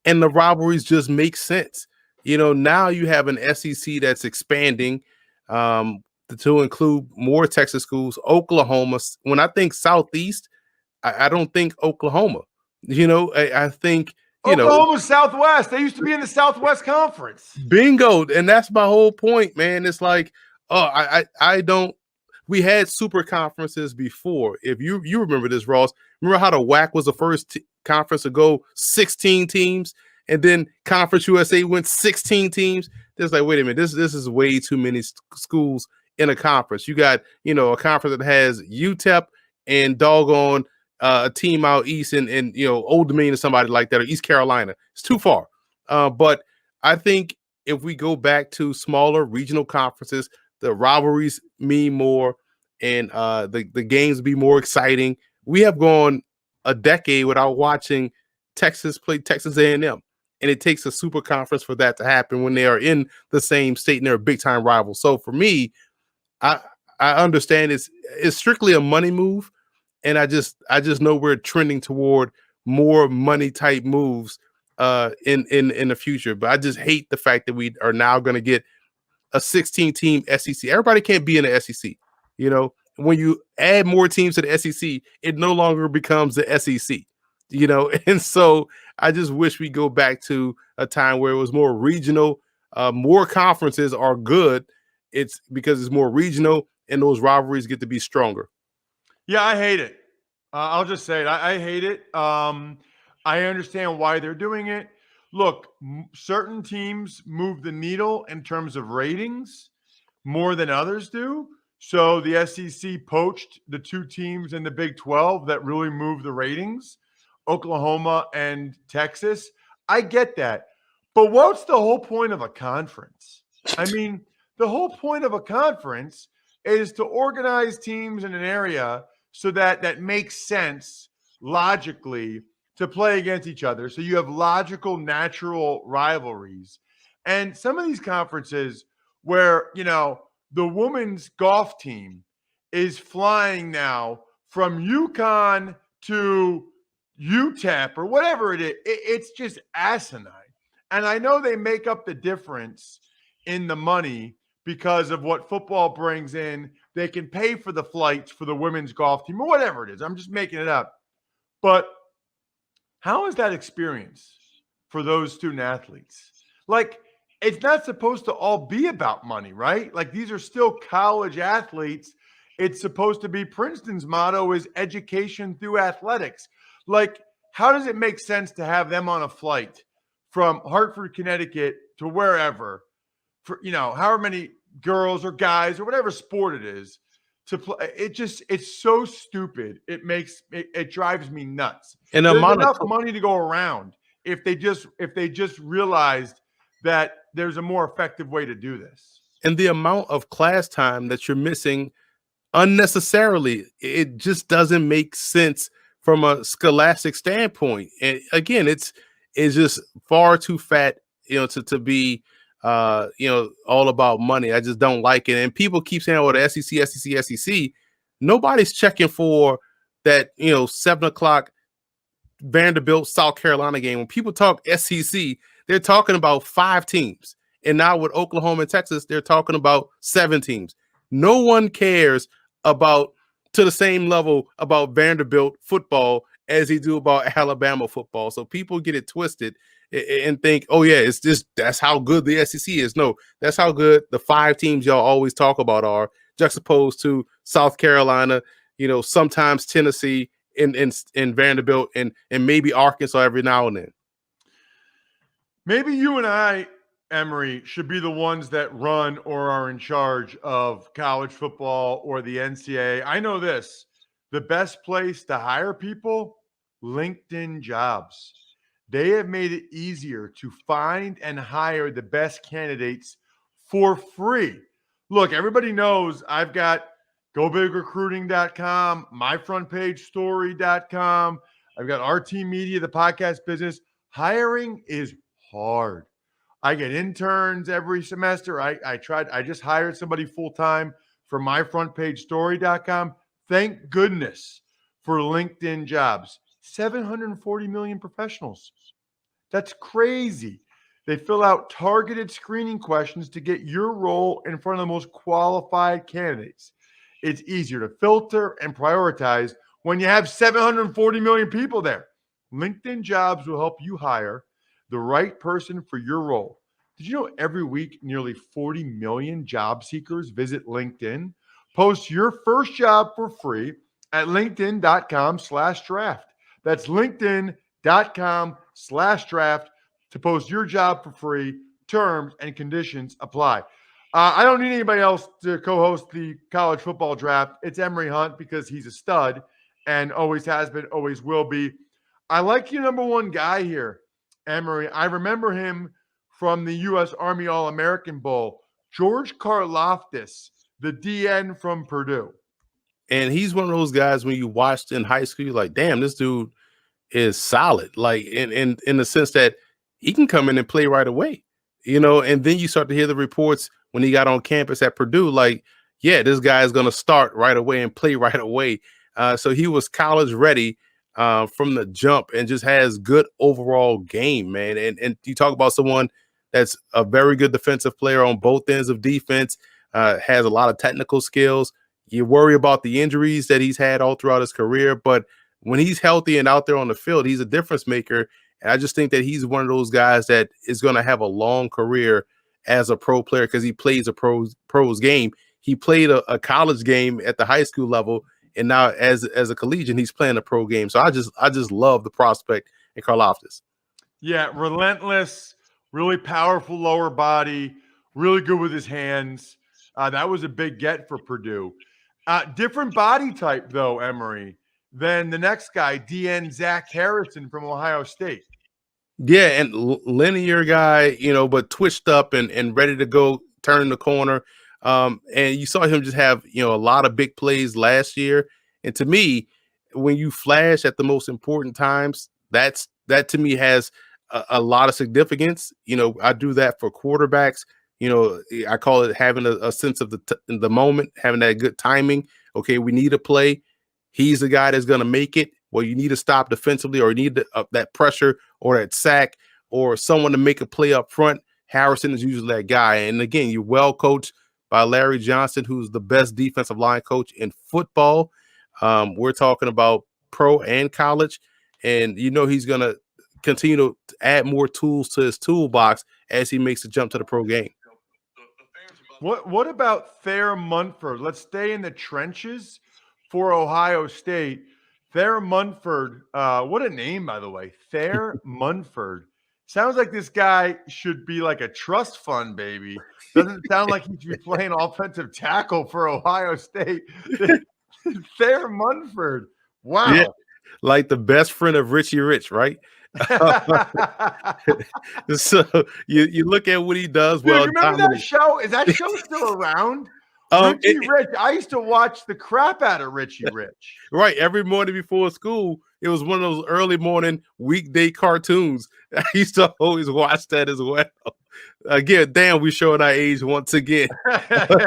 [SPEAKER 23] and the rivalries just make sense. Now you have an SEC that's expanding to include more Texas schools, Oklahoma. When I think Southeast, I don't think Oklahoma. I think
[SPEAKER 22] Oklahoma Southwest. They used to be in the Southwest Conference.
[SPEAKER 23] Bingo, and that's my whole point, man. It's like, I don't. We had super conferences before. If you remember this, Ross, remember how the WAC was the first conference to go 16 teams, and then Conference USA went 16 teams. It's like, wait a minute, this is way too many schools in a conference. You got a conference that has UTEP and doggone a team out east and Old Dominion or somebody like that, or East Carolina. It's too far. But I think if we go back to smaller regional conferences, the rivalries mean more and the games be more exciting. We have gone a decade without watching Texas play Texas A&M. And it takes a super conference for that to happen when they are in the same state and they're a big time rival. So for me, I understand it's strictly a money move. And I just know we're trending toward more money type moves in the future. But I just hate the fact that we are now going to get a 16 team SEC. Everybody can't be in the SEC. When you add more teams to the SEC, it no longer becomes the SEC. And so I just wish we go back to a time where it was more regional. More conferences are good. It's because it's more regional and those rivalries get to be stronger.
[SPEAKER 22] Yeah, I hate it. I'll just say it. I hate it. I understand why they're doing it. Look, certain teams move the needle in terms of ratings more than others do. So the SEC poached the 2 teams in the Big 12 that really move the ratings, Oklahoma and Texas. I get that. But what's the whole point of a conference? I mean, the whole point of a conference is to organize teams in an area so that makes sense logically to play against each other. So you have logical, natural rivalries. And some of these conferences where, the women's golf team is flying now from UConn to UTEP or whatever it is, it's just asinine. And I know they make up the difference in the money because of what football brings in. They can pay for the flights for the women's golf team or whatever it is. I'm just making it up. But how is that experience for those student athletes? Like, it's not supposed to all be about money, right? Like, these are still college athletes. It's supposed to be Princeton's motto is education through athletics. Like, how does it make sense to have them on a flight from Hartford, Connecticut to wherever for, however many girls or guys or whatever sport it is to play? It's so stupid. It drives me nuts.
[SPEAKER 23] And
[SPEAKER 22] there's enough money to go around if they just realized that there's a more effective way to do this.
[SPEAKER 23] And the amount of class time that you're missing unnecessarily, it just doesn't make sense from a scholastic standpoint. And again, it's just far too fat, to be all about money. I just don't like it. And people keep saying, "Oh, the SEC." Nobody's checking for that, 7:00 Vanderbilt, South Carolina game. When people talk SEC, they're talking about 5 teams. And now with Oklahoma and Texas, they're talking about 7 teams. No one cares about to the same level about Vanderbilt football as they do about Alabama football. So people get it twisted and think, oh yeah, that's how good the SEC is. No, that's how good the 5 teams y'all always talk about are, juxtaposed to South Carolina, sometimes Tennessee in Vanderbilt and maybe Arkansas every now and then.
[SPEAKER 22] Maybe you and I, Emory, should be the ones that run or are in charge of college football or the NCAA. I know this, the best place to hire people, LinkedIn Jobs. They have made it easier to find and hire the best candidates for free. Look, everybody knows I've got GoBigRecruiting.com, MyFrontPageStory.com. I've got RT Media, the podcast business. Hiring is hard. I get interns every semester. I just hired somebody full-time for MyFrontPageStory.com. Thank goodness for LinkedIn Jobs. 740 million professionals. That's crazy. They fill out targeted screening questions to get your role in front of the most qualified candidates. It's easier to filter and prioritize when you have 740 million people there. LinkedIn Jobs will help you hire the right person for your role. Did you know every week nearly 40 million job seekers visit LinkedIn? Post your first job for free at linkedin.com/draft. That's linkedin.com/draft to post your job for free. Terms and conditions apply. I don't need anybody else to co-host the college football draft. It's Emory Hunt because he's a stud and always has been, always will be. I like your number one guy here, Emory. I remember him from the U.S. Army All-American Bowl, George Karlaftis, the DN from Purdue.
[SPEAKER 23] And he's one of those guys when you watched in high school, you're like, damn, this dude is solid. Like in the sense that he can come in and play right away, and then you start to hear the reports when he got on campus at Purdue, like, yeah, this guy is going to start right away and play right away. So he was college ready from the jump and just has good overall game, man. And you talk about someone that's a very good defensive player on both ends of defense, has a lot of technical skills. You worry about the injuries that he's had all throughout his career, but when he's healthy and out there on the field, he's a difference maker. And I just think that he's one of those guys that is going to have a long career as a pro player because he plays a pros game. He played a college game at the high school level, and now as a collegiate, he's playing a pro game. So I just love the prospect in Karlaftis.
[SPEAKER 22] Yeah, relentless, really powerful lower body, really good with his hands. That was a big get for Purdue. Different body type, though, Emory, than the next guy, DN Zach Harrison from Ohio State.
[SPEAKER 23] Yeah, and linear guy, but twitched up and ready to go, turn the corner. And you saw him just have, a lot of big plays last year. And to me, when you flash at the most important times, that to me has a lot of significance. I do that for quarterbacks. I call it having a sense of the moment, having that good timing. Okay, we need a play. He's the guy that's going to make it. Well, you need to stop defensively, or you need that pressure or that sack or someone to make a play up front. Harrison is usually that guy. And again, you're well coached by Larry Johnson, who's the best defensive line coach in football. We're talking about pro and college. And he's going to continue to add more tools to his toolbox as he makes the jump to the pro game.
[SPEAKER 22] What about Thayer Munford? Let's stay in the trenches for Ohio State. Thayer Munford, what a name, by the way. Thayer Munford. Sounds like this guy should be like a trust fund, baby. Doesn't sound like he should be playing offensive tackle for Ohio State. Thayer Munford. Wow.
[SPEAKER 23] Yeah, like the best friend of Richie Rich, right? So you look at what he does.
[SPEAKER 22] Dude, you remember that show? Is that show still around? Richie Rich. I used to watch the crap out of Richie Rich.
[SPEAKER 23] Right. Every morning before school, it was one of those early morning weekday cartoons. I used to always watch that as well. Again, damn, we're showing our age once again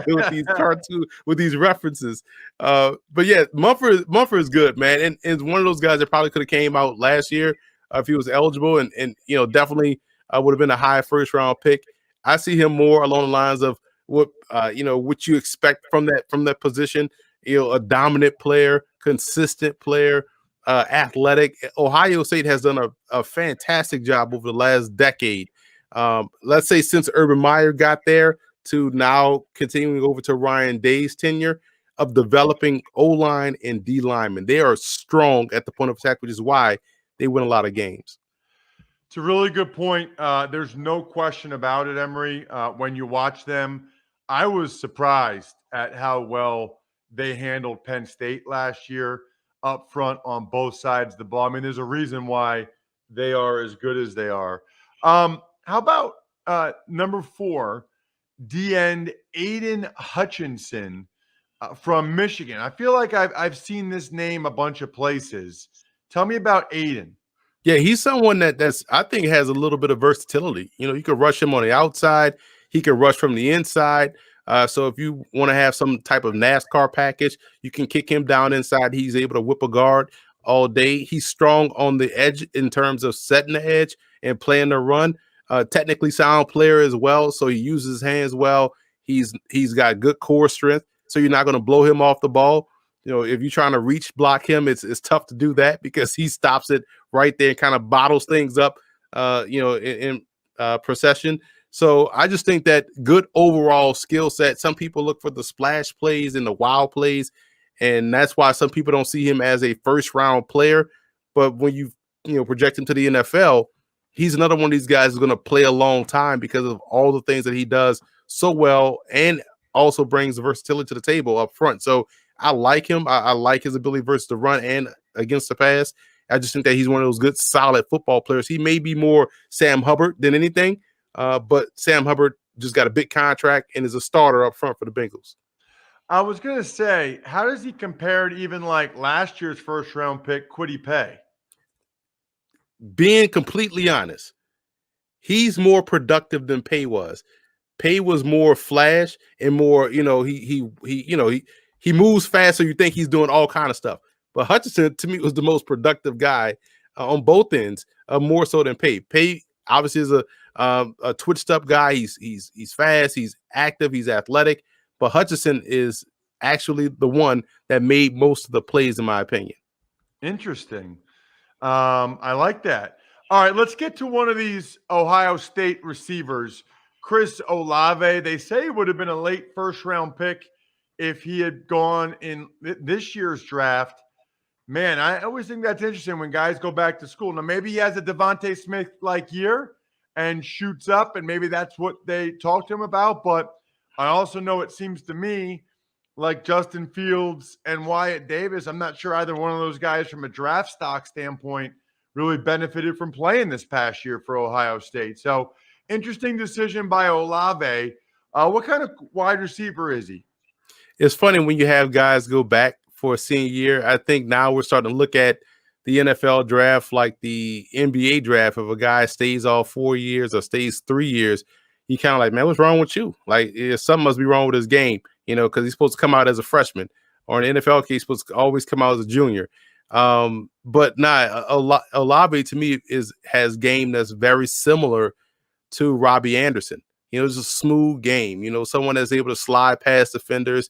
[SPEAKER 23] with these cartoons, with these references. But yeah, Mumford is good, man. And it's one of those guys that probably could have came out last year if he was eligible, and definitely would have been a high first round pick. I see him more along the lines of what you expect from that position. A dominant player, consistent player, athletic. Ohio State has done a fantastic job over the last decade. Let's say since Urban Meyer got there to now continuing over to Ryan Day's tenure of developing O-line and D linemen. They are strong at the point of attack, which is why they win a lot of games.
[SPEAKER 22] It's a really good point. There's no question about it, Emory. When you watch them, I was surprised at how well they handled Penn State last year up front on both sides of the ball. I mean, there's a reason why they are as good as they are. How about number 4, D-end Aiden Hutchinson from Michigan? I feel like I've seen this name a bunch of places. Tell me about Aiden.
[SPEAKER 23] Yeah, he's someone that's I think has a little bit of versatility. You could rush him on the outside. He could rush from the inside. So if you want to have some type of NASCAR package, you can kick him down inside. He's able to whip a guard all day. He's strong on the edge in terms of setting the edge and playing the run. Technically sound player as well, so he uses his hands well. He's got good core strength, so you're not going to blow him off the ball. If you're trying to reach block him, it's tough to do that because he stops it right there and kind of bottles things up, in procession. So I just think that good overall skill set. Some people look for the splash plays and the wow plays, and that's why some people don't see him as a first round player. But when you project him to the NFL, he's another one of these guys who's going to play a long time because of all the things that he does so well and also brings the versatility to the table up front. So I like him. I like his ability versus the run and against the pass. I just think that he's one of those good, solid football players. He may be more Sam Hubbard than anything, but Sam Hubbard just got a big contract and is a starter up front for the Bengals.
[SPEAKER 22] I was going to say, how does he compare to even like last year's first-round pick, Kwity Paye?
[SPEAKER 23] Being completely honest, he's more productive than Paye was. Paye was more flash and more, he moves fast, so you think he's doing all kind of stuff. But Hutchinson, to me, was the most productive guy on both ends, more so than Paye. Paye obviously is a twitched up guy. He's fast, he's active, he's athletic. But Hutchinson is actually the one that made most of the plays, in my opinion.
[SPEAKER 22] Interesting. I like that. All right, let's get to one of these Ohio State receivers, Chris Olave. They say he would have been a late first-round pick if he had gone in this year's draft. Man, I always think that's interesting when guys go back to school. Now, maybe he has a Devontae Smith-like year and shoots up, and maybe that's what they talked to him about. But I also know it seems to me like Justin Fields and Wyatt Davis, I'm not sure either one of those guys from a draft stock standpoint really benefited from playing this past year for Ohio State. So interesting decision by Olave. What kind of wide receiver is he?
[SPEAKER 23] It's funny when you have guys go back for a senior year. I think now we're starting to look at the NFL draft like the NBA draft. If a guy stays all 4 years or stays 3 years, you kind of like, man, what's wrong with you? Like, something must be wrong with his game, because he's supposed to come out as a freshman, or in the NFL case, he's supposed to always come out as a junior. But Olave to me has game that's very similar to Robbie Anderson. It's a smooth game. Someone that's able to slide past defenders,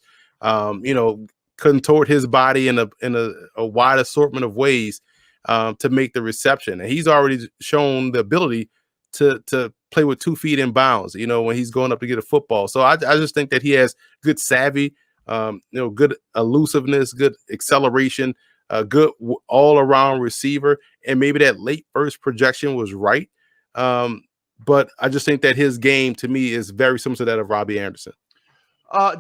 [SPEAKER 23] contort his body in a wide assortment of ways to make the reception. And he's already shown the ability to play with 2 feet in bounds, when he's going up to get a football. So I just think that he has good savvy, good elusiveness, good acceleration, a good all-around receiver. And maybe that late first projection was right. But I just think that his game, to me, is very similar to that of Robbie Anderson.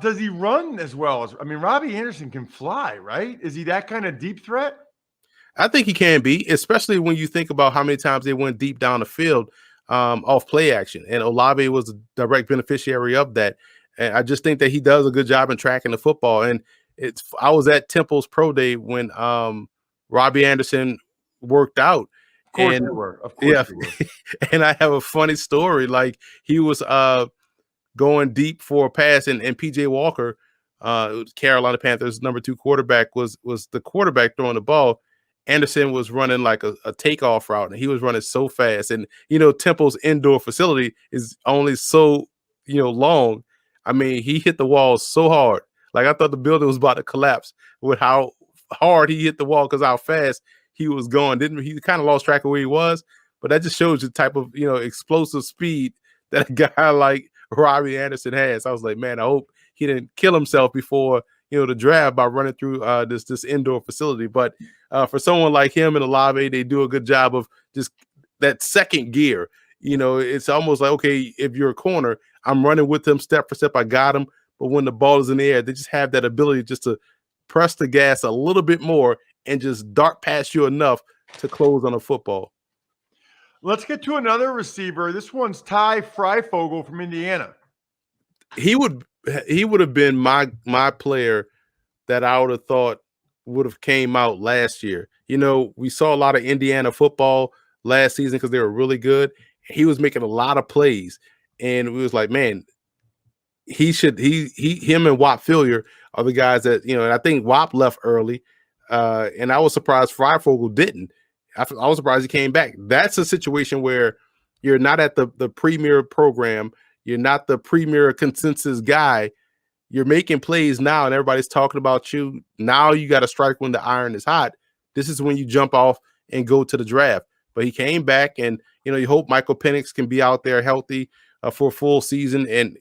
[SPEAKER 22] Does he run as well? Robbie Anderson can fly, right? Is he that kind of deep threat?
[SPEAKER 23] I think he can be, especially when you think about how many times they went deep down the field off play action. And Olave was a direct beneficiary of that. And I just think that he does a good job in tracking the football. And I was at Temple's Pro Day when Robbie Anderson worked out.
[SPEAKER 22] Of course you were. Of course you were.
[SPEAKER 23] And I have a funny story. Like, he was going deep for a pass, and PJ Walker, Carolina Panthers number 2 quarterback, was the quarterback throwing the ball. Anderson was running like a takeoff route, and he was running so fast. And Temple's indoor facility is only so long. I mean, he hit the wall so hard. Like, I thought the building was about to collapse with how hard he hit the wall, because how fast he was going. He kind of lost track of where he was, but that just shows the type of explosive speed that a guy like Robbie Anderson has. I was like, man, I hope he didn't kill himself before the draft by running through this indoor facility. But for someone like him and Olave, they do a good job of just that second gear. It's almost like, okay, if you're a corner, I'm running with them step for step. I got him. But when the ball is in the air, they just have that ability just to press the gas a little bit more and just dart past you enough to close on a football.
[SPEAKER 22] Let's get to another receiver. This one's Ty Freifogel from Indiana.
[SPEAKER 23] He would have been my player that I would have thought would have came out last year. We saw a lot of Indiana football last season because they were really good. He was making a lot of plays, and we was like, man, him and Whop Phillier are the guys that, and I think Whop left early. And I was surprised Freifogel didn't. I was surprised he came back. That's a situation where you're not at the premier program. You're not the premier consensus guy. You're making plays now, and everybody's talking about you. Now you got to strike when the iron is hot. This is when you jump off and go to the draft. But he came back, and, you hope Michael Penix can be out there healthy for a full season and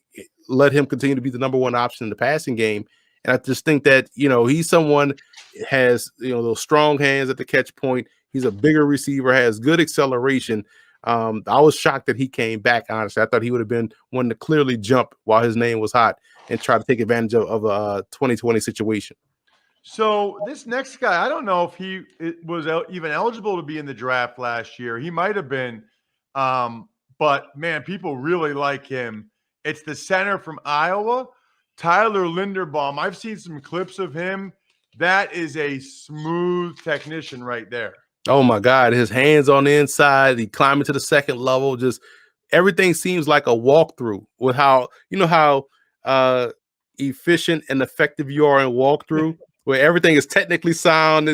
[SPEAKER 23] let him continue to be the number 1 option in the passing game. And I just think that, he's someone has, those strong hands at the catch point. He's a bigger receiver, has good acceleration. I was shocked that he came back, honestly. I thought he would have been one to clearly jump while his name was hot and try to take advantage of a 2020 situation.
[SPEAKER 22] So this next guy, I don't know if he was even eligible to be in the draft last year. He might have been. But, man, people really like him. It's the center from Iowa, Tyler Linderbaum. I've seen some clips of him. That is a smooth technician right there.
[SPEAKER 23] Oh, my God. His hands on the inside. He climbing to the second level. Just everything seems like a walkthrough with how efficient and effective you are in walkthrough, where everything is technically sound.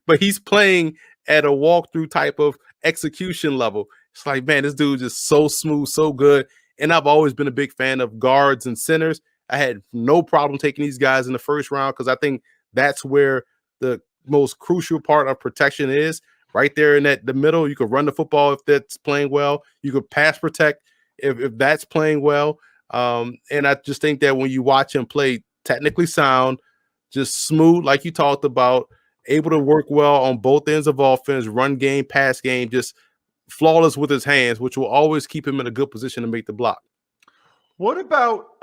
[SPEAKER 23] But he's playing at a walkthrough type of execution level. It's like, man, this dude is so smooth, so good. And I've always been a big fan of guards and centers. I had no problem taking these guys in the first round because I think that's where the most crucial part of protection is. Right there in the middle, you could run the football if that's playing well. You could pass protect if that's playing well. And I just think that when you watch him play, technically sound, just smooth, like you talked about, able to work well on both ends of offense, run game, pass game, just flawless with his hands, which will always keep him in a good position to make the block.
[SPEAKER 22] What about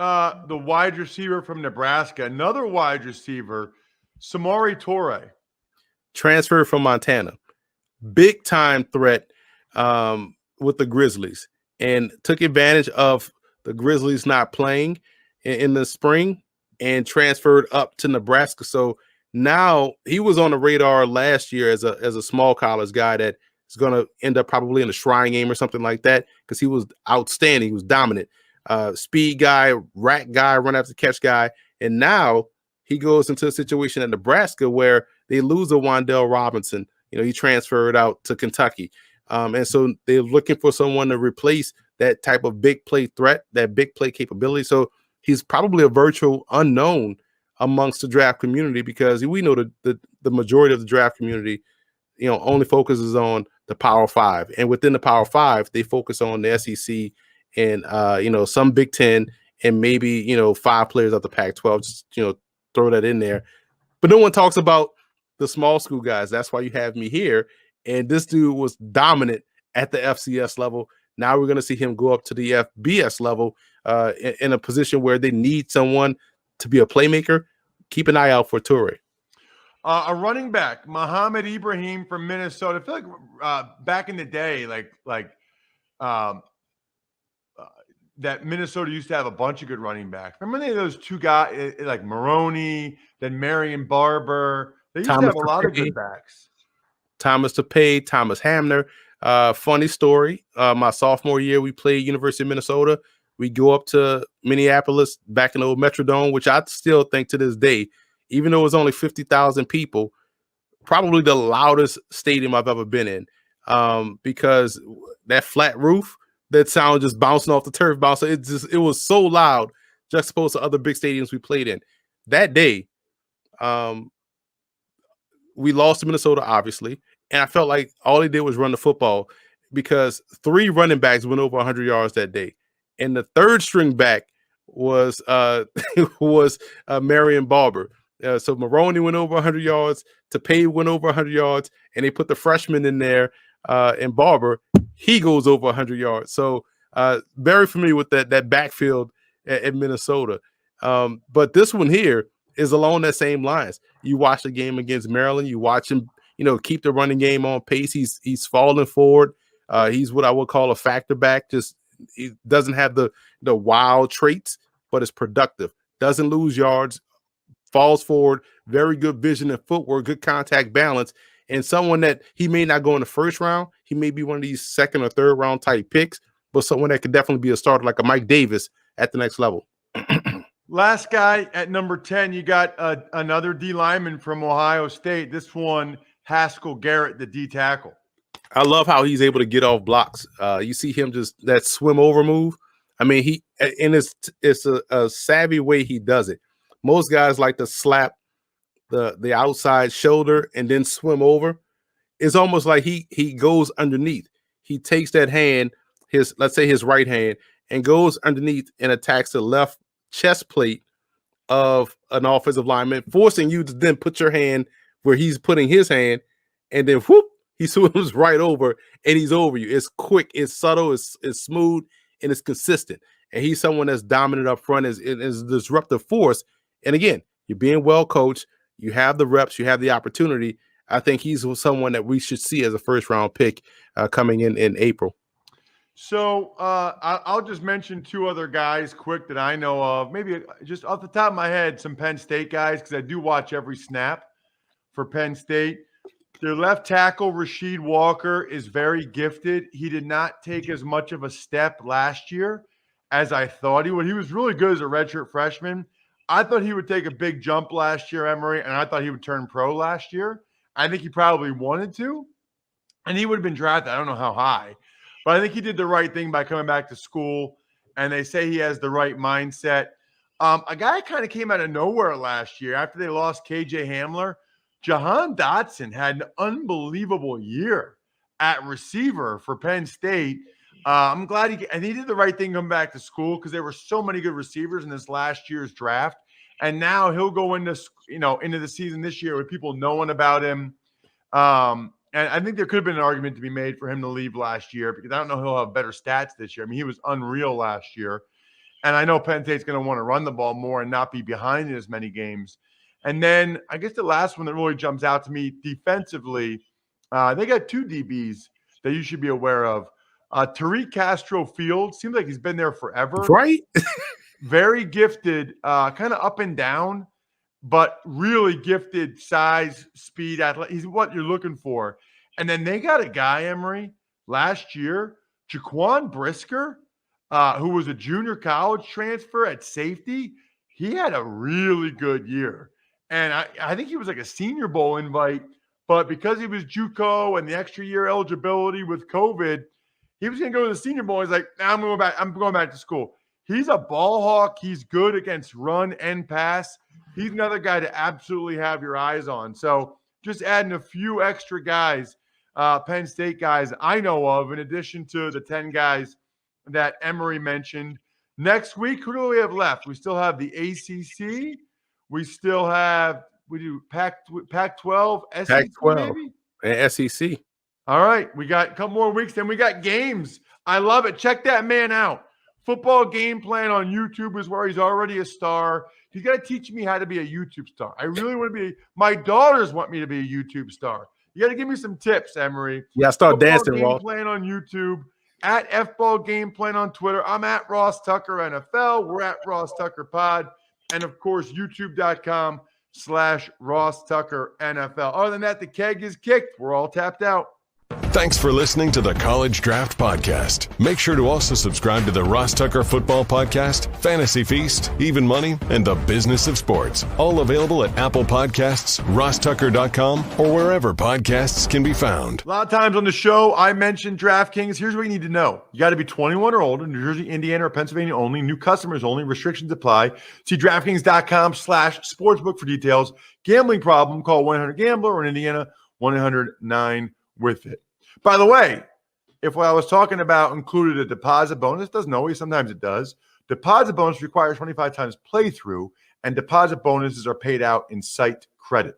[SPEAKER 22] the wide receiver from Nebraska? Another wide receiver, Samori Toure.
[SPEAKER 23] Transferred from Montana. Big time threat with the Grizzlies, and took advantage of the Grizzlies not playing in the spring and transferred up to Nebraska. So Now he was on the radar last year as a small college guy that is going to end up probably in a Shrine game or something like that because he was outstanding. He was dominant. Speed guy, rack guy, run after catch guy. And now he goes into a situation at Nebraska where they lose a Wan'Dale Robinson. He transferred out to Kentucky. And so they're looking for someone to replace that type of big play threat, that big play capability. So he's probably a virtual unknown amongst the draft community because we know the majority of the draft community, only focuses on the Power Five. And within the Power Five, they focus on the SEC and, some Big Ten and maybe, 5 players of the Pac-12, just, throw that in there. But no one talks about the small school guys. That's why you have me here. And this dude was dominant at the FCS level. Now we're going to see him go up to the FBS level in a position where they need someone to be a playmaker. Keep an eye out for Toure.
[SPEAKER 22] A running back, Muhammad Ibrahim from Minnesota. I feel like back in the day, that Minnesota used to have a bunch of good running backs. Remember those two guys like Maroney, then Marion Barber? They used to have a lot of good backs.
[SPEAKER 23] Thomas Tapay, Thomas Hamner. Funny story. My sophomore year, we played University of Minnesota. We go up to Minneapolis back in the old Metrodome, which I still think to this day, even though it was only 50,000 people, probably the loudest stadium I've ever been in, because that flat roof, that sound just bouncing off the turf, it was so loud, juxtaposed to other big stadiums we played in. That day, we lost to Minnesota, obviously, and I felt like all they did was run the football because 3 running backs went over 100 yards that day. And the third string back was Marion Barber. So Maroney went over 100 yards, Tapay went over 100 yards, and they put the freshman in there, and Barber, he goes over 100 yards. So very familiar with that backfield at Minnesota. But this one here is along that same lines. You watch the game against Maryland, you watch him, keep the running game on pace. He's falling forward. He's what I would call a factor back. Just he doesn't have the wild traits, but is productive. Doesn't lose yards, falls forward, very good vision and footwork, good contact balance, and someone that he may not go in the first round. He may be one of these second or third round type picks, but someone that could definitely be a starter like a Mike Davis at the next level.
[SPEAKER 22] Last guy at number 10, you got another D lineman from Ohio State. This one, Haskell Garrett, the D tackle.
[SPEAKER 23] I love how he's able to get off blocks. You see him just that swim over move. I mean, it's a savvy way he does it. Most guys like to slap the outside shoulder and then swim over. It's almost like he goes underneath. He takes that hand, let's say his right hand, and goes underneath and attacks the left chest plate of an offensive lineman, forcing you to then put your hand where he's putting his hand, and then whoop, he swims right over and he's over you. It's quick, it's subtle, it's smooth, and it's consistent. And he's someone that's dominant up front, is a disruptive force. And again, you're being well coached, you have the reps, you have the opportunity. I think he's someone that we should see as a first round pick coming in April.
[SPEAKER 22] So I'll just mention 2 other guys quick that I know of. Maybe just off the top of my head, some Penn State guys, because I do watch every snap for Penn State. Their left tackle, Rasheed Walker, is very gifted. He did not take as much of a step last year as I thought he would. He was really good as a redshirt freshman. I thought he would take a big jump last year, Emory, and I thought he would turn pro last year. I think he probably wanted to, and he would have been drafted. I don't know how high, but I think he did the right thing by coming back to school, and they say he has the right mindset. A guy kind of came out of nowhere last year after they lost KJ Hamler. Jahan Dotson had an unbelievable year at receiver for Penn State. I'm glad he did the right thing coming back to school because there were so many good receivers in this last year's draft. And now he'll go into the season this year with people knowing about him. And I think there could have been an argument to be made for him to leave last year because I don't know if he'll have better stats this year. I mean, he was unreal last year. And I know Penn State's going to want to run the ball more and not be behind in as many games. And then I guess the last one that really jumps out to me defensively, they got 2 DBs that you should be aware of. Tariq Castro Fields seems like he's been there forever.
[SPEAKER 23] Right?
[SPEAKER 22] Very gifted, kind of up and down. but really gifted size, speed, athletic. He's what you're looking for. And then they got a guy, Emery, last year, Jaquan Brisker, who was a junior college transfer at safety. He had a really good year. And I think he was like a Senior Bowl invite, but because he was JUCO and the extra year eligibility with COVID, he was going to go to the Senior Bowl. He's like, nah, I'm going back to school. He's a ball hawk. He's good against run and pass. He's another guy to absolutely have your eyes on. So just adding a few extra guys, Penn State guys I know of, in addition to the 10 guys that Emery mentioned. Next week, who do we have left? We still have the ACC. We still have, we do Pac-12, SEC
[SPEAKER 23] Pac-12
[SPEAKER 22] maybe?
[SPEAKER 23] and SEC.
[SPEAKER 22] All right, we got a couple more weeks, then we got games. I love it. Check that man out. Football Game Plan on YouTube is where he's already a star. He's got to teach me how to be a YouTube star. I really want to be. My daughters want me to be a YouTube star. You got to give me some tips, Emery.
[SPEAKER 23] Yeah, start
[SPEAKER 22] Football
[SPEAKER 23] dancing,
[SPEAKER 22] Game
[SPEAKER 23] Ross.
[SPEAKER 22] Plan on YouTube. At F-Ball Game Plan on Twitter. I'm at Ross Tucker NFL. We're at Ross Tucker Pod. And, of course, youtube.com/Ross Tucker NFL. Other than that, the keg is kicked. We're all tapped out.
[SPEAKER 21] Thanks for listening to the College Draft Podcast. Make sure to also subscribe to the Ross Tucker Football Podcast, Fantasy Feast, Even Money, and The Business of Sports. All available at Apple Podcasts, rosstucker.com, or wherever podcasts can be found.
[SPEAKER 22] A lot of times on the show, I mentioned DraftKings. Here's what you need to know. You got to be 21 or older, New Jersey, Indiana, or Pennsylvania only. New customers only. Restrictions apply. See DraftKings.com/sportsbook for details. Gambling problem, call 1-800-GAMBLER, or in Indiana, 1-800-9-WITH-IT. By the way, if what I was talking about included a deposit bonus, doesn't always, sometimes it does. Deposit bonus requires 25 times playthrough, and deposit bonuses are paid out in site credit.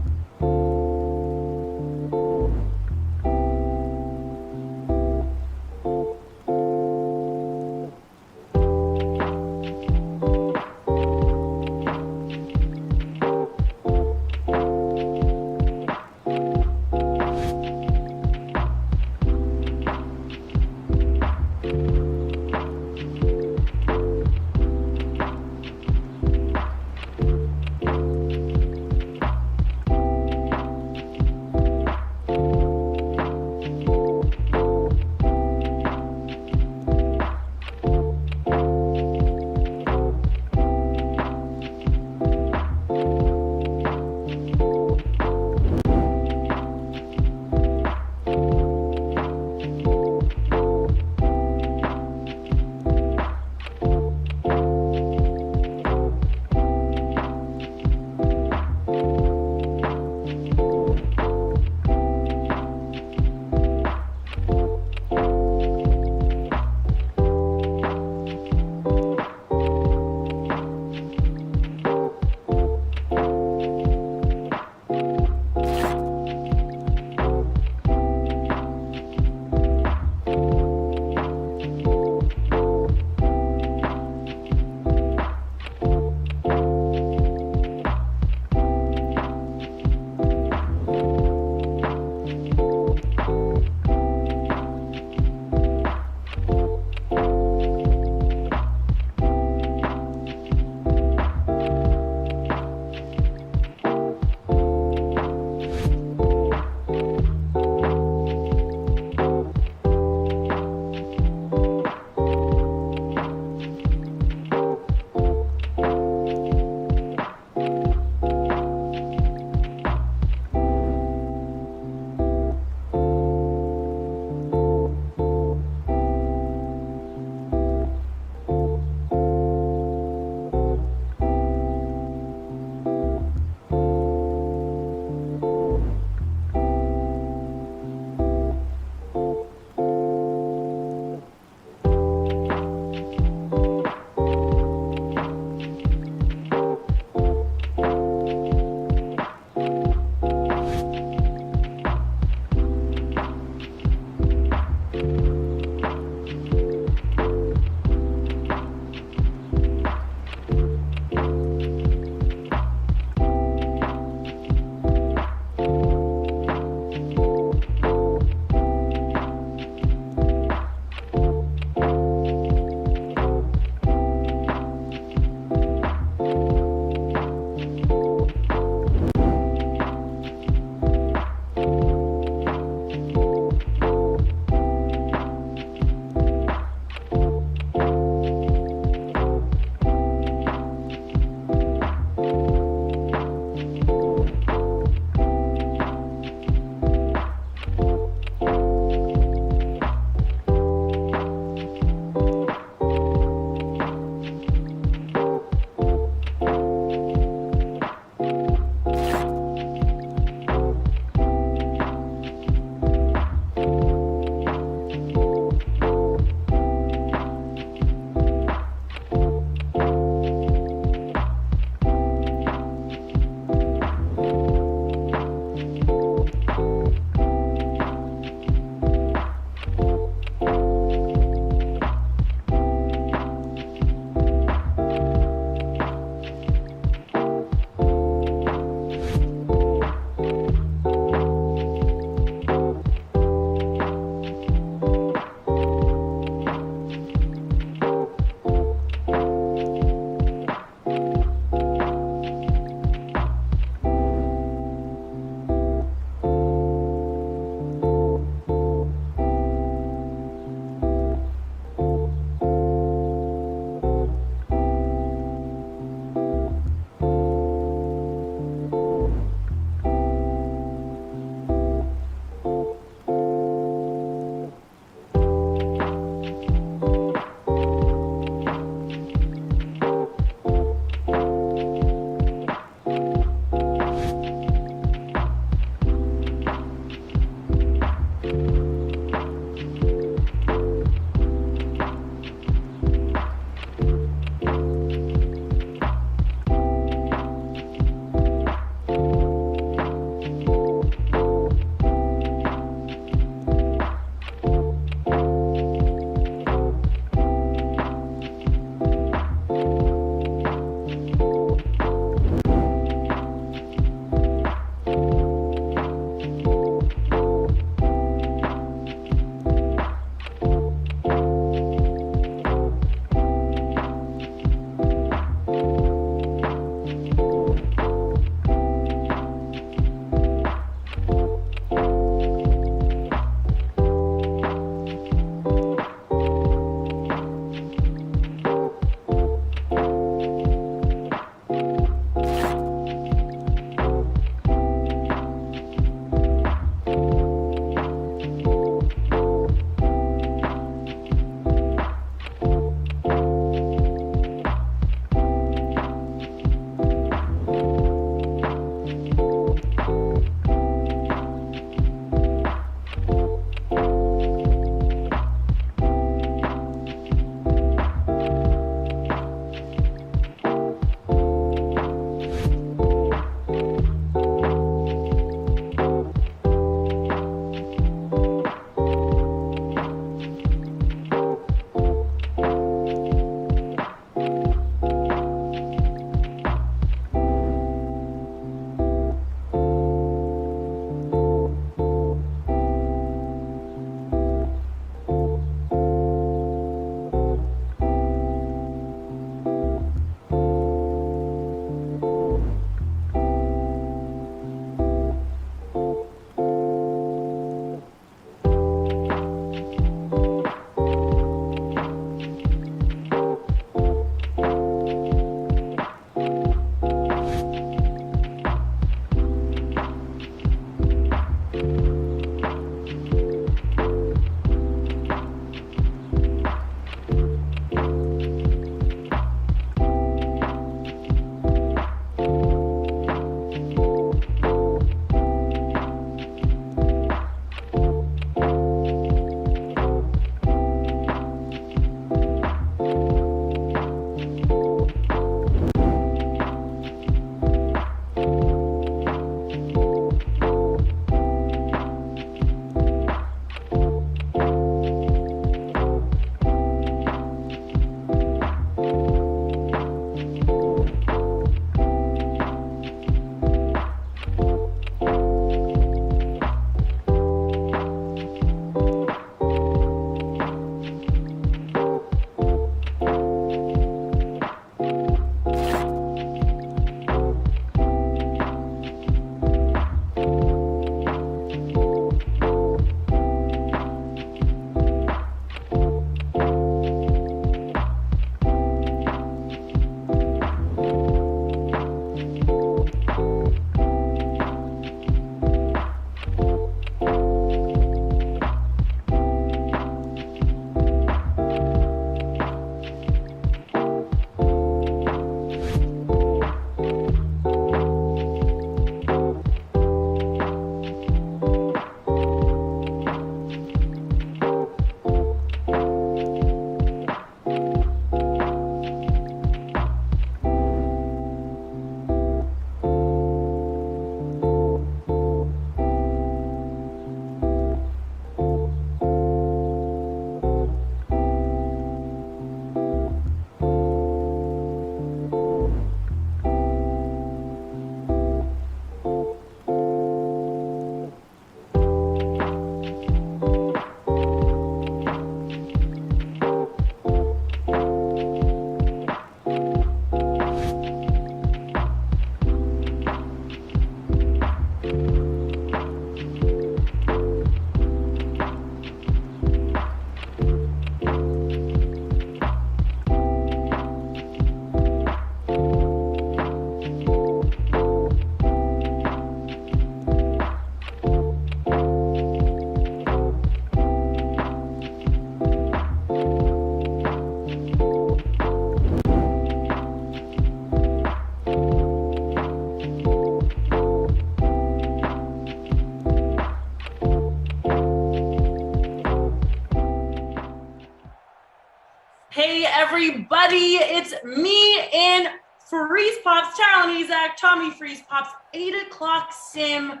[SPEAKER 2] Hey, everybody, it's me and Freeze Pops, Talon Ezak, Tommy Freeze Pops, 8 o'clock sim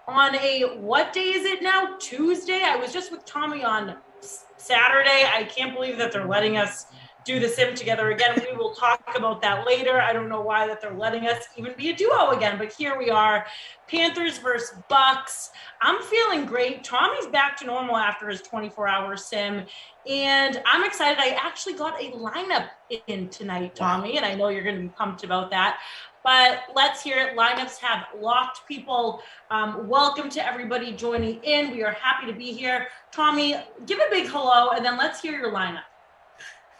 [SPEAKER 2] on a, what day is it now? Tuesday? I was just with Tommy on Saturday. I can't believe that they're letting us do the sim together again. We will talk about that later. I don't know why that they're letting us even be a duo again, but here we are. Panthers versus Bucks. I'm feeling great. Tommy's back to normal after his 24-hour sim, and I'm excited. I actually got a lineup in tonight, Tommy, and I know you're going to be pumped about that. But let's hear it. Lineups have locked, people. Welcome to everybody joining in. We are happy to be here. Tommy, give a big hello, and then let's hear your lineup.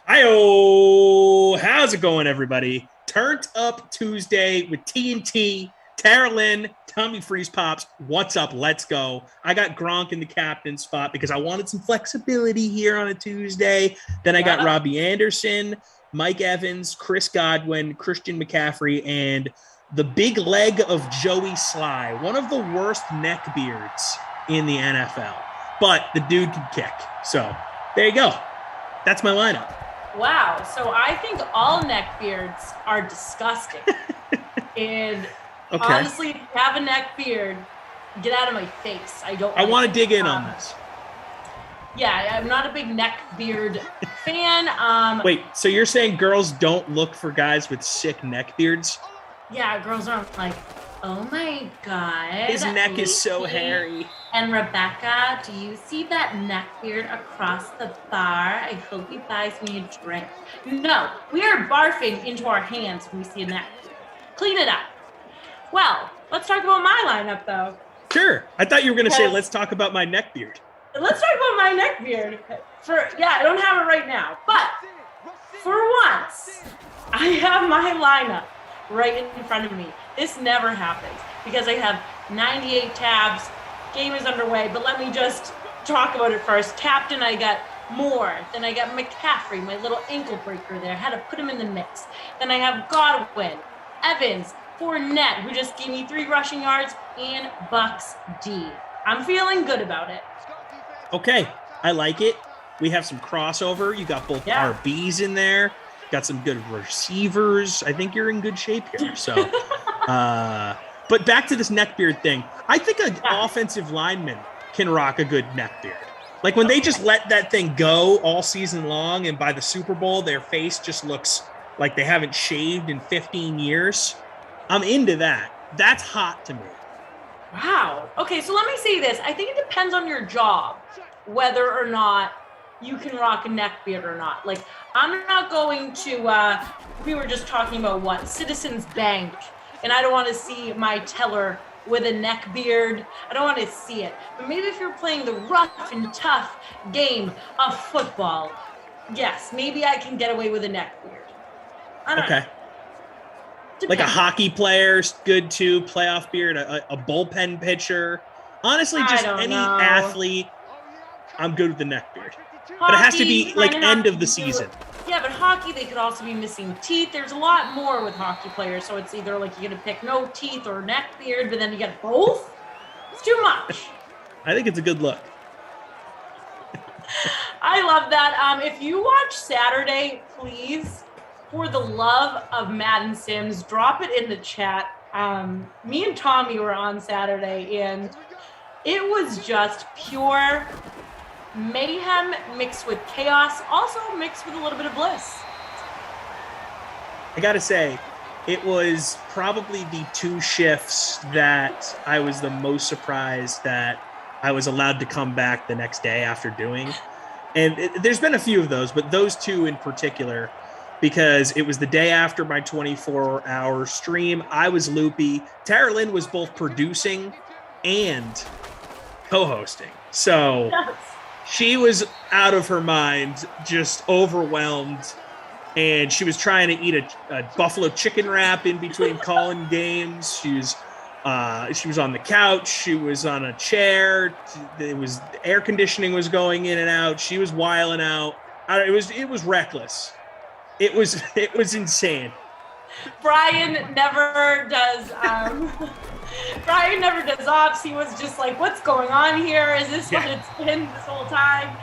[SPEAKER 6] Hi-oh! How's it going, everybody? Turned Up Tuesday with TNT, Tara Lynn, Tommy Freeze Pops. What's up? Let's go. I got Gronk in the captain spot because I wanted some flexibility here on a Tuesday. Then I got Robbie Anderson, Mike Evans, Chris Godwin, Christian McCaffrey, and the big leg of Joey Sly, one of the worst neck beards in the NFL. But the dude can kick. So there you go. That's my lineup.
[SPEAKER 2] Wow. So I think all neck beards are disgusting. And honestly, if you have a neck beard, get out of my face. I
[SPEAKER 6] want to dig in on this.
[SPEAKER 2] Yeah, I'm not a big neck beard fan.
[SPEAKER 6] Wait, so you're saying girls don't look for guys with sick neck beards?
[SPEAKER 2] Yeah, girls aren't like, oh my God.
[SPEAKER 6] His neck is so hairy.
[SPEAKER 2] And Rebecca, do you see that neck beard across the bar? I hope he buys me a drink. No, we are barfing into our hands when we see a neck beard. Clean it up. Well, let's talk about my lineup, though.
[SPEAKER 6] Sure. I thought you were going to say, let's talk about my neck beard.
[SPEAKER 2] Let's talk about my neck beard. I don't have it right now. But for once, I have my lineup right in front of me. This never happens because I have 98 tabs. Game is underway, but let me just talk about it first. Captain, I got Moore. Then I got McCaffrey, my little ankle breaker there. Had to put him in the mix. Then I have Godwin, Evans, Fournette, who just gave me 3 rushing yards, and Bucks D. I'm feeling good about it.
[SPEAKER 6] Okay, I like it. We have some crossover. You got both RBs in there. Got some good receivers. I think you're in good shape here. So, but back to this neckbeard thing. I think an offensive lineman can rock a good neckbeard. Like when they just let that thing go all season long, and by the Super Bowl, their face just looks like they haven't shaved in 15 years. I'm into that. That's hot to me.
[SPEAKER 2] Wow. Okay, so let me say this. I think it depends on your job, whether or not you can rock a neck beard or not. Like, I'm not going to, we were just talking about Citizens Bank, and I don't want to see my teller with a neck beard. I don't want to see it. But maybe if you're playing the rough and tough game of football, yes, maybe I can get away with a neck beard. I don't know.
[SPEAKER 6] Like a hockey player's good too, playoff beard, a bullpen pitcher. Honestly, just any athlete, I'm good with the neck beard. But it has to be like end of the season.
[SPEAKER 2] Yeah, but hockey, they could also be missing teeth. There's a lot more with hockey players. So it's either like you're going to pick no teeth or neck beard, but then you get both. It's too much.
[SPEAKER 6] I think it's a good look.
[SPEAKER 2] I love that. If you watch Saturday, please, for the love of Madden Sims, drop it in the chat. Me and Tommy were on Saturday, and it was just pure mayhem mixed with chaos, also mixed with a little bit of bliss.
[SPEAKER 6] I gotta say, it was probably the 2 shifts that I was the most surprised that I was allowed to come back the next day after doing. And there's been a few of those, but those 2 in particular, because it was the day after my 24-hour stream. I was loopy. Tara Lynn was both producing and co-hosting. So she was out of her mind, just overwhelmed. And she was trying to eat a buffalo chicken wrap in between calling games. She was on the couch. She was on a chair. Air conditioning was going in and out. She was wiling out. It was reckless. It was insane.
[SPEAKER 2] Brian never does ops. He was just like, what's going on here? Is this what it's been this whole time?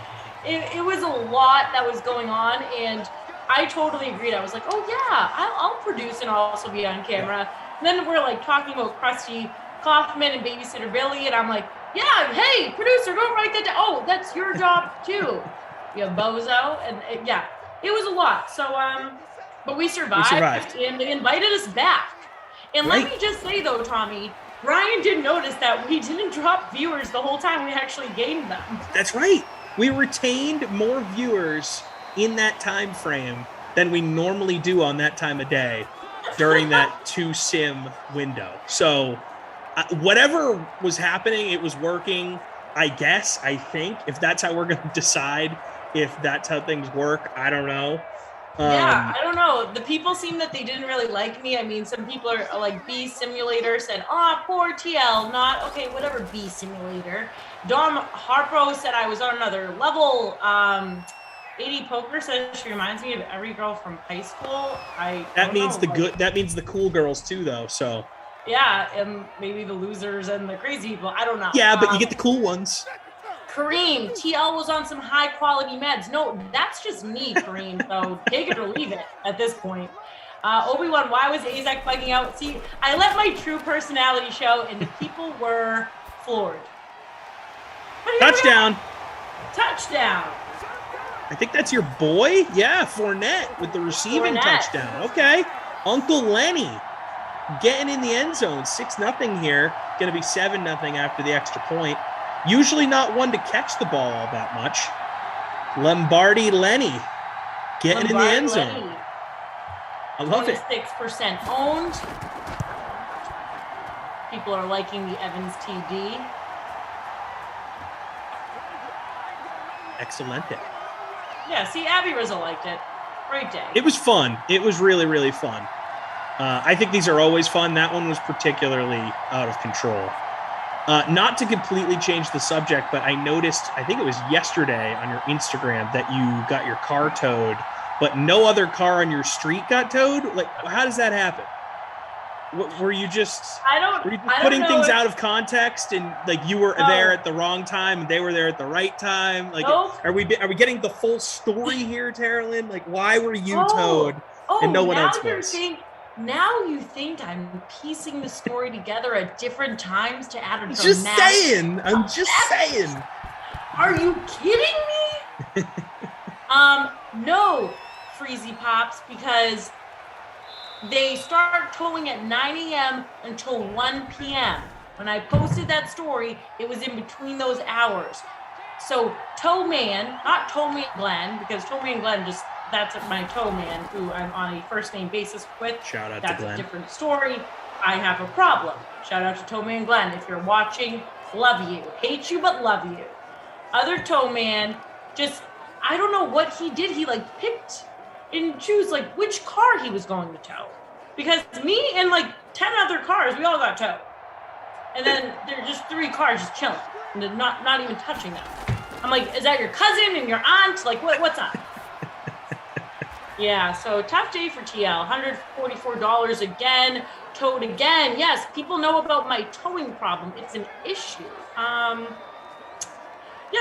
[SPEAKER 2] It was a lot that was going on, and I totally agreed. I was like, oh yeah, I'll produce and I'll also be on camera. And then we're like talking about Krusty Kaufman and Babysitter Billy, and I'm like, yeah, hey, producer, don't write that down. Oh, that's your job too. You bozo. And it was a lot. So, but we survived. And they invited us back. And let me just say though, Tommy, Brian did notice that we didn't drop viewers the whole time. We actually gained them.
[SPEAKER 6] That's right. We retained more viewers in that time frame than we normally do on that time of day during that 2-sim window. So whatever was happening, it was working, I guess, I think. If that's how we're going to decide if that's how things work, I don't know.
[SPEAKER 2] I don't know. The people seem that they didn't really like me. I mean, some people are like B Simulator said, oh, poor TL, not okay, whatever B Simulator. Dom Harpo said I was on another level. 80 Poker says she reminds me of every girl from high school.
[SPEAKER 6] That means that means the cool girls too, though. So
[SPEAKER 2] yeah, and maybe the losers and the crazy people. I don't know.
[SPEAKER 6] Yeah, but you get the cool ones.
[SPEAKER 2] Kareem, TL was on some high quality meds. No, that's just me, Kareem. So take it or leave it at this point. Obi-Wan, why was Azak bugging out? See, I let my true personality show, and the people were floored.
[SPEAKER 6] Touchdown.
[SPEAKER 2] Touchdown.
[SPEAKER 6] I think that's your boy. Yeah, Fournette with the receiving touchdown. Okay. Uncle Lenny getting in the end zone. 6-0 here. Going to be 7-0 after the extra point. Usually not one to catch the ball all that much. Lombardi Lenny getting in the end zone. I love it.
[SPEAKER 2] 26% owned. People are liking the Evans TD.
[SPEAKER 6] Excelente.
[SPEAKER 2] Yeah, see, Abby Rizzo liked it. Great day.
[SPEAKER 6] It was fun. It was really, really fun. I think these are always fun. That one was particularly out of control. Not to completely change the subject, but I noticed, I think it was yesterday on your Instagram, that you got your car towed, but no other car on your street got towed. Like, how does that happen? Were you just putting things out of context, and like you were there at the wrong time and they were there at the right time? Like, are we getting the full story here, Terrelyn? Like, why were you towed and no one else was?
[SPEAKER 2] Now you think I'm piecing the story together at different times to add a dramatic...
[SPEAKER 6] I'm just saying.
[SPEAKER 2] Are you kidding me? No, Freezy Pops, because they start towing at 9 a.m. until 1 p.m. When I posted that story, it was in between those hours. So Towman, not Towman Glenn, because Towman Glenn just... That's my tow man who I'm on a first name basis with.
[SPEAKER 6] Shout out
[SPEAKER 2] That's
[SPEAKER 6] to Glenn.
[SPEAKER 2] A different story. I have a problem. Shout out to tow man Glenn. If you're watching, love you. Hate you, but love you. Other tow man, just, I don't know what he did. He like picked and choose like which car he was going to tow. Because me and like 10 other cars, we all got towed. And then there are just 3 cars just chilling. And not even touching them. I'm like, is that your cousin and your aunt? Like, what's up? Yeah, so tough day for TL. $144 again, towed again. Yes, people know about my towing problem. It's an issue. Yeah,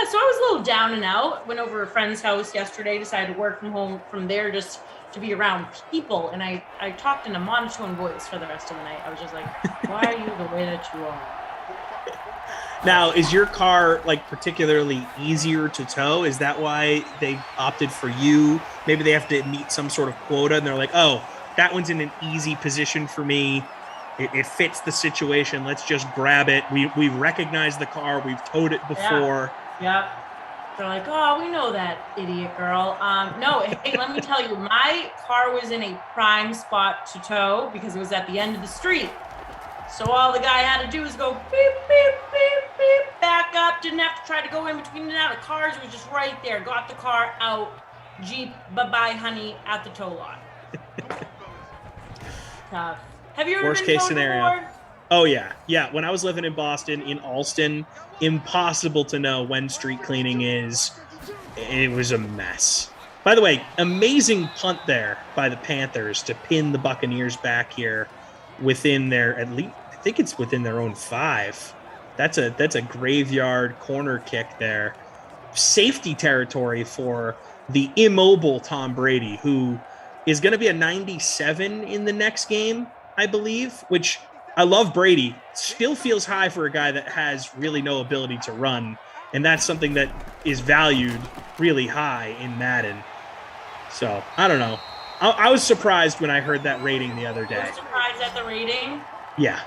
[SPEAKER 2] so I was a little down and out. Went over a friend's house yesterday, decided to work from home from there just to be around people. And I talked in a monotone voice for the rest of the night. I was just like, why are you the way that you are?
[SPEAKER 6] Now, is your car like particularly easier to tow? Is that why they opted for you? Maybe they have to meet some sort of quota and they're like, oh, that one's in an easy position for me. It fits the situation. Let's just grab it. We recognize the car. We've towed it before.
[SPEAKER 2] Yeah. They're like, oh, we know that idiot girl. No, hey, let me tell you, my car was in a prime spot to tow because it was at the end of the street. So all the guy had to do was go beep, beep, beep, beep, back up. Didn't have to try to go in between and out of cars. It was just right there. Got the car out. Jeep, bye-bye, honey, at the tow lot. Tough. Have you ever
[SPEAKER 6] Worst
[SPEAKER 2] been
[SPEAKER 6] case
[SPEAKER 2] towed
[SPEAKER 6] scenario.
[SPEAKER 2] before?
[SPEAKER 6] Oh, yeah. Yeah, when I was living in Boston, in Alston, impossible to know when street cleaning is. It was a mess. By the way, amazing punt there by the Panthers to pin the Buccaneers back here within their, at least, I think it's within their own 5. That's a graveyard corner kick there. Safety territory for the immobile Tom Brady, who is going to be a 97 in the next game, I believe, which I love Brady. Still feels high for a guy that has really no ability to run, and that's something that is valued really high in Madden. So, I don't know. I was surprised when I heard that rating the other day.
[SPEAKER 2] You're surprised at the rating?
[SPEAKER 6] Yeah.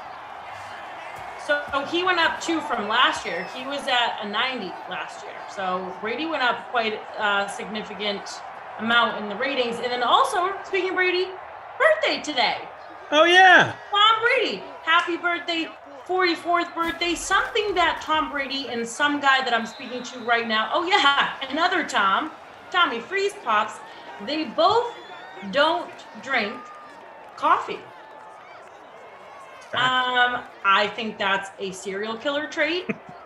[SPEAKER 2] So he went up 2 from last year. He was at a 90 last year. So Brady went up quite a significant amount in the ratings. And then also, speaking of Brady, birthday today.
[SPEAKER 6] Oh, yeah.
[SPEAKER 2] Tom Brady. Happy birthday, 44th birthday. Something that Tom Brady and some guy that I'm speaking to right now. Oh, yeah, another Tom, Tommy Freeze Pops. They both don't drink coffee. I think that's a serial killer trait.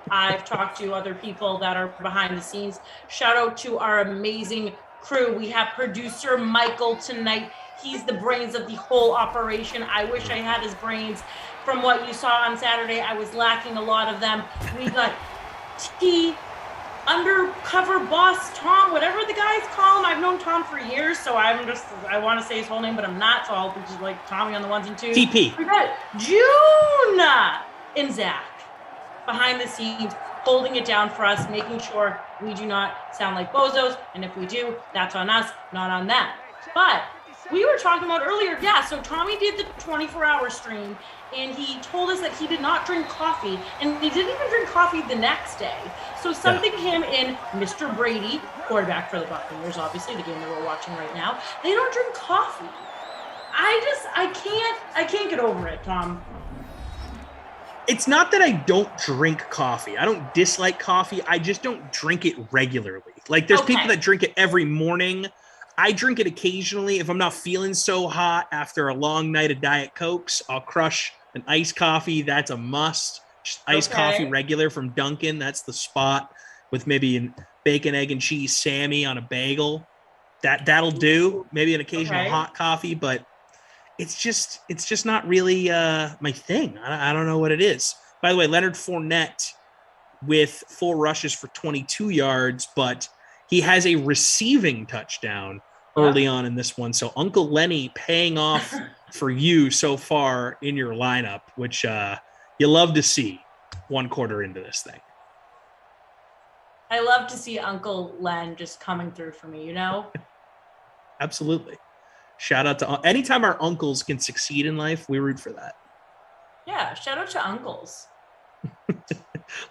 [SPEAKER 2] I've talked to other people that are behind the scenes. Shout out to our amazing crew. We have producer Michael tonight. He's the brains of the whole operation. I wish I had his brains. From what you saw on Saturday, I was lacking a lot of them. We got T, undercover boss Tom, whatever the guys call him. I've known Tom for years, so I want to say his whole name, but I'm not, so I'll just like Tommy on the ones and twos.
[SPEAKER 6] TP.
[SPEAKER 2] We got June and Zach behind the scenes, holding it down for us, making sure we do not sound like bozos, and if we do, that's on us, not on them. But we were talking about earlier, yeah, so Tommy did the 24-hour stream, and he told us that he did not drink coffee, and he didn't even drink coffee the next day. So something him and Mr. Brady, quarterback for the Buccaneers, obviously, the game that we're watching right now, they don't drink coffee. I can't get over it, Tom.
[SPEAKER 6] It's not that I don't drink coffee. I don't dislike coffee. I just don't drink it regularly. Like, there's people that drink it every morning. I drink it occasionally. If I'm not feeling so hot after a long night of Diet Cokes, I'll crush an iced coffee. That's a must. Just iced coffee regular from Dunkin'. That's the spot, with maybe a bacon, egg, and cheese Sammy on a bagel. That'll do. Maybe an occasional hot coffee, but it's just not really my thing. I don't know what it is. By the way, Leonard Fournette with 4 rushes for 22 yards, but he has a receiving touchdown early on in this one. So Uncle Lenny paying off for you so far in your lineup, which you love to see 1 quarter into this thing.
[SPEAKER 2] I love to see Uncle Len just coming through for me, you know?
[SPEAKER 6] Absolutely. Shout out to anytime our uncles can succeed in life, we root for that.
[SPEAKER 2] Yeah, shout out to uncles.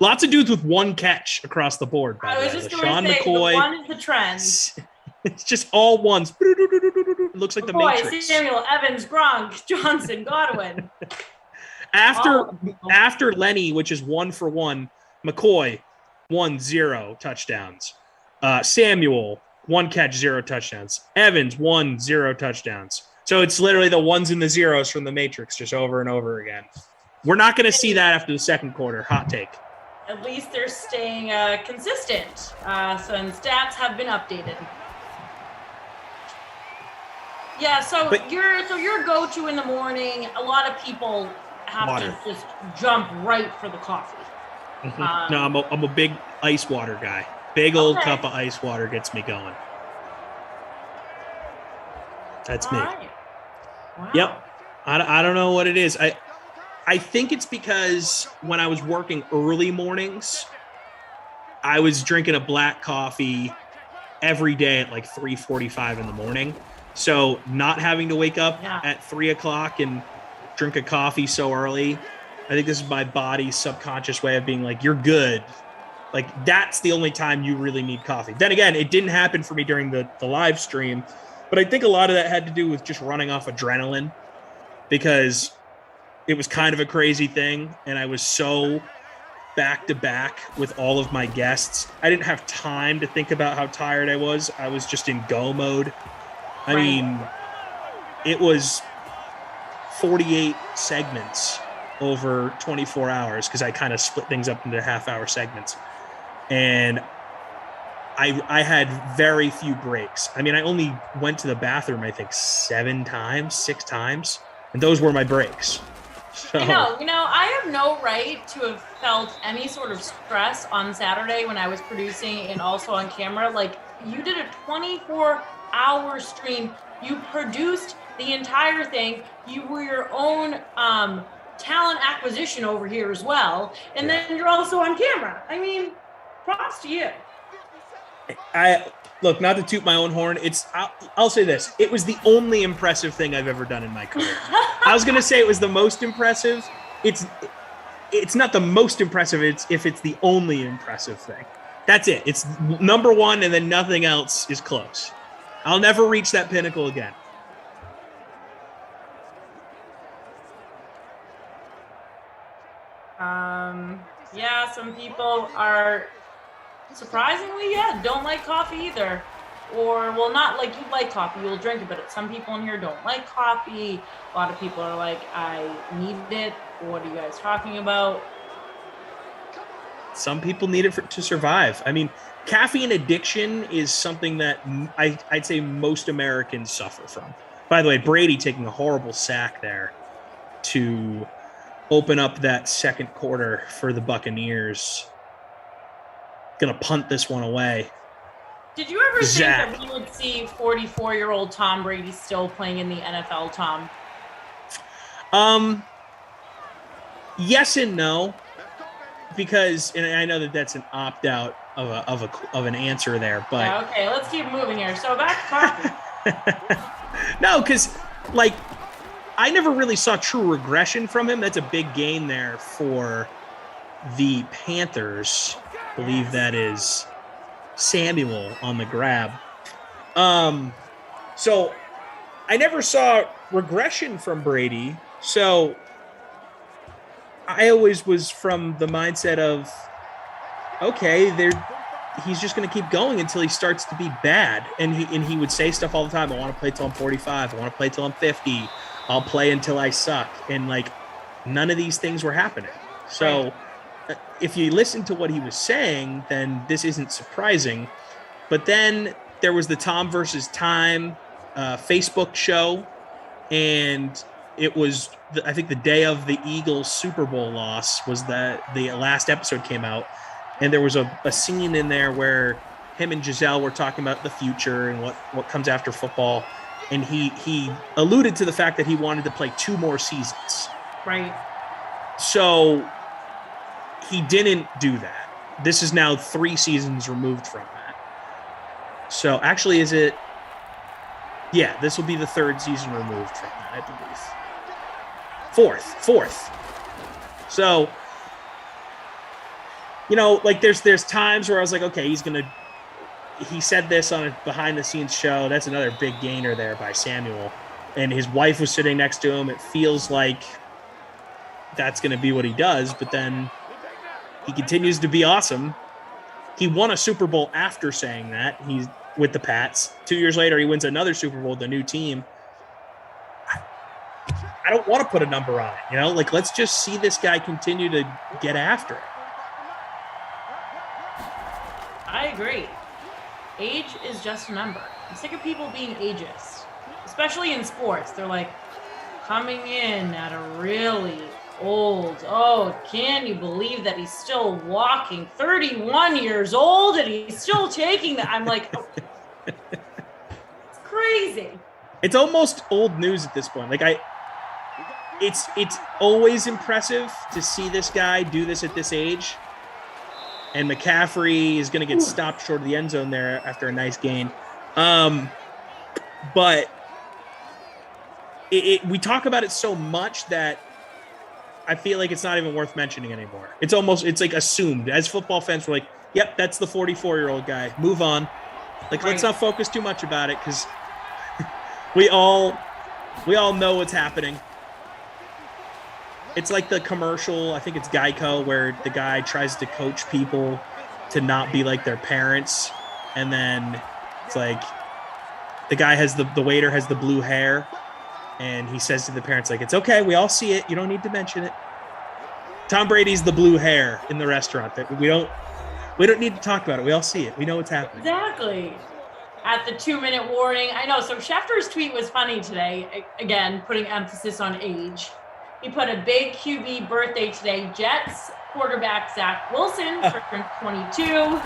[SPEAKER 6] Lots of dudes with 1 catch across the board.
[SPEAKER 2] I was just going to say,
[SPEAKER 6] McCoy,
[SPEAKER 2] the one is the trend.
[SPEAKER 6] It's just all ones. It looks like the Matrix.
[SPEAKER 2] Samuel, Evans, Gronk, Johnson, Godwin.
[SPEAKER 6] After Lenny, which is 1 for 1, McCoy, 1-0 touchdowns. Samuel, 1 catch, 0 touchdowns. Evans, 1-0 touchdowns. So it's literally the ones and the zeros from the Matrix just over and over again. We're not going to see that after the second quarter. Hot take.
[SPEAKER 2] At least they're staying consistent. So stats have been updated. Yeah, so your go-to in the morning, a lot of people have to just jump right for the coffee.
[SPEAKER 6] No, I'm a big ice water guy. Big old cup of ice water gets me going. That's me.
[SPEAKER 2] Right. Wow.
[SPEAKER 6] Yep. I don't know what it is. I think it's because when I was working early mornings, I was drinking a black coffee every day at like 3:45 in the morning. So not having to wake up at 3 o'clock and drink a coffee so early, I think this is my body's subconscious way of being like, you're good. Like, that's the only time you really need coffee. Then again, it didn't happen for me during the live stream, but I think a lot of that had to do with just running off adrenaline, because it was kind of a crazy thing, and I was so back-to-back with all of my guests. I didn't have time to think about how tired I was. I was just in go mode. I mean, it was 48 segments over 24 hours because I kind of split things up into half-hour segments. And I had very few breaks. I mean, I only went to the bathroom, I think, 6 times, and those were my breaks. So,
[SPEAKER 2] I have no right to have felt any sort of stress on Saturday when I was producing and also on camera. Like, you did a 24-hour stream. You produced the entire thing. You were your own talent acquisition over here as well. And then you're also on camera. I mean, props to you.
[SPEAKER 6] Look, not to toot my own horn, I'll say this. It was the only impressive thing I've ever done in my career. I was going to say it was the most impressive. It's not the most impressive if it's the only impressive thing. That's it. It's number one, and then nothing else is close. I'll never reach that pinnacle again.
[SPEAKER 2] Yeah, some people are surprisingly, don't like coffee either. Or, well, not like you like coffee, you'll drink it, but some people in here don't like coffee. A lot of people are like, I need it. What are you guys talking about?
[SPEAKER 6] Some people need it to survive. I mean, caffeine addiction is something that I'd say most Americans suffer from. By the way, Brady taking a horrible sack there to open up that second quarter for the Buccaneers. Gonna punt this one away.
[SPEAKER 2] Did you ever think that we would see 44-year-old Tom Brady still playing in the NFL, Tom?
[SPEAKER 6] Yes and no, because and I know that that's an opt-out of an answer there, but
[SPEAKER 2] yeah, okay, let's keep moving here. So back to coffee.
[SPEAKER 6] No, because like I never really saw true regression from him. That's a big gain there for the Panthers. I believe that is Samuel on the grab. So I never saw regression from Brady. So I always was from the mindset of, okay, he's just going to keep going until he starts to be bad. And he would say stuff all the time. I want to play till I'm 45. I want to play till I'm 50. I'll play until I suck. And like none of these things were happening. So if you listen to what he was saying, then this isn't surprising. But then there was the Tom versus Time Facebook show, and it was, I think, the day of the Eagles Super Bowl loss was the last episode came out, and there was a scene in there where him and Giselle were talking about the future and what comes after football, and he alluded to the fact that he wanted to play 2 more seasons.
[SPEAKER 2] Right.
[SPEAKER 6] So he didn't do that. This is now 3 seasons removed from that. So actually, is it? Yeah, this will be the 3rd season removed from that, I believe. 4th. So, like there's times where I was like, okay, he said this on a behind the scenes show. That's another big gainer there by Samuel. And his wife was sitting next to him. It feels like that's going to be what he does, but then he continues to be awesome. He won a Super Bowl after saying that. He's with the Pats. 2 years later, he wins another Super Bowl with a new team. I don't want to put a number on it, Like, let's just see this guy continue to get after it.
[SPEAKER 2] I agree. Age is just a number. I'm sick of people being ageist, especially in sports. They're like coming in at a really old. Oh, can you believe that he's still walking? 31 years old and he's still taking that. I'm like, oh, it's crazy.
[SPEAKER 6] It's almost old news at this point. Like it's always impressive to see this guy do this at this age. And McCaffrey is going to get stopped short of the end zone there after a nice gain. But we talk about it so much that I feel like it's not even worth mentioning anymore. It's like assumed. As football fans, we're like, yep, that's the 44-year-old guy. Move on. Like, let's not focus too much about it because we all know what's happening. It's like the commercial, I think it's Geico, where the guy tries to coach people to not be like their parents. And then it's like the guy the waiter has the blue hair. And he says to the parents, like, it's okay. We all see it. You don't need to mention it. Tom Brady's the blue hair in the restaurant. That we don't need to talk about it. We all see it. We know what's happening.
[SPEAKER 2] Exactly. At the 2-minute warning. I know. So Schefter's tweet was funny today. Again, putting emphasis on age. He put a big QB birthday today. Jets quarterback Zach Wilson turns 22.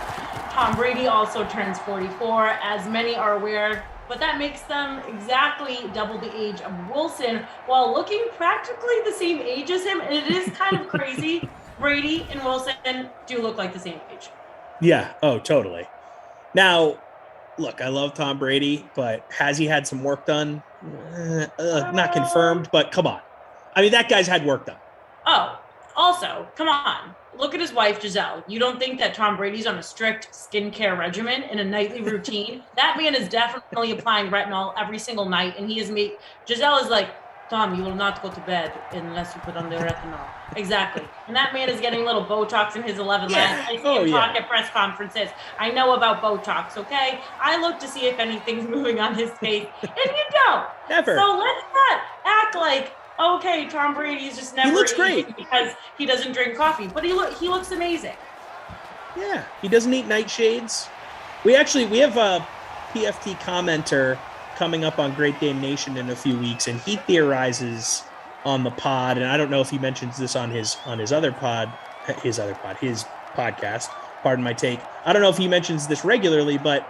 [SPEAKER 2] Tom Brady also turns 44, as many are aware, but that makes them exactly double the age of Wilson while looking practically the same age as him. And it is kind of crazy. Brady and Wilson do look like the same age.
[SPEAKER 6] Yeah. Oh, totally. Now, look, I love Tom Brady, but has he had some work done? Not confirmed, but come on. I mean, that guy's had work done.
[SPEAKER 2] Oh, also, come on. Look at his wife, Giselle. You don't think that Tom Brady's on a strict skincare regimen and a nightly routine? That man is definitely applying retinol every single night, and Giselle is like, Tom, you will not go to bed unless you put on the retinol. Exactly. And that man is getting little Botox in his 11 lines. I see him talk at press conferences. I know about Botox, okay? I look to see if anything's moving on his face, and you don't.
[SPEAKER 6] Never.
[SPEAKER 2] So let's not act like, okay, Tom Brady's just never.
[SPEAKER 6] He looks great
[SPEAKER 2] because he doesn't drink coffee, but he looks amazing.
[SPEAKER 6] Yeah, he doesn't eat nightshades. We have a PFT commenter coming up on Great Game Nation in a few weeks, and he theorizes on the pod, and I don't know if he mentions this on his podcast. Pardon my take. I don't know if he mentions this regularly, but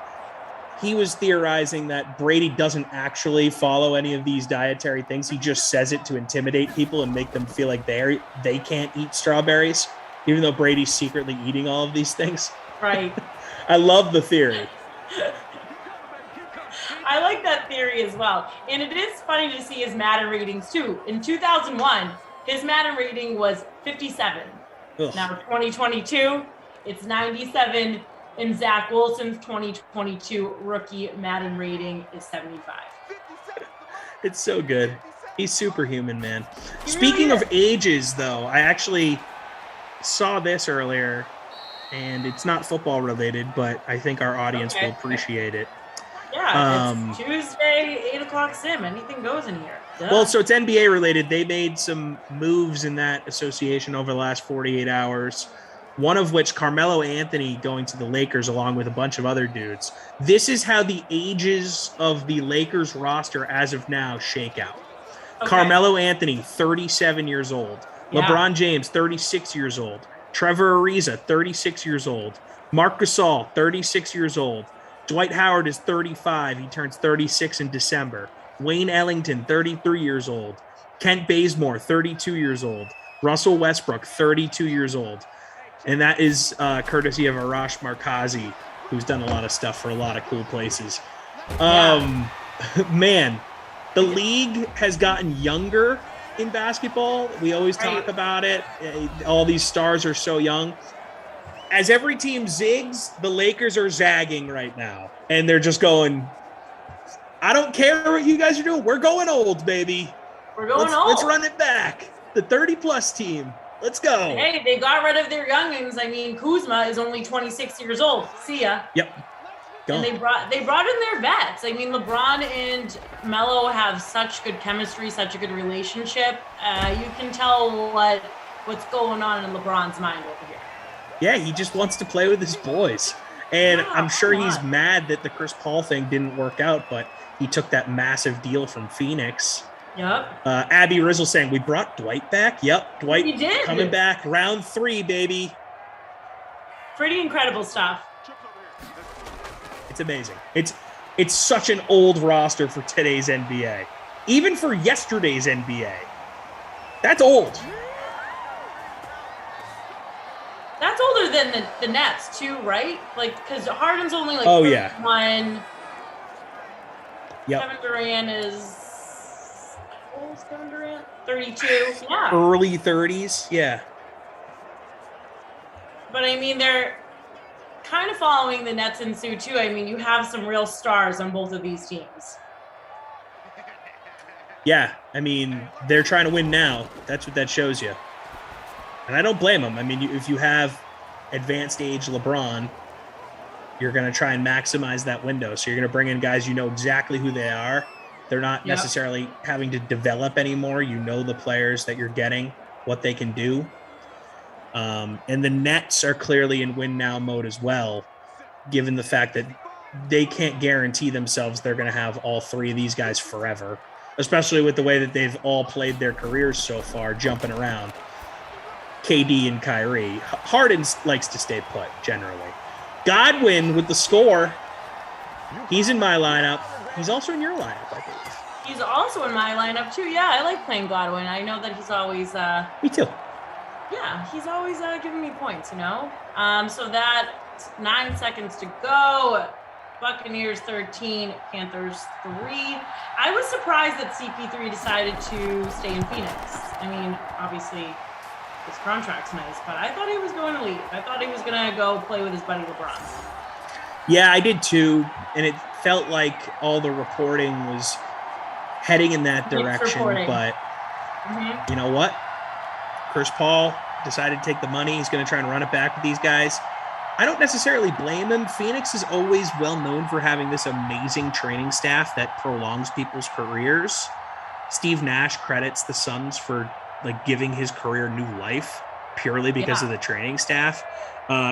[SPEAKER 6] he was theorizing that Brady doesn't actually follow any of these dietary things. He just says it to intimidate people and make them feel like they can't eat strawberries, even though Brady's secretly eating all of these things.
[SPEAKER 2] Right.
[SPEAKER 6] I love the theory.
[SPEAKER 2] I like that theory as well. And it is funny to see his Madden ratings too. In 2001, his Madden rating was 57.
[SPEAKER 6] Ugh.
[SPEAKER 2] Now 2022, it's 97. And Zach Wilson's 2022 rookie Madden rating is 75.
[SPEAKER 6] It's so good. He's superhuman, man. Speaking of ages, though, I actually saw this earlier, and it's not football related, but I think our audience will appreciate it.
[SPEAKER 2] Yeah, it's Tuesday, 8 o'clock sim. Anything goes in here. Duh.
[SPEAKER 6] Well, so it's NBA related. They made some moves in that association over the last 48 hours. One of which, Carmelo Anthony going to the Lakers along with a bunch of other dudes. This is how the ages of the Lakers roster as of now shake out. Okay. Carmelo Anthony, 37 years old. Yeah. LeBron James, 36 years old. Trevor Ariza, 36 years old. Marc Gasol, 36 years old. Dwight Howard is 35. He turns 36 in December. Wayne Ellington, 33 years old. Kent Bazemore, 32 years old. Russell Westbrook, 32 years old. And that is courtesy of Arash Markazi, who's done a lot of stuff for a lot of cool places. Man, the league has gotten younger in basketball. We always talk about it. All these stars are so young. As every team zigs, the Lakers are zagging right now. And they're just going, I don't care what you guys are doing. We're going old, baby.
[SPEAKER 2] We're going old.
[SPEAKER 6] Let's run it back. The 30-plus team. Let's go.
[SPEAKER 2] Hey, they got rid of their youngins. I mean, Kuzma is only 26 years old. See ya.
[SPEAKER 6] Yep.
[SPEAKER 2] And they brought in their vets. I mean, LeBron and Melo have such good chemistry, such a good relationship. You can tell what's going on in LeBron's mind over here.
[SPEAKER 6] Yeah, he just wants to play with his boys. And I'm sure he's mad that the Chris Paul thing didn't work out, but he took that massive deal from Phoenix.
[SPEAKER 2] Yep.
[SPEAKER 6] Abby Rizzle saying, we brought Dwight back? Yep, Dwight
[SPEAKER 2] we did.
[SPEAKER 6] Coming back. Round 3, baby.
[SPEAKER 2] Pretty incredible stuff.
[SPEAKER 6] It's amazing. It's such an old roster for today's NBA. Even for yesterday's NBA. That's old.
[SPEAKER 2] That's older than the Nets, too, right? Like, because Harden's only like
[SPEAKER 6] 31.
[SPEAKER 2] Yep. Kevin Durant is... How old is Kevin Durant? 32. Yeah.
[SPEAKER 6] Early 30s. Yeah.
[SPEAKER 2] But, I mean, they're kind of following the Nets and Sue, too. I mean, you have some real stars on both of these teams.
[SPEAKER 6] Yeah. I mean, they're trying to win now. That's what that shows you. And I don't blame them. I mean, if you have advanced age LeBron, you're going to try and maximize that window. So you're going to bring in guys you know exactly who they are. They're not necessarily having to develop anymore. You know the players that you're getting, what they can do. And the Nets are clearly in win now mode as well, given the fact that they can't guarantee themselves they're going to have all three of these guys forever. especially with the way that they've all played their careers so far, jumping around. KD and Kyrie. Harden likes to stay put, generally. Godwin with the score. He's in my lineup. He's also in your lineup, I believe.
[SPEAKER 2] He's also in my lineup, too. Yeah, I like playing Godwin. I know that he's always...
[SPEAKER 6] Me too.
[SPEAKER 2] Yeah, he's always giving me points, you know? So that's 9 seconds to go. Buccaneers 13, Panthers 3. I was surprised that CP3 decided to stay in Phoenix. I mean, obviously, his contract's nice, but I thought he was going to leave. I thought he was going to go play with his buddy LeBron.
[SPEAKER 6] Yeah, I did too. And it felt like all the reporting was heading in that direction. But you know what? Chris Paul decided to take the money. He's going to try and run it back with these guys. I don't necessarily blame him. Phoenix is always well known for having this amazing training staff that prolongs people's careers. Steve Nash credits the Suns for like giving his career new life purely because of the training staff.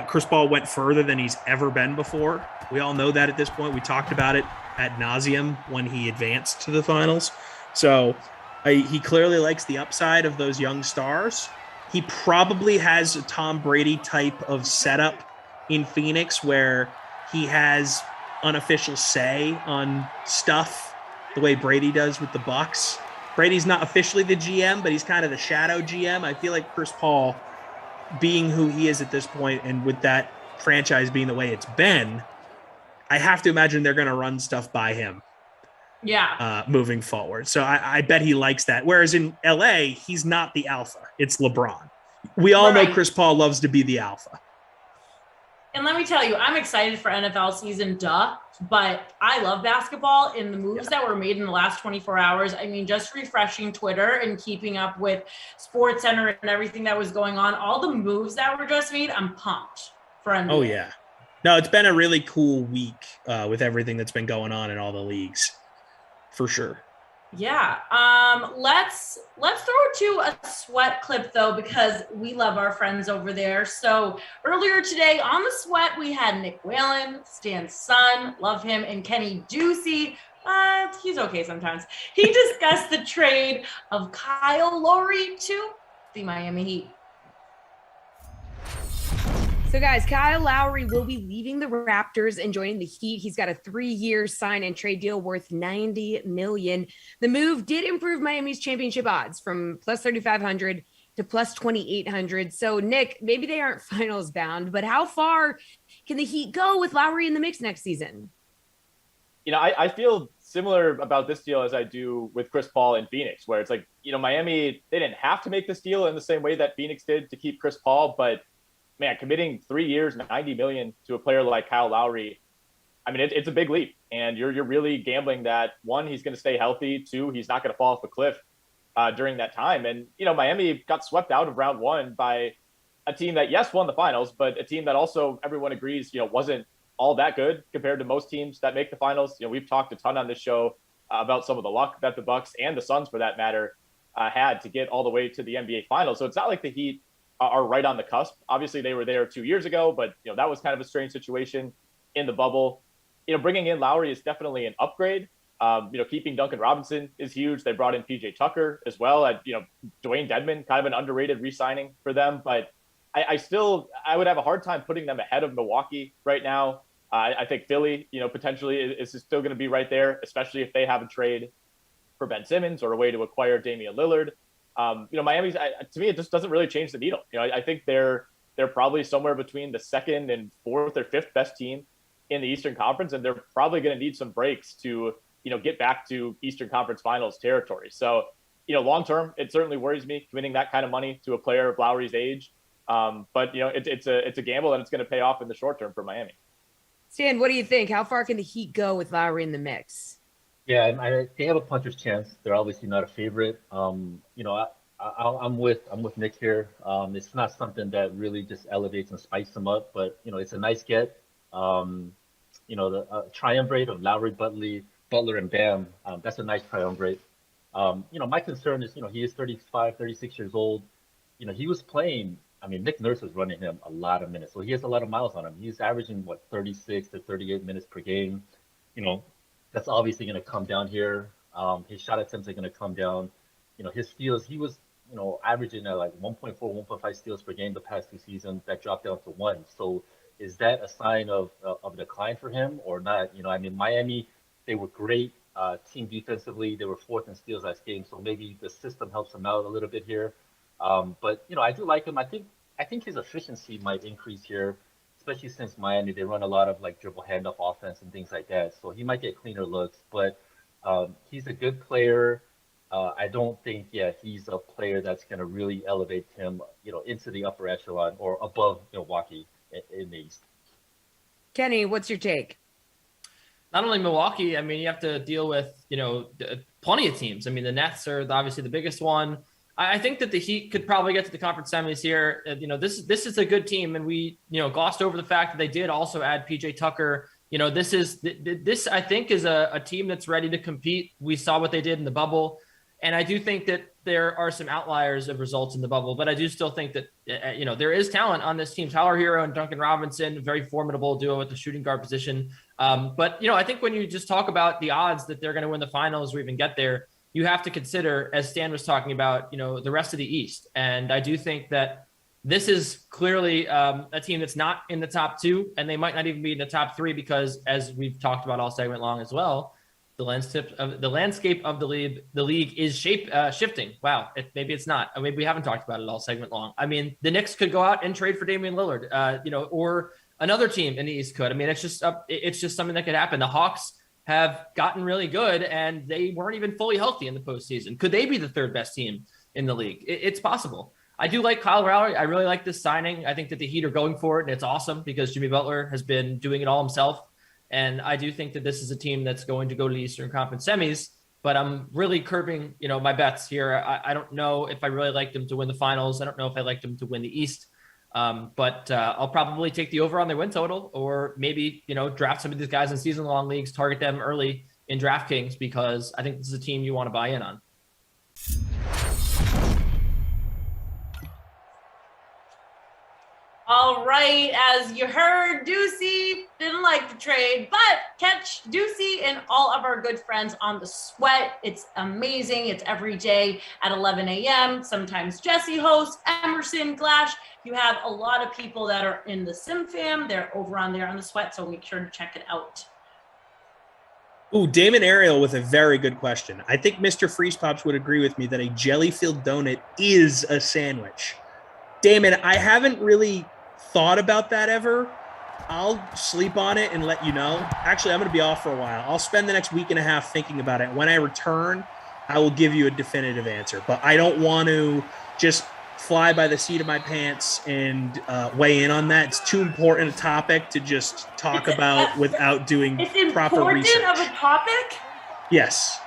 [SPEAKER 6] Chris Paul went further than he's ever been before. We all know that at this point. We talked about it ad nauseum when he advanced to the finals. So he clearly likes the upside of those young stars. He probably has a Tom Brady type of setup in Phoenix where he has unofficial say on stuff the way Brady does with the Bucks. Brady's not officially the GM, but he's kind of the shadow GM. I feel like Chris Paul, being who he is at this point and with that franchise being the way it's been, I have to imagine they're going to run stuff by him.
[SPEAKER 2] Yeah.
[SPEAKER 6] Moving forward. So I bet he likes that. Whereas in LA, he's not the alpha. It's LeBron. We all know Chris Paul loves to be the alpha.
[SPEAKER 2] And let me tell you, I'm excited for NFL season, but I love basketball and the moves that were made in the last 24 hours. I mean, just refreshing Twitter and keeping up with SportsCenter and everything that was going on, all the moves that were just made, I'm pumped for NBA.
[SPEAKER 6] Oh, yeah. No, it's been a really cool week with everything that's been going on in all the leagues, for sure.
[SPEAKER 2] Yeah. Let's throw to a sweat clip though, because we love our friends over there. So earlier today on the sweat, we had Nick Whalen, Stan's son, love him, and Kenny Ducey. He's okay sometimes. He discussed the trade of Kyle Lowry to the Miami Heat.
[SPEAKER 1] So, guys, Kyle Lowry will be leaving the Raptors and joining the Heat. He's got a 3-year sign and trade deal worth $90 million. The move did improve Miami's championship odds from plus 3,500 to plus 2,800. So, Nick, maybe they aren't finals bound, but how far can the Heat go with Lowry in the mix next season?
[SPEAKER 7] You know, I feel similar about this deal as I do with Chris Paul in Phoenix, where it's like, you know, Miami, they didn't have to make this deal in the same way that Phoenix did to keep Chris Paul, but man, committing 3 years, $90 million to a player like Kyle Lowry, I mean, it's a big leap. And you're really gambling that, one, he's going to stay healthy. Two, he's not going to fall off a cliff during that time. And, you know, Miami got swept out of round one by a team that, yes, won the finals, but a team that also everyone agrees, you know, wasn't all that good compared to most teams that make the finals. You know, we've talked a ton on this show about some of the luck that the Bucks and the Suns, for that matter, had to get all the way to the NBA finals. So it's not like the Heat are right on the cusp. Obviously, they were there 2 years ago, but you know that was kind of a strange situation in the bubble. You know, bringing in Lowry is definitely an upgrade. You know, keeping Duncan Robinson is huge. They brought in PJ Tucker as well. You know, Dwayne Dedmon, kind of an underrated re-signing for them. But I would have a hard time putting them ahead of Milwaukee right now. I think Philly, you know, potentially is still going to be right there, especially if they have a trade for Ben Simmons or a way to acquire Damian Lillard. You know, Miami's, to me, it just doesn't really change the needle. You know, I think they're probably somewhere between the second and fourth or fifth best team in the Eastern Conference, and they're probably going to need some breaks to, you know, get back to Eastern Conference Finals territory. So, you know, long term, it certainly worries me committing that kind of money to a player of Lowry's age. But you know, it's a gamble, and it's going to pay off in the short term for Miami.
[SPEAKER 1] Stan, what do you think? How far can the Heat go with Lowry in the mix?
[SPEAKER 9] Yeah, they have a puncher's chance. They're obviously not a favorite. You know, I'm with Nick here. It's not something that really just elevates and spikes them up, but you know, it's a nice get. You know, the triumvirate of Lowry, Butler, and Bam. That's a nice triumvirate. You know, my concern is, you know, he is 35, 36 years old. You know, he was playing. I mean, Nick Nurse was running him a lot of minutes, so he has a lot of miles on him. He's averaging 36 to 38 minutes per game. You know, that's obviously going to come down here. His shot attempts are going to come down. His steals, he was, averaging at like 1.4, 1.5 steals per game the past 2 seasons. That dropped down to 1. So is that a sign of decline for him or not? Miami, they were great team defensively. They were 4th in steals last game. So maybe the system helps him out a little bit here. But I do like him. I think his efficiency might increase here, especially since Miami, they run a lot of like dribble handoff offense and things like that. So he might get cleaner looks, but he's a good player. I don't think, he's a player that's going to really elevate him, into the upper echelon or above Milwaukee in the East.
[SPEAKER 1] Kenny, what's your take?
[SPEAKER 5] Not only Milwaukee, you have to deal with, plenty of teams. The Nets are obviously the biggest one. I think that the Heat could probably get to the conference semis here. This is a good team, and we, glossed over the fact that they did also add PJ Tucker. This I think is a team that's ready to compete. We saw what they did in the bubble. And I do think that there are some outliers of results in the bubble, but I do still think that, there is talent on this team. Tyler Hero and Duncan Robinson, very formidable duo at the shooting guard position. But I think when you just talk about the odds that they're going to win the finals or even get there, you have to consider, as Stan was talking about, the rest of the East. And I do think that this is clearly a team that's not in the top 2, and they might not even be in the top 3 because, as we've talked about all segment long as well, the landscape of the league is shifting. Wow, maybe it's not. Maybe we haven't talked about it all segment long. The Knicks could go out and trade for Damian Lillard, or another team in the East could. It's just something that could happen. The Hawks have gotten really good, and they weren't even fully healthy in the postseason. Could they be the 3rd best team in the league? It's possible. I do like Kyle Lowry. I really like this signing. I think that the Heat are going for it, and it's awesome because Jimmy Butler has been doing it all himself. And I do think that this is a team that's going to go to the Eastern Conference semis, but I'm really curbing, my bets here. I don't know if I really like them to win the finals. I don't know if I like them to win the East. But I'll probably take the over on their win total, or maybe, draft some of these guys in season-long leagues, target them early in DraftKings, because I think this is a team you want to buy in on.
[SPEAKER 2] All right, as you heard, Ducey didn't like the trade, but catch Ducey and all of our good friends on The Sweat. It's amazing. It's every day at 11 a.m. Sometimes Jesse hosts, Emerson, Glash. You have a lot of people that are in the Sim fam. They're over on there on The Sweat, so make sure to check it out.
[SPEAKER 6] Ooh, Damon Ariel with a very good question. I think Mr. Freeze Pops would agree with me that a jelly-filled donut is a sandwich. Damon, I haven't really thought about that ever. I'll sleep on it and let you know. Actually, I'm going to be off for a while. I'll spend the next week and a half thinking about it. When I return, I will give you a definitive answer. But I don't want to just fly by the seat of my pants and weigh in on that. It's too important a topic to just talk about without doing proper research.
[SPEAKER 2] It's important of a topic?
[SPEAKER 6] Yes.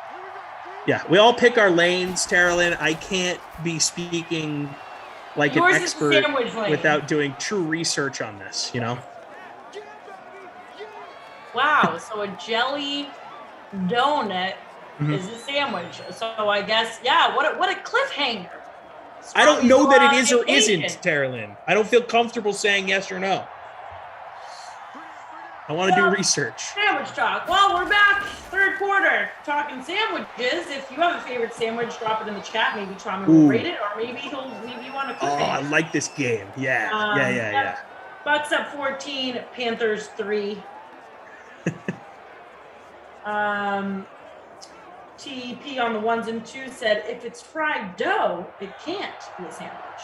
[SPEAKER 6] Yeah, we all pick our lanes, Terrellyn. I can't be speaking like
[SPEAKER 2] Yours
[SPEAKER 6] an expert
[SPEAKER 2] is the sandwich lane.
[SPEAKER 6] without doing true research on this,
[SPEAKER 2] Wow, so a jelly donut is a sandwich. So I guess, what a cliffhanger.
[SPEAKER 6] I don't know that it is or isn't, Terrellyn. I don't feel comfortable saying yes or no. I want to do research.
[SPEAKER 2] Sandwich talk. Well, we're back, 3rd quarter, talking sandwiches. If you have a favorite sandwich, drop it in the chat. Maybe Tommy will rate it, or maybe you want to cook it.
[SPEAKER 6] Oh, I like this game. Yeah.
[SPEAKER 2] Bucks up 14, Panthers 3. TP on the 1s and 2s said, if it's fried dough, it can't be a sandwich.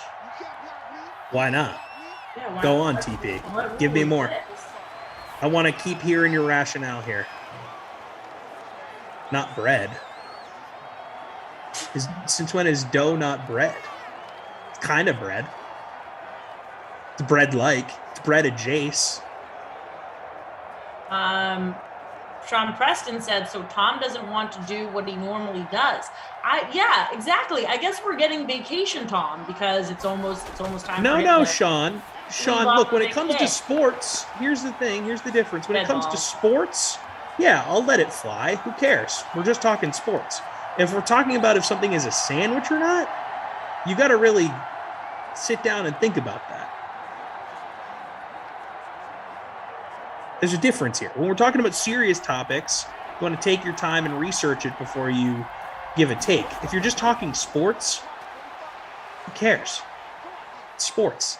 [SPEAKER 6] Why not?
[SPEAKER 2] Yeah, why
[SPEAKER 6] Go
[SPEAKER 2] not?
[SPEAKER 6] on, TP. Give me more. I want to keep hearing your rationale here. Not bread. Since when is dough not bread? It's kind of bread. It's bread-like. It's bread adjacent.
[SPEAKER 2] Sean Preston said, so Tom doesn't want to do what he normally does. Yeah, exactly. I guess we're getting vacation, Tom, because it's almost time.
[SPEAKER 6] No, Sean. Sean, look, when it comes to sports, here's the thing. Here's the difference. When it comes to sports, I'll let it fly. Who cares? We're just talking sports. If we're talking about if something is a sandwich or not, you got to really sit down and think about that. There's a difference here. When we're talking about serious topics, You want to take your time and research it before you give a take. If you're just talking sports, who cares? It's sports.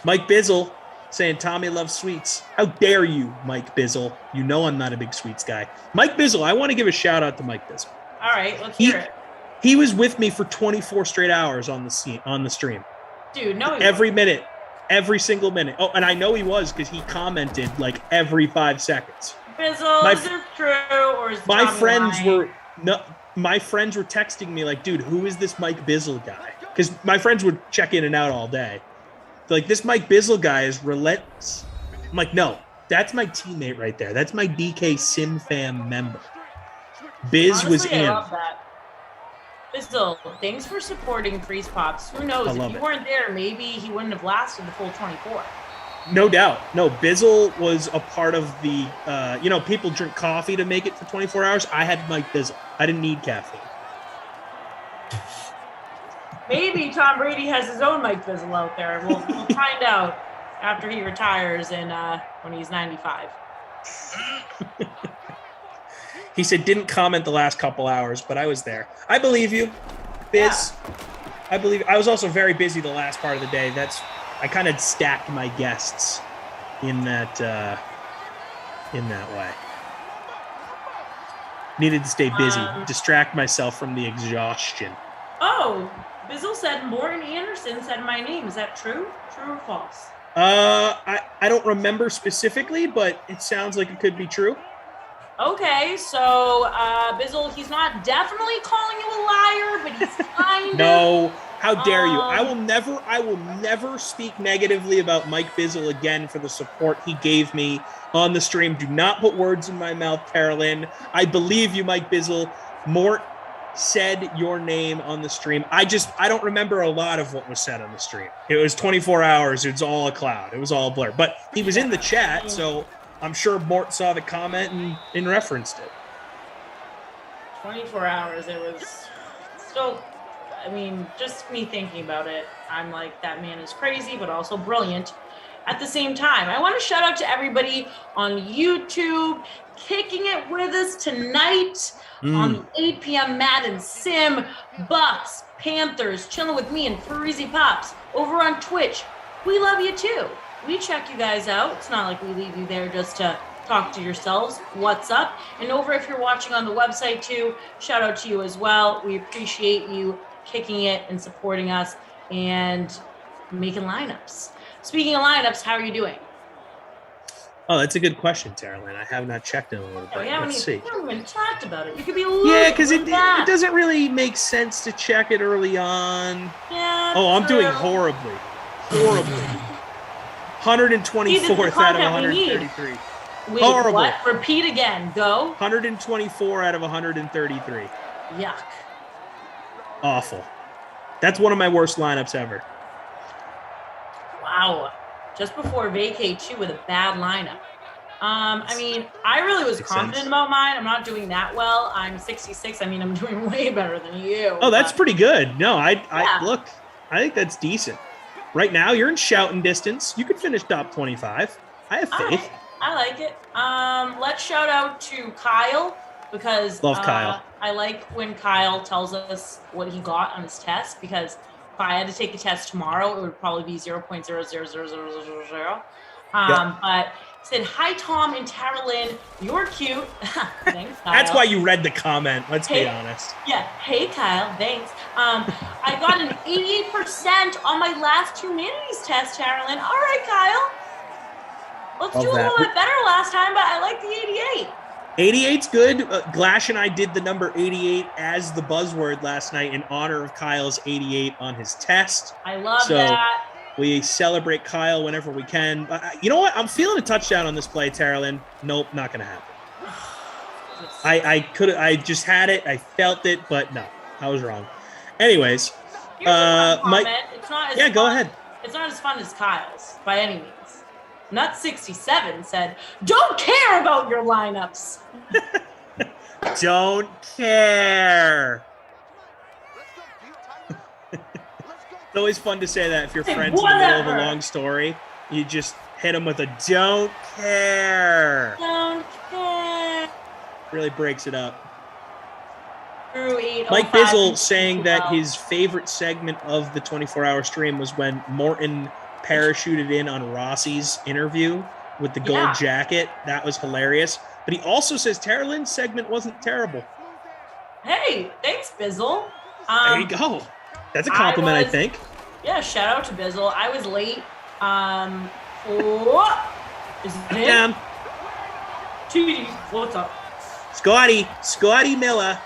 [SPEAKER 6] Mike Bizzle saying Tommy loves sweets. How dare you, Mike Bizzle? You know I'm not a big sweets guy. Mike Bizzle, I want to give a shout out to Mike Bizzle.
[SPEAKER 2] All right, let's hear it.
[SPEAKER 6] He was with me for 24 straight hours on the stream.
[SPEAKER 2] Dude, no,
[SPEAKER 6] every minute, every single minute. Oh, and I know he was because he commented like every 5 seconds.
[SPEAKER 2] Bizzle, is this true or is
[SPEAKER 6] my
[SPEAKER 2] Tommy
[SPEAKER 6] friends
[SPEAKER 2] lying?
[SPEAKER 6] were my friends were texting me like, dude, who is this Mike Bizzle guy? Because my friends would check in and out all day. They're like, this Mike Bizzle guy is relentless. I'm like, no, that's my teammate right there. That's my DK Sim Fam member. Biz
[SPEAKER 2] Honestly,
[SPEAKER 6] was
[SPEAKER 2] I
[SPEAKER 6] in.
[SPEAKER 2] love that. Bizzle, thanks for supporting Freeze Pops. Who knows?
[SPEAKER 6] I
[SPEAKER 2] If
[SPEAKER 6] love
[SPEAKER 2] you
[SPEAKER 6] it.
[SPEAKER 2] weren't there, maybe he wouldn't have lasted the full 24.
[SPEAKER 6] No doubt. No, Bizzle was a part of the, people drink coffee to make it for 24 hours. I had Mike Bizzle. I didn't need caffeine.
[SPEAKER 2] Maybe Tom Brady has his own Mike Bizzle out there. We'll find out after he retires and when he's 95.
[SPEAKER 6] He said, didn't comment the last couple hours, but I was there. I believe you, Biz. Yeah. I believe. I was also very busy the last part of the day. I kind of stacked my guests in that way. Needed to stay busy, distract myself from the exhaustion.
[SPEAKER 2] Oh, Bizzle said Morton Anderson said my name. Is that true? True or false?
[SPEAKER 6] I don't remember specifically, but it sounds like it could be true.
[SPEAKER 2] Okay, so Bizzle, he's not definitely calling you a liar, but he's kind
[SPEAKER 6] No, how dare you? I will never speak negatively about Mike Bizzle again for the support he gave me on the stream. Do not put words in my mouth, Carolyn. I believe you, Mike Bizzle. Mort said your name on the stream. I don't remember a lot of what was said on the stream. It was 24 hours. It was all a cloud. It was all a blur. But he was in the chat, so I'm sure Mort saw the comment and referenced it.
[SPEAKER 2] 24 hours. It was still, just me thinking about it, I'm like, that man is crazy, but also brilliant at the same time. I want to shout out to everybody on YouTube kicking it with us tonight on the 8 p.m. Madden Sim, Bucks, Panthers, chilling with me and Freezy Pops over on Twitch. We love you too. We check you guys out. It's not like we leave you there just to talk to yourselves. What's up? And over if you're watching on the website too, shout out to you as well. We appreciate you kicking it and supporting us and making lineups. Speaking of lineups, how are you doing?
[SPEAKER 6] Oh, that's a good question, Carolyn. I have not checked in a little bit.
[SPEAKER 2] We haven't
[SPEAKER 6] Let's see.
[SPEAKER 2] even talked about it. You could be
[SPEAKER 6] because it doesn't really make sense to check it early on.
[SPEAKER 2] Yeah.
[SPEAKER 6] Oh, I'm doing horribly. 124th out of 133.
[SPEAKER 2] Wait,
[SPEAKER 6] horrible.
[SPEAKER 2] What? Repeat again. Go.
[SPEAKER 6] 124 out of 133.
[SPEAKER 2] Yuck.
[SPEAKER 6] Awful. That's one of my worst lineups ever.
[SPEAKER 2] Wow. Just before vacate 2 with a bad lineup. I really was confident about mine. I'm not doing that well. I'm 66. I'm doing way better than you.
[SPEAKER 6] Oh, that's pretty good. No, I look, I think that's decent. Right now, you're in shouting distance. You could finish top 25. I have faith.
[SPEAKER 2] I like it. Let's shout out to Kyle because
[SPEAKER 6] Love Kyle.
[SPEAKER 2] I like when Kyle tells us what he got on his test because if I had to take a test tomorrow, it would probably be 0.00000. But he said, hi, Tom and Tara Lynn. You're cute. Thanks, Kyle.
[SPEAKER 6] That's why you read the comment. Let's be honest.
[SPEAKER 2] Yeah. Hey, Kyle. Thanks. I got an 88% on my last 2 humanities test, Tara Lynn. All right, Kyle. Let's do a little bit better last time, but I like the 88.
[SPEAKER 6] 88's good. Glash and I did the number 88 as the buzzword last night in honor of Kyle's 88 on his test.
[SPEAKER 2] I love that.
[SPEAKER 6] We celebrate Kyle whenever we can. You know what? I'm feeling a touchdown on this play, Tara Lynn. Nope, not going to happen. I just had it. I felt it, but no, I was wrong. Anyways,
[SPEAKER 2] Here's a fun comment. It's not as
[SPEAKER 6] go
[SPEAKER 2] fun.
[SPEAKER 6] ahead.
[SPEAKER 2] It's not as fun as Kyle's by any means. Nut 67 said, "Don't care about your lineups."
[SPEAKER 6] Don't care. It's always fun to say that if your friend's in the middle of a long story, you just hit them with a "don't care."
[SPEAKER 2] Don't care.
[SPEAKER 6] Really breaks it up.
[SPEAKER 2] Through
[SPEAKER 6] Mike Bizzle saying that his favorite segment of the 24-hour stream was when Morton parachuted in on Rossi's interview with the gold jacket. That was hilarious. But he also says Tara Lynn's segment wasn't terrible.
[SPEAKER 2] Hey, thanks, Bizzle.
[SPEAKER 6] There you go. That's a compliment, I think.
[SPEAKER 2] Yeah, shout out to Bizzle. I was late. Is it
[SPEAKER 6] Down.
[SPEAKER 2] TD, what's up?
[SPEAKER 6] Scotty Miller.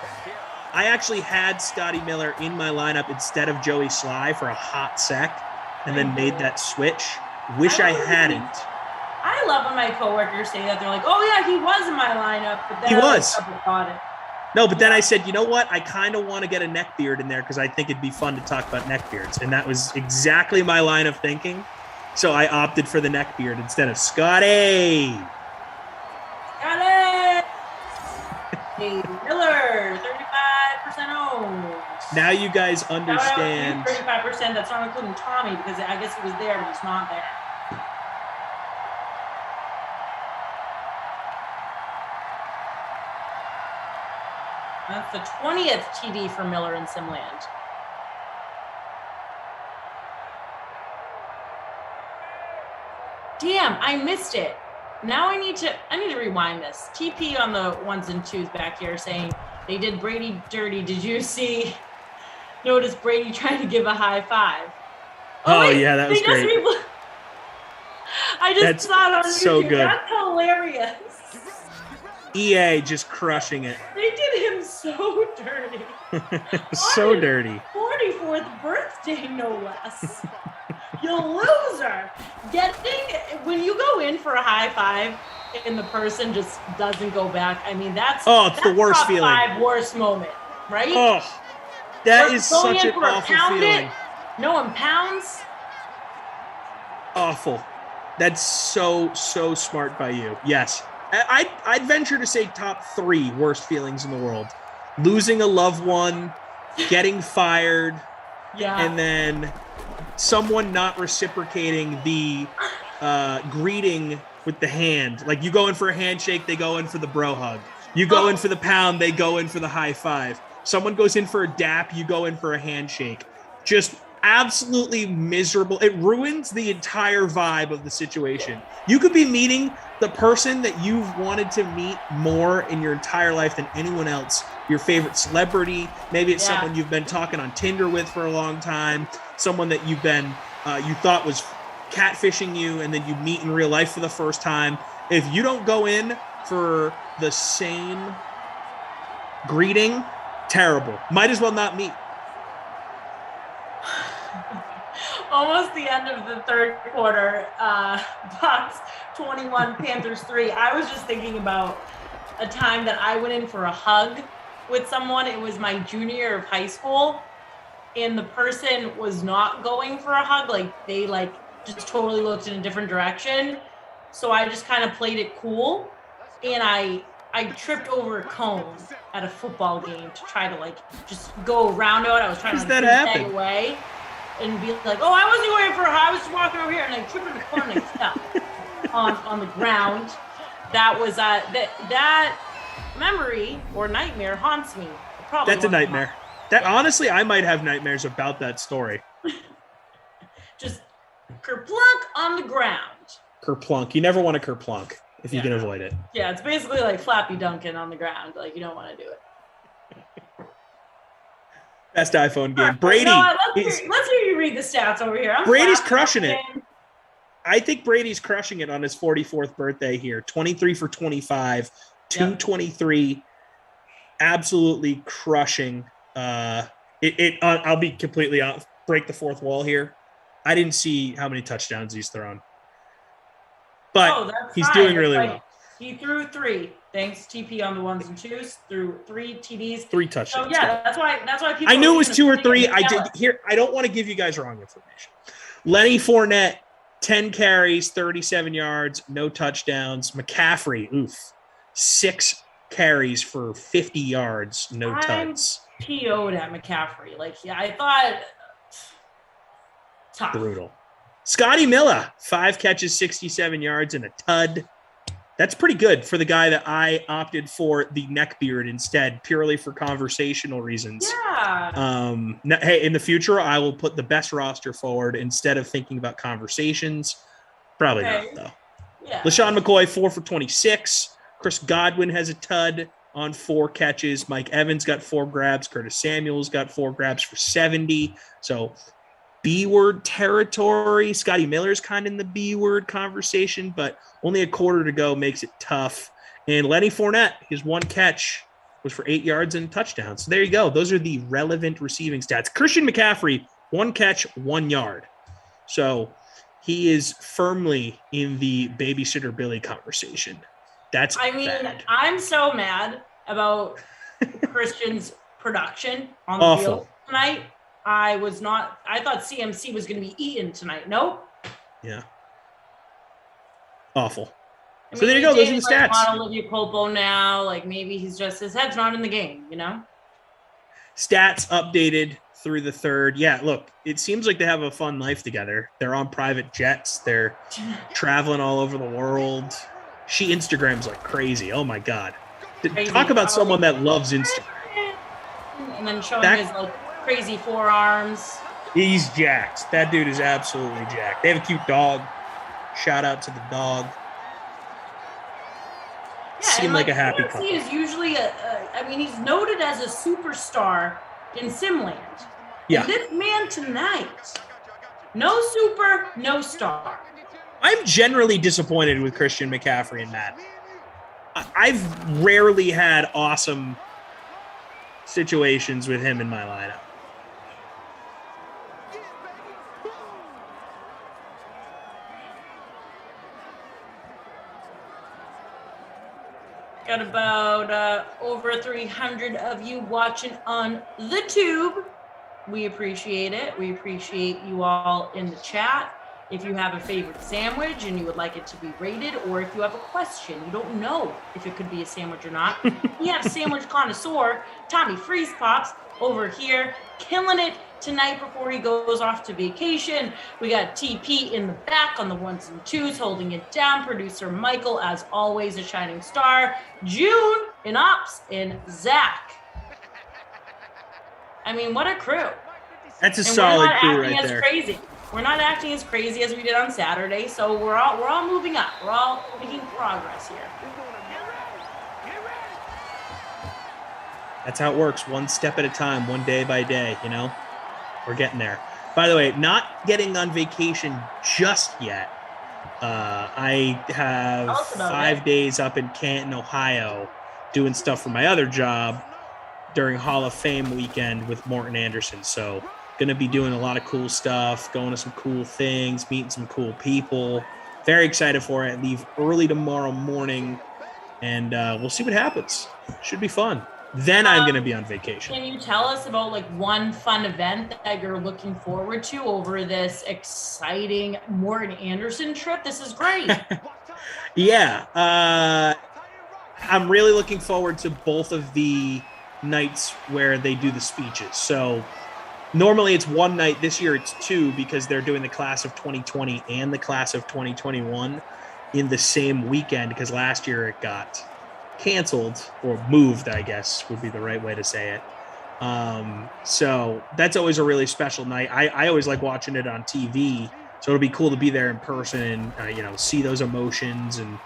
[SPEAKER 6] I actually had Scotty Miller in my lineup instead of Joey Sly for a hot sec and then made that switch. Wish I hadn't.
[SPEAKER 2] I love when my coworkers say that. They're like, oh, yeah, he was in my lineup. But then
[SPEAKER 6] He was.
[SPEAKER 2] Got it.
[SPEAKER 6] No, but then I said, you know what? I kind of want to get a neck beard in there because I think it'd be fun to talk about neck beards. And that was exactly my line of thinking. So I opted for the neck beard instead of Scotty.
[SPEAKER 2] Got it. Hey, Miller, 35% owned.
[SPEAKER 6] Now you guys understand.
[SPEAKER 2] 35%. That's not including Tommy because I guess he was there, but he's not there. That's the 20th TD for Miller in Simland. Damn, I missed it. Now I need to rewind this. TP on the ones and twos back here saying they did Brady dirty. Did you notice Brady trying to give a high five?
[SPEAKER 6] Oh
[SPEAKER 2] wait,
[SPEAKER 6] yeah, that was great.
[SPEAKER 2] I just saw it on
[SPEAKER 6] so
[SPEAKER 2] YouTube.
[SPEAKER 6] good.
[SPEAKER 2] That's hilarious.
[SPEAKER 6] EA just crushing it.
[SPEAKER 2] They did him so dirty.
[SPEAKER 6] So dirty.
[SPEAKER 2] 44th birthday, no less. You loser. When you go in for a high five and the person just doesn't go back, I mean, that's
[SPEAKER 6] the worst
[SPEAKER 2] top
[SPEAKER 6] feeling.
[SPEAKER 2] 5 worst moment, right?
[SPEAKER 6] Oh, that is such an awful feeling.
[SPEAKER 2] No one pounds.
[SPEAKER 6] Awful. That's so smart by you. Yes. I'd venture to say top 3 worst feelings in the world. Losing a loved one, getting fired, and then someone not reciprocating the greeting with the hand. Like you go in for a handshake, they go in for the bro hug. You go in for the pound, they go in for the high five. Someone goes in for a dap, you go in for a handshake. Just absolutely miserable. It ruins the entire vibe of the situation. You could be meeting the person that you've wanted to meet more in your entire life than anyone else. Your favorite celebrity. Maybe it's someone you've been talking on Tinder with for a long time. Someone that you've been, you thought was catfishing you, and then you meet in real life for the first time. If you don't go in for the same greeting, terrible. Might as well not meet.
[SPEAKER 2] Almost the end of the third quarter. Bucks 21, Panthers 3. I was just thinking about a time that I went in for a hug with someone. It was my junior year of high school, and the person was not going for a hug. Like they just totally looked in a different direction. So I just kind of played it cool, and I tripped over a cone at a football game to try to just go around it. I was trying to stay away and be like, oh, I wasn't going for a hug. I was just walking over here, and I tripped over the cone and I fell on the ground. That was that memory or nightmare haunts me.
[SPEAKER 6] That's a nightmare. Honestly, I might have nightmares about that story.
[SPEAKER 2] Just kerplunk on the ground.
[SPEAKER 6] Kerplunk. You never want to kerplunk if you can avoid it.
[SPEAKER 2] Yeah, it's basically like Flappy Duncan on the ground. Like you don't want to do it.
[SPEAKER 6] Best iPhone game. Brady.
[SPEAKER 2] Let's hear you read the stats over here.
[SPEAKER 6] Brady's crushing it. I think Brady's crushing it on his 44th birthday here. 23 for 25, 223. Absolutely crushing. I'll be completely out. Break the fourth wall here. I didn't see how many touchdowns he's thrown. But he's doing really well.
[SPEAKER 2] He threw 3. Thanks, TP on the ones and twos. Threw 3 TDs.
[SPEAKER 6] 3 touchdowns.
[SPEAKER 2] So that's why people.
[SPEAKER 6] I knew it was 2 or 3. I don't want to give you guys wrong information. Lenny Fournette, 10 carries, 37 yards, no touchdowns. McCaffrey, 6 carries for 50 yards, no touchdowns.
[SPEAKER 2] PO'd at McCaffrey. I thought Tough.
[SPEAKER 6] Brutal. Scotty Miller, 5 catches, 67 yards, and a tud. That's pretty good for the guy that I opted for the neckbeard instead, purely for conversational reasons.
[SPEAKER 2] Yeah.
[SPEAKER 6] Hey, in the future, I will put the best roster forward instead of thinking about conversations. Probably not, though.
[SPEAKER 2] Yeah.
[SPEAKER 6] LaShawn McCoy, 4 for 26. Chris Godwin has a tud on 4 catches. Mike Evans got 4 grabs. Curtis Samuels got 4 grabs for 70. So B-word territory. Scotty Miller's kind of in the B-word conversation, but only a quarter to go makes it tough. And Lenny Fournette, his 1 catch was for 8 yards and a touchdown. So there you go. Those are the relevant receiving stats. Christian McCaffrey, 1 catch, 1 yard. So he is firmly in the babysitter Billy conversation. That's bad.
[SPEAKER 2] I'm so mad about Christian's production on the field tonight. I thought CMC was going to be eaten tonight. Nope.
[SPEAKER 6] Yeah. Awful. So there you go. Those are the stats.
[SPEAKER 2] On Olivia Popo now. Like maybe his head's not in the game, you know?
[SPEAKER 6] Stats updated through the 3rd. Yeah, look, it seems like they have a fun life together. They're on private jets. They're traveling all over the world. She Instagrams like crazy. Oh my God.
[SPEAKER 2] Crazy.
[SPEAKER 6] Talk about someone that loves Instagram.
[SPEAKER 2] And then showing his crazy forearms.
[SPEAKER 6] He's jacked. That dude is absolutely jacked. They have a cute dog. Shout out to the dog.
[SPEAKER 2] Yeah,
[SPEAKER 6] Seemed like a happy couple.
[SPEAKER 2] He is usually he's noted as a superstar in Simland.
[SPEAKER 6] Yeah.
[SPEAKER 2] And this man tonight, no super, no star.
[SPEAKER 6] I'm generally disappointed with Christian McCaffrey and Madden. I've rarely had awesome situations with him in my lineup.
[SPEAKER 2] Got about over 300 of you watching on the tube. We appreciate it. We appreciate you all in the chat. If you have a favorite sandwich and you would like it to be rated, or if you have a question, you don't know if it could be a sandwich or not, we have sandwich connoisseur Tommy Freeze Pops over here, killing it tonight before he goes off to vacation. We got TP in the back on the 1s and 2s, holding it down. Producer Michael, as always, a shining star. Jude in ops, and Zach. I mean, what a crew.
[SPEAKER 6] That's a solid crew right there.
[SPEAKER 2] Crazy. We're not acting as crazy as we did on Saturday, so we're all moving up. We're all making progress here.
[SPEAKER 6] That's how it works. One step at a time, one day by day, you know? We're getting there. By the way, not getting on vacation just yet. I have 5 days up in Canton, Ohio, doing stuff for my other job during Hall of Fame weekend with Morton Anderson. So going to be doing a lot of cool stuff, going to some cool things, meeting some cool people. Very excited for it. Leave early tomorrow morning, and we'll see what happens. Should be fun. Then I'm going to be on vacation.
[SPEAKER 2] Can you tell us about one fun event that you're looking forward to over this exciting Morton Anderson trip? This is great.
[SPEAKER 6] Yeah. I'm really looking forward to both of the nights where they do the speeches. So normally it's one night. This year it's 2 because they're doing the class of 2020 and the class of 2021 in the same weekend, because last year it got canceled, or moved, I guess would be the right way to say it. So that's always a really special night. I always like watching it on TV, so it'll be cool to be there in person and see those emotions and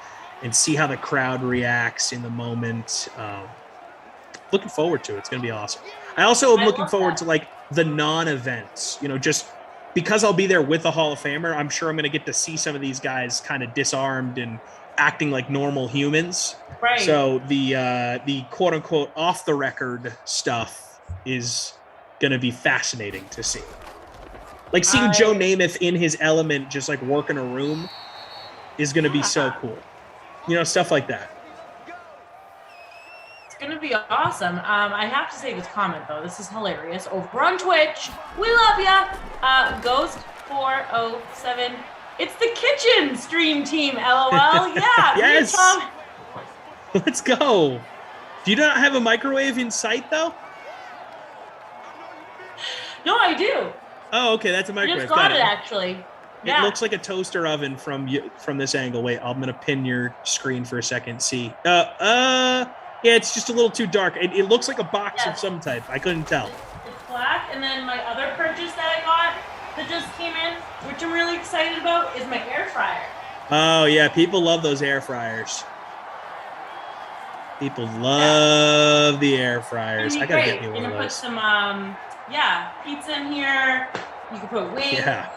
[SPEAKER 6] see how the crowd reacts in the moment. Looking forward to it. It's going to be awesome. I also am looking forward to the non-events, just because I'll be there with a Hall of Famer. I'm sure I'm going to get to see some of these guys kind of disarmed and acting like normal humans.
[SPEAKER 2] Right.
[SPEAKER 6] So the quote unquote off the record stuff is going to be fascinating to see. Like seeing Joe Namath in his element, just working a room, is going to be so cool. Stuff like that.
[SPEAKER 2] It's going to be awesome. I have to say this comment, though. This is hilarious. Over on Twitch, we love ya. Ghost407. It's the kitchen stream team, LOL. Yeah.
[SPEAKER 6] Yes. Let's go. Do you not have a microwave in sight, though?
[SPEAKER 2] No, I do.
[SPEAKER 6] Oh, okay, that's a
[SPEAKER 2] I
[SPEAKER 6] microwave.
[SPEAKER 2] just got it actually.
[SPEAKER 6] It looks like a toaster oven from this angle. Wait, I'm gonna pin your screen for a second. See, yeah, it's just a little too dark. It looks like a box of some type. I couldn't tell.
[SPEAKER 2] It's black, and then my other purchase that I got that just came in, which I'm really excited about, is my air fryer.
[SPEAKER 6] Oh yeah, people love those air fryers. People love the air fryers. I gotta get me one of
[SPEAKER 2] You're gonna put
[SPEAKER 6] those.
[SPEAKER 2] some pizza in here. You can put wings.
[SPEAKER 6] Yeah.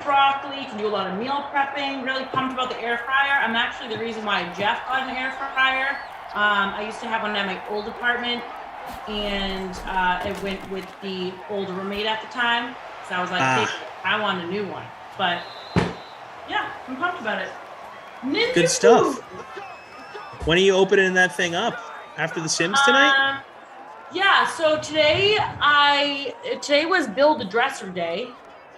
[SPEAKER 2] Broccoli, you can do a lot of meal prepping. Really pumped about the air fryer. I'm actually the reason why Jeff got an air fryer. I used to have one at my old apartment, and it went with the old roommate at the time. So I was like, hey, I want a new one. But yeah, I'm pumped about it. Ninja
[SPEAKER 6] Good stuff.
[SPEAKER 2] food.
[SPEAKER 6] When are you opening that thing up? After the Sims tonight?
[SPEAKER 2] Yeah. So today was build a dresser day.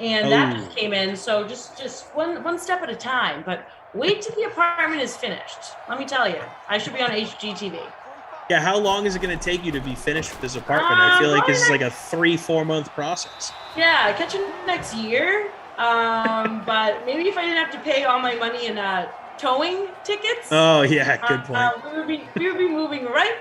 [SPEAKER 2] And that just came in, so just one step at a time. But wait till the apartment is finished. Let me tell you, I should be on HGTV.
[SPEAKER 6] Yeah, how long is it going to take you to be finished with this apartment? I feel like this is like a 3-4 month process.
[SPEAKER 2] Yeah, catch it next year. But maybe if I didn't have to pay all my money in towing tickets.
[SPEAKER 6] Oh yeah, good point.
[SPEAKER 2] We would be moving right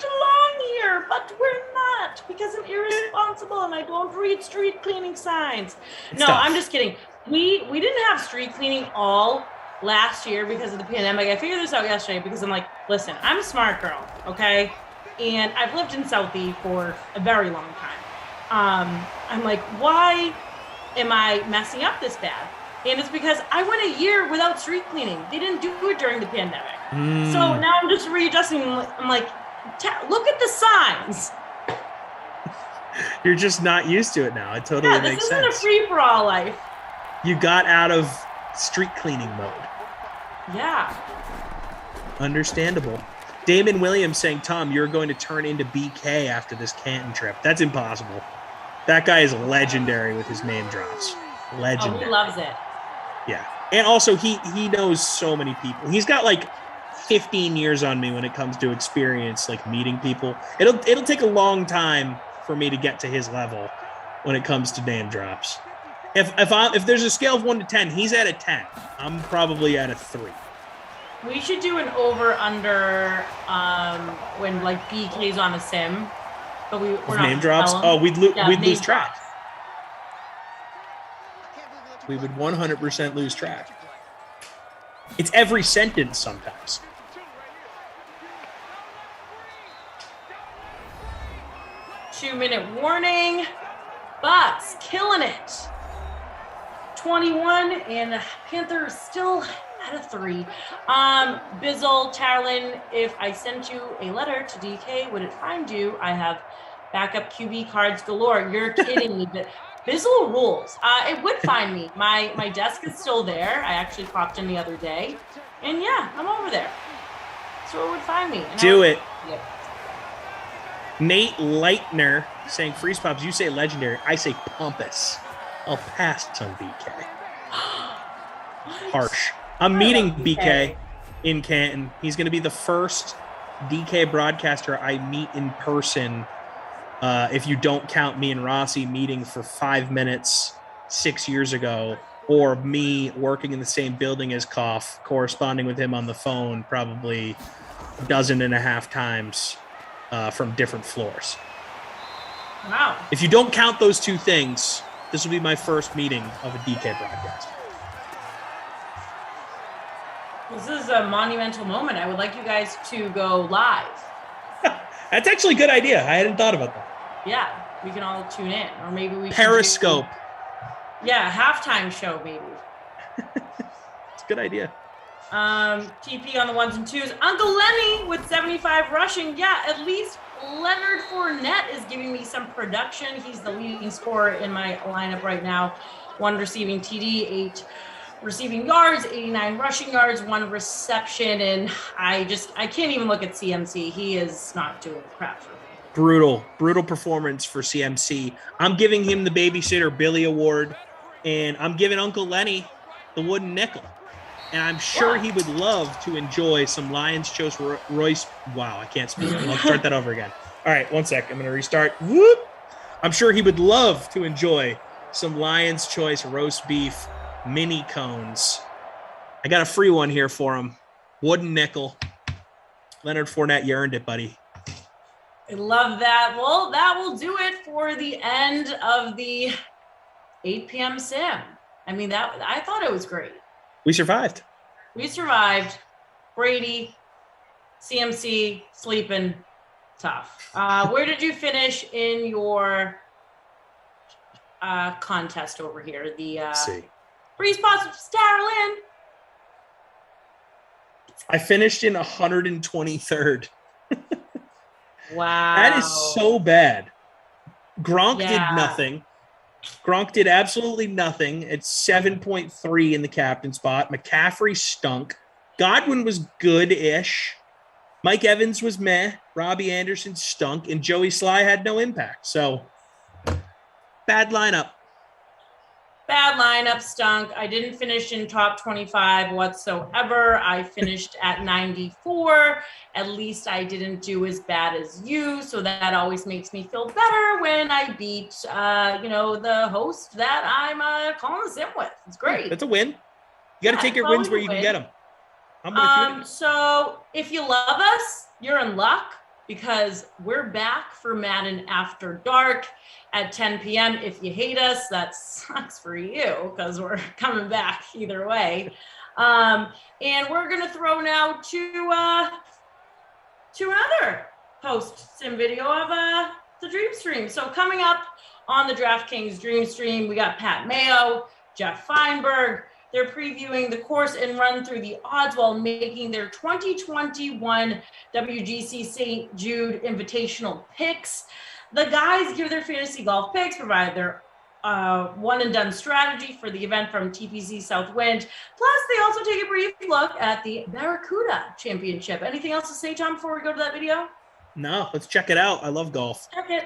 [SPEAKER 2] along here, but we're not because I'm irresponsible and I don't read street cleaning signs. No, I'm just kidding. We didn't have street cleaning all last year because of the pandemic. I figured this out yesterday because I'm like, listen, I'm a smart girl, okay? And I've lived in Southie for a very long time. I'm like, why am I messing up this bad? And it's because I went a year without street cleaning. They didn't do it during the pandemic. So now I'm just readjusting. I'm like, look at the signs.
[SPEAKER 6] You're just not used to it now. It totally makes sense.
[SPEAKER 2] This isn't a free-for-all life.
[SPEAKER 6] You got out of street cleaning mode.
[SPEAKER 2] Yeah.
[SPEAKER 6] Understandable. Damon Williams saying, Tom, you're going to turn into BK after this Canton trip. That's impossible. That guy is legendary with his name drops. Legendary.
[SPEAKER 2] Oh, he loves it.
[SPEAKER 6] Yeah. And also he knows so many people. He's got like 15 years on me when it comes to experience, like meeting people. It'll take a long time for me to get to his level when it comes to name drops. If there's a scale of 1 to 10, he's at a 10. I'm probably at a 3.
[SPEAKER 2] We should do an over/under when like BK's on a sim, but we're not
[SPEAKER 6] name drops. Oh, we'd lose track.
[SPEAKER 2] Drops.
[SPEAKER 6] We would 100% lose track. It's every sentence sometimes.
[SPEAKER 2] Two-minute warning. Bucks killing it. 21 and Panthers still at a 3. Bizzle, Tarlin, if I sent you a letter to DK, would it find you? I have backup QB cards galore. You're kidding me. But Bizzle rules. It would find me. My desk is still there. I actually popped in the other day. And yeah, I'm over there. So it would find me. And
[SPEAKER 6] Do it.
[SPEAKER 2] Yeah.
[SPEAKER 6] Nate Leitner saying, Freeze Pops, you say legendary. I say pompous. I'll pass on BK. Harsh. I'm meeting BK in Canton. He's going to be the first DK broadcaster I meet in person. If you don't count me and Rossi meeting for 5 minutes 6 years ago, or me working in the same building as Koff, corresponding with him on the phone probably 12.5 times from different floors.
[SPEAKER 2] Wow.
[SPEAKER 6] If you don't count those two things, this will be my first meeting of a DK broadcast.
[SPEAKER 2] This is a monumental moment. I would like you guys to go live.
[SPEAKER 6] That's actually a good idea. I hadn't thought about that.
[SPEAKER 2] Yeah, we can all tune in, or maybe we
[SPEAKER 6] Periscope.
[SPEAKER 2] Halftime show maybe.
[SPEAKER 6] It's a good idea.
[SPEAKER 2] TP on the 1s and 2s. Uncle Lenny with 75 rushing. Yeah, at least Leonard Fournette is giving me some production. He's the leading scorer in my lineup right now. 1 receiving TD, 8 receiving yards, 89 rushing yards, 1 reception, and I can't even look at CMC. He is not doing crap for me.
[SPEAKER 6] Brutal performance for CMC. I'm giving him the Babysitter Billy Award, and I'm giving Uncle Lenny the wooden nickel. And I'm sure he would love to enjoy some Lions Choice Royce. Wow, I can't speak. I'll start that over again. All right, 1 sec. I'm going to restart. Whoop. I'm sure he would love to enjoy some Lion's Choice roast beef mini cones. I got a free one here for him. Wooden nickel. Leonard Fournette, you earned it, buddy.
[SPEAKER 2] I love that. Well, that will do it for the end of the 8 p.m. sim. I mean, I thought it was great.
[SPEAKER 6] We survived.
[SPEAKER 2] We survived. Brady, CMC, sleeping, tough. Where did you finish in your contest over here? The free spots with Starlin.
[SPEAKER 6] I finished in 123rd.
[SPEAKER 2] Wow.
[SPEAKER 6] That is so bad. Gronk did nothing. Gronk did absolutely nothing at 7.3 in the captain spot. McCaffrey stunk. Godwin was good-ish. Mike Evans was meh. Robbie Anderson stunk. And Joey Sly had no impact. So, bad lineup.
[SPEAKER 2] Bad lineup, stunk. I didn't finish in top 25 whatsoever. I finished at 94. At least I didn't do as bad as you. So that always makes me feel better when I beat, the host that I'm calling a sim with. It's great.
[SPEAKER 6] That's a win. You got to take your wins where you can get them.
[SPEAKER 2] So if you love us, you're in luck because we're back for Madden After Dark at 10 p.m. If you hate us, that sucks for you because we're coming back either way. And we're going to throw now to another post sim video of the Dream Stream. So coming up on the DraftKings Dream Stream, we got Pat Mayo, Jeff Feinberg. They're previewing the course and run through the odds while making their 2021 WGC St. Jude Invitational picks. The guys give their fantasy golf picks, provide their one-and-done strategy for the event from TPC Southwind. Plus, they also take a brief look at the Barracuda Championship. Anything else to say, Tom, before we go to that video?
[SPEAKER 6] No, let's check it out. I love golf.
[SPEAKER 2] Check it.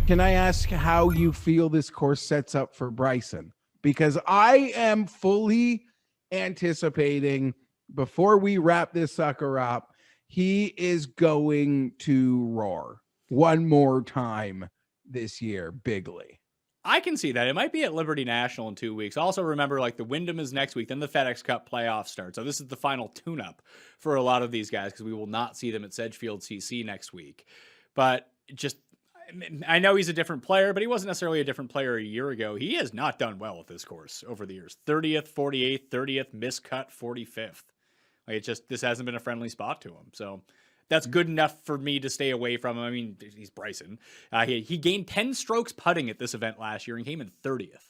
[SPEAKER 11] Can I ask how you feel this course sets up for Bryson? Because I am fully anticipating before we wrap this sucker up, he is going to roar one more time this year, bigly.
[SPEAKER 12] I can see that. It might be at Liberty National in 2 weeks. Also remember, the Wyndham is next week, then the FedEx Cup playoffs start. So this is the final tune-up for a lot of these guys because we will not see them at Sedgefield CC next week. But I know he's a different player, but he wasn't necessarily a different player a year ago. He has not done well at this course over the years. 30th, 48th, 30th, miscut, 45th. This hasn't been a friendly spot to him. So that's good enough for me to stay away from him. I mean, he's Bryson. He gained 10 strokes putting at this event last year and came in 30th.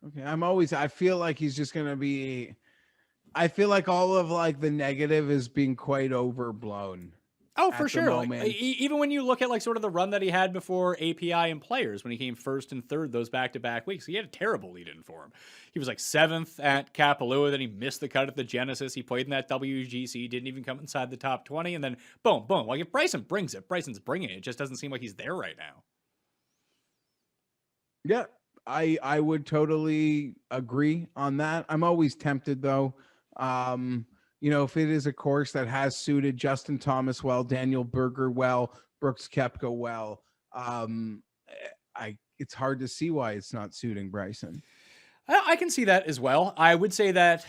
[SPEAKER 11] Okay. I feel like he's just going to be, I feel like all of the negative is being quite overblown.
[SPEAKER 12] Oh, for sure. Even when you look at sort of the run that he had before API and Players, when he came first and third those back-to-back weeks, he had a terrible lead-in for him. He was 7th at Kapalua, then he missed the cut at the Genesis. He played in that WGC, didn't even come inside the top 20, and then boom. If Bryson brings it, Bryson's bringing it. It just doesn't seem like he's there right now.
[SPEAKER 11] Yeah, I would totally agree on that. I'm always tempted, though. If it is a course that has suited Justin Thomas well, Daniel Berger well, Brooks Koepka well, it's hard to see why it's not suiting Bryson.
[SPEAKER 12] I can see that as well. I would say that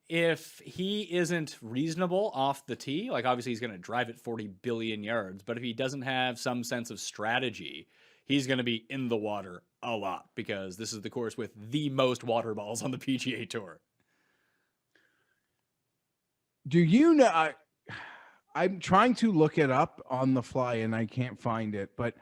[SPEAKER 12] if he isn't reasonable off the tee, obviously he's going to drive it 40 billion yards, but if he doesn't have some sense of strategy, he's going to be in the water a lot because this is the course with the most water balls on the PGA Tour.
[SPEAKER 11] Do you know? I'm trying to look it up on the fly and I can't find it, but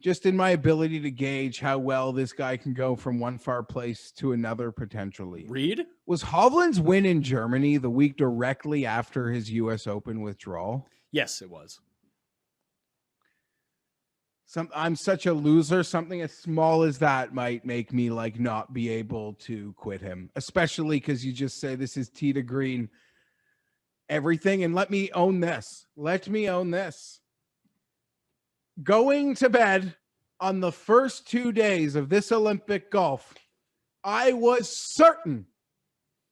[SPEAKER 11] just in my ability to gauge how well this guy can go from one far place to another potentially.
[SPEAKER 12] Reed?
[SPEAKER 11] Was Hovland's win in Germany the week directly after his U.S. Open withdrawal?
[SPEAKER 12] Yes, it was.
[SPEAKER 11] I'm such a loser. Something as small as that might make me not be able to quit him, especially because you just say this is tee to green. Everything, and let me own this. Going to bed on the first 2 days of this Olympic golf, I was certain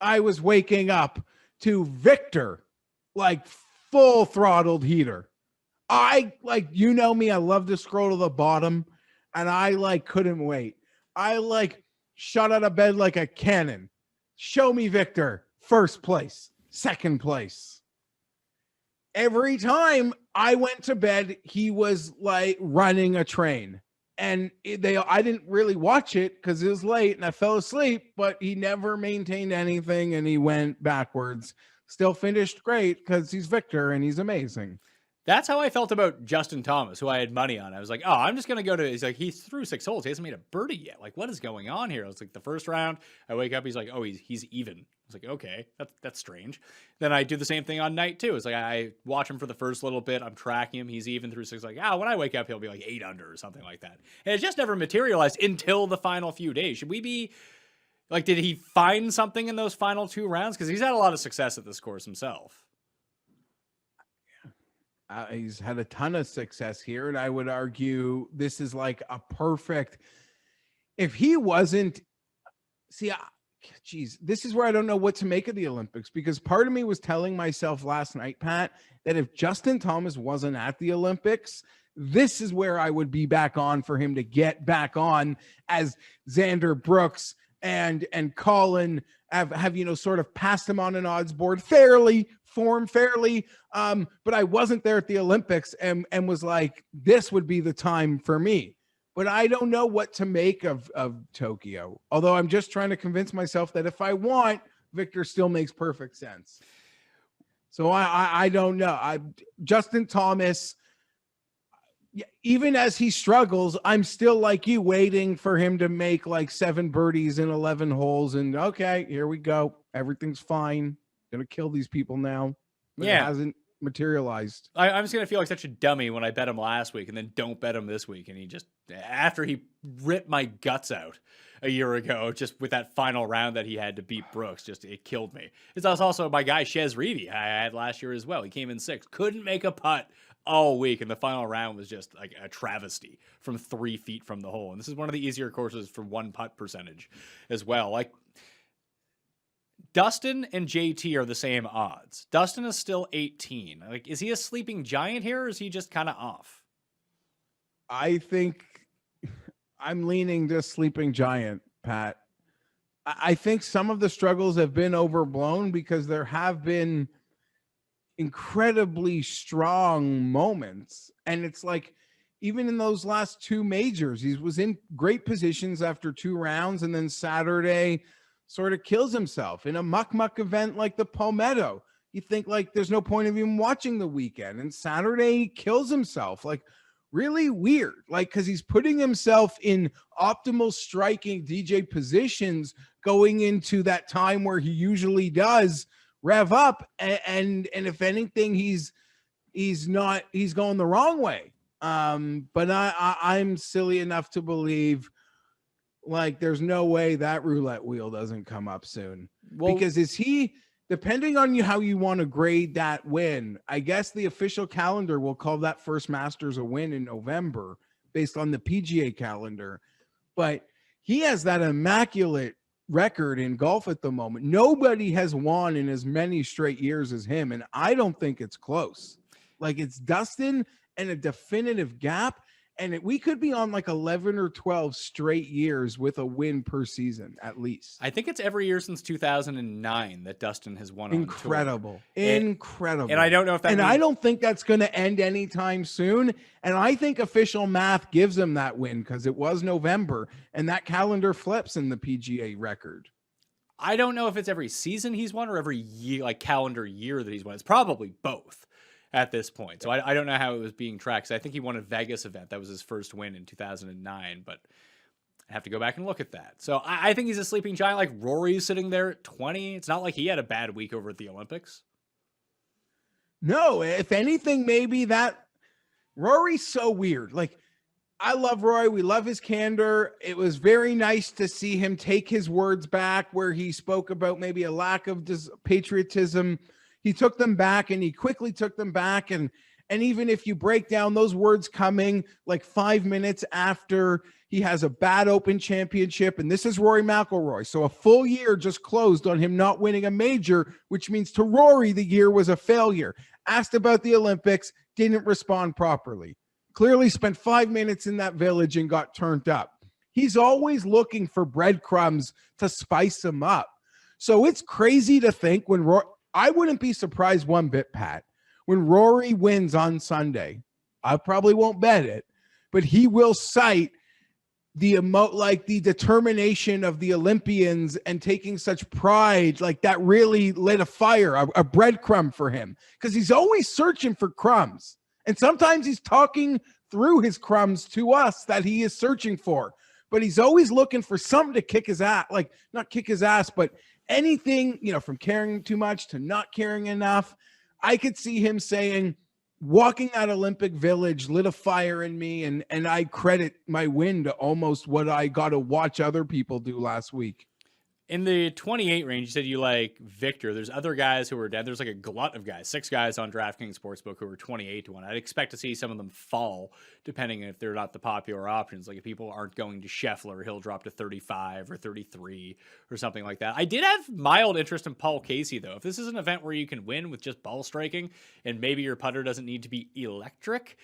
[SPEAKER 11] I was waking up to Victor, like full throttled heater. I like, you know me, I love to scroll to the bottom, and I like couldn't wait. I like shot out of bed like a cannon. Show me Victor, first place, second place. Every time I went to bed, he was like running a train. And I didn't really watch it because it was late and I fell asleep, but he never maintained anything and he went backwards. Still finished great because he's Victor and he's amazing.
[SPEAKER 12] That's how I felt about Justin Thomas, who I had money on. I was like, oh, I'm just going to go to, he's like, he threw 6 holes. He hasn't made a birdie yet. Like, what is going on here? It's like the first round, I wake up, he's like, oh, he's even. I was like, okay, that's strange. Then I do the same thing on night two. It's like, I watch him for the first little bit. I'm tracking him. He's even through 6. Like, when I wake up, he'll be like 8 under or something like that. And it just never materialized until the final few days. Should we be like, did he find something in those final 2 rounds? Because he's had a lot of success at this course himself.
[SPEAKER 11] He's had a ton of success here, and I would argue this is like a perfect. If he wasn't, this is where I don't know what to make of the Olympics, because part of me was telling myself last night, Pat, that if Justin Thomas wasn't at the Olympics, this is where I would be back on for him to get back on, as Xander Brooks and Colin have sort of passed him on an odds board fairly. But I wasn't there at the Olympics and was like, this would be the time for me. But I don't know what to make of Tokyo. Although I'm just trying to convince myself that if I want, Victor still makes perfect sense. So I don't know. Justin Thomas, even as he struggles, I'm still like you, waiting for him to make like 7 birdies in 11 holes. And okay, here we go. Everything's fine. Gonna kill these people now. But it hasn't materialized.
[SPEAKER 12] I'm just gonna feel like such a dummy when I bet him last week and then don't bet him this week. And he just, after he ripped my guts out a year ago, just with that final round that he had to beat Brooks, it killed me. It's also my guy Shez Reavie I had last year as well. He came in 6th, couldn't make a putt all week, and the final round was just like a travesty from 3 feet from the hole. And this is one of the easier courses for 1 putt percentage as well. Like, Dustin and JT are the same odds. Dustin is still 18. Like, is he a sleeping giant here, or is he just kind of off?
[SPEAKER 11] I think I'm leaning to sleeping giant, Pat. I think some of the struggles have been overblown because there have been incredibly strong moments. And it's like, even in those last 2 majors, he was in great positions after 2 rounds, and then Saturday sort of kills himself in a muck event like the Palmetto. You think like there's no point of even watching the weekend, and Saturday he kills himself. Like, really weird, like, because he's putting himself in optimal striking DJ positions going into that time where he usually does rev up, and if anything, he's going the wrong way. But I'm silly enough to believe, like, there's no way that roulette wheel doesn't come up soon. Well, because is he, depending on how you want to grade that win, I guess the official calendar will call that first Masters a win in November based on the PGA calendar. But he has that immaculate record in golf at the moment. Nobody has won in as many straight years as him, and I don't think it's close. Like, it's Dustin and a definitive gap. And we could be on like 11 or 12 straight years with a win per season, at least.
[SPEAKER 12] I think it's every year since 2009 that Dustin has won.
[SPEAKER 11] Incredible.
[SPEAKER 12] On tour.
[SPEAKER 11] Incredible.
[SPEAKER 12] And I don't know if that
[SPEAKER 11] I don't think that's going to end anytime soon. And I think official math gives him that win because it was November and that calendar flips in the PGA record.
[SPEAKER 12] I don't know if it's every season he's won or every year, like calendar year that he's won. It's probably both at this point. So I don't know how it was being tracked. So I think he won a Vegas event. That was his first win in 2009, but I have to go back and look at that. So I think he's a sleeping giant. Like, Rory's sitting there at 20. It's not like he had a bad week over at the Olympics.
[SPEAKER 11] No, if anything, maybe that Rory's so weird. Like, I love Rory. We love his candor. It was very nice to see him take his words back where he spoke about maybe a lack of patriotism. He took them back, and he quickly took them back, and And even if you break down those words coming like 5 minutes after he has a bad Open Championship, and this is Rory McIlroy. So a full year just closed on him not winning a major, which means to Rory, the year was a failure. Asked about the Olympics, didn't respond properly. Clearly spent 5 minutes in that village and got turned up. He's always looking for breadcrumbs to spice him up. So it's crazy to think I wouldn't be surprised one bit, Pat, when Rory wins on Sunday. I probably won't bet it, but he will cite the determination of the Olympians and taking such pride, like that really lit a fire, a breadcrumb for him, because he's always searching for crumbs. And sometimes he's talking through his crumbs to us that he is searching for, but he's always looking for something to kick his ass, like not kick his ass, but anything, from caring too much to not caring enough. I could see him saying, walking that Olympic Village lit a fire in me, and I credit my win to almost what I got to watch other people do last week.
[SPEAKER 12] In the 28 range, you said you like Victor. There's other guys who are dead. There's like a glut of guys, 6 guys on DraftKings Sportsbook who are 28 to 1. I'd expect to see some of them fall, depending if they're not the popular options. Like if people aren't going to Scheffler, he'll drop to 35 or 33 or something like that. I did have mild interest in Paul Casey, though. If this is an event where you can win with just ball striking and maybe your putter doesn't need to be electric,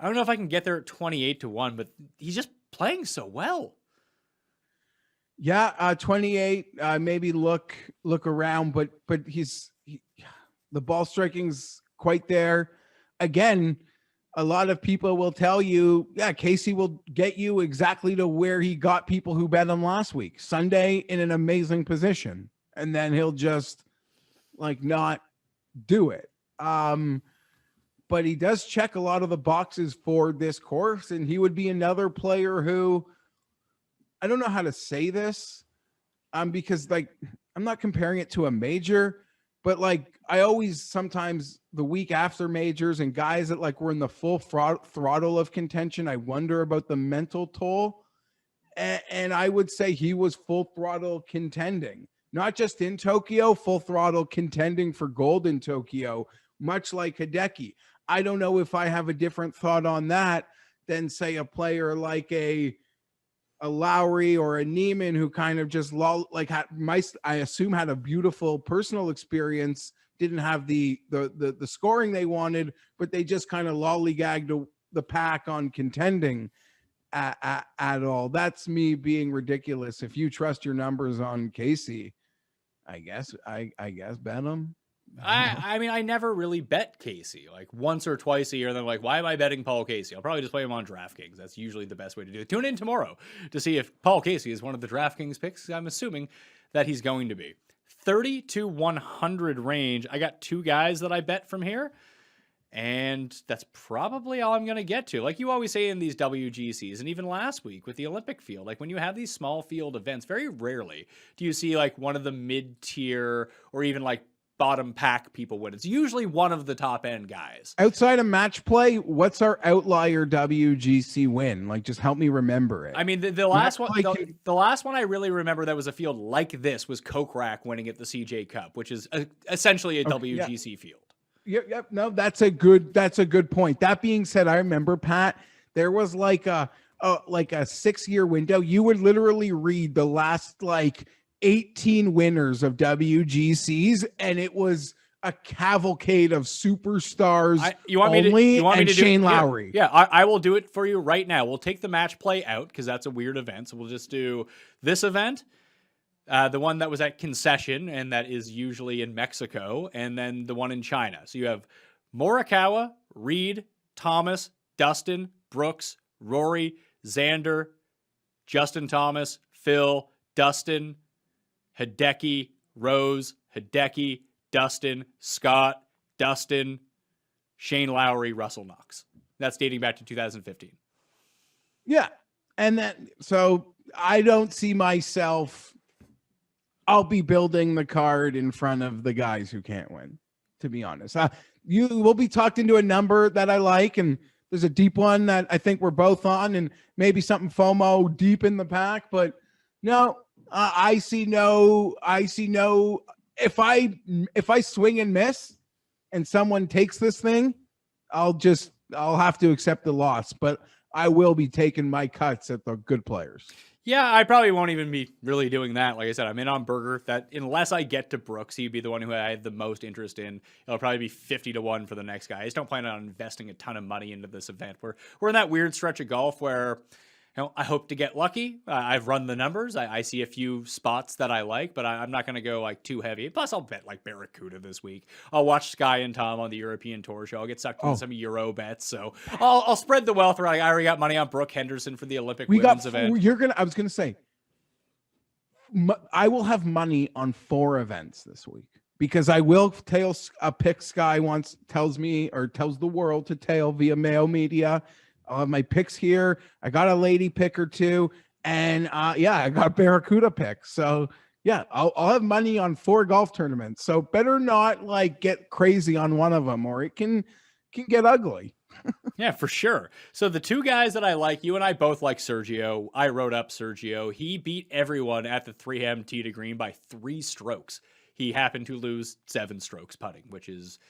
[SPEAKER 12] I don't know if I can get there at 28 to 1, but he's just playing so well.
[SPEAKER 11] Yeah, 28. Maybe look around, but the ball striking's quite there. Again, a lot of people will tell you, Casey will get you exactly to where he got people who bet him last week. Sunday in an amazing position, and then he'll just not do it. But he does check a lot of the boxes for this course, and he would be another player who, I don't know how to say this, because I'm not comparing it to a major, but I always sometimes the week after majors and guys that were in the full throttle of contention, I wonder about the mental toll. And I would say he was full throttle contending, not just in Tokyo, full throttle contending for gold in Tokyo, much like Hideki. I don't know if I have a different thought on that than say a player like a Lowry or a Neiman, who kind of just I assume had a beautiful personal experience, didn't have the scoring they wanted, but they just kind of lollygagged the pack on contending at all. That's me being ridiculous. If you trust your numbers on Casey, I guess bet him.
[SPEAKER 12] I mean, I never really bet Casey, once or twice a year. They're like, why am I betting Paul Casey? I'll probably just play him on DraftKings. That's usually the best way to do it. Tune in tomorrow to see if Paul Casey is one of the DraftKings picks. I'm assuming that he's going to be. 30 to 100 range. I got 2 guys that I bet from here, and that's probably all I'm going to get to. Like you always say in these WGCs, and even last week with the Olympic field, when you have these small field events, very rarely do you see one of the mid-tier or even bottom pack people win. It's usually one of the top end guys.
[SPEAKER 11] Outside of match play, what's our outlier WGC win? Just help me remember it.
[SPEAKER 12] I mean, the last one, the last one I really remember that was a field like this was Kokrak winning at the CJ Cup, which is essentially a WGC field.
[SPEAKER 11] Yep. No, that's a good point. That being said, I remember, Pat, there was a 6-year window. You would literally read the last 18 winners of WGCs, and it was a cavalcade of superstars. Shane Lowry.
[SPEAKER 12] Yeah, I will do it for you right now. We'll take the match play out because that's a weird event. So we'll just do this event, the one that was at Concession, and that is usually in Mexico, and then the one in China. So you have Morikawa, Reed, Thomas, Dustin, Brooks, Rory, Xander, Justin Thomas, Phil, Dustin, Hideki, Rose, Hideki, Dustin, Scott, Dustin, Shane Lowry, Russell Knox. That's dating back to 2015.
[SPEAKER 11] Yeah. And so I don't see myself, I'll be building the card in front of the guys who can't win, to be honest. You will be talked into a number that I like, and there's a deep one that I think we're both on, and maybe something FOMO deep in the pack, but no, I see no, if I swing and miss and someone takes this thing, I'll have to accept the loss, but I will be taking my cuts at the good players.
[SPEAKER 12] Yeah, I probably won't even be really doing that. Like I said, I'm in on Berger. That unless I get to Brooks, he'd be the one who I have the most interest in. It'll probably be 50-1 for the next guy. I just don't plan on investing a ton of money into this event. We're in that weird stretch of golf where, I hope to get lucky. I've run the numbers. I see a few spots that I like, but I'm not going to go like too heavy. Plus, I'll bet like Barracuda this week. I'll watch Sky and Tom on the European Tour show. I'll get sucked into some Euro bets. So I'll spread the wealth around. I already got money on Brooke Henderson for the Olympic women's event.
[SPEAKER 11] I was going to say, I will have money on 4 events this week because I will pick Sky once tells me or tells the world to tail via Mayo Media. I'll have my picks here. I got a lady pick or 2, and I got Barracuda pick. So yeah, I'll have money on 4 golf tournaments. So better not like get crazy on one of them, or it can get ugly.
[SPEAKER 12] Yeah, for sure. So the 2 guys that I like, you and I both like Sergio. I wrote up Sergio. He beat everyone at the 3M tee to green by 3 strokes. He happened to lose 7 strokes putting, which is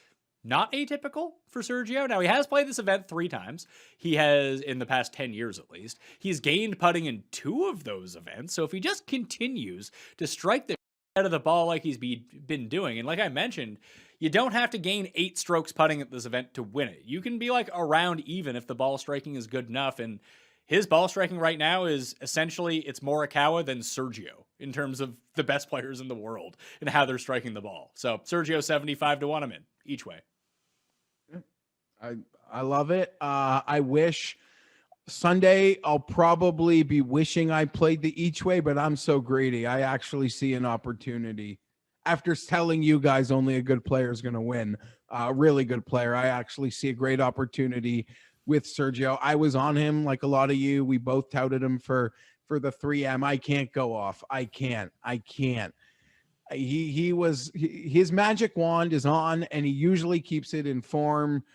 [SPEAKER 12] not atypical for Sergio. Now, he has played this event 3 times. He has, in the past 10 years at least, he's gained putting in 2 of those events. So if he just continues to strike the out of the ball like he's been doing, and like I mentioned, you don't have to gain 8 strokes putting at this event to win it. You can be like around even if the ball striking is good enough. And his ball striking right now is essentially, it's Morikawa than Sergio in terms of the best players in the world and how they're striking the ball. So Sergio 75-1, I'm in each way.
[SPEAKER 11] I love it. I wish Sunday I'll probably be wishing I played the each way, but I'm so greedy. I actually see an opportunity. After telling you guys only a good player is going to win, a really good player, I actually see a great opportunity with Sergio. I was on him like a lot of you. We both touted him for the 3M. I can't go off. I can't. His magic wand is on, and he usually keeps it in form.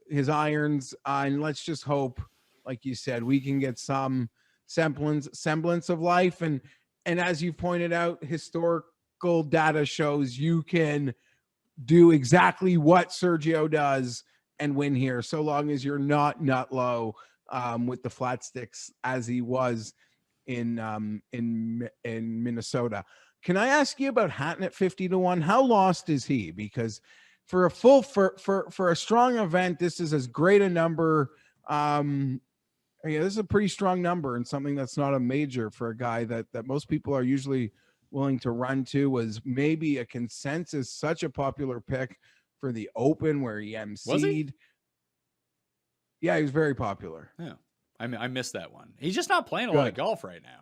[SPEAKER 11] His irons, and let's just hope, like you said, we can get some semblance of life. And as you pointed out, historical data shows you can do exactly what Sergio does and win here, so long as you're not low with the flat sticks as he was in Minnesota. Can I ask you about Hatton at 50-1? How lost is he? Because for a strong event, this is as great a number. This is a pretty strong number, and something that's not a major for a guy that most people are usually willing to run to. Was maybe a consensus, such a popular pick for the Open where he emceed.
[SPEAKER 12] Was he?
[SPEAKER 11] Yeah, he was very popular.
[SPEAKER 12] Yeah, I missed that one. He's just not playing a lot of golf right now.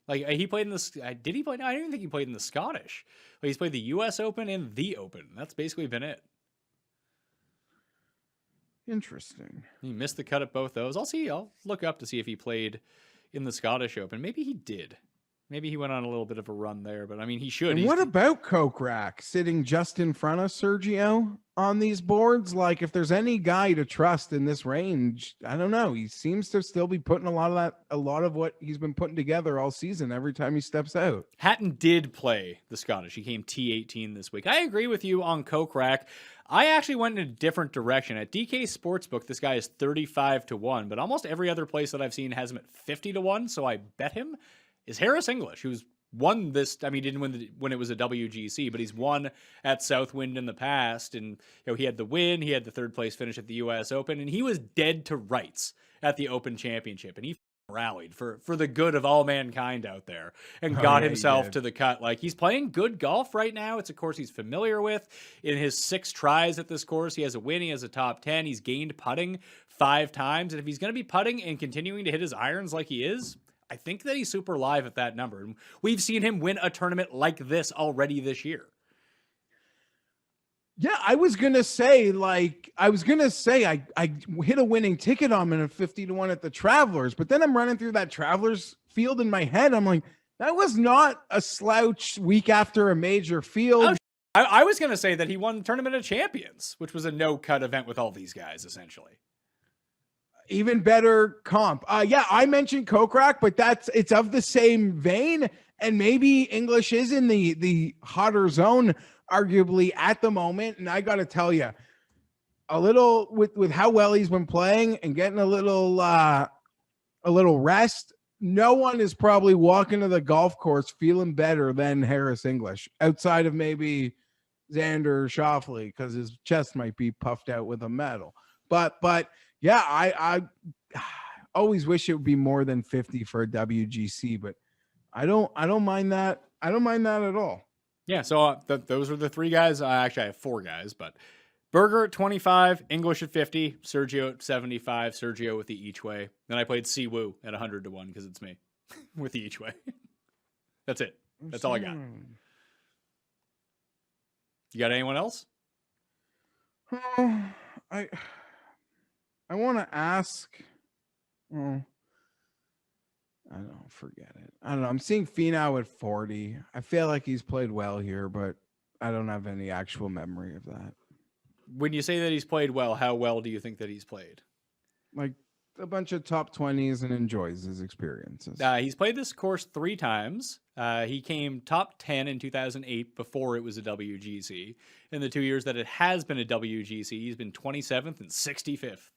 [SPEAKER 12] Like he played in this. Did he play? No, I don't even think he played in the Scottish. Like he's played the U.S. Open and the Open. That's basically been it.
[SPEAKER 11] Interesting.
[SPEAKER 12] He missed the cut at both those. I'll look up to see if he played in the Scottish Open. Maybe he did. Maybe he went on a little bit of a run there, but I mean, he should.
[SPEAKER 11] And what about Kokrak sitting just in front of Sergio on these boards? Like, if there's any guy to trust in this range, I don't know. He seems to still be putting a lot of what he's been putting together all season every time he steps out.
[SPEAKER 12] Hatton did play the Scottish. He came T18 this week. I agree with you on Kokrak. I actually went in a different direction. At DK Sportsbook, this guy is 35-1, but almost every other place that I've seen has him at 50-1, so I bet him. Is Harris English, who's won this. I mean, he didn't win when it was a WGC, but he's won at Southwind in the past. And, he had the win. He had the 3rd place finish at the U.S. Open, and he was dead to rights at the Open Championship. And he rallied for the good of all mankind out there and got himself to the cut. Like, he's playing good golf right now. It's a course he's familiar with. In his 6 tries at this course, he has a win. He has a top 10. He's gained putting 5 times. And if he's going to be putting and continuing to hit his irons like he is, I think that he's super live at that number. And we've seen him win a tournament like this already this year.
[SPEAKER 11] Yeah, I was going to say, I hit a winning ticket on him at 50-1 at the Travelers, but then I'm running through that Travelers field in my head. I'm like, that was not a slouch week after a major field.
[SPEAKER 12] I was going to say that he won the Tournament of Champions, which was a no-cut event with all these guys, essentially.
[SPEAKER 11] Even better comp. I mentioned Kokrak, but it's of the same vein, and maybe English is in the hotter zone, arguably, at the moment. And I got to tell you, a little with how well he's been playing and getting a little rest. No one is probably walking to the golf course feeling better than Harris English, outside of maybe Xander Schauffele, because his chest might be puffed out with a medal. But yeah, I always wish it would be more than 50 for a WGC, but I don't mind that. I don't mind that at all.
[SPEAKER 12] Yeah, so those are the three guys. Actually, I have four guys, but Berger at 25, English at 50, Sergio at 75, Sergio with the each way. Then I played Siwoo at 100 to 1 because it's me with the each way. That's it. That's all I got. You got anyone else?
[SPEAKER 11] I want to ask. Well, I don't forget it. I don't know. I'm seeing Finau at 40. I feel like he's played well here, but I don't have any actual memory of that.
[SPEAKER 12] When you say that he's played well, how well do you think that he's played?
[SPEAKER 11] Like a bunch of top 20s and enjoys his experiences.
[SPEAKER 12] He's played this course 3 times. He came top 10 in 2008 before it was a WGC. In the 2 years that it has been a WGC, he's been 27th and 65th.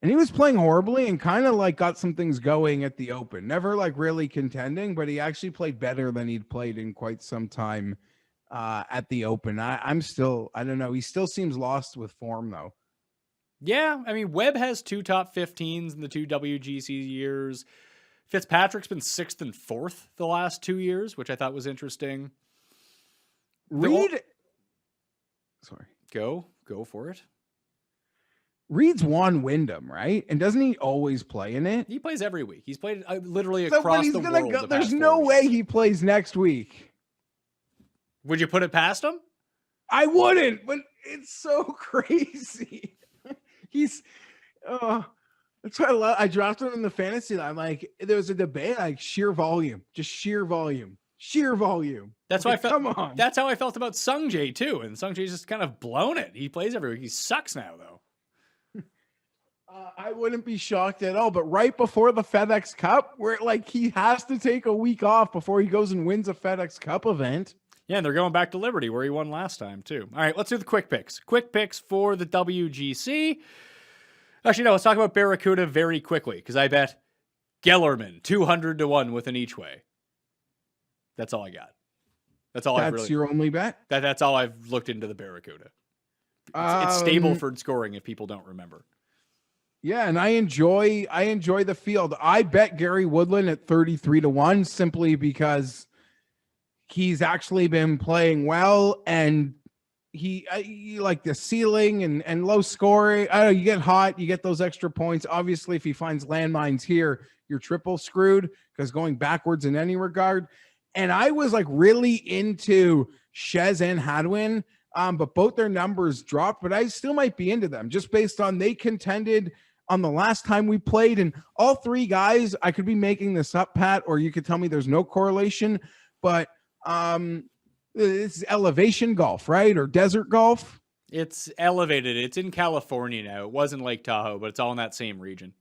[SPEAKER 11] And he was playing horribly and kind of like got some things going at the Open. Never like really contending, but he actually played better than he'd played in quite some time at the Open. I don't know. He still seems lost with form though.
[SPEAKER 12] Yeah, I mean, Webb has 2 top 15s in the 2 WGC years. Fitzpatrick's been 6th and 4th the last 2 years, which I thought was interesting.
[SPEAKER 11] Sorry.
[SPEAKER 12] Go for it.
[SPEAKER 11] Reed's won Wyndham, right? And doesn't he always play in it?
[SPEAKER 12] He plays every week. He's played literally across the world.
[SPEAKER 11] There's no way he plays next week.
[SPEAKER 12] Would you put it past him?
[SPEAKER 11] I wouldn't, but it's so crazy. He's that's why I drafted him in the fantasy. I'm like, there was a debate, like sheer volume.
[SPEAKER 12] That's
[SPEAKER 11] like,
[SPEAKER 12] why
[SPEAKER 11] come on.
[SPEAKER 12] That's how I felt about Sungjae too. And Sungjae's just kind of blown it. He plays every week. He sucks now though.
[SPEAKER 11] I wouldn't be shocked at all. But right before the FedEx Cup, where like he has to take a week off before he goes and wins a FedEx Cup event.
[SPEAKER 12] Yeah, and they're going back to Liberty where he won last time too. All right, let's do the quick picks. Quick picks for the WGC. Actually, no, let's talk about Barracuda very quickly because I bet Gellerman 200 to 1 with an each way. That's all I got. That's all.
[SPEAKER 11] That's your only bet.
[SPEAKER 12] That's all I've looked into the Barracuda. It's Stableford scoring if people don't remember.
[SPEAKER 11] Yeah, and I enjoy the field. I bet Gary Woodland at 33 to 1 simply because he's actually been playing well and he like the ceiling and low scoring. I don't know, you get hot, you get those extra points. Obviously, if he finds landmines here, you're triple screwed because going backwards in any regard. And I was like really into Shez and Hadwin, but both their numbers dropped, but I still might be into them just based on they contended on the last time we played. And all 3 guys, I could be making this up, Pat, or you could tell me there's no correlation, but it's elevation golf, right? Or desert golf.
[SPEAKER 12] It's elevated. It's in California now. It wasn't Lake Tahoe, but it's all in that same region.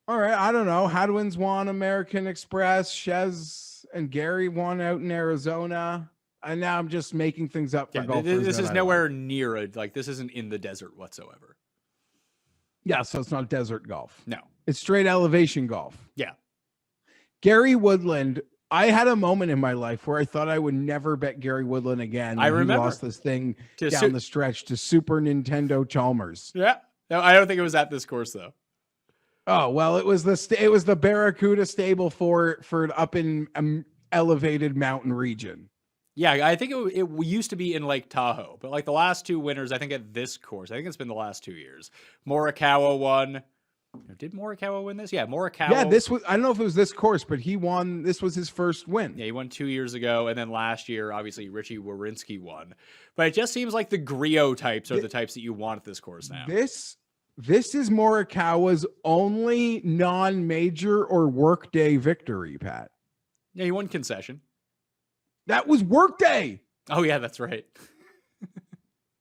[SPEAKER 11] All right. I don't know. Hadwin's won American Express. Shez and Gary won out in Arizona. And now I'm just making things up for golfers.
[SPEAKER 12] This is nowhere near it. Like this isn't in the desert whatsoever.
[SPEAKER 11] Yeah. So it's not desert golf.
[SPEAKER 12] No,
[SPEAKER 11] it's straight elevation golf.
[SPEAKER 12] Yeah.
[SPEAKER 11] Gary Woodland. I had a moment in my life where I thought I would never bet Gary Woodland again.
[SPEAKER 12] I remember.
[SPEAKER 11] He lost this thing down the stretch to Super Nintendo Chalmers.
[SPEAKER 12] Yeah. No, I don't think it was at this course though.
[SPEAKER 11] Oh, well, it was the Barracuda stable for up in elevated mountain region.
[SPEAKER 12] Yeah, I think it used to be in Lake Tahoe, but like the last 2 winners, I think at this course, I think it's been the last 2 years. Morikawa won. Did Morikawa win this? Yeah, Morikawa.
[SPEAKER 11] Yeah, this was, I don't know if it was this course, but he won. This was his first win.
[SPEAKER 12] Yeah, he won 2 years ago. And then last year, obviously, Richie Wawrinski won. But it just seems like the Griot types are the types that you want at this course now.
[SPEAKER 11] This is Morikawa's only non-major or workday victory, Pat.
[SPEAKER 12] Yeah, he won concession.
[SPEAKER 11] That was workday.
[SPEAKER 12] Oh, yeah, that's right.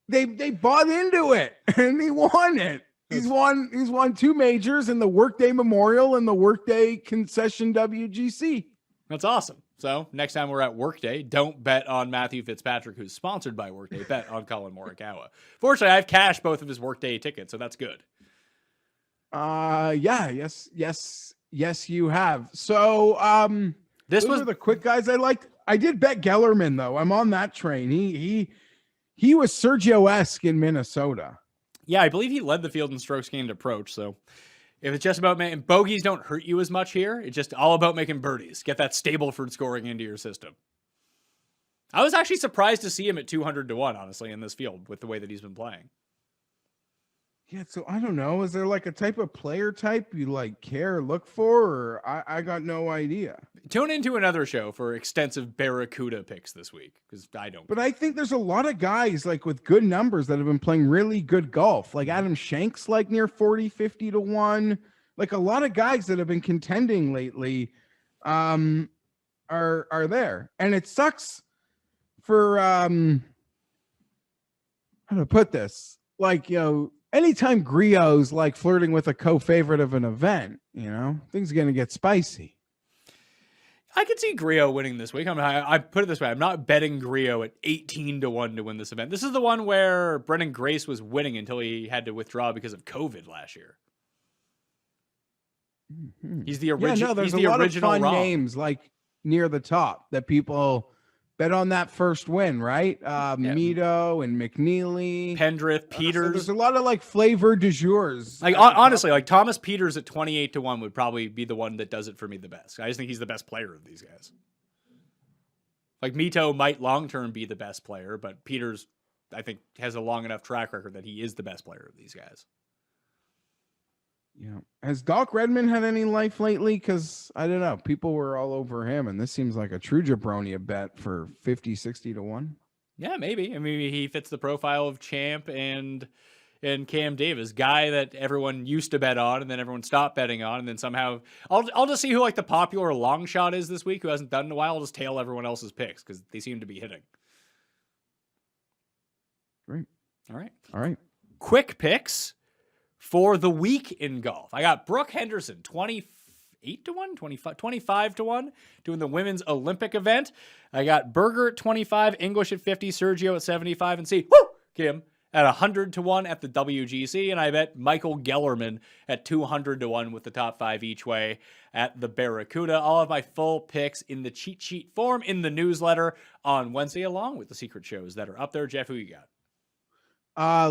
[SPEAKER 11] They bought into it, and he won it. He's won 2 majors in the Workday Memorial and the Workday Concession WGC.
[SPEAKER 12] That's awesome. So next time we're at Workday, don't bet on Matthew Fitzpatrick, who's sponsored by Workday. Bet on Colin Morikawa. Fortunately, I've cashed both of his Workday tickets, so that's good.
[SPEAKER 11] Yes, you have. So,
[SPEAKER 12] this
[SPEAKER 11] those
[SPEAKER 12] was
[SPEAKER 11] are the quick guys I liked. I did bet Gellerman though. I'm on that train. He was Sergio-esque in Minnesota.
[SPEAKER 12] Yeah, I believe he led the field in strokes gained approach. So if it's just about making bogeys, don't hurt you as much here. It's just all about making birdies. Get that Stableford scoring into your system. I was actually surprised to see him at 200-1, honestly, in this field with the way that he's been playing.
[SPEAKER 11] Yeah, so I don't know. Is there like a type of player type you like care, look for, or I got no idea.
[SPEAKER 12] Tune into another show for extensive Barracuda picks this week, because I don't.
[SPEAKER 11] But I think there's a lot of guys like with good numbers that have been playing really good golf. Like Adam Shank's like near 40-50-1. Like a lot of guys that have been contending lately are there. And it sucks for how to put this. Like, you know, anytime Griot's like flirting with a co-favorite of an event, you know, things are going to get spicy.
[SPEAKER 12] I could see Griot winning this week. I put it this way. I'm not betting Griot at 18-1 to win this event. This is the one where Brendan Grace was winning until he had to withdraw because of COVID last year.
[SPEAKER 11] Mm-hmm.
[SPEAKER 12] He's the original.
[SPEAKER 11] There's
[SPEAKER 12] he's the
[SPEAKER 11] a lot
[SPEAKER 12] original
[SPEAKER 11] of fun
[SPEAKER 12] Rom.
[SPEAKER 11] names like near the top that people bet on that first win, right? Mito and McNeely,
[SPEAKER 12] Pendrith, Peters.
[SPEAKER 11] So there's a lot of like flavor du jours.
[SPEAKER 12] Like honestly, like Thomas Peters at 28-1 would probably be the one that does it for me the best. I just think he's the best player of these guys. Like Mito might long-term be the best player, but Peters, I think, has a long enough track record that he is the best player of these guys.
[SPEAKER 11] Yeah. Has Doc Redmond had any life lately? Because I don't know. People were all over him, and this seems like a true jabroni bet for 50-60-1.
[SPEAKER 12] Yeah, maybe. I mean, he fits the profile of Champ and Cam Davis, guy that everyone used to bet on, and then everyone stopped betting on, and then somehow I'll just see who like the popular long shot is this week, who hasn't done in a while. I'll just tail everyone else's picks because they seem to be hitting.
[SPEAKER 11] Great.
[SPEAKER 12] All
[SPEAKER 11] right.
[SPEAKER 12] Quick picks for the week in golf. I got Brooke Henderson, 28-1, 25-1, doing the women's Olympic event. I got Berger at 25, English at 50, Sergio at 75, and Kim at 100-1 at the WGC. And I bet Michael Gellerman at 200-1 with the top 5 each way at the Barracuda. All of my full picks in the cheat sheet form in the newsletter on Wednesday, along with the secret shows that are up there. Jeff, who you got?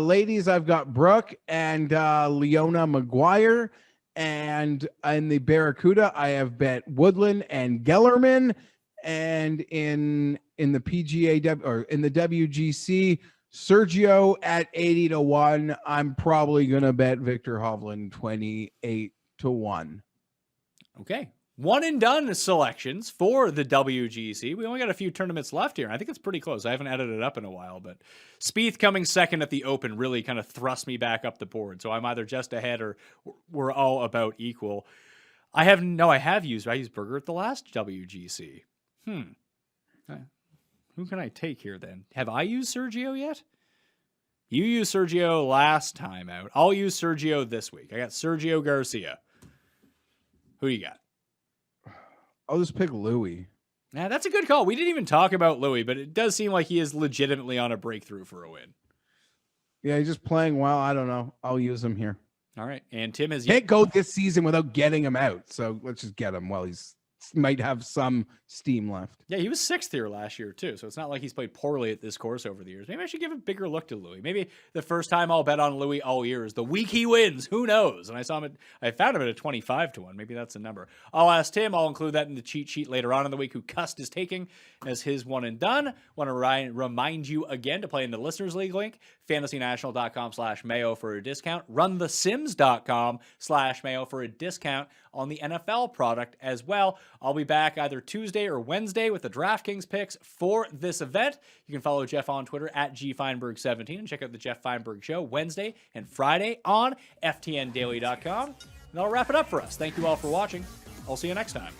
[SPEAKER 11] Ladies, I've got Brooke and Leona McGuire, and in the Barracuda, I have bet Woodland and Gellerman, and in the PGA or in the WGC, Sergio at 80-1. I'm probably gonna bet Victor Hovland 28-1.
[SPEAKER 12] Okay. One and done selections for the WGC. We only got a few tournaments left here. I think it's pretty close. I haven't added it up in a while, but Spieth coming second at the Open really kind of thrust me back up the board. So I'm either just ahead or we're all about equal. I used Berger at the last WGC. Who can I take here then? Have I used Sergio yet? You used Sergio last time out. I'll use Sergio this week. I got Sergio Garcia. Who do you got?
[SPEAKER 11] I'll just pick Louis.
[SPEAKER 12] Yeah, that's a good call. We didn't even talk about Louis, but it does seem like he is legitimately on a breakthrough for a win.
[SPEAKER 11] Yeah, he's just playing well. I don't know. I'll use him here.
[SPEAKER 12] All right. And Tim has
[SPEAKER 11] can't go this season without getting him out. So let's just get him while he's might have some steam left.
[SPEAKER 12] Yeah, he was 6th here last year too, so it's not like he's played poorly at this course over the years. Maybe I should give a bigger look to Louis. Maybe the first time I'll bet on Louis all year is the week he wins. Who knows? And I found him at a 25-1. Maybe that's the number. I'll ask Tim. I'll include that in the cheat sheet later on in the week who Cust is taking as his one and done. Want to remind you again to play in the Listeners League link, fantasynational.com/mayo for a discount. runthesims.com/mayo for a discount on the NFL product as well. I'll be back either Tuesday or Wednesday with the DraftKings picks for this event. You can follow Jeff on Twitter at GFeinberg17 and check out the Jeff Feinberg Show Wednesday and Friday on FTNDaily.com. And that'll wrap it up for us. Thank you all for watching. I'll see you next time.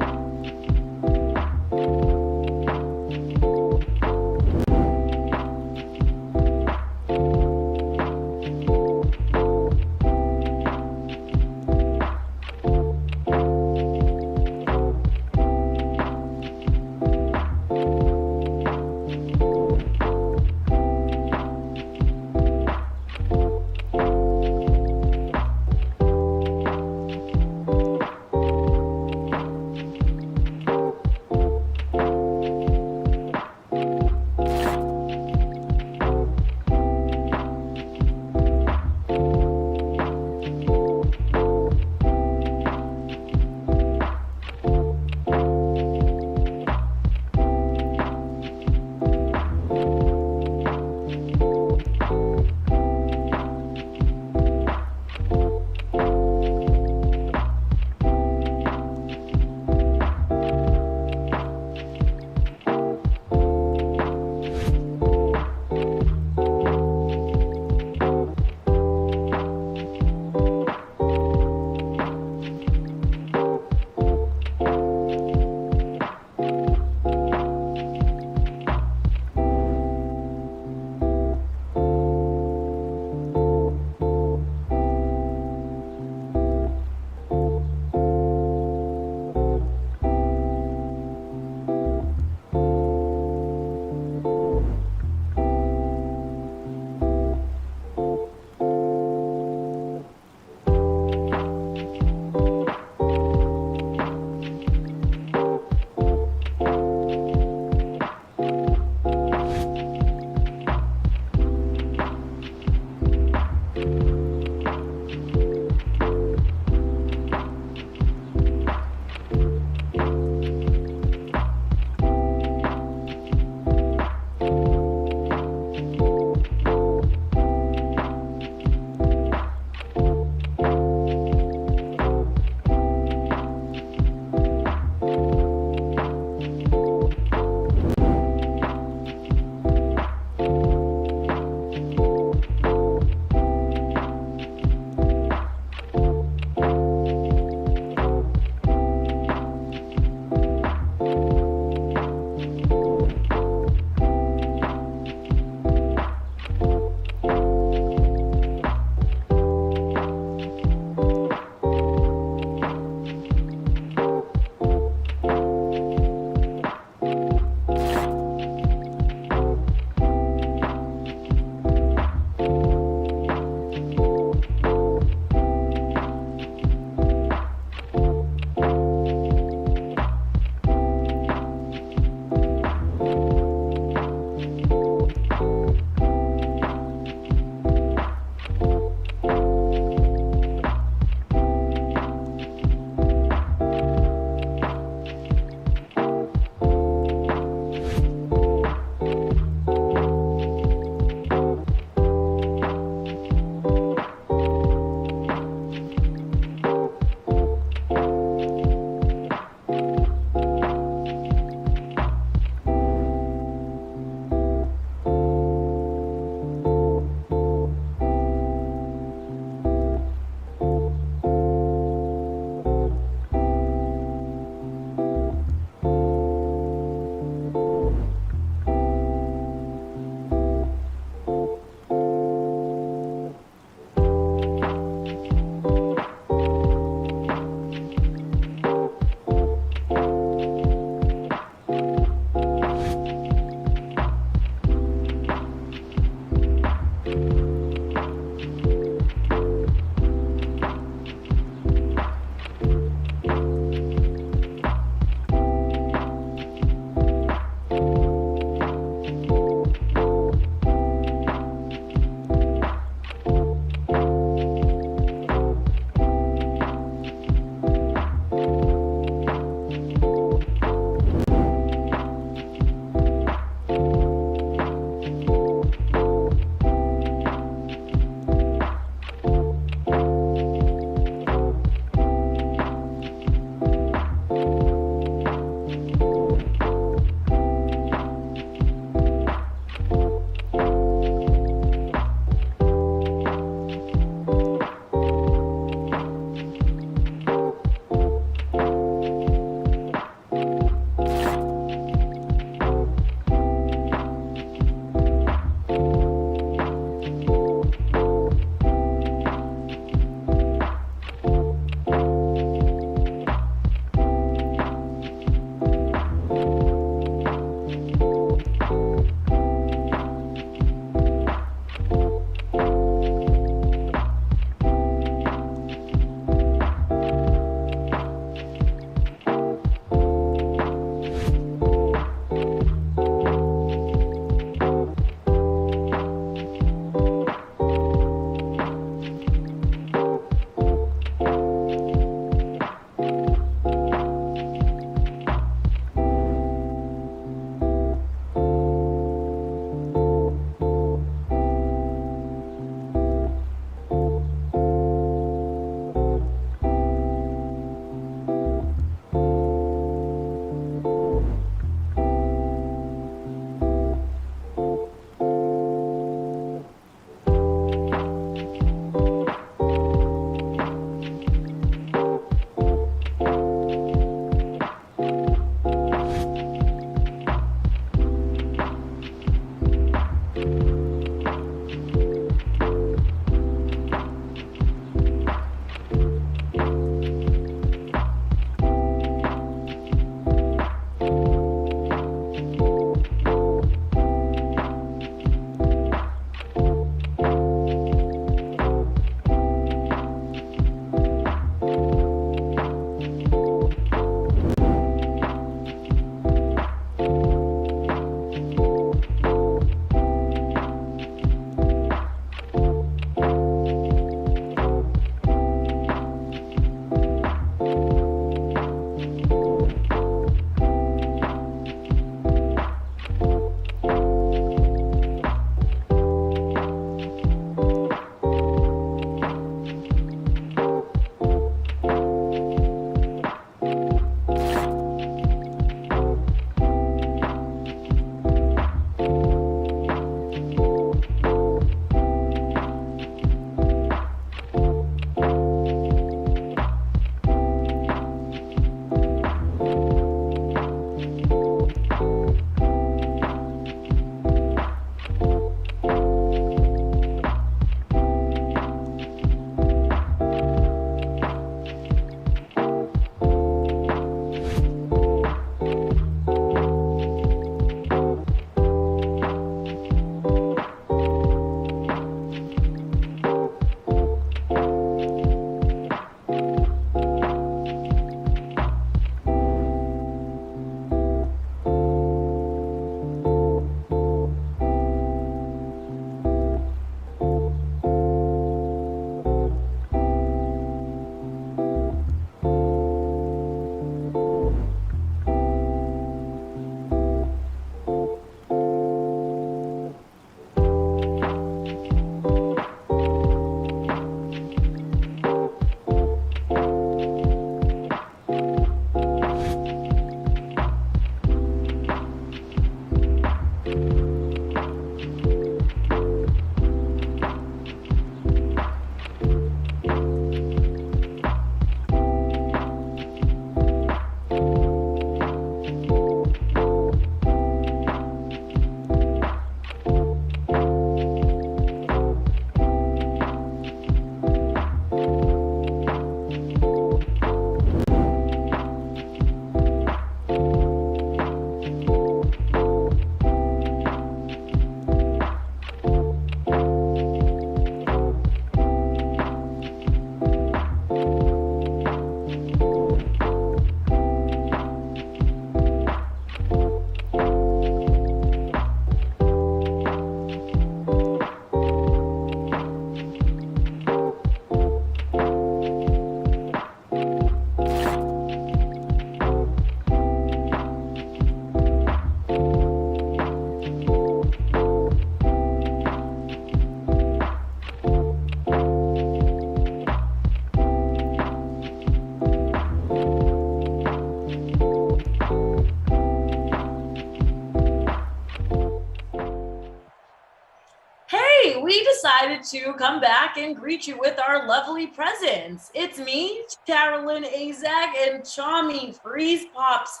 [SPEAKER 2] to come back and greet you with our lovely presence. It's me, Carolyn Azak, and Tommy Freeze Pops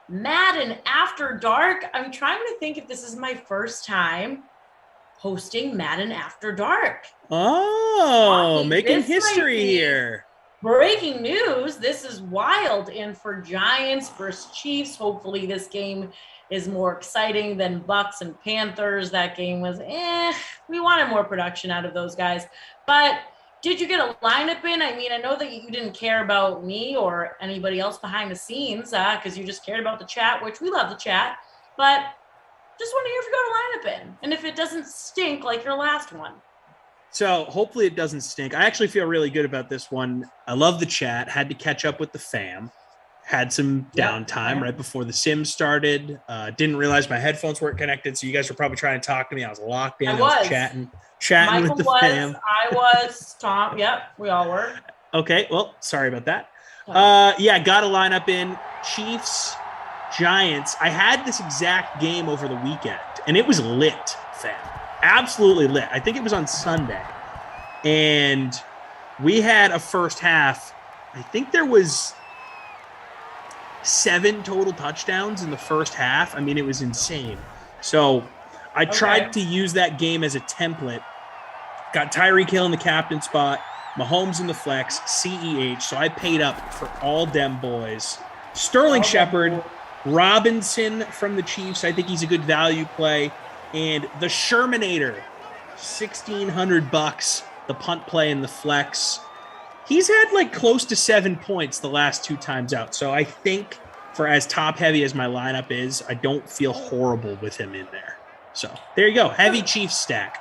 [SPEAKER 2] Madden After Dark. I'm trying to think if this is my first time hosting Madden After Dark.
[SPEAKER 6] Oh, making history here.
[SPEAKER 2] Breaking news. This is wild. And for Giants versus Chiefs, hopefully this game is more exciting than Bucks and Panthers. That game was, we wanted more production out of those guys. But did you get a lineup in? I mean, I know that you didn't care about me or anybody else behind the scenes because you just cared about the chat, which we love the chat. But just wondering if you got a lineup in and if it doesn't stink like your last one.
[SPEAKER 6] So hopefully it doesn't stink. I actually feel really good about this one. I love the chat. Had to catch up with the fam. Had some downtime right before the sim started. Didn't realize my headphones weren't connected, so you guys were probably trying to talk to me. I was locked in. I was chatting
[SPEAKER 2] Michael
[SPEAKER 6] with the fam.
[SPEAKER 2] I was. Tom. Yep, we all were.
[SPEAKER 6] Okay, well, sorry about that. Got a lineup in. Chiefs, Giants. I had this exact game over the weekend, and it was lit, fam. Absolutely lit. I think it was on Sunday. And we had a first half. I think there was 7 total touchdowns in the first half. I mean, it was insane. So I tried to use that game as a template. Got Tyreek Hill in the captain spot, Mahomes in the flex, CEH. So I paid up for all dem boys. Sterling Shepard, Robinson from the Chiefs. I think he's a good value play. And the Shermanator, $1,600, the punt play and the flex. He's had like close to 7 points the last 2 times out. So I think for as top heavy as my lineup is, I don't feel horrible with him in there. So there you go. Heavy Chiefs stack.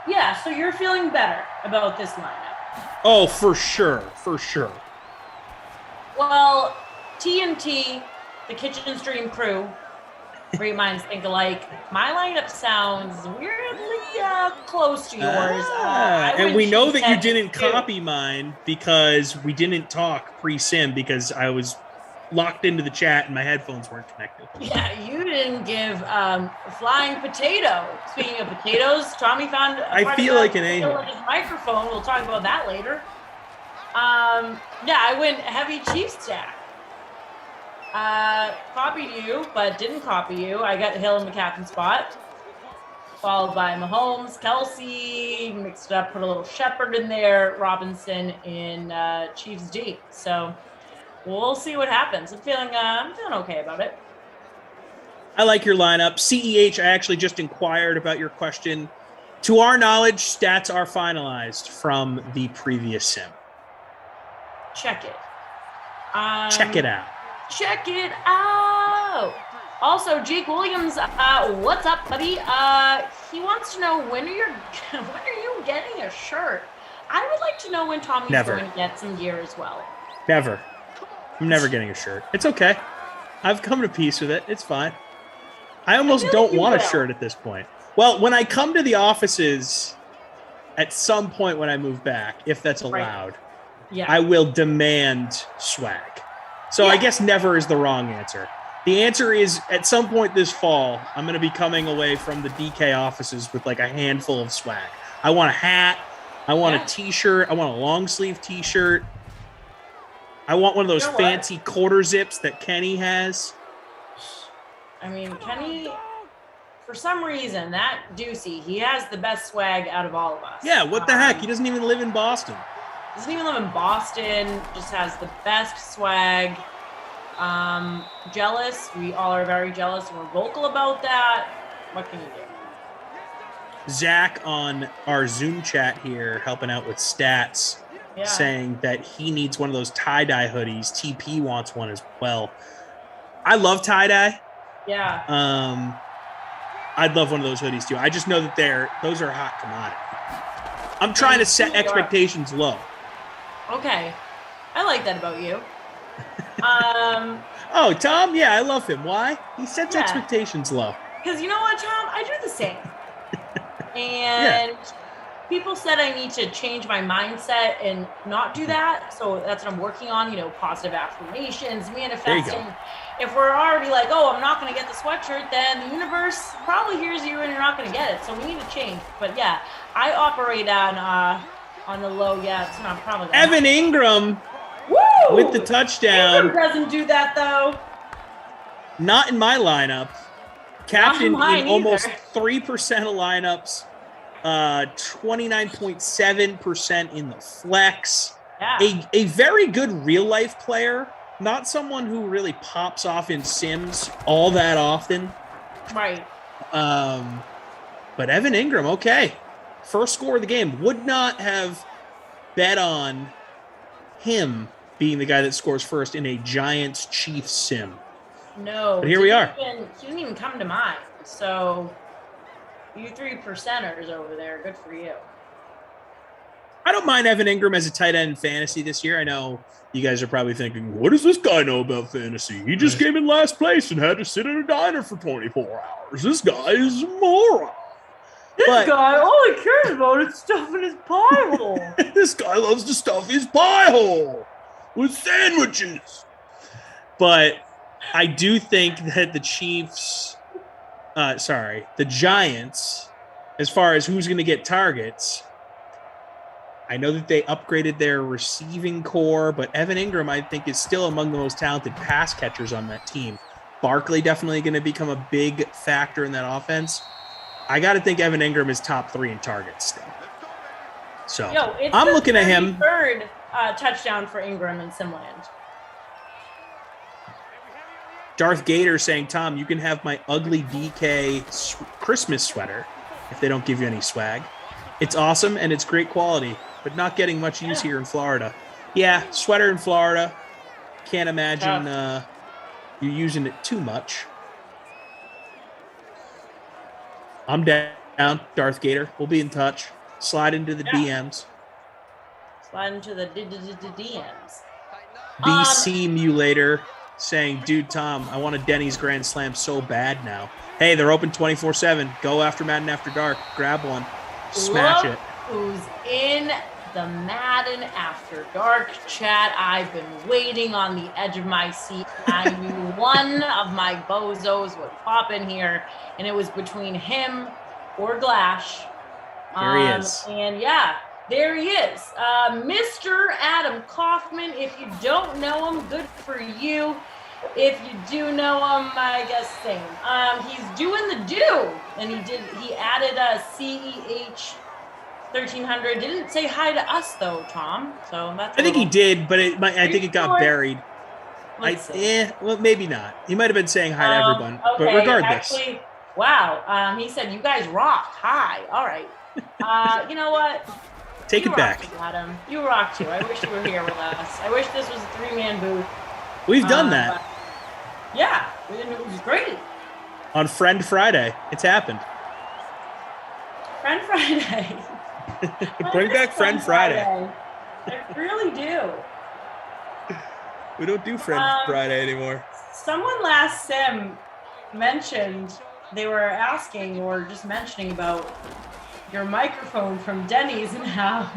[SPEAKER 2] Yeah, so you're feeling better about this lineup.
[SPEAKER 6] Oh, for sure. For sure.
[SPEAKER 2] Well, TNT, the Kitchen Stream crew, great minds think alike. My lineup sounds weirdly close to yours.
[SPEAKER 6] And we know that you didn't copy mine because we didn't talk pre-sim because I was locked into the chat and my headphones weren't connected.
[SPEAKER 2] Yeah, you didn't give flying potato. Speaking of potatoes, Tommy found
[SPEAKER 6] I feel like an a-hole.
[SPEAKER 2] his microphone. We'll talk about that later. I went heavy Chiefs stack. Copied you, but didn't copy you. I got Hill in the captain spot, followed by Mahomes, Kelsey, mixed it up, put a little Shepard in there, Robinson in Chiefs D. So we'll see what happens. I'm feeling okay about it.
[SPEAKER 6] I like your lineup. CEH, I actually just inquired about your question. To our knowledge, stats are finalized from the previous sim.
[SPEAKER 2] Check it.
[SPEAKER 6] Check it out.
[SPEAKER 2] Check it out. Also, Jake Williams, what's up, buddy? He wants to know when are you getting a shirt? I would like to know when Tommy's going to get some gear as well.
[SPEAKER 6] Never. I'm never getting a shirt. It's okay. I've come to peace with it. It's fine. I almost don't want a shirt at this point. Well, when I come to the offices at some point when I move back, if that's allowed, I will demand swag. So I guess never is the wrong answer. The answer is at some point this fall, I'm going to be coming away from the DK offices with like a handful of swag. I want a hat. I want a T-shirt. I want a long sleeve T-shirt. I want one of those fancy quarter zips that Kenny has.
[SPEAKER 2] I mean, Kenny, for some reason, that Deucey, he has the best swag out of all of us.
[SPEAKER 6] Yeah, what the heck? He doesn't even live in Boston.
[SPEAKER 2] Doesn't even live in Boston, just has the best swag. Jealous. We all are very jealous and we're vocal about that. What can you do?
[SPEAKER 6] Zach on our Zoom chat here helping out with stats, saying that he needs one of those tie-dye hoodies. TP wants one as well. I love tie-dye.
[SPEAKER 2] Yeah.
[SPEAKER 6] I'd love one of those hoodies too. I just know that those are a hot commodity. I'm trying to set expectations low.
[SPEAKER 2] Okay. I like that about you.
[SPEAKER 6] Oh, Tom? Yeah, I love him. Why? He sets expectations low.
[SPEAKER 2] Because you know what, Tom? I do the same. And people said I need to change my mindset and not do that. So that's what I'm working on, positive affirmations, manifesting. If we're already like, oh, I'm not going to get the sweatshirt, then the universe probably hears you and you're not going to get it. So we need to change. But yeah, I operate on the low. Yeah, it's not probably.
[SPEAKER 6] Evan Ingram with the touchdown.
[SPEAKER 2] Ingram doesn't do that though.
[SPEAKER 6] Not in my lineup. Captain in almost
[SPEAKER 2] either.
[SPEAKER 6] 3% of lineups. 29.7% in the flex.
[SPEAKER 2] Yeah.
[SPEAKER 6] A very good real life player, not someone who really pops off in Sims all that often.
[SPEAKER 2] Right.
[SPEAKER 6] But Evan Ingram, okay. First score of the game. Would not have bet on him being the guy that scores first in a Giants-Chiefs sim.
[SPEAKER 2] No.
[SPEAKER 6] But here we are.
[SPEAKER 2] He didn't even come to mind. So you 3%ers over there. Good for you.
[SPEAKER 6] I don't mind Evan Ingram as a tight end in fantasy this year. I know you guys are probably thinking, what does this guy know about fantasy? He just came in last place and had to sit in a diner for 24 hours. This guy is a moron.
[SPEAKER 2] This guy, all he cares about is stuffing his pie hole.
[SPEAKER 6] This guy loves to stuff his pie hole with sandwiches. But I do think that the Giants, as far as who's going to get targets, I know that they upgraded their receiving core, but Evan Ingram, I think, is still among the most talented pass catchers on that team. Barkley definitely going to become a big factor in that offense. I got to think Evan Ingram is top 3 in targets still. So I'm looking at him.
[SPEAKER 2] Third touchdown for Ingram in Simland.
[SPEAKER 6] Darth Gator saying, Tom, you can have my ugly DK Christmas sweater if they don't give you any swag. It's awesome and it's great quality, but not getting much use here in Florida. Yeah, sweater in Florida. Can't imagine you using it too much. I'm down, Darth Gator. We'll be in touch. Slide into the DMs.
[SPEAKER 2] Slide into the DMs.
[SPEAKER 6] BC Mulator saying, dude, Tom, I want a Denny's Grand Slam so bad now. Hey, they're open 24/7. Go after Madden After Dark. Grab one. Smash it.
[SPEAKER 2] Who's in the Madden After Dark chat? I've been waiting on the edge of my seat. I knew one of my bozos would pop in here, and it was between him or Glash.
[SPEAKER 6] Here he is.
[SPEAKER 2] And yeah, there he is. Mr. Adam Kaufman. If you don't know him, good for you. If you do know him, I guess same. He's doing the do, and he added a CEH 1300. Didn't say hi to us though, Tom. So that's.
[SPEAKER 6] I think he did, but I think it got buried. Well, maybe not. He might have been saying hi to everyone,
[SPEAKER 2] okay,
[SPEAKER 6] but regardless.
[SPEAKER 2] Actually, wow. He said you guys rock. Hi. All right. You know what?
[SPEAKER 6] Take it back.
[SPEAKER 2] Too, Adam. You rock too. I wish you were here with us. I wish this was a 3-man booth.
[SPEAKER 6] We've done that.
[SPEAKER 2] Yeah, it was great.
[SPEAKER 6] On Friend Friday, it's happened.
[SPEAKER 2] Friend Friday.
[SPEAKER 6] Bring back Friend Friday.
[SPEAKER 2] I really do.
[SPEAKER 6] We don't do Friend Friday anymore.
[SPEAKER 2] Someone last sim mentioned they were asking or just mentioning about your microphone from Denny's and how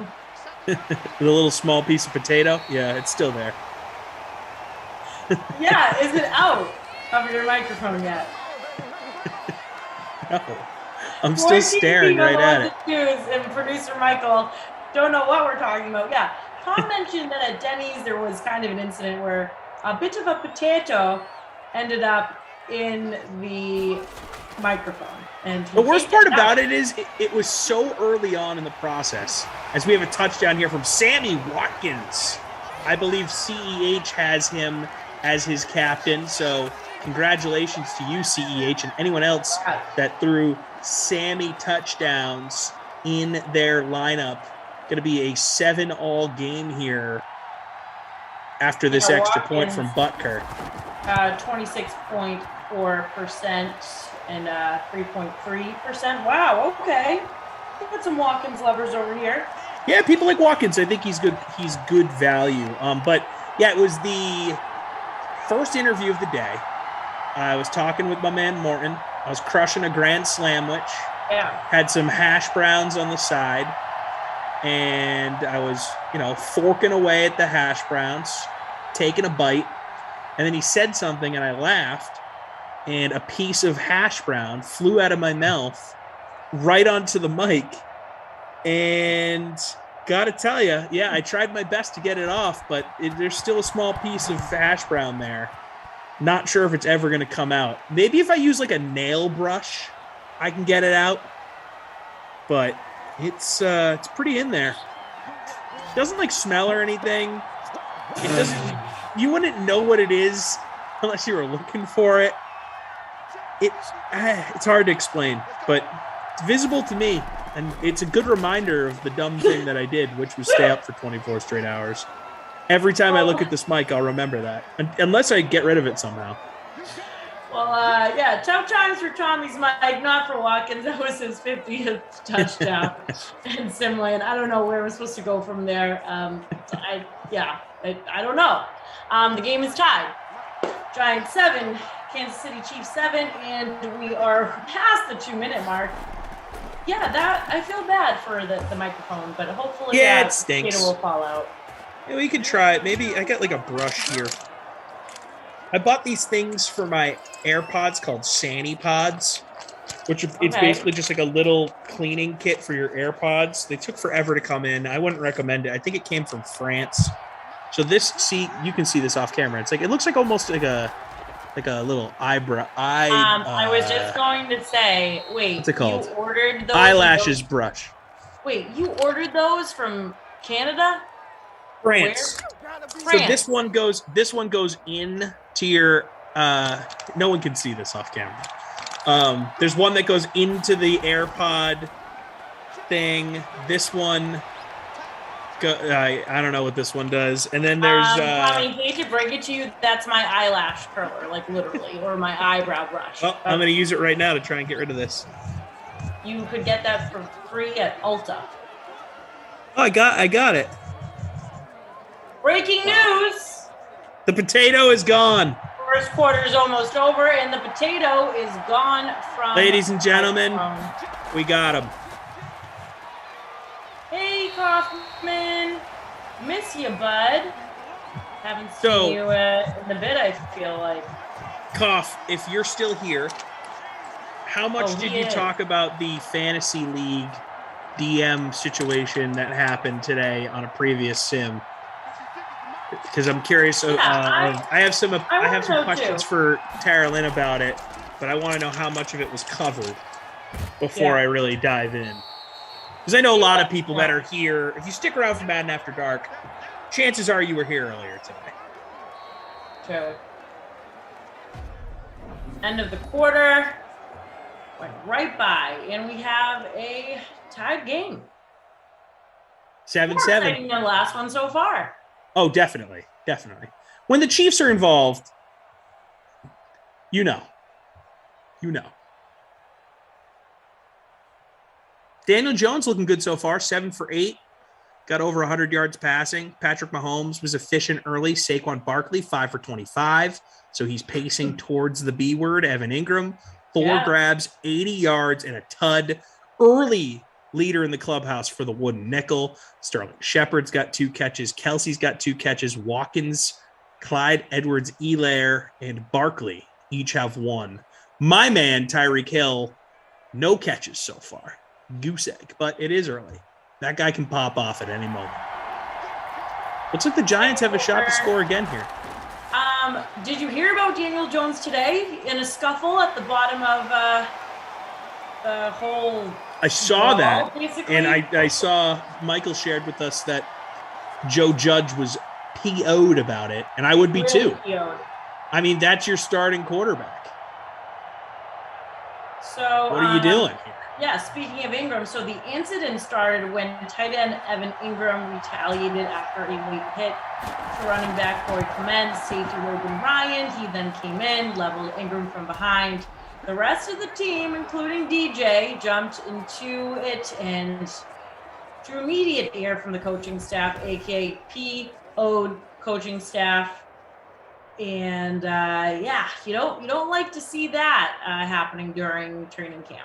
[SPEAKER 6] the little small piece of potato. Yeah, it's still there.
[SPEAKER 2] Yeah, is it out of your microphone yet?
[SPEAKER 6] No, I'm still staring right at it.
[SPEAKER 2] And producer Michael don't know what we're talking about. Yeah, Tom mentioned that at Denny's there was kind of an incident where a bit of a potato ended up in the microphone. And
[SPEAKER 6] the worst part about it is it was so early on in the process. As we have a touchdown here from Sammy Watkins. I believe CEH has him as his captain. So congratulations to you, CEH, and anyone else that threw Sammy touchdowns in their lineup. Going to be a 7-all game here after this extra point from Butker.
[SPEAKER 2] 26.4% and 3.3%. Wow, okay. Got some Watkins lovers over here.
[SPEAKER 6] Yeah, people like Watkins. I think he's good. He's good value. But yeah, it was the first interview of the day. I was talking with my man Morton. I was crushing a grand sandwich.
[SPEAKER 2] Yeah.
[SPEAKER 6] Had some hash browns on the side. and I was, forking away at the hash browns, taking a bite, and then he said something, and I laughed, and a piece of hash brown flew out of my mouth right onto the mic, and gotta tell you, yeah, I tried my best to get it off, but there's still a small piece of hash brown there. Not sure if it's ever going to come out. Maybe if I use like a nail brush, I can get it out. But it's pretty in there. It doesn't like smell or anything. It doesn't. You wouldn't know what it is unless you were looking for it. It's hard to explain, but it's visible to me, and it's a good reminder of the dumb thing that I did, which was stay up for 24 straight hours. Every time I look at this mic, I'll remember that, unless I get rid of it somehow.
[SPEAKER 2] Well, yeah, tough times for Tommy's mic, not for Watkins. That was his 50th touchdown. And Simland, I don't know where we're supposed to go from there. I don't know. The game is tied. Giants 7, Kansas City Chiefs 7, and we are past the 2-minute mark. Yeah, that I feel bad for the microphone, but hopefully
[SPEAKER 6] it stinks.
[SPEAKER 2] Data will fall out.
[SPEAKER 6] Yeah, we could try it. Maybe I got like a brush here. I bought these things for my AirPods called Sani Pods, which it's basically just like a little cleaning kit for your AirPods. They took forever to come in. I wouldn't recommend it. I think it came from France. So you can see this off camera. It's like, it looks like almost like a little eyebrow.
[SPEAKER 2] I was just going to say, wait,
[SPEAKER 6] what's it called?
[SPEAKER 2] You ordered those?
[SPEAKER 6] Eyelashes brush.
[SPEAKER 2] Wait, you ordered those from Canada?
[SPEAKER 6] France.
[SPEAKER 2] Where?
[SPEAKER 6] So this one goes in to your no one can see this off camera. There's one that goes into the AirPod thing. This one I don't know what this one does. And then there's
[SPEAKER 2] I hate to break it to you, that's my eyelash curler, like literally, or my eyebrow brush.
[SPEAKER 6] Well, I'm gonna use it right now to try and get rid of this.
[SPEAKER 2] You could get that for free at Ulta.
[SPEAKER 6] Oh, I got it.
[SPEAKER 2] Breaking news!
[SPEAKER 6] The potato is gone.
[SPEAKER 2] First quarter is almost over, and the potato is gone from.
[SPEAKER 6] Ladies and gentlemen, we got him.
[SPEAKER 2] Hey, Kaufman. Miss you, bud. Haven't seen you in a bit, I feel like.
[SPEAKER 6] Koff, if you're still here, how much did you talk about the fantasy league DM situation that happened today on a previous sim? Because I'm curious. I have some questions for Tara Lynn about it, but I want to know how much of it was covered before I really dive in. Because I know a lot of people that are here. If you stick around for Madden After Dark, chances are you were here earlier today.
[SPEAKER 2] True. End of the quarter went right by, and we have a tied game.
[SPEAKER 6] 7-7.
[SPEAKER 2] More exciting than the last one so far.
[SPEAKER 6] Oh, definitely. When the Chiefs are involved, you know. Daniel Jones looking good so far, 7 for 8. Got over 100 yards passing. Patrick Mahomes was efficient early. Saquon Barkley, 5 for 25. So he's pacing towards the B word. Evan Ingram, 4 grabs, 80 yards, and a tud. Early leader in the clubhouse for the wooden nickel. Sterling Shepard's got 2 catches. Kelsey's got 2 catches. Watkins, Clyde Edwards-Helaire, and Barkley each have 1. My man, Tyreek Hill, no catches so far. Goose egg, but it is early. That guy can pop off at any moment. Looks like the Giants have a shot to score again here.
[SPEAKER 2] Did you hear about Daniel Jones today in a scuffle at the bottom of the whole...
[SPEAKER 6] I saw that,
[SPEAKER 2] basically?
[SPEAKER 6] and I saw Michael shared with us that Joe Judge was PO'd about it, and I would be too.
[SPEAKER 2] PO'd.
[SPEAKER 6] I mean, that's your starting quarterback.
[SPEAKER 2] So
[SPEAKER 6] what are you doing here?
[SPEAKER 2] Yeah, speaking of Ingram, so the incident started when tight end Evan Ingram retaliated after a late hit to running back Corey Clement, safety Logan Ryan. He then came in, leveled Ingram from behind. The rest of the team, including DJ, jumped into it and drew immediate air from the coaching staff, aka PO'd coaching staff. And you don't like to see that happening during training camp.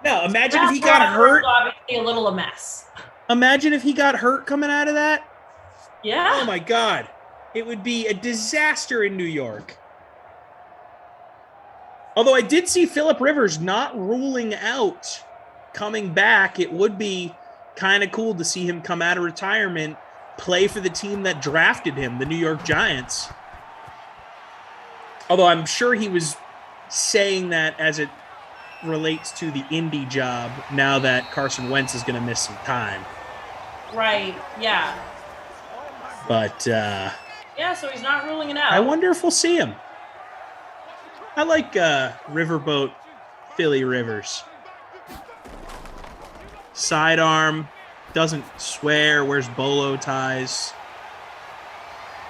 [SPEAKER 6] No, imagine if he got hurt.
[SPEAKER 2] Obviously, a little a mess.
[SPEAKER 6] Imagine if he got hurt coming out of that.
[SPEAKER 2] Yeah.
[SPEAKER 6] Oh my God. It would be a disaster in New York. Although I did see Phillip Rivers not ruling out coming back. It would be kind of cool to see him come out of retirement, play for the team that drafted him, the New York Giants. Although I'm sure he was saying that as it relates to the Indy job now that Carson Wentz is going to miss some time.
[SPEAKER 2] Right. Yeah.
[SPEAKER 6] But
[SPEAKER 2] yeah, so he's not ruling it out.
[SPEAKER 6] I wonder if we'll see him. I like Riverboat Philly Rivers. Sidearm, doesn't swear, wears bolo ties.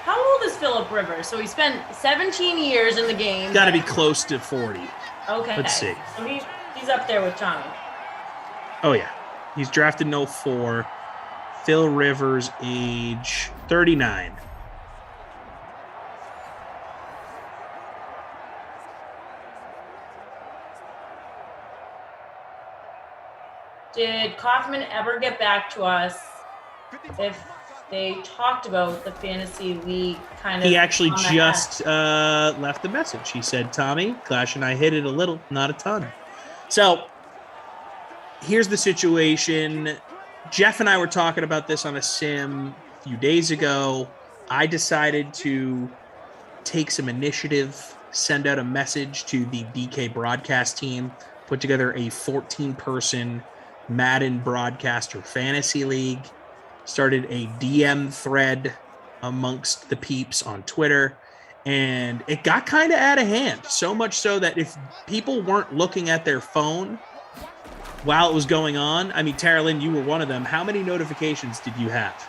[SPEAKER 2] How old is Phillip Rivers? So he spent 17 years in the game.
[SPEAKER 6] Got to be close to 40.
[SPEAKER 2] Okay.
[SPEAKER 6] Let's see.
[SPEAKER 2] So he's up there with Tommy.
[SPEAKER 6] Oh, yeah. He's drafted in 04. Phil Rivers, age 39.
[SPEAKER 2] Did Kaufman ever get back to us if they talked about the fantasy league kind of?
[SPEAKER 6] He actually just left a message. He said, Tommy, Clash and I hit it a little, not a ton. So here's the situation. Jeff and I were talking about this on a sim a few days ago. I decided to take some initiative, send out a message to the DK broadcast team, put together a 14-person Madden broadcaster fantasy league, started a DM thread amongst the peeps on Twitter, and it got kind of out of hand. So much so that if people weren't looking at their phone while it was going on, I mean, Tara Lynn, you were one of them. How many notifications did you have?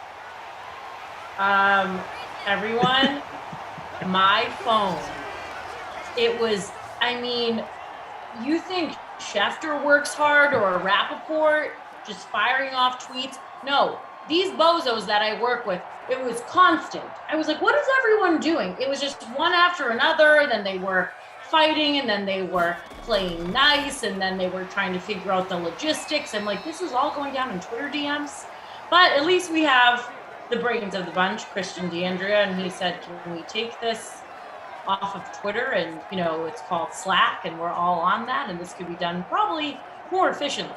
[SPEAKER 2] Everyone, my phone. It was, I mean, you think Schefter works hard or Rappaport just firing off tweets? No, these bozos that I work with, it was constant. I was like, what is everyone doing? It was just one after another. Then they were fighting, and then they were playing nice, and then they were trying to figure out the logistics. I'm like, this is all going down in Twitter DMs. But at least we have the brains of the bunch, Christian DeAndrea, and he said, can we take this off of Twitter? And, you know, it's called Slack, and we're all on that, and this could be done probably more efficiently.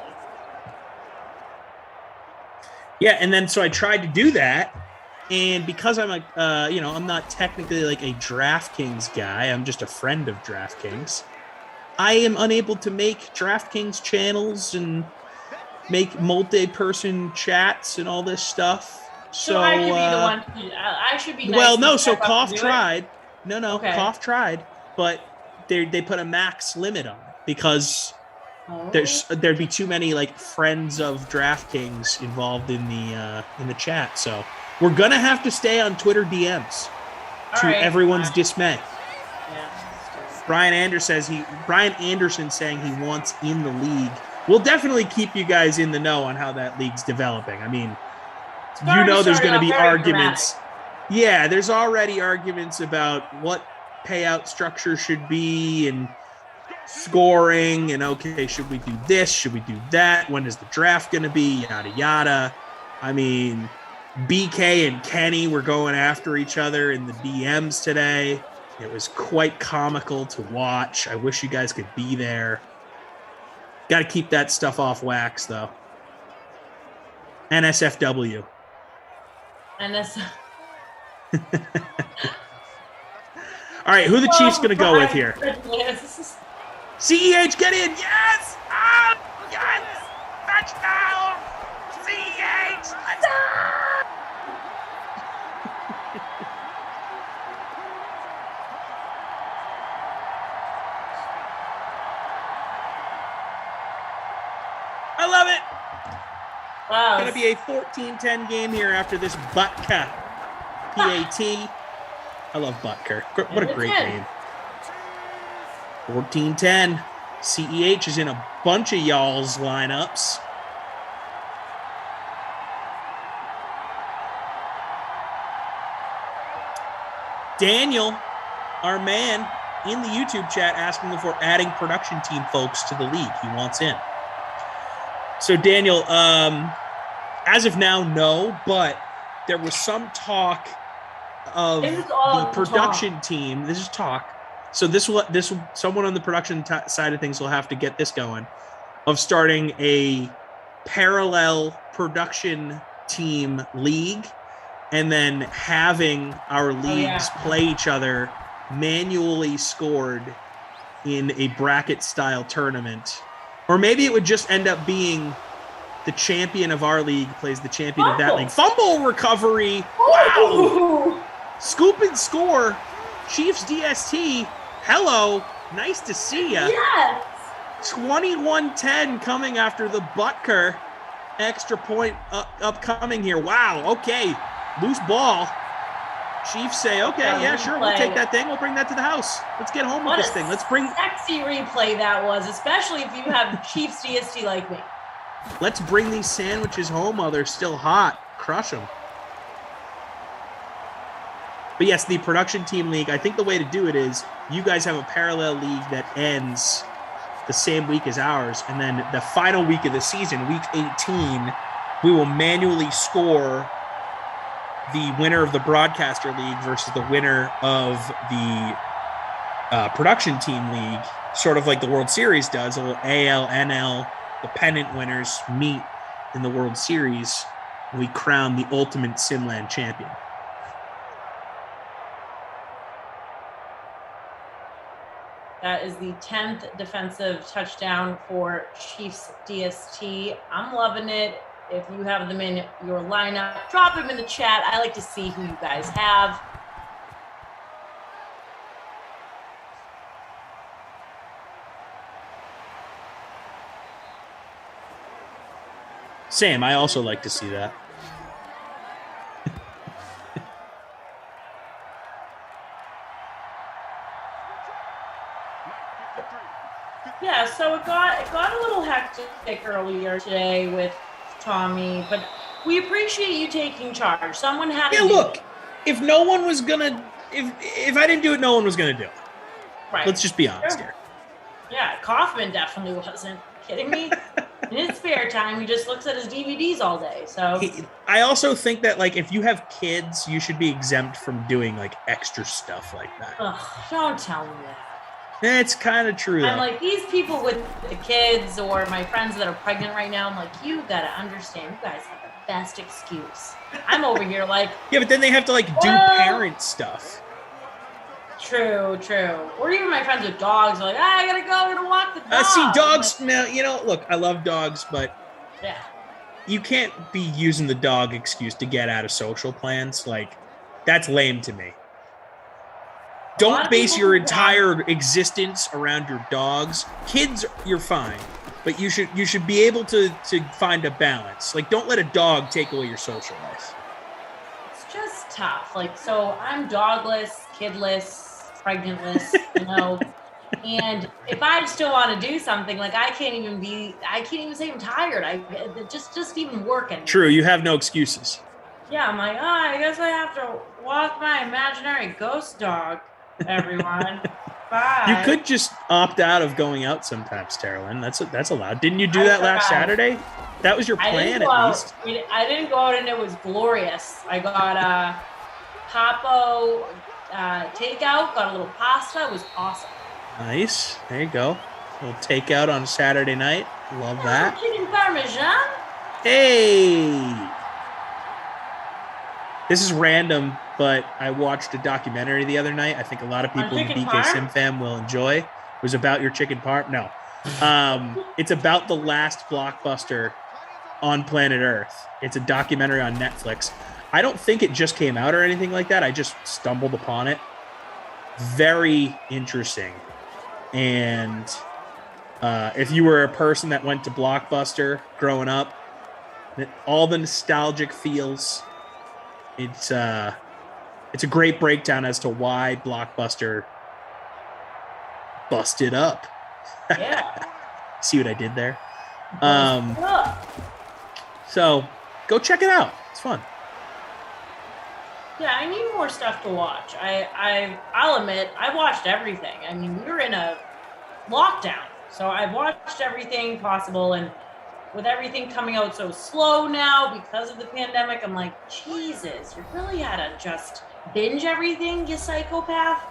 [SPEAKER 6] Yeah, and then so I tried to do that, and because I'm like, I'm not technically like a DraftKings guy, I'm just a friend of DraftKings, I am unable to make DraftKings channels and make multi-person chats and all this stuff. So
[SPEAKER 2] I should be the one. I should be. Nice
[SPEAKER 6] well, no. So Koff tried. No.
[SPEAKER 2] Okay.
[SPEAKER 6] Koff tried, but they put a max limit on it because there'd be too many like friends of DraftKings involved in the chat. So we're gonna have to stay on Twitter DMs to everyone's dismay.
[SPEAKER 2] Yeah.
[SPEAKER 6] Brian Anderson saying he wants in the league. We'll definitely keep you guys in the know on how that league's developing. I mean, you know there's going to be arguments. Yeah, there's already arguments about what payout structure should be and scoring and, okay, should we do this? Should we do that? When is the draft going to be? Yada, yada. I mean, BK and Kenny were going after each other in the DMs today. It was quite comical to watch. I wish you guys could be there. Got to keep that stuff off wax, though. NSFW.
[SPEAKER 2] All
[SPEAKER 6] right, who the Chiefs going to go with here?
[SPEAKER 2] Goodness.
[SPEAKER 6] CEH, get in! Yes! Oh, yes! Touchdown! CEH! Let's go! I love it!
[SPEAKER 2] Wow.
[SPEAKER 6] It's going to be a 14-10 game here after this Butker. PAT. I love Butker. What a great game. 14-10. CEH is in a bunch of y'all's lineups. Daniel, our man, in the YouTube chat asking if we're adding production team folks to the league. He wants in. So, Daniel, As of now, no, but there was some talk of the production team. This is talk. So this will someone on the production side of things will have to get this going, of starting a parallel production team league, and then having our leagues play each other manually scored in a bracket style tournament. Or maybe it would just end up being the champion of our league plays the champion of that league. Fumble recovery. Wow. Scoop and score. Chiefs DST. Hello. Nice to see you.
[SPEAKER 2] Yes.
[SPEAKER 6] 21-10 coming after the Butker extra point upcoming here. Wow. Okay. Loose ball. Chiefs say, okay, yeah, sure, we'll take that thing. We'll bring that to the house. Let's get home with this thing. Let's bring
[SPEAKER 2] sexy replay that was, especially if you have Chiefs DST like me.
[SPEAKER 6] Let's bring these sandwiches home while they're still hot. Crush them. But yes, the production team league, I think the way to do it is you guys have a parallel league that ends the same week as ours, and then the final week of the season, week 18, we will manually score the winner of the broadcaster league versus the winner of the production team league, sort of like the World Series does. A little AL, NL, the pennant winners meet in the World Series. We crown the ultimate Simland champion.
[SPEAKER 2] That is the 10th defensive touchdown for Chiefs DST. I'm loving it. If you have them in your lineup, drop them in the chat. I like to see who you guys have.
[SPEAKER 6] Sam, I also like to see that.
[SPEAKER 2] Yeah, so it got a little hectic earlier today with Tommy, but we appreciate you taking charge. Someone had to
[SPEAKER 6] look, if no one was gonna, if I didn't do it, no one was gonna do it.
[SPEAKER 2] Right.
[SPEAKER 6] Let's just be honest here.
[SPEAKER 2] Yeah, Kaufman definitely wasn't. Kidding me? In his spare time, he just looks at his DVDs all day. So
[SPEAKER 6] I also think that, like, if you have kids, you should be exempt from doing like extra stuff like that.
[SPEAKER 2] Ugh, don't tell me that.
[SPEAKER 6] It's kind of true.
[SPEAKER 2] I'm like, these people with the kids or my friends that are pregnant right now, I'm like, you gotta understand, you guys have the best excuse. I'm over here like,
[SPEAKER 6] yeah, but then they have to like do parent stuff.
[SPEAKER 2] True. Or even my friends with dogs are like, I gotta go, I'm gonna walk the dog.
[SPEAKER 6] See, dogs, now, look, I love dogs, but
[SPEAKER 2] yeah,
[SPEAKER 6] you can't be using the dog excuse to get out of social plans. Like, that's lame to me. Don't base your entire existence around your dogs. Kids, you're fine, but you should be able to find a balance. Like, don't let a dog take away your social life.
[SPEAKER 2] It's just tough. Like, so I'm dogless, kidless, pregnantless, and if I still want to do something, like I can't even say I'm tired. Just even working.
[SPEAKER 6] True, you have no excuses.
[SPEAKER 2] Yeah, I'm like, I guess I have to walk my imaginary ghost dog. Everyone, bye.
[SPEAKER 6] You could just opt out of going out sometimes, Terrelyn. That's allowed. Didn't you do that last Saturday? That was your plan, at least.
[SPEAKER 2] I didn't go out, and it was glorious. I got a Capo takeout, got a little pasta. It was awesome.
[SPEAKER 6] Nice. There you go. A little takeout on Saturday night. Love that.
[SPEAKER 2] Chicken parmesan.
[SPEAKER 6] Hey. This is random, but I watched a documentary the other night. I think a lot of people in the BK Sim fam will enjoy. It was about your chicken parm. No. It's about the last blockbuster on planet Earth. It's a documentary on Netflix. I don't think it just came out or anything like that. I just stumbled upon it. Very interesting. And if you were a person that went to Blockbuster growing up, all the nostalgic feels, it's a great breakdown as to why Blockbuster busted up.
[SPEAKER 2] Yeah.
[SPEAKER 6] See what I did there? So go check it out. It's fun.
[SPEAKER 2] Yeah, I need more stuff to watch. I'll admit, I watched everything. I mean, we were in a lockdown, so I watched everything possible, and with everything coming out so slow now because of the pandemic, I'm like, Jesus, you really had to just binge everything, you psychopath.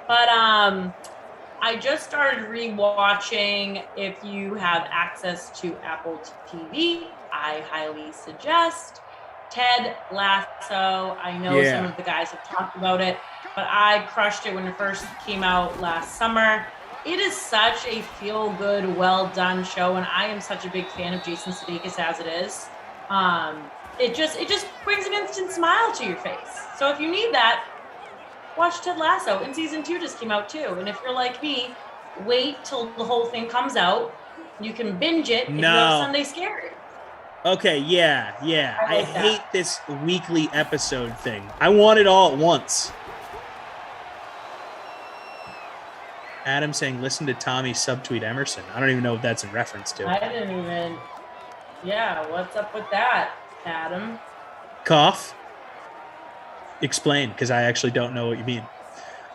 [SPEAKER 2] But I just started rewatching. If you have access to Apple TV, I highly suggest Ted Lasso. I know some of the guys have talked about it, but I crushed it when it first came out last summer. It is such a feel-good, well-done show, and I am such a big fan of Jason Sudeikis as it is. It just brings an instant smile to your face. So if you need that, watch Ted Lasso. And season 2 just came out too. And if you're like me, wait till the whole thing comes out. You can binge it if you have Sunday Scary.
[SPEAKER 6] Okay, yeah. I hate this weekly episode thing. I want it all at once. Adam saying, listen to Tommy subtweet Emerson. I don't even know if that's in reference to.
[SPEAKER 2] I didn't even. Yeah, what's up with that, Adam?
[SPEAKER 6] Cough. Explain, because I actually don't know what you mean.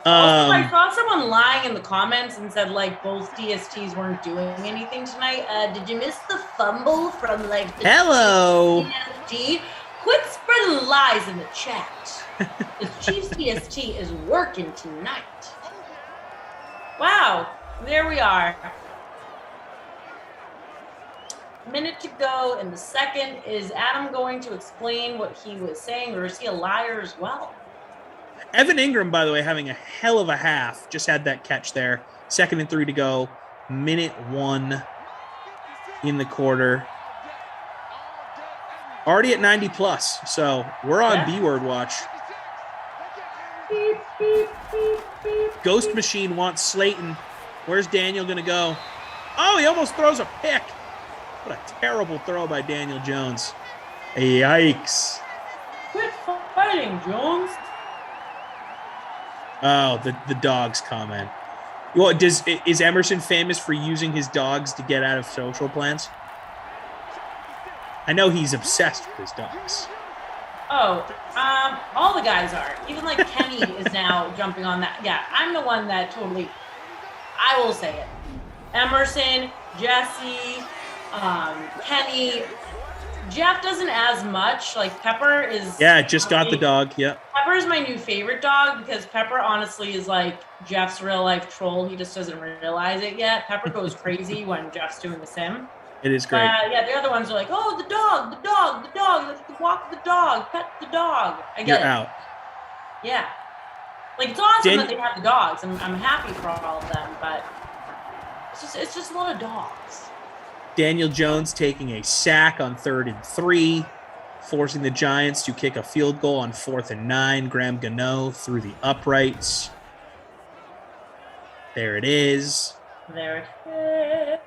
[SPEAKER 2] Also, I saw someone lying in the comments and said, like, both DSTs weren't doing anything tonight. Did you miss the fumble from, like, the
[SPEAKER 6] Hello.
[SPEAKER 2] DST? Quit spreading lies in the chat. The Chiefs DST is working tonight. Wow, there we are. Minute to go in the second. Is Adam going to explain what he was saying, or is he a liar as well?
[SPEAKER 6] Evan Ingram, by the way, having a hell of a half. Just had that catch there. 2nd and 3 to go. Minute 1 in the quarter. Already at 90 plus. So we're on B-word watch.
[SPEAKER 2] Beep, beep, beep, beep,
[SPEAKER 6] Ghost Machine wants Slayton. Where's Daniel going to go? Oh, he almost throws a pick. What a terrible throw by Daniel Jones. Yikes.
[SPEAKER 2] Quit fighting, Jones.
[SPEAKER 6] Oh, the dogs comment. Well, is Emerson famous for using his dogs to get out of social plans? I know he's obsessed with his dogs.
[SPEAKER 2] Oh, all the guys are. Even like Kenny is now jumping on that. Yeah, I'm the one that totally, I will say it. Emerson, Jesse, Kenny, Jeff doesn't as much. Like Pepper is.
[SPEAKER 6] Yeah, just got the dog. Yeah.
[SPEAKER 2] Pepper is my new favorite dog because Pepper honestly is like Jeff's real life troll. He just doesn't realize it yet. Pepper goes crazy when Jeff's doing the sim.
[SPEAKER 6] It is great.
[SPEAKER 2] Yeah, the other ones are like, oh, the dog, let's walk the dog, pet the dog. I get
[SPEAKER 6] You're
[SPEAKER 2] it.
[SPEAKER 6] out.
[SPEAKER 2] Yeah. Like, it's awesome that they have the dogs. I'm happy for all of them, but it's just a lot of dogs.
[SPEAKER 6] Daniel Jones taking a sack on 3rd and 3, forcing the Giants to kick a field goal on 4th and 9. Graham Gano through the uprights. There it is.
[SPEAKER 2] There it is.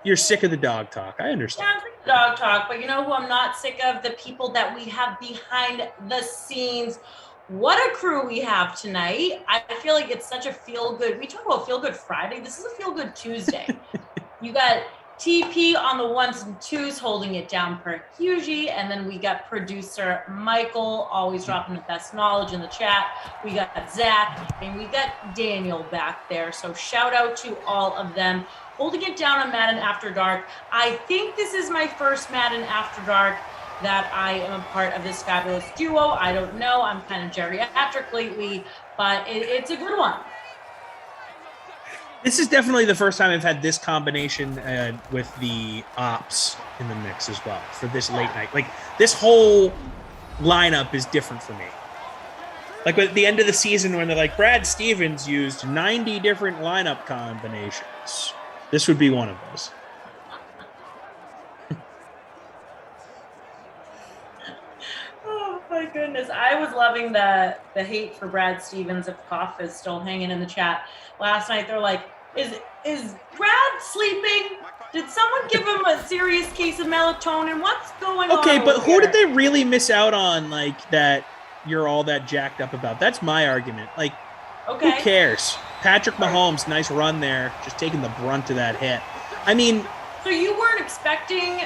[SPEAKER 6] You're sick of the dog talk. I understand.
[SPEAKER 2] Yeah, I'm sick of dog talk, but you know who I'm not sick of? The people that we have behind the scenes. What a crew we have tonight. I feel like it's such a feel-good. We talk about feel-good Friday. This is a feel-good Tuesday. You got TP on the 1s and 2s holding it down per usual, and then we got producer Michael always dropping the best knowledge in the chat. We got Zach, and we got Daniel back there. So shout out to all of them holding it down on Madden After Dark. I think this is my first Madden After Dark that I am a part of this fabulous duo. I don't know. I'm kind of geriatric lately, but it's a good one.
[SPEAKER 6] This is definitely the first time I've had this combination with the ops in the mix as well for this late night. Like, this whole lineup is different for me. Like, at the end of the season when they're like, Brad Stevens used 90 different lineup combinations. This would be one of those.
[SPEAKER 2] Oh my goodness. I was loving the hate for Brad Stevens. If Koff is still hanging in the chat. Last night they're like, is Brad sleeping? Did someone give him a serious case of melatonin? What's going on?
[SPEAKER 6] Okay, but who
[SPEAKER 2] here?
[SPEAKER 6] did they really miss out on, like, that you're all that jacked up about? That's my argument. Like,
[SPEAKER 2] okay.
[SPEAKER 6] Who cares? Patrick Mahomes, nice run there, just taking the brunt of that hit. I mean,
[SPEAKER 2] so you weren't expecting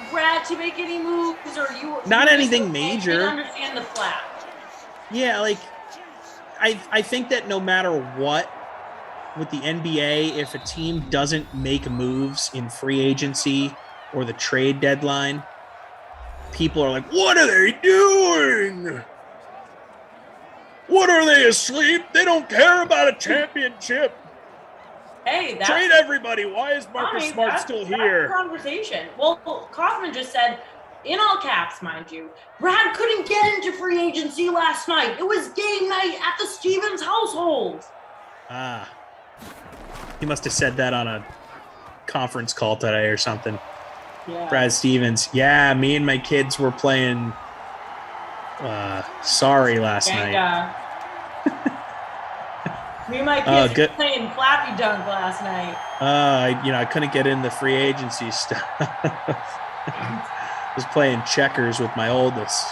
[SPEAKER 2] Brad to make any moves, or you?
[SPEAKER 6] Not
[SPEAKER 2] you
[SPEAKER 6] anything major.
[SPEAKER 2] Didn't understand the flat.
[SPEAKER 6] Yeah, like, I think that no matter what, with the NBA, if a team doesn't make moves in free agency or the trade deadline, people are like, what are they doing? What are they, asleep? They don't care about a championship.
[SPEAKER 2] Hey, that's
[SPEAKER 6] trade everybody. Why is Marcus Smart still here?
[SPEAKER 2] That's the conversation. Well, Kaufman just said, in all caps, mind you, Brad couldn't get into free agency last night. It was game night at the Stevens household.
[SPEAKER 6] He must have said that on a conference call today or something.
[SPEAKER 2] Yeah.
[SPEAKER 6] Brad Stevens. Yeah, me and my kids were playing Sorry last night.
[SPEAKER 2] Me and my kids were playing Flappy Dunk last night.
[SPEAKER 6] I couldn't get in the free agency stuff. Was playing checkers with my oldest.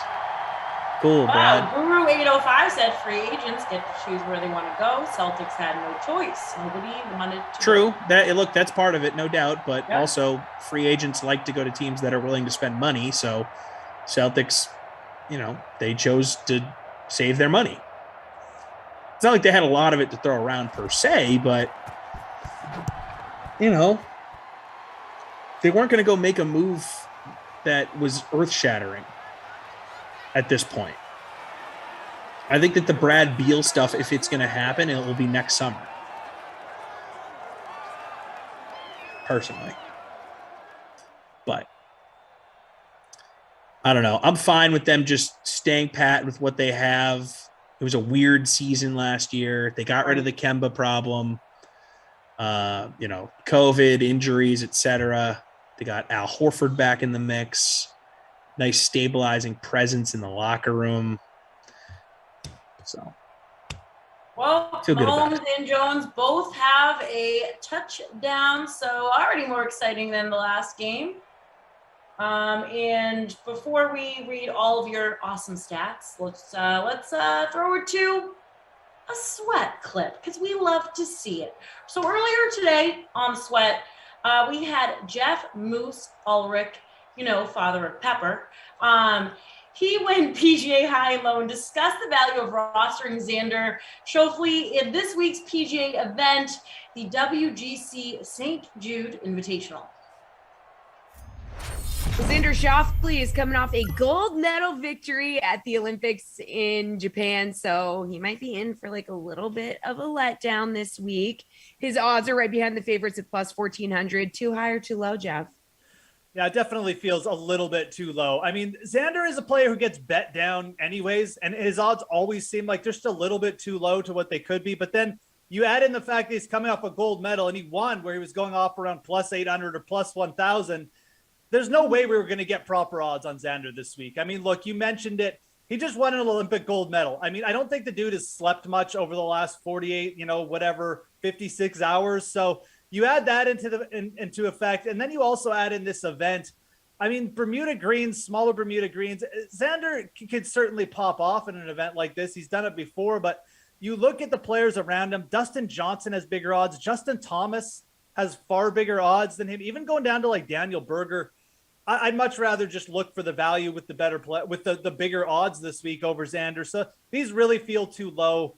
[SPEAKER 6] Cool, Brad.
[SPEAKER 2] Guru 805 said free agents get to choose where they want to go. Celtics had no choice. Nobody wanted to.
[SPEAKER 6] True. That's part of it, no doubt. But also, free agents like to go to teams that are willing to spend money. So, Celtics, they chose to save their money. It's not like they had a lot of it to throw around per se, but they weren't going to go make a move that was earth-shattering at this point. I think that the Brad Beal stuff, if it's going to happen, it will be next summer. Personally. But I don't know. I'm fine with them just staying pat with what they have. It was a weird season last year. They got rid of the Kemba problem. COVID, injuries, etc. They got Al Horford back in the mix. Nice stabilizing presence in the locker room. So,
[SPEAKER 2] Mahomes and Jones both have a touchdown, so already more exciting than the last game. And before we read all of your awesome stats, let's throw it to a Sweat clip because we love to see it. So earlier today on Sweat, we had Jeff Moose Ulrich, father of Pepper. He went PGA high and low and discussed the value of rostering Xander Schauffele in this week's PGA event, the WGC St. Jude Invitational.
[SPEAKER 1] Xander Schauffele is coming off a gold medal victory at the Olympics in Japan, so he might be in for a little bit of a letdown this week. His odds are right behind the favorites at plus 1,400. Too high or too low, Jeff?
[SPEAKER 4] Yeah, it definitely feels a little bit too low. I mean, Xander is a player who gets bet down anyways, and his odds always seem like they're just a little bit too low to what they could be. But then you add in the fact that he's coming off a gold medal and he won where he was going off around plus 800 or plus 1,000. There's no way we were going to get proper odds on Xander this week. I mean, look, you mentioned it. He just won an Olympic gold medal. I mean, I don't think the dude has slept much over the last 48, 56 hours. So you add that into effect, and then you also add in this event. I mean, Bermuda greens, smaller Bermuda greens. Xander could certainly pop off in an event like this. He's done it before, but you look at the players around him. Dustin Johnson has bigger odds. Justin Thomas has far bigger odds than him. Even going down to Daniel Berger, I'd much rather just look for the value with the better play, with the bigger odds this week over Xander. So these really feel too low.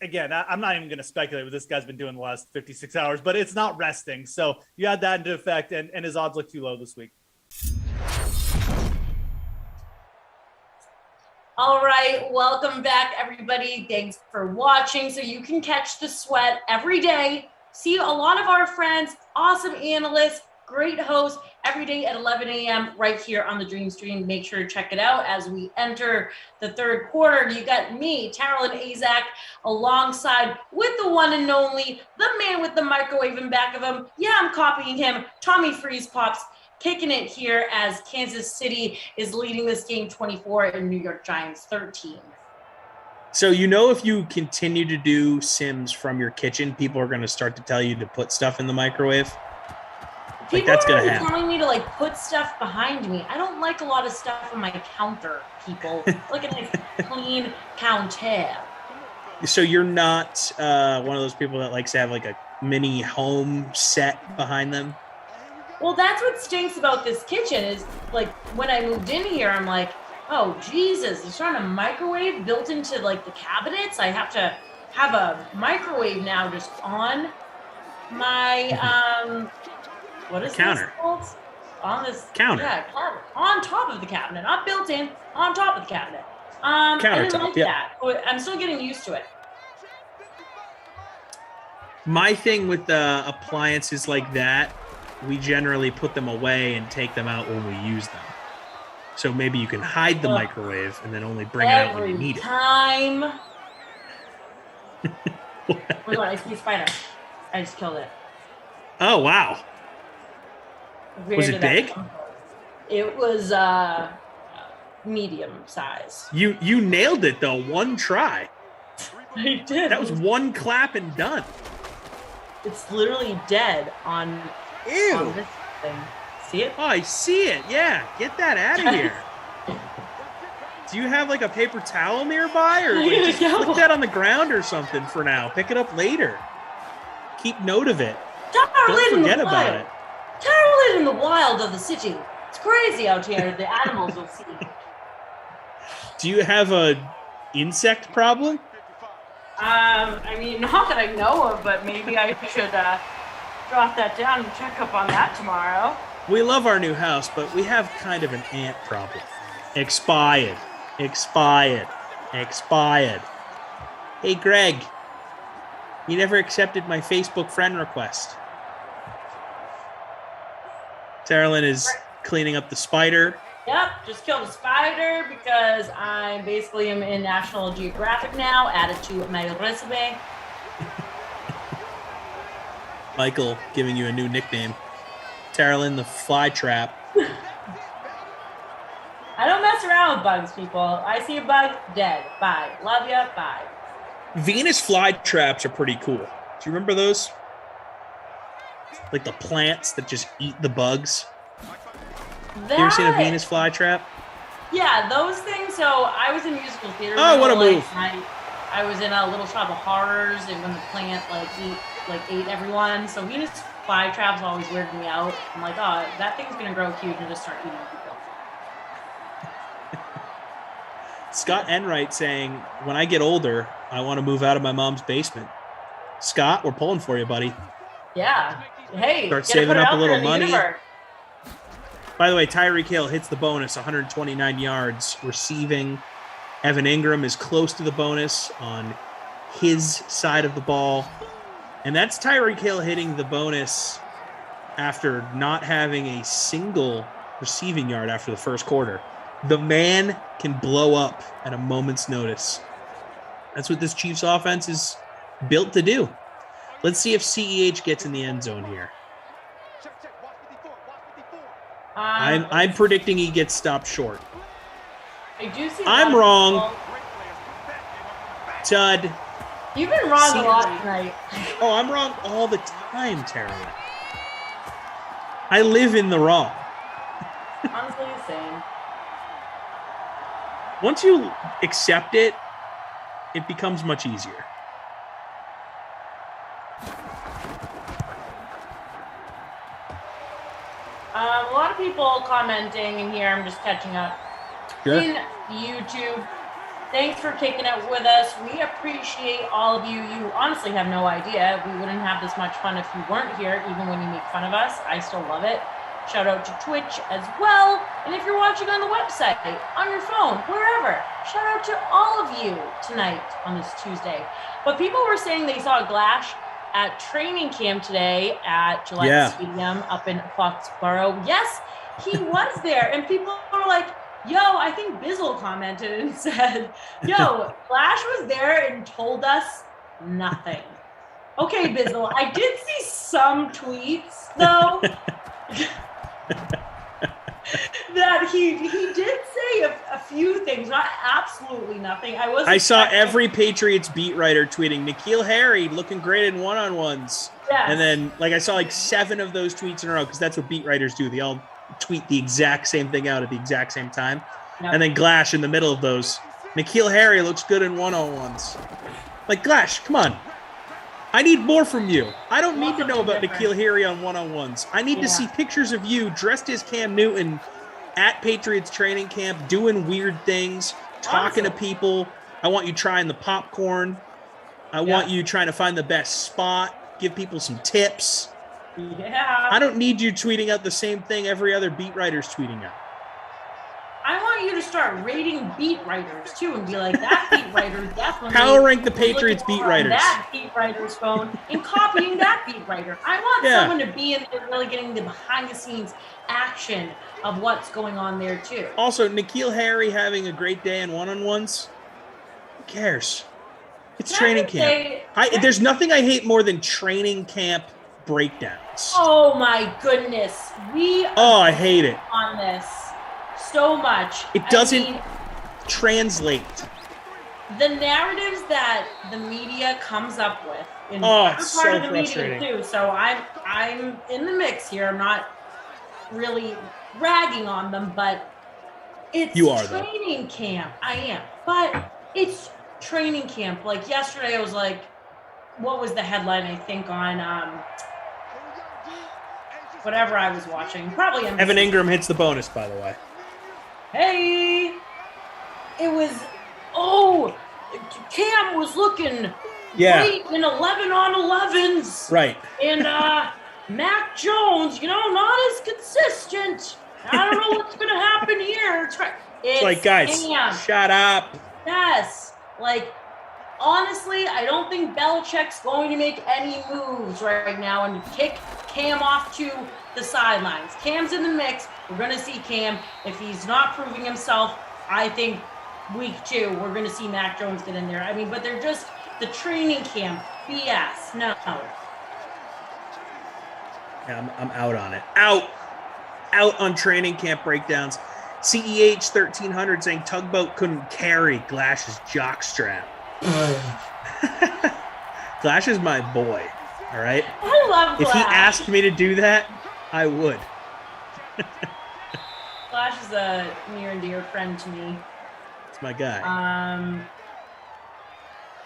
[SPEAKER 4] Again, I'm not even going to speculate what this guy's been doing the last 56 hours, but it's not resting. So you add that into effect, and his odds look too low this week.
[SPEAKER 2] All right, welcome back, everybody. Thanks for watching. So you can catch the Sweat every day. See a lot of our friends, awesome analysts, great hosts every day at 11 a.m. right here on the Dream Stream. Make sure to check it out as we enter the third quarter. You got me, Taryn Azak, alongside with the one and only, the man with the microwave in back of him. Yeah, I'm copying him. Tommy Freeze Pops kicking it here as Kansas City is leading this game 24 and New York Giants 13.
[SPEAKER 6] So if you continue to do Sims from your kitchen, people are going to start to tell you to put stuff in the microwave. That's going to happen.
[SPEAKER 2] Telling me to put stuff behind me. I don't like a lot of stuff on my counter, people. Look at nice clean counter.
[SPEAKER 6] So you're not one of those people that likes to have a mini home set behind them?
[SPEAKER 2] Well, that's what stinks about this kitchen is when I moved in here, I'm like, oh, Jesus, there's not a microwave built into the cabinets. I have to have a microwave now just on my, what is
[SPEAKER 6] counter.
[SPEAKER 2] This called? on this
[SPEAKER 6] counter.
[SPEAKER 2] Yeah, on top of the cabinet, not built in, on top of the cabinet. I didn't like that. But I'm still getting used to it.
[SPEAKER 6] My thing with the appliances like that, we generally put them away and take them out when we use them. So maybe you can hide the microwave and then only bring it out when you need it.
[SPEAKER 2] Every time. Hold on, I see a spider. I just killed it.
[SPEAKER 6] Oh, wow.
[SPEAKER 2] Where
[SPEAKER 6] Was
[SPEAKER 2] did
[SPEAKER 6] it
[SPEAKER 2] that
[SPEAKER 6] big?
[SPEAKER 2] come from? It was medium size.
[SPEAKER 6] You nailed it, though. One try.
[SPEAKER 2] I did.
[SPEAKER 6] That was one clap and done.
[SPEAKER 2] It's literally dead on, on this thing. See it?
[SPEAKER 6] Oh, I see it. Yeah. Get that out of here. Do you have like a paper towel nearby, or like, just put that on the ground or something for now? Pick it up later. Keep note of it. Don't forget about it.
[SPEAKER 2] Tara lives in the wild of the city. It's crazy out here. The animals will see.
[SPEAKER 6] Do you have a insect problem?
[SPEAKER 2] I mean, not that I know of, but maybe I should drop that down and check up on that tomorrow.
[SPEAKER 6] We love our new house, but we have kind of an ant problem. Expired. Hey, Greg. You never accepted my Facebook friend request. Taryn is cleaning up the spider.
[SPEAKER 2] Yep, just killed a spider because I basically am in National Geographic now, added to my resume.
[SPEAKER 6] Michael giving you a new nickname. Taryn the fly trap.
[SPEAKER 2] I don't mess around with bugs, people. I see a bug, dead. Bye. Love ya, bye.
[SPEAKER 6] Venus fly traps are pretty cool. Do you remember those? Like the plants that just eat the bugs. You ever seen a Venus fly trap?
[SPEAKER 2] Yeah, those things. So I was in musical theater.
[SPEAKER 6] Oh, what a move.
[SPEAKER 2] I was in a Little Shop of Horrors, and when the plant ate everyone. So Venus fly traps always weirded me out. I'm like, oh, that thing's gonna grow huge and just start eating people.
[SPEAKER 6] Scott Enright saying, when I get older, I want to move out of my mom's basement. Scott, we're pulling for you, buddy.
[SPEAKER 2] Yeah. Hey,
[SPEAKER 6] start saving up a little money.
[SPEAKER 2] Universe.
[SPEAKER 6] By the way, Tyreek Hill hits the bonus, 129 yards receiving. Evan Ingram is close to the bonus on his side of the ball. And that's Tyreek Hill hitting the bonus after not having a single receiving yard after the first quarter. The man can blow up at a moment's notice. That's what this Chiefs offense is built to do. Let's see if CEH gets in the end zone here. I'm predicting he gets stopped short.
[SPEAKER 2] I do see.
[SPEAKER 6] I'm wrong. Tud.
[SPEAKER 2] You've been wrong a lot tonight.
[SPEAKER 6] Oh, I'm wrong all the time, Terry. I live in the wrong.
[SPEAKER 2] Honestly, the same.
[SPEAKER 6] Once you accept it, it becomes much easier.
[SPEAKER 2] A lot of people commenting in here. I'm just catching up.
[SPEAKER 6] Sure.
[SPEAKER 2] In YouTube. Thanks for kicking it with us. We appreciate all of you. You honestly have no idea. We wouldn't have this much fun if you weren't here, even when you make fun of us. I still love it. Shout out to Twitch as well. And if you're watching on the website, on your phone, wherever, shout out to all of you tonight on this Tuesday. But people were saying they saw Glash at training camp today at Gillette Stadium up in Foxborough. Yes, he was there. And people were like, yo, I think Bizzle commented and said, yo, Flash was there and told us nothing. Okay, Bizzle, I did see some tweets, though, that he did say a few things, not absolutely nothing. I
[SPEAKER 6] saw every Patriots beat writer tweeting, N'Keal Harry looking great in one-on-ones.
[SPEAKER 2] Yes.
[SPEAKER 6] And then, I saw 7 of those tweets in a row, because that's what beat writers do. They all tweet the exact same thing out at the exact same time. Yep. And then Glash in the middle of those. N'Keal Harry looks good in one-on-ones. Glash, come on. I need more from you. I don't need to know about N'Keal Harry on one-on-ones. I need to see pictures of you dressed as Cam Newton at Patriots training camp, doing weird things, talking to people. I want you trying the popcorn. I want you trying to find the best spot, give people some tips.
[SPEAKER 2] Yeah.
[SPEAKER 6] I don't need you tweeting out the same thing every other beat writer's tweeting out.
[SPEAKER 2] I want you to start rating beat writers too and be like, that beat writer definitely.
[SPEAKER 6] Power rank the
[SPEAKER 2] was looking
[SPEAKER 6] Patriots beat
[SPEAKER 2] over on
[SPEAKER 6] writers.
[SPEAKER 2] That beat writer's phone and copying that beat writer. I want someone to be in there really getting the behind the scenes action of what's going on there too.
[SPEAKER 6] Also, N'Keal Harry having a great day in one-on-ones. Who cares? It's training camp. There's nothing I hate more than training camp breakdowns.
[SPEAKER 2] Oh my goodness.
[SPEAKER 6] I hate it.
[SPEAKER 2] On this so much.
[SPEAKER 6] It doesn't translate.
[SPEAKER 2] The narratives that the media comes up with in
[SPEAKER 6] it's
[SPEAKER 2] part
[SPEAKER 6] so
[SPEAKER 2] of the
[SPEAKER 6] frustrating.
[SPEAKER 2] media too. So I'm in the mix here. I'm not really ragging on them, but it's training camp. I am. But it's training camp. Like yesterday I was like, what was the headline I think on whatever I was watching? Probably NBC.
[SPEAKER 6] Evan Ingram hits the bonus, by the way.
[SPEAKER 2] Hey, it was, Cam was looking great in 11-on-11s.
[SPEAKER 6] Right.
[SPEAKER 2] And Mac Jones, not as consistent. I don't know what's going to happen here. It's
[SPEAKER 6] like, guys,
[SPEAKER 2] Cam.
[SPEAKER 6] shut up.
[SPEAKER 2] Yes. Like, honestly, I don't think Belichick's going to make any moves right now and kick Cam off to the sidelines. Cam's in the mix. We're going to see Cam. If he's not proving himself, I think week 2, we're going to see Mac Jones get in there. I mean, but they're just the training camp BS. No.
[SPEAKER 6] Yeah, I'm out on it. Out on training camp breakdowns. CEH 1300 saying Tugboat couldn't carry Glash's jockstrap. Glash is my boy. All right.
[SPEAKER 2] I love Glash.
[SPEAKER 6] If he asked me to do that, I would.
[SPEAKER 2] Glash is a near and dear friend to me.
[SPEAKER 6] It's my guy.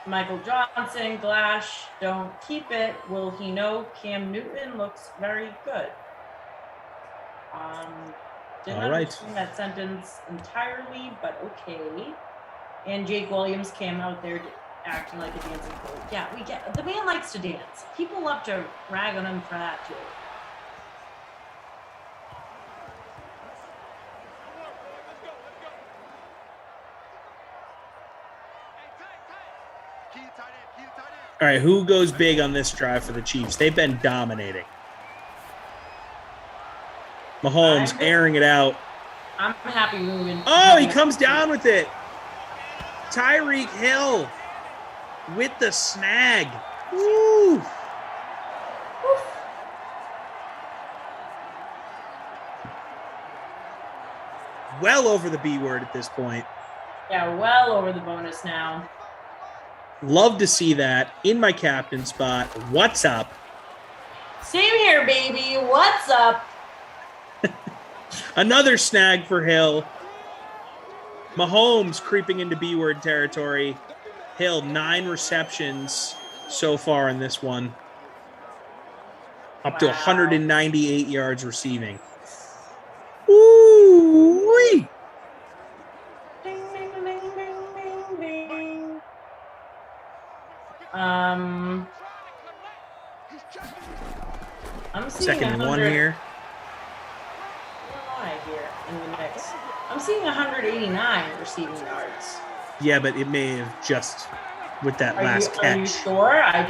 [SPEAKER 2] Michael Johnson, Glash, don't keep it. Will he know Cam Newton looks very good? Didn't understand that sentence entirely, but okay. And Jake Williams came out there acting like a dancing fool. Yeah, we get the man likes to dance. People love to rag on him for that too.
[SPEAKER 6] All right, who goes big on this drive for the Chiefs? They've been dominating. Mahomes airing it out.
[SPEAKER 2] I'm happy moving.
[SPEAKER 6] Oh, he comes down with it. Tyreek Hill with the snag. Woo! Well over the B word at this point.
[SPEAKER 2] Yeah, well over the bonus now.
[SPEAKER 6] Love to see that in my captain spot. What's up?
[SPEAKER 2] Same here, baby. What's up?
[SPEAKER 6] Another snag for Hill. Mahomes creeping into B-word territory. Hill, 9 receptions so far in this one. Up to 198 yards receiving. Ooh-wee!
[SPEAKER 2] I'm seeing
[SPEAKER 6] second and 1 here.
[SPEAKER 2] Here in the mix. I'm seeing 189 receiving yards.
[SPEAKER 6] Yeah, but it may have just with that last catch.
[SPEAKER 2] Are you sure? I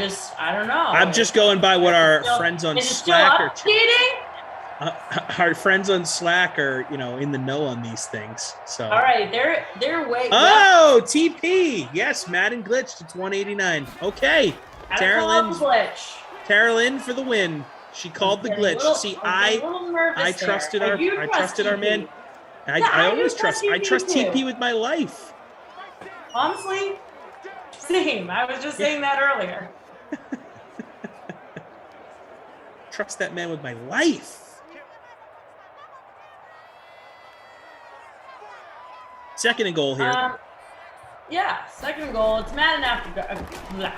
[SPEAKER 2] don't know.
[SPEAKER 6] I'm just going by what our friends on Slack are. Our friends on Slack are, in the know on these things. So.
[SPEAKER 2] All right, they're way.
[SPEAKER 6] Oh, yeah. TP. Yes, Madden glitched. It's 189. Okay. Tara Lynn for the win. She called the glitch. See, I trusted our man. I always trust. I trust TP with my life.
[SPEAKER 2] Honestly, same. I was just saying that earlier.
[SPEAKER 6] Trust that man with my life. Second and goal here.
[SPEAKER 2] Yeah, second and goal. It's Madden after.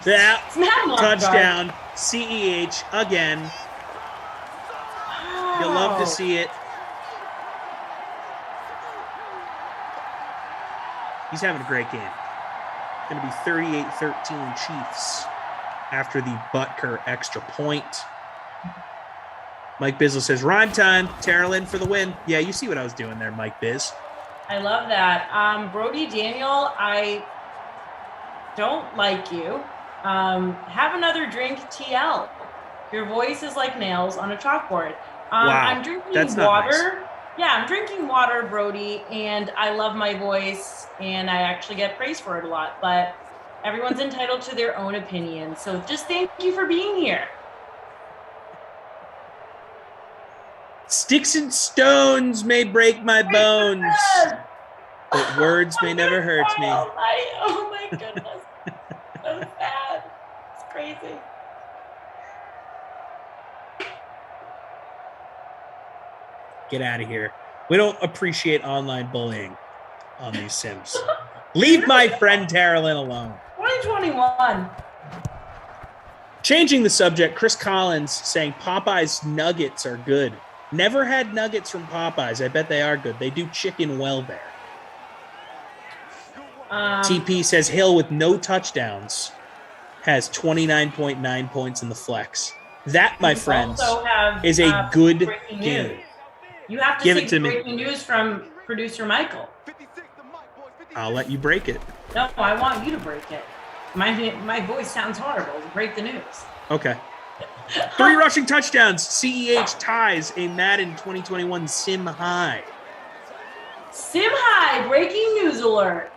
[SPEAKER 6] Yeah, touchdown. CEH again. You'll love to see it. He's having a great game. Going to be 38-13 Chiefs after the Butker extra point. Mike Bizzle says, rhyme time, Terrellin for the win. Yeah, you see what I was doing there, Mike Biz.
[SPEAKER 2] I love that. Brody Daniel, I don't like you. Have another drink, TL. Your voice is like nails on a chalkboard.
[SPEAKER 6] Wow,
[SPEAKER 2] I'm drinking
[SPEAKER 6] that's not
[SPEAKER 2] water.
[SPEAKER 6] nice.
[SPEAKER 2] Yeah, I'm drinking water, Brody, and I love my voice, and I actually get praised for it a lot. But everyone's entitled to their own opinion. So just thank you for being here.
[SPEAKER 6] Sticks and stones may break my bones, but words may never hurt me.
[SPEAKER 2] Oh my goodness. So sad. It's crazy.
[SPEAKER 6] Get out of here. We don't appreciate online bullying on these Sims. Leave my friend Terrellin alone.
[SPEAKER 2] 2021.
[SPEAKER 6] Changing the subject, Chris Collins saying Popeye's nuggets are good. Never had nuggets from Popeyes. I bet they are good. They do chicken well there. TP says Hill with no touchdowns has 29.9 points in the flex. That, my friends, is a good game.
[SPEAKER 2] You have to
[SPEAKER 6] Give
[SPEAKER 2] see
[SPEAKER 6] it to me.
[SPEAKER 2] breaking news from producer Michael.
[SPEAKER 6] I'll let you break it.
[SPEAKER 2] No, I want you to break it. My voice sounds horrible. Break the news.
[SPEAKER 6] Okay. 3 rushing touchdowns. CEH ties a Madden 2021 sim high.
[SPEAKER 2] Sim high. Breaking news alert.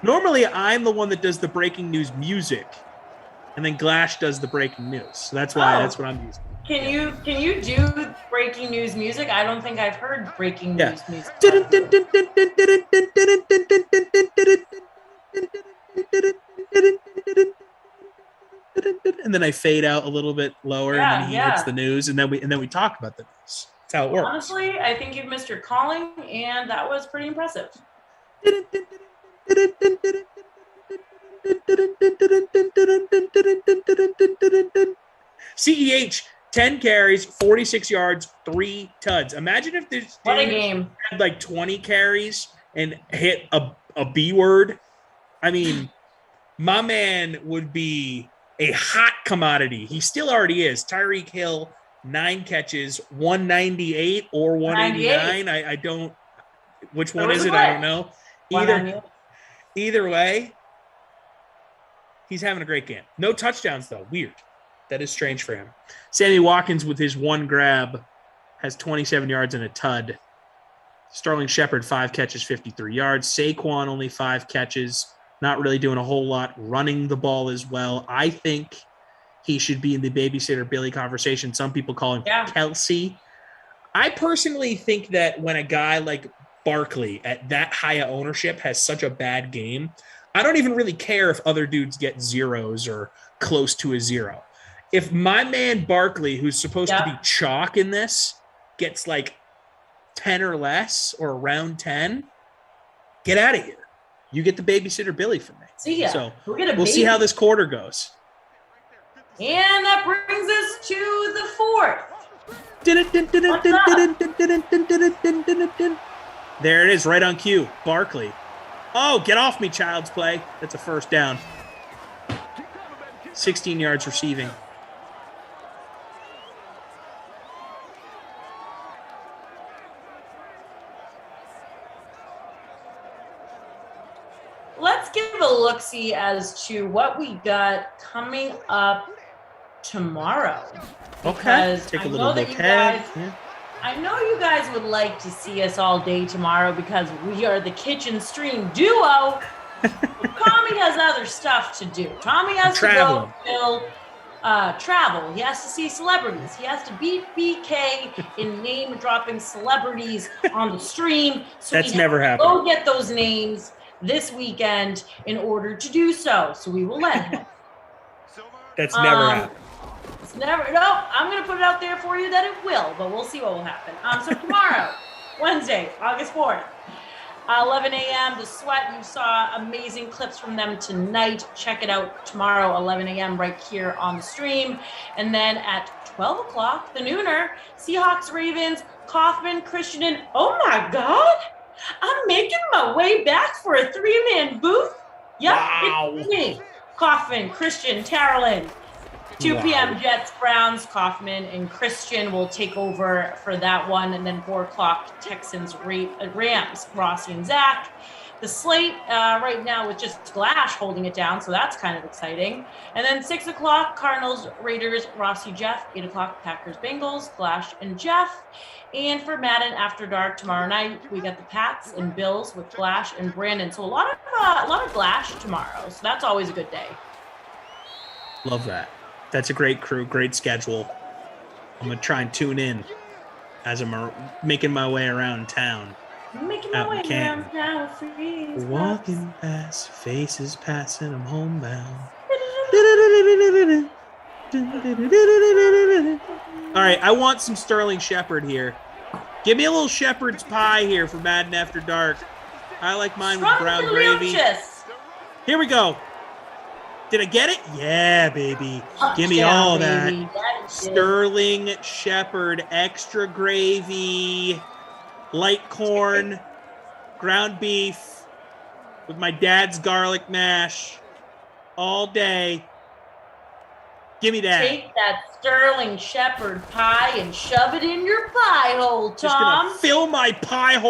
[SPEAKER 6] Normally, I'm the one that does the breaking news music, and then Glash does the breaking news. So that's why that's what I'm using.
[SPEAKER 2] Can you do breaking news music? I don't think I've heard breaking news music. And then I fade out a little bit lower, and then he hits the news, and then we talk about the news. That's how it works. Honestly, I think you've missed your calling, and that was pretty impressive.
[SPEAKER 6] CEH 10 carries, 46 yards, 3 tuds. Imagine if this dude had like 20 carries and hit a B word. I mean, my man would be a hot commodity. He still already is. Tyreek Hill, 9 catches, 198 or 189. I don't. Which one is it? I don't know. Either way, he's having a great game. No touchdowns though. Weird. That is strange for him. Sammy Watkins with his 1 grab has 27 yards and a tud. Sterling Shepard, 5 catches, 53 yards. Saquon, only 5 catches. Not really doing a whole lot. Running the ball as well. I think he should be in the babysitter Billy conversation. Some people call him Kelsey. I personally think that when a guy like Barkley at that high of ownership has such a bad game, I don't even really care if other dudes get zeros or close to a 0. If my man Barkley, who's supposed to be chalk in this, gets like 10 or less or around 10, get out of here. You get the babysitter Billy from me.
[SPEAKER 2] See ya.
[SPEAKER 6] So
[SPEAKER 2] We'll
[SPEAKER 6] see how this quarter goes.
[SPEAKER 2] And that brings us to the 4th.
[SPEAKER 6] There it is, right on cue. Barkley. Oh, get off me, child's play. That's a first down. 16 yards receiving.
[SPEAKER 2] Let's give a look-see as to what we got coming up tomorrow.
[SPEAKER 6] Okay. Take a little look ahead.
[SPEAKER 2] I know you guys would like to see us all day tomorrow because we are the Kitchen Stream duo. Tommy has other stuff to do. Tommy has to go travel. He has to see celebrities. He has to beat BK in name-dropping celebrities on the stream. So
[SPEAKER 6] That's never happened.
[SPEAKER 2] Go get those names this weekend in order to do so. So we will let him.
[SPEAKER 6] That's never happened.
[SPEAKER 2] It's never. No, I'm going to put it out there for you that it will, but we'll see what will happen. So tomorrow, Wednesday, August 4th, 11 a.m., The Sweat. You saw amazing clips from them tonight. Check it out tomorrow, 11 a.m., right here on the stream. And then at 12 o'clock, the nooner, Seahawks, Ravens, Kaufman, Christian, and oh my God, I'm making my way back for a 3-man booth. Yep, It's me, Kaufman, Christian, Terrellin. 2
[SPEAKER 6] Wow.
[SPEAKER 2] p.m. Jets, Browns, Kaufman and Christian will take over for that one. And then 4 o'clock, Texans, Rams, Rossi and Zach. The slate right now with just Glash holding it down, so that's kind of exciting. And then 6 o'clock, Cardinals, Raiders, Rossi, Jeff. 8 o'clock, Packers, Bengals, Glash and Jeff. And for Madden After Dark tomorrow night, we got the Pats and Bills with Glash and Brandon. So a lot of Glash tomorrow. So that's always a good day.
[SPEAKER 6] Love that. That's a great crew, great schedule. I'm going to try and tune in as I'm making my way around town.
[SPEAKER 2] Making my way around town.
[SPEAKER 6] Walking past, faces passing, I'm homebound. All right, I want some Sterling Shepherd here. Give me a little shepherd's pie here for Madden After Dark. I like mine with brown gravy. Here we go. Did I get it? Yeah, baby. Give me all that. Sterling Shepherd, extra gravy, light corn, ground beef with my dad's garlic mash all day. Give me that.
[SPEAKER 2] Take that Sterling Shepherd pie and shove it in your pie hole, Tom.
[SPEAKER 6] Just gonna fill my pie hole.